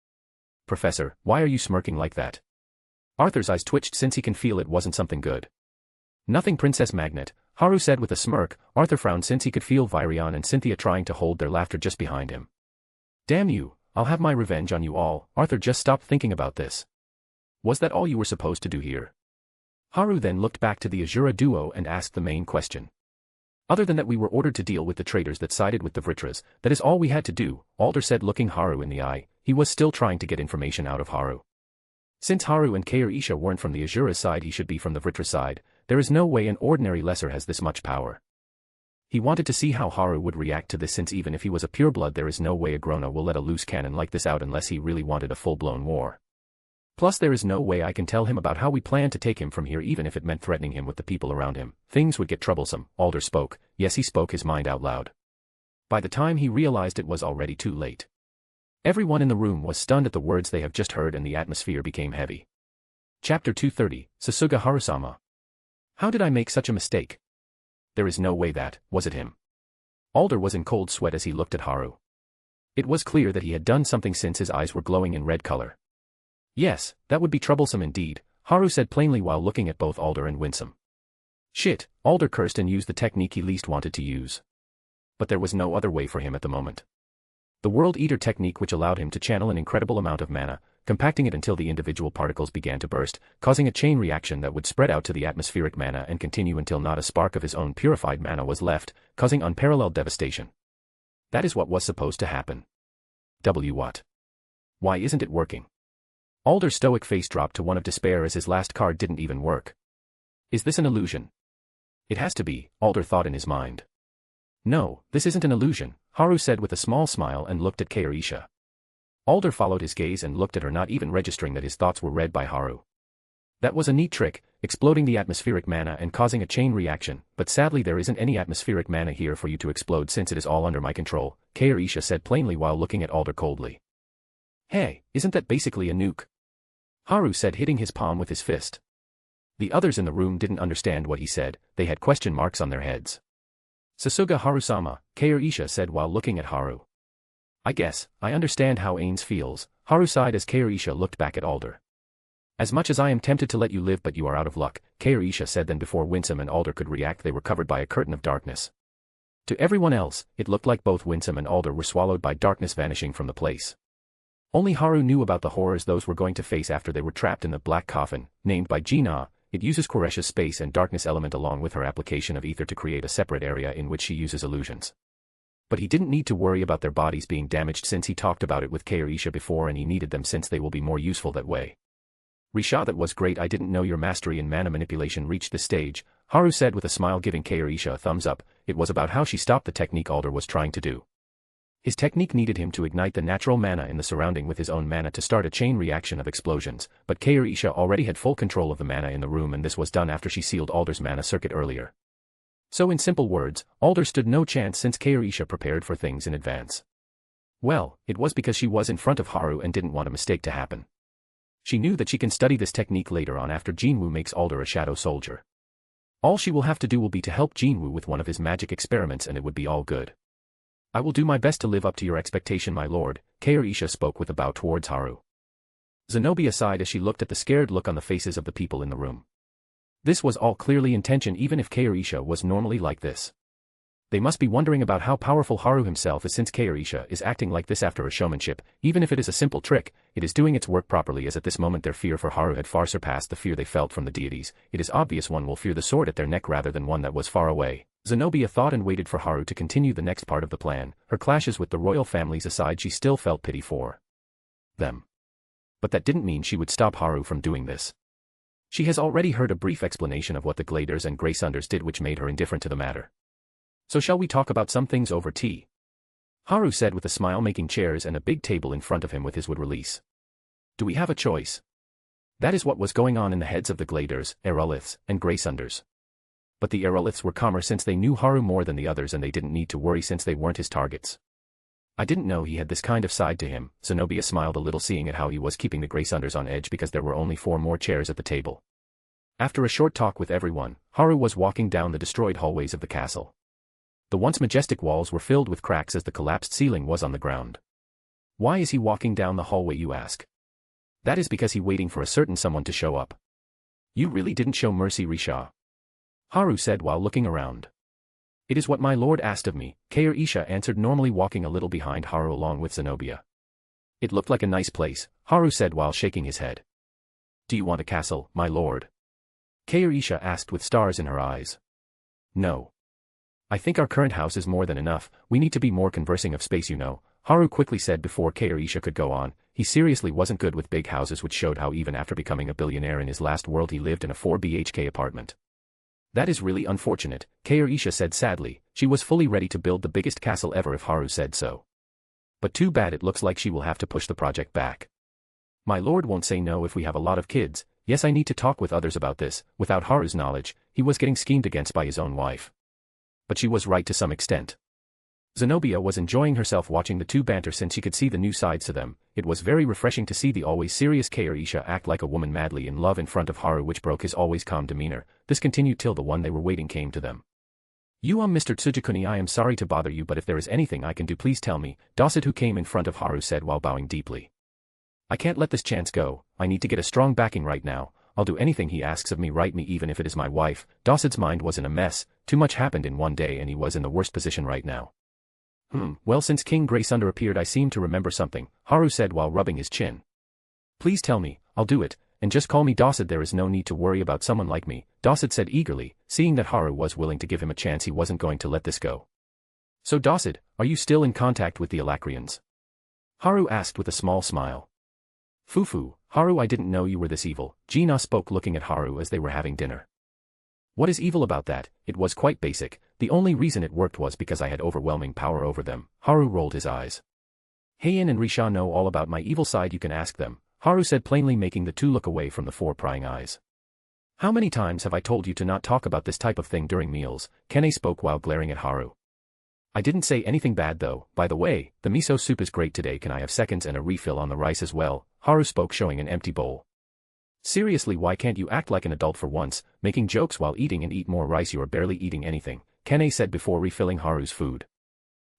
Speaker 3: Professor, why are you smirking like that? Arthur's eyes twitched, since he can feel it wasn't something good. Nothing, Princess Magnet, Haru said with a smirk. Arthur frowned, since he could feel Virion and Cynthia trying to hold their laughter just behind him. Damn you, I'll have my revenge on you all. Arthur just stopped thinking about this. Was that all you were supposed to do here? Haru then looked back to the Azura duo and asked the main question. Other than that, we were ordered to deal with the traitors that sided with the Vritras. That is all we had to do, Alder said, looking Haru in the eye. He was still trying to get information out of Haru. Since Haru and Isha weren't from the Azura's side, he should be from the Vritra side. There is no way an ordinary lesser has this much power. He wanted to see how Haru would react to this, since even if he was a pureblood, there is no way a Grona will let a loose cannon like this out unless he really wanted a full-blown war. Plus there is no way I can tell him about how we plan to take him from here, even if it meant threatening him with the people around him. Things would get troublesome. Alder spoke. Yes, he spoke his mind out loud. By the time he realized, it was already too late. Everyone in the room was stunned at the words they have just heard, and the atmosphere became heavy. Chapter 230, Sasuga Harusama. How did I make such a mistake? There is no way that, was it him? Alder was in cold sweat as he looked at Haru. It was clear that he had done something, since his eyes were glowing in red color. Yes, that would be troublesome indeed, Haru said plainly while looking at both Alder and Winsome. Shit, Alder cursed and used the technique he least wanted to use. But there was no other way for him at the moment. The World Eater technique, which allowed him to channel an incredible amount of mana, compacting it until the individual particles began to burst, causing a chain reaction that would spread out to the atmospheric mana and continue until not a spark of his own purified mana was left, causing unparalleled devastation. That is what was supposed to happen. What? Why isn't it working? Alder's stoic face dropped to one of despair as his last card didn't even work. Is this an illusion? It has to be, Alder thought in his mind. No, this isn't an illusion, Haru said with a small smile and looked at Isha. Alder followed his gaze and looked at her, not even registering that his thoughts were read by Haru. That was a neat trick, exploding the atmospheric mana and causing a chain reaction, but sadly there isn't any atmospheric mana here for you to explode since it is all under my control, Kaorisha said plainly while looking at Alder coldly. Hey, isn't that basically a nuke? Haru said, hitting his palm with his fist. The others in the room didn't understand what he said, they had question marks on their heads. Sasuga Haru-sama, Kaorisha said while looking at Haru. I guess, I understand how Ains feels, Haru sighed as Kaorisha looked back at Alder. As much as I am tempted to let you live, but you are out of luck, Kaorisha said. Then before Winsome and Alder could react, they were covered by a curtain of darkness. To everyone else, it looked like both Winsome and Alder were swallowed by darkness, vanishing from the place. Only Haru knew about the horrors those were going to face after they were trapped in the black coffin, named by Gina. It uses Koresha's space and darkness element along with her application of ether to create a separate area in which she uses illusions. But he didn't need to worry about their bodies being damaged since he talked about it with Kaorisha before, and he needed them since they will be more useful that way. Risha, that was great. I didn't know your mastery in mana manipulation reached this stage, Haru said with a smile, giving Kaorisha a thumbs up. It was about how she stopped the technique Alder was trying to do. His technique needed him to ignite the natural mana in the surrounding with his own mana to start a chain reaction of explosions, but Kaorisha already had full control of the mana in the room, and this was done after she sealed Alder's mana circuit earlier. So in simple words, Alder stood no chance since Kaorisha prepared for things in advance. Well, it was because she was in front of Haru and didn't want a mistake to happen. She knew that she can study this technique later on after Jinwoo makes Alder a shadow soldier. All she will have to do will be to help Jinwoo with one of his magic experiments, and it would be all good. I will do my best to live up to your expectation, my lord, Kaorisha spoke with a bow towards Haru. Zenobia sighed as she looked at the scared look on the faces of the people in the room. This was all clearly intention, even if Kaorisha was normally like this. They must be wondering about how powerful Haru himself is, since Kaorisha is acting like this after a showmanship. Even if it is a simple trick, it is doing its work properly, as at this moment their fear for Haru had far surpassed the fear they felt from the deities. It is obvious one will fear the sword at their neck rather than one that was far away. Zenobia thought and waited for Haru to continue the next part of the plan. Her clashes with the royal families aside, she still felt pity for them. But that didn't mean she would stop Haru from doing this. She has already heard a brief explanation of what the Gladers and Graysunders did, which made her indifferent to the matter. So shall we talk about some things over tea? Haru said with a smile, making chairs and a big table in front of him with his wood release. Do we have a choice? That is what was going on in the heads of the Gladers, Aeroliths, and Graysunders. But the Aeroliths were calmer since they knew Haru more than the others, and they didn't need to worry since they weren't his targets. I didn't know he had this kind of side to him. Zenobia smiled a little, seeing at how he was keeping the Graysunders on edge because there were only 4 more chairs at the table. After a short talk with everyone, Haru was walking down the destroyed hallways of the castle. The once majestic walls were filled with cracks as the collapsed ceiling was on the ground. Why is he walking down the hallway, you ask? That is because he's waiting for a certain someone to show up. You really didn't show mercy, Risha, Haru said while looking around. It is what my lord asked of me, Kaorisha answered, normally walking a little behind Haru along with Zenobia. It looked like a nice place, Haru said while shaking his head. Do you want a castle, my lord? Kaorisha asked with stars in her eyes. No. I think our current house is more than enough. We need to be more conversing of space, you know, Haru quickly said before Kaorisha could go on. He seriously wasn't good with big houses, which showed how even after becoming a billionaire in his last world he lived in a 4 BHK apartment. That is really unfortunate, Kaorisha said sadly. She was fully ready to build the biggest castle ever if Haru said so. But too bad, it looks like she will have to push the project back. My lord won't say no if we have a lot of kids. Yes, I need to talk with others about this. Without Haru's knowledge, he was getting schemed against by his own wife. But she was right to some extent. Zenobia was enjoying herself watching the two banter since she could see the new sides to them. It was very refreshing to see the always serious Kaorisha act like a woman madly in love in front of Haru, which broke his always calm demeanor. This continued till the one they were waiting came to them. You Mr. Tsujikuni, I am sorry to bother you, but if there is anything I can do, please tell me, Dosset, who came in front of Haru, said while bowing deeply. I can't let this chance go. I need to get a strong backing right now. I'll do anything he asks of me, right, me even if it is my wife. Dosset's mind was in a mess. Too much happened in one day and he was in the worst position right now. Well, since King Graysunder appeared I seem to remember something, Haru said while rubbing his chin. Please tell me, I'll do it, and just call me Dosset. There is no need to worry about someone like me, Dosset said eagerly. Seeing that Haru was willing to give him a chance, he wasn't going to let this go. So Dosset, are you still in contact with the Alacrians? Haru asked with a small smile. Fufu, Haru, I didn't know you were this evil, Gina spoke looking at Haru as they were having dinner. What is evil about that? It was quite basic. The only reason it worked was because I had overwhelming power over them. Haru rolled his eyes. Heian and Risha know all about my evil side, you can ask them, Haru said plainly, making the two look away from the four prying eyes. How many times have I told you to not talk about this type of thing during meals? Kane spoke while glaring at Haru. I didn't say anything bad though. By the way, the miso soup is great today, can I have seconds and a refill on the rice as well? Haru spoke, showing an empty bowl. Seriously, why can't you act like an adult for once, making jokes while eating and eat more rice? You are barely eating anything, Kane said before refilling Haru's food.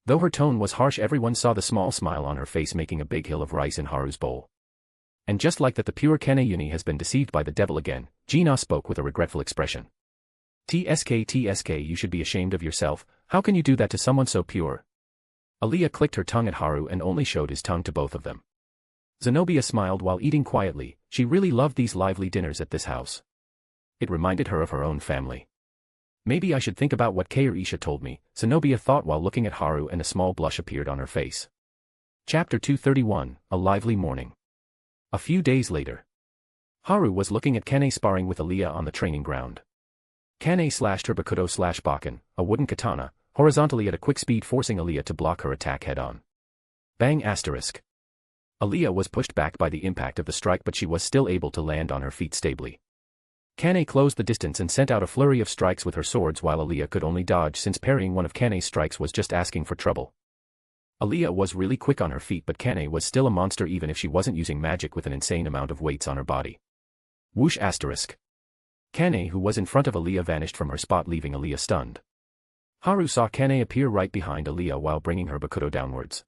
Speaker 3: Though her tone was harsh, everyone saw the small smile on her face, making a big hill of rice in Haru's bowl. And just like that, the pure Kane Yuni has been deceived by the devil again, Gina spoke with a regretful expression. TSK, you should be ashamed of yourself. How can you do that to someone so pure? Aliyah clicked her tongue at Haru and only showed his tongue to both of them. Zenobia smiled while eating quietly. She really loved these lively dinners at this house. It reminded her of her own family. Maybe I should think about what Kairisha told me, Zenobia thought while looking at Haru, and a small blush appeared on her face. Chapter 231, A Lively Morning. A few days later. Haru was looking at Kane sparring with Aliyah on the training ground. Kane slashed her bakudo/bakken, a wooden katana, horizontally at a quick speed, forcing Aliyah to block her attack head-on. Bang! Aliyah was pushed back by the impact of the strike, but she was still able to land on her feet stably. Kane closed the distance and sent out a flurry of strikes with her swords, while Aliyah could only dodge, since parrying one of Kane's strikes was just asking for trouble. Aliyah was really quick on her feet, but Kane was still a monster even if she wasn't using magic with an insane amount of weights on her body. Whoosh! Kane, who was in front of Aliyah, vanished from her spot, leaving Aliyah stunned. Haru saw Kane appear right behind Aliyah while bringing her bakudo downwards.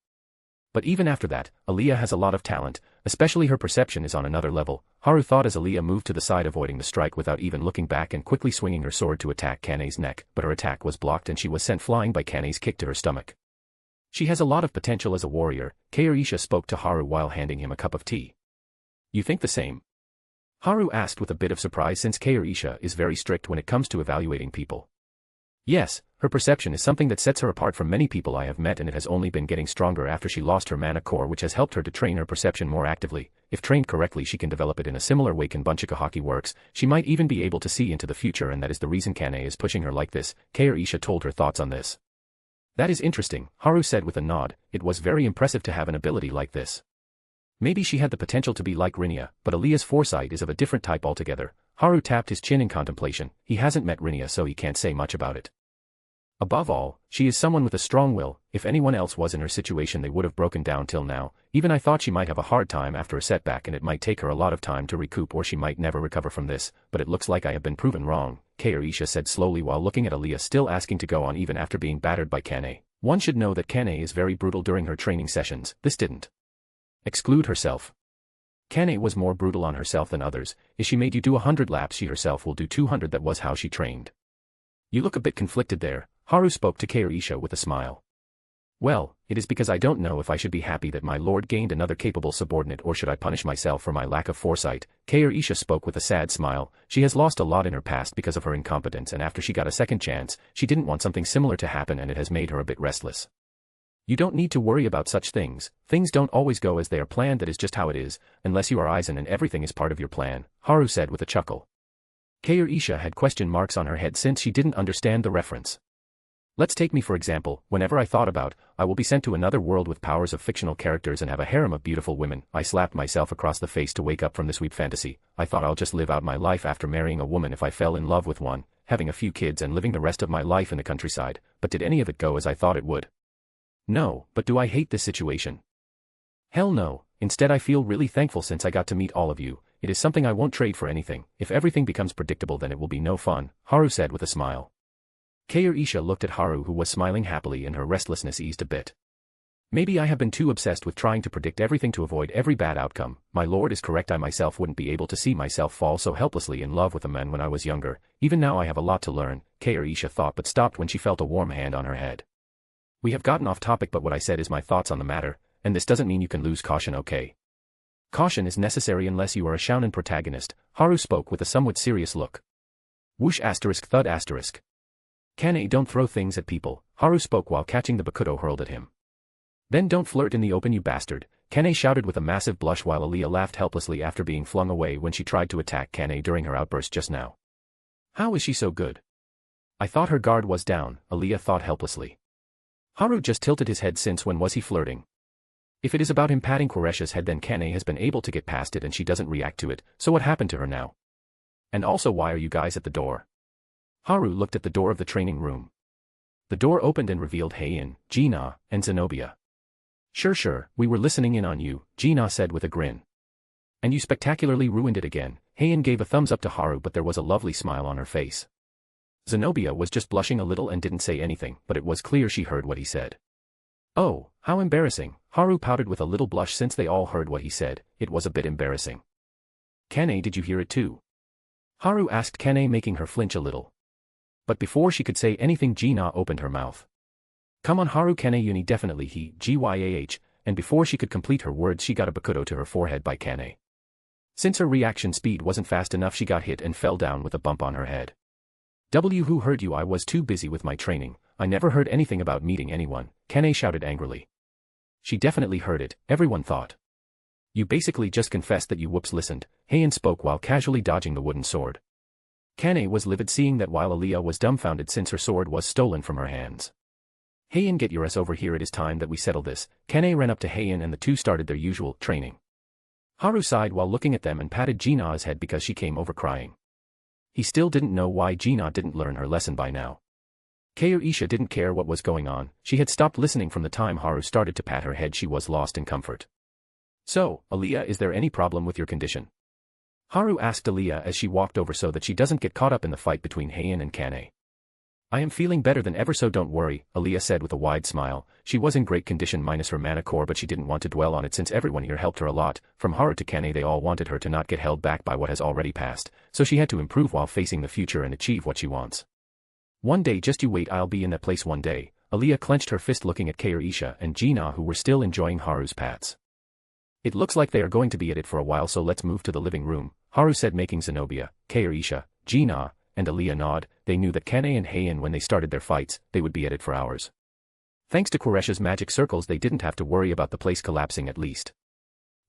Speaker 3: But even after that, Aliyah has a lot of talent, especially her perception is on another level, Haru thought as Aliyah moved to the side, avoiding the strike without even looking back and quickly swinging her sword to attack Kane's neck, but her attack was blocked and she was sent flying by Kane's kick to her stomach. She has a lot of potential as a warrior, Kairisha spoke to Haru while handing him a cup of tea. You think the same? Haru asked with a bit of surprise, since Kairisha is very strict when it comes to evaluating people. Yes, her perception is something that sets her apart from many people I have met, and it has only been getting stronger after she lost her mana core, which has helped her to train her perception more actively. If trained correctly, she can develop it in a similar way Kanbunchika hockey works. She might even be able to see into the future, and that is the reason Kane is pushing her like this. Kairisha told her thoughts on this. That is interesting, Haru said with a nod. It was very impressive to have an ability like this. Maybe she had the potential to be like Rinia, but Aliyah's foresight is of a different type altogether. Haru tapped his chin in contemplation. He hasn't met Rinia, so he can't say much about it. Above all, she is someone with a strong will. If anyone else was in her situation, they would have broken down till now. Even I thought she might have a hard time after a setback, and it might take her a lot of time to recoup, or she might never recover from this, but it looks like I have been proven wrong, Kairisha said slowly while looking at Aliyah, still asking to go on even after being battered by Kane. One should know that Kane is very brutal during her training sessions. This didn't exclude herself. Kane was more brutal on herself than others. If she made you do 100 laps, she herself will do 200. That was how she trained. You look a bit conflicted there, Haru spoke to Kairisha with a smile. Well, it is because I don't know if I should be happy that my lord gained another capable subordinate, or should I punish myself for my lack of foresight. Kairisha spoke with a sad smile. She has lost a lot in her past because of her incompetence, and after she got a second chance, she didn't want something similar to happen, and it has made her a bit restless. You don't need to worry about such things. Things don't always go as they are planned. That is just how it is, unless you are Aizen and everything is part of your plan, Haru said with a chuckle. Kairisha had question marks on her head since she didn't understand the reference. Let's take me for example. Whenever I thought about, I will be sent to another world with powers of fictional characters and have a harem of beautiful women, I slapped myself across the face to wake up from this weak fantasy. I thought I'll just live out my life after marrying a woman if I fell in love with one, having a few kids and living the rest of my life in the countryside. But did any of it go as I thought it would? No, but do I hate this situation? Hell no. Instead, I feel really thankful since I got to meet all of you. It is something I won't trade for anything. If everything becomes predictable, then it will be no fun, Haru said with a smile. Kairisha looked at Haru, who was smiling happily, and her restlessness eased a bit. Maybe I have been too obsessed with trying to predict everything to avoid every bad outcome. My lord is correct. I myself wouldn't be able to see myself fall so helplessly in love with a man when I was younger. Even now I have a lot to learn, Kairisha thought, but stopped when she felt a warm hand on her head. We have gotten off topic, but what I said is my thoughts on the matter, and this doesn't mean you can lose caution, okay? Caution is necessary unless you are a shounen protagonist, Haru spoke with a somewhat serious look. Whoosh! Thud. Kane, don't throw things at people, Haru spoke while catching the bakudo hurled at him. Then don't flirt in the open, you bastard, Kane shouted with a massive blush while Aliyah laughed helplessly after being flung away when she tried to attack Kane during her outburst just now. How is she so good? I thought her guard was down, Aliyah thought helplessly. Haru just tilted his head. Since when was he flirting? If it is about him patting Quresha's head, then Kane has been able to get past it and she doesn't react to it, so what happened to her now? And also, why are you guys at the door? Haru looked at the door of the training room. The door opened and revealed Heian, Gina, and Zenobia. Sure, we were listening in on you, Gina said with a grin. And you spectacularly ruined it again. Heian gave a thumbs up to Haru, but there was a lovely smile on her face. Zenobia was just blushing a little and didn't say anything, but it was clear she heard what he said. Oh, how embarrassing, Haru pouted with a little blush since they all heard what he said. It was a bit embarrassing. Kane, did you hear it too? Haru asked Kane, making her flinch a little. But before she could say anything, Gina opened her mouth. Come on Haru, Kane uni definitely he, gyah, and before she could complete her words she got a bakudo to her forehead by Kane. Since her reaction speed wasn't fast enough, she got hit and fell down with a bump on her head. Who hurt you? I was too busy with my training. I never heard anything about meeting anyone, Kane shouted angrily. She definitely heard it, everyone thought. You basically just confessed that you listened, Heian spoke while casually dodging the wooden sword. Kane was livid seeing that while Aaliyah was dumbfounded since her sword was stolen from her hands. Heian, get your ass over here, it is time that we settle this. Kane ran up to Heian and the two started their usual training. Haru sighed while looking at them and patted Gina's head because she came over crying. He still didn't know why Gina didn't learn her lesson by now. Kaorisha didn't care what was going on, she had stopped listening from the time Haru started to pat her head. She was lost in comfort. So, Aaliyah, is there any problem with your condition? Haru asked Aaliyah as she walked over so that she doesn't get caught up in the fight between Heian and Kane. I am feeling better than ever, so don't worry, Aaliyah said with a wide smile. She was in great condition minus her mana core, but she didn't want to dwell on it since everyone here helped her a lot. From Haru to Kane, they all wanted her to not get held back by what has already passed, so she had to improve while facing the future and achieve what she wants. One day, just you wait, I'll be in that place one day. Aaliyah clenched her fist looking at Kaorisha and Gina, who were still enjoying Haru's pats. It looks like they are going to be at it for a while, so let's move to the living room, Haru said, making Zenobia, Kaorisha, Gina, and Aaliyah nod. They knew that Kane and Heian, when they started their fights, they would be at it for hours. Thanks to Quresha's magic circles, they didn't have to worry about the place collapsing at least.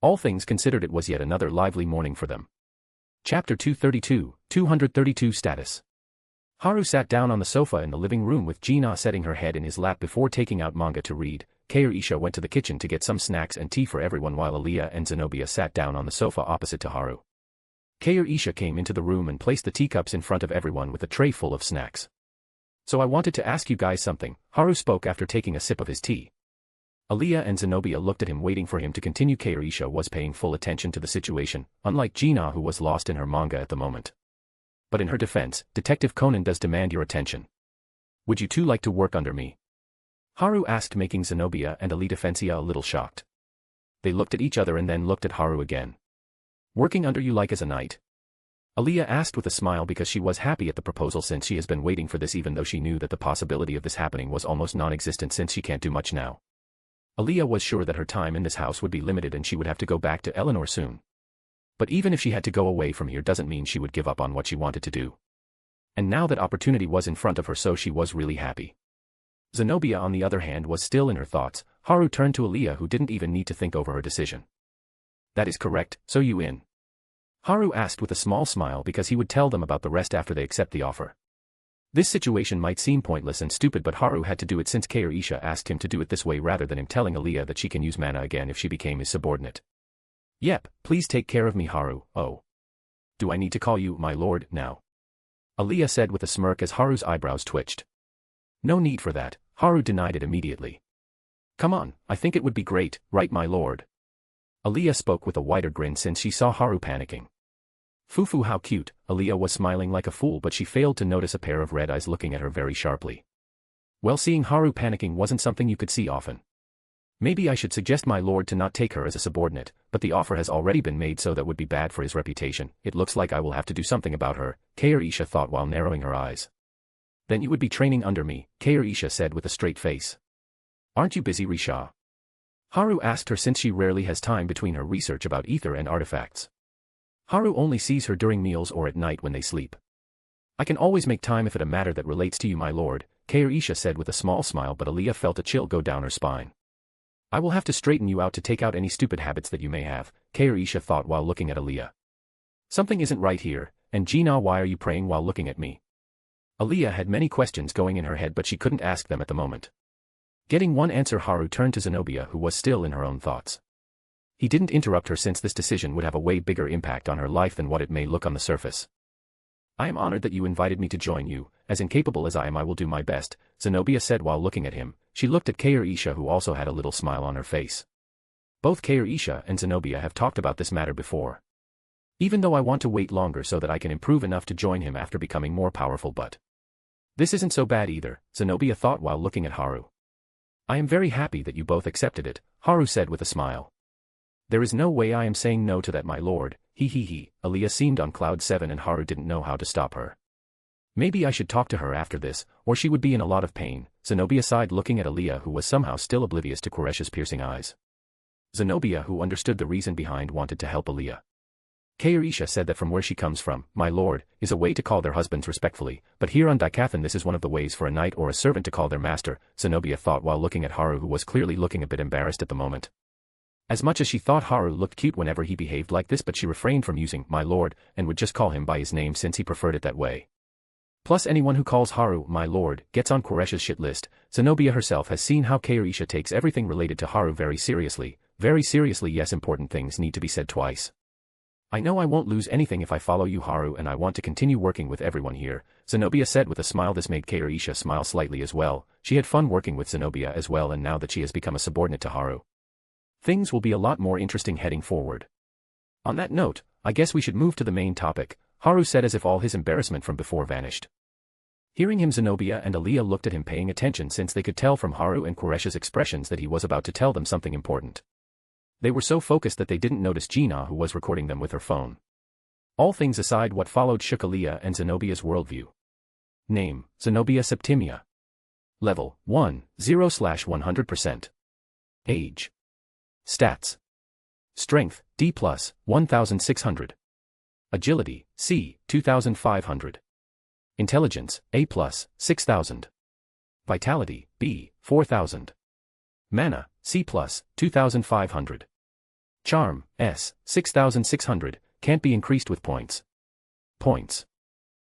Speaker 3: All things considered, it was yet another lively morning for them. Chapter 232 Status. Haru sat down on the sofa in the living room with Gina setting her head in his lap before taking out manga to read. Kaorisha went to the kitchen to get some snacks and tea for everyone while Aaliyah and Zenobia sat down on the sofa opposite to Haru. Kaorisha came into the room and placed the teacups in front of everyone with a tray full of snacks. So I wanted to ask you guys something, Haru spoke after taking a sip of his tea. Aaliyah and Zenobia looked at him waiting for him to continue. Kaorisha was paying full attention to the situation, unlike Gina who was lost in her manga at the moment. But in her defense, Detective Conan does demand your attention. Would you two like to work under me? Haru asked, making Zenobia and Aaliyah Defensia a little shocked. They looked at each other and then looked at Haru again. Working under you like as a knight? Aaliyah asked with a smile because she was happy at the proposal since she has been waiting for this, even though she knew that the possibility of this happening was almost non-existent since she can't do much now. Aaliyah was sure that her time in this house would be limited and she would have to go back to Eleanor soon. But even if she had to go away from here doesn't mean she would give up on what she wanted to do. And now that opportunity was in front of her, so she was really happy. Zenobia on the other hand was still in her thoughts. Haru turned to Aaliyah, who didn't even need to think over her decision. That is correct, so you in? Haru asked with a small smile because he would tell them about the rest after they accept the offer. This situation might seem pointless and stupid, but Haru had to do it since Kaorisha asked him to do it this way rather than him telling Aaliyah that she can use mana again if she became his subordinate. Yep, please take care of me, Haru. Oh. Do I need to call you my lord now? Aaliyah said with a smirk as Haru's eyebrows twitched. No need for that, Haru denied it immediately. Come on, I think it would be great, right my lord? Aaliyah spoke with a wider grin since she saw Haru panicking. Fufu, how cute, Aaliyah was smiling like a fool, but she failed to notice a pair of red eyes looking at her very sharply. Well, seeing Haru panicking wasn't something you could see often. Maybe I should suggest my lord to not take her as a subordinate, but the offer has already been made, so that would be bad for his reputation. It looks like I will have to do something about her, Kaorisha thought while narrowing her eyes. Then you would be training under me, Kaorisha said with a straight face. Aren't you busy, Risha? Haru asked her since she rarely has time between her research about ether and artifacts. Haru only sees her during meals or at night when they sleep. I can always make time if it a matter that relates to you, my lord, Kaorisha said with a small smile, but Aaliyah felt a chill go down her spine. I will have to straighten you out to take out any stupid habits that you may have, Kaorisha thought while looking at Aaliyah. Something isn't right here, and Gina, why are you praying while looking at me? Aaliyah had many questions going in her head, but she couldn't ask them at the moment. Getting one answer, Haru turned to Zenobia, who was still in her own thoughts. He didn't interrupt her since this decision would have a way bigger impact on her life than what it may look on the surface. I am honored that you invited me to join you. As incapable as I am, I will do my best, Zenobia said while looking at him. She looked at Kair Isha, who also had a little smile on her face. Both Kair Isha and Zenobia have talked about this matter before. Even though I want to wait longer so that I can improve enough to join him after becoming more powerful, but this isn't so bad either, Zenobia thought while looking at Haru. I am very happy that you both accepted it, Haru said with a smile. There is no way I am saying no to that, my lord, he. Aliyah seemed on cloud 7 and Haru didn't know how to stop her. Maybe I should talk to her after this, or she would be in a lot of pain, Zenobia sighed looking at Aliyah, who was somehow still oblivious to Quresh's piercing eyes. Zenobia, who understood the reason behind, wanted to help Aliyah. Kair Isha said that from where she comes from, my lord, is a way to call their husbands respectfully, but here on Daikathan this is one of the ways for a knight or a servant to call their master, Zenobia thought while looking at Haru, who was clearly looking a bit embarrassed at the moment. As much as she thought Haru looked cute whenever he behaved like this, but she refrained from using my lord, and would just call him by his name since he preferred it that way. Plus anyone who calls Haru my lord gets on Quresh's shit list. Zenobia herself has seen how Kair Isha takes everything related to Haru very seriously, yes, important things need to be said twice. I know I won't lose anything if I follow you, Haru, and I want to continue working with everyone here, Zenobia said with a smile. This made Kair Isha smile slightly as well. She had fun working with Zenobia as well, and now that she has become a subordinate to Haru, things will be a lot more interesting heading forward. On that note, I guess we should move to the main topic, Haru said as if all his embarrassment from before vanished. Hearing him, Zenobia and Aliyah looked at him paying attention since they could tell from Haru and Quresh's expressions that he was about to tell them something important. They were so focused that they didn't notice Gina, who was recording them with her phone. All things aside, what followed shook Aliyah and Zenobia's worldview. Name, Zenobia Septimia. Level, 1, 0/100%. Age. Stats. Strength, D+, 1,600. Agility, C, 2,500. Intelligence, A+, 6,000. Vitality, B, 4,000. Mana, C+, 2,500. Charm, S, 6,600, can't be increased with points. Points.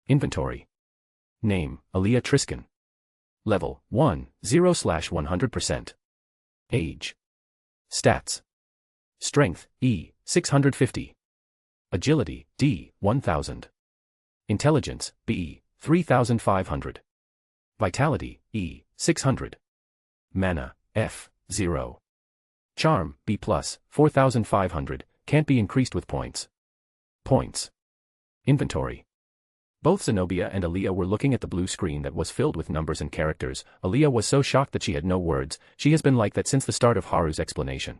Speaker 3: Inventory. Name, Aliyah Triskin. Level, 1, 0/100%. Age. Stats. Strength, E, 650. Agility, D, 1,000. Intelligence, B, 3,500. Vitality, E, 600. Mana, F, 0. Charm, B+, 4,500, can't be increased with points. Points. Inventory. Both Zenobia and Aliyah were looking at the blue screen that was filled with numbers and characters. Aliyah was so shocked that she had no words. She has been like that since the start of Haru's explanation.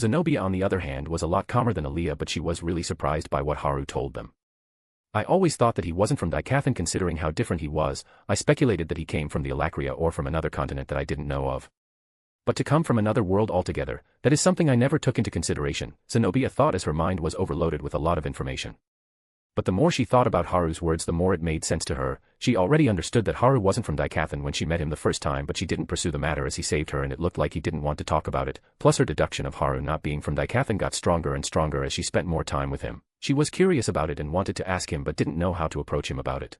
Speaker 3: Zenobia, on the other hand, was a lot calmer than Aliyah, but she was really surprised by what Haru told them. I always thought that he wasn't from Daikathan considering how different he was. I speculated that he came from the Alakria or from another continent that I didn't know of. But to come from another world altogether, that is something I never took into consideration, Zenobia thought as her mind was overloaded with a lot of information. But the more she thought about Haru's words, the more it made sense to her. She already understood that Haru wasn't from Daikathan when she met him the first time, but she didn't pursue the matter as he saved her and it looked like he didn't want to talk about it. Plus her deduction of Haru not being from Daikathan got stronger and stronger as she spent more time with him. She was curious about it and wanted to ask him but didn't know how to approach him about it.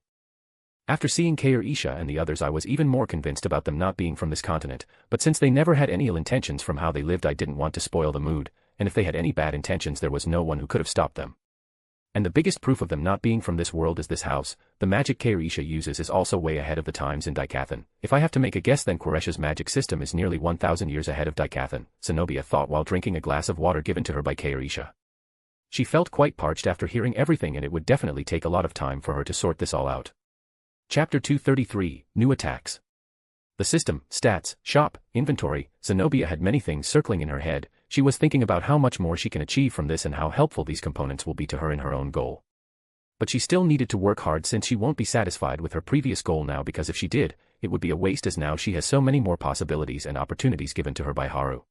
Speaker 3: After seeing Kair Isha and the others, I was even more convinced about them not being from this continent, but since they never had any ill intentions from how they lived, I didn't want to spoil the mood, and if they had any bad intentions there was no one who could have stopped them. And the biggest proof of them not being from this world is this house. The magic Kair Isha uses is also way ahead of the times in Daikathan. If I have to make a guess, then Quresh's magic system is nearly 1,000 years ahead of Daikathan, Zenobia thought while drinking a glass of water given to her by Kair Isha. She felt quite parched after hearing everything, and it would definitely take a lot of time for her to sort this all out. Chapter 233, New Attacks. The system, stats, shop, inventory. Zenobia had many things circling in her head. She was thinking about how much more she can achieve from this and how helpful these components will be to her in her own goal. But she still needed to work hard since she won't be satisfied with her previous goal now, because if she did, it would be a waste as now she has so many more possibilities and opportunities given to her by Haru.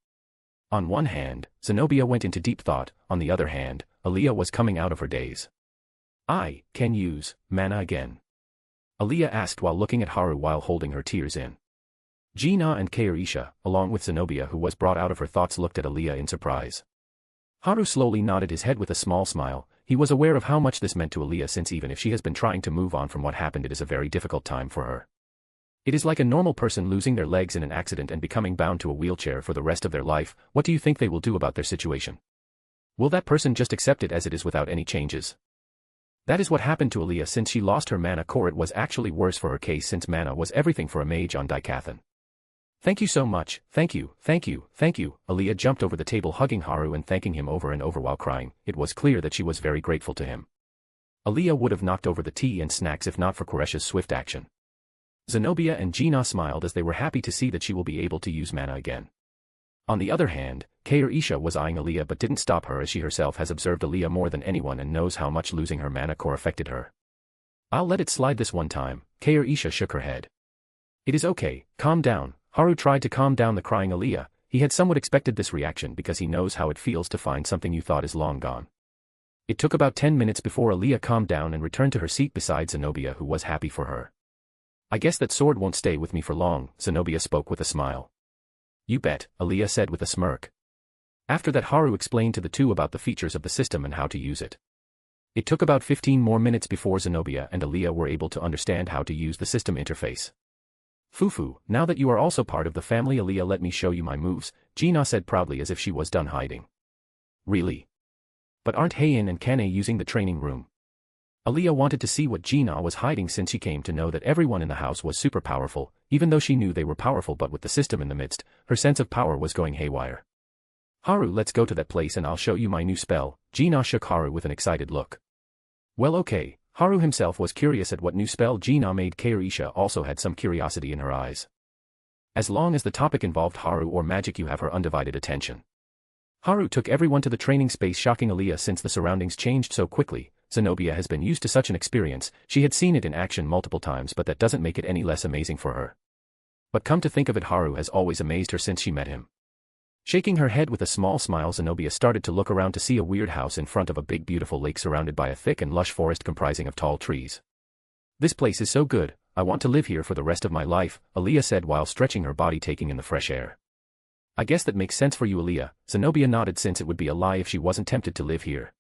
Speaker 3: On one hand, Zenobia went into deep thought, on the other hand, Aliyah was coming out of her daze. I can use mana again? Aliyah asked while looking at Haru while holding her tears in. Gina and Kair Isha, along with Zenobia who was brought out of her thoughts, looked at Aliyah in surprise. Haru slowly nodded his head with a small smile. He was aware of how much this meant to Aliyah, since even if she has been trying to move on from what happened, it is a very difficult time for her. It is like a normal person losing their legs in an accident and becoming bound to a wheelchair for the rest of their life. What do you think they will do about their situation? Will that person just accept it as it is without any changes? That is what happened to Aaliyah since she lost her mana core. It was actually worse for her case since mana was everything for a mage on Daikathan. Thank you so much, thank you, thank you, thank you. Aaliyah jumped over the table hugging Haru and thanking him over and over while crying. It was clear that she was very grateful to him. Aaliyah would have knocked over the tea and snacks if not for Koresh's swift action. Zenobia and Gina smiled as they were happy to see that she will be able to use mana again. On the other hand, Isha was eyeing Aaliyah but didn't stop her as she herself has observed Aaliyah more than anyone and knows how much losing her mana core affected her. I'll let it slide this one time. Isha shook her head. It is okay, calm down. Haru tried to calm down the crying Aaliyah. He had somewhat expected this reaction because he knows how it feels to find something you thought is long gone. It took about 10 minutes before Aaliyah calmed down and returned to her seat beside Zenobia, who was happy for her. I guess that sword won't stay with me for long, Zenobia spoke with a smile. You bet, Aaliyah said with a smirk. After that, Haru explained to the two about the features of the system and how to use it. It took about 15 more minutes before Zenobia and Aaliyah were able to understand how to use the system interface. Fufu, now that you are also part of the family, Aaliyah, let me show you my moves, Gina said proudly as if she was done hiding. Really? But aren't Heian and Kane using the training room? Aaliyah wanted to see what Gina was hiding since she came to know that everyone in the house was super powerful, even though she knew they were powerful, but with the system in the midst, her sense of power was going haywire. Haru, let's go to that place and I'll show you my new spell. Gina shook Haru with an excited look. Well, okay. Haru himself was curious at what new spell Gina made. Isha also had some curiosity in her eyes. As long as the topic involved Haru or magic, you have her undivided attention. Haru took everyone to the training space, shocking Aaliyah since the surroundings changed so quickly. Zenobia has been used to such an experience, she had seen it in action multiple times, but that doesn't make it any less amazing for her. But come to think of it, Haru has always amazed her since she met him. Shaking her head with a small smile, Zenobia started to look around to see a weird house in front of a big beautiful lake surrounded by a thick and lush forest comprising of tall trees. This place is so good, I want to live here for the rest of my life, Aaliyah said while stretching her body, taking in the fresh air. I guess that makes sense for you, Aaliyah, Zenobia nodded, since it would be a lie if she wasn't tempted to live here.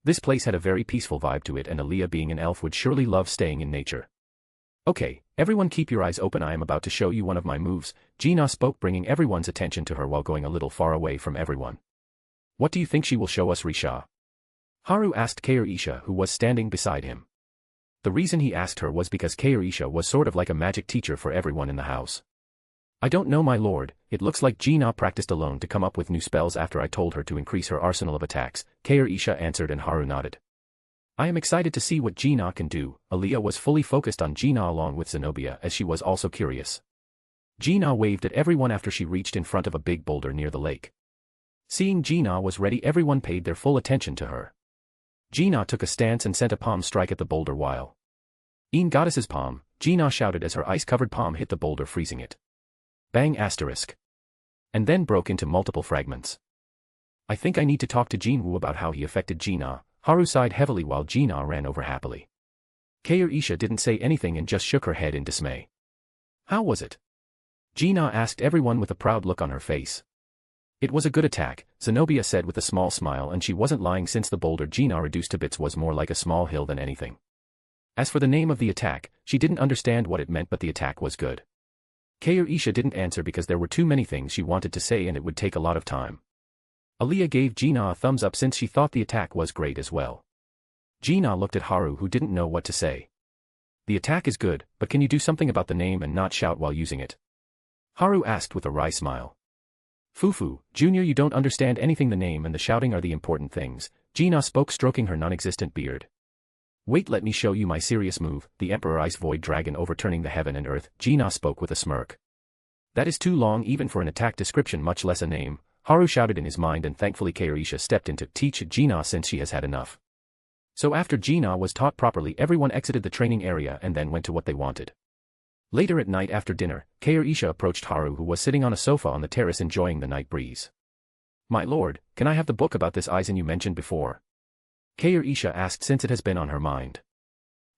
Speaker 3: This place had a very peaceful vibe to it, and Aaliyah, being an elf, would surely love staying in nature. Okay, everyone keep your eyes open, I am about to show you one of my moves, Gina spoke, bringing everyone's attention to her while going a little far away from everyone. What do you think she will show us, Risha? Haru asked Isha, who was standing beside him. The reason he asked her was because Isha was sort of like a magic teacher for everyone in the house. I don't know, my lord. It looks like Gina practiced alone to come up with new spells after I told her to increase her arsenal of attacks, Isha answered, and Haru nodded. I am excited to see what Gina can do. Aaliyah was fully focused on Gina along with Zenobia, as she was also curious. Gina waved at everyone after she reached in front of a big boulder near the lake. Seeing Gina was ready, everyone paid their full attention to her. Gina took a stance and sent a palm strike at the boulder while Een goddess's palm, Gina shouted as her ice-covered palm hit the boulder, freezing it. Bang asterisk. And then broke into multiple fragments. I think I need to talk to Jinwoo about how he affected Gina. Haru sighed heavily while Gina ran over happily. Isha didn't say anything and just shook her head in dismay. How was it? Gina asked everyone with a proud look on her face. It was a good attack, Zenobia said with a small smile, and she wasn't lying since the boulder Gina reduced to bits was more like a small hill than anything. As for the name of the attack, she didn't understand what it meant, but the attack was good. Isha didn't answer because there were too many things she wanted to say and it would take a lot of time. Aaliyah gave Gina a thumbs up since she thought the attack was great as well. Gina looked at Haru, who didn't know what to say. The attack is good, but can you do something about the name and not shout while using it? Haru asked with a wry smile. Fufu, Junior, you don't understand anything. The name and the shouting are the important things, Gina spoke, stroking her non-existent beard. Wait, let me show you my serious move, the Emperor Ice Void Dragon overturning the heaven and earth, Gina spoke with a smirk. That is too long even for an attack description, much less a name, Haru shouted in his mind, and thankfully Isha stepped in to teach Gina since she has had enough. So after Gina was taught properly, everyone exited the training area and then went to what they wanted. Later at night after dinner, Isha approached Haru, who was sitting on a sofa on the terrace enjoying the night breeze. My lord, can I have the book about this Aizen you mentioned before? Isha asked, since it has been on her mind.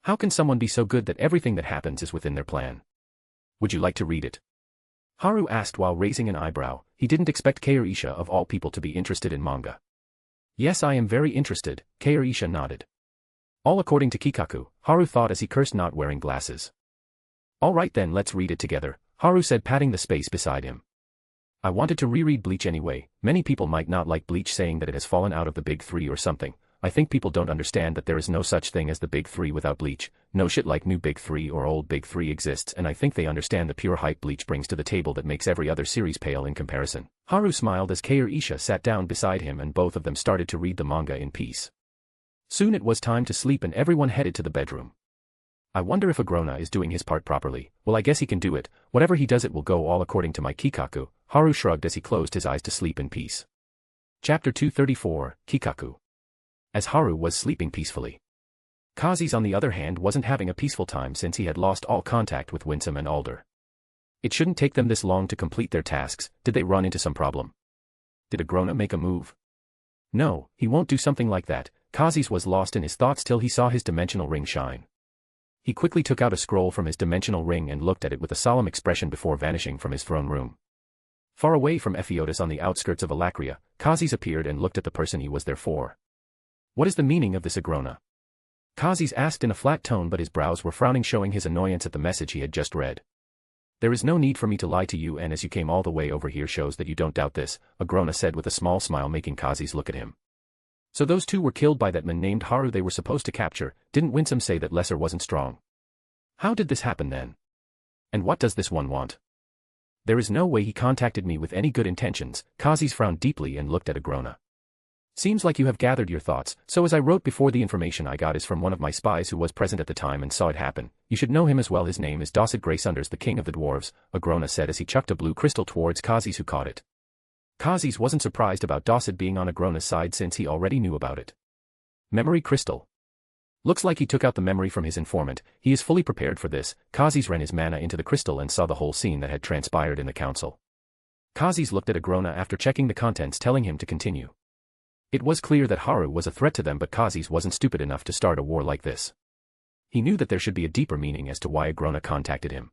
Speaker 3: How can someone be so good that everything that happens is within their plan? Would you like to read it? Haru asked while raising an eyebrow. He didn't expect Isha of all people to be interested in manga. Yes, I am very interested, Isha nodded. All according to Kikaku, Haru thought as he cursed not wearing glasses. All right then, let's read it together, Haru said, patting the space beside him. I wanted to reread Bleach anyway. Many people might not like Bleach, saying that it has fallen out of the big three or something. I think people don't understand that there is no such thing as the big three without Bleach. No shit like new big three or old big three exists, and I think they understand the pure hype Bleach brings to the table that makes every other series pale in comparison. Haru smiled as Kaoru sat down beside him, and both of them started to read the manga in peace. Soon it was time to sleep and everyone headed to the bedroom. I wonder if Agrona is doing his part properly. Well, I guess he can do it. Whatever he does, it will go all according to my Kikaku, Haru shrugged as he closed his eyes to sleep in peace. Chapter 234, Kikaku. As Haru was sleeping peacefully, Kazi's on the other hand wasn't having a peaceful time since he had lost all contact with Winsome and Alder. It shouldn't take them this long to complete their tasks. Did they run into some problem? Did Agrona make a move? No, he won't do something like that. Kazi's was lost in his thoughts till he saw his dimensional ring shine. He quickly took out a scroll from his dimensional ring and looked at it with a solemn expression before vanishing from his throne room. Far away from Ephiotis on the outskirts of Alacria, Kazi's appeared and looked at the person he was there for. What is the meaning of this, Agrona? Kazi's asked in a flat tone, but his brows were frowning, showing his annoyance at the message he had just read. There is no need for me to lie to you, and as you came all the way over here shows that you don't doubt this, Agrona said with a small smile, making Kazi's look at him. So those two were killed by that man named Haru they were supposed to capture. Didn't Winsome say that Lesser wasn't strong? How did this happen then? And what does this one want? There is no way he contacted me with any good intentions. Kazi's frowned deeply and looked at Agrona. Seems like you have gathered your thoughts. So as I wrote before, the information I got is from one of my spies who was present at the time and saw it happen. You should know him as well. His name is Dosset Graysunders, the king of the dwarves, Agrona said as he chucked a blue crystal towards Kazi's, who caught it. Kazi's wasn't surprised about Dosset being on Agrona's side since he already knew about it. Memory crystal. Looks like he took out the memory from his informant. He is fully prepared for this. Kazi's ran his mana into the crystal and saw the whole scene that had transpired in the council. Kazi's looked at Agrona after checking the contents, telling him to continue. It was clear that Haru was a threat to them, but Kazi's wasn't stupid enough to start a war like this. He knew that there should be a deeper meaning as to why Agrona contacted him.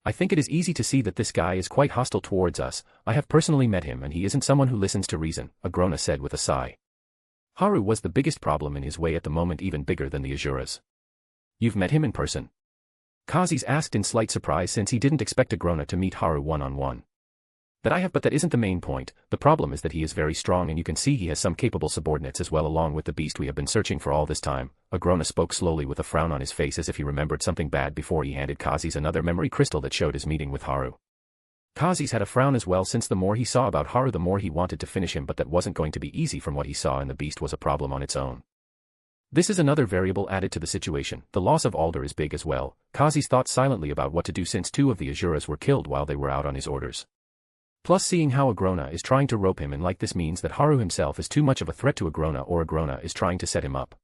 Speaker 3: I think it is easy to see that this guy is quite hostile towards us. I have personally met him and he isn't someone who listens to reason, Agrona said with a sigh. Haru was the biggest problem in his way at the moment, even bigger than the Azuras. You've met him in person? Kazi's asked in slight surprise since he didn't expect Agrona to meet Haru one-on-one. That I have, but that isn't the main point. The problem is that he is very strong and you can see he has some capable subordinates as well, along with the beast we have been searching for all this time. Agrona spoke slowly with a frown on his face as if he remembered something bad before he handed Kazi's another memory crystal that showed his meeting with Haru. Kazi's had a frown as well, since the more he saw about Haru the more he wanted to finish him, but that wasn't going to be easy from what he saw, and the beast was a problem on its own. This is another variable added to the situation. The loss of Alder is big as well. Kazi's thought silently about what to do since two of the Azuras were killed while they were out on his orders. Plus, seeing how Agrona is trying to rope him in like this means that Haru himself is too much of a threat to Agrona, or Agrona is trying to set him up.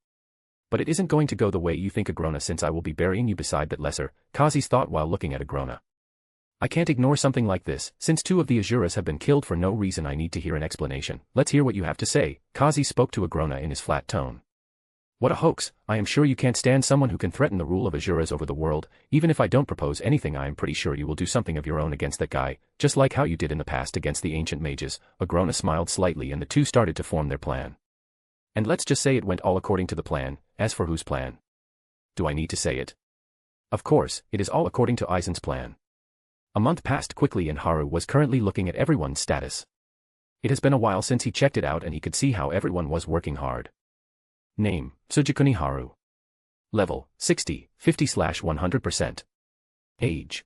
Speaker 3: But it isn't going to go the way you think, Agrona, since I will be burying you beside that Lesser, Kazi's thought while looking at Agrona. I can't ignore something like this. Since two of the Azuras have been killed for no reason, I need to hear an explanation. Let's hear what you have to say, Kazi spoke to Agrona in his flat tone. What a hoax. I am sure you can't stand someone who can threaten the rule of Azuras over the world. Even if I don't propose anything, I am pretty sure you will do something of your own against that guy, just like how you did in the past against the ancient mages. Agrona smiled slightly and the two started to form their plan. And let's just say it went all according to the plan. As for whose plan? Do I need to say it? Of course, it is all according to Aizen's plan. A month passed quickly and Haru was currently looking at everyone's status. It has been a while since he checked it out and he could see how everyone was working hard. Name, Tsujikuni Haru. Level, 60, 50/100%. Age.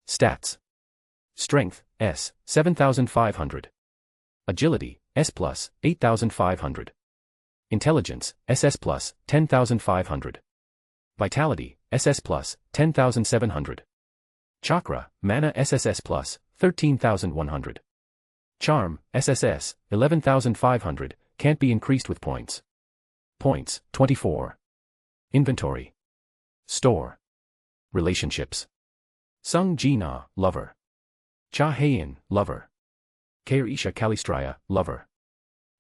Speaker 3: Stats. Strength, S, 7,500. Agility, S+, 8,500. Intelligence, SS+, 10,500. Vitality, SS+, 10,700. Chakra, Mana SSS+, 13,100. Charm, SSS, 11,500, can't be increased with points. Points, 24. Inventory. Store. Relationships. Sung Ji-na, lover. Cha Heian, lover. Kairisha Kalistraya, lover.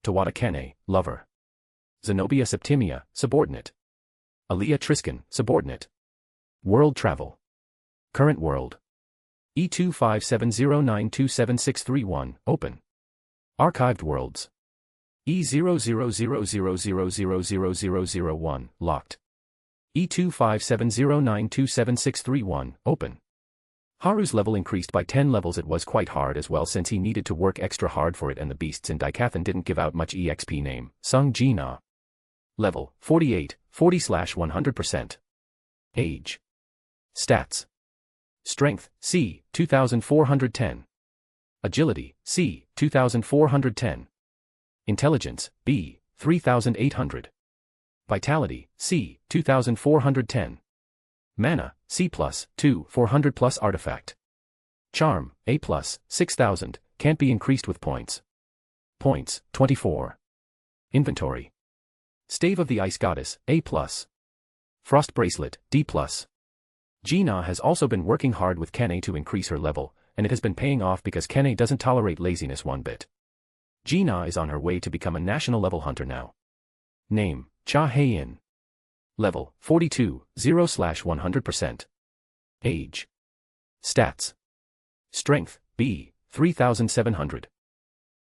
Speaker 3: Tawada Kene, lover. Zenobia Septimia, subordinate. Aliyah Triskan, subordinate. World travel. Current world. E257092761, open. Archived worlds. E00000000001, locked. E2570927631, open. Haru's level increased by 10 levels. It was quite hard as well since he needed to work extra hard for it, and the beasts in Daikathan didn't give out much EXP. Name, Sung Jina. Level, 48, 40/100%. Age. Stats. Strength, C, 2410. Agility, C, 2410. Intelligence, B, 3800. Vitality, C, 2410. Mana, C+, 2, 400+. Artifact. Charm, A+, 6000, can't be increased with points. Points, 24. Inventory. Stave of the Ice Goddess, A+. Frost Bracelet, D+. Gina has also been working hard with Kane to increase her level, and it has been paying off because Kane doesn't tolerate laziness one bit. Gina is on her way to become a national level hunter now. Name, Cha Heian. Level, 42, 0/100%. Age. Stats. Strength, B, 3700.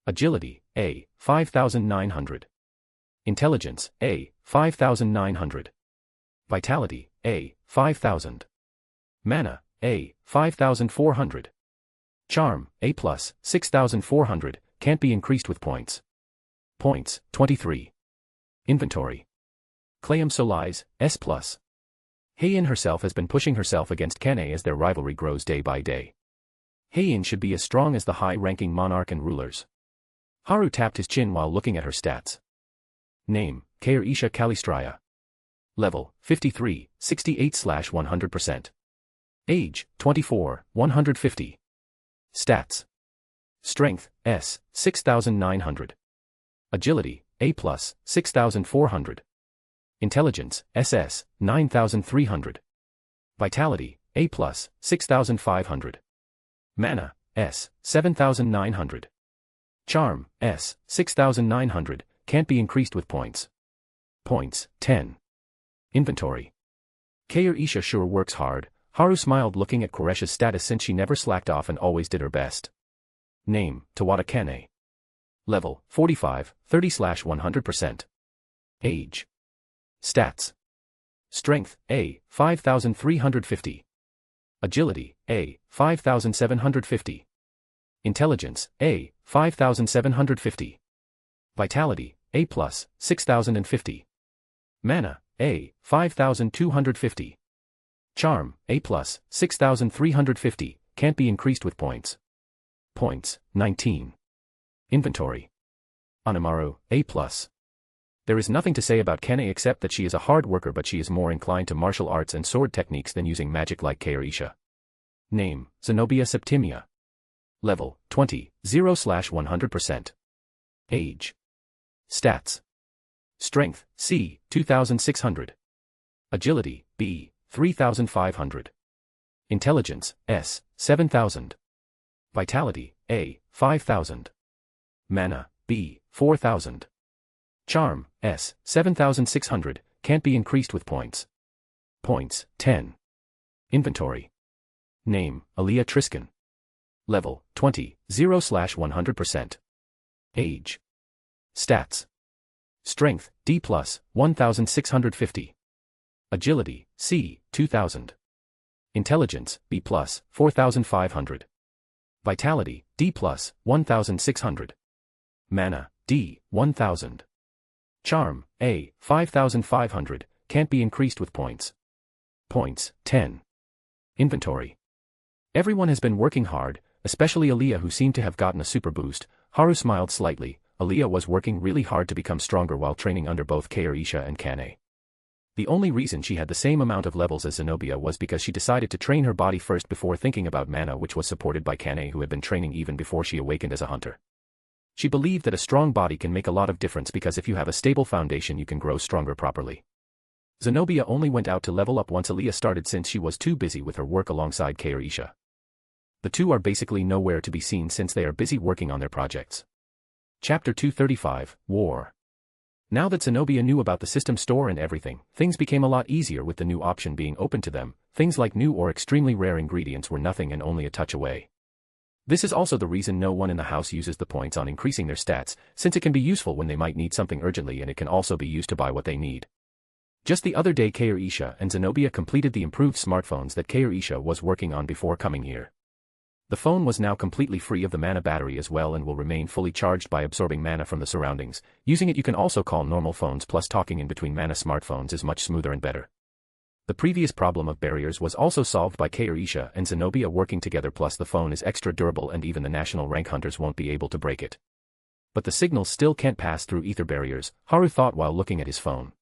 Speaker 3: Agility, A, 5900. Intelligence, A, 5900. Vitality, A, 5000. Mana, A, 5400. Charm, A+, 6400, can't be increased with points. Points, 23. Inventory. Clayum Solace, S+. Heian herself has been pushing herself against Kane as their rivalry grows day by day. Heian should be as strong as the high-ranking monarch and rulers. Haru tapped his chin while looking at her stats. Name, Kair Isha Kalistraya. Level, 53, 68/100%. Age, 24, 150. Stats. Strength, S, 6900. Agility, A+, 6400. Intelligence, SS, 9300. Vitality, A+, 6500. Mana, S, 7900. Charm, S, 6900, can't be increased with points. Points, 10. Inventory. Kair Isha sure works hard. Haru smiled looking at Koresh's status since she never slacked off and always did her best. Name, Tawada Kane. Level, 45, 30/100%. Age. Stats. Strength, A, 5350. Agility, A, 5750. Intelligence, A, 5750. Vitality, A+, 6050. Mana, A, 5250. Charm, A+, 6350, can't be increased with points. Points, 19. Inventory. Anamaru, A+. There is nothing to say about Kane except that she is a hard worker, but she is more inclined to martial arts and sword techniques than using magic like Kair Isha. Name, Zenobia Septimia. Level, 20, 0/100%. Age. Stats. Strength, C, 2600. Agility, B, 3500. Intelligence, S, 7000. Vitality, A, 5000. Mana, B, 4000. Charm, S, 7600, can't be increased with points. Points, 10. Inventory. Name, Aaliyah Triskin. Level, 20, 0/100%. Age. Stats. Strength, D+, 1650. Agility, C, 2000. Intelligence, B+, 4500. Vitality, D+, 1600. Mana, D, 1000. Charm, A, 5500, can't be increased with points. Points, 10. Inventory. Everyone has been working hard, especially Aaliyah, who seemed to have gotten a super boost. Haru smiled slightly. Aaliyah was working really hard to become stronger while training under both Kair Isha and Kane. The only reason she had the same amount of levels as Zenobia was because she decided to train her body first before thinking about mana, which was supported by Kane, who had been training even before she awakened as a hunter. She believed that a strong body can make a lot of difference because if you have a stable foundation you can grow stronger properly. Zenobia only went out to level up once Aaliyah started since she was too busy with her work alongside Kair Isha. The two are basically nowhere to be seen since they are busy working on their projects. Chapter 235, War. Now that Zenobia knew about the system store and everything, things became a lot easier with the new option being open to them. Things like new or extremely rare ingredients were nothing and only a touch away. This is also the reason no one in the house uses the points on increasing their stats, since it can be useful when they might need something urgently, and it can also be used to buy what they need. Just the other day Isha and Zenobia completed the improved smartphones that Isha was working on before coming here. The phone was now completely free of the mana battery as well and will remain fully charged by absorbing mana from the surroundings. Using it you can also call normal phones, plus talking in between mana smartphones is much smoother and better. The previous problem of barriers was also solved by Isha and Zenobia working together, plus the phone is extra durable and even the national rank hunters won't be able to break it. But the signals still can't pass through ether barriers, Haru thought while looking at his phone.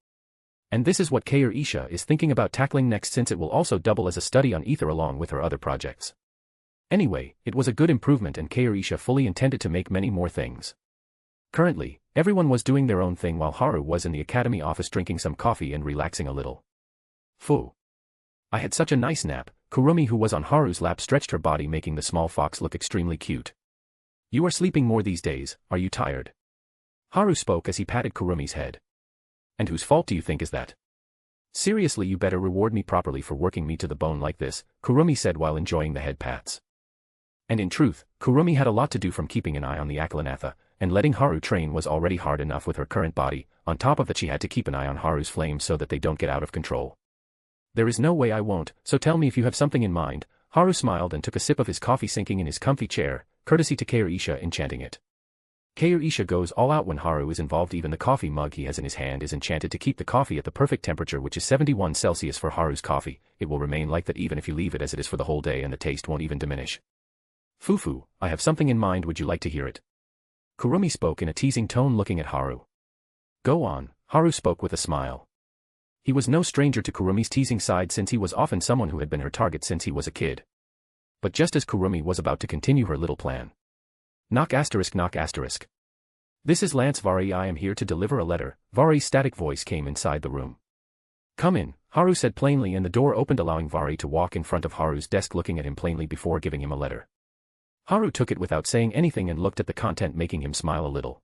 Speaker 3: And this is what Isha is thinking about tackling next, since it will also double as a study on ether along with her other projects. Anyway, it was a good improvement and Isha fully intended to make many more things. Currently, everyone was doing their own thing while Haru was in the academy office drinking some coffee and relaxing a little. Phew. I had such a nice nap. Kurumi, who was on Haru's lap, stretched her body, making the small fox look extremely cute. You are sleeping more these days, are you tired? Haru spoke as he patted Kurumi's head. And whose fault do you think is that? Seriously, you better reward me properly for working me to the bone like this, Kurumi said while enjoying the head pats. And in truth, Kurumi had a lot to do, from keeping an eye on the Akalanatha, and letting Haru train was already hard enough with her current body. On top of that, she had to keep an eye on Haru's flames so that they don't get out of control. There is no way I won't, so tell me if you have something in mind. Haru smiled and took a sip of his coffee, sinking in his comfy chair, courtesy to Isha enchanting it. Isha goes all out when Haru is involved. Even the coffee mug he has in his hand is enchanted to keep the coffee at the perfect temperature, which is 71 Celsius for Haru's coffee. It will remain like that even if you leave it as it is for the whole day, and the taste won't even diminish. Fufu, I have something in mind, would you like to hear it? Kurumi spoke in a teasing tone, looking at Haru. Go on, Haru spoke with a smile. He was no stranger to Kurumi's teasing side, since he was often someone who had been her target since he was a kid. But just as Kurumi was about to continue her little plan. Knock asterisk knock asterisk. This is Lance Vari, I am here to deliver a letter. Vari's static voice came inside the room. Come in, Haru said plainly, and the door opened, allowing Vari to walk in front of Haru's desk, looking at him plainly before giving him a letter. Haru took it without saying anything and looked at the content, making him smile a little.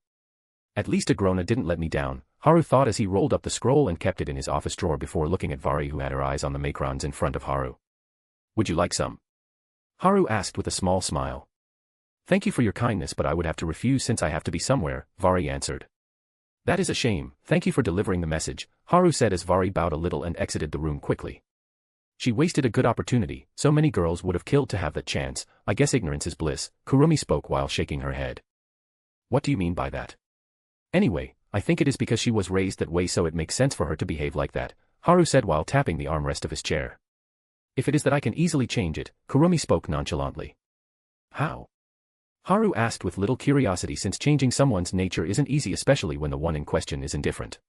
Speaker 3: At least Agrona didn't let me down, Haru thought as he rolled up the scroll and kept it in his office drawer before looking at Vari, who had her eyes on the macarons in front of Haru. Would you like some? Haru asked with a small smile. Thank you for your kindness, but I would have to refuse since I have to be somewhere, Vari answered. That is a shame, thank you for delivering the message, Haru said as Vari bowed a little and exited the room quickly. She wasted a good opportunity, so many girls would have killed to have that chance. I guess ignorance is bliss, Kurumi spoke while shaking her head. What do you mean by that? Anyway, I think it is because she was raised that way, so it makes sense for her to behave like that, Haru said while tapping the armrest of his chair. If it is that I can easily change it, Kurumi spoke nonchalantly. How? Haru asked with little curiosity, since changing someone's nature isn't easy, especially when the one in question is indifferent.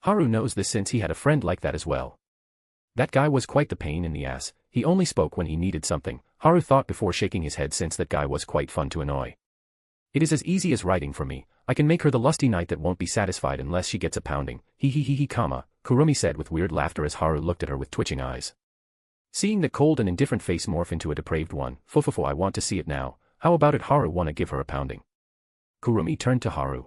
Speaker 3: Haru knows this since he had a friend like that as well. That guy was quite the pain in the ass, he only spoke when he needed something, Haru thought before shaking his head, since that guy was quite fun to annoy. It is as easy as writing for me, I can make her the lusty knight that won't be satisfied unless she gets a pounding, Kurumi said with weird laughter as Haru looked at her with twitching eyes. Seeing the cold and indifferent face morph into a depraved one, fufufu, I want to see it now, how about it, Haru, wanna give her a pounding? Kurumi turned to Haru.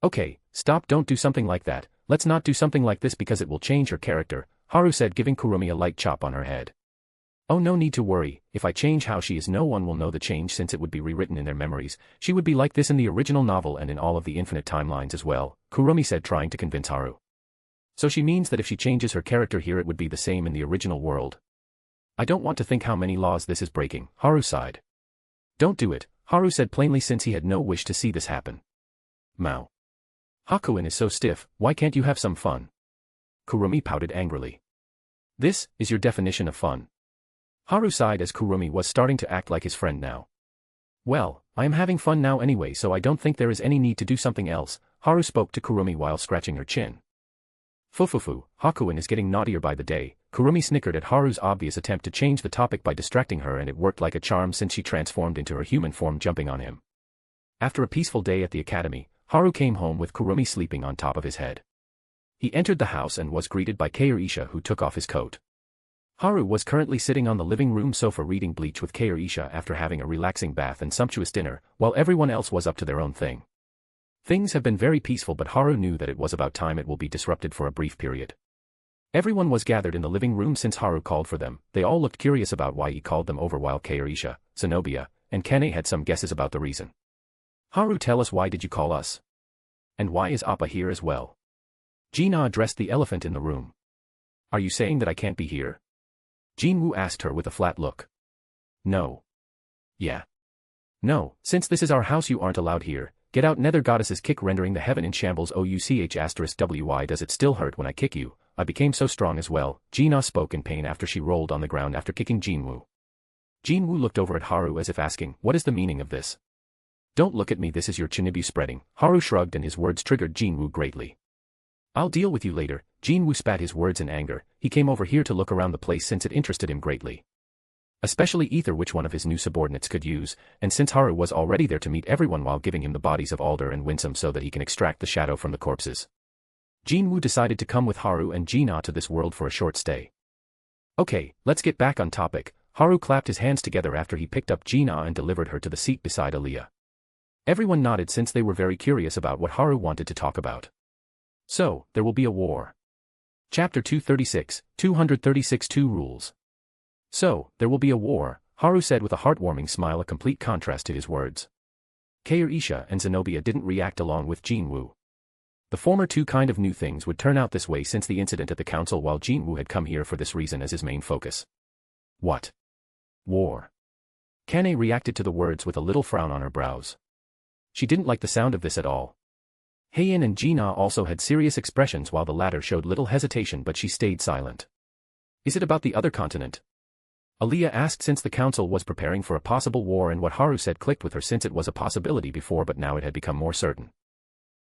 Speaker 3: Okay, stop, don't do something like that, let's not do something like this because it will change her character, Haru said, giving Kurumi a light chop on her head. Oh, no need to worry, if I change how she is no one will know the change, since it would be rewritten in their memories. She would be like this in the original novel and in all of the infinite timelines as well, Kurumi said, trying to convince Haru. So she means that if she changes her character here it would be the same in the original world. I don't want to think how many laws this is breaking, Haru sighed. Don't do it, Haru said plainly, since he had no wish to see this happen. Mao. Hakuin is so stiff, why can't you have some fun? Kurumi pouted angrily. This is your definition of fun. Haru sighed as Kurumi was starting to act like his friend now. Well, I am having fun now anyway, so I don't think there is any need to do something else, Haru spoke to Kurumi while scratching her chin. Fufufu, Hakuin is getting naughtier by the day, Kurumi snickered at Haru's obvious attempt to change the topic by distracting her, and it worked like a charm since she transformed into her human form, jumping on him. After a peaceful day at the academy, Haru came home with Kurumi sleeping on top of his head. He entered the house and was greeted by Isha, who took off his coat. Haru was currently sitting on the living room sofa reading Bleach with Isha after having a relaxing bath and sumptuous dinner, while everyone else was up to their own thing. Things have been very peaceful, but Haru knew that it was about time it will be disrupted for a brief period. Everyone was gathered in the living room since Haru called for them. They all looked curious about why he called them over, while Isha, Zenobia, and Kane had some guesses about the reason. Haru, tell us, why did you call us? And why is Appa here as well? Jin-ah addressed the elephant in the room. Are you saying that I can't be here? Jinwoo asked her with a flat look. No. Yeah. No, since this is our house you aren't allowed here. Get out. Nether goddesses kick rendering the heaven in shambles. Why does it still hurt when I kick you? I became so strong as well. Jin-ah spoke in pain after she rolled on the ground after kicking Jinwoo. Jinwoo looked over at Haru as if asking, what is the meaning of this? Don't look at me, this is your chinibu spreading. Haru shrugged and his words triggered Jinwoo greatly. I'll deal with you later. Jinwoo spat his words in anger. He came over here to look around the place since it interested him greatly. Especially ether, which one of his new subordinates could use, and since Haru was already there to meet everyone while giving him the bodies of Alder and Winsome so that he can extract the shadow from the corpses. Jinwoo decided to come with Haru and Jin-ah to this world for a short stay. Okay, let's get back on topic. Haru clapped his hands together after he picked up Jin-ah and delivered her to the seat beside Aaliyah. Everyone nodded since they were very curious about what Haru wanted to talk about. So, there will be a war. Chapter 236, 236 2 Rules. So, there will be a war, Haru said with a heartwarming smile, a complete contrast to his words. Kair-Isha and Zenobia didn't react along with Jinwoo. The former two kind of knew things would turn out this way since the incident at the council, while Jinwoo had come here for this reason as his main focus. What? War. Kane reacted to the words with a little frown on her brows. She didn't like the sound of this at all. Heian and Jin-ah also had serious expressions while the latter showed little hesitation, but she stayed silent. Is it about the other continent? Aaliyah asked since the council was preparing for a possible war, and what Haru said clicked with her since it was a possibility before but now it had become more certain.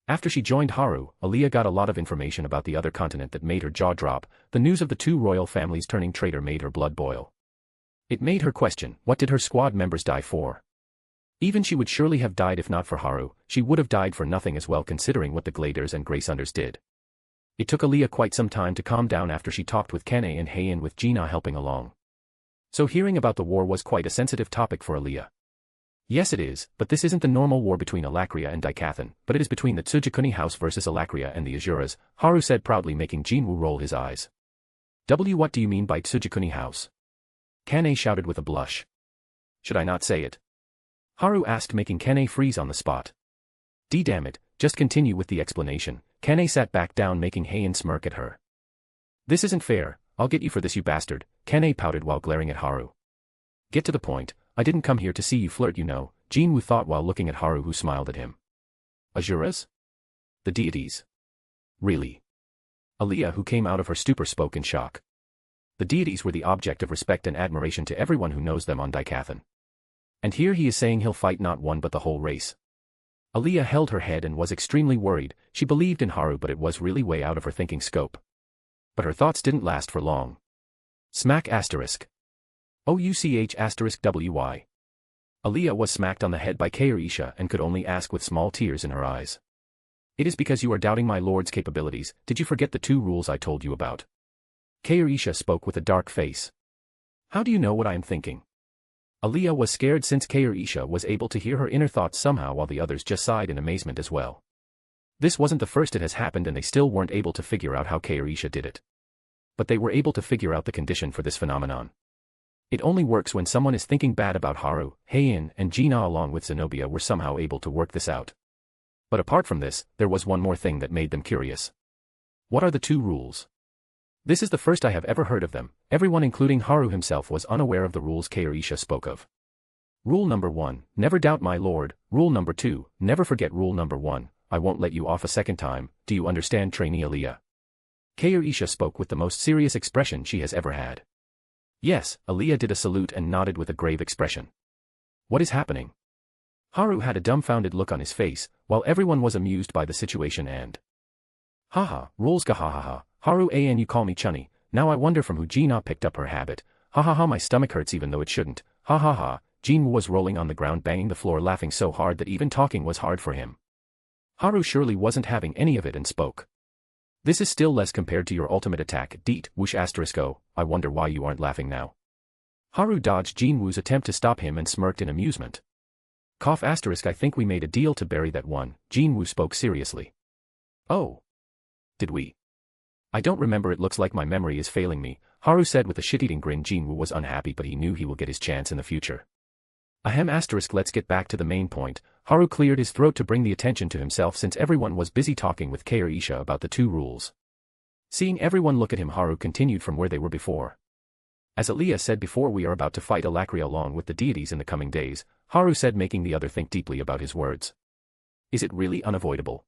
Speaker 3: After she joined Haru, Aaliyah got a lot of information about the other continent that made her jaw drop. The news of the two royal families turning traitor made her blood boil. It made her question, what did her squad members die for? Even she would surely have died if not for Haru. She would have died for nothing as well, considering what the Gladers and Graysunders did. It took Aaliyah quite some time to calm down after she talked with Kane and Heian, with Jin-ah helping along. So hearing about the war was quite a sensitive topic for Aaliyah. Yes it is, but this isn't the normal war between Alakria and Daikathan, but it is between the Tsujikuni house versus Alakria and the Azuras, Haru said proudly, making Jinwoo roll his eyes. What do you mean by Tsujikuni house? Kane shouted with a blush. Should I not say it? Haru asked, making Kane freeze on the spot. Damn it, just continue with the explanation. Kane sat back down, making Heian smirk at her. This isn't fair, I'll get you for this, you bastard, Kane pouted while glaring at Haru. Get to the point, I didn't come here to see you flirt, you know, Jinwoo thought while looking at Haru, who smiled at him. Azuras? The deities. Really? Aaliyah, who came out of her stupor, spoke in shock. The deities were the object of respect and admiration to everyone who knows them on Daikathan. And here he is saying he'll fight not one but the whole race. Aaliyah held her head and was extremely worried. She believed in Haru, but it was really way out of her thinking scope. But her thoughts didn't last for long. Smack asterisk. OUCH asterisk WY. Aaliyah was smacked on the head by Kair-Isha and could only ask with small tears in her eyes. It is because you are doubting my lord's capabilities. Did you forget the 2 rules I told you about? Kair-Isha spoke with a dark face. How do you know what I am thinking? Aaliyah was scared since Kair-Isha was able to hear her inner thoughts somehow, while the others just sighed in amazement as well. This wasn't the first it has happened, and they still weren't able to figure out how Kair-Isha did it. But they were able to figure out the condition for this phenomenon. It only works when someone is thinking bad about Haru. Heian and Jin-ah along with Zenobia were somehow able to work this out. But apart from this, there was one more thing that made them curious. What are the 2 rules? This is the first I have ever heard of them. Everyone including Haru himself was unaware of the rules Kair-Isha spoke of. Rule number 1, never doubt my lord. Rule number 2, never forget. Rule number 1, I won't let you off a second time. Do you understand, trainee Aaliyah? Kair-Isha spoke with the most serious expression she has ever had. Yes, Aaliyah did a salute and nodded with a grave expression. What is happening? Haru had a dumbfounded look on his face, while everyone was amused by the situation and... Haha, rules gahahaha, Haru and you call me Chunny, now I wonder from who Jin-ah picked up her habit. Ha ha ha, my stomach hurts even though it shouldn't. Ha ha ha, Jinwoo was rolling on the ground banging the floor, laughing so hard that even talking was hard for him. Haru surely wasn't having any of it and spoke. This is still less compared to your ultimate attack, Deet, whoosh asterisk oh, I wonder why you aren't laughing now. Haru dodged Jinwoo's attempt to stop him and smirked in amusement. Cough asterisk, I think we made a deal to bury that one, Jinwoo spoke seriously. Oh. Did we? I don't remember, it looks like my memory is failing me, Haru said with a shit-eating grin. Jinwoo was unhappy, but he knew he will get his chance in the future. Ahem asterisk, let's get back to the main point. Haru cleared his throat to bring the attention to himself since everyone was busy talking with Kaorisha about the two rules. Seeing everyone look at him, Haru continued from where they were before. As Aaliyah said before, we are about to fight Alakria along with the deities in the coming days, Haru said, making the other think deeply about his words. Is it really unavoidable?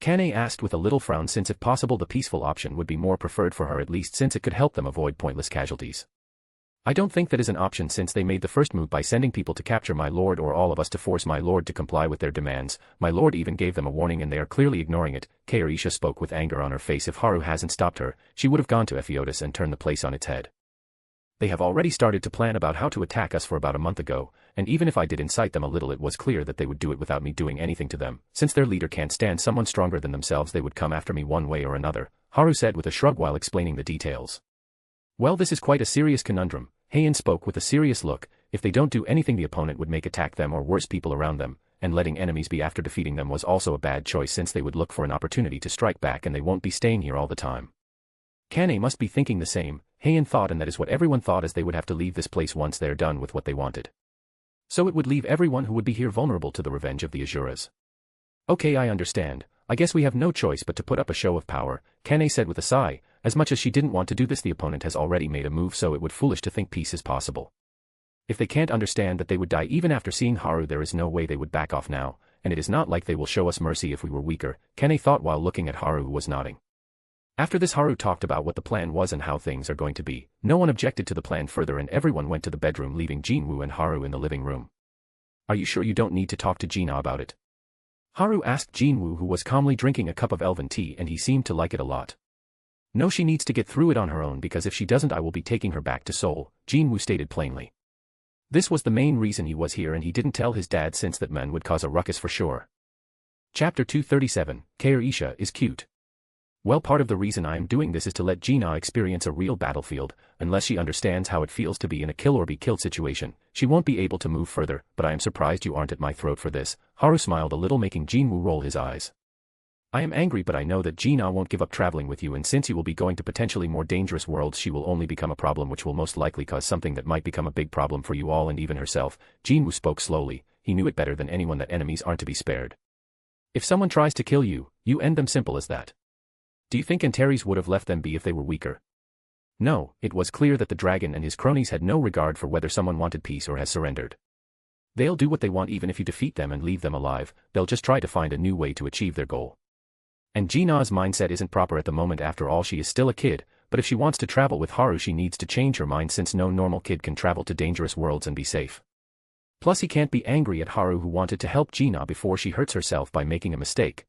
Speaker 3: Kane asked with a little frown, since if possible the peaceful option would be more preferred for her, at least since it could help them avoid pointless casualties. I don't think that is an option, since they made the first move by sending people to capture my lord, or all of us to force my lord to comply with their demands. My lord even gave them a warning and they are clearly ignoring it. Kaorisha spoke with anger on her face. If Haru hasn't stopped her, she would have gone to Ephiodus and turned the place on its head. They have already started to plan about how to attack us for about a month ago, and even if I did incite them a little, it was clear that they would do it without me doing anything to them. Since their leader can't stand someone stronger than themselves, they would come after me one way or another, Haru said with a shrug while explaining the details. Well, this is quite a serious conundrum. Heian spoke with a serious look. If they don't do anything, the opponent would make attack them or worse, people around them, and letting enemies be after defeating them was also a bad choice, since they would look for an opportunity to strike back and they won't be staying here all the time. Kane must be thinking the same, Heian thought, and that is what everyone thought, as they would have to leave this place once they're done with what they wanted. So it would leave everyone who would be here vulnerable to the revenge of the Azuras. Okay, I understand. I guess we have no choice but to put up a show of power, Kane said with a sigh. As much as she didn't want to do this, the opponent has already made a move, so it would foolish to think peace is possible. If they can't understand that they would die even after seeing Haru, there is no way they would back off now, and it is not like they will show us mercy if we were weaker, Kane thought while looking at Haru, who was nodding. After this, Haru talked about what the plan was and how things are going to be. No one objected to the plan further and everyone went to the bedroom, leaving Jinwoo and Haru in the living room. Are you sure you don't need to talk to Gina about it? Haru asked Jinwoo, who was calmly drinking a cup of elven tea, and he seemed to like it a lot. No, she needs to get through it on her own, because if she doesn't, I will be taking her back to Seoul, Jinwoo stated plainly. This was the main reason he was here, and he didn't tell his dad since that man would cause a ruckus for sure. Chapter 237, Kaorisha is cute. Well, part of the reason I am doing this is to let Gina experience a real battlefield. Unless she understands how it feels to be in a kill or be killed situation, she won't be able to move further, but I am surprised you aren't at my throat for this. Haru smiled a little, making Jinwoo roll his eyes. I am angry, but I know that Gina won't give up traveling with you, and since you will be going to potentially more dangerous worlds, she will only become a problem, which will most likely cause something that might become a big problem for you all and even herself. Jinwoo spoke slowly. He knew it better than anyone that enemies aren't to be spared. If someone tries to kill you, you end them, simple as that. Do you think Antares would have left them be if they were weaker? No, it was clear that the dragon and his cronies had no regard for whether someone wanted peace or has surrendered. They'll do what they want even if you defeat them and leave them alive. They'll just try to find a new way to achieve their goal. And Gina's mindset isn't proper at the moment. After all, she is still a kid, but if she wants to travel with Haru, she needs to change her mind, since no normal kid can travel to dangerous worlds and be safe. Plus, he can't be angry at Haru, who wanted to help Gina before she hurts herself by making a mistake.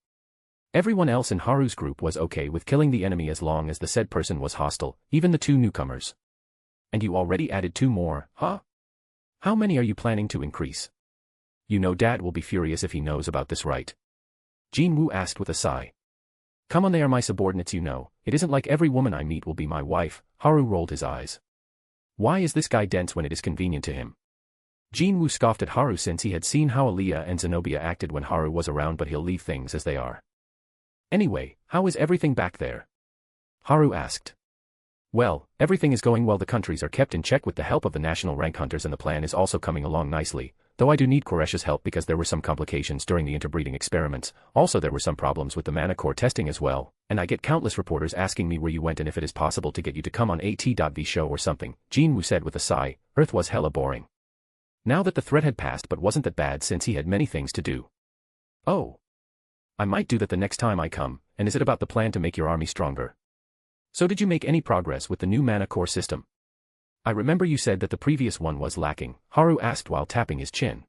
Speaker 3: Everyone else in Haru's group was okay with killing the enemy as long as the said person was hostile, even the two newcomers. And you already added 2 more, huh? How many are you planning to increase? You know Dad will be furious if he knows about this, right? Jinwoo asked with a sigh. Come on, they are my subordinates, you know. It isn't like every woman I meet will be my wife. Haru rolled his eyes. Why is this guy dense when it is convenient to him? Jinwoo scoffed at Haru, since he had seen how Aaliyah and Zenobia acted when Haru was around, but he'll leave things as they are. Anyway, how is everything back there? Haru asked. Well, everything is going well. The countries are kept in check with the help of the national rank hunters, and the plan is also coming along nicely, though I do need Koresha's help because there were some complications during the interbreeding experiments. Also, there were some problems with the mana core testing as well, and I get countless reporters asking me where you went and if it is possible to get you to come on AT.V show or something, Jinwoo said with a sigh. Earth was hella boring. Now that the threat had passed, but wasn't that bad since he had many things to do. Oh. I might do that the next time I come. And is it about the plan to make your army stronger? So did you make any progress with the new mana core system? I remember you said that the previous one was lacking, Haru asked while tapping his chin.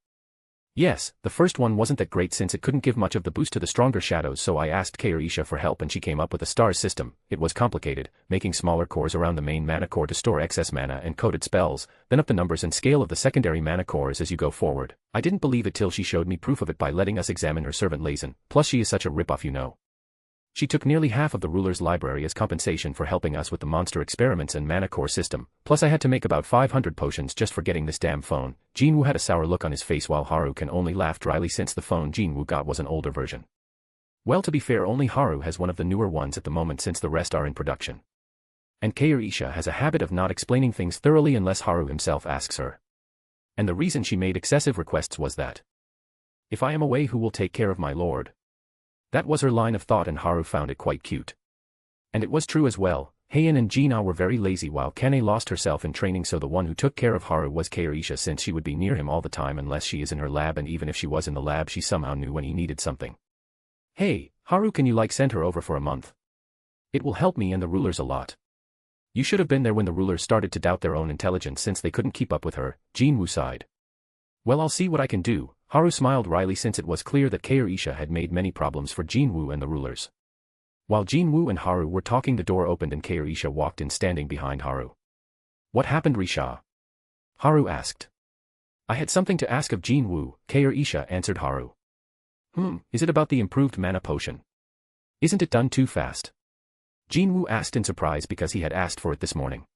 Speaker 3: Yes, the first one wasn't that great since it couldn't give much of the boost to the stronger shadows, so I asked Kaorisha for help and she came up with a stars system. It was complicated, making smaller cores around the main mana core to store excess mana and coded spells, then up the numbers and scale of the secondary mana cores as you go forward. I didn't believe it till she showed me proof of it by letting us examine her servant Lazen, plus she is such a rip-off, you know. She took nearly half of the ruler's library as compensation for helping us with the monster experiments and mana core system, plus I had to make about 500 potions just for getting this damn phone. Jinwoo had a sour look on his face while Haru can only laugh dryly since the phone Jinwoo got was an older version. Well, to be fair, only Haru has one of the newer ones at the moment since the rest are in production. And Kaorisha has a habit of not explaining things thoroughly unless Haru himself asks her. And the reason she made excessive requests was that If I am away, who will take care of my lord? That was her line of thought, and Haru found it quite cute. And it was true as well. Heian and Gina were very lazy while Kane lost herself in training, so the one who took care of Haru was Kairisha, since she would be near him all the time unless she is in her lab, and even if she was in the lab she somehow knew when he needed something. Hey, Haru, can you send her over for a month? It will help me and the rulers a lot. You should have been there when the rulers started to doubt their own intelligence since they couldn't keep up with her, Jinwoo sighed. Well, I'll see what I can do, Haru smiled wryly, since it was clear that Kairisha had made many problems for Jinwoo and the rulers. While Jinwoo and Haru were talking, the door opened and Kairisha walked in, standing behind Haru. What happened, Risha? Haru asked. I had something to ask of Jinwoo, Kairisha answered Haru. Is it about the improved mana potion? Isn't it done too fast? Jinwoo asked in surprise because he had asked for it this morning.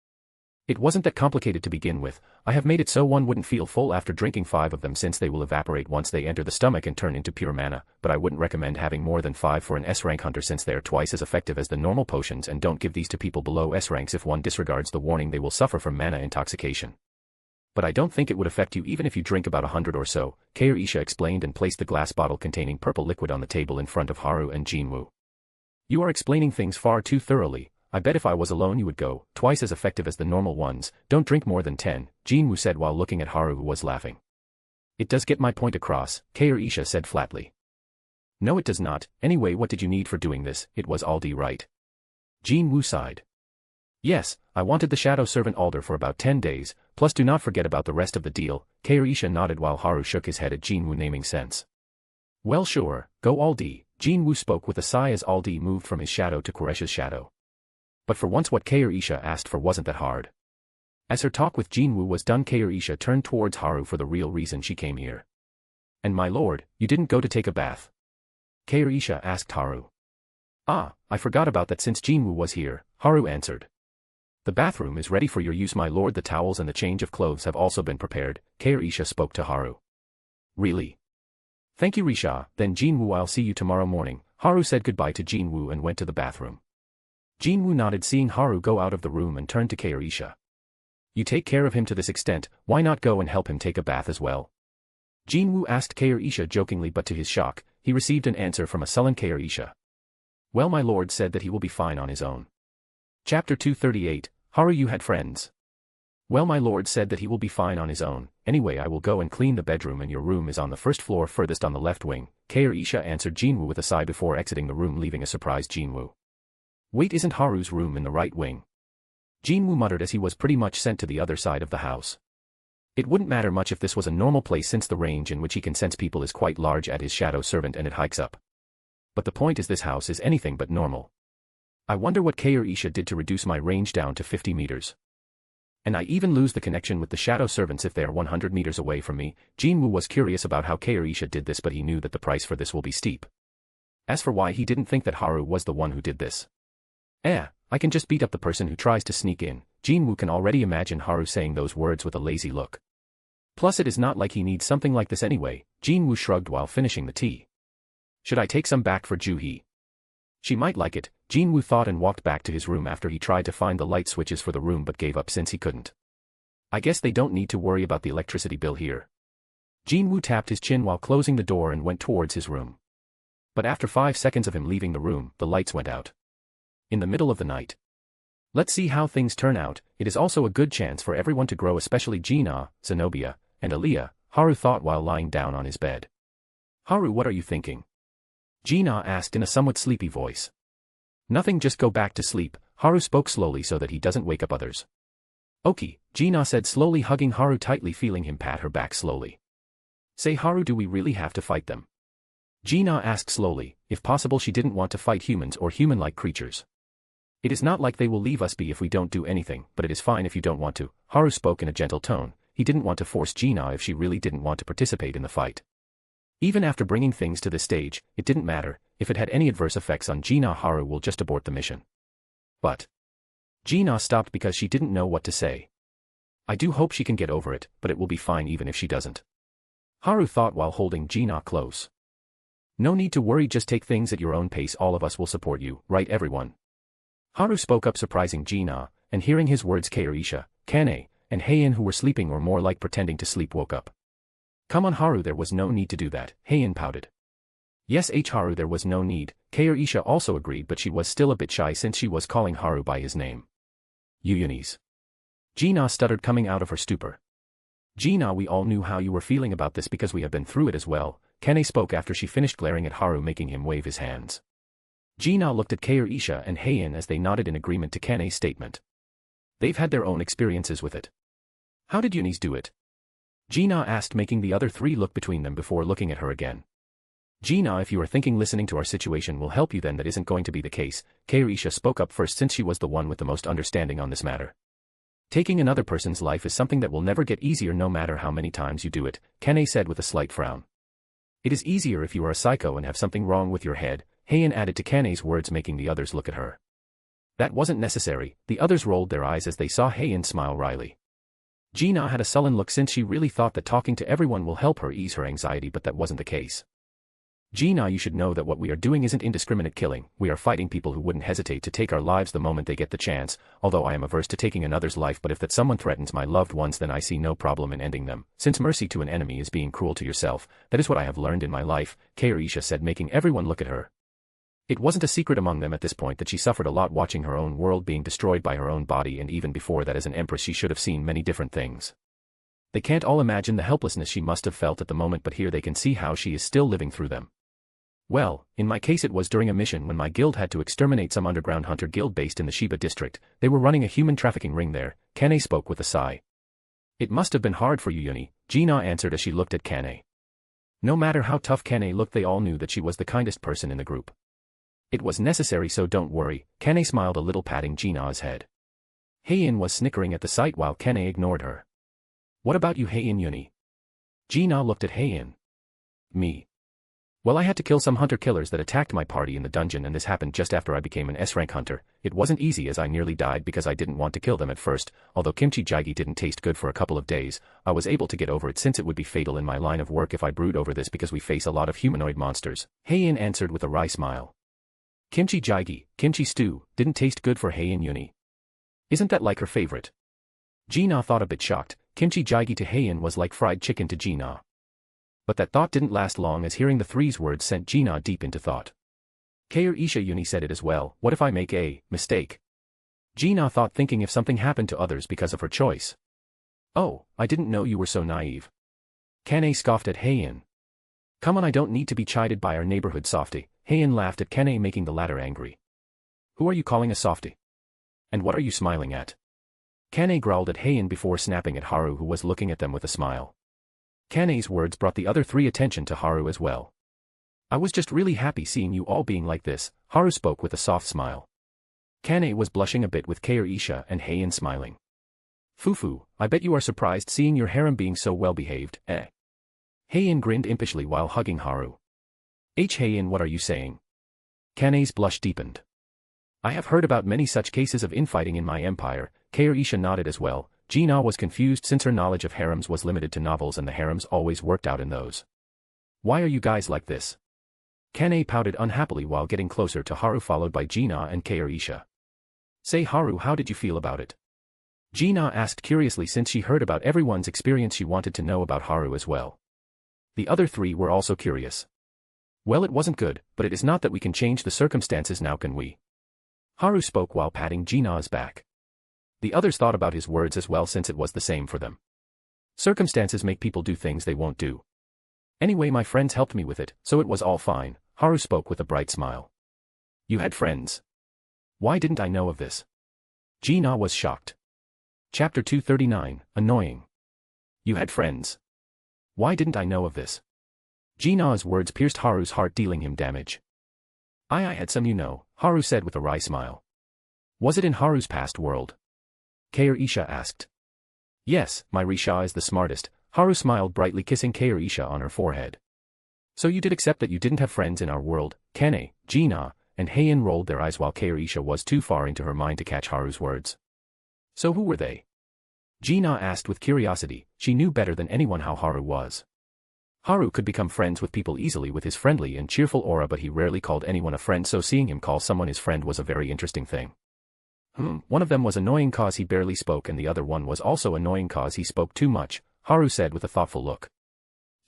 Speaker 3: It wasn't that complicated to begin with. I have made it so one wouldn't feel full after drinking 5 of them, since they will evaporate once they enter the stomach and turn into pure mana, but I wouldn't recommend having more than 5 for an S-rank hunter, since they are twice as effective as the normal potions, and don't give these to people below S-ranks. If one disregards the warning, they will suffer from mana intoxication. But I don't think it would affect you even if you drink about 100 or so, Kairisha explained and placed the glass bottle containing purple liquid on the table in front of Haru and Jinwoo. You are explaining things far too thoroughly. I bet if I was alone you would go, twice as effective as the normal ones. Don't drink more than 10, Jinwoo said while looking at Haru, who was laughing. It does get my point across, Kairisha said flatly. No, it does not. Anyway, what did you need for doing this? It was Aldi, right? Jinwoo sighed. Yes, I wanted the Shadow Servant Alder for about 10 days, plus do not forget about the rest of the deal, Kairisha nodded while Haru shook his head at Jinwoo, naming sense. Well, sure, go Aldi, Jinwoo spoke with a sigh as Aldi moved from his shadow to Koresh's shadow. But for once what Kairisha asked for wasn't that hard. As her talk with Jinwoo was done, Kairisha turned towards Haru for the real reason she came here. And my lord, you didn't go to take a bath? Kairisha asked Haru. Ah, I forgot about that since Jinwoo was here, Haru answered. The bathroom is ready for your use, my lord. The towels and the change of clothes have also been prepared, Kairisha spoke to Haru. Really? Thank you, Risha. Then Jinwoo, I'll see you tomorrow morning. Haru said goodbye to Jinwoo and went to the bathroom. Jinwoo nodded, seeing Haru go out of the room, and turned to Kairisha. You take care of him to this extent, why not go and help him take a bath as well? Jinwoo asked Kairisha jokingly, but to his shock, he received an answer from a sullen Kairisha. Well, my lord said that he will be fine on his own. Chapter 238, Haru, you had friends. Well, my lord said that he will be fine on his own. Anyway, I will go and clean the bedroom, and your room is on the first floor furthest on the left wing, Kairisha answered Jinwoo with a sigh before exiting the room, leaving a surprised Jinwoo. Wait, isn't Haru's room in the right wing? Jinwoo muttered as he was pretty much sent to the other side of the house. It wouldn't matter much if this was a normal place, since the range in which he can sense people is quite large at his shadow servant, and it hikes up. But the point is, this house is anything but normal. I wonder what Kairisha did to reduce my range down to 50 meters. And I even lose the connection with the shadow servants if they are 100 meters away from me. Jinwoo was curious about how Kairisha did this, but he knew that the price for this will be steep. As for why he didn't think that Haru was the one who did this. I can just beat up the person who tries to sneak in. Jinwoo can already imagine Haru saying those words with a lazy look. Plus it is not like he needs something like this anyway, Jinwoo shrugged while finishing the tea. Should I take some back for Juhee? She might like it, Jinwoo thought, and walked back to his room after he tried to find the light switches for the room but gave up since he couldn't. I guess they don't need to worry about the electricity bill here. Jinwoo tapped his chin while closing the door and went towards his room. But after 5 seconds of him leaving the room, the lights went out. In the middle of the night. Let's see how things turn out. It is also a good chance for everyone to grow, especially Gina, Zenobia, and Aaliyah, Haru thought while lying down on his bed. Haru, what are you thinking? Gina asked in a somewhat sleepy voice. Nothing, just go back to sleep, Haru spoke slowly so that he doesn't wake up others. Okay, Gina said slowly, hugging Haru tightly, feeling him pat her back slowly. Say, Haru, do we really have to fight them? Gina asked slowly. If possible, she didn't want to fight humans or human-like creatures. It is not like they will leave us be if we don't do anything, but it is fine if you don't want to, Haru spoke in a gentle tone. He didn't want to force Gina if she really didn't want to participate in the fight. Even after bringing things to this stage, it didn't matter. If it had any adverse effects on Gina, Haru will just abort the mission. But Gina stopped because she didn't know what to say. I do hope she can get over it, but it will be fine even if she doesn't. Haru thought while holding Gina close. No need to worry, just take things at your own pace, all of us will support you, right everyone? Haru spoke up, surprising Gina, and hearing his words Kairisha, Kane, and Heian, who were sleeping or more like pretending to sleep, woke up. Come on Haru, there was no need to do that, Heian pouted. Yes Haru, there was no need, Kaorisha also agreed, but she was still a bit shy since she was calling Haru by his name. Yunis. Gina stuttered, coming out of her stupor. Gina, we all knew how you were feeling about this because we have been through it as well, Kane spoke after she finished glaring at Haru, making him wave his hands. Gina looked at Kaorisha and Heian as they nodded in agreement to Kane's statement. They've had their own experiences with it. How did Yunis do it? Gina asked, making the other three look between them before looking at her again. Gina, if you are thinking listening to our situation will help you, then that isn't going to be the case, Kaorisha spoke up first since she was the one with the most understanding on this matter. Taking another person's life is something that will never get easier no matter how many times you do it, Kane said with a slight frown. It is easier if you are a psycho and have something wrong with your head, Heian added to Kane's words, making the others look at her. That wasn't necessary, the others rolled their eyes as they saw Heian smile wryly. Gina had a sullen look since she really thought that talking to everyone will help her ease her anxiety, but that wasn't the case. Gina, you should know that what we are doing isn't indiscriminate killing, we are fighting people who wouldn't hesitate to take our lives the moment they get the chance, although I am averse to taking another's life, but if that someone threatens my loved ones then I see no problem in ending them, since mercy to an enemy is being cruel to yourself, that is what I have learned in my life, Kaorisha said, making everyone look at her. It wasn't a secret among them at this point that she suffered a lot watching her own world being destroyed by her own body, and even before that as an empress she should have seen many different things. They can't all imagine the helplessness she must have felt at the moment, but here they can see how she is still living through them. Well, in my case it was during a mission when my guild had to exterminate some underground hunter guild based in the Shiba district. They were running a human trafficking ring there, Kane spoke with a sigh. It must have been hard for you, Yuni, Gina answered as she looked at Kane. No matter how tough Kane looked, they all knew that she was the kindest person in the group. It was necessary, so don't worry, Kane smiled a little, patting Gina's head. Heian was snickering at the sight while Kane ignored her. What about you, Heian Yuni? Gina looked at Heian. Me. Well, I had to kill some hunter-killers that attacked my party in the dungeon, and this happened just after I became an S-rank hunter. It wasn't easy as I nearly died because I didn't want to kill them at first. Although kimchi jjigae didn't taste good for a couple of days, I was able to get over it since it would be fatal in my line of work if I brood over this because we face a lot of humanoid monsters, Heian answered with a wry smile. Kimchi jjigae, kimchi stew, didn't taste good for Heian Yuni. Isn't that like her favorite? Gina thought, a bit shocked. Kimchi jjigae to Heian was like fried chicken to Gina. But that thought didn't last long, as hearing the three's words sent Gina deep into thought. Kaorisha Yuni said it as well, what if I make a mistake? Gina thought, thinking if something happened to others because of her choice. Oh, I didn't know you were so naive. Kane scoffed at Heian. Come on, I don't need to be chided by our neighborhood softy, Heian laughed at Kane, making the latter angry. Who are you calling a softy? And what are you smiling at? Kane growled at Heian before snapping at Haru, who was looking at them with a smile. Kane's words brought the other three attention to Haru as well. I was just really happy seeing you all being like this, Haru spoke with a soft smile. Kane was blushing a bit with Kaorisha and Heian smiling. Fufu, I bet you are surprised seeing your harem being so well behaved, eh? Heian grinned impishly while hugging Haru. Heian, what are you saying? Kane's blush deepened. I have heard about many such cases of infighting in my empire, Kaorisha nodded as well. Gina was confused since her knowledge of harems was limited to novels and the harems always worked out in those. Why are you guys like this? Kane pouted unhappily while getting closer to Haru, followed by Gina and Kaorisha. Say Haru, how did you feel about it? Gina asked curiously since she heard about everyone's experience. She wanted to know about Haru as well. The other three were also curious. Well, it wasn't good, but it is not that we can change the circumstances now, can we? Haru spoke while patting Gina's back. The others thought about his words as well since it was the same for them. Circumstances make people do things they won't do. Anyway, my friends helped me with it, so it was all fine, Haru spoke with a bright smile. You had friends? Why didn't I know of this? Gina was shocked. Chapter 239, Annoying. You had friends? Why didn't I know of this? Gina's words pierced Haru's heart, dealing him damage. I had some, Haru said with a wry smile. Was it in Haru's past world? Kaorisha asked. Yes, my Risha is the smartest, Haru smiled brightly, kissing Kaorisha on her forehead. So you did accept that you didn't have friends in our world, Kane, Gina, and Heian rolled their eyes while Kaorisha was too far into her mind to catch Haru's words. So who were they? Gina asked with curiosity. She knew better than anyone how Haru was. Haru could become friends with people easily with his friendly and cheerful aura, but he rarely called anyone a friend, so seeing him call someone his friend was a very interesting thing. One of them was annoying cause he barely spoke, and the other one was also annoying cause he spoke too much, Haru said with a thoughtful look.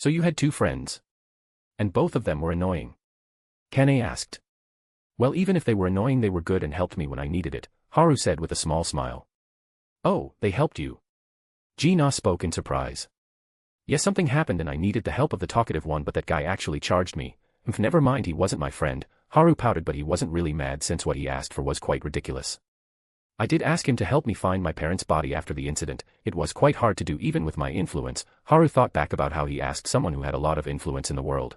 Speaker 3: So you had two friends. And both of them were annoying? Kane asked. Well, even if they were annoying, they were good and helped me when I needed it, Haru said with a small smile. Oh, they helped you? Ji-na spoke in surprise. Yes, something happened and I needed the help of the talkative one, but that guy actually charged me. Never mind, he wasn't my friend. Haru pouted, but he wasn't really mad since what he asked for was quite ridiculous. I did ask him to help me find my parents' body after the incident. It was quite hard to do even with my influence. Haru thought back about how he asked someone who had a lot of influence in the world.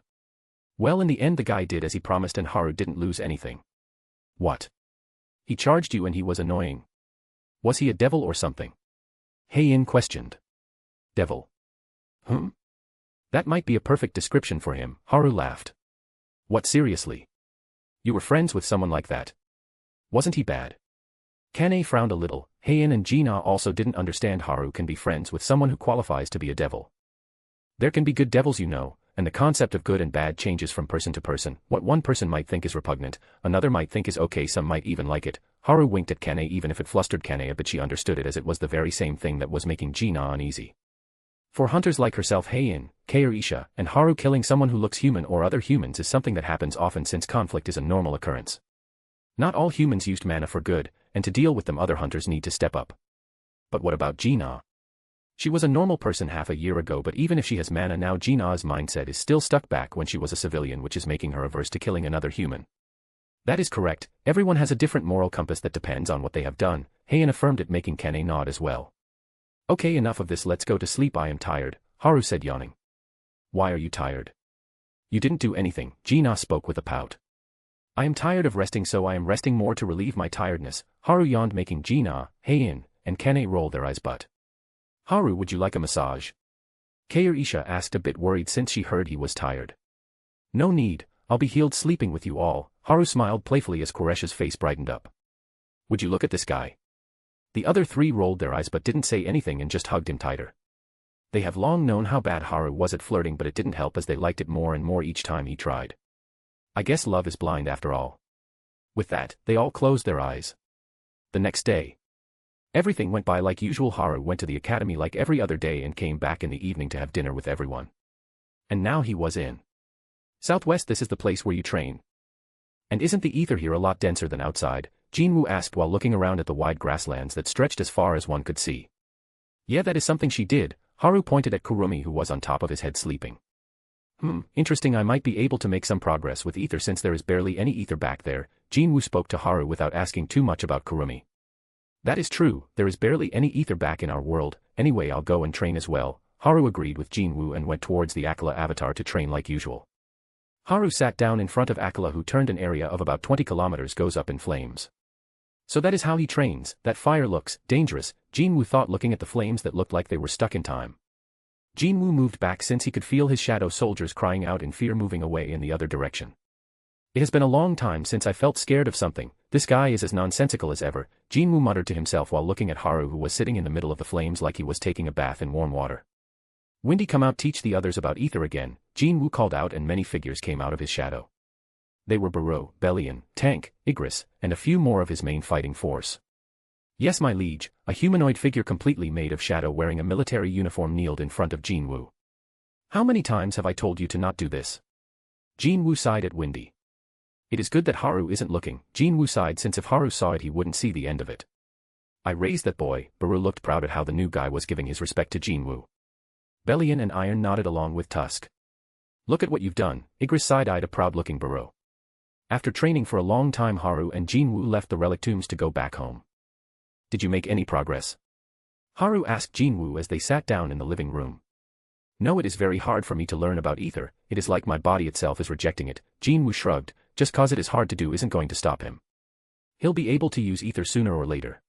Speaker 3: Well, in the end the guy did as he promised and Haru didn't lose anything. What? He charged you and he was annoying. Was he a devil or something? Heian questioned. Devil? That might be a perfect description for him, Haru laughed. What, seriously? You were friends with someone like that? Wasn't he bad? Kane frowned a little. Heian and Ji-na also didn't understand Haru can be friends with someone who qualifies to be a devil. There can be good devils, you know, and the concept of good and bad changes from person to person. What one person might think is repugnant, another might think is okay, some might even like it. Haru winked at Kane. Even if it flustered Kane a bit, she understood it as it was the very same thing that was making Ji-na uneasy. For hunters like herself, Heian, Keirisha, and Haru, killing someone who looks human or other humans is something that happens often since conflict is a normal occurrence. Not all humans used mana for good, and to deal with them other hunters need to step up. But what about Ji-na? She was a normal person half a year ago, but even if she has mana now, Ji-na's mindset is still stuck back when she was a civilian, which is making her averse to killing another human. That is correct, everyone has a different moral compass that depends on what they have done, Heian affirmed it, making Kane nod as well. Okay, enough of this, let's go to sleep, I am tired, Haru said, yawning. Why are you tired? You didn't do anything, Ji-na spoke with a pout. I am tired of resting, so I am resting more to relieve my tiredness, Haru yawned, making Ji-na, Heian, and Kane roll their eyes. But Haru, would you like a massage? Keirisha asked, a bit worried since she heard he was tired. No need, I'll be healed sleeping with you all, Haru smiled playfully as Koresha's face brightened up. Would you look at this guy? The other three rolled their eyes but didn't say anything and just hugged him tighter. They have long known how bad Haru was at flirting, but it didn't help as they liked it more and more each time he tried. I guess love is blind after all. With that, they all closed their eyes. The next day, everything went by like usual. Haru went to the academy like every other day and came back in the evening to have dinner with everyone. And now he was in Southwest. This is the place where you train. And isn't the ether here a lot denser than outside? Jinwoo asked while looking around at the wide grasslands that stretched as far as one could see. Yeah, that is something she did, Haru pointed at Kurumi, who was on top of his head sleeping. Interesting, I might be able to make some progress with ether since there is barely any ether back there, Jinwoo spoke to Haru without asking too much about Kurumi. That is true, there is barely any ether back in our world, anyway I'll go and train as well, Haru agreed with Jinwoo and went towards the Akala avatar to train like usual. Haru sat down in front of Akala, who turned an area of about 20 kilometers goes up in flames. So that is how he trains. That fire looks dangerous, Jinwoo thought, looking at the flames that looked like they were stuck in time. Jinwoo moved back since he could feel his shadow soldiers crying out in fear, moving away in the other direction. It has been a long time since I felt scared of something. This guy is as nonsensical as ever, Jinwoo muttered to himself while looking at Haru, who was sitting in the middle of the flames like he was taking a bath in warm water. Windy, come out, teach the others about ether again, Jinwoo called out, and many figures came out of his shadow. They were Baro, Belian, Tank, Igris, and a few more of his main fighting force. Yes, my liege, a humanoid figure completely made of shadow wearing a military uniform kneeled in front of Jinwoo. How many times have I told you to not do this? Jinwoo sighed at Windy. It is good that Haru isn't looking, Jinwoo sighed, since if Haru saw it he wouldn't see the end of it. I raised that boy, Baro looked proud at how the new guy was giving his respect to Jinwoo. Belian and Iron nodded along with Tusk. Look at what you've done, Igris side-eyed a proud-looking Baro. After training for a long time, Haru and Jinwoo left the relic tombs to go back home. Did you make any progress? Haru asked Jinwoo as they sat down in the living room. No, it is very hard for me to learn about ether, it is like my body itself is rejecting it, Jinwoo shrugged. Just cause it is hard to do isn't going to stop him. He'll be able to use ether sooner or later.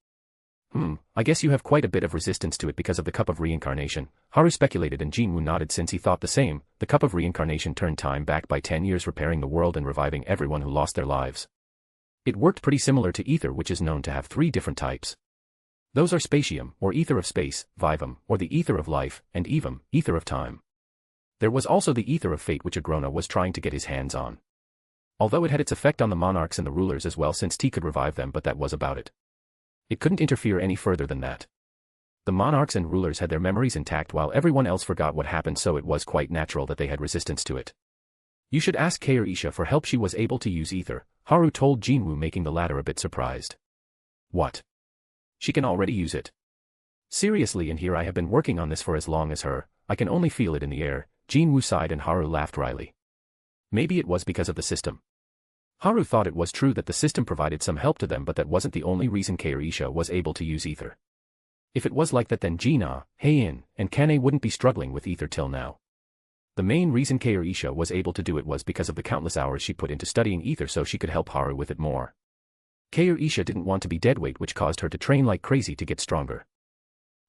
Speaker 3: I guess you have quite a bit of resistance to it because of the cup of reincarnation, Haru speculated, and Jinwoo nodded since he thought the same. The cup of reincarnation turned time back by 10 years, repairing the world and reviving everyone who lost their lives. It worked pretty similar to ether, which is known to have 3 different types. Those are spatium, or ether of space, vivum, or the ether of life, and evum, ether of time. There was also the ether of fate, which Agrona was trying to get his hands on. Although it had its effect on the monarchs and the rulers as well, since T could revive them, but that was about it. It couldn't interfere any further than that. The monarchs and rulers had their memories intact while everyone else forgot what happened, so it was quite natural that they had resistance to it. You should ask Kaoru for help. She was able to use ether, Haru told Jinwoo, making the latter a bit surprised. What? She can already use it? Seriously, and here I have been working on this for as long as her, I can only feel it in the air, Jinwoo sighed and Haru laughed wryly. Maybe it was because of the system. Haru thought it was true that the system provided some help to them, but that wasn't the only reason Kaoru was able to use ether. If it was like that, then Jina, Heian, and Kane wouldn't be struggling with ether till now. The main reason Kaoru was able to do it was because of the countless hours she put into studying ether so she could help Haru with it more. Kaoru didn't want to be deadweight, which caused her to train like crazy to get stronger.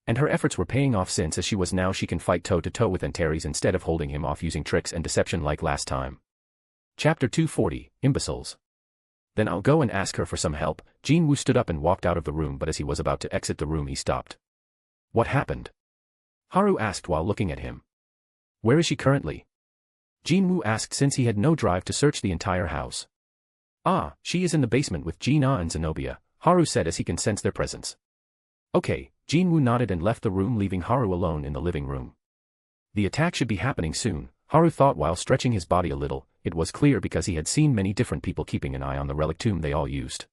Speaker 3: And her efforts were paying off, since as she was now she can fight toe-to-toe with Antares instead of holding him off using tricks and deception like last time. Chapter 240, Imbeciles. Then I'll go and ask her for some help. Jinwoo stood up and walked out of the room, but as he was about to exit the room he stopped. What happened? Haru asked while looking at him. Where is she currently? Jinwoo asked, since he had no drive to search the entire house. Ah, she is in the basement with Jina and Zenobia, Haru said as he can sense their presence. Okay, Jinwoo nodded and left the room, leaving Haru alone in the living room. The attack should be happening soon, Haru thought while stretching his body a little. It was clear because he had seen many different people keeping an eye on the relic tomb they all used.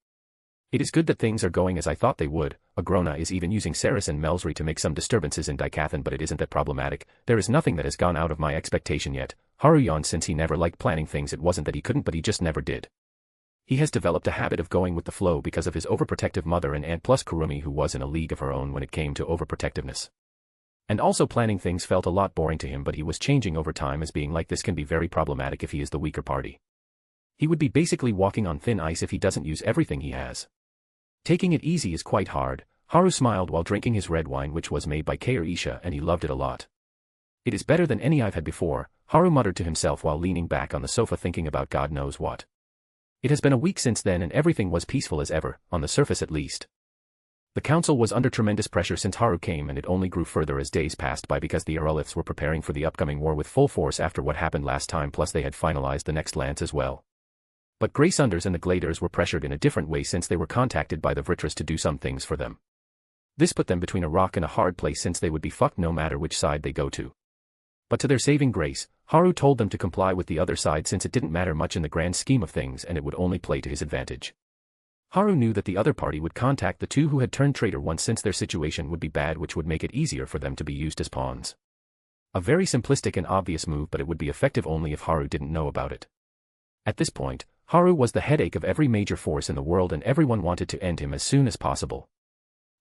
Speaker 3: It is good that things are going as I thought they would. Agrona is even using Saris and Melsri to make some disturbances in Dicathan, but it isn't that problematic. There is nothing that has gone out of my expectation yet. Haru yawned, since he never liked planning things. It wasn't that he couldn't, but he just never did. He has developed a habit of going with the flow because of his overprotective mother and aunt, plus Kurumi, who was in a league of her own when it came to overprotectiveness. And also planning things felt a lot boring to him, but he was changing over time, as being like this can be very problematic if he is the weaker party. He would be basically walking on thin ice if he doesn't use everything he has. Taking it easy is quite hard. Haru smiled while drinking his red wine, which was made by Kaoru, and he loved it a lot. It is better than any I've had before, Haru muttered to himself while leaning back on the sofa thinking about God knows what. It has been a week since then and everything was peaceful as ever, on the surface at least. The council was under tremendous pressure since Haru came, and it only grew further as days passed by because the Aroliths were preparing for the upcoming war with full force after what happened last time, plus they had finalized the next lance as well. But Grey Sunders and the Gladers were pressured in a different way since they were contacted by the Vritras to do some things for them. This put them between a rock and a hard place, since they would be fucked no matter which side they go to. But to their saving grace, Haru told them to comply with the other side, since it didn't matter much in the grand scheme of things and it would only play to his advantage. Haru knew that the other party would contact the two who had turned traitor once, since their situation would be bad, which would make it easier for them to be used as pawns. A very simplistic and obvious move, but it would be effective only if Haru didn't know about it. At this point, Haru was the headache of every major force in the world and everyone wanted to end him as soon as possible.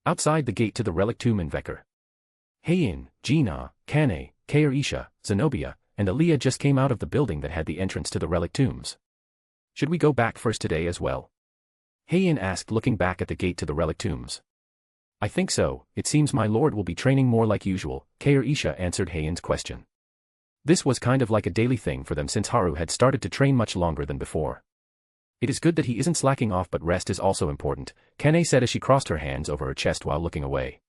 Speaker 3: Outside the gate to the relic tomb in Vekar, Heian, Jina, Kane, Kaoru, Zenobia, and Aliyah just came out of the building that had the entrance to the relic tombs. Should we go back first today as well? Heian asked, looking back at the gate to the relic tombs. I think so. It seems my lord will be training more like usual, Kaoru answered Heian's question. This was kind of like a daily thing for them since Haru had started to train much longer than before. It is good that he isn't slacking off, but rest is also important, Kane said as she crossed her hands over her chest while looking away.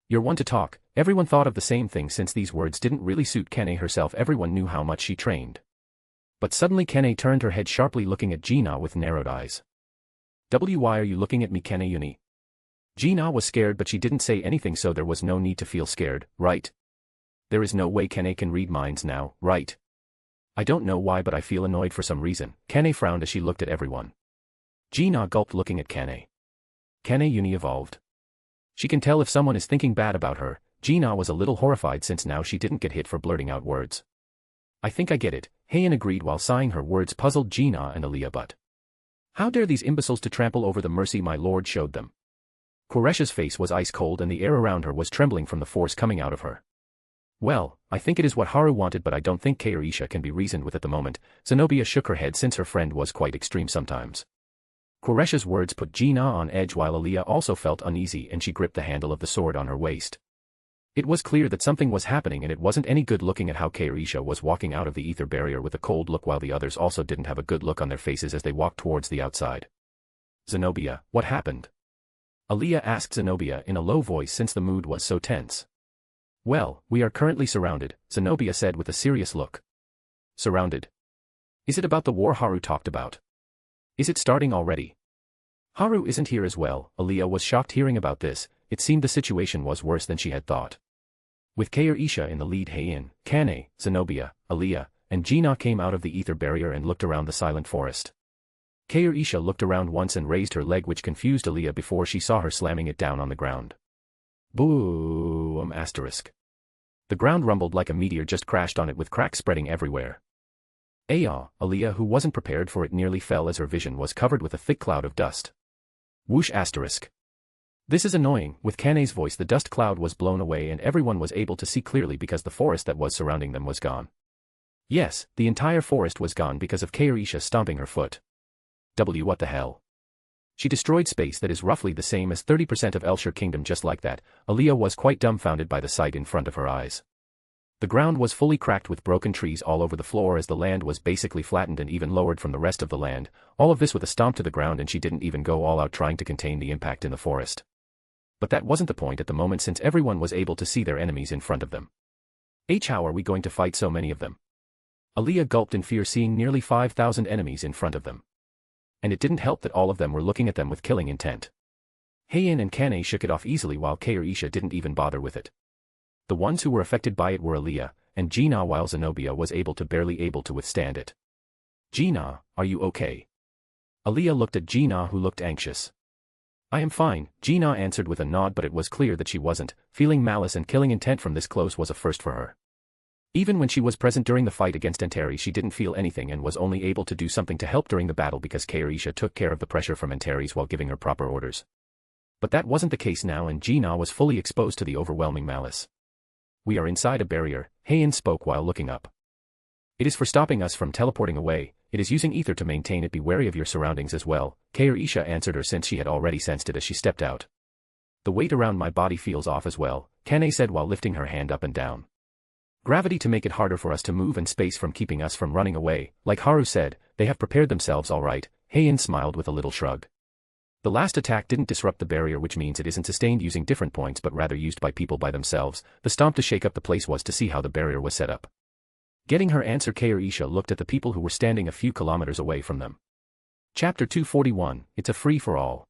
Speaker 3: You're one to talk. Everyone thought of the same thing since these words didn't really suit Kane herself. Everyone knew how much she trained. But suddenly Kane turned her head sharply, looking at Jina with narrowed eyes. Why are you looking at me, Kane Uni? Jina was scared, but she didn't say anything, so there was no need to feel scared, right? There is no way Kane can read minds now, right? I don't know why, but I feel annoyed for some reason. Kane frowned as she looked at everyone. Jina gulped, looking at Kane. Kane Uni evolved. She can tell if someone is thinking bad about her. Jina was a little horrified since now she didn't get hit for blurting out words. I think I get it, Heian agreed while sighing. Her words puzzled Jina and Aliyah, but how dare these imbeciles to trample over the mercy my lord showed them? Quresha's face was ice cold and the air around her was trembling from the force coming out of her. Well, I think it is what Haru wanted, but I don't think Kaoru can be reasoned with at the moment. Zenobia shook her head since her friend was quite extreme sometimes. Quresha's words put Jina on edge while Aliyah also felt uneasy and she gripped the handle of the sword on her waist. It was clear that something was happening and it wasn't any good looking at how Kaoru was walking out of the ether barrier with a cold look while the others also didn't have a good look on their faces as they walked towards the outside. Zenobia, what happened? Aliyah asked Zenobia in a low voice since the mood was so tense. Well, we are currently surrounded, Zenobia said with a serious look. Surrounded? Is it about the war Haru talked about? Is it starting already? Haru isn't here as well. Aliyah was shocked hearing about this. it seemed the situation was worse than she had thought. With Kair Isha in the lead, Heian, Kane, Zenobia, Aaliyah, and Gina came out of the ether barrier and looked around the silent forest. Kair Isha looked around once and raised her leg, which confused Aaliyah before she saw her slamming it down on the ground. Boom! The ground rumbled like a meteor just crashed on it with cracks spreading everywhere. Aaliyah, who wasn't prepared for it, nearly fell as her vision was covered with a thick cloud of dust. Whoosh! This is annoying. With Kane's voice, the dust cloud was blown away and everyone was able to see clearly because the forest that was surrounding them was gone. Yes, the entire forest was gone because of Kair Isha stomping her foot. What the hell? She destroyed space that is roughly the same as 30% of Elshire Kingdom just like that. Aaliyah was quite dumbfounded by the sight in front of her eyes. The ground was fully cracked with broken trees all over the floor as the land was basically flattened and even lowered from the rest of the land, all of this with a stomp to the ground, and she didn't even go all out trying to contain the impact in the forest. But that wasn't the point at the moment, since everyone was able to see their enemies in front of them. How are we going to fight so many of them? Aaliyah gulped in fear, seeing nearly 5,000 enemies in front of them. And it didn't help that all of them were looking at them with killing intent. Heian and Kane shook it off easily while Kair Isha didn't even bother with it. The ones who were affected by it were Aaliyah and Gina, while Zenobia was barely able to withstand it. Gina, are you okay? Aaliyah looked at Gina, who looked anxious. I am fine, Gina answered with a nod, but it was clear that she wasn't. Feeling malice and killing intent from this close was a first for her. Even when she was present during the fight against Anteri, she didn't feel anything and was only able to do something to help during the battle because Kair Isha took care of the pressure from Antares while giving her proper orders. But that wasn't the case now, and Gina was fully exposed to the overwhelming malice. We are inside a barrier, Heian spoke while looking up. It is for stopping us from teleporting away. It is using ether to maintain it. Be wary of your surroundings as well, Kair Isha answered her, since she had already sensed it as she stepped out. The weight around my body feels off as well, Kane said while lifting her hand up and down. Gravity to make it harder for us to move, and space from keeping us from running away. Like Haru said, they have prepared themselves all right. Heian smiled with a little shrug. The last attack didn't disrupt the barrier, which means it isn't sustained using different points but rather used by people by themselves. The stomp to shake up the place was to see how the barrier was set up. Getting her answer, Kair Isha looked at the people who were standing a few kilometers away from them. Chapter 241, It's a free-for-all.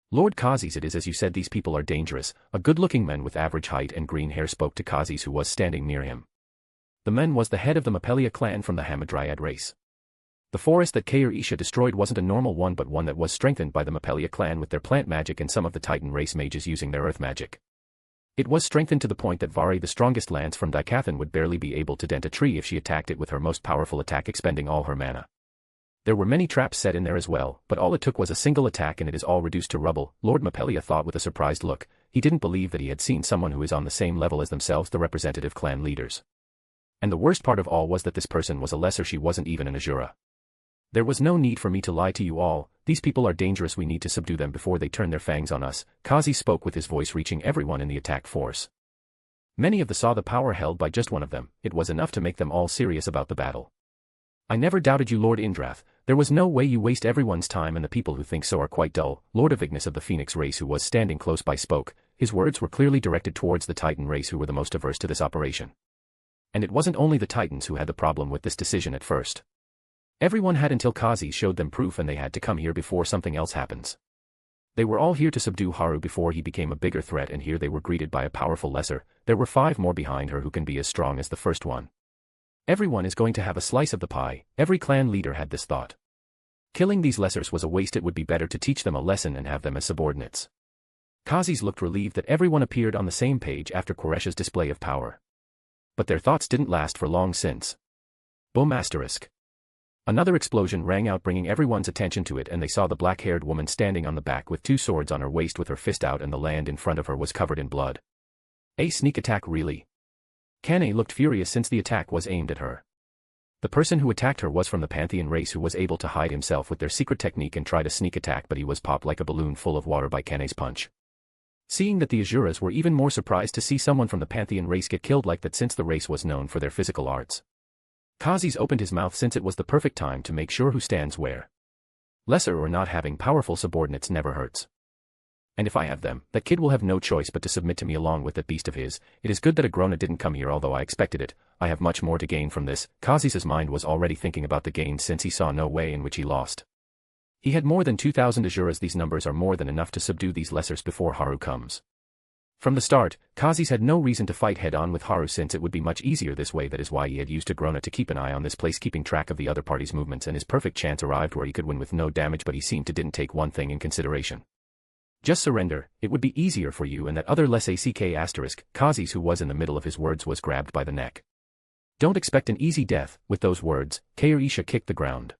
Speaker 3: Lord Kazis, it is as you said, these people are dangerous. A good-looking man with average height and green hair spoke to Kazis, who was standing near him. The man was the head of the Mapelia clan from the Hamadryad race. The forest that Kair Isha destroyed wasn't a normal one but one that was strengthened by the Mapelia clan with their plant magic and some of the Titan race mages using their earth magic. It was strengthened to the point that Vari, the strongest lance from Dikathan, would barely be able to dent a tree if she attacked it with her most powerful attack, expending all her mana. There were many traps set in there as well, but all it took was a single attack and it is all reduced to rubble. Lord Mapelia thought with a surprised look. He didn't believe that he had seen someone who is on the same level as themselves, the representative clan leaders. And the worst part of all was that this person was a lesser. She wasn't even an Azura. There was no need for me to lie to you all. These people are dangerous. We need to subdue them before they turn their fangs on us. Kazi spoke with his voice reaching everyone in the attack force. Many of them saw the power held by just one of them. It was enough to make them all serious about the battle. I never doubted you, Lord Indrath. There was no way you waste everyone's time, and the people who think so are quite dull. Lord of Ignis of the Phoenix race, who was standing close by, spoke. His words were clearly directed towards the Titan race, who were the most averse to this operation. And it wasn't only the Titans who had the problem with this decision at first. Everyone had until Kazi showed them proof, and they had to come here before something else happens. They were all here to subdue Haru before he became a bigger threat, and here they were greeted by a powerful lesser. There were 5 more behind her who can be as strong as the first one. Everyone is going to have a slice of the pie. Every clan leader had this thought. Killing these lessers was a waste. It would be better to teach them a lesson and have them as subordinates. Kazis looked relieved that everyone appeared on the same page after Quaresha's display of power. But their thoughts didn't last for long, since boom! Another explosion rang out, bringing everyone's attention to it, and they saw the black-haired woman standing on the back with 2 swords on her waist with her fist out, and the land in front of her was covered in blood. A sneak attack, really? Kane looked furious since the attack was aimed at her. The person who attacked her was from the Pantheon race, who was able to hide himself with their secret technique and tried a sneak attack, but he was popped like a balloon full of water by Kane's punch. Seeing that, the Azuras were even more surprised to see someone from the Pantheon race get killed like that, since the race was known for their physical arts. Kazis opened his mouth since it was the perfect time to make sure who stands where. Lesser or not, having powerful subordinates never hurts. And if I have them, that kid will have no choice but to submit to me along with that beast of his. It is good that Agrona didn't come here, although I expected it. I have much more to gain from this. Kazis' mind was already thinking about the gains, since he saw no way in which he lost. He had more than 2,000 Azuras. These numbers are more than enough to subdue these lessers before Haru comes. From the start, Kazis had no reason to fight head-on with Haru since it would be much easier this way. That is why he had used Agrona to keep an eye on this place, keeping track of the other party's movements, and his perfect chance arrived where he could win with no damage, but he seemed to didn't take one thing in consideration. Just surrender, it would be easier for you, and that other less ack*, Kazis, who was in the middle of his words, was grabbed by the neck. Don't expect an easy death. With those words, Kairisha kicked the ground.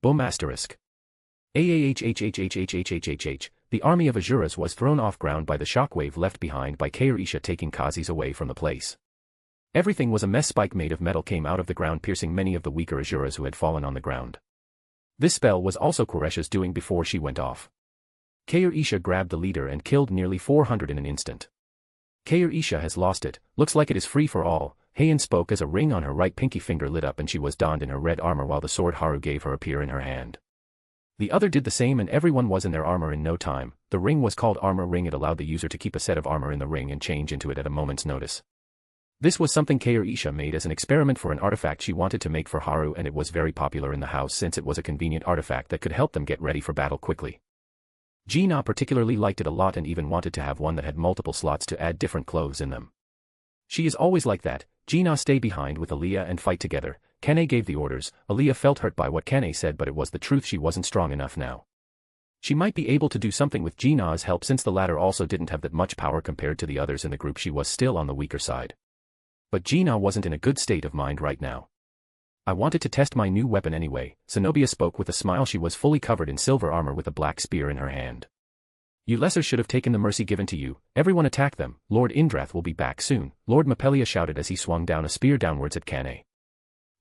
Speaker 3: Boom asterisk. AAHHHHHHHHH. The army of Asuras was thrown off ground by the shockwave left behind by Kairisha, taking Kazis away from the place. Everything was a mess. Spike made of metal came out of the ground, piercing many of the weaker Asuras who had fallen on the ground. This spell was also Quresha's doing before she went off. Kairisha grabbed the leader and killed nearly 400 in an instant. Kairisha has lost it, looks like it is free for all, Heian spoke as a ring on her right pinky finger lit up and she was donned in her red armor while the sword Haru gave her appeared in her hand. The other did the same and everyone was in their armor in no time. The ring was called Armor Ring. It allowed the user to keep a set of armor in the ring and change into it at a moment's notice. This was something Kairisha made as an experiment for an artifact she wanted to make for Haru, and it was very popular in the house since it was a convenient artifact that could help them get ready for battle quickly. Gina particularly liked it a lot and even wanted to have one that had multiple slots to add different clothes in them. She is always like that. Gina stay behind with Aaliyah and fight together. Kane gave the orders. Aaliyah felt hurt by what Kane said, but it was the truth. She wasn't strong enough now. She might be able to do something with Gina's help since the latter also didn't have that much power compared to the others in the group. She was still on the weaker side. But Gina wasn't in a good state of mind right now. I wanted to test my new weapon anyway, Zenobia spoke with a smile. She was fully covered in silver armor with a black spear in her hand. You lessers should have taken the mercy given to you. Everyone attack them. Lord Indrath will be back soon, Lord Mapelia shouted as he swung down a spear downwards at Kane.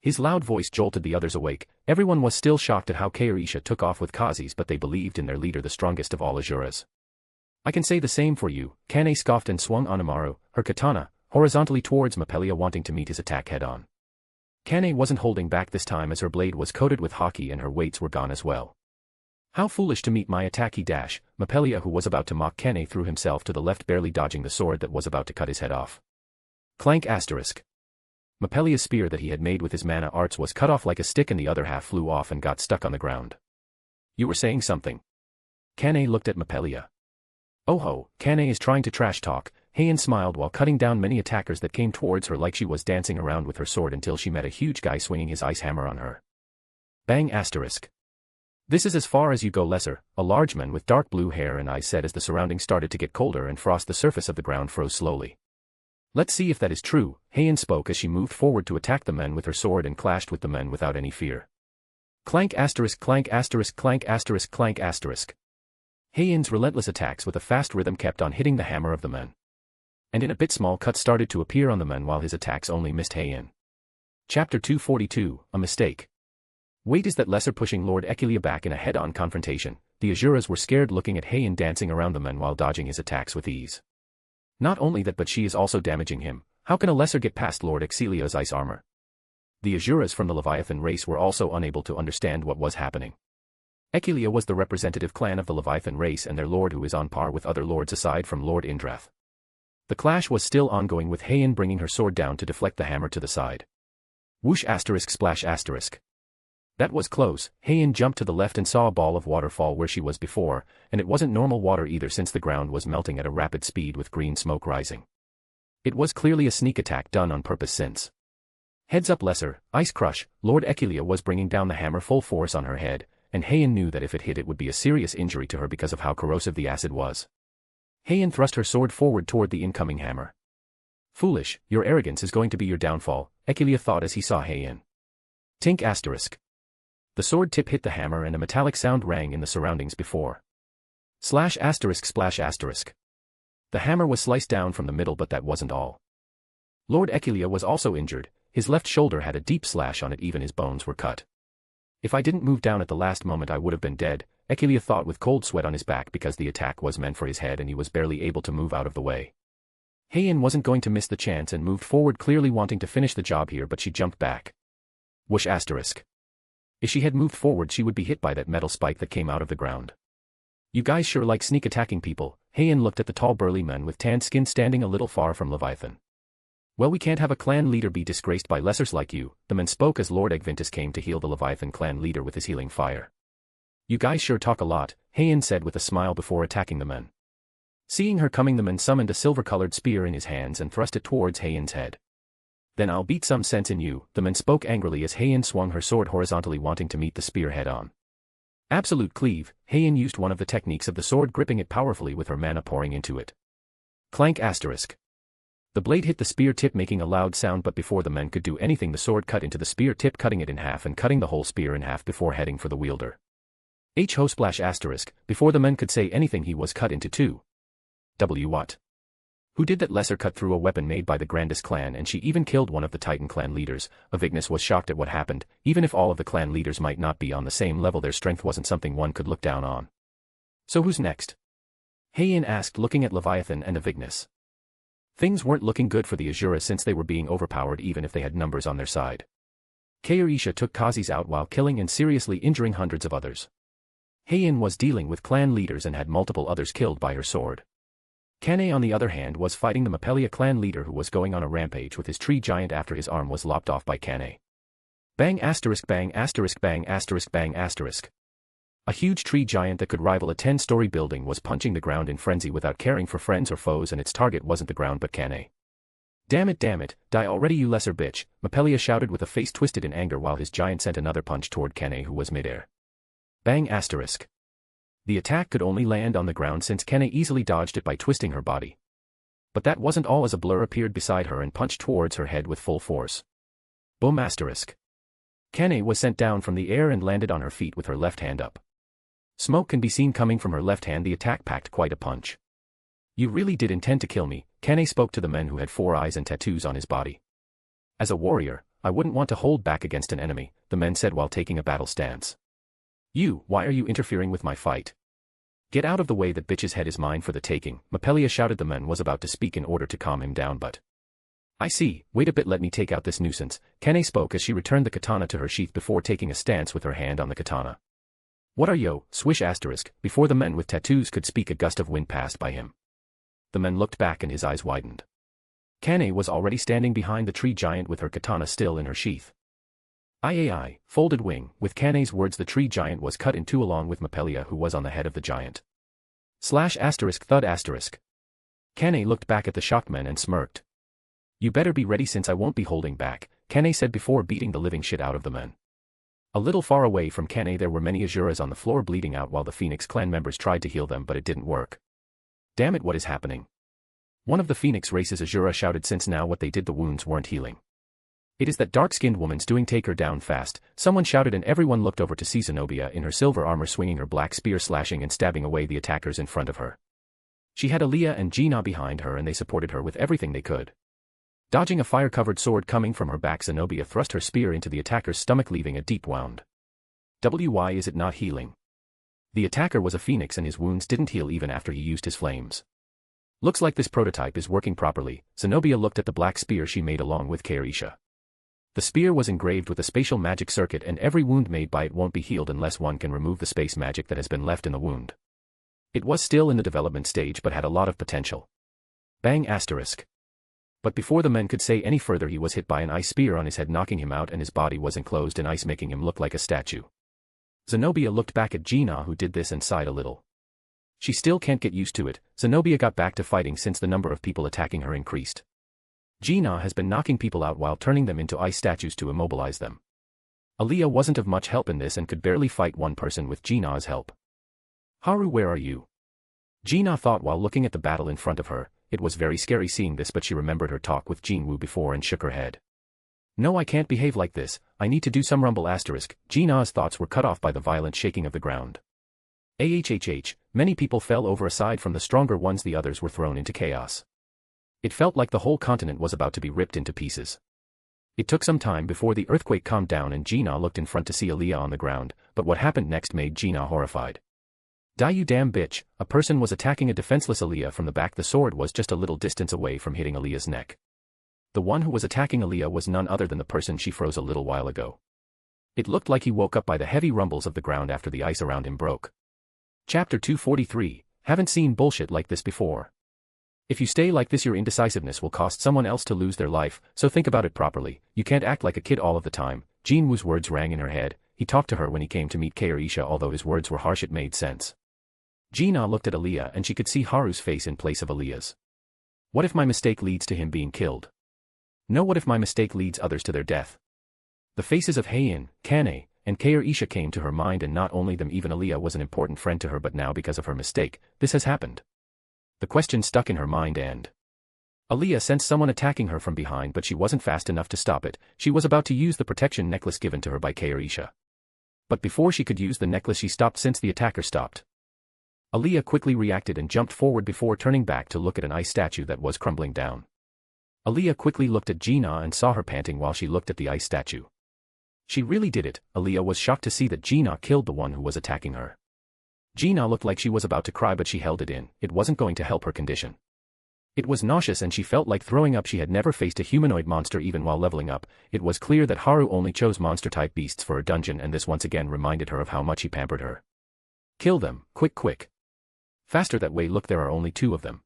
Speaker 3: His loud voice jolted the others awake. Everyone was still shocked at how Kairisha took off with Kazis, but they believed in their leader, the strongest of all Asuras. I can say the same for you, Kane scoffed and swung Anamaru, her katana, horizontally towards Mapelia, wanting to meet his attack head-on. Kane wasn't holding back this time as her blade was coated with hockey and her weights were gone as well. How foolish to meet my attack, he dash. Mapelia, who was about to mock Kane, threw himself to the left, barely dodging the sword that was about to cut his head off. Clank asterisk. Mapelia's spear that he had made with his mana arts was cut off like a stick and the other half flew off and got stuck on the ground. You were saying something. Kane looked at Mapelia. Oh ho, Kane is trying to trash talk. Heian smiled while cutting down many attackers that came towards her like she was dancing around with her sword until she met a huge guy swinging his ice hammer on her. Bang asterisk. This is as far as you go, lesser, a large man with dark blue hair and eyes said as the surroundings started to get colder and frost. The surface of the ground froze slowly. Let's see if that is true, Heian spoke as she moved forward to attack the men with her sword and clashed with the men without any fear. Clank asterisk, clank asterisk, clank asterisk, clank asterisk. Heian's relentless attacks with a fast rhythm kept on hitting the hammer of the men. And in a bit small cuts started to appear on the men while his attacks only missed Heian. Chapter 242, A Mistake. Wait, is that lesser pushing Lord Ekilia back in a head-on confrontation? The Asuras were scared looking at Heian dancing around the men while dodging his attacks with ease. Not only that, but she is also damaging him. How can a lesser get past Lord Exilia's ice armor? The Asuras from the Leviathan race were also unable to understand what was happening. Ekilia was the representative clan of the Leviathan race and their lord, who is on par with other lords aside from Lord Indrath. The clash was still ongoing with Heian bringing her sword down to deflect the hammer to the side. Whoosh asterisk splash asterisk. That was close. Heian jumped to the left and saw a ball of water fall where she was before, and it wasn't normal water either since the ground was melting at a rapid speed with green smoke rising. It was clearly a sneak attack done on purpose since. Heads up, lesser, ice crush. Lord Ekilia was bringing down the hammer full force on her head, and Heian knew that if it hit it would be a serious injury to her because of how corrosive the acid was. Heian thrust her sword forward toward the incoming hammer. Foolish, your arrogance is going to be your downfall, Ekilia thought as he saw Heian. Tink asterisk. The sword tip hit the hammer and a metallic sound rang in the surroundings before. Slash asterisk splash asterisk. The hammer was sliced down from the middle, but that wasn't all. Lord Ekilia was also injured. His left shoulder had a deep slash on it, even his bones were cut. If I didn't move down at the last moment I would have been dead, Ekilia thought with cold sweat on his back because the attack was meant for his head and he was barely able to move out of the way. Heian wasn't going to miss the chance and moved forward, clearly wanting to finish the job here, but she jumped back. Whoosh asterisk. If she had moved forward she would be hit by that metal spike that came out of the ground. You guys sure like sneak attacking people. Heian looked at the tall burly men with tanned skin standing a little far from Leviathan. Well, we can't have a clan leader be disgraced by lessers like you, the men spoke as Lord Egvintus came to heal the Leviathan clan leader with his healing fire. You guys sure talk a lot, Heian said with a smile before attacking the men. Seeing her coming, the man summoned a silver-colored spear in his hands and thrust it towards Heian's head. Then I'll beat some sense in you, the man spoke angrily as Heian swung her sword horizontally, wanting to meet the spear head-on. Absolute cleave, Heian used one of the techniques of the sword, gripping it powerfully with her mana pouring into it. Clank asterisk. The blade hit the spear tip, making a loud sound, but before the man could do anything, the sword cut into the spear tip, cutting it in half and cutting the whole spear in half before heading for the wielder. Ho splash asterisk, before the man could say anything he was cut into two. What? Who did that? Lesser cut through a weapon made by the grandest clan, and she even killed one of the Titan clan leaders. Avignas was shocked at what happened. Even if all of the clan leaders might not be on the same level, their strength wasn't something one could look down on. So who's next? Heian asked, looking at Leviathan and Avignas. Things weren't looking good for the Azura since they were being overpowered even if they had numbers on their side. Kairisha took Kazis out while killing and seriously injuring hundreds of others. Heian was dealing with clan leaders and had multiple others killed by her sword. Kane, on the other hand, was fighting the Mapelia clan leader who was going on a rampage with his tree giant after his arm was lopped off by Kane. Bang asterisk bang asterisk bang asterisk bang asterisk. A huge tree giant that could rival a 10-story building was punching the ground in frenzy without caring for friends or foes, and its target wasn't the ground but Kane. Damn it, die already you lesser bitch, Mapelia shouted with a face twisted in anger while his giant sent another punch toward Kane, who was midair. Bang asterisk. The attack could only land on the ground since Kane easily dodged it by twisting her body. But that wasn't all, as a blur appeared beside her and punched towards her head with full force. Boom asterisk. Kane was sent down from the air and landed on her feet with her left hand up. Smoke can be seen coming from her left hand. The attack packed quite a punch. You really did intend to kill me, Kane spoke to the man who had 4 eyes and tattoos on his body. As a warrior, I wouldn't want to hold back against an enemy, the man said while taking a battle stance. Why are you interfering with my fight? Get out of the way, that bitch's head is mine for the taking, Mapelia shouted. The man was about to speak in order to calm him down, but... I see, wait a bit, let me take out this nuisance, Kane spoke as she returned the katana to her sheath before taking a stance with her hand on the katana. What are yo, swish asterisk, before the men with tattoos could speak, a gust of wind passed by him. The man looked back and his eyes widened. Kane was already standing behind the tree giant with her katana still in her sheath. I, folded wing, with Kane's words the tree giant was cut in two along with Mapelia, who was on the head of the giant. Slash asterisk thud asterisk. Kane looked back at the shocked men and smirked. You better be ready since I won't be holding back, Kane said before beating the living shit out of the men. A little far away from Kane there were many Azuras on the floor bleeding out while the Phoenix clan members tried to heal them, but it didn't work. Damn it, what is happening? One of the Phoenix race's Azura shouted, since now what they did, the wounds weren't healing. It is that dark-skinned woman's doing, take her down fast, someone shouted, and everyone looked over to see Zenobia in her silver armor swinging her black spear, slashing and stabbing away the attackers in front of her. She had Aaliyah and Gina behind her and they supported her with everything they could. Dodging a fire-covered sword coming from her back, Zenobia thrust her spear into the attacker's stomach, leaving a deep wound. Why is it not healing? The attacker was a Phoenix and his wounds didn't heal even after he used his flames. Looks like this prototype is working properly, Zenobia looked at the black spear she made along with Kairisha. The spear was engraved with a spatial magic circuit, and every wound made by it won't be healed unless one can remove the space magic that has been left in the wound. It was still in the development stage but had a lot of potential. Bang asterisk. But before the men could say any further, he was hit by an ice spear on his head, knocking him out, and his body was enclosed in ice, making him look like a statue. Zenobia looked back at Gina, who did this, and sighed a little. She still can't get used to it. Zenobia got back to fighting since the number of people attacking her increased. Gina has been knocking people out while turning them into ice statues to immobilize them. Aaliyah wasn't of much help in this and could barely fight one person with Gina's help. Haru, where are you? Gina thought while looking at the battle in front of her. It was very scary seeing this, but she remembered her talk with Jinwoo before and shook her head. No, I can't behave like this, I need to do some rumble asterisk. Gina's thoughts were cut off by the violent shaking of the ground. Many people fell over. Aside from the stronger ones, the others were thrown into chaos. It felt like the whole continent was about to be ripped into pieces. It took some time before the earthquake calmed down and Gina looked in front to see Aaliyah on the ground, but what happened next made Gina horrified. Die you damn bitch, a person was attacking a defenseless Aaliyah from the back. The sword was just a little distance away from hitting Aaliyah's neck. The one who was attacking Aaliyah was none other than the person she froze a little while ago. It looked like he woke up by the heavy rumbles of the ground after the ice around him broke. Chapter 243, haven't seen bullshit like this before. If you stay like this, your indecisiveness will cost someone else to lose their life, so think about it properly. You can't act like a kid all of the time. Jinwoo's words rang in her head. He talked to her when he came to meet Kairisha. Although his words were harsh, it made sense. Gina looked at Aaliyah and she could see Haru's face in place of Aaliyah's. What if my mistake leads to him being killed? No, what if my mistake leads others to their death? The faces of Heian, Kane, and Kair Isha came to her mind, and not only them, even Aaliyah was an important friend to her, but now because of her mistake, this has happened. The question stuck in her mind, and Aaliyah sensed someone attacking her from behind, but she wasn't fast enough to stop it. She was about to use the protection necklace given to her by Kair Isha. But before she could use the necklace, she stopped since the attacker stopped. Aaliyah quickly reacted and jumped forward before turning back to look at an ice statue that was crumbling down. Aaliyah quickly looked at Gina and saw her panting while she looked at the ice statue. She really did it. Aaliyah was shocked to see that Gina killed the one who was attacking her. Gina looked like she was about to cry, but she held it in. It wasn't going to help her condition. It was nauseous and she felt like throwing up. She had never faced a humanoid monster even while leveling up. It was clear that Haru only chose monster-type beasts for her dungeon, and this once again reminded her of how much he pampered her. Kill them, quick, quick. Faster, that way. Look, there are only 2 of them.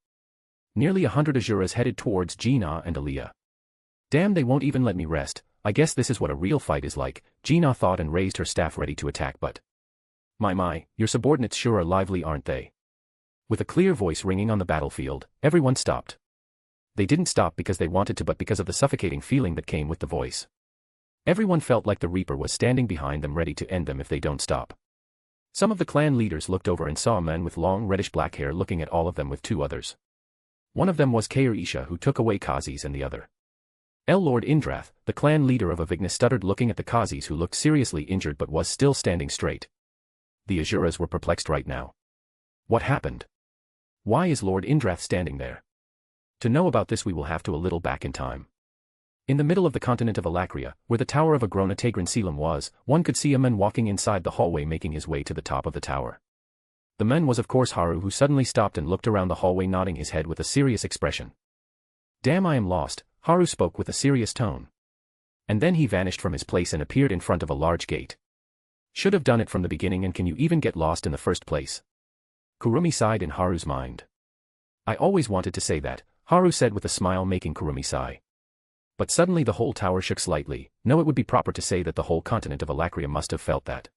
Speaker 3: Nearly 100 Asuras headed towards Gina and Aaliyah. Damn, they won't even let me rest. I guess this is what a real fight is like, Gina thought and raised her staff ready to attack, but my, your subordinates sure are lively, aren't they? With a clear voice ringing on the battlefield, everyone stopped. They didn't stop because they wanted to, but because of the suffocating feeling that came with the voice. Everyone felt like the Reaper was standing behind them, ready to end them if they don't stop. Some of the clan leaders looked over and saw a man with long reddish-black hair looking at all of them with 2 others. One of them was Kair Isha, who took away Kazi's, and the other, Lord Indrath, the clan leader of Avigna, stuttered, looking at the Kazis, who looked seriously injured but was still standing straight. The Asuras were perplexed right now. What happened? Why is Lord Indrath standing there? To know about this, we will have to a little back in time. In the middle of the continent of Alacria, where the tower of Agrona Tegrin Selim was, one could see a man walking inside the hallway, making his way to the top of the tower. The man was of course Haru, who suddenly stopped and looked around the hallway, nodding his head with a serious expression. Damn, I am lost, Haru spoke with a serious tone. And then he vanished from his place and appeared in front of a large gate. Should have done it from the beginning, and can you even get lost in the first place? Kurumi sighed in Haru's mind. I always wanted to say that, Haru said with a smile, making Kurumi sigh. But suddenly the whole tower shook slightly. No, it would be proper to say that the whole continent of Alacria must have felt that.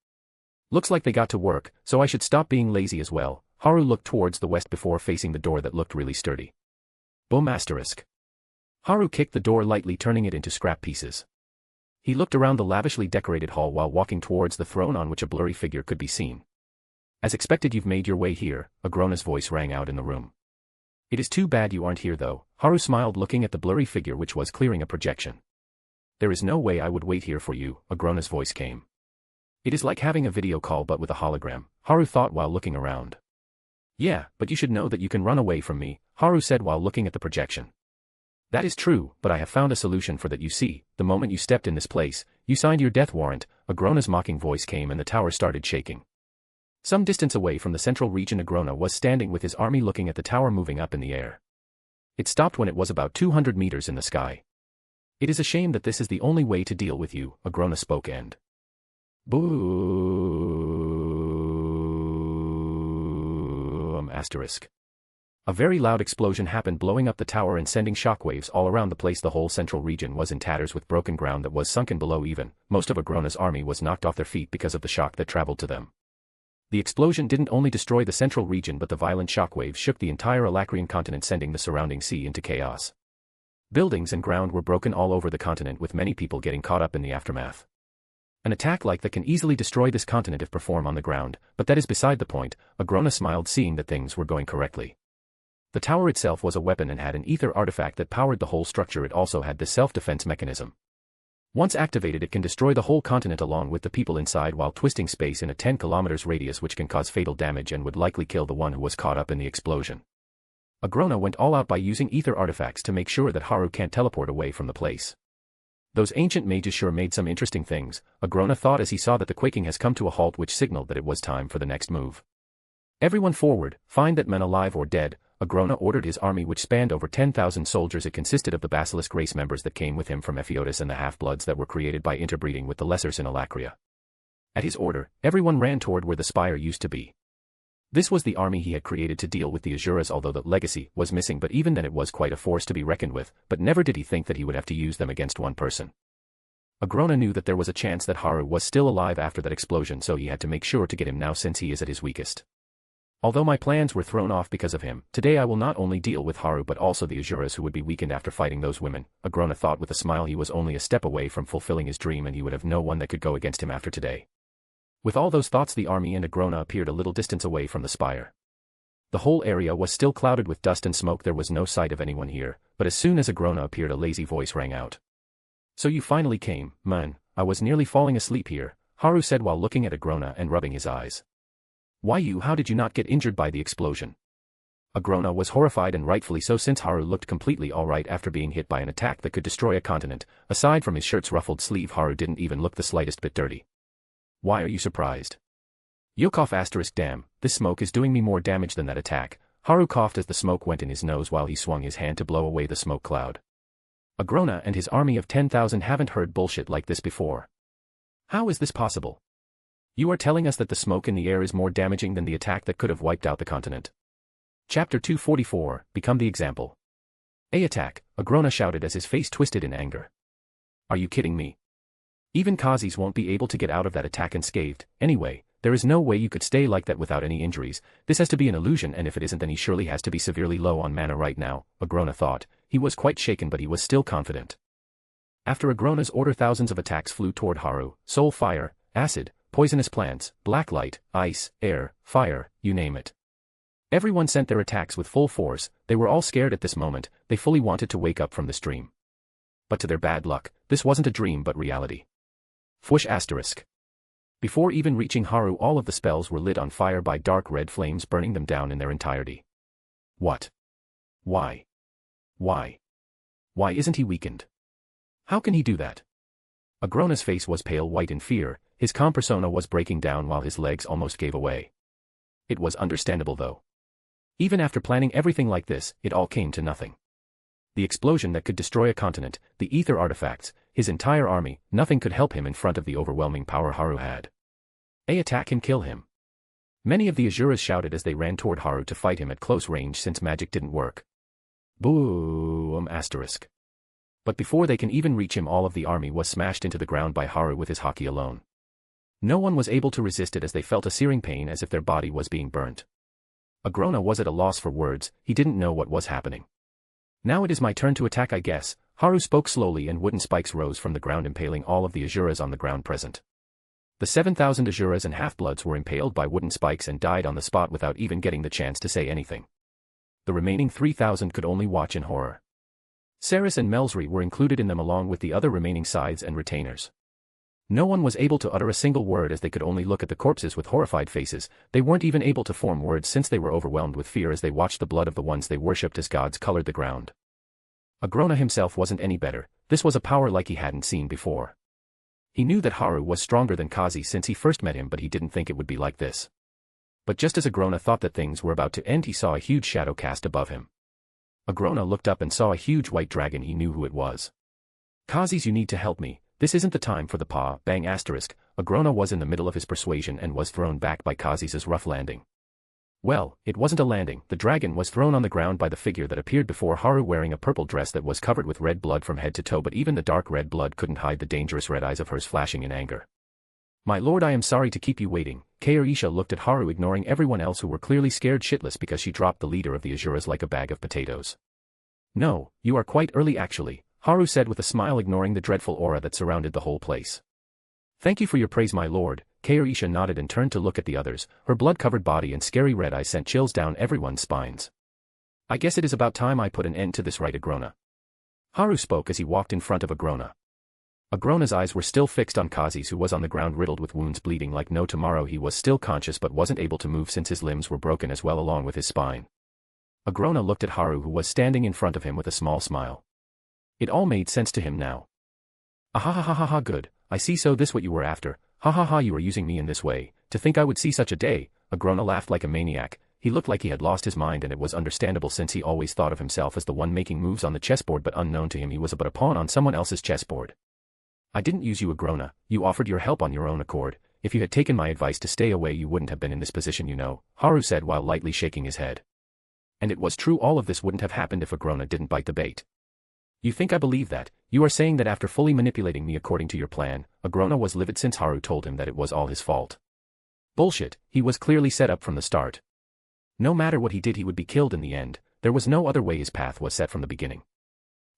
Speaker 3: Looks like they got to work, so I should stop being lazy as well. Haru looked towards the west before facing the door that looked really sturdy. Boom asterisk. Haru kicked the door lightly, turning it into scrap pieces. He looked around the lavishly decorated hall while walking towards the throne on which a blurry figure could be seen. As expected, you've made your way here, Agrona's voice rang out in the room. It is too bad you aren't here though, Haru smiled, looking at the blurry figure which was clearing a projection. There is no way I would wait here for you, Agrona's voice came. It is like having a video call but with a hologram, Haru thought while looking around. Yeah, but you should know that you can run away from me, Haru said while looking at the projection. That is true, but I have found a solution for that. You see, the moment you stepped in this place, you signed your death warrant. Agrona's mocking voice came and the tower started shaking. Some distance away from the central region, Agrona was standing with his army looking at the tower moving up in the air. It stopped when it was about 200 meters in the sky. It is a shame that this is the only way to deal with you, Agrona spoke, and boom asterisk. A very loud explosion happened, blowing up the tower and sending shockwaves all around the place. The whole central region was in tatters with broken ground that was sunken below. Even most of Agrona's army was knocked off their feet because of the shock that traveled to them. The explosion didn't only destroy the central region, but the violent shockwaves shook the entire Alacrian continent, sending the surrounding sea into chaos. Buildings and ground were broken all over the continent, with many people getting caught up in the aftermath. An attack like that can easily destroy this continent if performed on the ground, but that is beside the point. Agrona smiled, seeing that things were going correctly. The tower itself was a weapon and had an ether artifact that powered the whole structure. It also had the self-defense mechanism. Once activated, it can destroy the whole continent along with the people inside while twisting space in a 10 kilometers radius, which can cause fatal damage and would likely kill the one who was caught up in the explosion. Agrona went all out by using ether artifacts to make sure that Haru can't teleport away from the place. Those ancient mages sure made some interesting things, Agrona thought as he saw that the quaking has come to a halt, which signaled that it was time for the next move. Everyone forward, find that men alive or dead, Agrona ordered his army, which spanned over 10,000 soldiers. It consisted of the basilisk race members that came with him from Ephiotis and the half-bloods that were created by interbreeding with the lessers in Alacria. At his order, everyone ran toward where the spire used to be. This was the army he had created to deal with the Asuras, although the legacy was missing, but even then it was quite a force to be reckoned with, but never did he think that he would have to use them against one person. Agrona knew that there was a chance that Haru was still alive after that explosion, so he had to make sure to get him now since he is at his weakest. Although my plans were thrown off because of him, today I will not only deal with Haru but also the Azuras who would be weakened after fighting those women. Agrona thought with a smile he was only a step away from fulfilling his dream and he would have no one that could go against him after today. With all those thoughts the army and Agrona appeared a little distance away from the spire. The whole area was still clouded with dust and smoke. There was no sight of anyone here, but as soon as Agrona appeared a lazy voice rang out. So you finally came, man. I was nearly falling asleep here, Haru said while looking at Agrona and rubbing his eyes. Why you? How did you not get injured by the explosion? Agrona was horrified and rightfully so since Haru looked completely alright after being hit by an attack that could destroy a continent. Aside from his shirt's ruffled sleeve, Haru didn't even look the slightest bit dirty. Why are you surprised? Yokov *, damn, this smoke is doing me more damage than that attack. Haru coughed as the smoke went in his nose while he swung his hand to blow away the smoke cloud. Agrona and his army of 10,000 haven't heard bullshit like this before. How is this possible? You are telling us that the smoke in the air is more damaging than the attack that could have wiped out the continent. Chapter 244, Become the Example. A attack, Agrona shouted as his face twisted in anger. Are you kidding me? Even Kazis won't be able to get out of that attack unscathed. Anyway, there is no way you could stay like that without any injuries. This has to be an illusion, and if it isn't then he surely has to be severely low on mana right now, Agrona thought. He was quite shaken but he was still confident. After Agrona's order thousands of attacks flew toward Haru, soul fire, acid, poisonous plants, black light, ice, air, fire, you name it. Everyone sent their attacks with full force. They were all scared at this moment. They fully wanted to wake up from this dream. But to their bad luck, this wasn't a dream but reality. Fwoosh *. Before even reaching Haru, all of the spells were lit on fire by dark red flames, burning them down in their entirety. What? Why? Why? Why isn't he weakened? How can he do that? Agrona's face was pale white in fear. His calm persona was breaking down while his legs almost gave away. It was understandable though. Even after planning everything like this, it all came to nothing. The explosion that could destroy a continent, the ether artifacts, his entire army, nothing could help him in front of the overwhelming power Haru had. Attack him, kill him. Many of the Azuras shouted as they ran toward Haru to fight him at close range since magic didn't work. Boom *. But before they can even reach him, all of the army was smashed into the ground by Haru with his haki alone. No one was able to resist it as they felt a searing pain as if their body was being burnt. Agrona was at a loss for words. He didn't know what was happening. Now it is my turn to attack, I guess, Haru spoke slowly and wooden spikes rose from the ground impaling all of the Azuras on the ground present. The 7,000 Azuras and half-bloods were impaled by wooden spikes and died on the spot without even getting the chance to say anything. The remaining 3,000 could only watch in horror. Saris and Melsri were included in them along with the other remaining sides and retainers. No one was able to utter a single word as they could only look at the corpses with horrified faces. They weren't even able to form words since they were overwhelmed with fear as they watched the blood of the ones they worshipped as gods colored the ground. Agrona himself wasn't any better. This was a power like he hadn't seen before. He knew that Haru was stronger than Kazi since he first met him, but he didn't think it would be like this. But just as Agrona thought that things were about to end, he saw a huge shadow cast above him. Agrona looked up and saw a huge white dragon. He knew who it was. Kazis, you need to help me. This isn't the time for the pa, bang *. Agrona was in the middle of his persuasion and was thrown back by Kazis' rough landing. Well, it wasn't a landing. The dragon was thrown on the ground by the figure that appeared before Haru wearing a purple dress that was covered with red blood from head to toe, but even the dark red blood couldn't hide the dangerous red eyes of hers flashing in anger. My lord, I am sorry to keep you waiting. Kairisha looked at Haru, ignoring everyone else who were clearly scared shitless because she dropped the leader of the Azuras like a bag of potatoes. No, you are quite early actually, Haru said with a smile, ignoring the dreadful aura that surrounded the whole place. Thank you for your praise, my lord. Kairisha nodded and turned to look at the others. Her blood-covered body and scary red eyes sent chills down everyone's spines. I guess it is about time I put an end to this, right, Agrona? Haru spoke as he walked in front of Agrona. Agrona's eyes were still fixed on Kazis, who was on the ground riddled with wounds, bleeding like no tomorrow. He was still conscious but wasn't able to move since his limbs were broken as well along with his spine. Agrona looked at Haru, who was standing in front of him, with a small smile. It all made sense to him now. Ha, good, I see, so this what you were after. Ha, you were using me in this way. To think I would see such a day. Agrona laughed like a maniac. He looked like he had lost his mind, and it was understandable since he always thought of himself as the one making moves on the chessboard, but unknown to him he was but a pawn on someone else's chessboard. I didn't use you, Agrona. You offered your help on your own accord. If you had taken my advice to stay away, you wouldn't have been in this position, you know, Haru said while lightly shaking his head. And it was true, all of this wouldn't have happened if Agrona didn't bite the bait. You think I believe that? You are saying that after fully manipulating me according to your plan? Agrona was livid since Haru told him that it was all his fault. Bullshit, he was clearly set up from the start. No matter what he did he would be killed in the end, there was no other way his path was set from the beginning.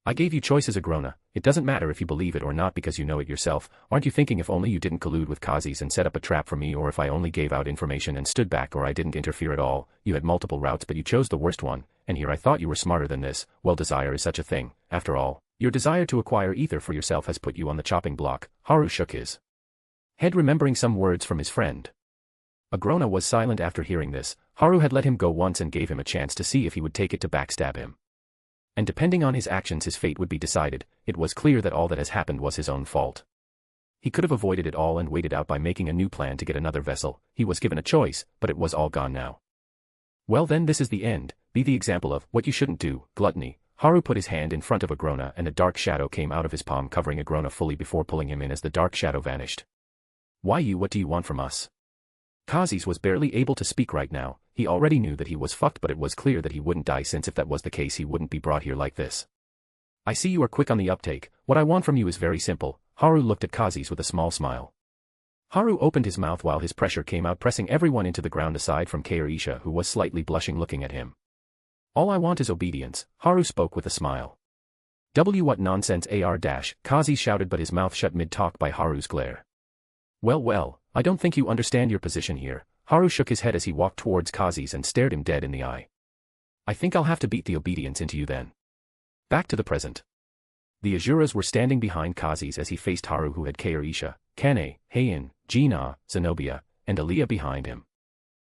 Speaker 3: I gave you choices, Agrona. It doesn't matter if you believe it or not because you know it yourself. Aren't you thinking if only you didn't collude with Kazis and set up a trap for me, or if I only gave out information and stood back, or I didn't interfere at all? You had multiple routes but you chose the worst one, and here I thought you were smarter than this. Well, desire is such a thing. After all, your desire to acquire ether for yourself has put you on the chopping block. Haru shook his head, remembering some words from his friend. Agrona was silent after hearing this. Haru had let him go once and gave him a chance to see if he would take it to backstab him. And depending on his actions his fate would be decided. It was clear that all that has happened was his own fault. He could have avoided it all and waited out by making a new plan to get another vessel. He was given a choice, but it was all gone now. Well then, this is the end. Be the example of what you shouldn't do, gluttony. Haru put his hand in front of Agrona and a dark shadow came out of his palm covering Agrona fully before pulling him in as the dark shadow vanished. Why you? What do you want from us? Kazis was barely able to speak right now. He already knew that he was fucked, but it was clear that he wouldn't die, since if that was the case he wouldn't be brought here like this. I see you are quick on the uptake. What I want from you is very simple. Haru looked at Kazis with a small smile. Haru opened his mouth while his pressure came out, pressing everyone into the ground aside from Kairisha, who was slightly blushing looking at him. All I want is obedience, Haru spoke with a smile. What nonsense AR dash, Kazis shouted, but his mouth shut mid-talk by Haru's glare. Well, I don't think you understand your position here. Haru shook his head as he walked towards Kazis and stared him dead in the eye. I think I'll have to beat the obedience into you then. Back to the present. The Azuras were standing behind Kazis as he faced Haru, who had Kairisha, Kane, Heian, Gina, Zenobia, and Aliyah behind him.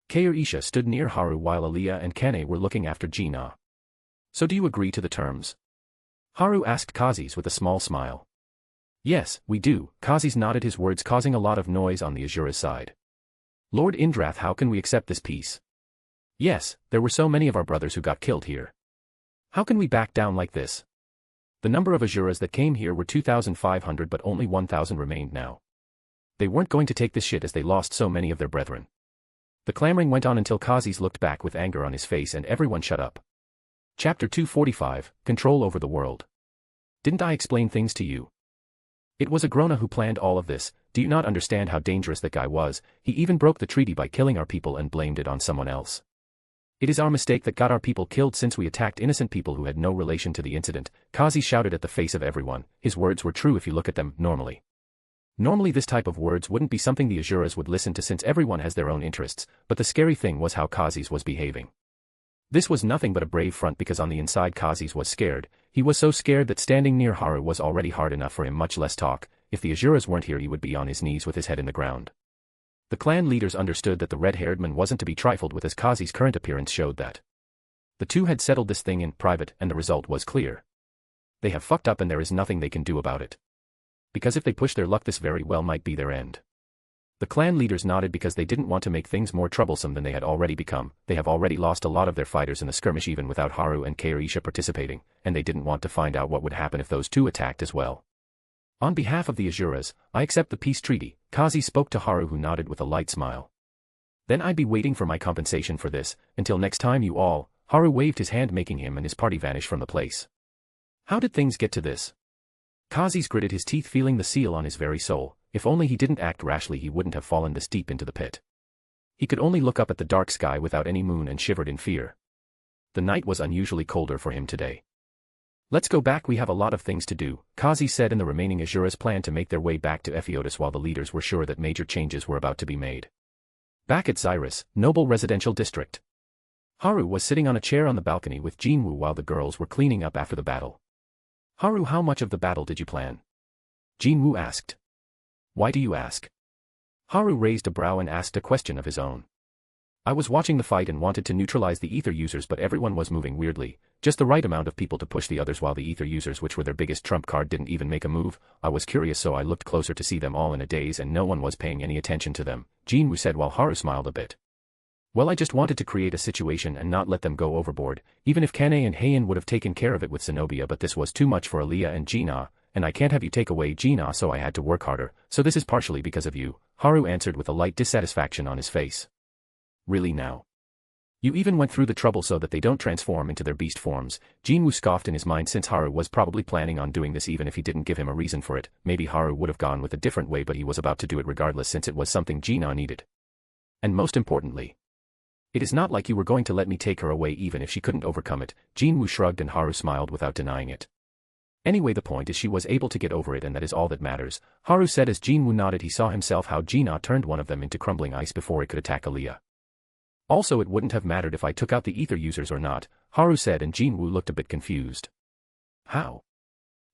Speaker 3: Kairisha stood near Haru while Aliyah and Kane were looking after Gina. So do you agree to the terms? Haru asked Kazis with a small smile. Yes, we do. Kazis nodded, his words causing a lot of noise on the Azura's side. Lord Indrath, how can we accept this peace? Yes, there were so many of our brothers who got killed here. How can we back down like this? The number of Azuras that came here were 2,500, but only 1,000 remained now. They weren't going to take this shit as they lost so many of their brethren. The clamoring went on until Kazis looked back with anger on his face and everyone shut up. Chapter 245, Control over the World. Didn't I explain things to you? It was Agrona who planned all of this. Do you not understand how dangerous that guy was? He even broke the treaty by killing our people and blamed it on someone else. It is our mistake that got our people killed, since we attacked innocent people who had no relation to the incident. Kazi shouted at the face of everyone. His words were true if you look at them normally. Normally this type of words wouldn't be something the Azuras would listen to, since everyone has their own interests, but the scary thing was how Kazis was behaving. This was nothing but a brave front, because on the inside Kazis was scared. He was so scared that standing near Haru was already hard enough for him, much less talk. If the Azuras weren't here he would be on his knees with his head in the ground. The clan leaders understood that the red-haired man wasn't to be trifled with, as Kazi's current appearance showed that. The two had settled this thing in private, and the result was clear. They have fucked up and there is nothing they can do about it. Because if they push their luck, this very well might be their end. The clan leaders nodded because they didn't want to make things more troublesome than they had already become. They have already lost a lot of their fighters in the skirmish even without Haru and Kairisha participating, and they didn't want to find out what would happen if those two attacked as well. On behalf of the Azuras, I accept the peace treaty, Kazi spoke to Haru, who nodded with a light smile. Then I'd be waiting for my compensation for this. Until next time you all. Haru waved his hand, making him and his party vanish from the place. How did things get to this? Kazi's gritted his teeth, feeling the seal on his very soul. If only he didn't act rashly he wouldn't have fallen this deep into the pit. He could only look up at the dark sky without any moon and shivered in fear. The night was unusually colder for him today. Let's go back, we have a lot of things to do, Kazi said, and the remaining Azuras planned to make their way back to Epheotis while the leaders were sure that major changes were about to be made. Back at Xyrus, noble residential district. Haru was sitting on a chair on the balcony with Jinwoo while the girls were cleaning up after the battle. Haru, how much of the battle did you plan? Jinwoo asked. Why do you ask? Haru raised a brow and asked a question of his own. I was watching the fight and wanted to neutralize the ether users, but everyone was moving weirdly, just the right amount of people to push the others, while the ether users, which were their biggest trump card, didn't even make a move. I was curious, so I looked closer to see them all in a daze, and no one was paying any attention to them, Jinwoo said while Haru smiled a bit. Well, I just wanted to create a situation and not let them go overboard, even if Kane and Heian would have taken care of it with Zenobia, but this was too much for Aliyah and Gina, and I can't have you take away Gina, so I had to work harder, so this is partially because of you, Haru answered with a light dissatisfaction on his face. Really now? You even went through the trouble so that they don't transform into their beast forms, Jinwoo scoffed in his mind, since Haru was probably planning on doing this even if he didn't give him a reason for it. Maybe Haru would have gone with a different way, but he was about to do it regardless since it was something Gina needed. And most importantly, It is not like you were going to let me take her away even if she couldn't overcome it. Jinwoo shrugged and Haru smiled without denying it. Anyway, the point is she was able to get over it and that is all that matters, Haru said as Jinwoo nodded. He saw himself how Jina turned one of them into crumbling ice before it could attack Aaliyah. Also, it wouldn't have mattered if I took out the ether users or not, Haru said, and Jinwoo looked a bit confused. How?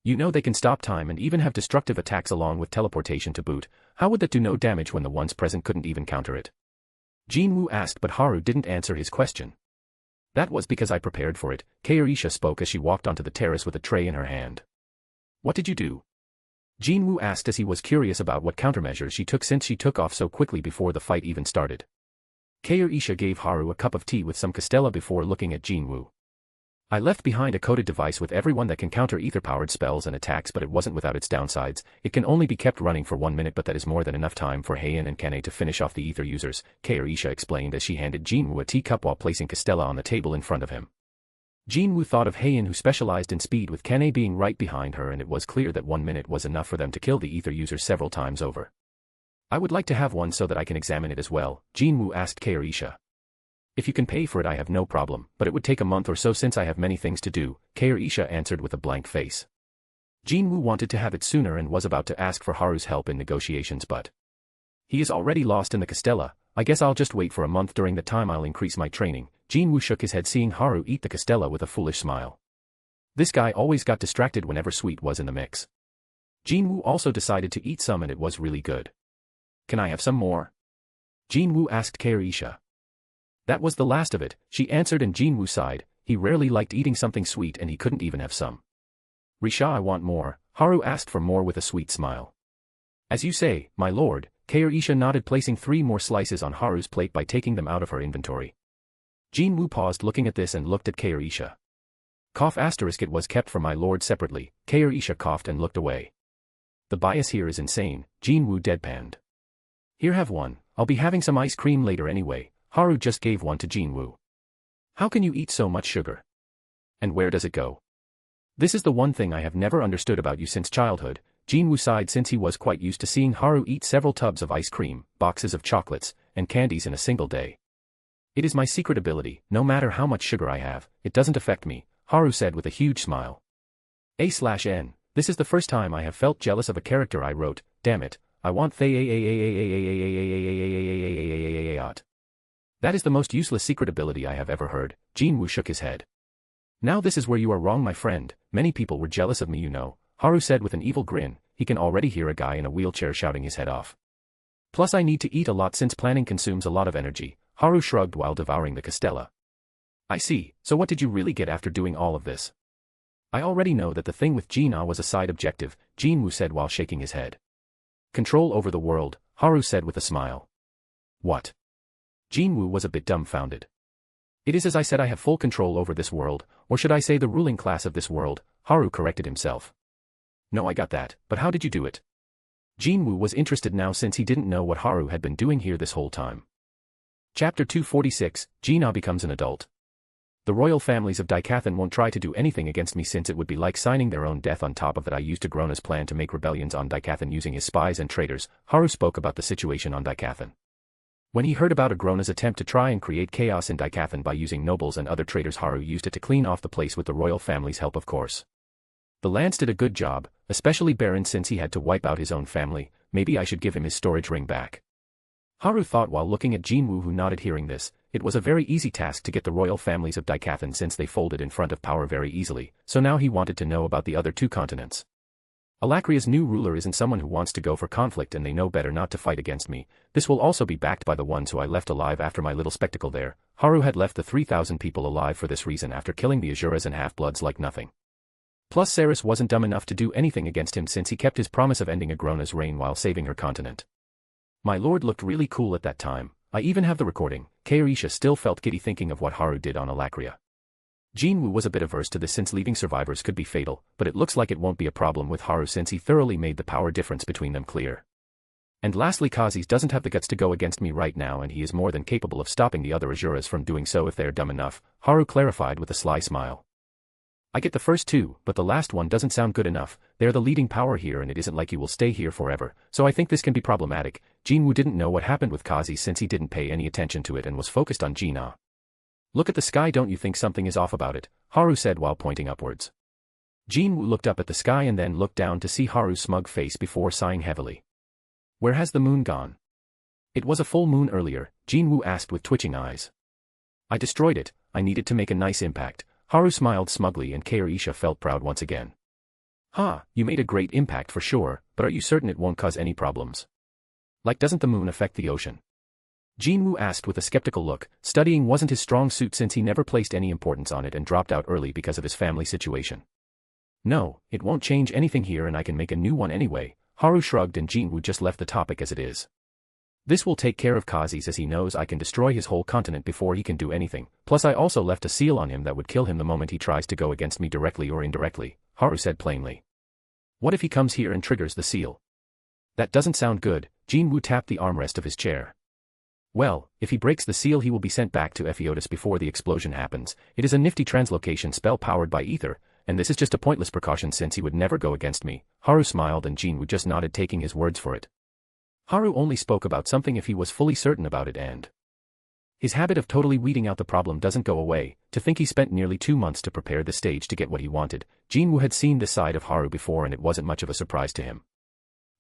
Speaker 3: You know they can stop time and even have destructive attacks along with teleportation to boot. How would that do no damage when the ones present couldn't even counter it? Jinwoo asked, but Haru didn't answer his question. That was because I prepared for it, Kaorisha spoke as she walked onto the terrace with a tray in her hand. What did you do? Jinwoo asked as he was curious about what countermeasures she took since she took off so quickly before the fight even started. Kaorisha gave Haru a cup of tea with some castella before looking at Jinwoo. I left behind a coded device with everyone that can counter ether-powered spells and attacks, but it wasn't without its downsides. It can only be kept running for 1 minute, but that is more than enough time for Heian and Kane to finish off the ether users, Kaorisha explained as she handed Jinwoo a teacup while placing castella on the table in front of him. Jinwoo thought of Heian, who specialized in speed, with Kane being right behind her, and it was clear that 1 minute was enough for them to kill the ether users several times over. I would like to have one so that I can examine it as well, Jinwoo asked Kaorisha. If you can pay for it I have no problem, but it would take a month or so since I have many things to do, Kaorisha answered with a blank face. Jinwoo wanted to have it sooner and was about to ask for Haru's help in negotiations, but he is already lost in the castella. I guess I'll just wait for a month. During that time I'll increase my training. Jinwoo shook his head seeing Haru eat the castella with a foolish smile. This guy always got distracted whenever sweet was in the mix. Jinwoo also decided to eat some and it was really good. Can I have some more? Jinwoo asked Kaorisha. That was the last of it, she answered, and Jinwoo sighed. He rarely liked eating something sweet and he couldn't even have some. Risha, I want more, Haru asked for more with a sweet smile. As you say, my lord, Kaorisha nodded, placing 3 more slices on Haru's plate by taking them out of her inventory. Jinwoo paused looking at this and looked at Kaorisha. Cough asterisk, it was kept for my lord separately, Kaorisha coughed and looked away. The bias here is insane, Jinwoo deadpanned. Here, have one, I'll be having some ice cream later anyway. Haru just gave one to Jinwoo. How can you eat so much sugar? And where does it go? This is the one thing I have never understood about you since childhood, Jinwoo sighed since he was quite used to seeing Haru eat several tubs of ice cream, boxes of chocolates, and candies in a single day. It is my secret ability, no matter how much sugar I have, it doesn't affect me, Haru said with a huge smile. A/N, this is the first time I have felt jealous of a character I wrote, damn it, I want That is the most useless secret ability I have ever heard, Jinwoo shook his head. Now this is where you are wrong, my friend, many people were jealous of me, you know, Haru said with an evil grin. He can already hear a guy in a wheelchair shouting his head off. Plus I need to eat a lot since planning consumes a lot of energy, Haru shrugged while devouring the castella. I see, so what did you really get after doing all of this? I already know that the thing with Jina was a side objective, Jinwoo said while shaking his head. Control over the world, Haru said with a smile. What? Jinwoo was a bit dumbfounded. It is as I said, I have full control over this world, or should I say the ruling class of this world, Haru corrected himself. No, I got that, but how did you do it? Jinwoo was interested now since he didn't know what Haru had been doing here this whole time. Chapter 246, Jina becomes an adult. The royal families of Daikathan won't try to do anything against me since it would be like signing their own death. On top of that, I used Agrona's plan to make rebellions on Daikathan using his spies and traitors. Haru spoke about the situation on Daikathan. When he heard about Agrona's attempt to try and create chaos in Daikathan by using nobles and other traitors, Haru used it to clean off the place with the royal family's help, of course. The Lance did a good job, especially Baron, since he had to wipe out his own family. Maybe I should give him his storage ring back. Haru thought while looking at Jinwoo, who nodded. Hearing this, it was a very easy task to get the royal families of Daikathan since they folded in front of power very easily, so now he wanted to know about the other 2 continents. Alacria's new ruler isn't someone who wants to go for conflict, and they know better not to fight against me. This will also be backed by the ones who I left alive after my little spectacle there. Haru had left the 3,000 people alive for this reason after killing the Azuras and half-bloods like nothing. Plus Saris wasn't dumb enough to do anything against him since he kept his promise of ending Agrona's reign while saving her continent. My lord looked really cool at that time. I even have the recording. Kaorisha still felt giddy thinking of what Haru did on Alacria. Jinwoo was a bit averse to this since leaving survivors could be fatal, but it looks like it won't be a problem with Haru since he thoroughly made the power difference between them clear. And lastly, Kazi's doesn't have the guts to go against me right now, and he is more than capable of stopping the other Azuras from doing so if they are dumb enough, Haru clarified with a sly smile. I get the first 2, but the last one doesn't sound good enough. They're the leading power here and it isn't like you will stay here forever, so I think this can be problematic, Jinwoo didn't know what happened with Kazi since he didn't pay any attention to it and was focused on Jina. Look at the sky, don't you think something is off about it? Haru said while pointing upwards. Jinwoo looked up at the sky and then looked down to see Haru's smug face before sighing heavily. Where has the moon gone? It was a full moon earlier, Jinwoo asked with twitching eyes. I destroyed it, I needed to make a nice impact. Haru smiled smugly and Kaorisha felt proud once again. Ha, you made a great impact for sure, but are you certain it won't cause any problems? Like, doesn't the moon affect the ocean? Jinwoo asked with a skeptical look. Studying wasn't his strong suit since he never placed any importance on it and dropped out early because of his family situation. No, it won't change anything here and I can make a new one anyway. Haru shrugged and Jinwoo just left the topic as it is. This will take care of Kazi's as he knows I can destroy his whole continent before he can do anything, plus I also left a seal on him that would kill him the moment he tries to go against me directly or indirectly, Haru said plainly. What if he comes here and triggers the seal? That doesn't sound good, Jinwoo tapped the armrest of his chair. Well, if he breaks the seal he will be sent back to Epheotis before the explosion happens. It is a nifty translocation spell powered by ether, and this is just a pointless precaution since he would never go against me. Haru smiled and Jinwoo just nodded taking his words for it. Haru only spoke about something if he was fully certain about it and his habit of totally weeding out the problem doesn't go away. To think he spent nearly 2 months to prepare the stage to get what he wanted. Jinwoo had seen this side of Haru before and it wasn't much of a surprise to him.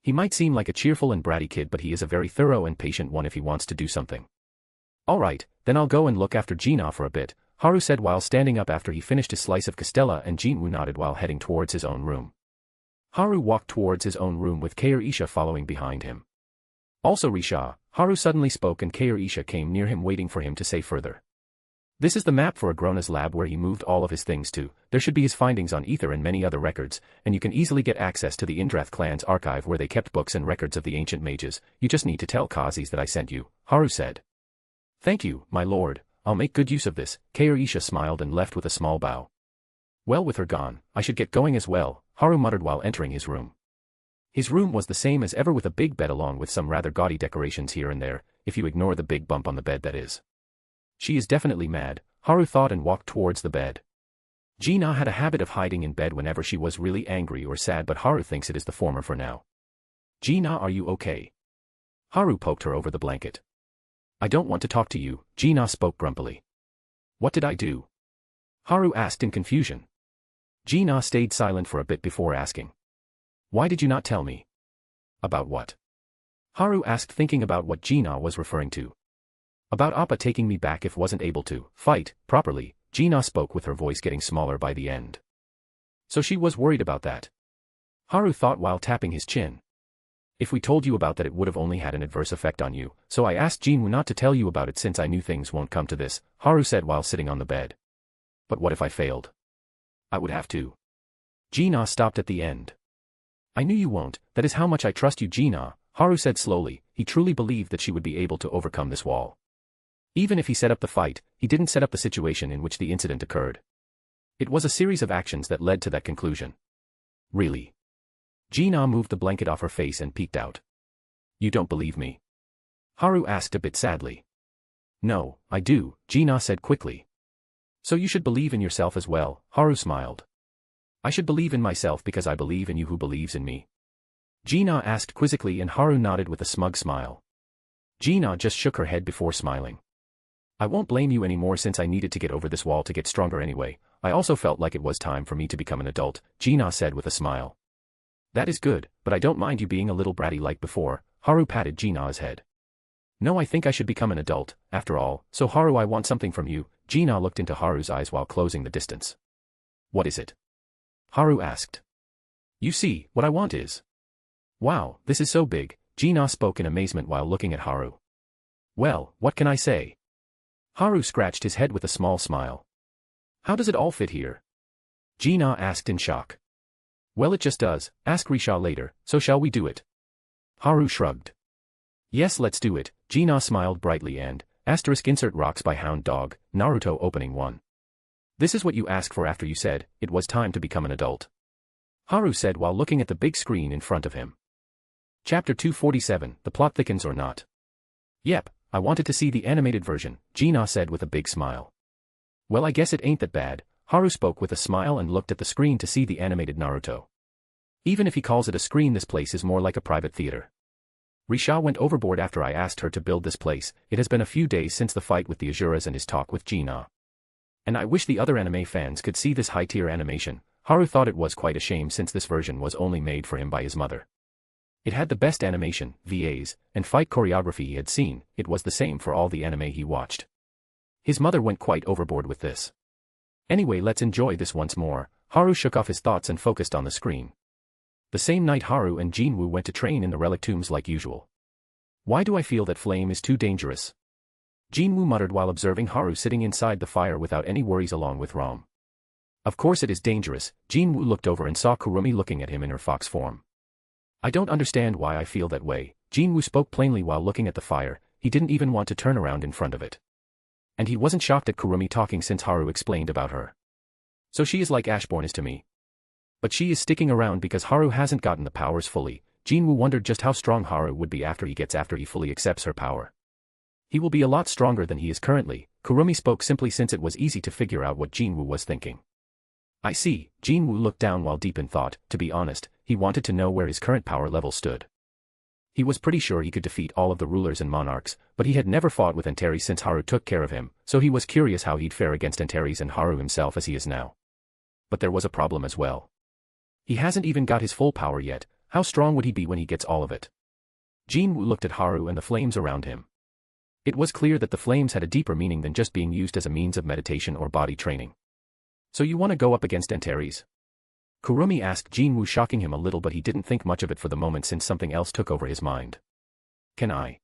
Speaker 3: He might seem like a cheerful and bratty kid but he is a very thorough and patient one if he wants to do something. Alright, then I'll go and look after Jina for a bit, Haru said while standing up after he finished his slice of castella and Jinwoo nodded while heading towards his own room. Haru walked towards his own room with Kaorisha following behind him. Also Risha, Haru suddenly spoke and Kaorisha came near him waiting for him to say further. This is the map for Agrona's lab where he moved all of his things to. There should be his findings on ether and many other records, and you can easily get access to the Indrath clan's archive where they kept books and records of the ancient mages. You just need to tell Kazi's that I sent you, Haru said. Thank you, my lord, I'll make good use of this, Kaorisha smiled and left with a small bow. Well, with her gone, I should get going as well, Haru muttered while entering his room. His room was the same as ever with a big bed along with some rather gaudy decorations here and there, if you ignore the big bump on the bed that is. She is definitely mad, Haru thought and walked towards the bed. Jina had a habit of hiding in bed whenever she was really angry or sad but Haru thinks it is the former for now. Jina, are you okay? Haru poked her over the blanket. I don't want to talk to you, Jina spoke grumpily. What did I do? Haru asked in confusion. Jina stayed silent for a bit before asking. Why did you not tell me? About what? Haru asked thinking about what Jina was referring to. About Appa taking me back if wasn't able to fight properly, Jina spoke with her voice getting smaller by the end. So she was worried about that. Haru thought while tapping his chin. If we told you about that it would have only had an adverse effect on you, so I asked Jinwoo not to tell you about it since I knew things won't come to this, Haru said while sitting on the bed. But what if I failed? I would have to. Jina stopped at the end. I knew you won't, that is how much I trust you Jina, Haru said slowly. He truly believed that she would be able to overcome this wall. Even if he set up the fight, he didn't set up the situation in which the incident occurred. It was a series of actions that led to that conclusion. Really? Jina moved the blanket off her face and peeked out. You don't believe me? Haru asked a bit sadly. No, I do, Jina said quickly. So you should believe in yourself as well, Haru smiled. I should believe in myself because I believe in you who believes in me. Jina asked quizzically and Haru nodded with a smug smile. Jina just shook her head before smiling. I won't blame you anymore since I needed to get over this wall to get stronger anyway. I also felt like it was time for me to become an adult, Jina said with a smile. That is good, but I don't mind you being a little bratty like before, Haru patted Jina's head. No, I think I should become an adult, after all, so Haru, I want something from you. Jina looked into Haru's eyes while closing the distance. What is it? Haru asked. You see, what I want is. Wow, this is so big, Jina spoke in amazement while looking at Haru. Well, what can I say? Haru scratched his head with a small smile. How does it all fit here? Jina asked in shock. Well, it just does, ask Risha later, so shall we do it? Haru shrugged. Yes, let's do it, Jina smiled brightly and, insert rocks by Hound Dog, Naruto opening 1. This is what you asked for after you said, it was time to become an adult. Haru said while looking at the big screen in front of him. Chapter 247, The Plot Thickens or Not. Yep, I wanted to see the animated version, Jina said with a big smile. Well, I guess it ain't that bad, Haru spoke with a smile and looked at the screen to see the animated Naruto. Even if he calls it a screen, this place is more like a private theater. Risha went overboard after I asked her to build this place. It has been a few days since the fight with the Azuras and his talk with Gina. And I wish the other anime fans could see this high-tier animation. Haru thought it was quite a shame since this version was only made for him by his mother. It had the best animation, VAs, and fight choreography he had seen. It was the same for all the anime he watched. His mother went quite overboard with this. Anyway, let's enjoy this once more. Haru shook off his thoughts and focused on the screen. The same night Haru and Jinwoo went to train in the relic tombs like usual. Why do I feel that flame is too dangerous? Jinwoo muttered while observing Haru sitting inside the fire without any worries along with Rom. Of course it is dangerous. Jinwoo looked over and saw Kurumi looking at him in her fox form. I don't understand why I feel that way. Jinwoo spoke plainly while looking at the fire. He didn't even want to turn around in front of it. And he wasn't shocked at Kurumi talking since Haru explained about her. So she is like Ashbourne is to me. But she is sticking around because Haru hasn't gotten the powers fully. Jinwoo wondered just how strong Haru would be after he fully accepts her power. He will be a lot stronger than he is currently. Kurumi spoke simply since it was easy to figure out what Jinwoo was thinking. I see. Jinwoo looked down while deep in thought. To be honest, he wanted to know where his current power level stood. He was pretty sure he could defeat all of the rulers and monarchs, but he had never fought with Antares since Haru took care of him, so he was curious how he'd fare against Antares and Haru himself as he is now. But there was a problem as well. He hasn't even got his full power yet. How strong would he be when he gets all of it? Jinwoo looked at Haru and the flames around him. It was clear that the flames had a deeper meaning than just being used as a means of meditation or body training. So you want to go up against Antares? Kurumi asked Jinwoo, shocking him a little, but he didn't think much of it for the moment since something else took over his mind. Can I?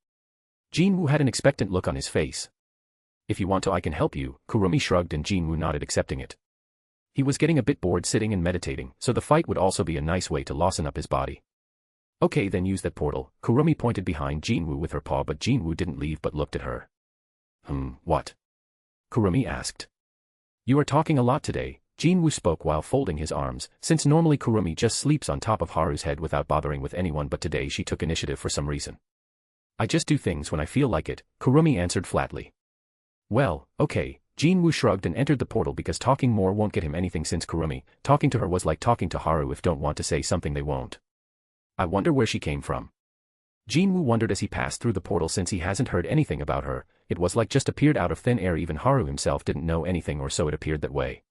Speaker 3: Jinwoo had an expectant look on his face. If you want to, I can help you. Kurumi shrugged and Jinwoo nodded, accepting it. He was getting a bit bored sitting and meditating, so the fight would also be a nice way to loosen up his body. Okay, then use that portal. Kurumi pointed behind Jinwoo with her paw, but Jinwoo didn't leave but looked at her. What? Kurumi asked. You are talking a lot today. Jinwoo spoke while folding his arms, since normally Kurumi just sleeps on top of Haru's head without bothering with anyone, but today she took initiative for some reason. I just do things when I feel like it, Kurumi answered flatly. Well, okay. Jinwoo shrugged and entered the portal because talking more won't get him anything since Kurumi, talking to her was like talking to Haru if don't want to say something they won't. I wonder where she came from. Jinwoo wondered as he passed through the portal since he hasn't heard anything about her. It was like just appeared out of thin air. Even Haru himself didn't know anything, or so it appeared that way.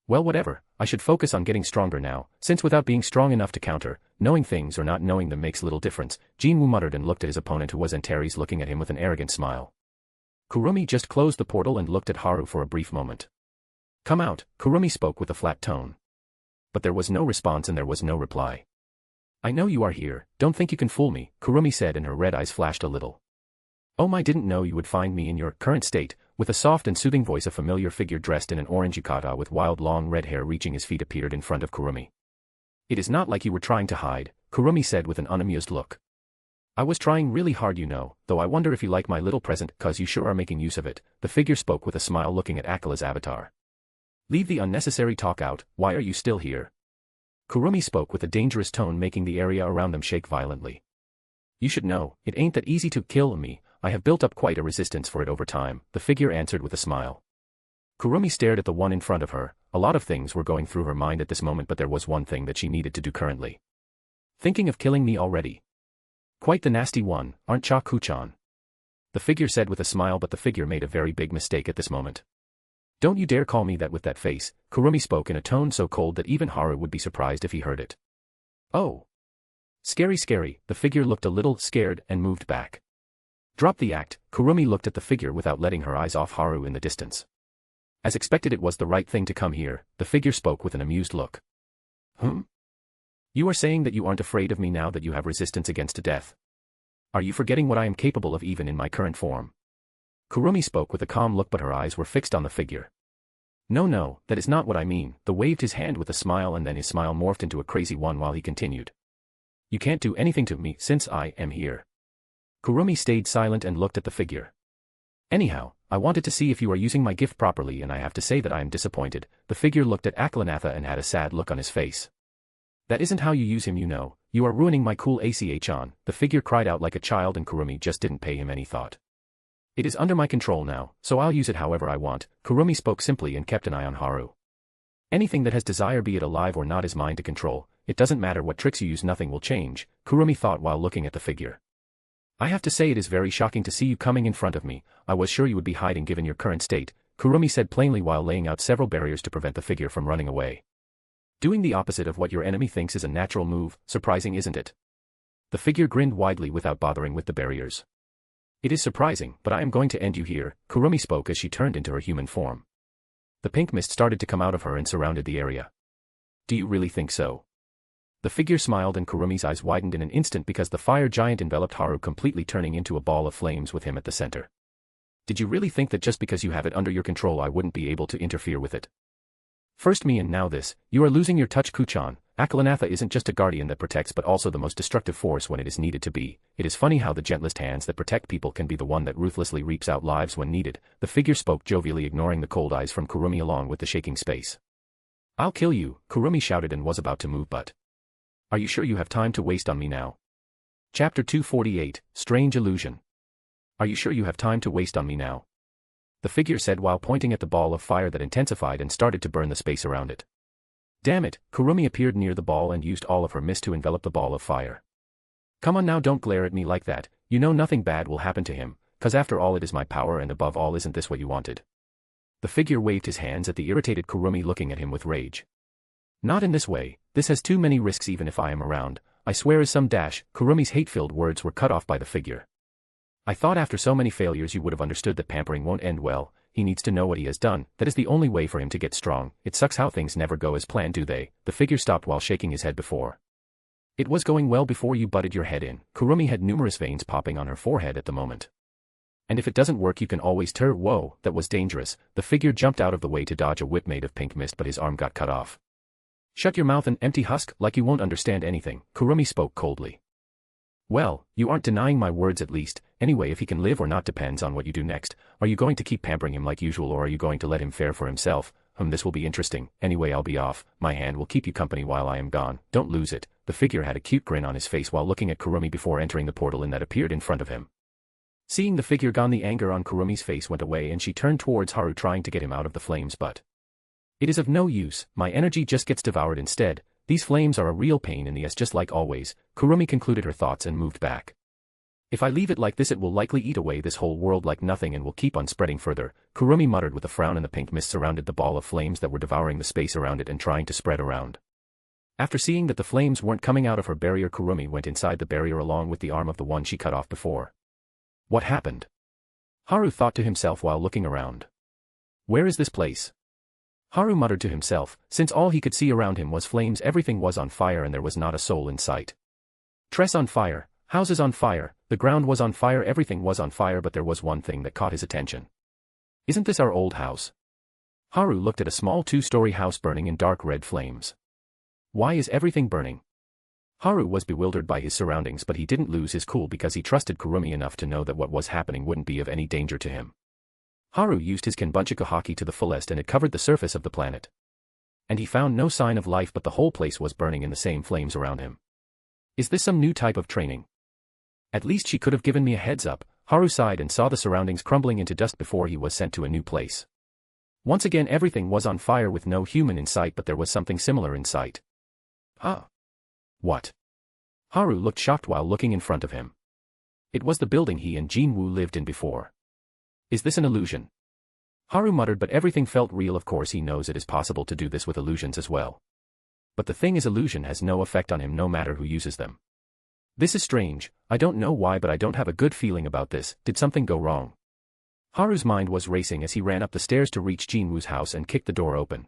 Speaker 3: Well, whatever, I should focus on getting stronger now, since without being strong enough to counter, knowing things or not knowing them makes little difference. Jinwoo muttered and looked at his opponent, who was Antares, looking at him with an arrogant smile. Kurumi just closed the portal and looked at Haru for a brief moment. Come out, Kurumi spoke with a flat tone. But there was no response and there was no reply. I know you are here, don't think you can fool me, Kurumi said, and her red eyes flashed a little. I didn't know you would find me in your current state. With a soft and soothing voice, a familiar figure dressed in an orange yukata with wild long red hair reaching his feet appeared in front of Kurumi. It is not like you were trying to hide, Kurumi said with an unamused look. I was trying really hard, you know, though I wonder if you like my little present, cause you sure are making use of it, the figure spoke with a smile looking at Akila's avatar. Leave the unnecessary talk out, why are you still here? Kurumi spoke with a dangerous tone, making the area around them shake violently. You should know, it ain't that easy to kill me, I have built up quite a resistance for it over time, the figure answered with a smile. Kurumi stared at the one in front of her. A lot of things were going through her mind at this moment, but there was one thing that she needed to do currently. Thinking of killing me already? Quite the nasty one, aren't Cha-ku-chan? The figure said with a smile, but the figure made a very big mistake at this moment. Don't you dare call me that with that face, Kurumi spoke in a tone so cold that even Haru would be surprised if he heard it. Oh. Scary, the figure looked a little scared and moved back. Drop the act, Kurumi looked at the figure without letting her eyes off Haru in the distance. As expected, it was the right thing to come here, the figure spoke with an amused look. You are saying that you aren't afraid of me now that you have resistance against death? Are you forgetting what I am capable of even in my current form? Kurumi spoke with a calm look, but her eyes were fixed on the figure. No, that is not what I mean, the waved his hand with a smile, and then his smile morphed into a crazy one while he continued. You can't do anything to me since I am here. Kurumi stayed silent and looked at the figure. Anyhow, I wanted to see if you are using my gift properly, and I have to say that I am disappointed. The figure looked at Akilanatha and had a sad look on his face. That isn't how you use him, you know. You are ruining my cool Achan, the figure cried out like a child, and Kurumi just didn't pay him any thought. It is under my control now, so I'll use it however I want, Kurumi spoke simply and kept an eye on Haru. Anything that has desire, be it alive or not, is mine to control. It doesn't matter what tricks you use, nothing will change, Kurumi thought while looking at the figure. I have to say it is very shocking to see you coming in front of me. I was sure you would be hiding given your current state, Kurumi said plainly while laying out several barriers to prevent the figure from running away. Doing the opposite of what your enemy thinks is a natural move, surprising isn't it? The figure grinned widely without bothering with the barriers. It is surprising, but I am going to end you here, Kurumi spoke as she turned into her human form. The pink mist started to come out of her and surrounded the area. Do you really think so? The figure smiled and Kurumi's eyes widened in an instant because the fire giant enveloped Haru completely, turning into a ball of flames with him at the center. Did you really think that just because you have it under your control I wouldn't be able to interfere with it? First me and now this, you are losing your touch, Kuchan. Akalanatha isn't just a guardian that protects but also the most destructive force when it is needed to be. It is funny how the gentlest hands that protect people can be the one that ruthlessly reaps out lives when needed. The figure spoke jovially, ignoring the cold eyes from Kurumi along with the shaking space. I'll kill you, Kurumi shouted and was about to move, but... Are you sure you have time to waste on me now? Chapter 248, Strange Illusion. Are you sure you have time to waste on me now? The figure said while pointing at the ball of fire that intensified and started to burn the space around it. Damn it, Kurumi appeared near the ball and used all of her mist to envelop the ball of fire. Come on now, don't glare at me like that, you know nothing bad will happen to him, cause after all it is my power and above all isn't this what you wanted? The figure waved his hands at the irritated Kurumi, looking at him with rage. Not in this way, this has too many risks even if I am around, I swear as some dash. Kurumi's hate-filled words were cut off by the figure. I thought after so many failures you would have understood that pampering won't end well. He needs to know what he has done, that is the only way for him to get strong. It sucks how things never go as planned, do they? The figure stopped while shaking his head before. It was going well before you butted your head in. Kurumi had numerous veins popping on her forehead at the moment. And if it doesn't work you can always whoa, that was dangerous. The figure jumped out of the way to dodge a whip made of pink mist, but his arm got cut off. Shut your mouth and empty husk, like you won't understand anything, Kurumi spoke coldly. Well, you aren't denying my words at least. Anyway, if he can live or not depends on what you do next. Are you going to keep pampering him like usual or are you going to let him fare for himself? This will be interesting. Anyway, I'll be off. My hand will keep you company while I am gone. Don't lose it. The figure had a cute grin on his face while looking at Kurumi before entering the portal that appeared in front of him. Seeing the figure gone, the anger on Kurumi's face went away and she turned towards Haru, trying to get him out of the flames, but it is of no use. My energy just gets devoured instead. These flames are a real pain in the ass, just like always. Kurumi concluded her thoughts and moved back. If I leave it like this it will likely eat away this whole world like nothing and will keep on spreading further, Kurumi muttered with a frown, and the pink mist surrounded the ball of flames that were devouring the space around it and trying to spread around. After seeing that the flames weren't coming out of her barrier, Kurumi went inside the barrier along with the arm of the one she cut off before. What happened? Haru thought to himself while looking around. Where is this place? Haru muttered to himself, since all he could see around him was flames, everything was on fire and there was not a soul in sight. Tress on fire, houses on fire, the ground was on fire, everything was on fire, but there was one thing that caught his attention. Isn't this our old house? Haru looked at a small 2-story house burning in dark red flames. Why is everything burning? Haru was bewildered by his surroundings, but he didn't lose his cool because he trusted Kurumi enough to know that what was happening wouldn't be of any danger to him. Haru used his Kenbunchiku haki to the fullest and it covered the surface of the planet. And he found no sign of life, but the whole place was burning in the same flames around him. Is this some new type of training? At least she could have given me a heads up. Haru sighed and saw the surroundings crumbling into dust before he was sent to a new place. Once again everything was on fire with no human in sight, but there was something similar in sight. Huh? What? Haru looked shocked while looking in front of him. It was the building he and Jinwoo lived in before. Is this an illusion? Haru muttered, but everything felt real. Of course he knows it is possible to do this with illusions as well. But the thing is, illusion has no effect on him no matter who uses them. This is strange. I don't know why, but I don't have a good feeling about this. Did something go wrong? Haru's mind was racing as he ran up the stairs to reach Jinwoo's house and kicked the door open.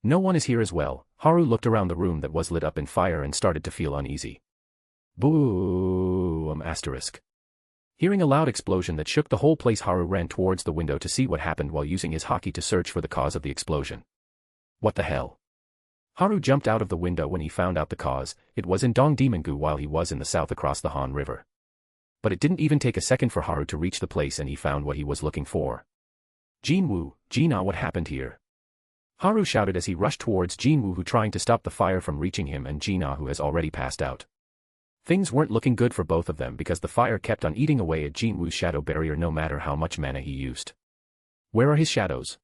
Speaker 3: No one is here as well. Haru looked around the room that was lit up in fire and started to feel uneasy. Boom! Hearing a loud explosion that shook the whole place, Haru ran towards the window to see what happened while using his haki to search for the cause of the explosion. What the hell? Haru jumped out of the window when he found out the cause. It was in Dongdaemun-gu while he was in the south across the Han River. But it didn't even take a second for Haru to reach the place and he found what he was looking for. Jinwoo, Jina, what happened here? Haru shouted as he rushed towards Jinwoo, who trying to stop the fire from reaching him, and Jina, who has already passed out. Things weren't looking good for both of them because the fire kept on eating away at Jinwoo's shadow barrier no matter how much mana he used. Where are his shadows?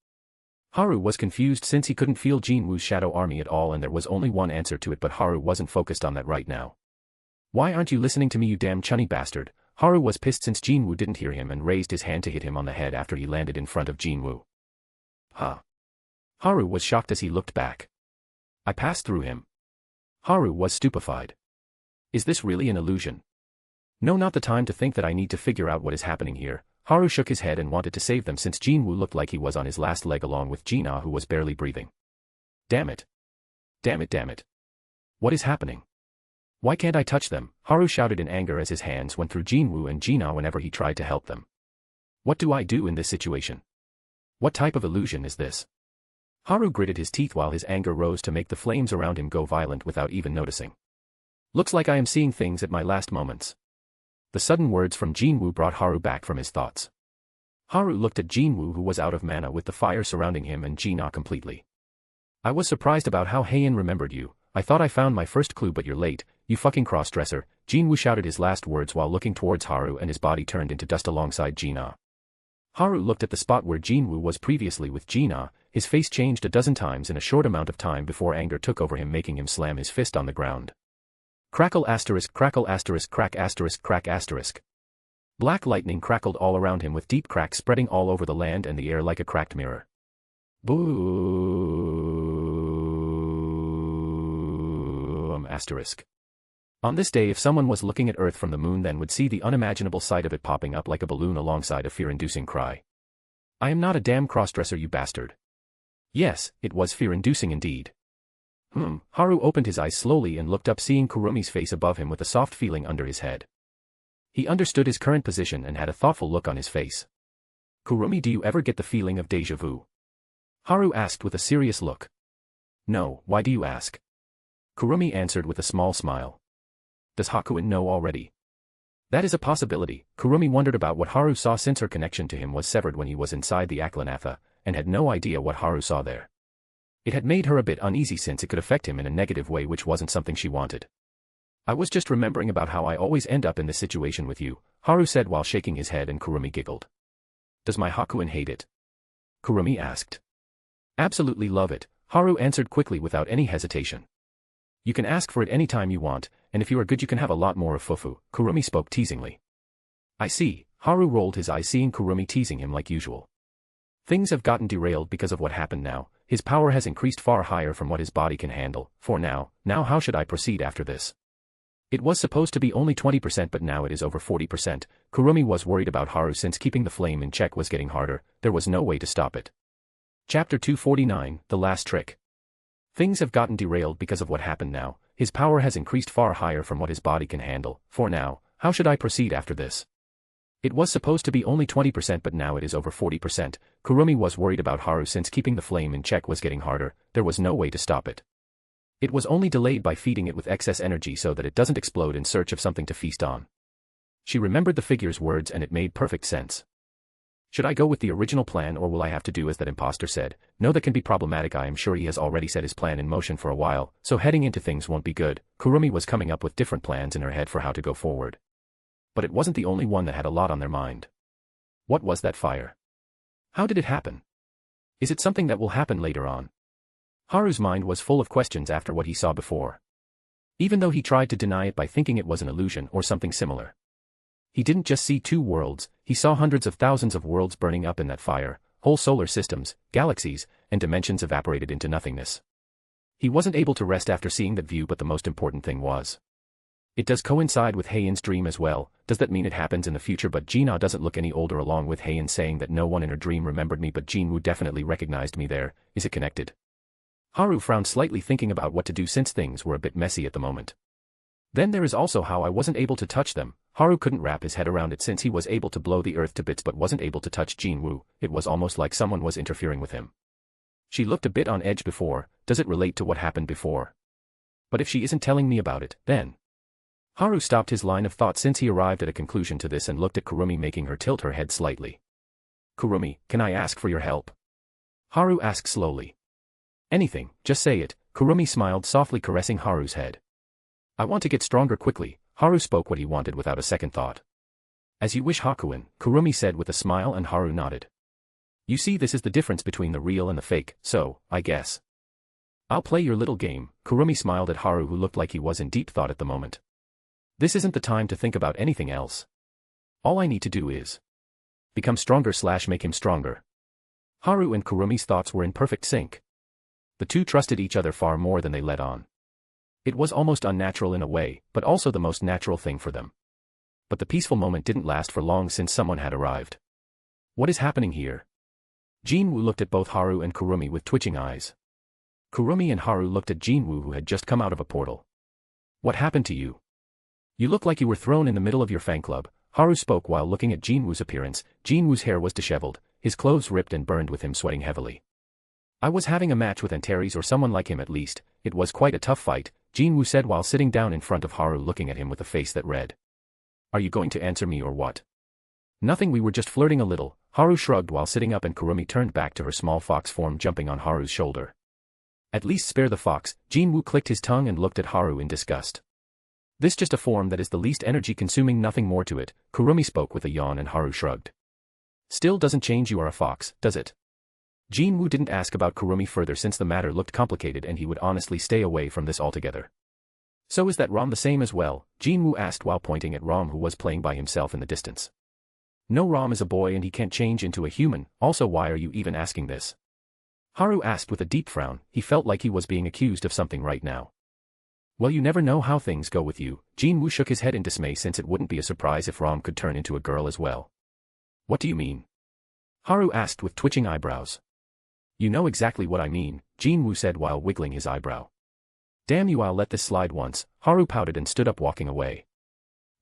Speaker 3: Haru was confused since he couldn't feel Jinwoo's shadow army at all and there was only one answer to it, but Haru wasn't focused on that right now. Why aren't you listening to me, you damn chunny bastard? Haru was pissed since Jinwoo didn't hear him and raised his hand to hit him on the head after he landed in front of Jinwoo. Huh? Haru was shocked as he looked back. I passed through him. Haru was stupefied. Is this really an illusion? No, not the time to think that I need to figure out what is happening here. Haru shook his head and wanted to save them since Jinwoo looked like he was on his last leg along with Jina, who was barely breathing. Damn it. Damn it, damn it. What is happening? Why can't I touch them? Haru shouted in anger as his hands went through Jinwoo and Jina whenever he tried to help them. What do I do in this situation? What type of illusion is this? Haru gritted his teeth while his anger rose to make the flames around him go violent without even noticing. Looks like I am seeing things at my last moments. The sudden words from Jinwoo brought Haru back from his thoughts. Haru looked at Jinwoo, who was out of mana with the fire surrounding him, and Jina completely. I was surprised about how Heian remembered you. I thought I found my first clue, but you're late, you fucking crossdresser. Jinwoo shouted his last words while looking towards Haru, and his body turned into dust alongside Jina. Haru looked at the spot where Jinwoo was previously with Jina. His face changed a dozen times in a short amount of time before anger took over him, making him slam his fist on the ground. Crackle asterisk crack asterisk. Black lightning crackled all around him with deep cracks spreading all over the land and the air like a cracked mirror. Boom asterisk. On this day, if someone was looking at Earth from the moon, then would see the unimaginable sight of it popping up like a balloon alongside a fear-inducing cry. I am not a damn crossdresser, you bastard. Yes, it was fear-inducing indeed. Haru opened his eyes slowly and looked up, seeing Kurumi's face above him with a soft feeling under his head. He understood his current position and had a thoughtful look on his face. Kurumi, do you ever get the feeling of déjà vu? Haru asked with a serious look. No, why do you ask? Kurumi answered with a small smile. Does Hakuin know already? That is a possibility. Kurumi wondered about what Haru saw since her connection to him was severed when he was inside the Aklanatha, and had no idea what Haru saw there. It had made her a bit uneasy since it could affect him in a negative way, which wasn't something she wanted. I was just remembering about how I always end up in this situation with you, Haru said while shaking his head, and Kurumi giggled. Does my Hakuin hate it? Kurumi asked. Absolutely love it, Haru answered quickly without any hesitation. You can ask for it any time you want, and if you are good you can have a lot more of Fufu, Kurumi spoke teasingly. I see, Haru rolled his eyes seeing Kurumi teasing him like usual. Things have gotten derailed because of what happened now. His power has increased far higher from what his body can handle, for now how should I proceed after this? It was supposed to be only 20%, but now it is over 40%. Kurumi was worried about Haru since keeping the flame in check was getting harder. There was no way to stop it. Chapter 249, The Last Trick. Things have gotten derailed because of what happened now. His power has increased far higher from what his body can handle, for now how should I proceed after this? It was supposed to be only 20%, but now it is over 40%. Kurumi was worried about Haru since keeping the flame in check was getting harder. There was no way to stop it. It was only delayed by feeding it with excess energy so that it doesn't explode in search of something to feast on. She remembered the figure's words and it made perfect sense. Should I go with the original plan, or will I have to do as that imposter said? No, that can be problematic. I am sure he has already set his plan in motion for a while, so heading into things won't be good. Kurumi was coming up with different plans in her head for how to go forward. But it wasn't the only one that had a lot on their mind. What was that fire? How did it happen? Is it something that will happen later on? Haru's mind was full of questions after what he saw before. Even though he tried to deny it by thinking it was an illusion or something similar. He didn't just see two worlds, he saw hundreds of thousands of worlds burning up in that fire, whole solar systems, galaxies, and dimensions evaporated into nothingness. He wasn't able to rest after seeing that view, but the most important thing was, it does coincide with Heian's dream as well. Does that mean it happens in the future? But Jina doesn't look any older, along with Heian saying that no one in her dream remembered me, but Jinwoo definitely recognized me there. Is it connected? Haru frowned slightly, thinking about what to do since things were a bit messy at the moment. Then there is also how I wasn't able to touch them. Haru couldn't wrap his head around it since he was able to blow the earth to bits but wasn't able to touch Jinwoo. It was almost like someone was interfering with him. She looked a bit on edge before. Does it relate to what happened before? But if she isn't telling me about it, then... Haru stopped his line of thought since he arrived at a conclusion to this and looked at Kurumi, making her tilt her head slightly. Kurumi, can I ask for your help? Haru asked slowly. Anything, just say it. Kurumi smiled softly, caressing Haru's head. I want to get stronger quickly. Haru spoke what he wanted without a second thought. As you wish, Hakuin, Kurumi said with a smile, and Haru nodded. You see, this is the difference between the real and the fake, so, I guess. I'll play your little game. Kurumi smiled at Haru, who looked like he was in deep thought at the moment. This isn't the time to think about anything else. All I need to do is become stronger / make him stronger. Haru and Kurumi's thoughts were in perfect sync. The two trusted each other far more than they let on. It was almost unnatural in a way, but also the most natural thing for them. But the peaceful moment didn't last for long since someone had arrived. What is happening here? Jinwoo looked at both Haru and Kurumi with twitching eyes. Kurumi and Haru looked at Jinwoo, who had just come out of a portal. What happened to you? You look like you were thrown in the middle of your fan club. Haru spoke while looking at Jinwoo's appearance. Jinwoo's hair was disheveled, his clothes ripped and burned with him sweating heavily. I was having a match with adversaries or someone like him at least. It was quite a tough fight, Jinwoo said while sitting down in front of Haru looking at him with a face that read. Are you going to answer me or what? Nothing, we were just flirting a little, Haru shrugged while sitting up and Kurumi turned back to her small fox form jumping on Haru's shoulder. At least spare the fox, Jinwoo clicked his tongue and looked at Haru in disgust. This just a form that is the least energy consuming, nothing more to it, Kurumi spoke with a yawn and Haru shrugged. Still doesn't change you are a fox, does it? Jinwoo didn't ask about Kurumi further since the matter looked complicated and he would honestly stay away from this altogether. So is that Rom the same as well? Jinwoo asked while pointing at Rom, who was playing by himself in the distance. No, Rom is a boy and he can't change into a human, also why are you even asking this? Haru asked with a deep frown. He felt like he was being accused of something right now. Well, you never know how things go with you. Jinwoo shook his head in dismay since it wouldn't be a surprise if Rom could turn into a girl as well. What do you mean? Haru asked with twitching eyebrows. You know exactly what I mean, Jinwoo said while wiggling his eyebrow. Damn you, I'll let this slide once, Haru pouted and stood up walking away.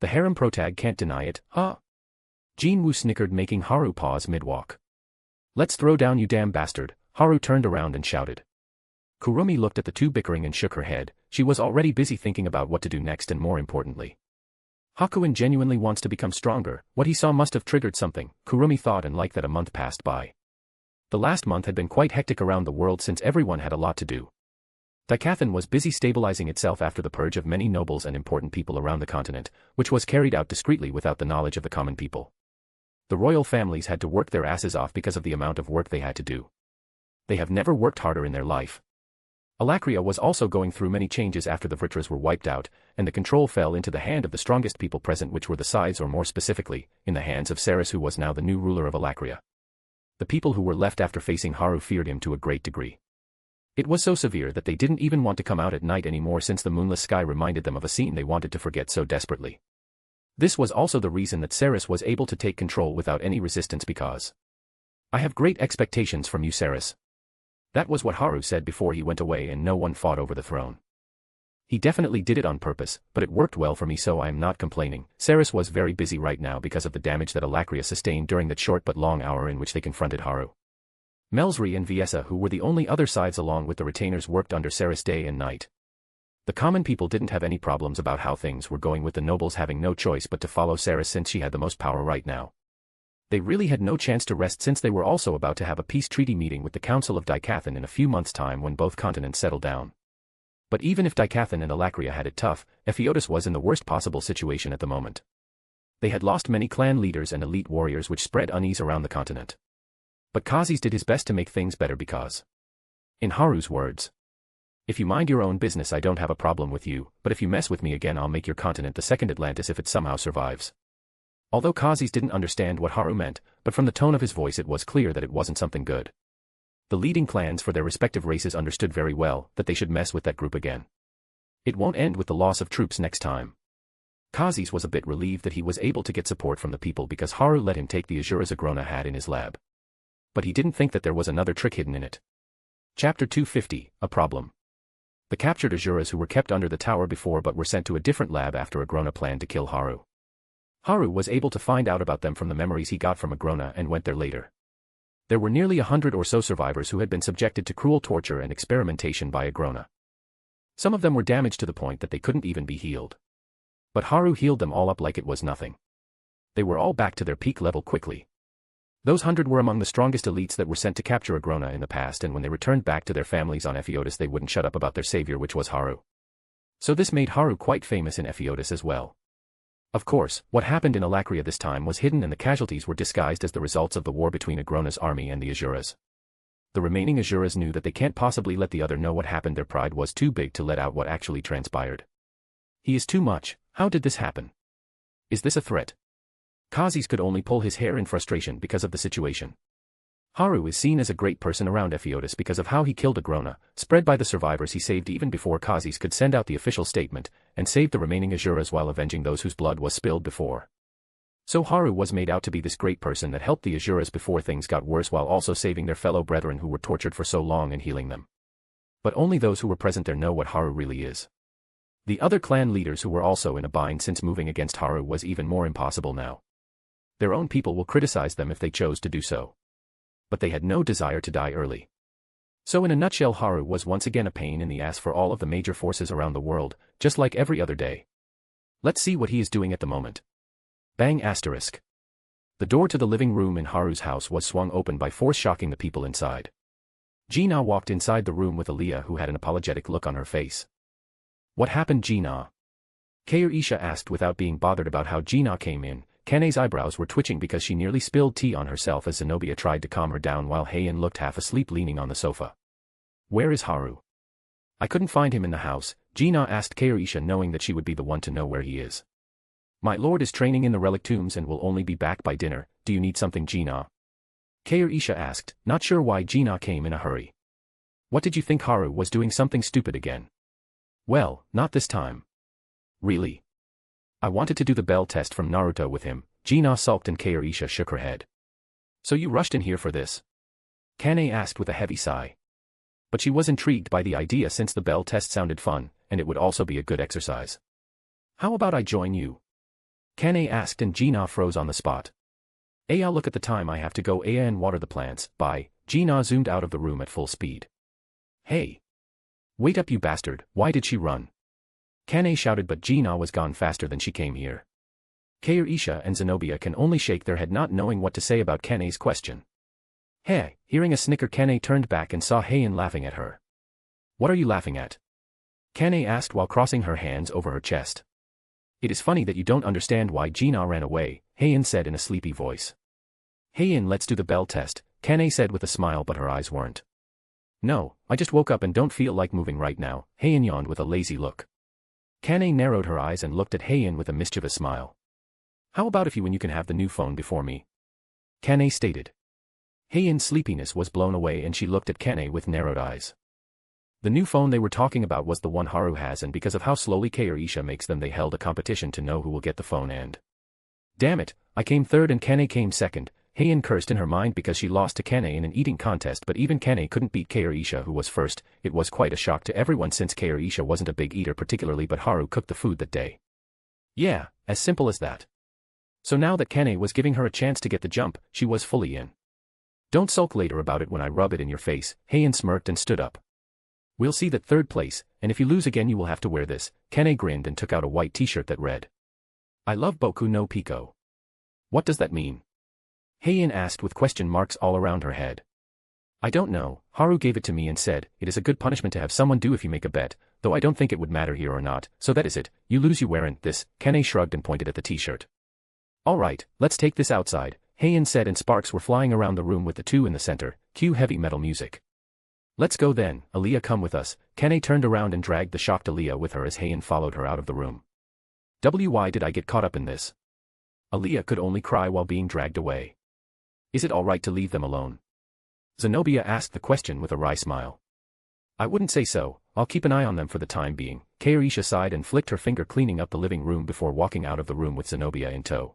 Speaker 3: The harem protag can't deny it, huh? Jinwoo snickered, making Haru pause mid-walk. Let's throw down, you damn bastard, Haru turned around and shouted. Kurumi looked at the two bickering and shook her head. She was already busy thinking about what to do next and more importantly. Hakuin genuinely wants to become stronger. What he saw must have triggered something, Kurumi thought, and like that a month passed by. The last month had been quite hectic around the world since everyone had a lot to do. Daikathan was busy stabilizing itself after the purge of many nobles and important people around the continent, which was carried out discreetly without the knowledge of the common people. The royal families had to work their asses off because of the amount of work they had to do. They have never worked harder in their life. Alakria was also going through many changes after the Vritras were wiped out, and the control fell into the hand of the strongest people present, which were the Sides, or more specifically, in the hands of Saris, who was now the new ruler of Alakria. The people who were left after facing Haru feared him to a great degree. It was so severe that they didn't even want to come out at night anymore since the moonless sky reminded them of a scene they wanted to forget so desperately. This was also the reason that Saris was able to take control without any resistance because I have great expectations from you, Saris. That was what Haru said before he went away, and no one fought over the throne. He definitely did it on purpose, but it worked well for me, so I am not complaining. Saris was very busy right now because of the damage that Alakria sustained during that short but long hour in which they confronted Haru. Melsri and Viesa, who were the only other sides along with the retainers, worked under Saris day and night. The common people didn't have any problems about how things were going, with the nobles having no choice but to follow Saris since she had the most power right now. They really had no chance to rest since they were also about to have a peace treaty meeting with the Council of Daikathan in a few months' time when both continents settled down. But even if Daikathan and Alakria had it tough, Epheotis was in the worst possible situation at the moment. They had lost many clan leaders and elite warriors, which spread unease around the continent. But Kazis did his best to make things better because, in Haru's words, if you mind your own business I don't have a problem with you, but if you mess with me again I'll make your continent the second Atlantis if it somehow survives. Although Kazis didn't understand what Haru meant, but from the tone of his voice it was clear that it wasn't something good. The leading clans for their respective races understood very well that they should mess with that group again. It won't end with the loss of troops next time. Kazis was a bit relieved that he was able to get support from the people because Haru let him take the Azura Zagrona had in his lab. But he didn't think that there was another trick hidden in it. Chapter 250, A Problem. The captured Azuras who were kept under the tower before but were sent to a different lab after Agrona planned to kill Haru. Haru was able to find out about them from the memories he got from Agrona and went there later. There were nearly 100 or so survivors who had been subjected to cruel torture and experimentation by Agrona. Some of them were damaged to the point that they couldn't even be healed. But Haru healed them all up like it was nothing. They were all back to their peak level quickly. Those 100 were among the strongest elites that were sent to capture Agrona in the past, and when they returned back to their families on Epheotis they wouldn't shut up about their savior, which was Haru. So this made Haru quite famous in Epheotis as well. Of course, what happened in Alakria this time was hidden and the casualties were disguised as the results of the war between Agrona's army and the Azuras. The remaining Azuras knew that they can't possibly let the other know what happened. Their pride was too big to let out what actually transpired. He is too much. How did this happen? Is this a threat? Kazis could only pull his hair in frustration because of the situation. Haru is seen as a great person around Ephiodus because of how he killed Agrona, spread by the survivors he saved even before Kazis could send out the official statement, and saved the remaining Azuras while avenging those whose blood was spilled before. So Haru was made out to be this great person that helped the Azuras before things got worse while also saving their fellow brethren who were tortured for so long and healing them. But only those who were present there know what Haru really is. The other clan leaders who were also in a bind since moving against Haru was even more impossible now. Their own people will criticize them if they chose to do so. But they had no desire to die early. So in a nutshell, Haru was once again a pain in the ass for all of the major forces around the world, just like every other day. Let's see what he is doing at the moment. Bang asterisk. The door to the living room in Haru's house was swung open by force, shocking the people inside. Gina walked inside the room with Aliyah, who had an apologetic look on her face. What happened, Gina? Kair-Isha asked without being bothered about how Gina came in. Kane's eyebrows were twitching because she nearly spilled tea on herself as Zenobia tried to calm her down while Heian looked half asleep leaning on the sofa. Where is Haru? I couldn't find him in the house, Gina asked Kair-Isha, knowing that she would be the one to know where he is. My lord is training in the relic tombs and will only be back by dinner. Do you need something, Gina? Kair-Isha asked, not sure why Gina came in a hurry. What did you think? Haru was doing something stupid again? Well, not this time. Really? I wanted to do the bell test from Naruto with him, Gina sulked and Kair-Isha shook her head. So you rushed in here for this? Kane asked with a heavy sigh. But she was intrigued by the idea since the bell test sounded fun, and it would also be a good exercise. How about I join you? Kane asked and Gina froze on the spot. I'll look at the time, I have to go and water the plants. Bye. Gina zoomed out of the room at full speed. Hey! Wait up, you bastard, why did she run? Kane shouted, but Gina was gone faster than she came here. Kair-Isha and Zenobia can only shake their head, not knowing what to say about Kane's question. Hey! Hearing a snicker, Kane turned back and saw Heian laughing at her. What are you laughing at? Kane asked while crossing her hands over her chest. It is funny that you don't understand why Gina ran away, Heian said in a sleepy voice. Heian, let's do the bell test, Kane said with a smile, but her eyes weren't. No, I just woke up and don't feel like moving right now, Heian yawned with a lazy look. Kane narrowed her eyes and looked at Heian with a mischievous smile. How about if you can have the new phone before me? Kane stated. Heian's sleepiness was blown away and she looked at Kane with narrowed eyes. The new phone they were talking about was the one Haru has, and because of how slowly Kair-Isha makes them, they held a competition to know who will get the phone and... Damn it, I came third and Kane came second, Heian cursed in her mind because she lost to Kane in an eating contest, but even Kane couldn't beat Kair-Isha, who was first. It was quite a shock to everyone since Kair-Isha wasn't a big eater particularly, but Haru cooked the food that day. Yeah, as simple as that. So now that Kane was giving her a chance to get the jump, she was fully in. Don't sulk later about it when I rub it in your face, Heian smirked and stood up. We'll see that third place, and if you lose again you will have to wear this. Kane grinned and took out a white t-shirt that read, I love Boku no Pico. What does that mean? Heian asked with question marks all around her head. I don't know, Haru gave it to me and said, it is a good punishment to have someone do if you make a bet, though I don't think it would matter here or not, so that is it, you lose you wearin' this, Kane shrugged and pointed at the t-shirt. Alright, let's take this outside, Heian said, and sparks were flying around the room with the two in the center, cue heavy metal music. Let's go then, Aliyah, come with us. Kane turned around and dragged the shocked Aliyah with her as Heian followed her out of the room. Why did I get caught up in this? Aliyah could only cry while being dragged away. Is it alright to leave them alone? Zenobia asked the question with a wry smile. I wouldn't say so, I'll keep an eye on them for the time being. Kair-Isha sighed and flicked her finger, cleaning up the living room before walking out of the room with Zenobia in tow.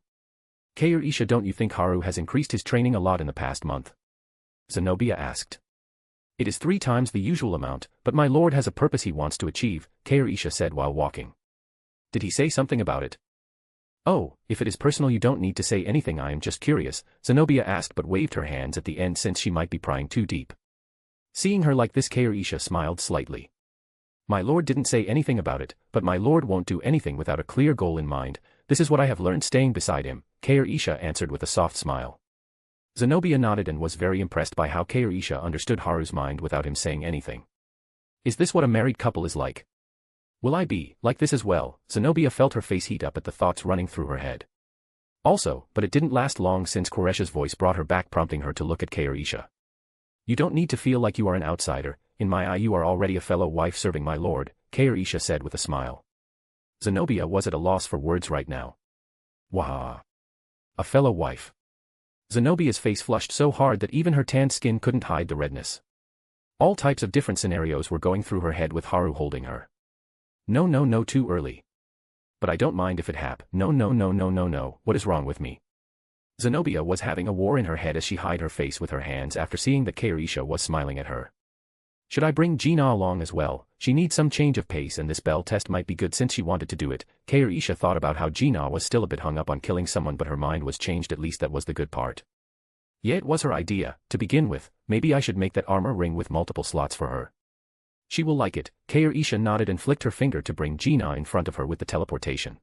Speaker 3: Kair-Isha, don't you think Haru has increased his training a lot in the past month? Zenobia asked. It is 3 times the usual amount, but my lord has a purpose he wants to achieve, Kair-Isha said while walking. Did he say something about it? Oh, if it is personal you don't need to say anything, I am just curious, Zenobia asked but waved her hands at the end since she might be prying too deep. Seeing her like this, Kair-Isha smiled slightly. My lord didn't say anything about it, but my lord won't do anything without a clear goal in mind. This is what I have learned staying beside him, Kair-Isha answered with a soft smile. Zenobia nodded and was very impressed by how Kair-Isha understood Haru's mind without him saying anything. Is this what a married couple is like? Will I be like this as well? Zenobia felt her face heat up at the thoughts running through her head. Also, but it didn't last long since Quresha's voice brought her back, prompting her to look at Kair-Isha. You don't need to feel like you are an outsider, in my eye you are already a fellow wife serving my lord, Kair-Isha said with a smile. Zenobia was at a loss for words right now. Wahaha. a fellow wife. Zenobia's face flushed so hard that even her tanned skin couldn't hide the redness. All types of different scenarios were going through her head with Haru holding her. No, too early. But I don't mind if it hap. No, what is wrong with me? Zenobia was having a war in her head as she hid her face with her hands after seeing that Kairisha was smiling at her. Should I bring Gina along as well? She needs some change of pace and this bell test might be good since she wanted to do it. Kairisha thought about how Gina was still a bit hung up on killing someone but her mind was changed, at least that was the good part. Yeah, it was her idea, to begin with. Maybe I should make that armor ring with multiple slots for her. She will like it. Kairisha nodded and flicked her finger to bring Gina in front of her with the teleportation.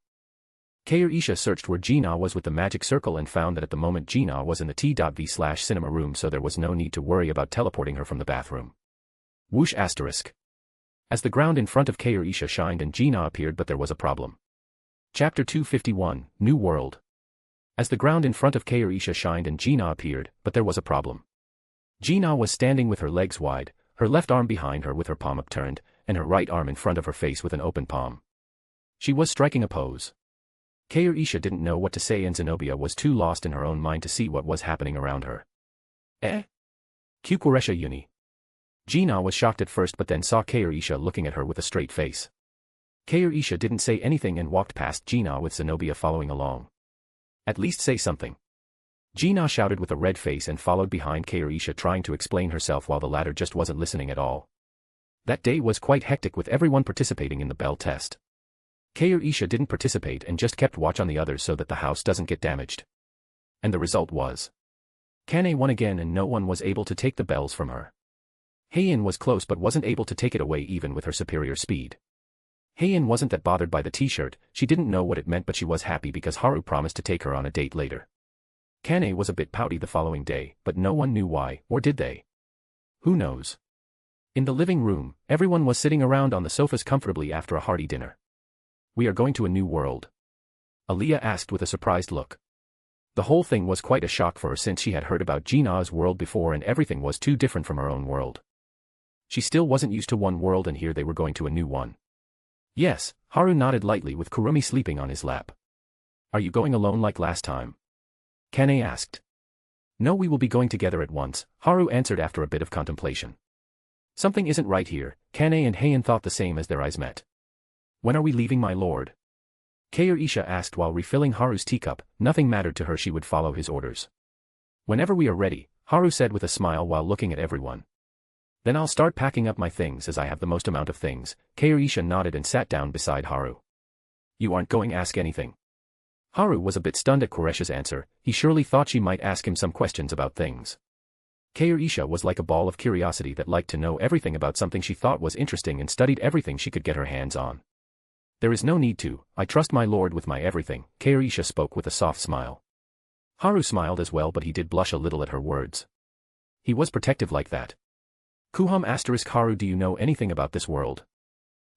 Speaker 3: Kairisha searched where Gina was with the magic circle and found that at the moment Gina was in the T.V/cinema room, so there was no need to worry about teleporting her from the bathroom. Whoosh asterisk. As the ground in front of Kairisha shined and Gina appeared, but there was a problem. Chapter 251, New World. As the ground in front of Kairisha shined and Gina appeared, but there was a problem. Gina was standing with her legs wide, her left arm behind her with her palm upturned, and her right arm in front of her face with an open palm. She was striking a pose. Kairisha didn't know what to say and Zenobia was too lost in her own mind to see what was happening around her. Kukuresha Uni. Gina was shocked at first but then saw Kairisha looking at her with a straight face. Kairisha didn't say anything and walked past Gina with Zenobia following along. At least say something. Gina shouted with a red face and followed behind Kairisha, trying to explain herself while the latter just wasn't listening at all. That day was quite hectic with everyone participating in the bell test. Kairisha didn't participate and just kept watch on the others so that the house doesn't get damaged. And the result was Kane won again and no one was able to take the bells from her. Heian was close but wasn't able to take it away even with her superior speed. Heian wasn't that bothered by the t-shirt, she didn't know what it meant but she was happy because Haru promised to take her on a date later. Kane was a bit pouty the following day, but no one knew why, or did they? Who knows? In the living room, everyone was sitting around on the sofas comfortably after a hearty dinner. We are going to a new world? Aliyah asked with a surprised look. The whole thing was quite a shock for her since she had heard about Gina's world before and everything was too different from her own world. She still wasn't used to one world and here they were going to a new one. Yes, Haru nodded lightly with Kurumi sleeping on his lap. Are you going alone like last time? Kane asked. No, we will be going together at once, Haru answered after a bit of contemplation. Something isn't right here, Kane and Heian thought the same as their eyes met. When are we leaving, my lord? Kairisha asked while refilling Haru's teacup. Nothing mattered to her, she would follow his orders. Whenever we are ready, Haru said with a smile while looking at everyone. Then I'll start packing up my things as I have the most amount of things. Kairisha nodded and sat down beside Haru. You aren't going to ask anything? Haru was a bit stunned at Kuresha's answer, he surely thought she might ask him some questions about things. Kairisha was like a ball of curiosity that liked to know everything about something she thought was interesting and studied everything she could get her hands on. There is no need to, I trust my lord with my everything, Kairisha spoke with a soft smile. Haru smiled as well but he did blush a little at her words. He was protective like that. Kuhum asterisk Haru, do you know anything about this world?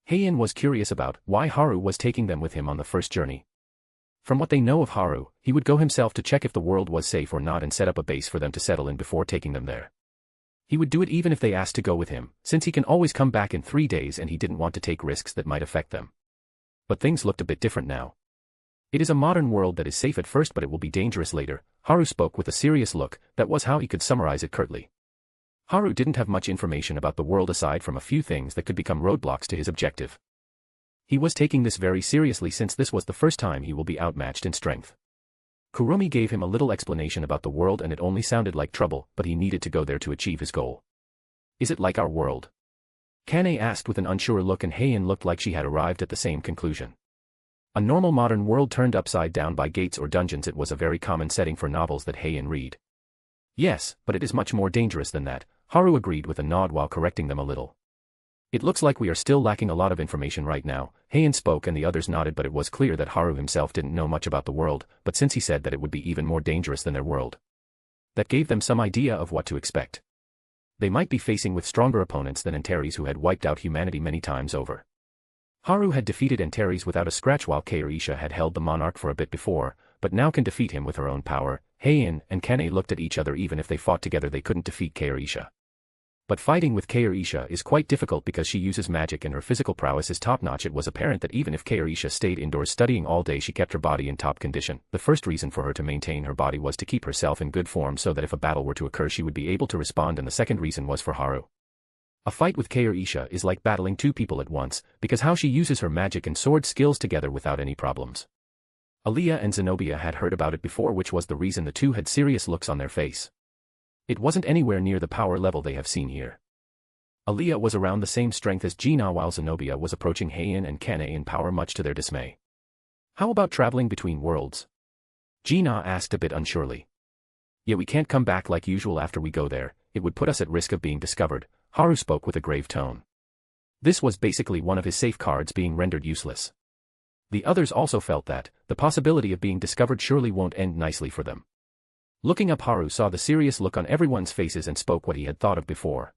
Speaker 3: Heian was curious about why Haru was taking them with him on the first journey. From what they know of Haru, he would go himself to check if the world was safe or not and set up a base for them to settle in before taking them there. He would do it even if they asked to go with him, since he can always come back in 3 days and he didn't want to take risks that might affect them. But things looked a bit different now. It is a modern world that is safe at first but it will be dangerous later, Haru spoke with a serious look, that was how he could summarize it curtly. Haru didn't have much information about the world aside from a few things that could become roadblocks to his objective. He was taking this very seriously since this was the first time he will be outmatched in strength. Kurumi gave him a little explanation about the world and it only sounded like trouble, but he needed to go there to achieve his goal. Is it like our world? Kane asked with an unsure look and Heian looked like she had arrived at the same conclusion. A normal modern world turned upside down by gates or dungeons, it was a very common setting for novels that Heian read. Yes, but it is much more dangerous than that, Haru agreed with a nod while correcting them a little. It looks like we are still lacking a lot of information right now, Heian spoke and the others nodded, but it was clear that Haru himself didn't know much about the world, but since he said that it would be even more dangerous than their world, that gave them some idea of what to expect. They might be facing with stronger opponents than Antares, who had wiped out humanity many times over. Haru had defeated Antares without a scratch while Kairisha had held the monarch for a bit before, but now can defeat him with her own power. Heian and Kane looked at each other. Even if they fought together they couldn't defeat Kairisha. But fighting with Kaorisha is quite difficult because she uses magic and her physical prowess is top-notch. It was apparent that even if Kaorisha stayed indoors studying all day, she kept her body in top condition. The first reason for her to maintain her body was to keep herself in good form so that if a battle were to occur she would be able to respond, and the second reason was for Haru. A fight with Kaorisha is like battling two people at once, because how she uses her magic and sword skills together without any problems. Aaliyah and Zenobia had heard about it before, which was the reason the two had serious looks on their face. It wasn't anywhere near the power level they have seen here. Aaliyah was around the same strength as Gina, while Zenobia was approaching Heian and Kane in power, much to their dismay. How about traveling between worlds? Gina asked a bit unsurely. Yeah, we can't come back like usual after we go there, it would put us at risk of being discovered, Haru spoke with a grave tone. This was basically one of his safeguards being rendered useless. The others also felt that the possibility of being discovered surely won't end nicely for them. Looking up, Haru saw the serious look on everyone's faces and spoke what he had thought of before.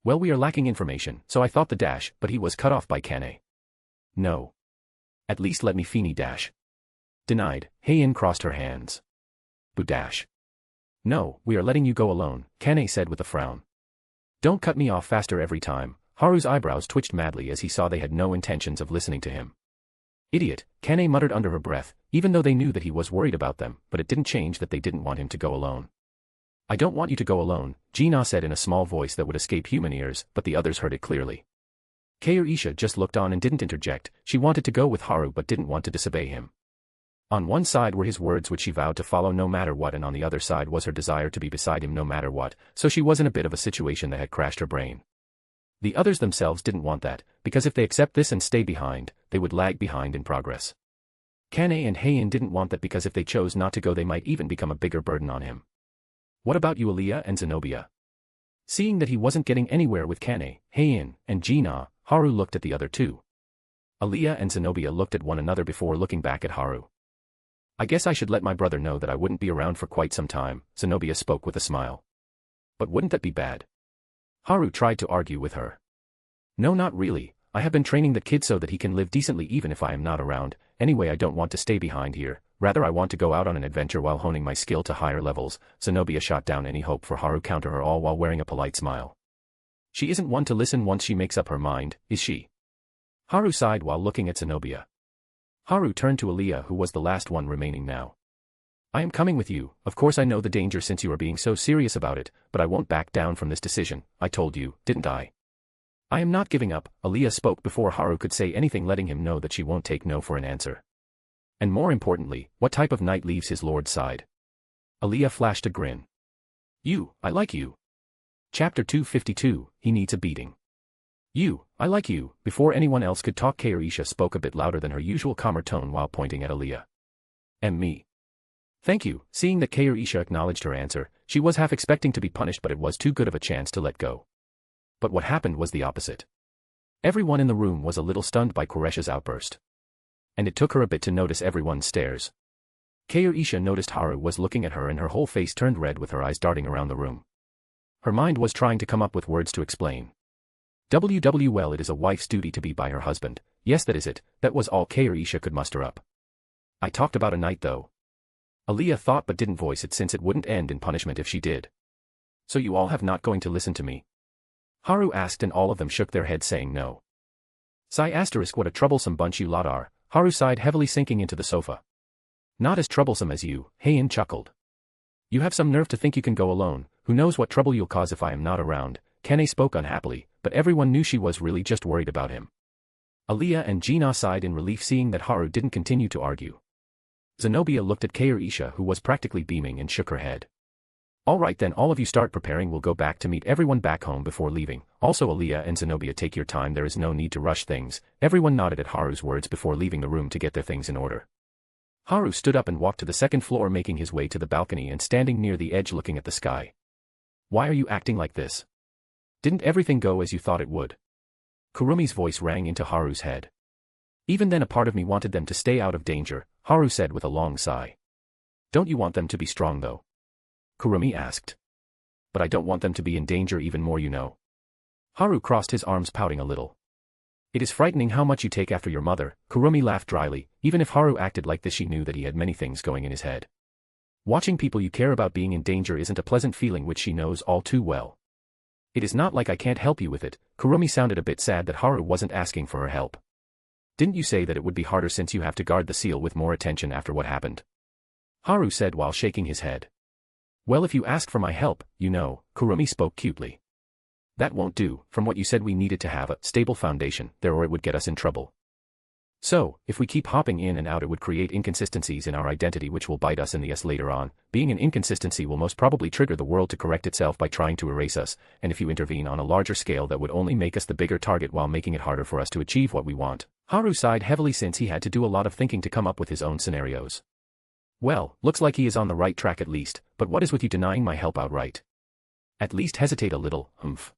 Speaker 3: Well, we are lacking information, so I thought the dash, but he was cut off by Kane. No. At least let me fini dash. Denied. Heian crossed her hands. Bu dash. No, we are letting you go alone, Kane said with a frown. Don't cut me off faster every time. Haru's eyebrows twitched madly as he saw they had no intentions of listening to him. Idiot, Kane muttered under her breath, even though they knew that he was worried about them, but it didn't change that they didn't want him to go alone. I don't want you to go alone, Gina said in a small voice that would escape human ears, but the others heard it clearly. Kaorisha just looked on and didn't interject. She wanted to go with Haru but didn't want to disobey him. On one side were his words which she vowed to follow no matter what, and on the other side was her desire to be beside him no matter what, so she was in a bit of a situation that had crashed her brain. The others themselves didn't want that, because if they accept this and stay behind, they would lag behind in progress. Kane and Heian didn't want that because if they chose not to go they might even become a bigger burden on him. What about you, Aaliyah and Zenobia? Seeing that he wasn't getting anywhere with Kane, Heian, and Gina, Haru looked at the other two. Aaliyah and Zenobia looked at one another before looking back at Haru. I guess I should let my brother know that I wouldn't be around for quite some time, Zenobia spoke with a smile. But wouldn't that be bad? Haru tried to argue with her. No, not really. I have been training the kid so that he can live decently even if I am not around. Anyway, I don't want to stay behind here. Rather, I want to go out on an adventure while honing my skill to higher levels. Zenobia shot down any hope for Haru counter her all while wearing a polite smile. She isn't one to listen once she makes up her mind, is she? Haru sighed while looking at Zenobia. Haru turned to Aaliyah, who was the last one remaining now. I am coming with you. Of course I know the danger since you are being so serious about it, but I won't back down from this decision. I told you, didn't I? I am not giving up, Aaliyah spoke before Haru could say anything, letting him know that she won't take no for an answer. And more importantly, what type of knight leaves his lord's side? Aaliyah flashed a grin. You, I like you. Chapter 252, He Needs a Beating. You, I like you. Before anyone else could talk, Kaorisha spoke a bit louder than her usual calmer tone while pointing at Aaliyah. And me. Thank you. Seeing that Kaorisha acknowledged her answer, she was half expecting to be punished, but it was too good of a chance to let go. But what happened was the opposite. Everyone in the room was a little stunned by Quresha's outburst. And it took her a bit to notice everyone's stares. Kaorisha noticed Haru was looking at her and her whole face turned red with her eyes darting around the room. Her mind was trying to come up with words to explain. Well, it is a wife's duty to be by her husband. Yes, that is it. That was all Kaorisha could muster up. I talked about a night though. Aaliyah thought but didn't voice it since it wouldn't end in punishment if she did. So you all have not going to listen to me? Haru asked and all of them shook their heads saying no. Sigh asterisk, what a troublesome bunch you lot are, Haru sighed heavily, sinking into the sofa. Not as troublesome as you, Heian chuckled. You have some nerve to think you can go alone, who knows what trouble you'll cause if I am not around, Kane spoke unhappily, but everyone knew she was really just worried about him. Aaliyah and Gina sighed in relief seeing that Haru didn't continue to argue. Zenobia looked at Kaorisha, who was practically beaming, and shook her head. All right then, all of you start preparing, we'll go back to meet everyone back home before leaving. Also Aaliyah and Zenobia, take your time, there is no need to rush things. Everyone nodded at Haru's words before leaving the room to get their things in order. Haru stood up and walked to the second floor, making his way to the balcony and standing near the edge looking at the sky. Why are you acting like this? Didn't everything go as you thought it would? Kurumi's voice rang into Haru's head. Even then a part of me wanted them to stay out of danger, Haru said with a long sigh. Don't you want them to be strong though? Kurumi asked. But I don't want them to be in danger even more, you know. Haru crossed his arms, pouting a little. It is frightening how much you take after your mother, Kurumi laughed dryly. Even if Haru acted like this, she knew that he had many things going in his head. Watching people you care about being in danger isn't a pleasant feeling, which she knows all too well. It is not like I can't help you with it. Kurumi sounded a bit sad that Haru wasn't asking for her help. Didn't you say that it would be harder since you have to guard the seal with more attention after what happened? Haru said while shaking his head. Well, if you ask for my help, you know, Kurumi spoke cutely. That won't do. From what you said, we needed to have a stable foundation there, or it would get us in trouble. So, if we keep hopping in and out, it would create inconsistencies in our identity which will bite us in the ass later on. Being an inconsistency will most probably trigger the world to correct itself by trying to erase us, and if you intervene on a larger scale, that would only make us the bigger target while making it harder for us to achieve what we want. Haru sighed heavily since he had to do a lot of thinking to come up with his own scenarios. Well, looks like he is on the right track at least, but what is with you denying my help outright? At least hesitate a little, humph.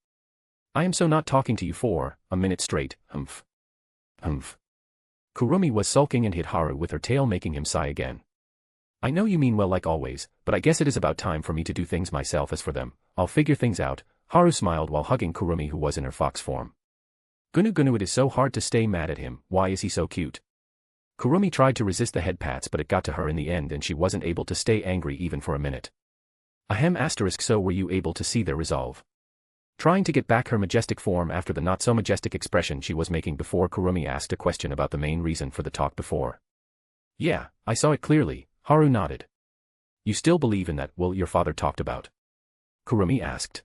Speaker 3: I am so not talking to you for a minute straight, humph. Humph. Kurumi was sulking and hit Haru with her tail, making him sigh again. I know you mean well like always, but I guess it is about time for me to do things myself. As for them, I'll figure things out. Haru smiled while hugging Kurumi, who was in her fox form. Gunu, it is so hard to stay mad at him. Why is he so cute? Kurumi tried to resist the head pats, but it got to her in the end and she wasn't able to stay angry even for a minute. Ahem asterisk. So were you able to see their resolve? Trying to get back her majestic form after the not-so-majestic expression she was making before, Kurumi asked a question about the main reason for the talk before. Yeah, I saw it clearly, Haru nodded. You still believe in that will your father talked about? Kurumi asked.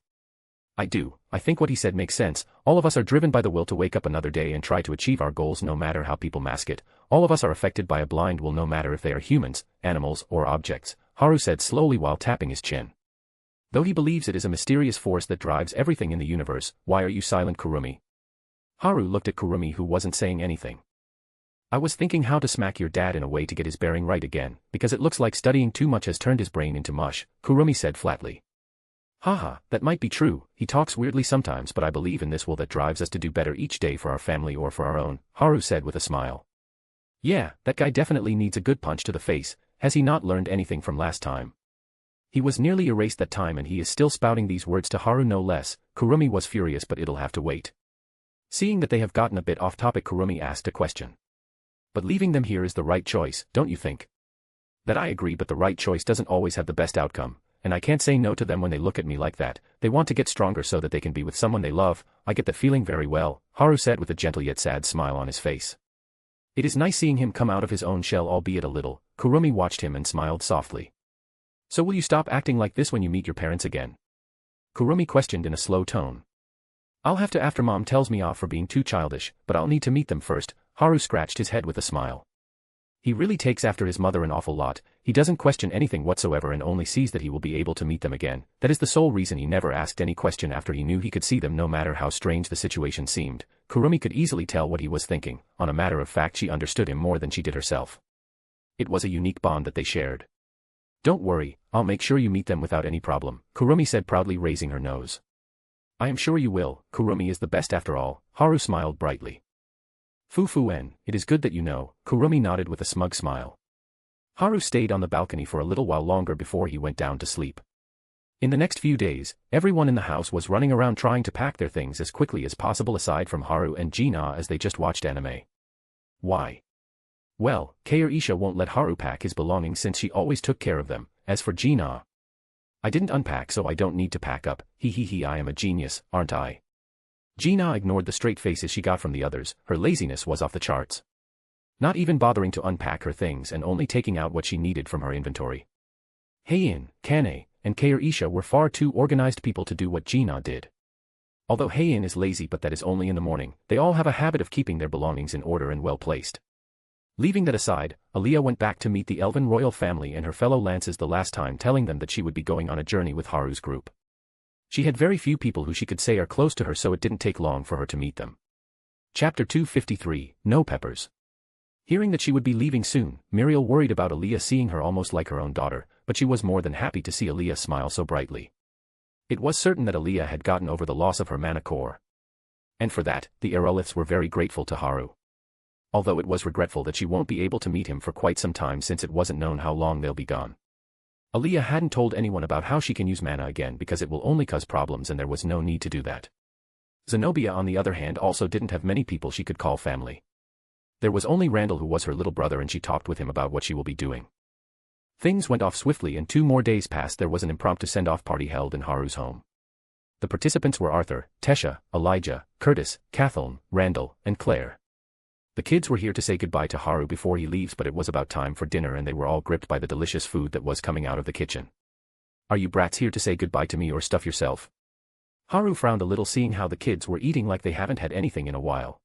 Speaker 3: I do. I think what he said makes sense. All of us are driven by the will to wake up another day and try to achieve our goals, no matter how people mask it. All of us are affected by a blind will, no matter if they are humans, animals, or objects, Haru said slowly while tapping his chin. Though he believes it is a mysterious force that drives everything in the universe, why are you silent, Kurumi? Haru looked at Kurumi, who wasn't saying anything. I was thinking how to smack your dad in a way to get his bearing right again, because it looks like studying too much has turned his brain into mush, Kurumi said flatly. Haha, that might be true. He talks weirdly sometimes, but I believe in this will that drives us to do better each day for our family or for our own, Haru said with a smile. Yeah, that guy definitely needs a good punch to the face. Has he not learned anything from last time? He was nearly erased that time and he is still spouting these words to Haru no less. Kurumi was furious, but it'll have to wait. Seeing that they have gotten a bit off topic, Kurumi asked a question. But leaving them here is the right choice, don't you think? That I agree, but the right choice doesn't always have the best outcome, and I can't say no to them when they look at me like that. They want to get stronger so that they can be with someone they love. I get that feeling very well, Haru said with a gentle yet sad smile on his face. It is nice seeing him come out of his own shell, albeit a little. Kurumi watched him and smiled softly. So will you stop acting like this when you meet your parents again? Kurumi questioned in a slow tone. I'll have to after Mom tells me off for being too childish, but I'll need to meet them first. Haru scratched his head with a smile. He really takes after his mother an awful lot. He doesn't question anything whatsoever and only sees that he will be able to meet them again. That is the sole reason he never asked any question after he knew he could see them, no matter how strange the situation seemed. Kurumi could easily tell what he was thinking. On a matter of fact, she understood him more than she did herself. It was a unique bond that they shared. Don't worry, I'll make sure you meet them without any problem, Kurumi said proudly, raising her nose. I am sure you will. Kurumi is the best after all, Haru smiled brightly. Fu-fu-en, it is good that you know, Kurumi nodded with a smug smile. Haru stayed on the balcony for a little while longer before he went down to sleep. In the next few days, everyone in the house was running around trying to pack their things as quickly as possible, aside from Haru and Gina, as they just watched anime. Why? Well, Kair Isha won't let Haru pack his belongings since she always took care of them. As for Gina, I didn't unpack, so I don't need to pack up. I am a genius, aren't I? Gina ignored the straight faces she got from the others. Her laziness was off the charts. Not even bothering to unpack her things and only taking out what she needed from her inventory. Heian, Kane, and Kair Isha were far too organized people to do what Gina did. Although Heian is lazy, but that is only in the morning, they all have a habit of keeping their belongings in order and well placed. Leaving that aside, Aliyah went back to meet the Elven royal family and her fellow lances the last time, telling them that she would be going on a journey with Haru's group. She had very few people who she could say are close to her, so it didn't take long for her to meet them. Chapter 253, No Peppers. Hearing that she would be leaving soon, Muriel worried about Aliyah seeing her almost like her own daughter, but she was more than happy to see Aliyah smile so brightly. It was certain that Aliyah had gotten over the loss of her mana core. And for that, the Aeroliths were very grateful to Haru. Although it was regretful that she won't be able to meet him for quite some time since it wasn't known how long they'll be gone. Aliyah hadn't told anyone about how she can use mana again because it will only cause problems and there was no need to do that. Zenobia, on the other hand, also didn't have many people she could call family. There was only Randall, who was her little brother, and she talked with him about what she will be doing. Things went off swiftly and 2 more days passed. There was an impromptu send-off party held in Haru's home. The participants were Arthur, Tesha, Elijah, Curtis, Kathleen, Randall, and Claire. The kids were here to say goodbye to Haru before he leaves, but it was about time for dinner and they were all gripped by the delicious food that was coming out of the kitchen. Are you brats here to say goodbye to me or stuff yourself? Haru frowned a little seeing how the kids were eating like they haven't had anything in a while.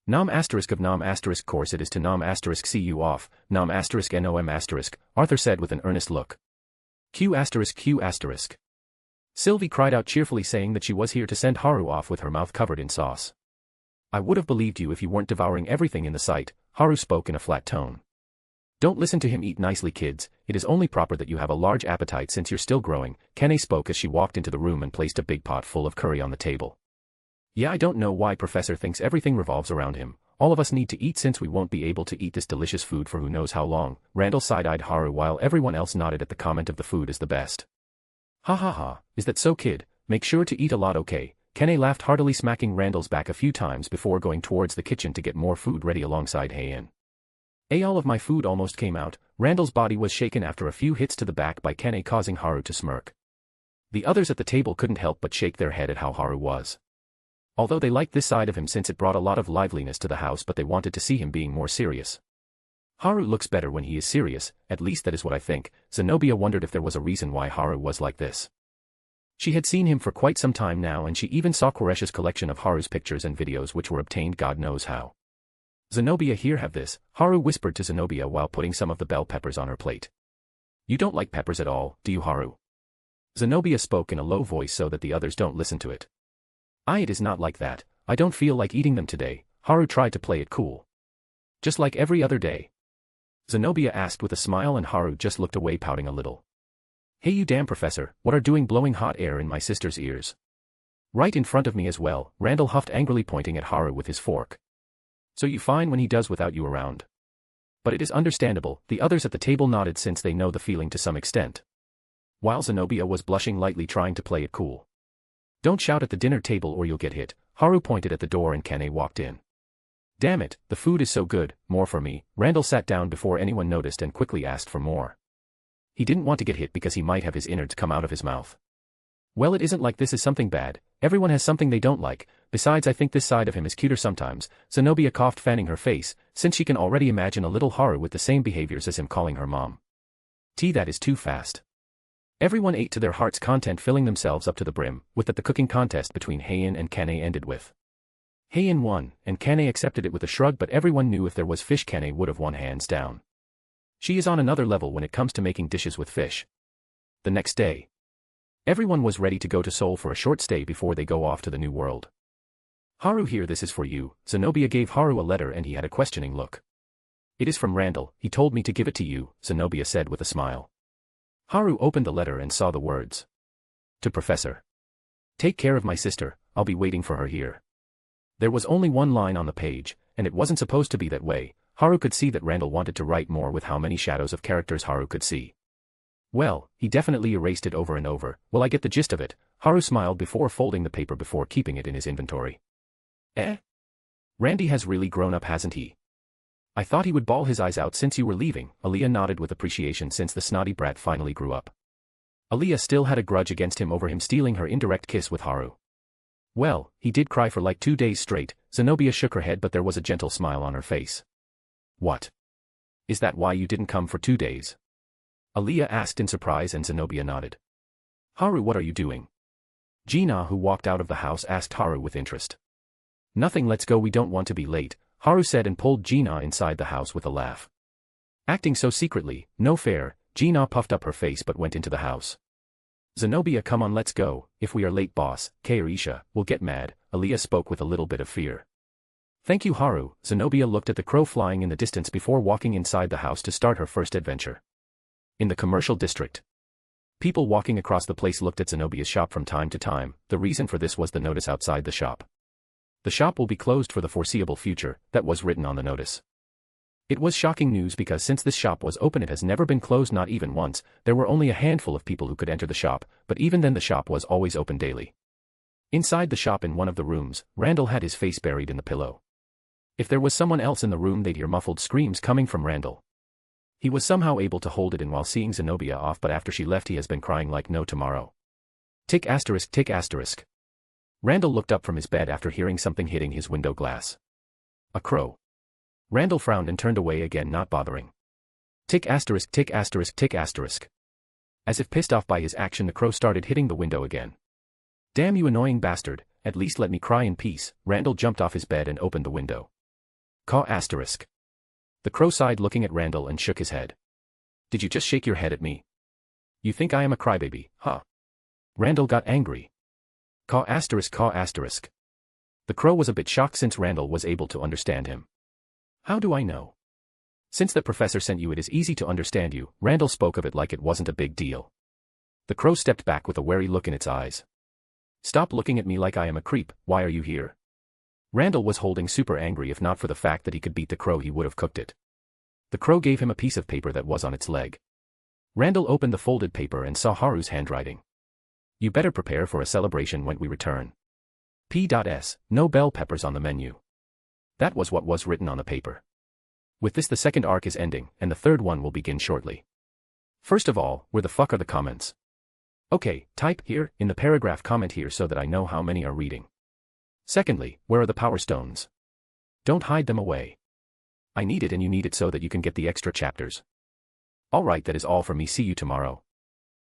Speaker 3: Nom asterisk of nom asterisk course it is to nom asterisk see you off, nom asterisk nom asterisk, Arthur said with an earnest look. Q asterisk Q asterisk. Sylvie cried out cheerfully saying that she was here to send Haru off with her mouth covered in sauce. I would have believed you if you weren't devouring everything in the sight, Haru spoke in a flat tone. Don't listen to him, eat nicely kids, it is only proper that you have a large appetite since you're still growing, Kane spoke as she walked into the room and placed a big pot full of curry on the table. Yeah, I don't know why Professor thinks everything revolves around him, all of us need to eat since we won't be able to eat this delicious food for who knows how long, Randall side-eyed Haru while everyone else nodded at the comment of the food is the best. Ha ha ha, is that so kid, make sure to eat a lot okay. Kane laughed heartily smacking Randall's back a few times before going towards the kitchen to get more food ready alongside Heian. All of my food almost came out, Randall's body was shaken after a few hits to the back by Kane causing Haru to smirk. The others at the table couldn't help but shake their head at how Haru was. Although they liked this side of him since it brought a lot of liveliness to the house, but they wanted to see him being more serious. Haru looks better when he is serious, at least that is what I think. Zenobia wondered if there was a reason why Haru was like this. She had seen him for quite some time now and she even saw Quaresh's collection of Haru's pictures and videos which were obtained God knows how. Zenobia, here have this, Haru whispered to Zenobia while putting some of the bell peppers on her plate. You don't like peppers at all, do you Haru? Zenobia spoke in a low voice so that the others don't listen to it. It is not like that, I don't feel like eating them today, Haru tried to play it cool. Just like every other day? Zenobia asked with a smile and Haru just looked away pouting a little. Hey you damn professor, what are doing blowing hot air in my sister's ears? Right in front of me as well, Randall huffed angrily pointing at Haru with his fork. So you fine when he does without you around? But it is understandable, the others at the table nodded since they know the feeling to some extent. While Zenobia was blushing lightly trying to play it cool. Don't shout at the dinner table or you'll get hit, Haru pointed at the door and Kane walked in. Damn it, the food is so good, more for me, Randall sat down before anyone noticed and quickly asked for more. He didn't want to get hit because he might have his innards come out of his mouth. Well, it isn't like this is something bad, everyone has something they don't like, besides I think this side of him is cuter sometimes, Zenobia coughed fanning her face, since she can already imagine a little Haru with the same behaviors as him calling her mom. That is too fast. Everyone ate to their heart's content filling themselves up to the brim, with that the cooking contest between Heian and Kane ended with. Heian won, and Kane accepted it with a shrug but everyone knew if there was fish Kane would have won hands down. She is on another level when it comes to making dishes with fish. The next day. Everyone was ready to go to Seoul for a short stay before they go off to the new world. Haru, here this is for you, Zenobia gave Haru a letter and he had a questioning look. It is from Randall, he told me to give it to you, Zenobia said with a smile. Haru opened the letter and saw the words. To Professor. Take care of my sister, I'll be waiting for her here. There was only one line on the page, and it wasn't supposed to be that way. Haru could see that Randall wanted to write more with how many shadows of characters Haru could see. Well, he definitely erased it over and over, well I get the gist of it, Haru smiled before folding the paper before keeping it in his inventory. Randy has really grown up hasn't he? I thought he would bawl his eyes out since you were leaving, Aaliyah nodded with appreciation since the snotty brat finally grew up. Aaliyah still had a grudge against him over him stealing her indirect kiss with Haru. Well, he did cry for like 2 days straight, Zenobia shook her head but there was a gentle smile on her face. What? Is that why you didn't come for 2 days? Aaliyah asked in surprise and Zenobia nodded. Haru, what are you doing? Gina, who walked out of the house, asked Haru with interest. Nothing, let's go, we don't want to be late, Haru said and pulled Gina inside the house with a laugh. Acting so secretly, no fair, Gina puffed up her face but went into the house. Zenobia, come on, let's go, if we are late boss, Kairisha, will get mad, Aaliyah spoke with a little bit of fear. Thank you Haru, Zenobia looked at the crow flying in the distance before walking inside the house to start her first adventure. In the commercial district. People walking across the place looked at Zenobia's shop from time to time, the reason for this was the notice outside the shop. The shop will be closed for the foreseeable future, that was written on the notice. It was shocking news because since this shop was open it has never been closed, not even once, there were only a handful of people who could enter the shop, but even then the shop was always open daily. Inside the shop in one of the rooms, Randall had his face buried in the pillow. If there was someone else in the room they'd hear muffled screams coming from Randall. He was somehow able to hold it in while seeing Zenobia off, but after she left he has been crying like no tomorrow. Tick asterisk tick asterisk. Randall looked up from his bed after hearing something hitting his window glass. A crow. Randall frowned and turned away again, not bothering. Tick asterisk tick asterisk tick asterisk. As if pissed off by his action, the crow started hitting the window again. Damn you annoying bastard, at least let me cry in peace. Randall jumped off his bed and opened the window. Caw asterisk. The crow sighed, looking at Randall, and shook his head. Did you just shake your head at me? You think I am a crybaby, huh? Randall got angry. Caw asterisk caw asterisk. The crow was a bit shocked since Randall was able to understand him. How do I know? Since the professor sent you, it is easy to understand you. Randall spoke of it like it wasn't a big deal. The crow stepped back with a wary look in its eyes. Stop looking at me like I am a creep, why are you here? Randall was holding super angry. If not for the fact that he could beat the crow, he would have cooked it. The crow gave him a piece of paper that was on its leg. Randall opened the folded paper and saw Haru's handwriting. You better prepare for a celebration when we return. P.S. No bell peppers on the menu. That was what was written on the paper. With this, the second arc is ending, and the third one will begin shortly. First of all, where the fuck are the comments? Okay, type here in the paragraph comment here so that I know how many are reading. Secondly, where are the power stones? Don't hide them away. I need it and you need it so that you can get the extra chapters. Alright, that is all for me. See you tomorrow.